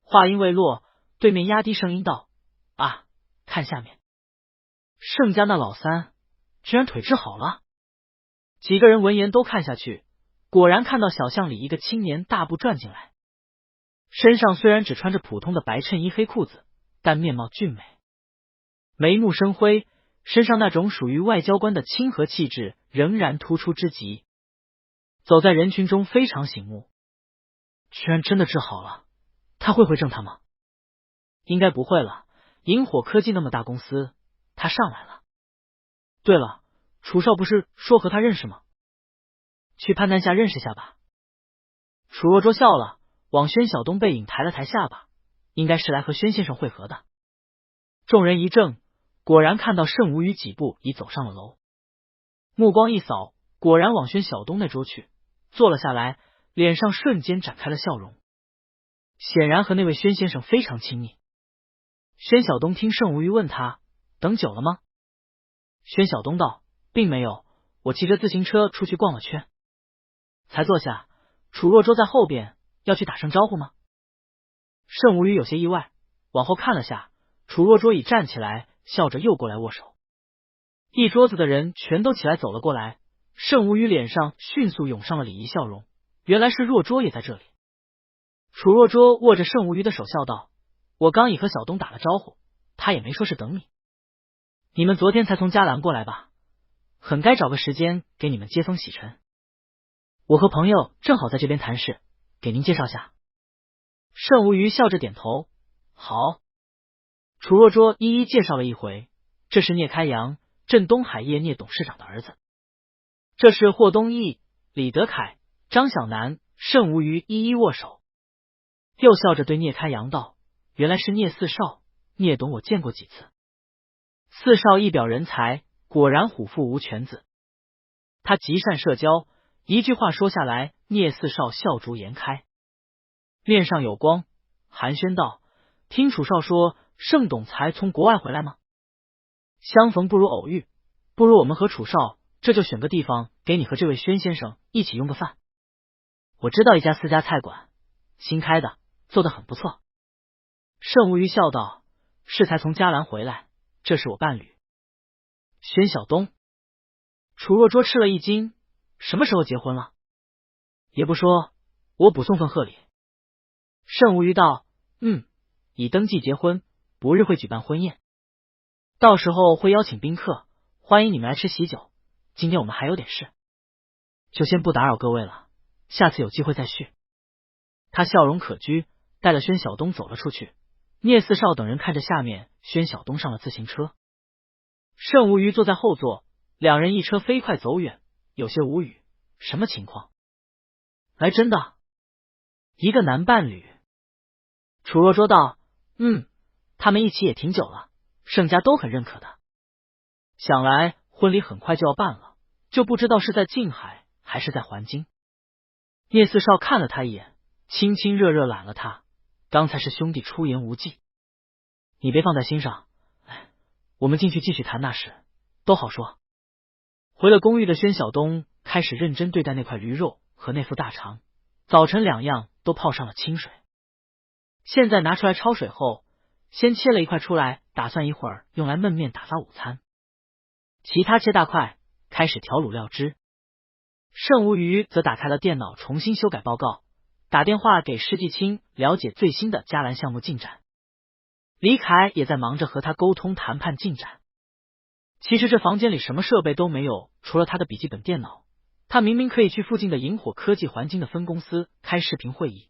A: 话音未落，对面压低声音道：啊，看下面。盛家那老三居然腿治好了。几个人闻言都看下去，果然看到小巷里一个青年大步转进来，身上虽然只穿着普通的白衬衣黑裤子，但面貌俊美，眉目生辉，身上那种属于外交官的亲和气质仍然突出之极，走在人群中非常醒目。居然真的治好了，他会回正他吗？应该不会了，萤火科技那么大公司，他上来了。对了，楚少不是说和他认识吗？去潘丹下认识下吧。楚若舟笑了，往宣晓东背影抬了抬下巴，应该是来和宣先生会合的。众人一怔，果然看到盛无虞几步已走上了楼，目光一扫，果然往宣晓东那桌去，坐了下来，脸上瞬间展开了笑容，显然和那位宣先生非常亲密。宣晓东听盛无虞问他，等久了吗？宣晓东道，并没有，我骑着自行车出去逛了圈，才坐下。楚若舟在后边，要去打声招呼吗？盛无虞有些意外，往后看了下，楚若舟已站起来，笑着又过来握手。一桌子的人全都起来走了过来，盛无虞脸上迅速涌上了礼仪笑容，原来是若舟也在这里。楚若舟握着盛无虞的手笑道，我刚已和小东打了招呼，他也没说是等你。你们昨天才从嘉兰过来吧？很该找个时间给你们接风洗尘。我和朋友正好在这边谈事，给您介绍下。盛无虞笑着点头，好。楚若舟一一介绍了一回，这是聂开阳，镇东海业聂董事长的儿子。这是霍东义、李德凯、张小南。盛无虞一一握手，又笑着对聂开阳道，原来是聂四少，聂董我见过几次。四少一表人才，果然虎父无犬子。他极善社交，一句话说下来，聂四少笑逐颜开，面上有光，寒暄道，听楚少说盛董才从国外回来吗？相逢不如偶遇，不如我们和楚少这就选个地方给你和这位宣先生一起用个饭。我知道一家私家菜馆，新开的，做得很不错。盛无虞笑道，是才从嘉兰回来，这是我伴侣宣晓东。楚若舟吃了一惊，什么时候结婚了？也不说，我补送份贺礼。盛无虞道，已登记结婚，不日会举办婚宴，到时候会邀请宾客，欢迎你们来吃喜酒。今天我们还有点事，就先不打扰各位了，下次有机会再续。他笑容可掬，带了宣晓东走了出去。聂四少等人看着下面宣晓东上了自行车，盛无虞坐在后座，两人一车飞快走远，有些无语，什么情况？来真的，一个男伴侣。楚若舟道，他们一起也挺久了，盛家都很认可的。想来婚礼很快就要办了，就不知道是在静海还是在环京。聂四少看了他一眼，亲亲热热揽了他，刚才是兄弟出言无忌，你别放在心上，我们进去继续谈那事，都好说。回了公寓的宣晓东开始认真对待那块驴肉和那副大肠，早晨两样都泡上了清水，现在拿出来焯水后，先切了一块出来，打算一会儿用来焖面打发午餐。其他切大块，开始调卤料汁。盛无虞则打开了电脑，重新修改报告，打电话给施继清了解最新的嘉兰项目进展。李凯也在忙着和他沟通谈判进展。其实这房间里什么设备都没有，除了他的笔记本电脑，他明明可以去附近的萤火科技环境的分公司开视频会议，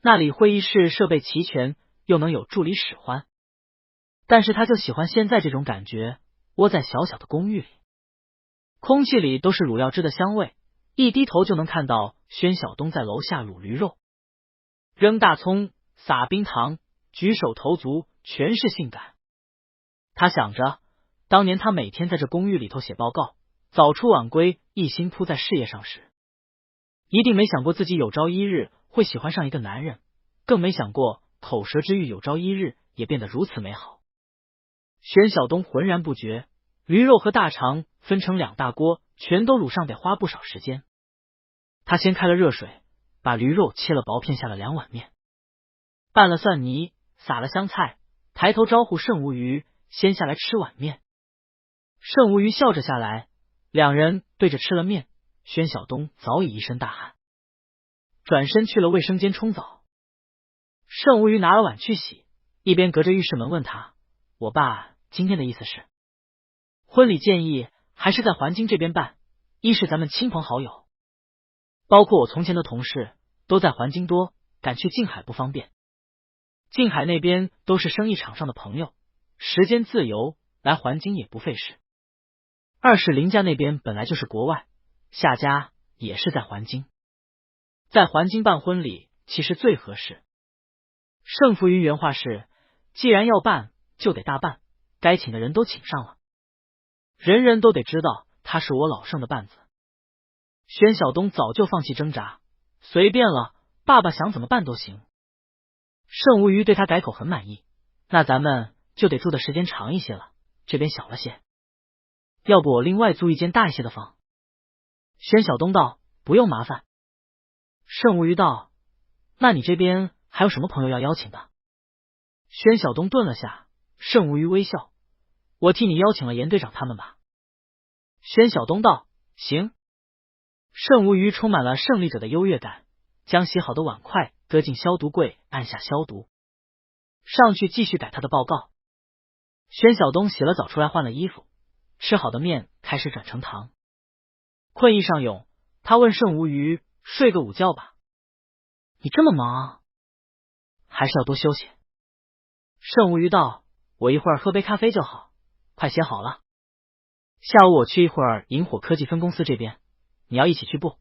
A: 那里会议室设备齐全，又能有助理使唤。但是他就喜欢现在这种感觉，窝在小小的公寓里，空气里都是卤料汁的香味，一低头就能看到宣晓东在楼下卤驴肉，扔大葱，撒冰糖，举手投足全是性感。他想着当年他每天在这公寓里头写报告，早出晚归，一心扑在事业上时，一定没想过自己有朝一日会喜欢上一个男人，更没想过口舌之欲有朝一日也变得如此美好。宣晓东浑然不觉，驴肉和大肠分成两大锅，全都卤上得花不少时间。他先开了热水，把驴肉切了薄片，下了2碗面，拌了蒜泥，撒了香菜，抬头招呼盛无虞先下来吃碗面。盛无鱼笑着下来，两人对着吃了面。宣晓东早已一身大汗，转身去了卫生间冲澡。盛无鱼拿了碗去洗，一边隔着浴室门问他：“我爸今天的意思是，婚礼建议还是在环京这边办，一是咱们亲朋好友，包括我从前的同事都在环京多，赶去静海不方便。静海那边都是生意场上的朋友，时间自由，来环京也不费事。二是林家那边本来就是国外，夏家也是在环京，在环京办婚礼其实最合适。”盛福云原话是：“既然要办，就得大办，该请的人都请上了，人人都得知道他是我老盛的绊子。”宣晓东早就放弃挣扎，随便了，爸爸想怎么办都行。盛无鱼对他改口很满意，那咱们就得住的时间长一些了，这边小了些，要不我另外租一间大一些的房。宣晓东道：“不用麻烦。”盛无鱼道：“那你这边还有什么朋友要邀请的？”宣晓东顿了下，盛无鱼微笑：“我替你邀请了严队长他们吧。”宣晓东道：“行。”盛无鱼充满了胜利者的优越感，将洗好的碗筷搁进消毒柜，按下消毒，上去继续改他的报告。宣晓东洗了澡出来换了衣服，吃好的面开始转成糖。困意上涌，他问盛无鱼：“睡个午觉吧，你这么忙，还是要多休息。”盛无鱼道：“我一会儿喝杯咖啡就好，快写好了。下午我去一会儿萤火科技分公司这边，你要一起去不？”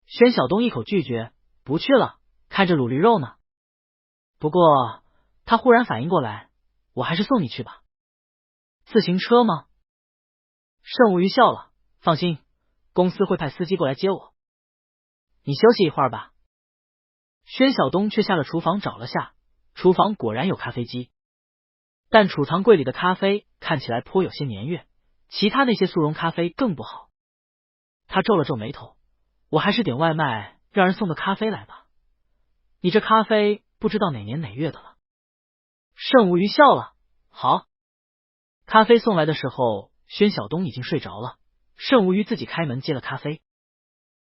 A: 宣晓东一口拒绝：“不去了，看着卤驴肉呢。”不过他忽然反应过来：“我还是送你去吧。”“自行车吗？”盛无鱼笑了：“放心，公司会派司机过来接我。你休息一会儿吧。”宣晓东却下了厨房找了下，厨房果然有咖啡机，但储藏柜里的咖啡看起来颇有些年月，其他那些速溶咖啡更不好。他皱了皱眉头：“我还是点外卖，让人送的咖啡来吧。你这咖啡不知道哪年哪月的了。”盛无鱼笑了：“好。”咖啡送来的时候，宣晓东已经睡着了，盛无鱼自己开门接了咖啡，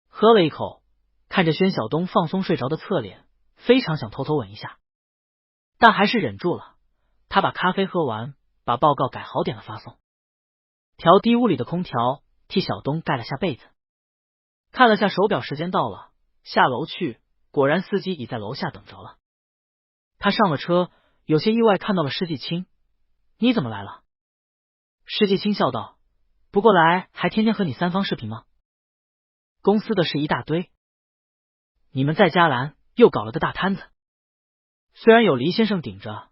A: 喝了一口，看着宣晓东放松睡着的侧脸，非常想偷偷吻一下，但还是忍住了。他把咖啡喝完，把报告改好点了发送，调低屋里的空调，替小东盖了下被子，看了下手表，时间到了，下楼去，果然司机已在楼下等着了。他上了车，有些意外看到了施季青：“你怎么来了？”施季青笑道：“不过来还天天和你三方视频吗？公司的事一大堆，你们在嘉兰又搞了个大摊子，虽然有黎先生顶着，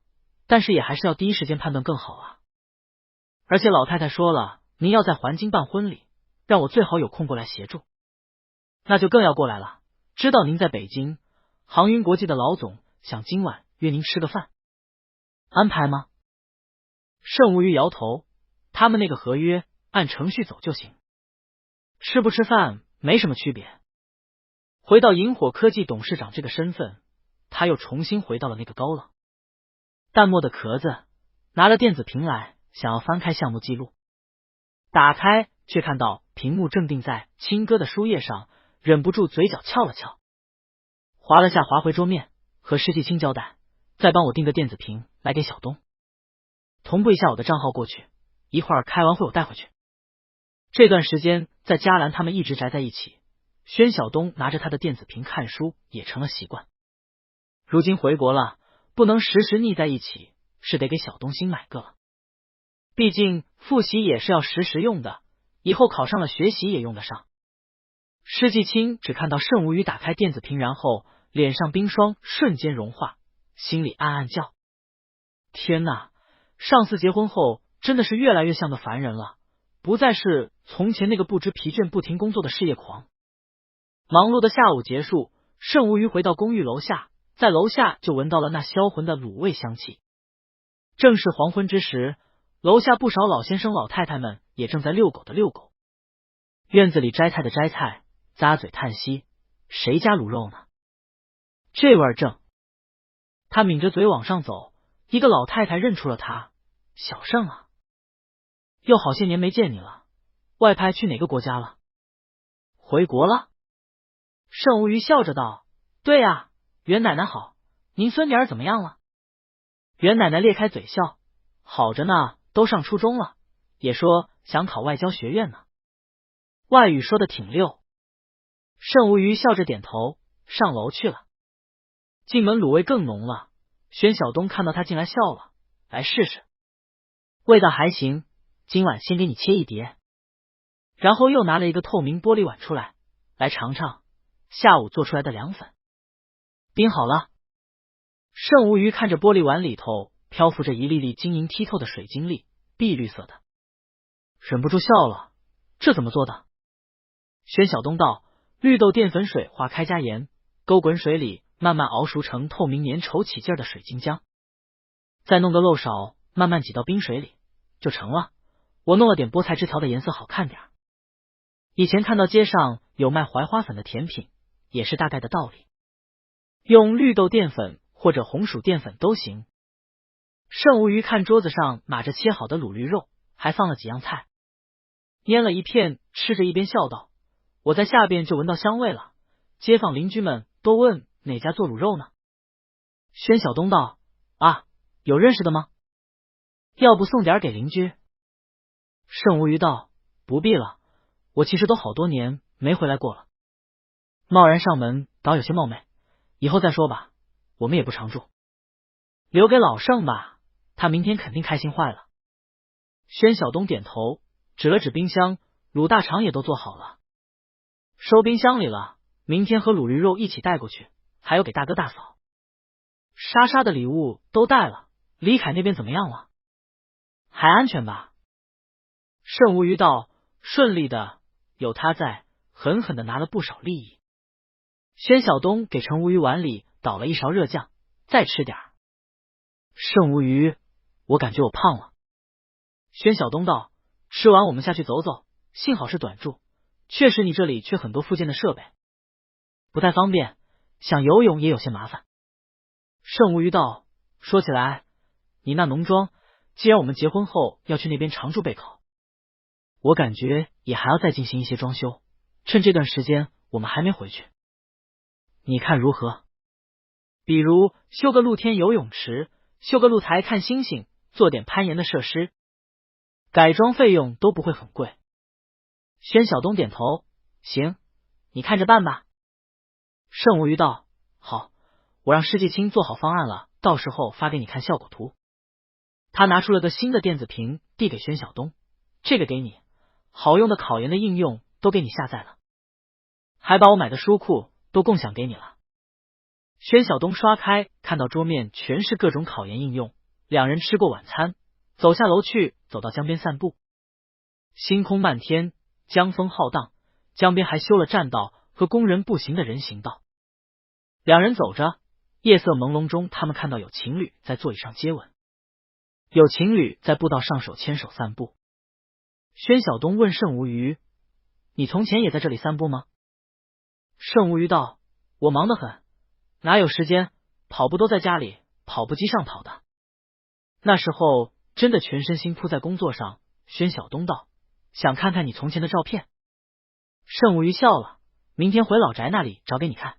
A: 但是也还是要第一时间判断更好啊。而且老太太说了，您要在环京办婚礼，让我最好有空过来协助，那就更要过来了。知道您在北京，航云国际的老总想今晚约您吃个饭，安排吗？”盛无鱼摇头：“他们那个合约按程序走就行，吃不吃饭没什么区别。”回到萤火科技董事长这个身份，他又重新回到了那个高冷淡漠的壳子，拿了电子屏来，想要翻开项目记录，打开却看到屏幕正定在青哥的书页上，忍不住嘴角翘了翘，划了下划回桌面，和施季青交代：“再帮我订个电子屏来给小东，同步一下我的账号过去，一会儿开完会我带回去。”这段时间在嘉兰他们一直宅在一起，宣晓东拿着他的电子屏看书也成了习惯。如今回国了，不能时时腻在一起，是得给小东新买个了。毕竟复习也是要时时用的，以后考上了学习也用得上。施季青只看到盛无鱼打开电子屏，然后脸上冰霜瞬间融化，心里暗暗叫：天哪，上司结婚后真的是越来越像个凡人了，不再是从前那个不知疲倦不停工作的事业狂。忙碌的下午结束，盛无鱼回到公寓楼下，在楼下就闻到了那销魂的卤味香气。正是黄昏之时，楼下不少老先生老太太们也正在遛狗的遛狗，院子里摘菜的摘菜，咂嘴叹息，谁家卤肉呢？这味儿正。他抿着嘴往上走，一个老太太认出了他：小盛啊。又好些年没见你了，外派去哪个国家了？回国了？盛无虞笑着道：对呀，袁奶奶好，您孙女儿怎么样了？袁奶奶咧开嘴笑：好着呢，都上初中了，也说想考外交学院呢。外语说的挺溜。盛无虞笑着点头，上楼去了。进门卤味更浓了，宣晓东看到他进来笑了：来试试。味道还行，今晚先给你切一碟。然后又拿了一个透明玻璃碗出来，来尝尝下午做出来的凉粉。冰好了。盛无虞看着玻璃碗里头漂浮着一粒粒晶莹剔透的水晶粒，碧绿色的，忍不住笑了。这怎么做的？宣晓东道：绿豆淀粉水化开加盐，勾滚水里慢慢熬熟成透明粘稠起劲的水晶浆，再弄个漏勺，慢慢挤到冰水里就成了。我弄了点菠菜枝条的颜色好看点。以前看到街上有卖槐花粉的甜品，也是大概的道理，用绿豆淀粉或者红薯淀粉都行。盛无虞看桌子上码着切好的卤驴肉，还放了几样菜，拈了一片吃着，一边笑道：我在下边就闻到香味了，街坊邻居们都问哪家做卤肉呢？宣晓东道：啊，有认识的吗？要不送点给邻居？盛无虞道：不必了，我其实都好多年没回来过了，贸然上门倒有些冒昧，以后再说吧，我们也不常住，留给老盛吧，他明天肯定开心坏了。宣晓东点头，指了指冰箱，卤大肠也都做好了，收冰箱里了，明天和卤驴肉一起带过去，还有给大哥大嫂。莎莎的礼物都带了，李凯那边怎么样了？还安全吧？盛无虞道：顺利的，有他在，狠狠的拿了不少利益。宣晓东给程无虞碗里倒了一勺热酱，再吃点。盛无虞，我感觉我胖了。宣晓东道：吃完我们下去走走，幸好是短住，确实你这里缺很多附件的设备，不太方便，想游泳也有些麻烦。盛无虞道：说起来，你那农庄，既然我们结婚后要去那边常住备考，我感觉也还要再进行一些装修，趁这段时间我们还没回去，你看如何？比如修个露天游泳池，修个露台看星星，做点攀岩的设施，改装费用都不会很贵。宣晓东点头：行，你看着办吧。盛无虞道：好，我让施继清做好方案了，到时候发给你看效果图。他拿出了个新的电子屏，递给宣晓东：这个给你，好用的考研的应用都给你下载了，还把我买的书库都共享给你了。宣晓东刷开，看到桌面全是各种考研应用，两人吃过晚餐，走下楼去，走到江边散步。星空漫天，江风浩荡，江边还修了栈道和供人步行的人行道。两人走着，夜色朦胧中，他们看到有情侣在座椅上接吻，有情侣在步道上手牵手散步。宣晓东问盛无虞：你从前也在这里散步吗？盛无虞道：我忙得很，哪有时间，跑步都在家里跑步机上跑的。那时候真的全身心扑在工作上。宣晓东道：想看看你从前的照片。盛无虞笑了：明天回老宅那里找给你看。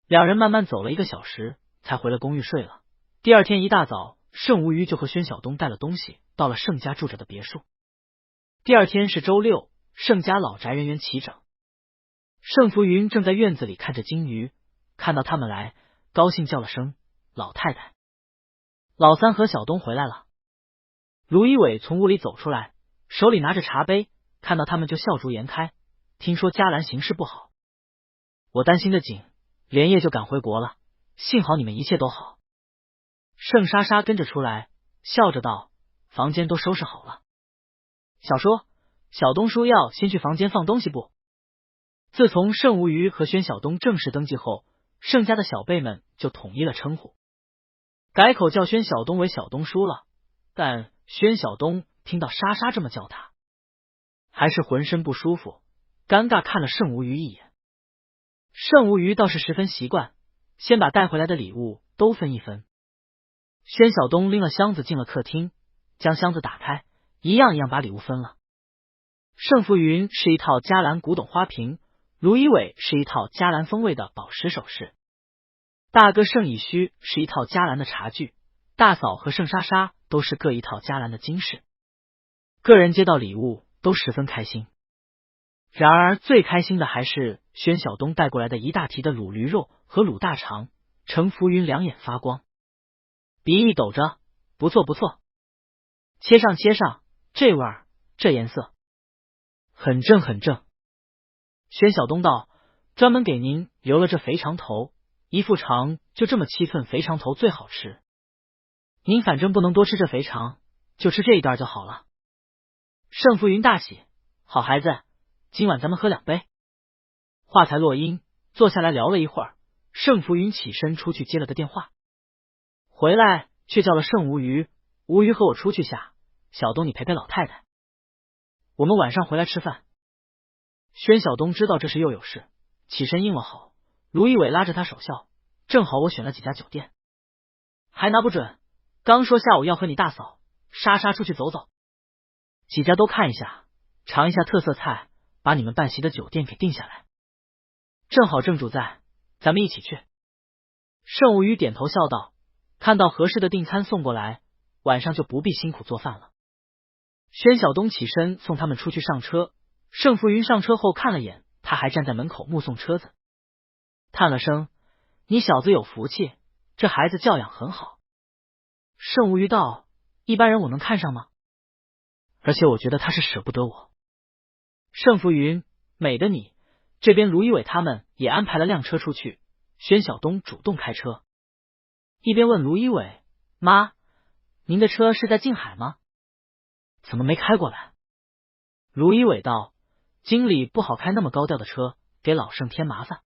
A: 两人慢慢走了1个小时，才回了公寓睡了。第二天一大早，盛无虞就和宣晓东带了东西到了盛家住着的别墅。第二天是周六，盛家老宅人员齐整。盛浮云正在院子里看着金鱼，看到他们来，高兴叫了声老太太。老三和小东回来了。卢一伟从屋里走出来，手里拿着茶杯，看到他们就笑逐颜开。听说嘉兰形势不好，我担心的紧，连夜就赶回国了，幸好你们一切都好。盛莎莎跟着出来，笑着道：房间都收拾好了。小叔，小东叔要先去房间放东西不？自从盛无虞和宣晓东正式登记后，盛家的小辈们就统一了称呼，改口叫宣晓东为小东叔了。但宣晓东听到莎莎这么叫他，还是浑身不舒服，尴尬看了盛无虞一眼。盛无虞倒是十分习惯，先把带回来的礼物都分一分。宣晓东拎了箱子进了客厅，将箱子打开，一样一样把礼物分了。盛浮云是一套嘉兰古董花瓶，卢一伟是一套嘉兰风味的宝石首饰，大哥盛以虚是一套嘉兰的茶具，大嫂和盛莎莎都是各一套嘉兰的金饰。个人接到礼物都十分开心，然而最开心的还是宣晓东带过来的一大提的卤驴肉和卤大肠。程浮云两眼发光，鼻翼抖着，不错不错，切上切上，这味儿，这颜色，很正很正。宣晓东道，专门给您留了这肥肠头，一副肠就这么7份，肥肠头最好吃。您反正不能多吃这肥肠，就吃这一段就好了。盛浮云大喜，好孩子，今晚咱们喝2杯。话才落音，坐下来聊了一会儿，盛浮云起身出去接了个电话，回来却叫了盛无鱼，无鱼和我出去下，小东你陪陪老太太，我们晚上回来吃饭。宣晓东知道这事又有事，起身应了好。卢一伟拉着他手笑，正好我选了几家酒店，还拿不准，刚说下午要和你大嫂莎莎出去走走，几家都看一下，尝一下特色菜，把你们办席的酒店给定下来。正好正主在，咱们一起去。盛无鱼点头笑道，看到合适的订餐送过来，晚上就不必辛苦做饭了。宣晓东起身送他们出去上车，盛浮云上车后看了眼，他还站在门口目送车子，叹了声，你小子有福气，这孩子教养很好。盛无鱼道，一般人我能看上吗？而且我觉得他是舍不得我。盛浮云，美的你。这边卢一伟他们也安排了辆车出去，宣晓东主动开车，一边问卢一伟，妈，您的车是在静海吗？怎么没开过来？卢一伟道，经理不好开那么高调的车，给老盛添麻烦。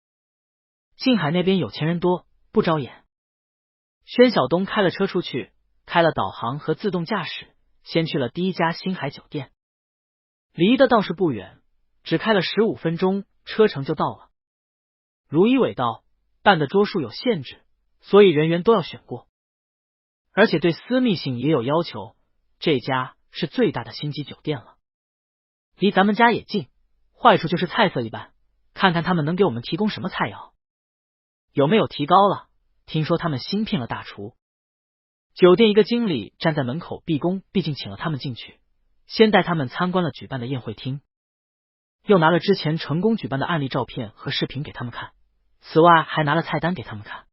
A: 静海那边有钱人多，不招眼。宣晓东开了车出去，开了导航和自动驾驶，先去了第一家星海酒店，离得倒是不远，只开了15分钟，车程就到了。卢一伟道，办的桌数有限制，所以人员都要选过，而且对私密性也有要求，这家是最大的星级酒店了，离咱们家也近，坏处就是菜色一般，看看他们能给我们提供什么菜肴。有没有提高了？听说他们新聘了大厨。酒店一个经理站在门口毕恭，毕竟请了他们进去，先带他们参观了举办的宴会厅，又拿了之前成功举办的案例照片和视频给他们看，此外还拿了菜单给他们看。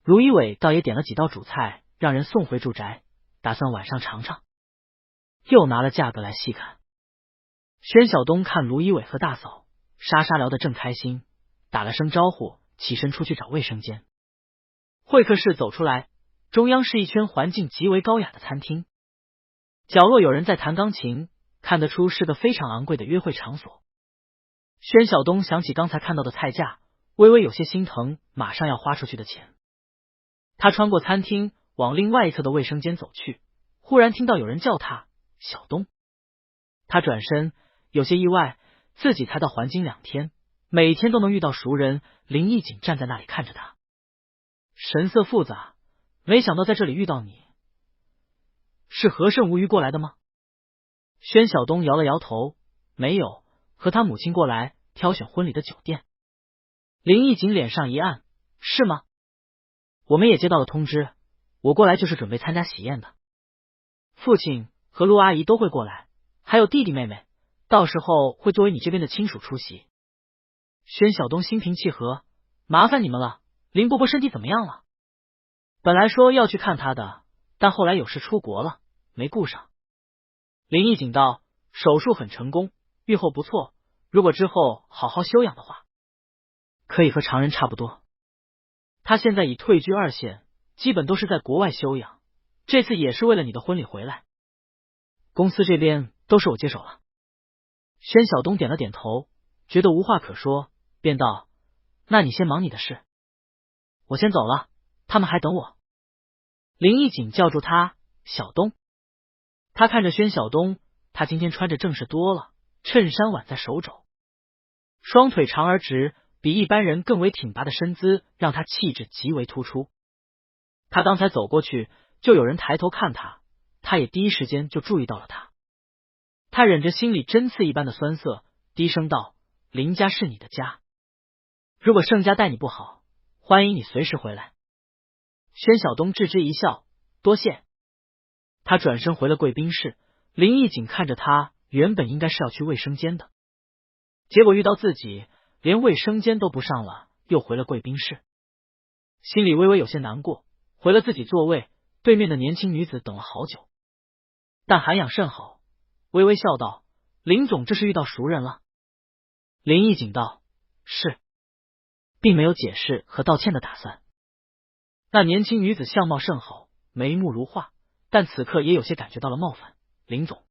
A: 卢一伟倒也点了几道主菜，让人送回住宅，打算晚上尝尝，又拿了价格来细看。宣晓东看卢一伟和大嫂莎莎聊得正开心，打了声招呼，起身出去找卫生间。会客室走出来，中央是一圈环境极为高雅的餐厅，角落有人在弹钢琴，看得出是个非常昂贵的约会场所。宣晓东想起刚才看到的菜价，微微有些心疼马上要花出去的钱。他穿过餐厅往另外一侧的卫生间走去，忽然听到有人叫他小东。他转身，有些意外，自己才到环京2天，每天都能遇到熟人。林义景站在那里看着他，神色复杂，没想到在这里遇到你，是和盛无鱼过来的吗？宣晓东摇了摇头，没有，和他母亲过来挑选婚礼的酒店。林义景脸上一暗，是吗？我们也接到了通知，我过来就是准备参加喜宴的，父亲和陆阿姨都会过来，还有弟弟妹妹，到时候会作为你这边的亲属出席。宣晓东心平气和，麻烦你们了，林伯伯身体怎么样了？本来说要去看他的，但后来有事出国了，没顾上。林义景道，手术很成功，愈后不错，如果之后好好休养的话，可以和常人差不多。他现在已退居2线，基本都是在国外休养，这次也是为了你的婚礼回来，公司这边都是我接手了。宣晓东点了点头，觉得无话可说，便道，那你先忙你的事，我先走了，他们还等我。林义景叫住他，小东。他看着宣晓东，他今天穿着正式多了，衬衫挽在手肘，双腿长而直，比一般人更为挺拔的身姿让他气质极为突出。他刚才走过去，就有人抬头看他，他也第一时间就注意到了他。他忍着心里针刺一般的酸涩，低声道：“林家是你的家，如果盛家待你不好，欢迎你随时回来。”宣晓东置之一笑，多谢。他转身回了贵宾室。林义景看着他，原本应该是要去卫生间的，结果遇到自己，连卫生间都不上了，又回了贵宾室，心里微微有些难过。回了自己座位，对面的年轻女子等了好久，但涵养甚好，微微笑道：“林总这是遇到熟人了。”林义景道：“是。”并没有解释和道歉的打算。那年轻女子相貌甚好，眉目如画，但此刻也有些感觉到了冒犯。林总，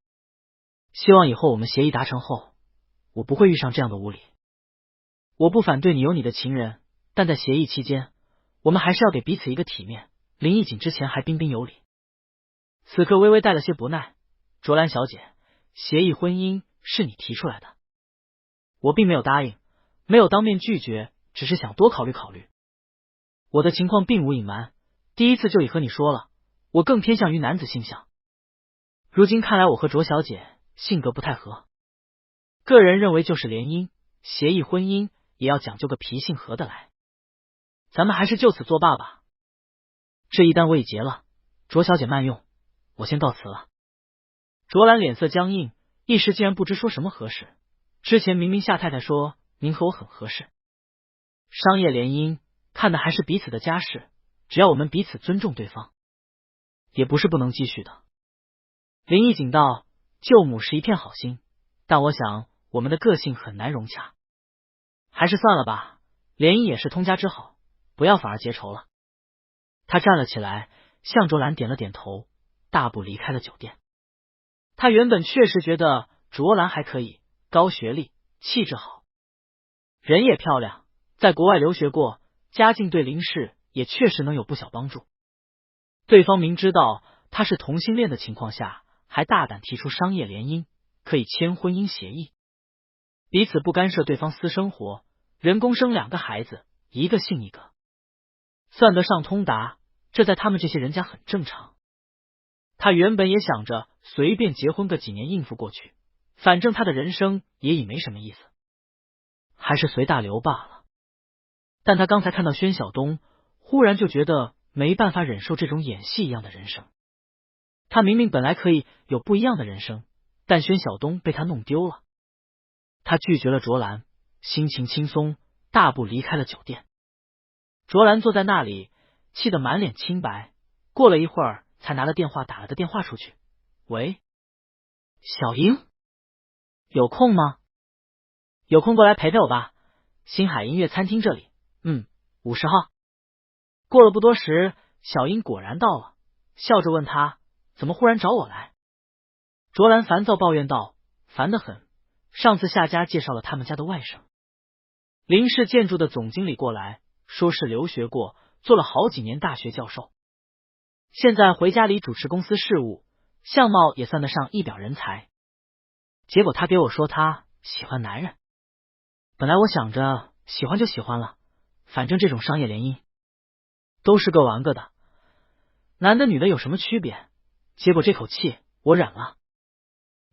A: 希望以后我们协议达成后，我不会遇上这样的无礼。我不反对你有你的情人，但在协议期间，我们还是要给彼此一个体面。林义景之前还彬彬有礼，此刻微微带了些不耐。卓兰小姐，协议婚姻是你提出来的，我并没有答应，没有当面拒绝，只是想多考虑考虑。我的情况并无隐瞒，第一次就已和你说了，我更偏向于男子性向。如今看来我和卓小姐性格不太合，个人认为就是联姻，协议婚姻也要讲究个脾性合得来。咱们还是就此作罢吧。这一单我已结了，卓小姐慢用，我先告辞了。卓兰脸色僵硬，一时竟然不知说什么合适。之前明明夏太太说您和我很合适，商业联姻看的还是彼此的家事，只要我们彼此尊重对方，也不是不能继续的。林义景道：“舅母是一片好心，但我想我们的个性很难融洽，还是算了吧。联姻也是通家之好，不要反而结仇了。”他站了起来，向卓兰点了点头，大步离开了酒店。他原本确实觉得卓兰还可以，高学历，气质好，人也漂亮，在国外留学过，家境对林氏也确实能有不小帮助。对方明知道他是同性恋的情况下，还大胆提出商业联姻，可以签婚姻协议，彼此不干涉对方私生活，人工生2个孩子，一个姓一个，算得上通达，这在他们这些人家很正常。他原本也想着随便结婚个几年应付过去，反正他的人生也已没什么意思，还是随大流罢了。但他刚才看到宣晓东，忽然就觉得没办法忍受这种演戏一样的人生。他明明本来可以有不一样的人生，但宣晓东被他弄丢了。他拒绝了卓兰，心情轻松，大步离开了酒店。卓兰坐在那里，气得满脸清白，过了一会儿才拿了电话打了个电话出去。喂，小英，有空吗？有空过来陪陪我吧，星海音乐餐厅这里，50号。过了不多时，小英果然到了，笑着问他怎么忽然找我来。卓兰烦躁抱怨道：“烦得很，上次夏家介绍了他们家的外甥，林氏建筑的总经理过来，说是留学过，做了好几年大学教授，现在回家里主持公司事务，相貌也算得上一表人才。结果他给我说他喜欢男人，本来我想着喜欢就喜欢了，反正这种商业联姻都是各玩各的，男的女的有什么区别？结果这口气我忍了。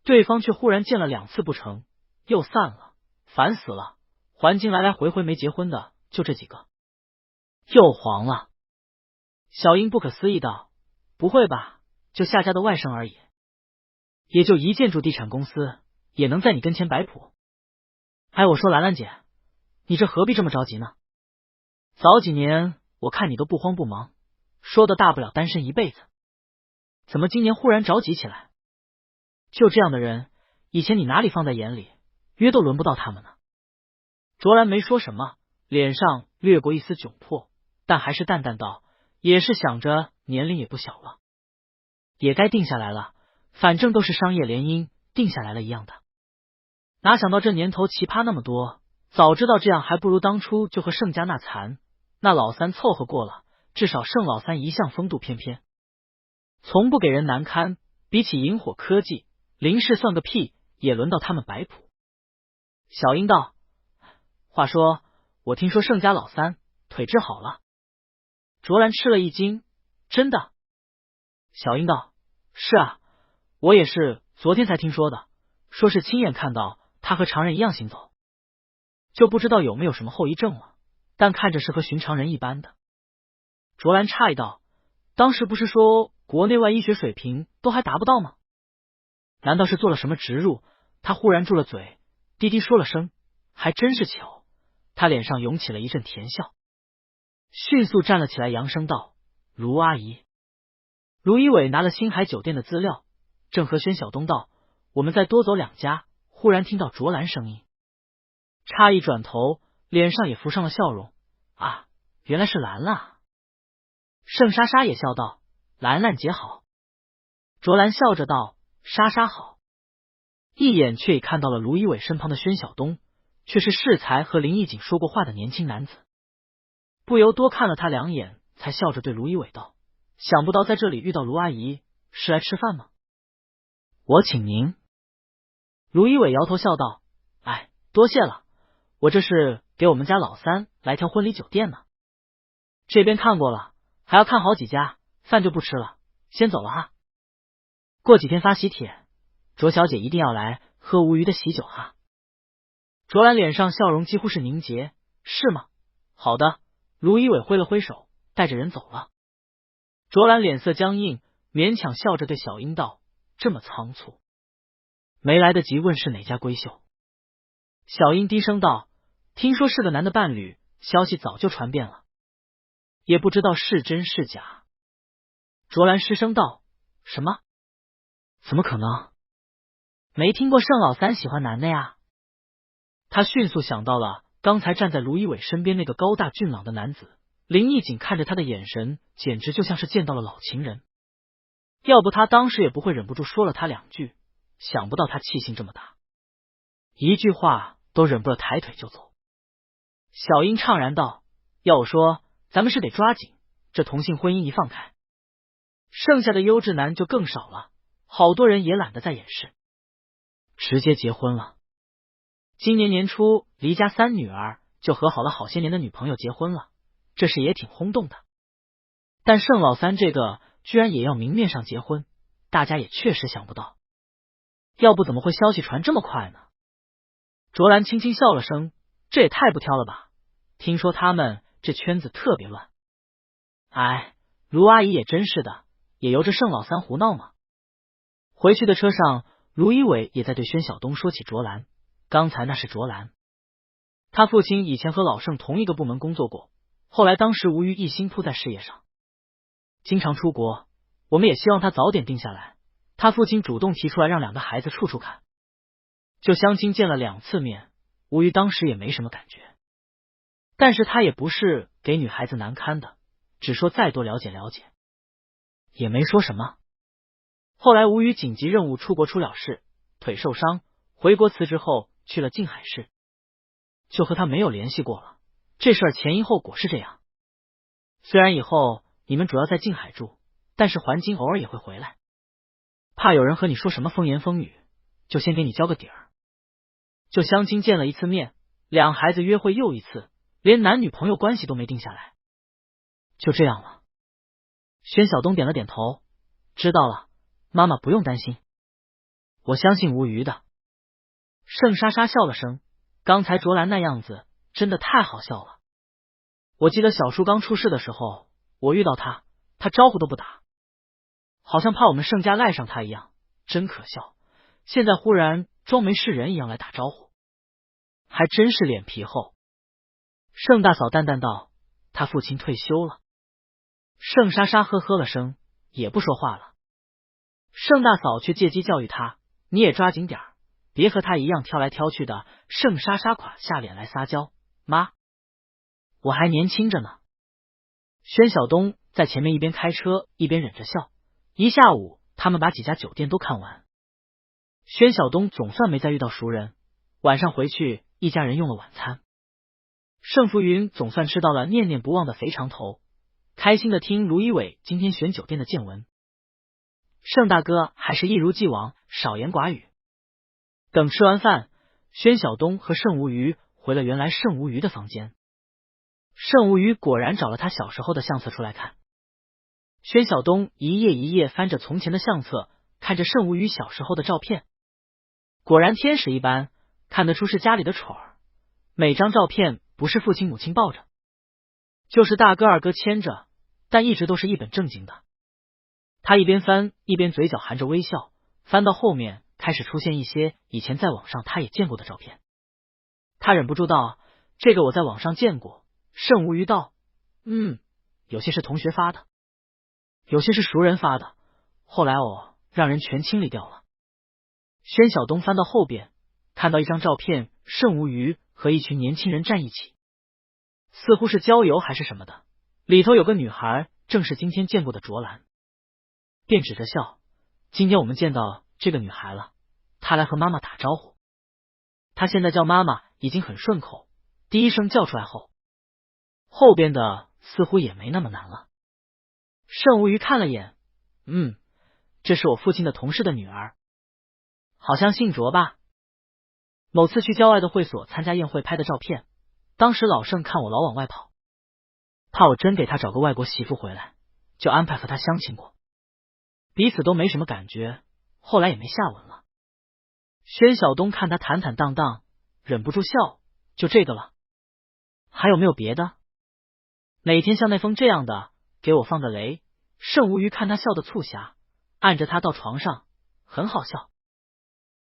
A: 对方却忽然见了2次不成，又散了，烦死了。环境来来回回没结婚的就这几个，又黄了。小英不可思议道：“不会吧，就夏家的外甥而已，也就一建筑地产公司，也能在你跟前摆谱？哎，我说兰兰姐，你这何必这么着急呢？早几年我看你都不慌不忙，说的大不了单身一辈子，怎么今年忽然着急起来？就这样的人，以前你哪里放在眼里，约都轮不到他们呢。”卓兰没说什么，脸上掠过一丝窘迫，但还是淡淡道：“也是想着年龄也不小了，也该定下来了，反正都是商业联姻，定下来了一样的。哪想到这年头奇葩那么多，早知道这样，还不如当初就和盛家那残，那老三凑合过了，至少盛老三一向风度翩翩，从不给人难堪，比起萤火科技，林氏算个屁，也轮到他们摆谱。”小英道：“话说，我听说盛家老三腿治好了。”卓兰吃了一惊：“真的？”小英道：“是啊，我也是昨天才听说的，说是亲眼看到他和常人一样行走，就不知道有没有什么后遗症了，但看着是和寻常人一般的。卓兰诧异道：“当时不是说国内外医学水平都还达不到吗？难道是做了什么植入？”他忽然住了嘴，低低说了声：“还真是巧。”他脸上涌起了一阵甜笑，迅速站了起来，扬声道：“卢阿姨。”卢一伟拿了星海酒店的资料，正和宣晓东道：“我们再多走2家。”忽然听到卓兰声音，诧异转头，脸上也浮上了笑容：“啊，原来是兰兰。”盛莎莎也笑道：“兰兰姐好。”卓兰笑着道：“莎莎好。”一眼却已看到了卢一伟身旁的宣晓东，却是适才和林义景说过话的年轻男子，不由多看了他2眼，才笑着对卢一伟道：“想不到在这里遇到卢阿姨，是来吃饭吗？我请您。”卢一伟摇头笑道：“哎，多谢了，我这是给我们家老三来挑婚礼酒店呢。这边看过了，还要看好几家，饭就不吃了，先走了哈。过几天发喜帖，卓小姐一定要来喝无鱼的喜酒哈。”卓兰脸上笑容几乎是凝结：“是吗？好的。”卢一伟挥了挥手，带着人走了。卓兰脸色僵硬，勉强笑着对小英道：“这么仓促，没来得及问是哪家闺秀。”小英低声道：“听说是个男的伴侣，消息早就传遍了，也不知道是真是假。”卓兰失声道：“什么？怎么可能？没听过盛老三喜欢男的呀？”他迅速想到了刚才站在卢一伟身边那个高大俊朗的男子，林义景看着他的眼神简直就像是见到了老情人，要不他当时也不会忍不住说了他2句，想不到他气性这么大，一句话都忍不了抬腿就走。小英怅然道：“要我说，咱们是得抓紧，这同性婚姻一放开，剩下的优质男就更少了，好多人也懒得再掩饰，直接结婚了。今年年初，黎家3女儿就和好了好些年的女朋友结婚了，这事也挺轰动的。但盛老三这个居然也要明面上结婚，大家也确实想不到，要不怎么会消息传这么快呢？”卓兰轻轻笑了声：“这也太不挑了吧，听说他们这圈子特别乱。”哎，卢阿姨也真是的，也由着盛老三胡闹嘛。回去的车上，卢一伟也在对宣晓东说起卓兰。刚才那是卓兰，他父亲以前和老盛同一个部门工作过，后来当时吴瑜一心扑在事业上，经常出国，我们也希望他早点定下来，他父亲主动提出来让2个孩子处处看，就相亲见了2次面，吴瑜当时也没什么感觉，但是他也不是给女孩子难堪的，只说再多了解了解，也没说什么。后来吴瑜紧急任务出国出了事，腿受伤，回国辞职后去了静海市，就和他没有联系过了。这事儿前因后果是这样，虽然以后你们主要在静海住，但是环境偶尔也会回来，怕有人和你说什么风言风语，就先给你交个底儿。就相亲见了1次面，2孩子约会又1次，连男女朋友关系都没定下来，就这样了。宣晓东点了点头：“知道了，妈妈不用担心，我相信无虞的。”盛莎莎笑了声：“刚才卓兰那样子真的太好笑了，我记得小叔刚出事的时候，我遇到他，他招呼都不打，好像怕我们盛家赖上他一样，真可笑。现在忽然装没事人一样来打招呼，还真是脸皮厚。”盛大嫂淡淡道：“他父亲退休了。”盛莎莎呵呵了声，也不说话了。盛大嫂却借机教育他：“你也抓紧点儿，别和他一样挑来挑去的。”盛莎莎垮下脸来撒娇：“妈，我还年轻着呢。”宣晓东在前面一边开车一边忍着笑。一下午，他们把几家酒店都看完。宣晓东总算没再遇到熟人，晚上回去，一家人用了晚餐。盛浮云总算吃到了念念不忘的肥肠头，开心的听卢一伟今天选酒店的见闻。盛大哥还是一如既往少言寡语。等吃完饭，宣晓东和盛无虞回了原来盛无虞的房间。盛无虞果然找了他小时候的相册出来看。宣晓东一页一页翻着从前的相册，看着盛无虞小时候的照片。果然天使一般，看得出是家里的宠儿。每张照片不是父亲母亲抱着，就是大哥二哥牵着，但一直都是一本正经的。他一边翻一边嘴角含着微笑，翻到后面开始出现一些以前在网上他也见过的照片。他忍不住道：“这个我在网上见过。”甚无语道：“有些是同学发的，有些是熟人发的，后来让人全清理掉了。”宣晓东翻到后边，看到一张照片，甚无语和一群年轻人站一起，似乎是郊游还是什么的，里头有个女孩，正是今天见过的卓兰，便指着笑：“今天我们见到这个女孩了，她来和妈妈打招呼。她现在叫妈妈已经很顺口，第一声叫出来后边的似乎也没那么难了。”甚无语看了眼，这是我父亲的同事的女儿，好像姓卓吧。某次去郊外的会所参加宴会拍的照片，当时老盛看我老往外跑，怕我真给他找个外国媳妇回来，就安排和他相亲过，彼此都没什么感觉，后来也没下文了。宣晓东看他坦坦荡荡，忍不住笑：“就这个了？还有没有别的？哪天像那封这样的，给我放个雷。”甚无语看他笑得促狭，按着他到床上，很好笑。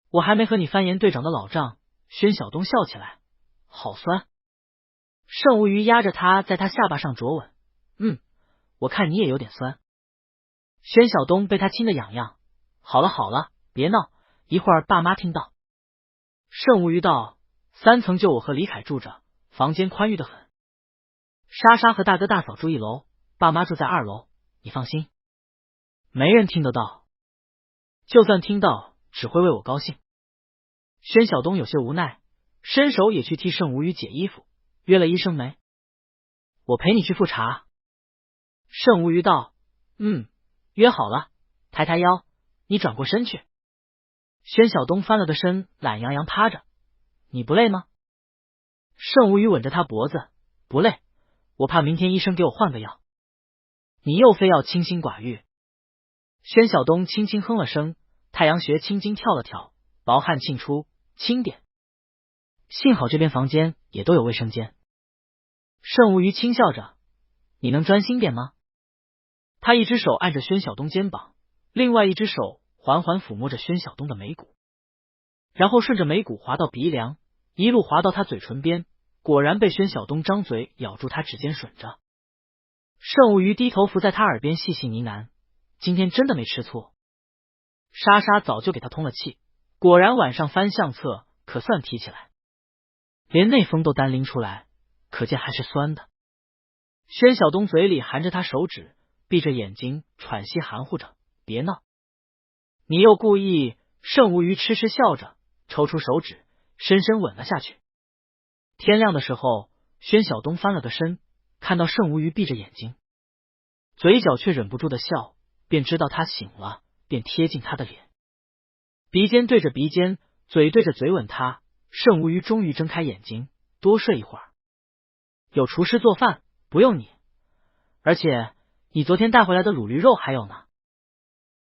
A: 我还没和你翻颜队长的老账。宣晓东笑起来，好酸。甚无语压着他在他下巴上啄吻，我看你也有点酸。宣晓东被他亲得痒痒，好了好了，别闹，一会儿爸妈听到。甚无语道：“3层就我和李凯住着，房间宽裕得很。莎莎和大哥大嫂住1楼，爸妈住在2楼，你放心，没人听得到，就算听到，只会为我高兴。”宣晓东有些无奈，伸手也去替甚无语解衣服。约了医生没？我陪你去复查。甚无语道：“约好了。”抬抬腰，你转过身去。宣晓东翻了个身，懒洋洋趴着。你不累吗？甚无语吻着他脖子，不累，我怕明天医生给我换个药。你又非要清心寡欲。宣晓东轻轻哼了声，太阳穴青筋跳了跳，薄汗沁出，轻点。幸好这边房间也都有卫生间。甚无语轻笑着：“你能专心点吗？”他一只手按着宣晓东肩膀，另外一只手缓缓抚摸着宣晓东的眉骨，然后顺着眉骨滑到鼻梁，一路滑到他嘴唇边，果然被宣晓东张嘴咬住他指尖吮着。甚无语低头伏在他耳边细细呢喃：“今天真的没吃醋。”莎莎早就给他通了气，果然晚上翻相册可算提起来，连内封都单拎出来，可见还是酸的。宣晓东嘴里含着他手指，闭着眼睛喘息含糊着：“别闹，你又故意。”甚无语痴痴笑着，抽出手指，深深吻了下去。天亮的时候，宣晓东翻了个身，看到甚无语闭着眼睛，嘴角却忍不住的笑，便知道他醒了，便贴近他的脸，鼻尖对着鼻尖，嘴对着嘴吻他。甚无语终于睁开眼睛，多睡一会儿。有厨师做饭，不用你，而且你昨天带回来的卤驴肉还有呢。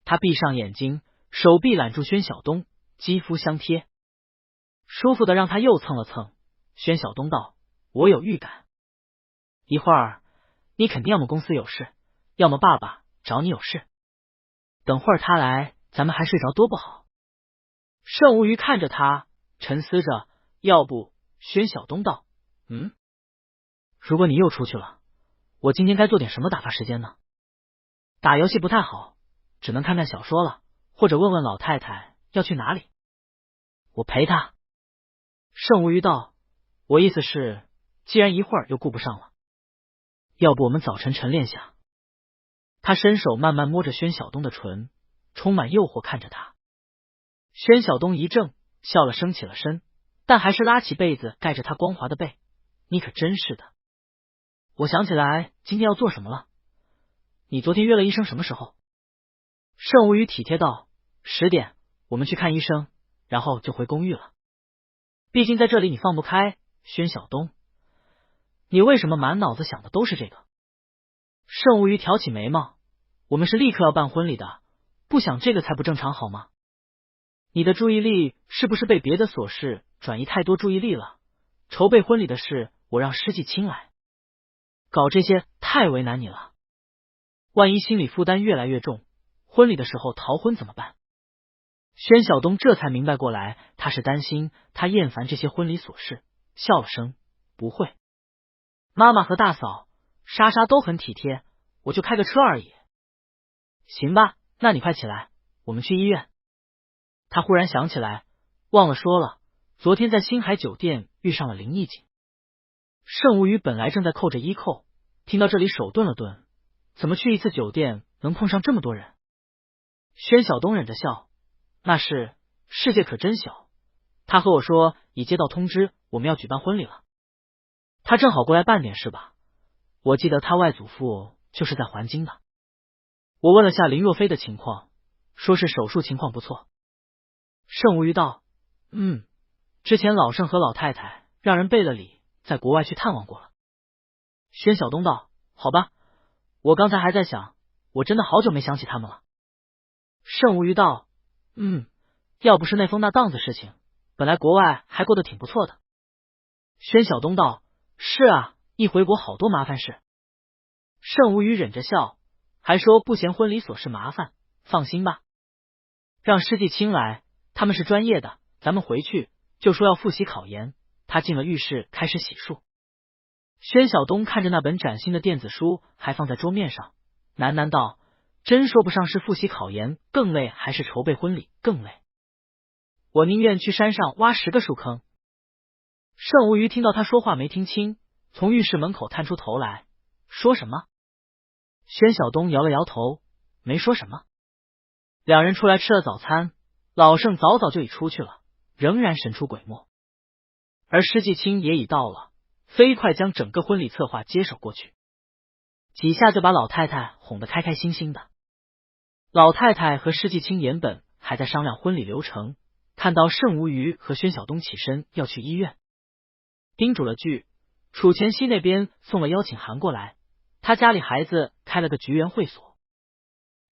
A: 他闭上眼睛，手臂揽住宣晓东，肌肤相贴，舒服的让他又蹭了蹭。宣晓东道：“我有预感，一会儿你肯定要么公司有事，要么爸爸找你有事。等会儿他来，咱们还睡着多不好。”甚无语看着他，沉思着，要不。宣晓东道：“如果你又出去了，我今天该做点什么打发时间呢？打游戏不太好，只能看看小说了，或者问问老太太要去哪里。我陪她。”甚无语道：“我意思是，既然一会儿又顾不上了，要不我们早晨晨练下。”他伸手慢慢摸着宣晓东的唇，充满诱惑看着他。宣晓东一怔，笑了声起了身，但还是拉起被子盖着他光滑的背。“你可真是的，我想起来今天要做什么了。你昨天约了医生什么时候？”甚无语体贴道：“10点，我们去看医生，然后就回公寓了。毕竟在这里你放不开。”宣晓东，你为什么满脑子想的都是这个？甚无语挑起眉毛：“我们是立刻要办婚礼的，不想这个才不正常好吗？”你的注意力是不是被别的琐事转移太多注意力了？筹备婚礼的事，我让施季青来搞，这些太为难你了。万一心理负担越来越重，婚礼的时候逃婚怎么办？宣晓东这才明白过来，他是担心他厌烦这些婚礼琐事，笑了声，不会，妈妈和大嫂、莎莎都很体贴，我就开个车而已。行吧，那你快起来，我们去医院。他忽然想起来，忘了说了，昨天在星海酒店遇上了林义景。盛无虞本来正在扣着衣扣，听到这里手顿了顿，怎么去一次酒店能碰上这么多人？宣晓东忍着笑，那是，世界可真小。他和我说已接到通知，我们要举办婚礼了。他正好过来办点事吧。我记得他外祖父就是在还京的。我问了下林若飞的情况，说是手术情况不错。盛无虞道：之前老盛和老太太让人备了礼，在国外去探望过了。宣晓东道：好吧，我刚才还在想，我真的好久没想起他们了。盛无虞道：要不是那封那档子事情，本来国外还过得挺不错的。宣晓东道：是啊，一回国好多麻烦事。盛无虞忍着笑，还说不嫌婚礼琐事麻烦，放心吧，让施季青来，他们是专业的，咱们回去就说要复习考研。他进了浴室开始洗漱。宣晓东看着那本崭新的电子书还放在桌面上，喃喃道：真说不上是复习考研更累，还是筹备婚礼更累。我宁愿去山上挖10个树坑。盛无虞听到他说话没听清，从浴室门口探出头来，说什么？宣晓东摇了摇头，没说什么。两人出来吃了早餐，老盛早早就已出去了，仍然神出鬼没。而施季青也已到了，飞快将整个婚礼策划接手过去，几下就把老太太哄得开开心心的。老太太和施季青原本还在商量婚礼流程，看到盛无虞和宣晓东起身要去医院，叮嘱了句，楚前熙那边送了邀请函过来，他家里孩子开了个菊园会所，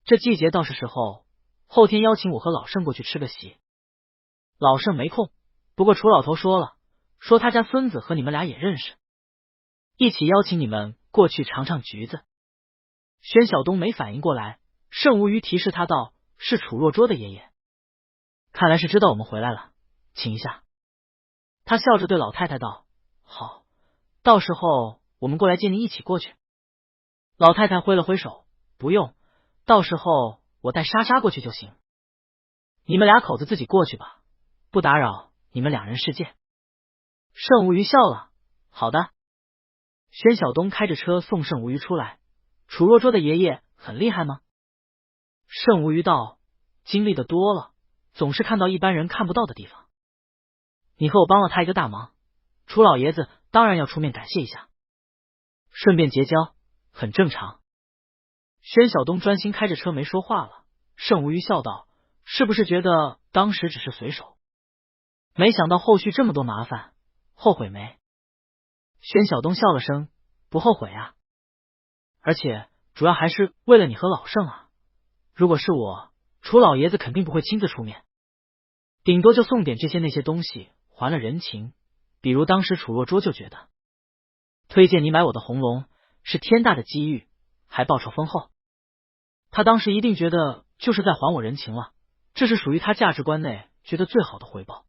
A: 这季节倒是时候，后天邀请我和老盛过去吃个席。老盛没空，不过楚老头说了，说他家孙子和你们俩也认识，一起邀请你们过去尝尝橘子。宣晓东没反应过来，盛无虞提示他道：是楚若拙的爷爷，看来是知道我们回来了，请一下。他笑着对老太太道：好，到时候我们过来接您一起过去。老太太挥了挥手：不用，到时候我带莎莎过去就行。你们俩口子自己过去吧，不打扰你们两人世界。盛无虞笑了：好的。宣晓东开着车送盛无虞出来。楚若拙的爷爷很厉害吗？盛无虞道：经历的多了，总是看到一般人看不到的地方。你和我帮了他一个大忙，楚老爷子当然要出面感谢一下，顺便结交，很正常。宣晓东专心开着车没说话了。盛无虞笑道：是不是觉得当时只是随手，没想到后续这么多麻烦，后悔没？宣晓东笑了声：不后悔啊，而且主要还是为了你和老盛啊。如果是我，楚老爷子肯定不会亲自出面，顶多就送点这些那些东西还了人情。比如当时楚若拙就觉得推荐你买我的红龙是天大的机遇，还报酬丰厚，他当时一定觉得就是在还我人情了，这是属于他价值观内觉得最好的回报，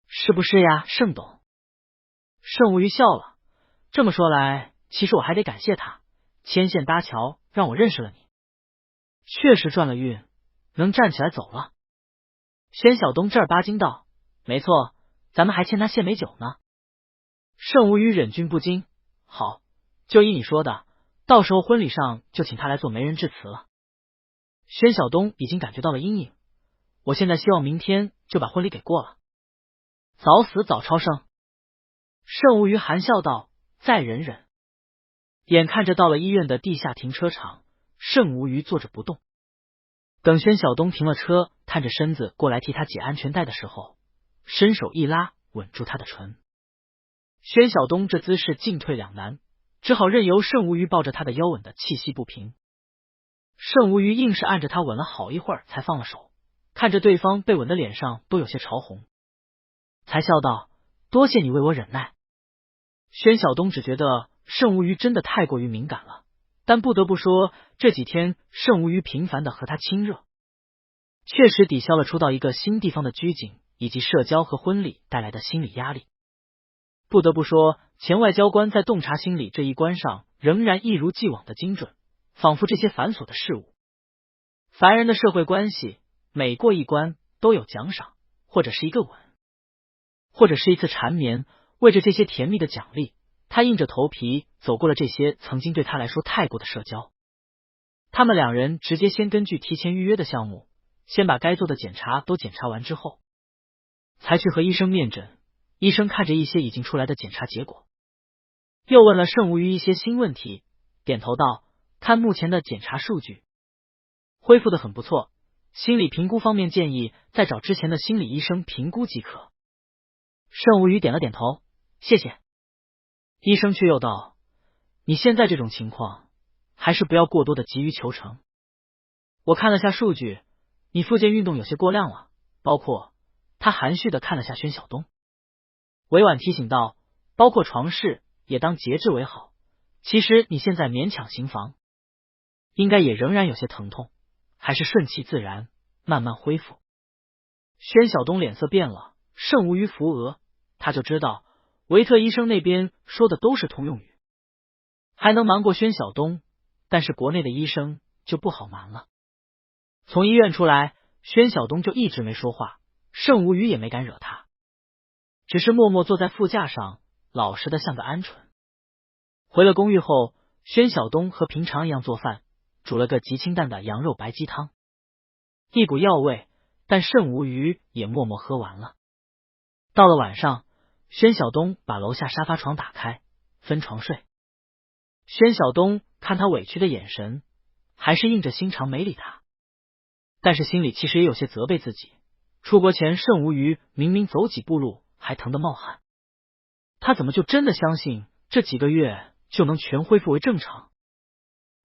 A: 是不是呀，盛董？盛无虞笑了，这么说来，其实我还得感谢他，牵线搭桥让我认识了你，确实赚了运，能站起来走了。宣晓东正儿八经道：没错，咱们还欠他献美酒呢。盛无虞忍俊不禁：好，就依你说的，到时候婚礼上就请他来做媒人致辞了。宣晓东已经感觉到了阴影，我现在希望明天就把婚礼给过了，早死早超生。盛无虞含笑道：再忍忍。眼看着到了医院的地下停车场，盛无虞坐着不动。等宣晓东停了车，探着身子过来替他解安全带的时候，伸手一拉，吻住他的唇。宣晓东这姿势进退两难，只好任由盛无虞抱着他的腰吻的气息不平。盛无虞硬是按着他吻了好一会儿才放了手，看着对方被吻的脸上都有些潮红，才笑道：“多谢你为我忍耐。”宣晓东只觉得盛无虞真的太过于敏感了，但不得不说，这几天盛无虞频繁的和他亲热，确实抵消了初到一个新地方的拘谨，以及社交和婚礼带来的心理压力。不得不说，前外交官在洞察心理这一关上仍然一如既往的精准，仿佛这些繁琐的事物，凡人的社会关系，每过一关都有奖赏，或者是一个吻，或者是一次缠绵。为着这些甜蜜的奖励，他硬着头皮走过了这些曾经对他来说太过的社交。他们两人直接先根据提前预约的项目，先把该做的检查都检查完之后，才去和医生面诊。医生看着一些已经出来的检查结果，又问了盛无虞一些新问题，点头道：“看目前的检查数据，恢复的很不错，心理评估方面建议再找之前的心理医生评估即可。”盛无虞点了点头，谢谢。医生却又道：“你现在这种情况，还是不要过多的急于求成。我看了下数据，你复健运动有些过量了，包括……”他含蓄的看了下宣晓东，委婉提醒道：“包括床事也当节制为好。其实你现在勉强行房，应该也仍然有些疼痛，还是顺其自然，慢慢恢复。”宣晓东脸色变了，盛无虞扶额，他就知道维特医生那边说的都是通用语，还能瞒过宣晓东，但是国内的医生就不好瞒了。从医院出来，宣晓东就一直没说话，盛无虞也没敢惹他，只是默默坐在副驾上，老实的像个鹌鹑。回了公寓后，宣晓东和平常一样做饭，煮了个极清淡的羊肉白鸡汤，一股药味，但盛无虞也默默喝完了。到了晚上，宣晓东把楼下沙发床打开，分床睡。宣晓东看他委屈的眼神，还是硬着心肠没理他，但是心里其实也有些责备自己。出国前盛无虞明明走几步路还疼得冒汗，他怎么就真的相信这几个月就能全恢复为正常？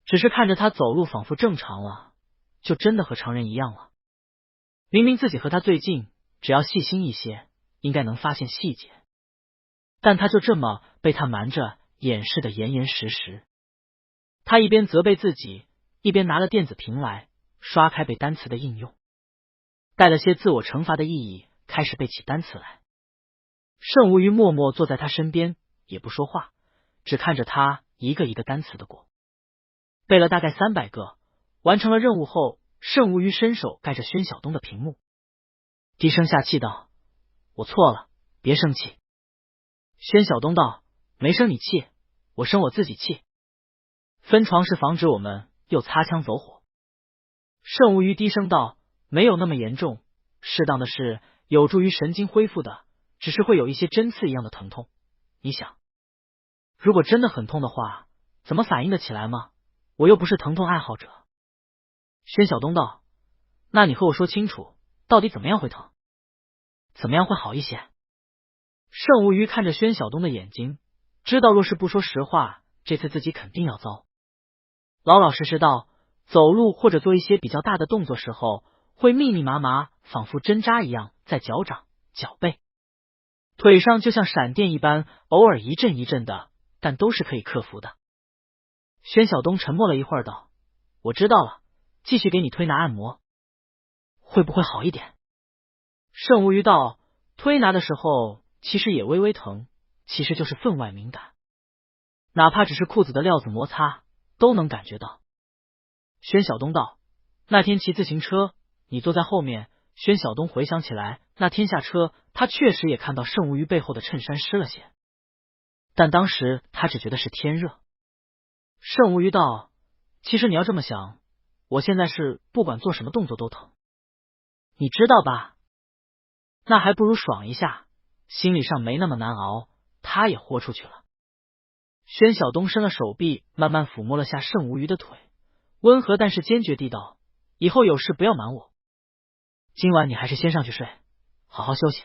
A: 只是看着他走路仿佛正常了，就真的和常人一样了。明明自己和他最近，只要细心一些，应该能发现细节，但他就这么被他瞒着掩饰的严严实实。他一边责备自己，一边拿了电子屏来刷开背单词的应用，带了些自我惩罚的意义，开始背起单词来。盛无虞默默坐在他身边，也不说话，只看着他一个一个单词的过。背了大概300个，完成了任务后，盛无虞伸手盖着宣晓东的屏幕，低声下气道：“我错了，别生气。”宣晓东道：“没生你气，我生我自己气。分床是防止我们又擦枪走火。”盛无虞低声道：“没有那么严重，适当的是有助于神经恢复的，只是会有一些针刺一样的疼痛。你想，如果真的很痛的话，怎么反应得起来吗？我又不是疼痛爱好者。”宣晓东道：“那你和我说清楚，到底怎么样会疼？怎么样会好一些？”盛无虞看着宣晓东的眼睛，知道若是不说实话，这次自己肯定要糟。老老实实道：“走路或者做一些比较大的动作时候，会密密麻麻，仿佛针扎一样在脚掌、脚背、腿上，就像闪电一般，偶尔一阵一阵的，但都是可以克服的。”宣晓东沉默了一会儿道：“我知道了，继续给你推拿按摩，会不会好一点？”盛无虞道：“推拿的时候其实也微微疼，其实就是分外敏感，哪怕只是裤子的料子摩擦都能感觉到。”宣晓东道：“那天骑自行车，你坐在后面。”宣晓东回想起来，那天下车，他确实也看到盛无虞背后的衬衫湿了些，但当时他只觉得是天热。盛无虞道：“其实你要这么想，我现在是不管做什么动作都疼，你知道吧？那还不如爽一下，心理上没那么难熬。”他也豁出去了。宣晓东伸了手臂，慢慢抚摸了下盛无虞的腿，温和但是坚决地道：“以后有事不要瞒我，今晚你还是先上去睡，好好休息。”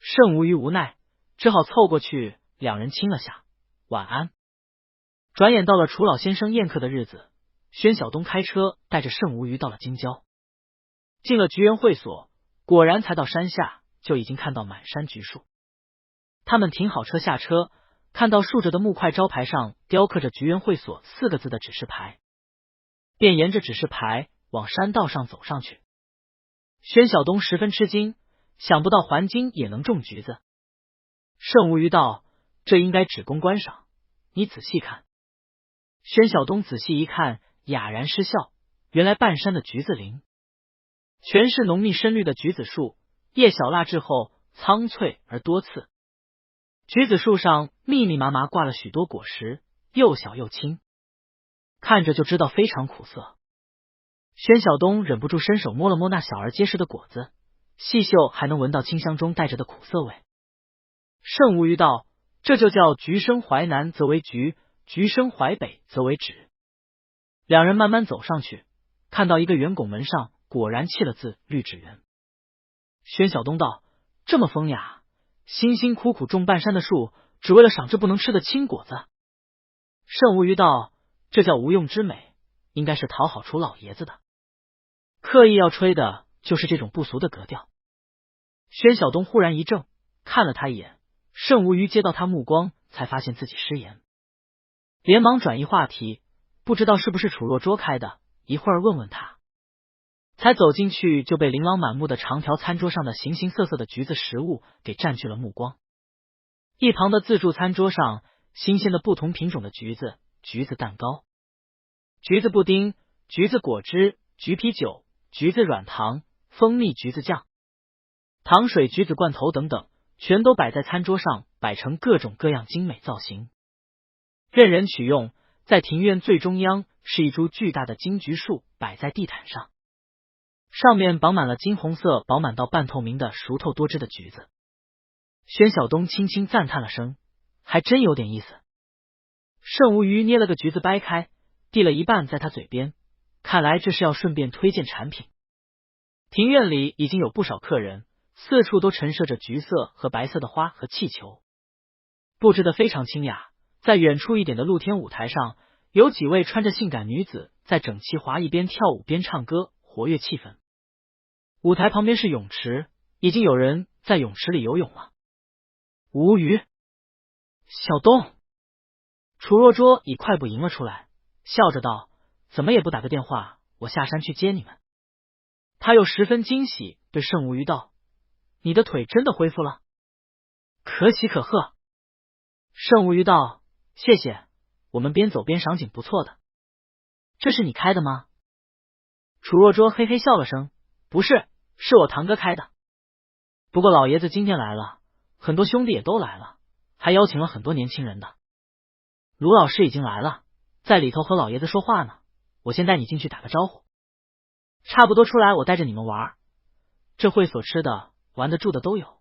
A: 盛无虞无奈，只好凑过去，两人亲了下，晚安。转眼到了楚老先生宴客的日子，宣晓东开车带着盛无虞到了京郊。进了菊园会所，果然才到山下，就已经看到满山菊树。他们停好车下车，看到竖着的木块招牌上雕刻着菊园会所4个字的指示牌，便沿着指示牌往山道上走上去。宣晓东十分吃惊，想不到环京也能种橘子。圣无虞道：“这应该只供观赏，你仔细看。”宣晓东仔细一看，哑然失笑，原来半山的橘子林全是浓密深绿的橘子树，叶小蜡质厚，苍翠而多刺。橘子树上密密麻麻挂了许多果实，又小又轻，看着就知道非常苦涩。宣晓东忍不住伸手摸了摸那小而结实的果子，细嗅还能闻到清香中带着的苦涩味。圣无虞道：“这就叫橘生淮南则为橘，橘生淮北则为枳。”两人慢慢走上去，看到一个圆拱门上果然砌了字“绿枳园”。宣晓东道：“这么风雅，辛辛苦苦种半山的树，只为了赏这不能吃的青果子。”圣无虞道：“这叫无用之美，应该是讨好楚老爷子的，刻意要吹的就是这种不俗的格调。”宣晓东忽然一怔，看了他一眼，圣无虞接到他目光，才发现自己失言，连忙转移话题，不知道是不是楚若捉开的，一会儿问问他。才走进去，就被琳琅满目的长条餐桌上的形形色色的橘子食物给占据了目光。一旁的自助餐桌上，新鲜的不同品种的橘子、橘子蛋糕、橘子布丁、橘子果汁、橘啤酒、橘子软糖、蜂蜜橘子酱、糖水橘子罐头等等，全都摆在餐桌上，摆成各种各样精美造型，任人取用。在庭院最中央是一株巨大的金桔树，摆在地毯上，上面绑满了金红色、饱满到半透明的熟透多汁的橘子。宣晓东轻轻赞叹了声，还真有点意思。圣无虞捏了个橘子掰开，递了一半在他嘴边，看来这是要顺便推荐产品。庭院里已经有不少客人，四处都陈设着橘色和白色的花和气球，布置得非常清雅。在远处一点的露天舞台上，有几位穿着性感女子在整齐划一边跳舞边唱歌，活跃气氛。舞台旁边是泳池，已经有人在泳池里游泳了。无虞，小东，楚若捉以快步迎了出来，笑着道：“怎么也不打个电话，我下山去接你们。”他又十分惊喜，对圣无虞道：“你的腿真的恢复了，可喜可贺。”圣无虞道：“谢谢，我们边走边赏景，不错的。这是你开的吗？”楚若捉嘿嘿笑了声：“不是，是我堂哥开的。不过老爷子今天来了，很多兄弟也都来了，还邀请了很多年轻人的。卢老师已经来了，在里头和老爷子说话呢，我先带你进去打个招呼。差不多出来，我带着你们玩。这会所吃的、玩的、住的都有，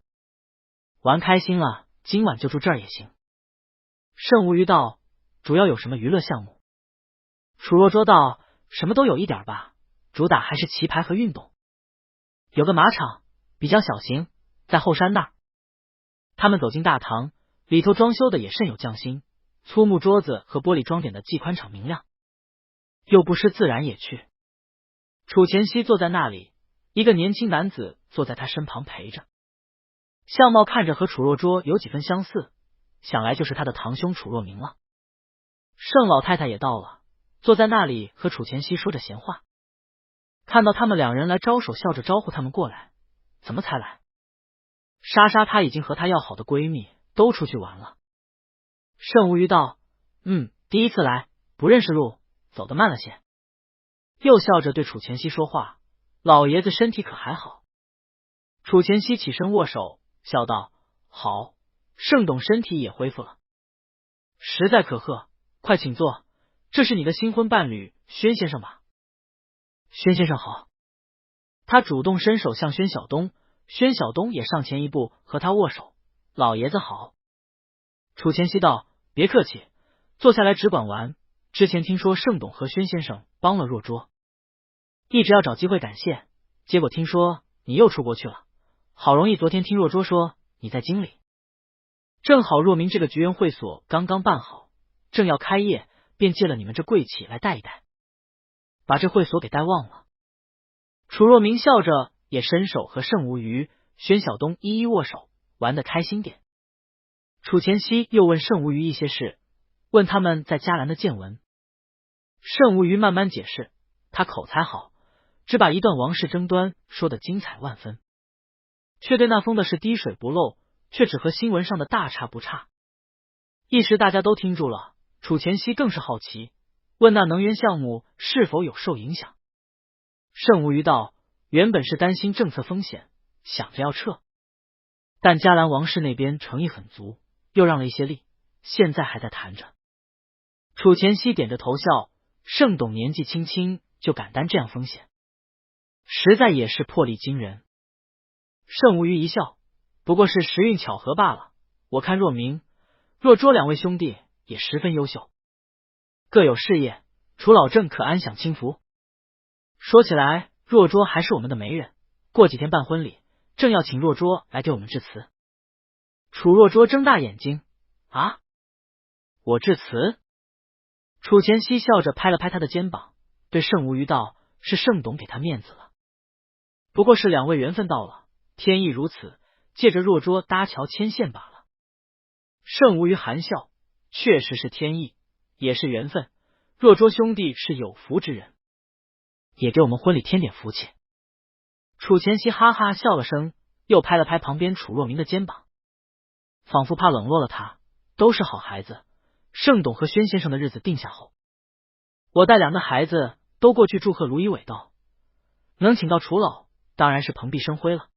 A: 玩开心了，今晚就住这儿也行。”圣无虞道：“主要有什么娱乐项目？”楚若捉道：“什么都有一点吧，主打还是棋牌和运动。有个马场，比较小型，在后山那儿。”他们走进大堂，里头装修的也甚有匠心，粗木桌子和玻璃装点的既宽敞明亮，又不失自然野趣。楚前夕坐在那里，一个年轻男子坐在他身旁陪着，相貌看着和楚若捉有几分相似，想来就是他的堂兄楚若明了。盛老太太也到了，坐在那里和楚前夕说着闲话。看到他们两人来，招手笑着招呼他们过来。怎么才来？莎莎她已经和她要好的闺蜜都出去玩了。盛无虞道：“第一次来，不认识路，走得慢了些。”又笑着对楚前夕说话：“老爷子身体可还好？”楚前夕起身握手，笑道：“好，盛董身体也恢复了，实在可贺，快请坐，这是你的新婚伴侣宣先生吧？”“宣先生好。”他主动伸手向宣晓东，宣晓东也上前一步和他握手：“老爷子好。”楚前夕道：“别客气，坐下来只管玩。之前听说盛董和宣先生帮了若捉，一直要找机会感谢，结果听说你又出国去了，好容易昨天听若捉说你在京里，正好若明这个菊园会所刚刚办好，正要开业，便借了你们这贵气来带一带，把这会所给带旺了。”楚若明笑着也伸手和盛无虞、宣晓东一一握手，玩得开心点。楚前夕又问盛无虞一些事，问他们在嘉兰的见闻。盛无虞慢慢解释，他口才好，只把一段王室争端说得精彩万分，却对那封的是滴水不漏，却只和新闻上的大差不差。一时大家都听住了，楚前夕更是好奇，问那能源项目是否有受影响。盛无虞道，原本是担心政策风险，想着要撤，但嘉兰王室那边诚意很足，又让了一些利，现在还在谈着。楚前夕点着头笑，盛董年纪轻轻就敢担这样风险，实在也是魄力惊人。盛无虞一笑，不过是时运巧合罢了。我看若明、若卓两位兄弟也十分优秀，各有事业，楚老郑可安享清福。说起来，若卓还是我们的媒人，过几天办婚礼，正要请若卓来给我们致辞。楚若卓睁大眼睛，啊，我致辞？楚前夕笑着拍了拍他的肩膀，对盛无虞道，是盛董给他面子了，不过是两位缘分到了，天意如此，借着若卓搭桥牵线罢了。盛无虞含笑，确实是天意，也是缘分，若卓兄弟是有福之人，也给我们婚礼添点福气。楚前夕哈哈笑了声，又拍了拍旁边楚若明的肩膀，仿佛怕冷落了他，都是好孩子。盛董和宣先生的日子定下后，我带两个孩子都过去祝贺卢一伟道，能请到楚老，当然是蓬荜生辉了。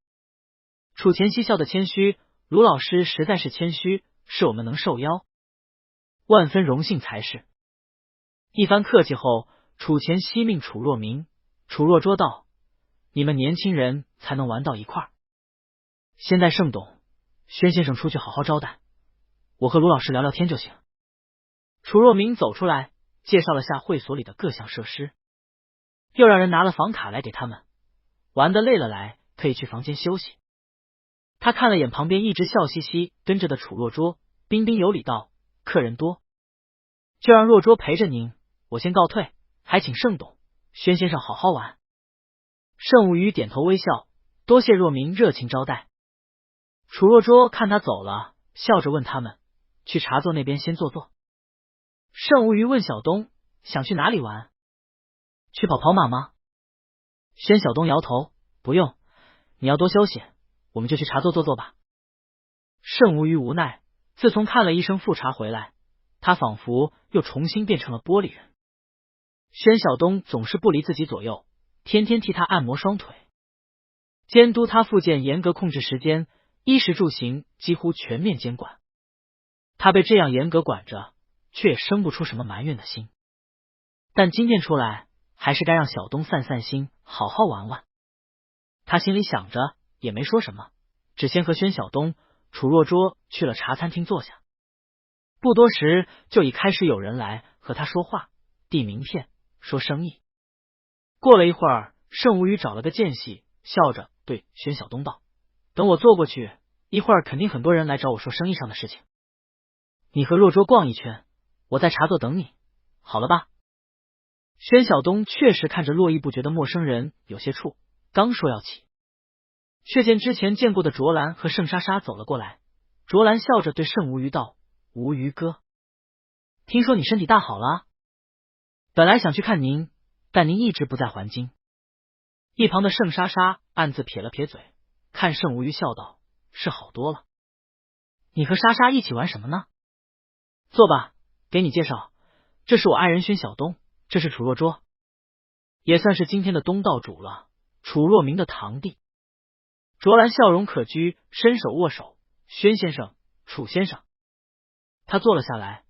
A: 楚前夕笑得谦虚，卢老师实在是谦虚，是我们能受邀，万分荣幸才是。一番客气后，楚前夕命楚若明、楚若卓道，你们年轻人才能玩到一块儿，先带盛董、宣先生出去好好招待，我和卢老师聊聊天就行。楚若明走出来，介绍了下会所里的各项设施，又让人拿了房卡来给他们，玩得累了来可以去房间休息。他看了眼旁边一直笑嘻嘻跟着的楚若卓，彬彬有礼道，客人多，就让若卓陪着您，我先告退，还请盛董、宣先生好好玩。盛无虞点头微笑，多谢若明热情招待。楚若卓看他走了，笑着问他们，去茶座那边先坐坐。盛无虞问小东，想去哪里玩？去跑跑马吗？宣晓东摇头，不用，你要多休息，我们就去茶座坐坐吧。盛无虞无奈，自从看了医生复查回来，他仿佛又重新变成了玻璃人。宣晓东总是不离自己左右，天天替他按摩双腿，监督他复健，严格控制时间，衣食住行几乎全面监管。他被这样严格管着，却也生不出什么埋怨的心。但今天出来，还是该让小东散散心，好好玩玩。他心里想着，也没说什么，只先和宣晓东、楚若卓去了茶餐厅坐下。不多时，就已开始有人来和他说话，递名片，说生意。过了一会儿，盛无虞找了个间隙，笑着对宣晓东道：“等我坐过去，一会儿肯定很多人来找我说生意上的事情。你和若卓逛一圈，我在茶座等你，好了吧？”宣晓东确实看着络绎不绝的陌生人有些怵，刚说要起，却见之前见过的卓兰和盛莎莎走了过来。卓兰笑着对盛无虞道：“无虞哥，听说你身体大好了？本来想去看您，但您一直不在还京。”一旁的盛莎莎暗自撇了撇嘴，看盛无虞笑道：“是好多了。你和莎莎一起玩什么呢？坐吧，给你介绍，这是我爱人宣晓东，这是楚若卓，也算是今天的东道主了，楚若明的堂弟。”卓兰笑容可掬，伸手握手：“宣先生、楚先生。”他坐了下来。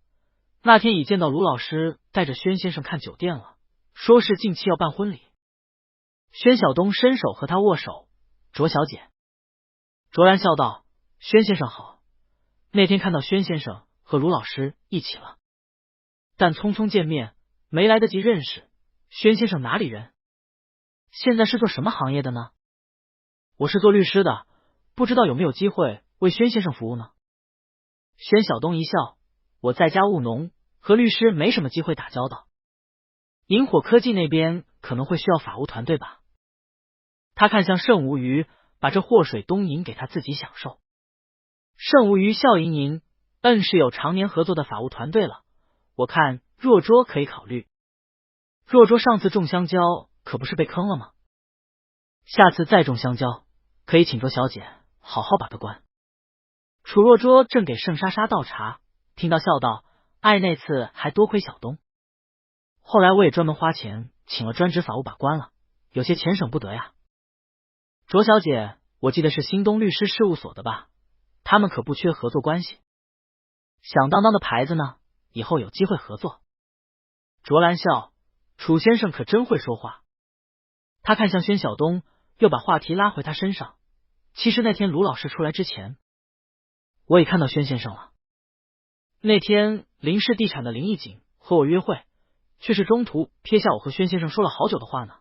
A: 那天已见到卢老师带着宣先生看酒店了，说是近期要办婚礼。宣晓东伸手和他握手：“卓小姐。”卓兰笑道：“宣先生好，那天看到宣先生和卢老师一起了，但匆匆见面，没来得及认识。宣先生哪里人？现在是做什么行业的呢？”“我是做律师的，不知道有没有机会为宣先生服务呢？”宣晓东一笑：“我在家务农，和律师没什么机会打交道。萤火科技那边可能会需要法务团队吧。”他看向盛无虞，把这祸水东瀛给他自己享受。盛无虞笑盈盈，是有常年合作的法务团队了，我看若拙可以考虑。若拙上次种香蕉可不是被坑了吗？下次再种香蕉，可以请卓小姐好好把个关。楚若拙正给盛莎莎倒茶，听到笑道：“爱那次还多亏小东，后来我也专门花钱请了专职法务把关了，有些钱省不得呀。”卓小姐，我记得是新东律师事务所的吧？他们可不缺合作关系。响当当的牌子呢，以后有机会合作。卓兰笑，楚先生可真会说话。他看向宣晓东，又把话题拉回他身上。其实那天卢老师出来之前，我也看到宣先生了。那天林氏地产的林义景和我约会，却是中途撇下我和宣先生说了好久的话呢。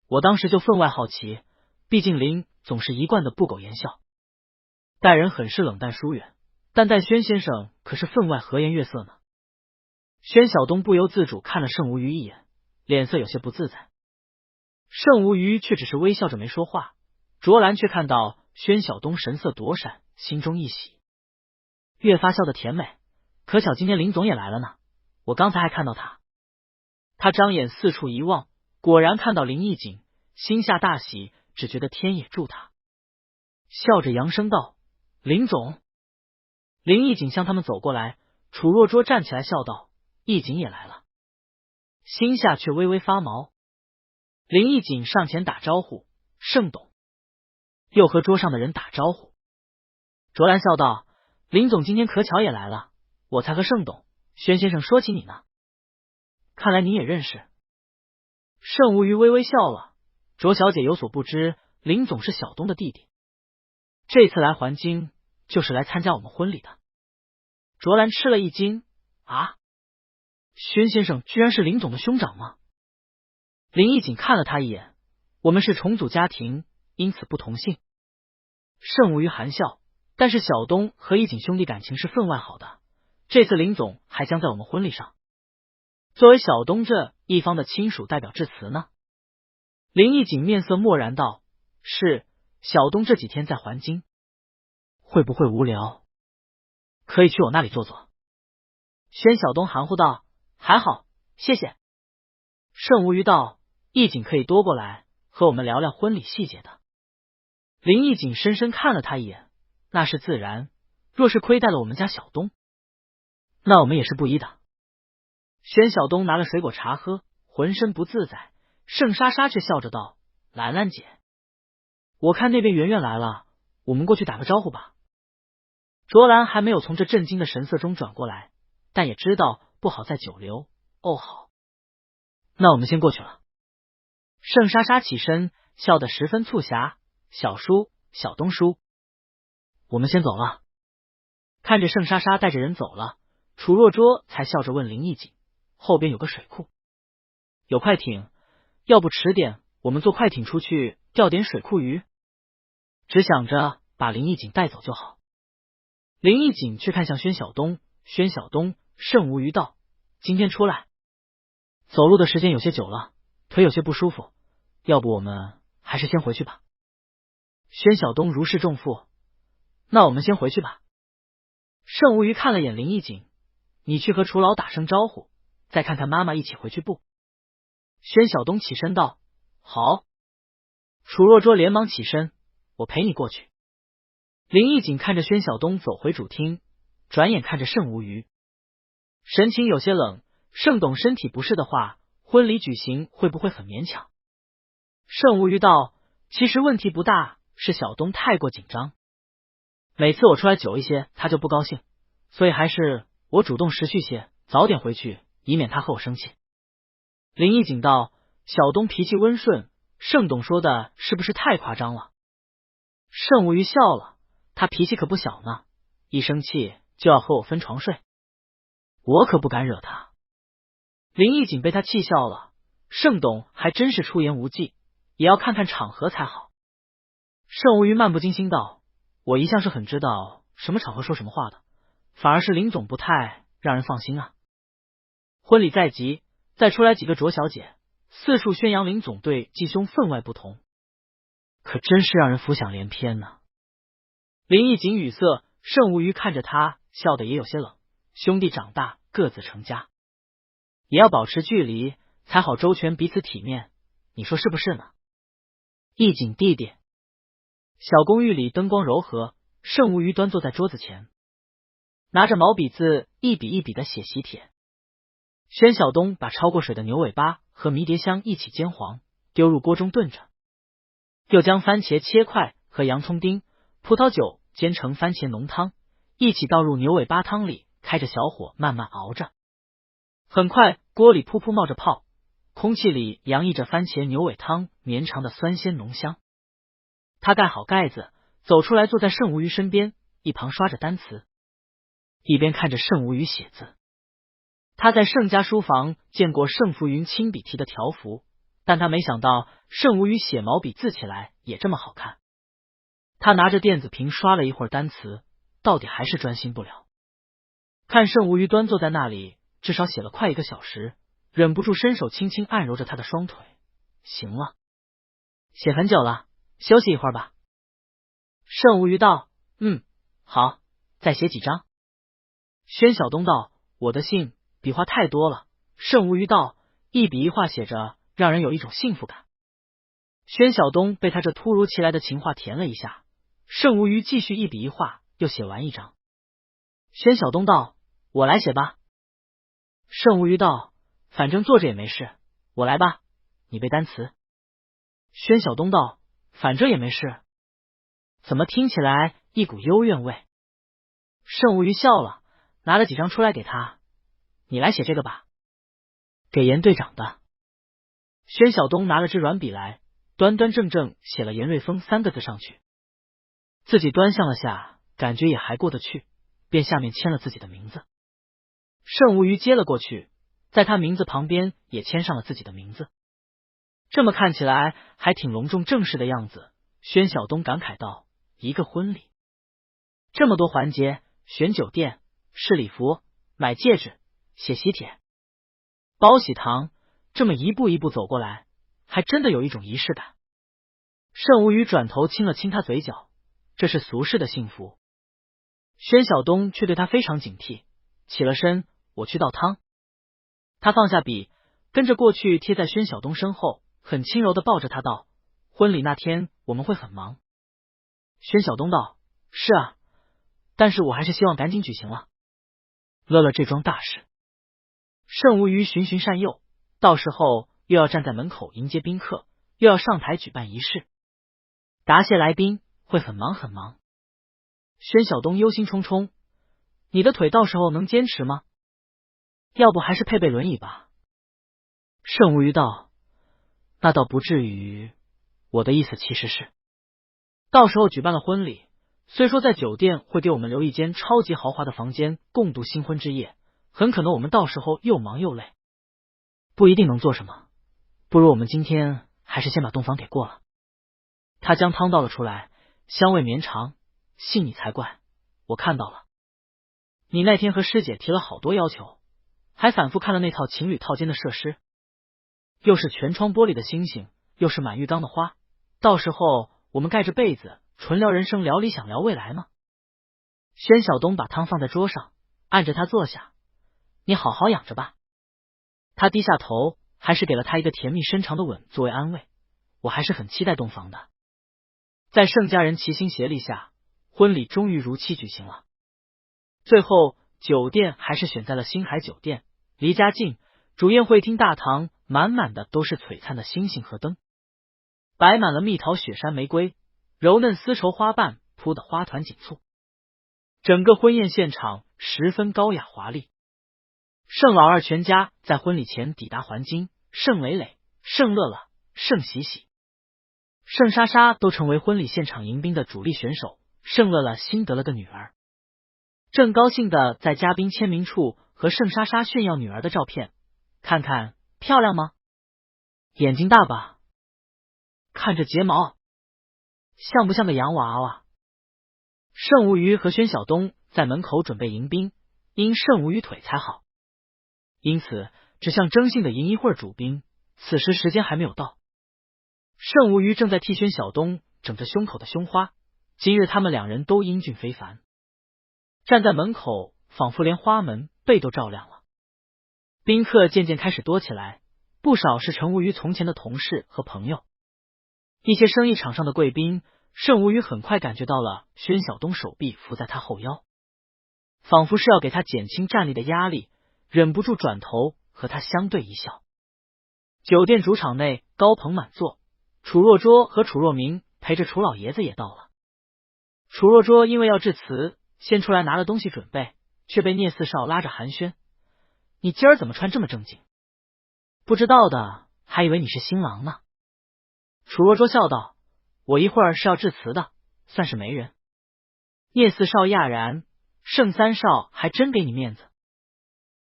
A: 我当时就分外好奇，毕竟林总是一贯的不苟言笑，待人很是冷淡疏远，但待宣先生可是分外和颜悦色呢。宣晓东不由自主看了盛无虞一眼，脸色有些不自在。盛无虞却只是微笑着没说话。卓兰却看到宣晓东神色躲闪，心中一喜，越发笑得甜美。可巧今天林总也来了呢，我刚才还看到他。他张眼四处一望，果然看到林义景，心下大喜，只觉得天也助他，笑着扬声道：“林总。”林义景向他们走过来，楚若拙站起来笑道：“义景也来了。”心下却微微发毛。林义景上前打招呼：“盛董。”又和桌上的人打招呼。卓兰笑道：“林总今天可巧也来了，我才和盛董、宣先生说起你呢。看来你也认识。”盛无虞微微笑了。卓小姐有所不知，林总是小东的弟弟，这次来还京就是来参加我们婚礼的。卓兰吃了一惊：“啊，宣先生居然是林总的兄长吗？”林义景看了他一眼：“我们是重组家庭，因此不同姓。”盛无虞含笑，但是小东和义景兄弟感情是分外好的，这次林总还将在我们婚礼上作为小东这一方的亲属代表致辞呢。林义景面色漠然道：“是，小东这几天在还京，会不会无聊？可以去我那里坐坐。”宣晓东含糊道：“还好，谢谢。”盛无虞道：“义景可以多过来和我们聊聊婚礼细节的。”林义景深深看了他一眼：“那是自然，若是亏待了我们家小东，那我们也是不依的。”宣晓东拿了水果茶喝，浑身不自在。盛莎莎却笑着道：“兰兰姐，我看那边圆圆来了，我们过去打个招呼吧。”卓兰还没有从这震惊的神色中转过来，但也知道不好再久留。哦，好，那我们先过去了。盛莎莎起身，笑得十分促狭：“小叔，小东叔，我们先走了。”看着盛莎莎带着人走了，楚若拙才笑着问林义景：“后边有个水库，有快艇，要不迟点我们坐快艇出去钓点水库鱼？”只想着把林义景带走就好。林义景却看向宣晓东，宣晓东盛无虞道：“今天出来走路的时间有些久了，腿有些不舒服，要不我们还是先回去吧。”宣晓东如释重负：“那我们先回去吧。”盛无虞看了眼林义景：“你去和楚老打声招呼，再看看妈妈一起回去不？”宣晓东起身道：“好。”楚若拙连忙起身：“我陪你过去。”林义景看着宣晓东走回主厅，转眼看着盛无虞，神情有些冷：“盛董身体不适的话，婚礼举行会不会很勉强？”盛无虞道：“其实问题不大，是小东太过紧张，每次我出来久一些，他就不高兴，所以还是我主动识趣些，早点回去，以免他和我生气。”林义景道：“小东脾气温顺，盛董说的是不是太夸张了？”盛无虞笑了：“他脾气可不小呢，一生气就要和我分床睡，我可不敢惹他。”林义景被他气笑了：“盛董还真是出言无忌，也要看看场合才好。”盛无虞漫不经心道：“我一向是很知道什么场合说什么话的，反而是林总不太让人放心啊。婚礼在即，再出来几个卓小姐，四处宣扬林总对继兄分外不同，可真是让人浮想联翩呢。林义景语塞，盛无虞看着他，笑得也有些冷。兄弟长大，各自成家，也要保持距离，才好周全彼此体面，你说是不是呢？义景弟弟。小公寓里灯光柔和，盛无虞端坐在桌子前，拿着毛笔字一笔一笔的写喜帖。宣晓东把焯过水的牛尾巴和迷迭香一起煎黄，丢入锅中炖着，又将番茄切块和洋葱丁、葡萄酒煎成番茄浓汤，一起倒入牛尾巴汤里，开着小火慢慢熬着。很快锅里噗噗冒着泡，空气里洋溢着番茄牛尾汤绵长的酸鲜浓香。他盖好盖子，走出来坐在盛无虞身边，一旁刷着单词，一边看着盛无虞写字。他在盛家书房见过盛浮云亲笔题的条幅，但他没想到盛无虞写毛笔字起来也这么好看。他拿着电子屏刷了一会儿单词，到底还是专心不了。看盛无虞端坐在那里，至少写了快1个小时，忍不住伸手轻轻按揉着他的双腿。行了，写很久了，休息一会儿吧。盛无虞道：好，再写几张。宣晓东道：我的信笔画太多了。盛无虞道：一笔一画写着，让人有一种幸福感。宣晓东被他这突如其来的情话甜了一下，盛无虞继续一笔一画，又写完1张。宣晓东道：我来写吧。盛无虞道：反正坐着也没事，我来吧，你背单词。宣晓东道：反正也没事。怎么听起来一股幽怨味？盛无虞笑了，拿了几张出来给他，你来写这个吧。给严队长的。宣晓东拿了支软笔来，端端正正写了严瑞峰3个字上去，自己端详了下，感觉也还过得去，便下面签了自己的名字。盛无虞接了过去，在他名字旁边也签上了自己的名字。这么看起来还挺隆重正式的样子。宣晓东感慨道：一个婚礼这么多环节，选酒店、试礼服、买戒指、写喜帖、包喜糖，这么一步一步走过来，还真的有一种仪式感。盛无虞转头亲了亲他嘴角，这是俗世的幸福。宣晓东却对他非常警惕，起了身，我去倒汤。他放下笔，跟着过去贴在宣晓东身后，很轻柔的抱着他道：婚礼那天我们会很忙。宣晓东道：是啊，但是我还是希望赶紧举行了。乐了这桩大事。盛无虞循循善诱，到时候又要站在门口迎接宾客，又要上台举办仪式，答谢来宾，会很忙很忙。宣晓东忧心忡忡：你的腿到时候能坚持吗？要不还是配备轮椅吧。盛无虞道：那倒不至于，我的意思其实是，到时候举办了婚礼，虽说在酒店会给我们留一间超级豪华的房间共度新婚之夜，很可能我们到时候又忙又累，不一定能做什么，不如我们今天还是先把洞房给过了。他将汤倒了出来，香味绵长，信你才怪，我看到了，你那天和师姐提了好多要求，还反复看了那套情侣套间的设施，又是全窗玻璃的星星，又是满浴缸的花，到时候我们盖着被子纯聊人生，聊理想，聊未来吗？宣晓东把汤放在桌上，按着他坐下，你好好养着吧。他低下头，还是给了他一个甜蜜深长的吻作为安慰。我还是很期待洞房的。在盛家人齐心协力下，婚礼终于如期举行了。最后酒店还是选在了星海酒店，离家近，主宴会厅大堂满满的都是璀璨的星星和灯，摆满了蜜桃、雪山、玫瑰、柔嫩丝绸花瓣铺的花团锦簇，整个婚宴现场十分高雅华丽。盛老二全家在婚礼前抵达还京，盛磊磊、盛乐乐、盛喜喜、盛莎莎都成为婚礼现场迎宾的主力选手。盛乐乐新得了个女儿，正高兴的在嘉宾签名处和盛莎莎炫耀女儿的照片，看看漂亮吗？眼睛大吧？看这睫毛，像不像个洋娃娃？盛无虞和宣晓东在门口准备迎宾，因盛无虞腿才好，因此只想争性的迎一会儿主宾，此时时间还没有到。盛无虞正在替宣晓东整着胸口的胸花，今日他们两人都英俊非凡，站在门口，仿佛连花门背都照亮了。宾客渐渐开始多起来，不少是程无虞从前的同事和朋友，一些生意场上的贵宾。盛无虞很快感觉到了宣晓东手臂扶在他后腰，仿佛是要给他减轻站立的压力，忍不住转头和他相对一笑。酒店主场内高朋满座，楚若拙和楚若明陪着楚老爷子也到了。楚若拙因为要致辞，先出来拿了东西准备，却被聂四少拉着寒暄：“你今儿怎么穿这么正经？不知道的还以为你是新郎呢。”楚若拙笑道：“我一会儿是要致辞的，算是媒人。”聂四少讶然，盛三少还真给你面子。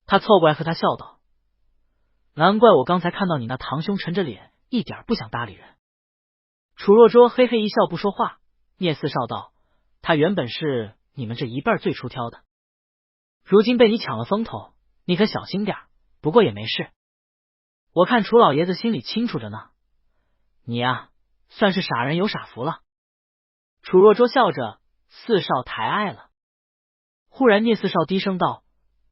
A: 他凑过来和他笑道：“难怪我刚才看到你那堂兄沉着脸，一点不想搭理人。”楚若拙嘿嘿一笑不说话。聂四少道：“他原本是你们这一辈最出挑的，如今被你抢了风头，你可小心点，不过也没事。我看楚老爷子心里清楚着呢，你呀，算是傻人有傻福了。”楚若拙笑着：“四少抬爱了。”忽然聂四少低声道：“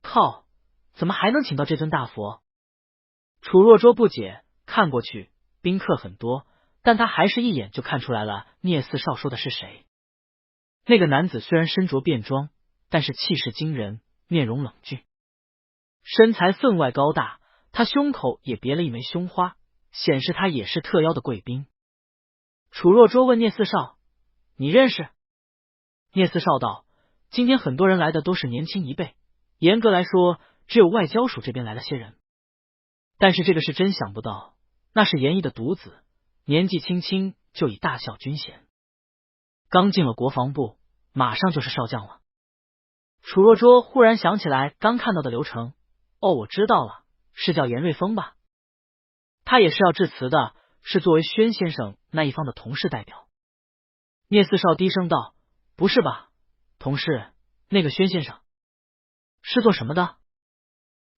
A: 靠，怎么还能请到这尊大佛？”楚若拙不解，看过去，宾客很多，但他还是一眼就看出来了聂四少说的是谁。那个男子虽然身着便装，但是气势惊人，面容冷峻，身材分外高大，他胸口也别了一枚胸花，显示他也是特邀的贵宾。楚若拙问聂四少：“你认识？”聂四少道：“今天很多人来的都是年轻一辈，严格来说只有外交署这边来了些人，但是这个是真想不到，那是严毅的独子，年纪轻轻就已大校军衔，刚进了国防部，马上就是少将了。”楚若拙忽然想起来刚看到的刘成，哦，我知道了，是叫严瑞峰吧？他也是要致辞的，是作为宣先生那一方的同事代表。聂四少低声道：“不是吧，同事，那个宣先生是做什么的？”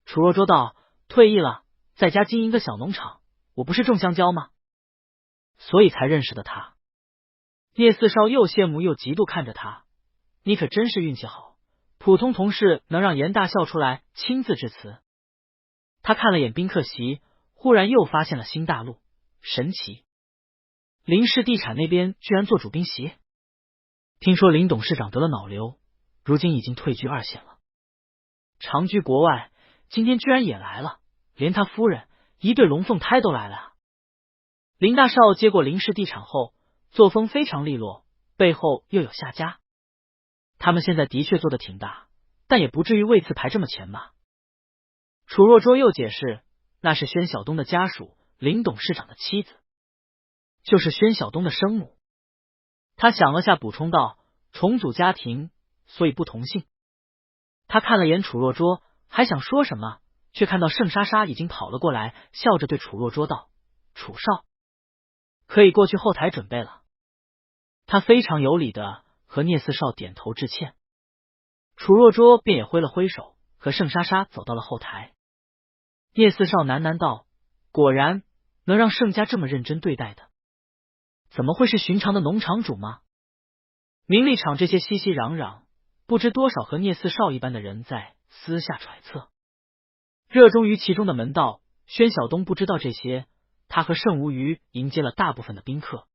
A: 楚若拙道：“退役了，在家经营个小农场，我不是种香蕉吗？所以才认识的他。”聂四少又羡慕又嫉妒看着他：“你可真是运气好，普通同事能让严大校出来亲自致辞。”他看了眼宾客席，忽然又发现了新大陆，神奇！林氏地产那边居然做主宾席。听说林董事长得了脑瘤，如今已经退居二线了，长居国外，今天居然也来了，连他夫人一对龙凤胎都来了。林大少接过林氏地产后，作风非常利落，背后又有夏家，他们现在的确做得挺大，但也不至于为此排这么前吧。楚若拙又解释，那是宣晓东的家属，林董事长的妻子，就是宣晓东的生母。他想了下，补充道：“重组家庭，所以不同姓。”他看了眼楚若拙，还想说什么，却看到盛莎莎已经跑了过来，笑着对楚若拙道：“楚少，可以过去后台准备了。”他非常有礼的和聂四少点头致歉，楚若拙便也挥了挥手，和盛莎莎走到了后台。聂四少喃喃道：“果然能让盛家这么认真对待的，怎么会是寻常的农场主吗？”名利场这些熙熙攘攘，不知多少和聂四少一般的人在私下揣测。热衷于其中的门道宣晓东不知道这些，他和盛无虞迎接了大部分的宾客。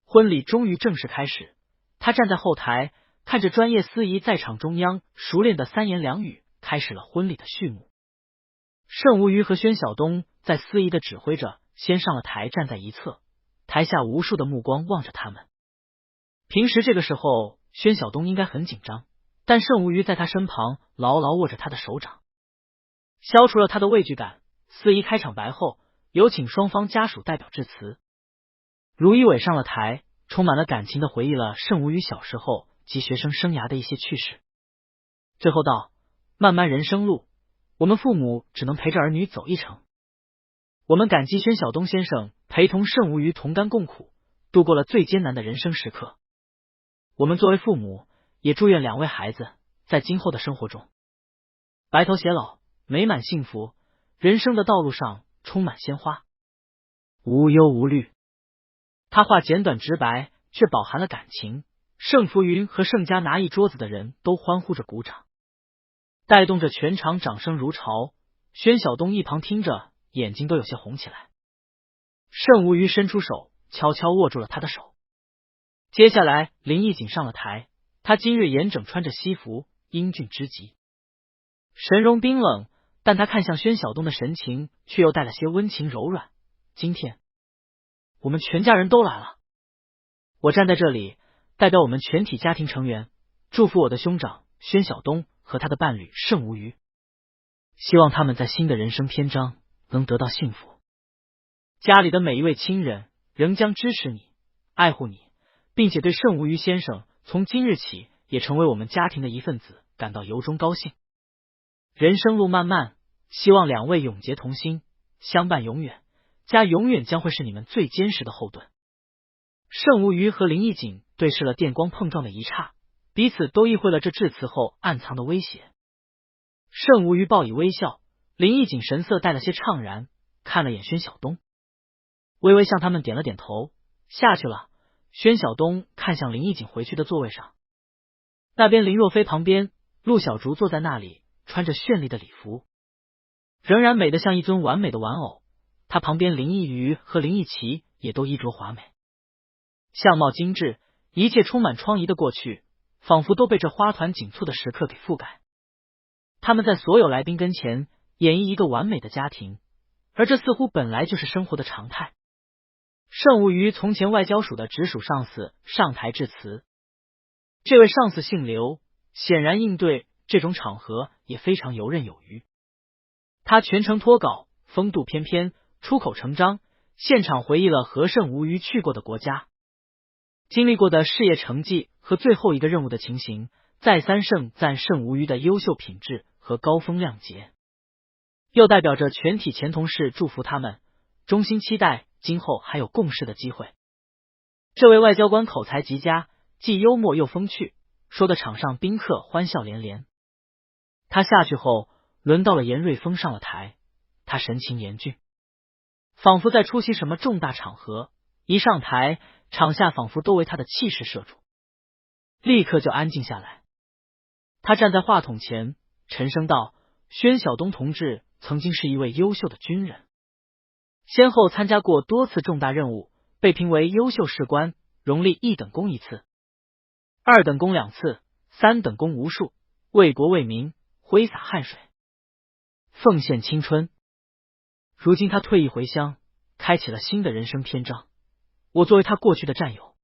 A: 婚礼终于正式开始，他站在后台，看着专业司仪在场中央熟练的三言两语，开始了婚礼的序幕。盛无虞和宣晓东在司仪的指挥着，先上了台，站在一侧，台下无数的目光望着他们。平时这个时候，宣晓东应该很紧张，但盛无虞在他身旁牢牢握着他的手掌，消除了他的畏惧感。司仪开场白后，有请双方家属代表致辞。卢一伟上了台，充满了感情的回忆了盛无虞小时候及学生生涯的一些趣事。最后道：“漫漫人生路，我们父母只能陪着儿女走一程。我们感激宣晓东先生陪同盛无虞同甘共苦，度过了最艰难的人生时刻。我们作为父母，也祝愿两位孩子在今后的生活中白头偕老，美满幸福，人生的道路上充满鲜花，无忧无虑。”他话简短直白，却饱含了感情。盛浮云和盛家拿一桌子的人都欢呼着鼓掌，带动着全场掌声如潮。宣晓东一旁听着，眼睛都有些红起来。盛无鱼伸出手，悄悄握住了他的手。接下来林义景上了台，他今日严整穿着西服，英俊之极，神容冰冷，但他看向宣晓东的神情却又带了些温情柔软。今天我们全家人都来了，我站在这里代表我们全体家庭成员，祝福我的兄长宣晓东和他的伴侣盛无鱼，希望他们在新的人生篇章能得到幸福。家里的每一位亲人仍将支持你，爱护你，并且对盛无鱼先生从今日起也成为我们家庭的一份子感到由衷高兴。人生路漫漫，希望两位永结同心，相伴永远，家永远将会是你们最坚实的后盾。盛无鱼和林义景对视了电光碰撞的一刹，彼此都意会了这致辞后暗藏的威胁。盛无鱼报以微笑，林义景神色带了些怅然，看了眼宣晓东，微微向他们点了点头，下去了。宣晓东看向林义景回去的座位上，那边林若飞旁边，陆小竹坐在那里，穿着绚丽的礼服，仍然美得像一尊完美的玩偶。他旁边林义瑜和林义奇也都衣着华美，相貌精致，一切充满疮痍的过去，仿佛都被这花团锦簇的时刻给覆盖。他们在所有来宾跟前演绎一个完美的家庭，而这似乎本来就是生活的常态。盛无鱼从前外交署的直属上司上台致辞，这位上司姓刘，显然应对这种场合也非常游刃有余。他全程脱稿，风度翩翩，出口成章，现场回忆了和盛无鱼去过的国家，经历过的事业成绩和最后一个任务的情形，再三盛赞盛无鱼的优秀品质和高风亮节，又代表着全体前同事祝福他们，衷心期待今后还有共事的机会。这位外交官口才极佳，既幽默又风趣，说的场上宾客欢笑连连。他下去后，轮到了严瑞峰上了台，他神情严峻，仿佛在出席什么重大场合，一上台，场下仿佛都为他的气势摄住，立刻就安静下来。他站在话筒前，沉声道：宣晓东同志曾经是一位优秀的军人，先后参加过多次重大任务，被评为优秀士官，荣立1等功1次，2等功2次，3等功无数，为国为民挥洒汗水，奉献青春。如今他退役回乡，开启了新的人生篇章，我作为他过去的战友，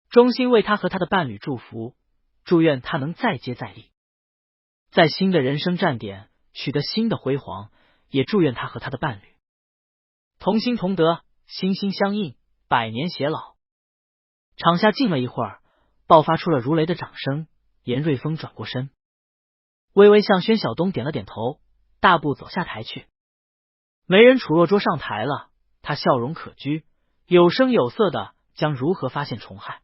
A: 衷心为他和他的伴侣祝福，祝愿他能再接再厉，在新的人生站点取得新的辉煌，也祝愿他和他的伴侣同心同德，心心相印，百年偕老。场下静了一会儿，爆发出了如雷的掌声。严瑞峰转过身，微微向宣晓东点了点头，大步走下台去。媒人楚若桌上台了，他笑容可掬，有声有色的将如何发现虫害，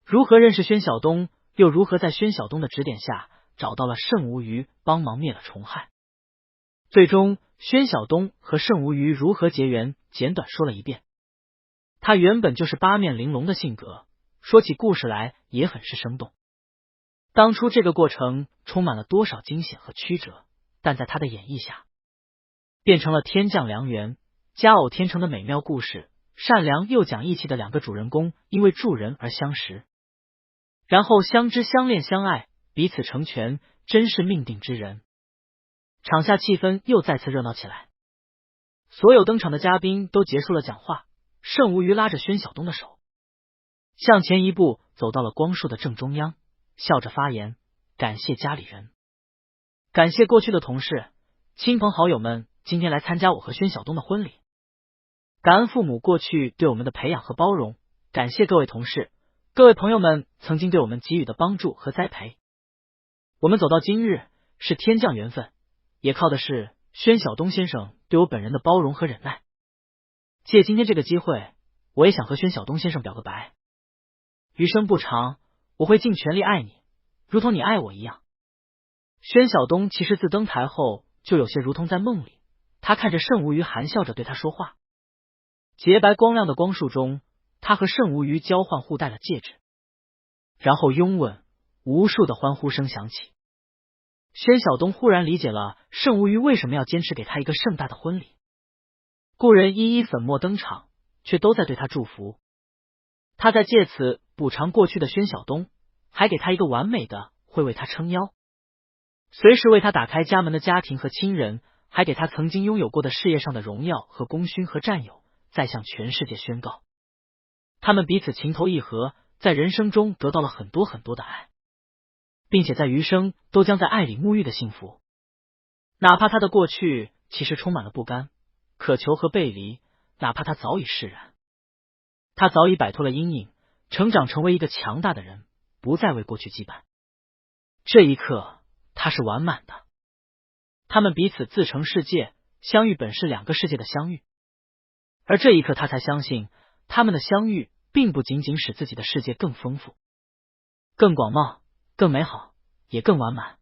A: 如何认识宣晓东，又如何在宣晓东的指点下找到了盛无鱼，帮忙灭了虫害。最终宣晓东和盛无鱼如何结缘，简短说了一遍。他原本就是八面玲珑的性格，说起故事来也很是生动。当初这个过程充满了多少惊险和曲折，但在他的演绎下，变成了天降良缘，佳偶天成的美妙故事。善良又讲义气的两个主人公因为助人而相识，然后相知相恋相爱，彼此成全，真是命定之人。场下气氛又再次热闹起来，所有登场的嘉宾都结束了讲话。盛无鱼拉着宣晓东的手，向前一步走到了光束的正中央，笑着发言：感谢家里人，感谢过去的同事、亲朋好友们今天来参加我和宣晓东的婚礼，感恩父母过去对我们的培养和包容，感谢各位同事、各位朋友们曾经对我们给予的帮助和栽培。我们走到今日是天降缘分，也靠的是宣晓东先生对我本人的包容和忍耐。借今天这个机会，我也想和宣晓东先生表个白。余生不长，我会尽全力爱你，如同你爱我一样。宣晓东其实自登台后就有些如同在梦里，他看着盛无鱼，含笑着对他说话。洁白光亮的光束中，他和盛无虞交换互戴了戒指，然后拥吻，无数的欢呼声响起。宣晓东忽然理解了盛无虞为什么要坚持给他一个盛大的婚礼。故人一一粉墨登场，却都在对他祝福。他在借此补偿过去的宣晓东，还给他一个完美的会为他撑腰，随时为他打开家门的家庭和亲人，还给他曾经拥有过的事业上的荣耀和功勋和战友，再向全世界宣告，他们彼此情投意合，在人生中得到了很多很多的爱，并且在余生都将在爱里沐浴的幸福。哪怕他的过去其实充满了不甘、渴求和背离，哪怕他早已释然，他早已摆脱了阴影，成长成为一个强大的人，不再为过去羁绊。这一刻他是完满的，他们彼此自成世界，相遇本是两个世界的相遇，而这一刻他才相信，他们的相遇并不仅仅使自己的世界更丰富、更广袤、更美好，也更完满。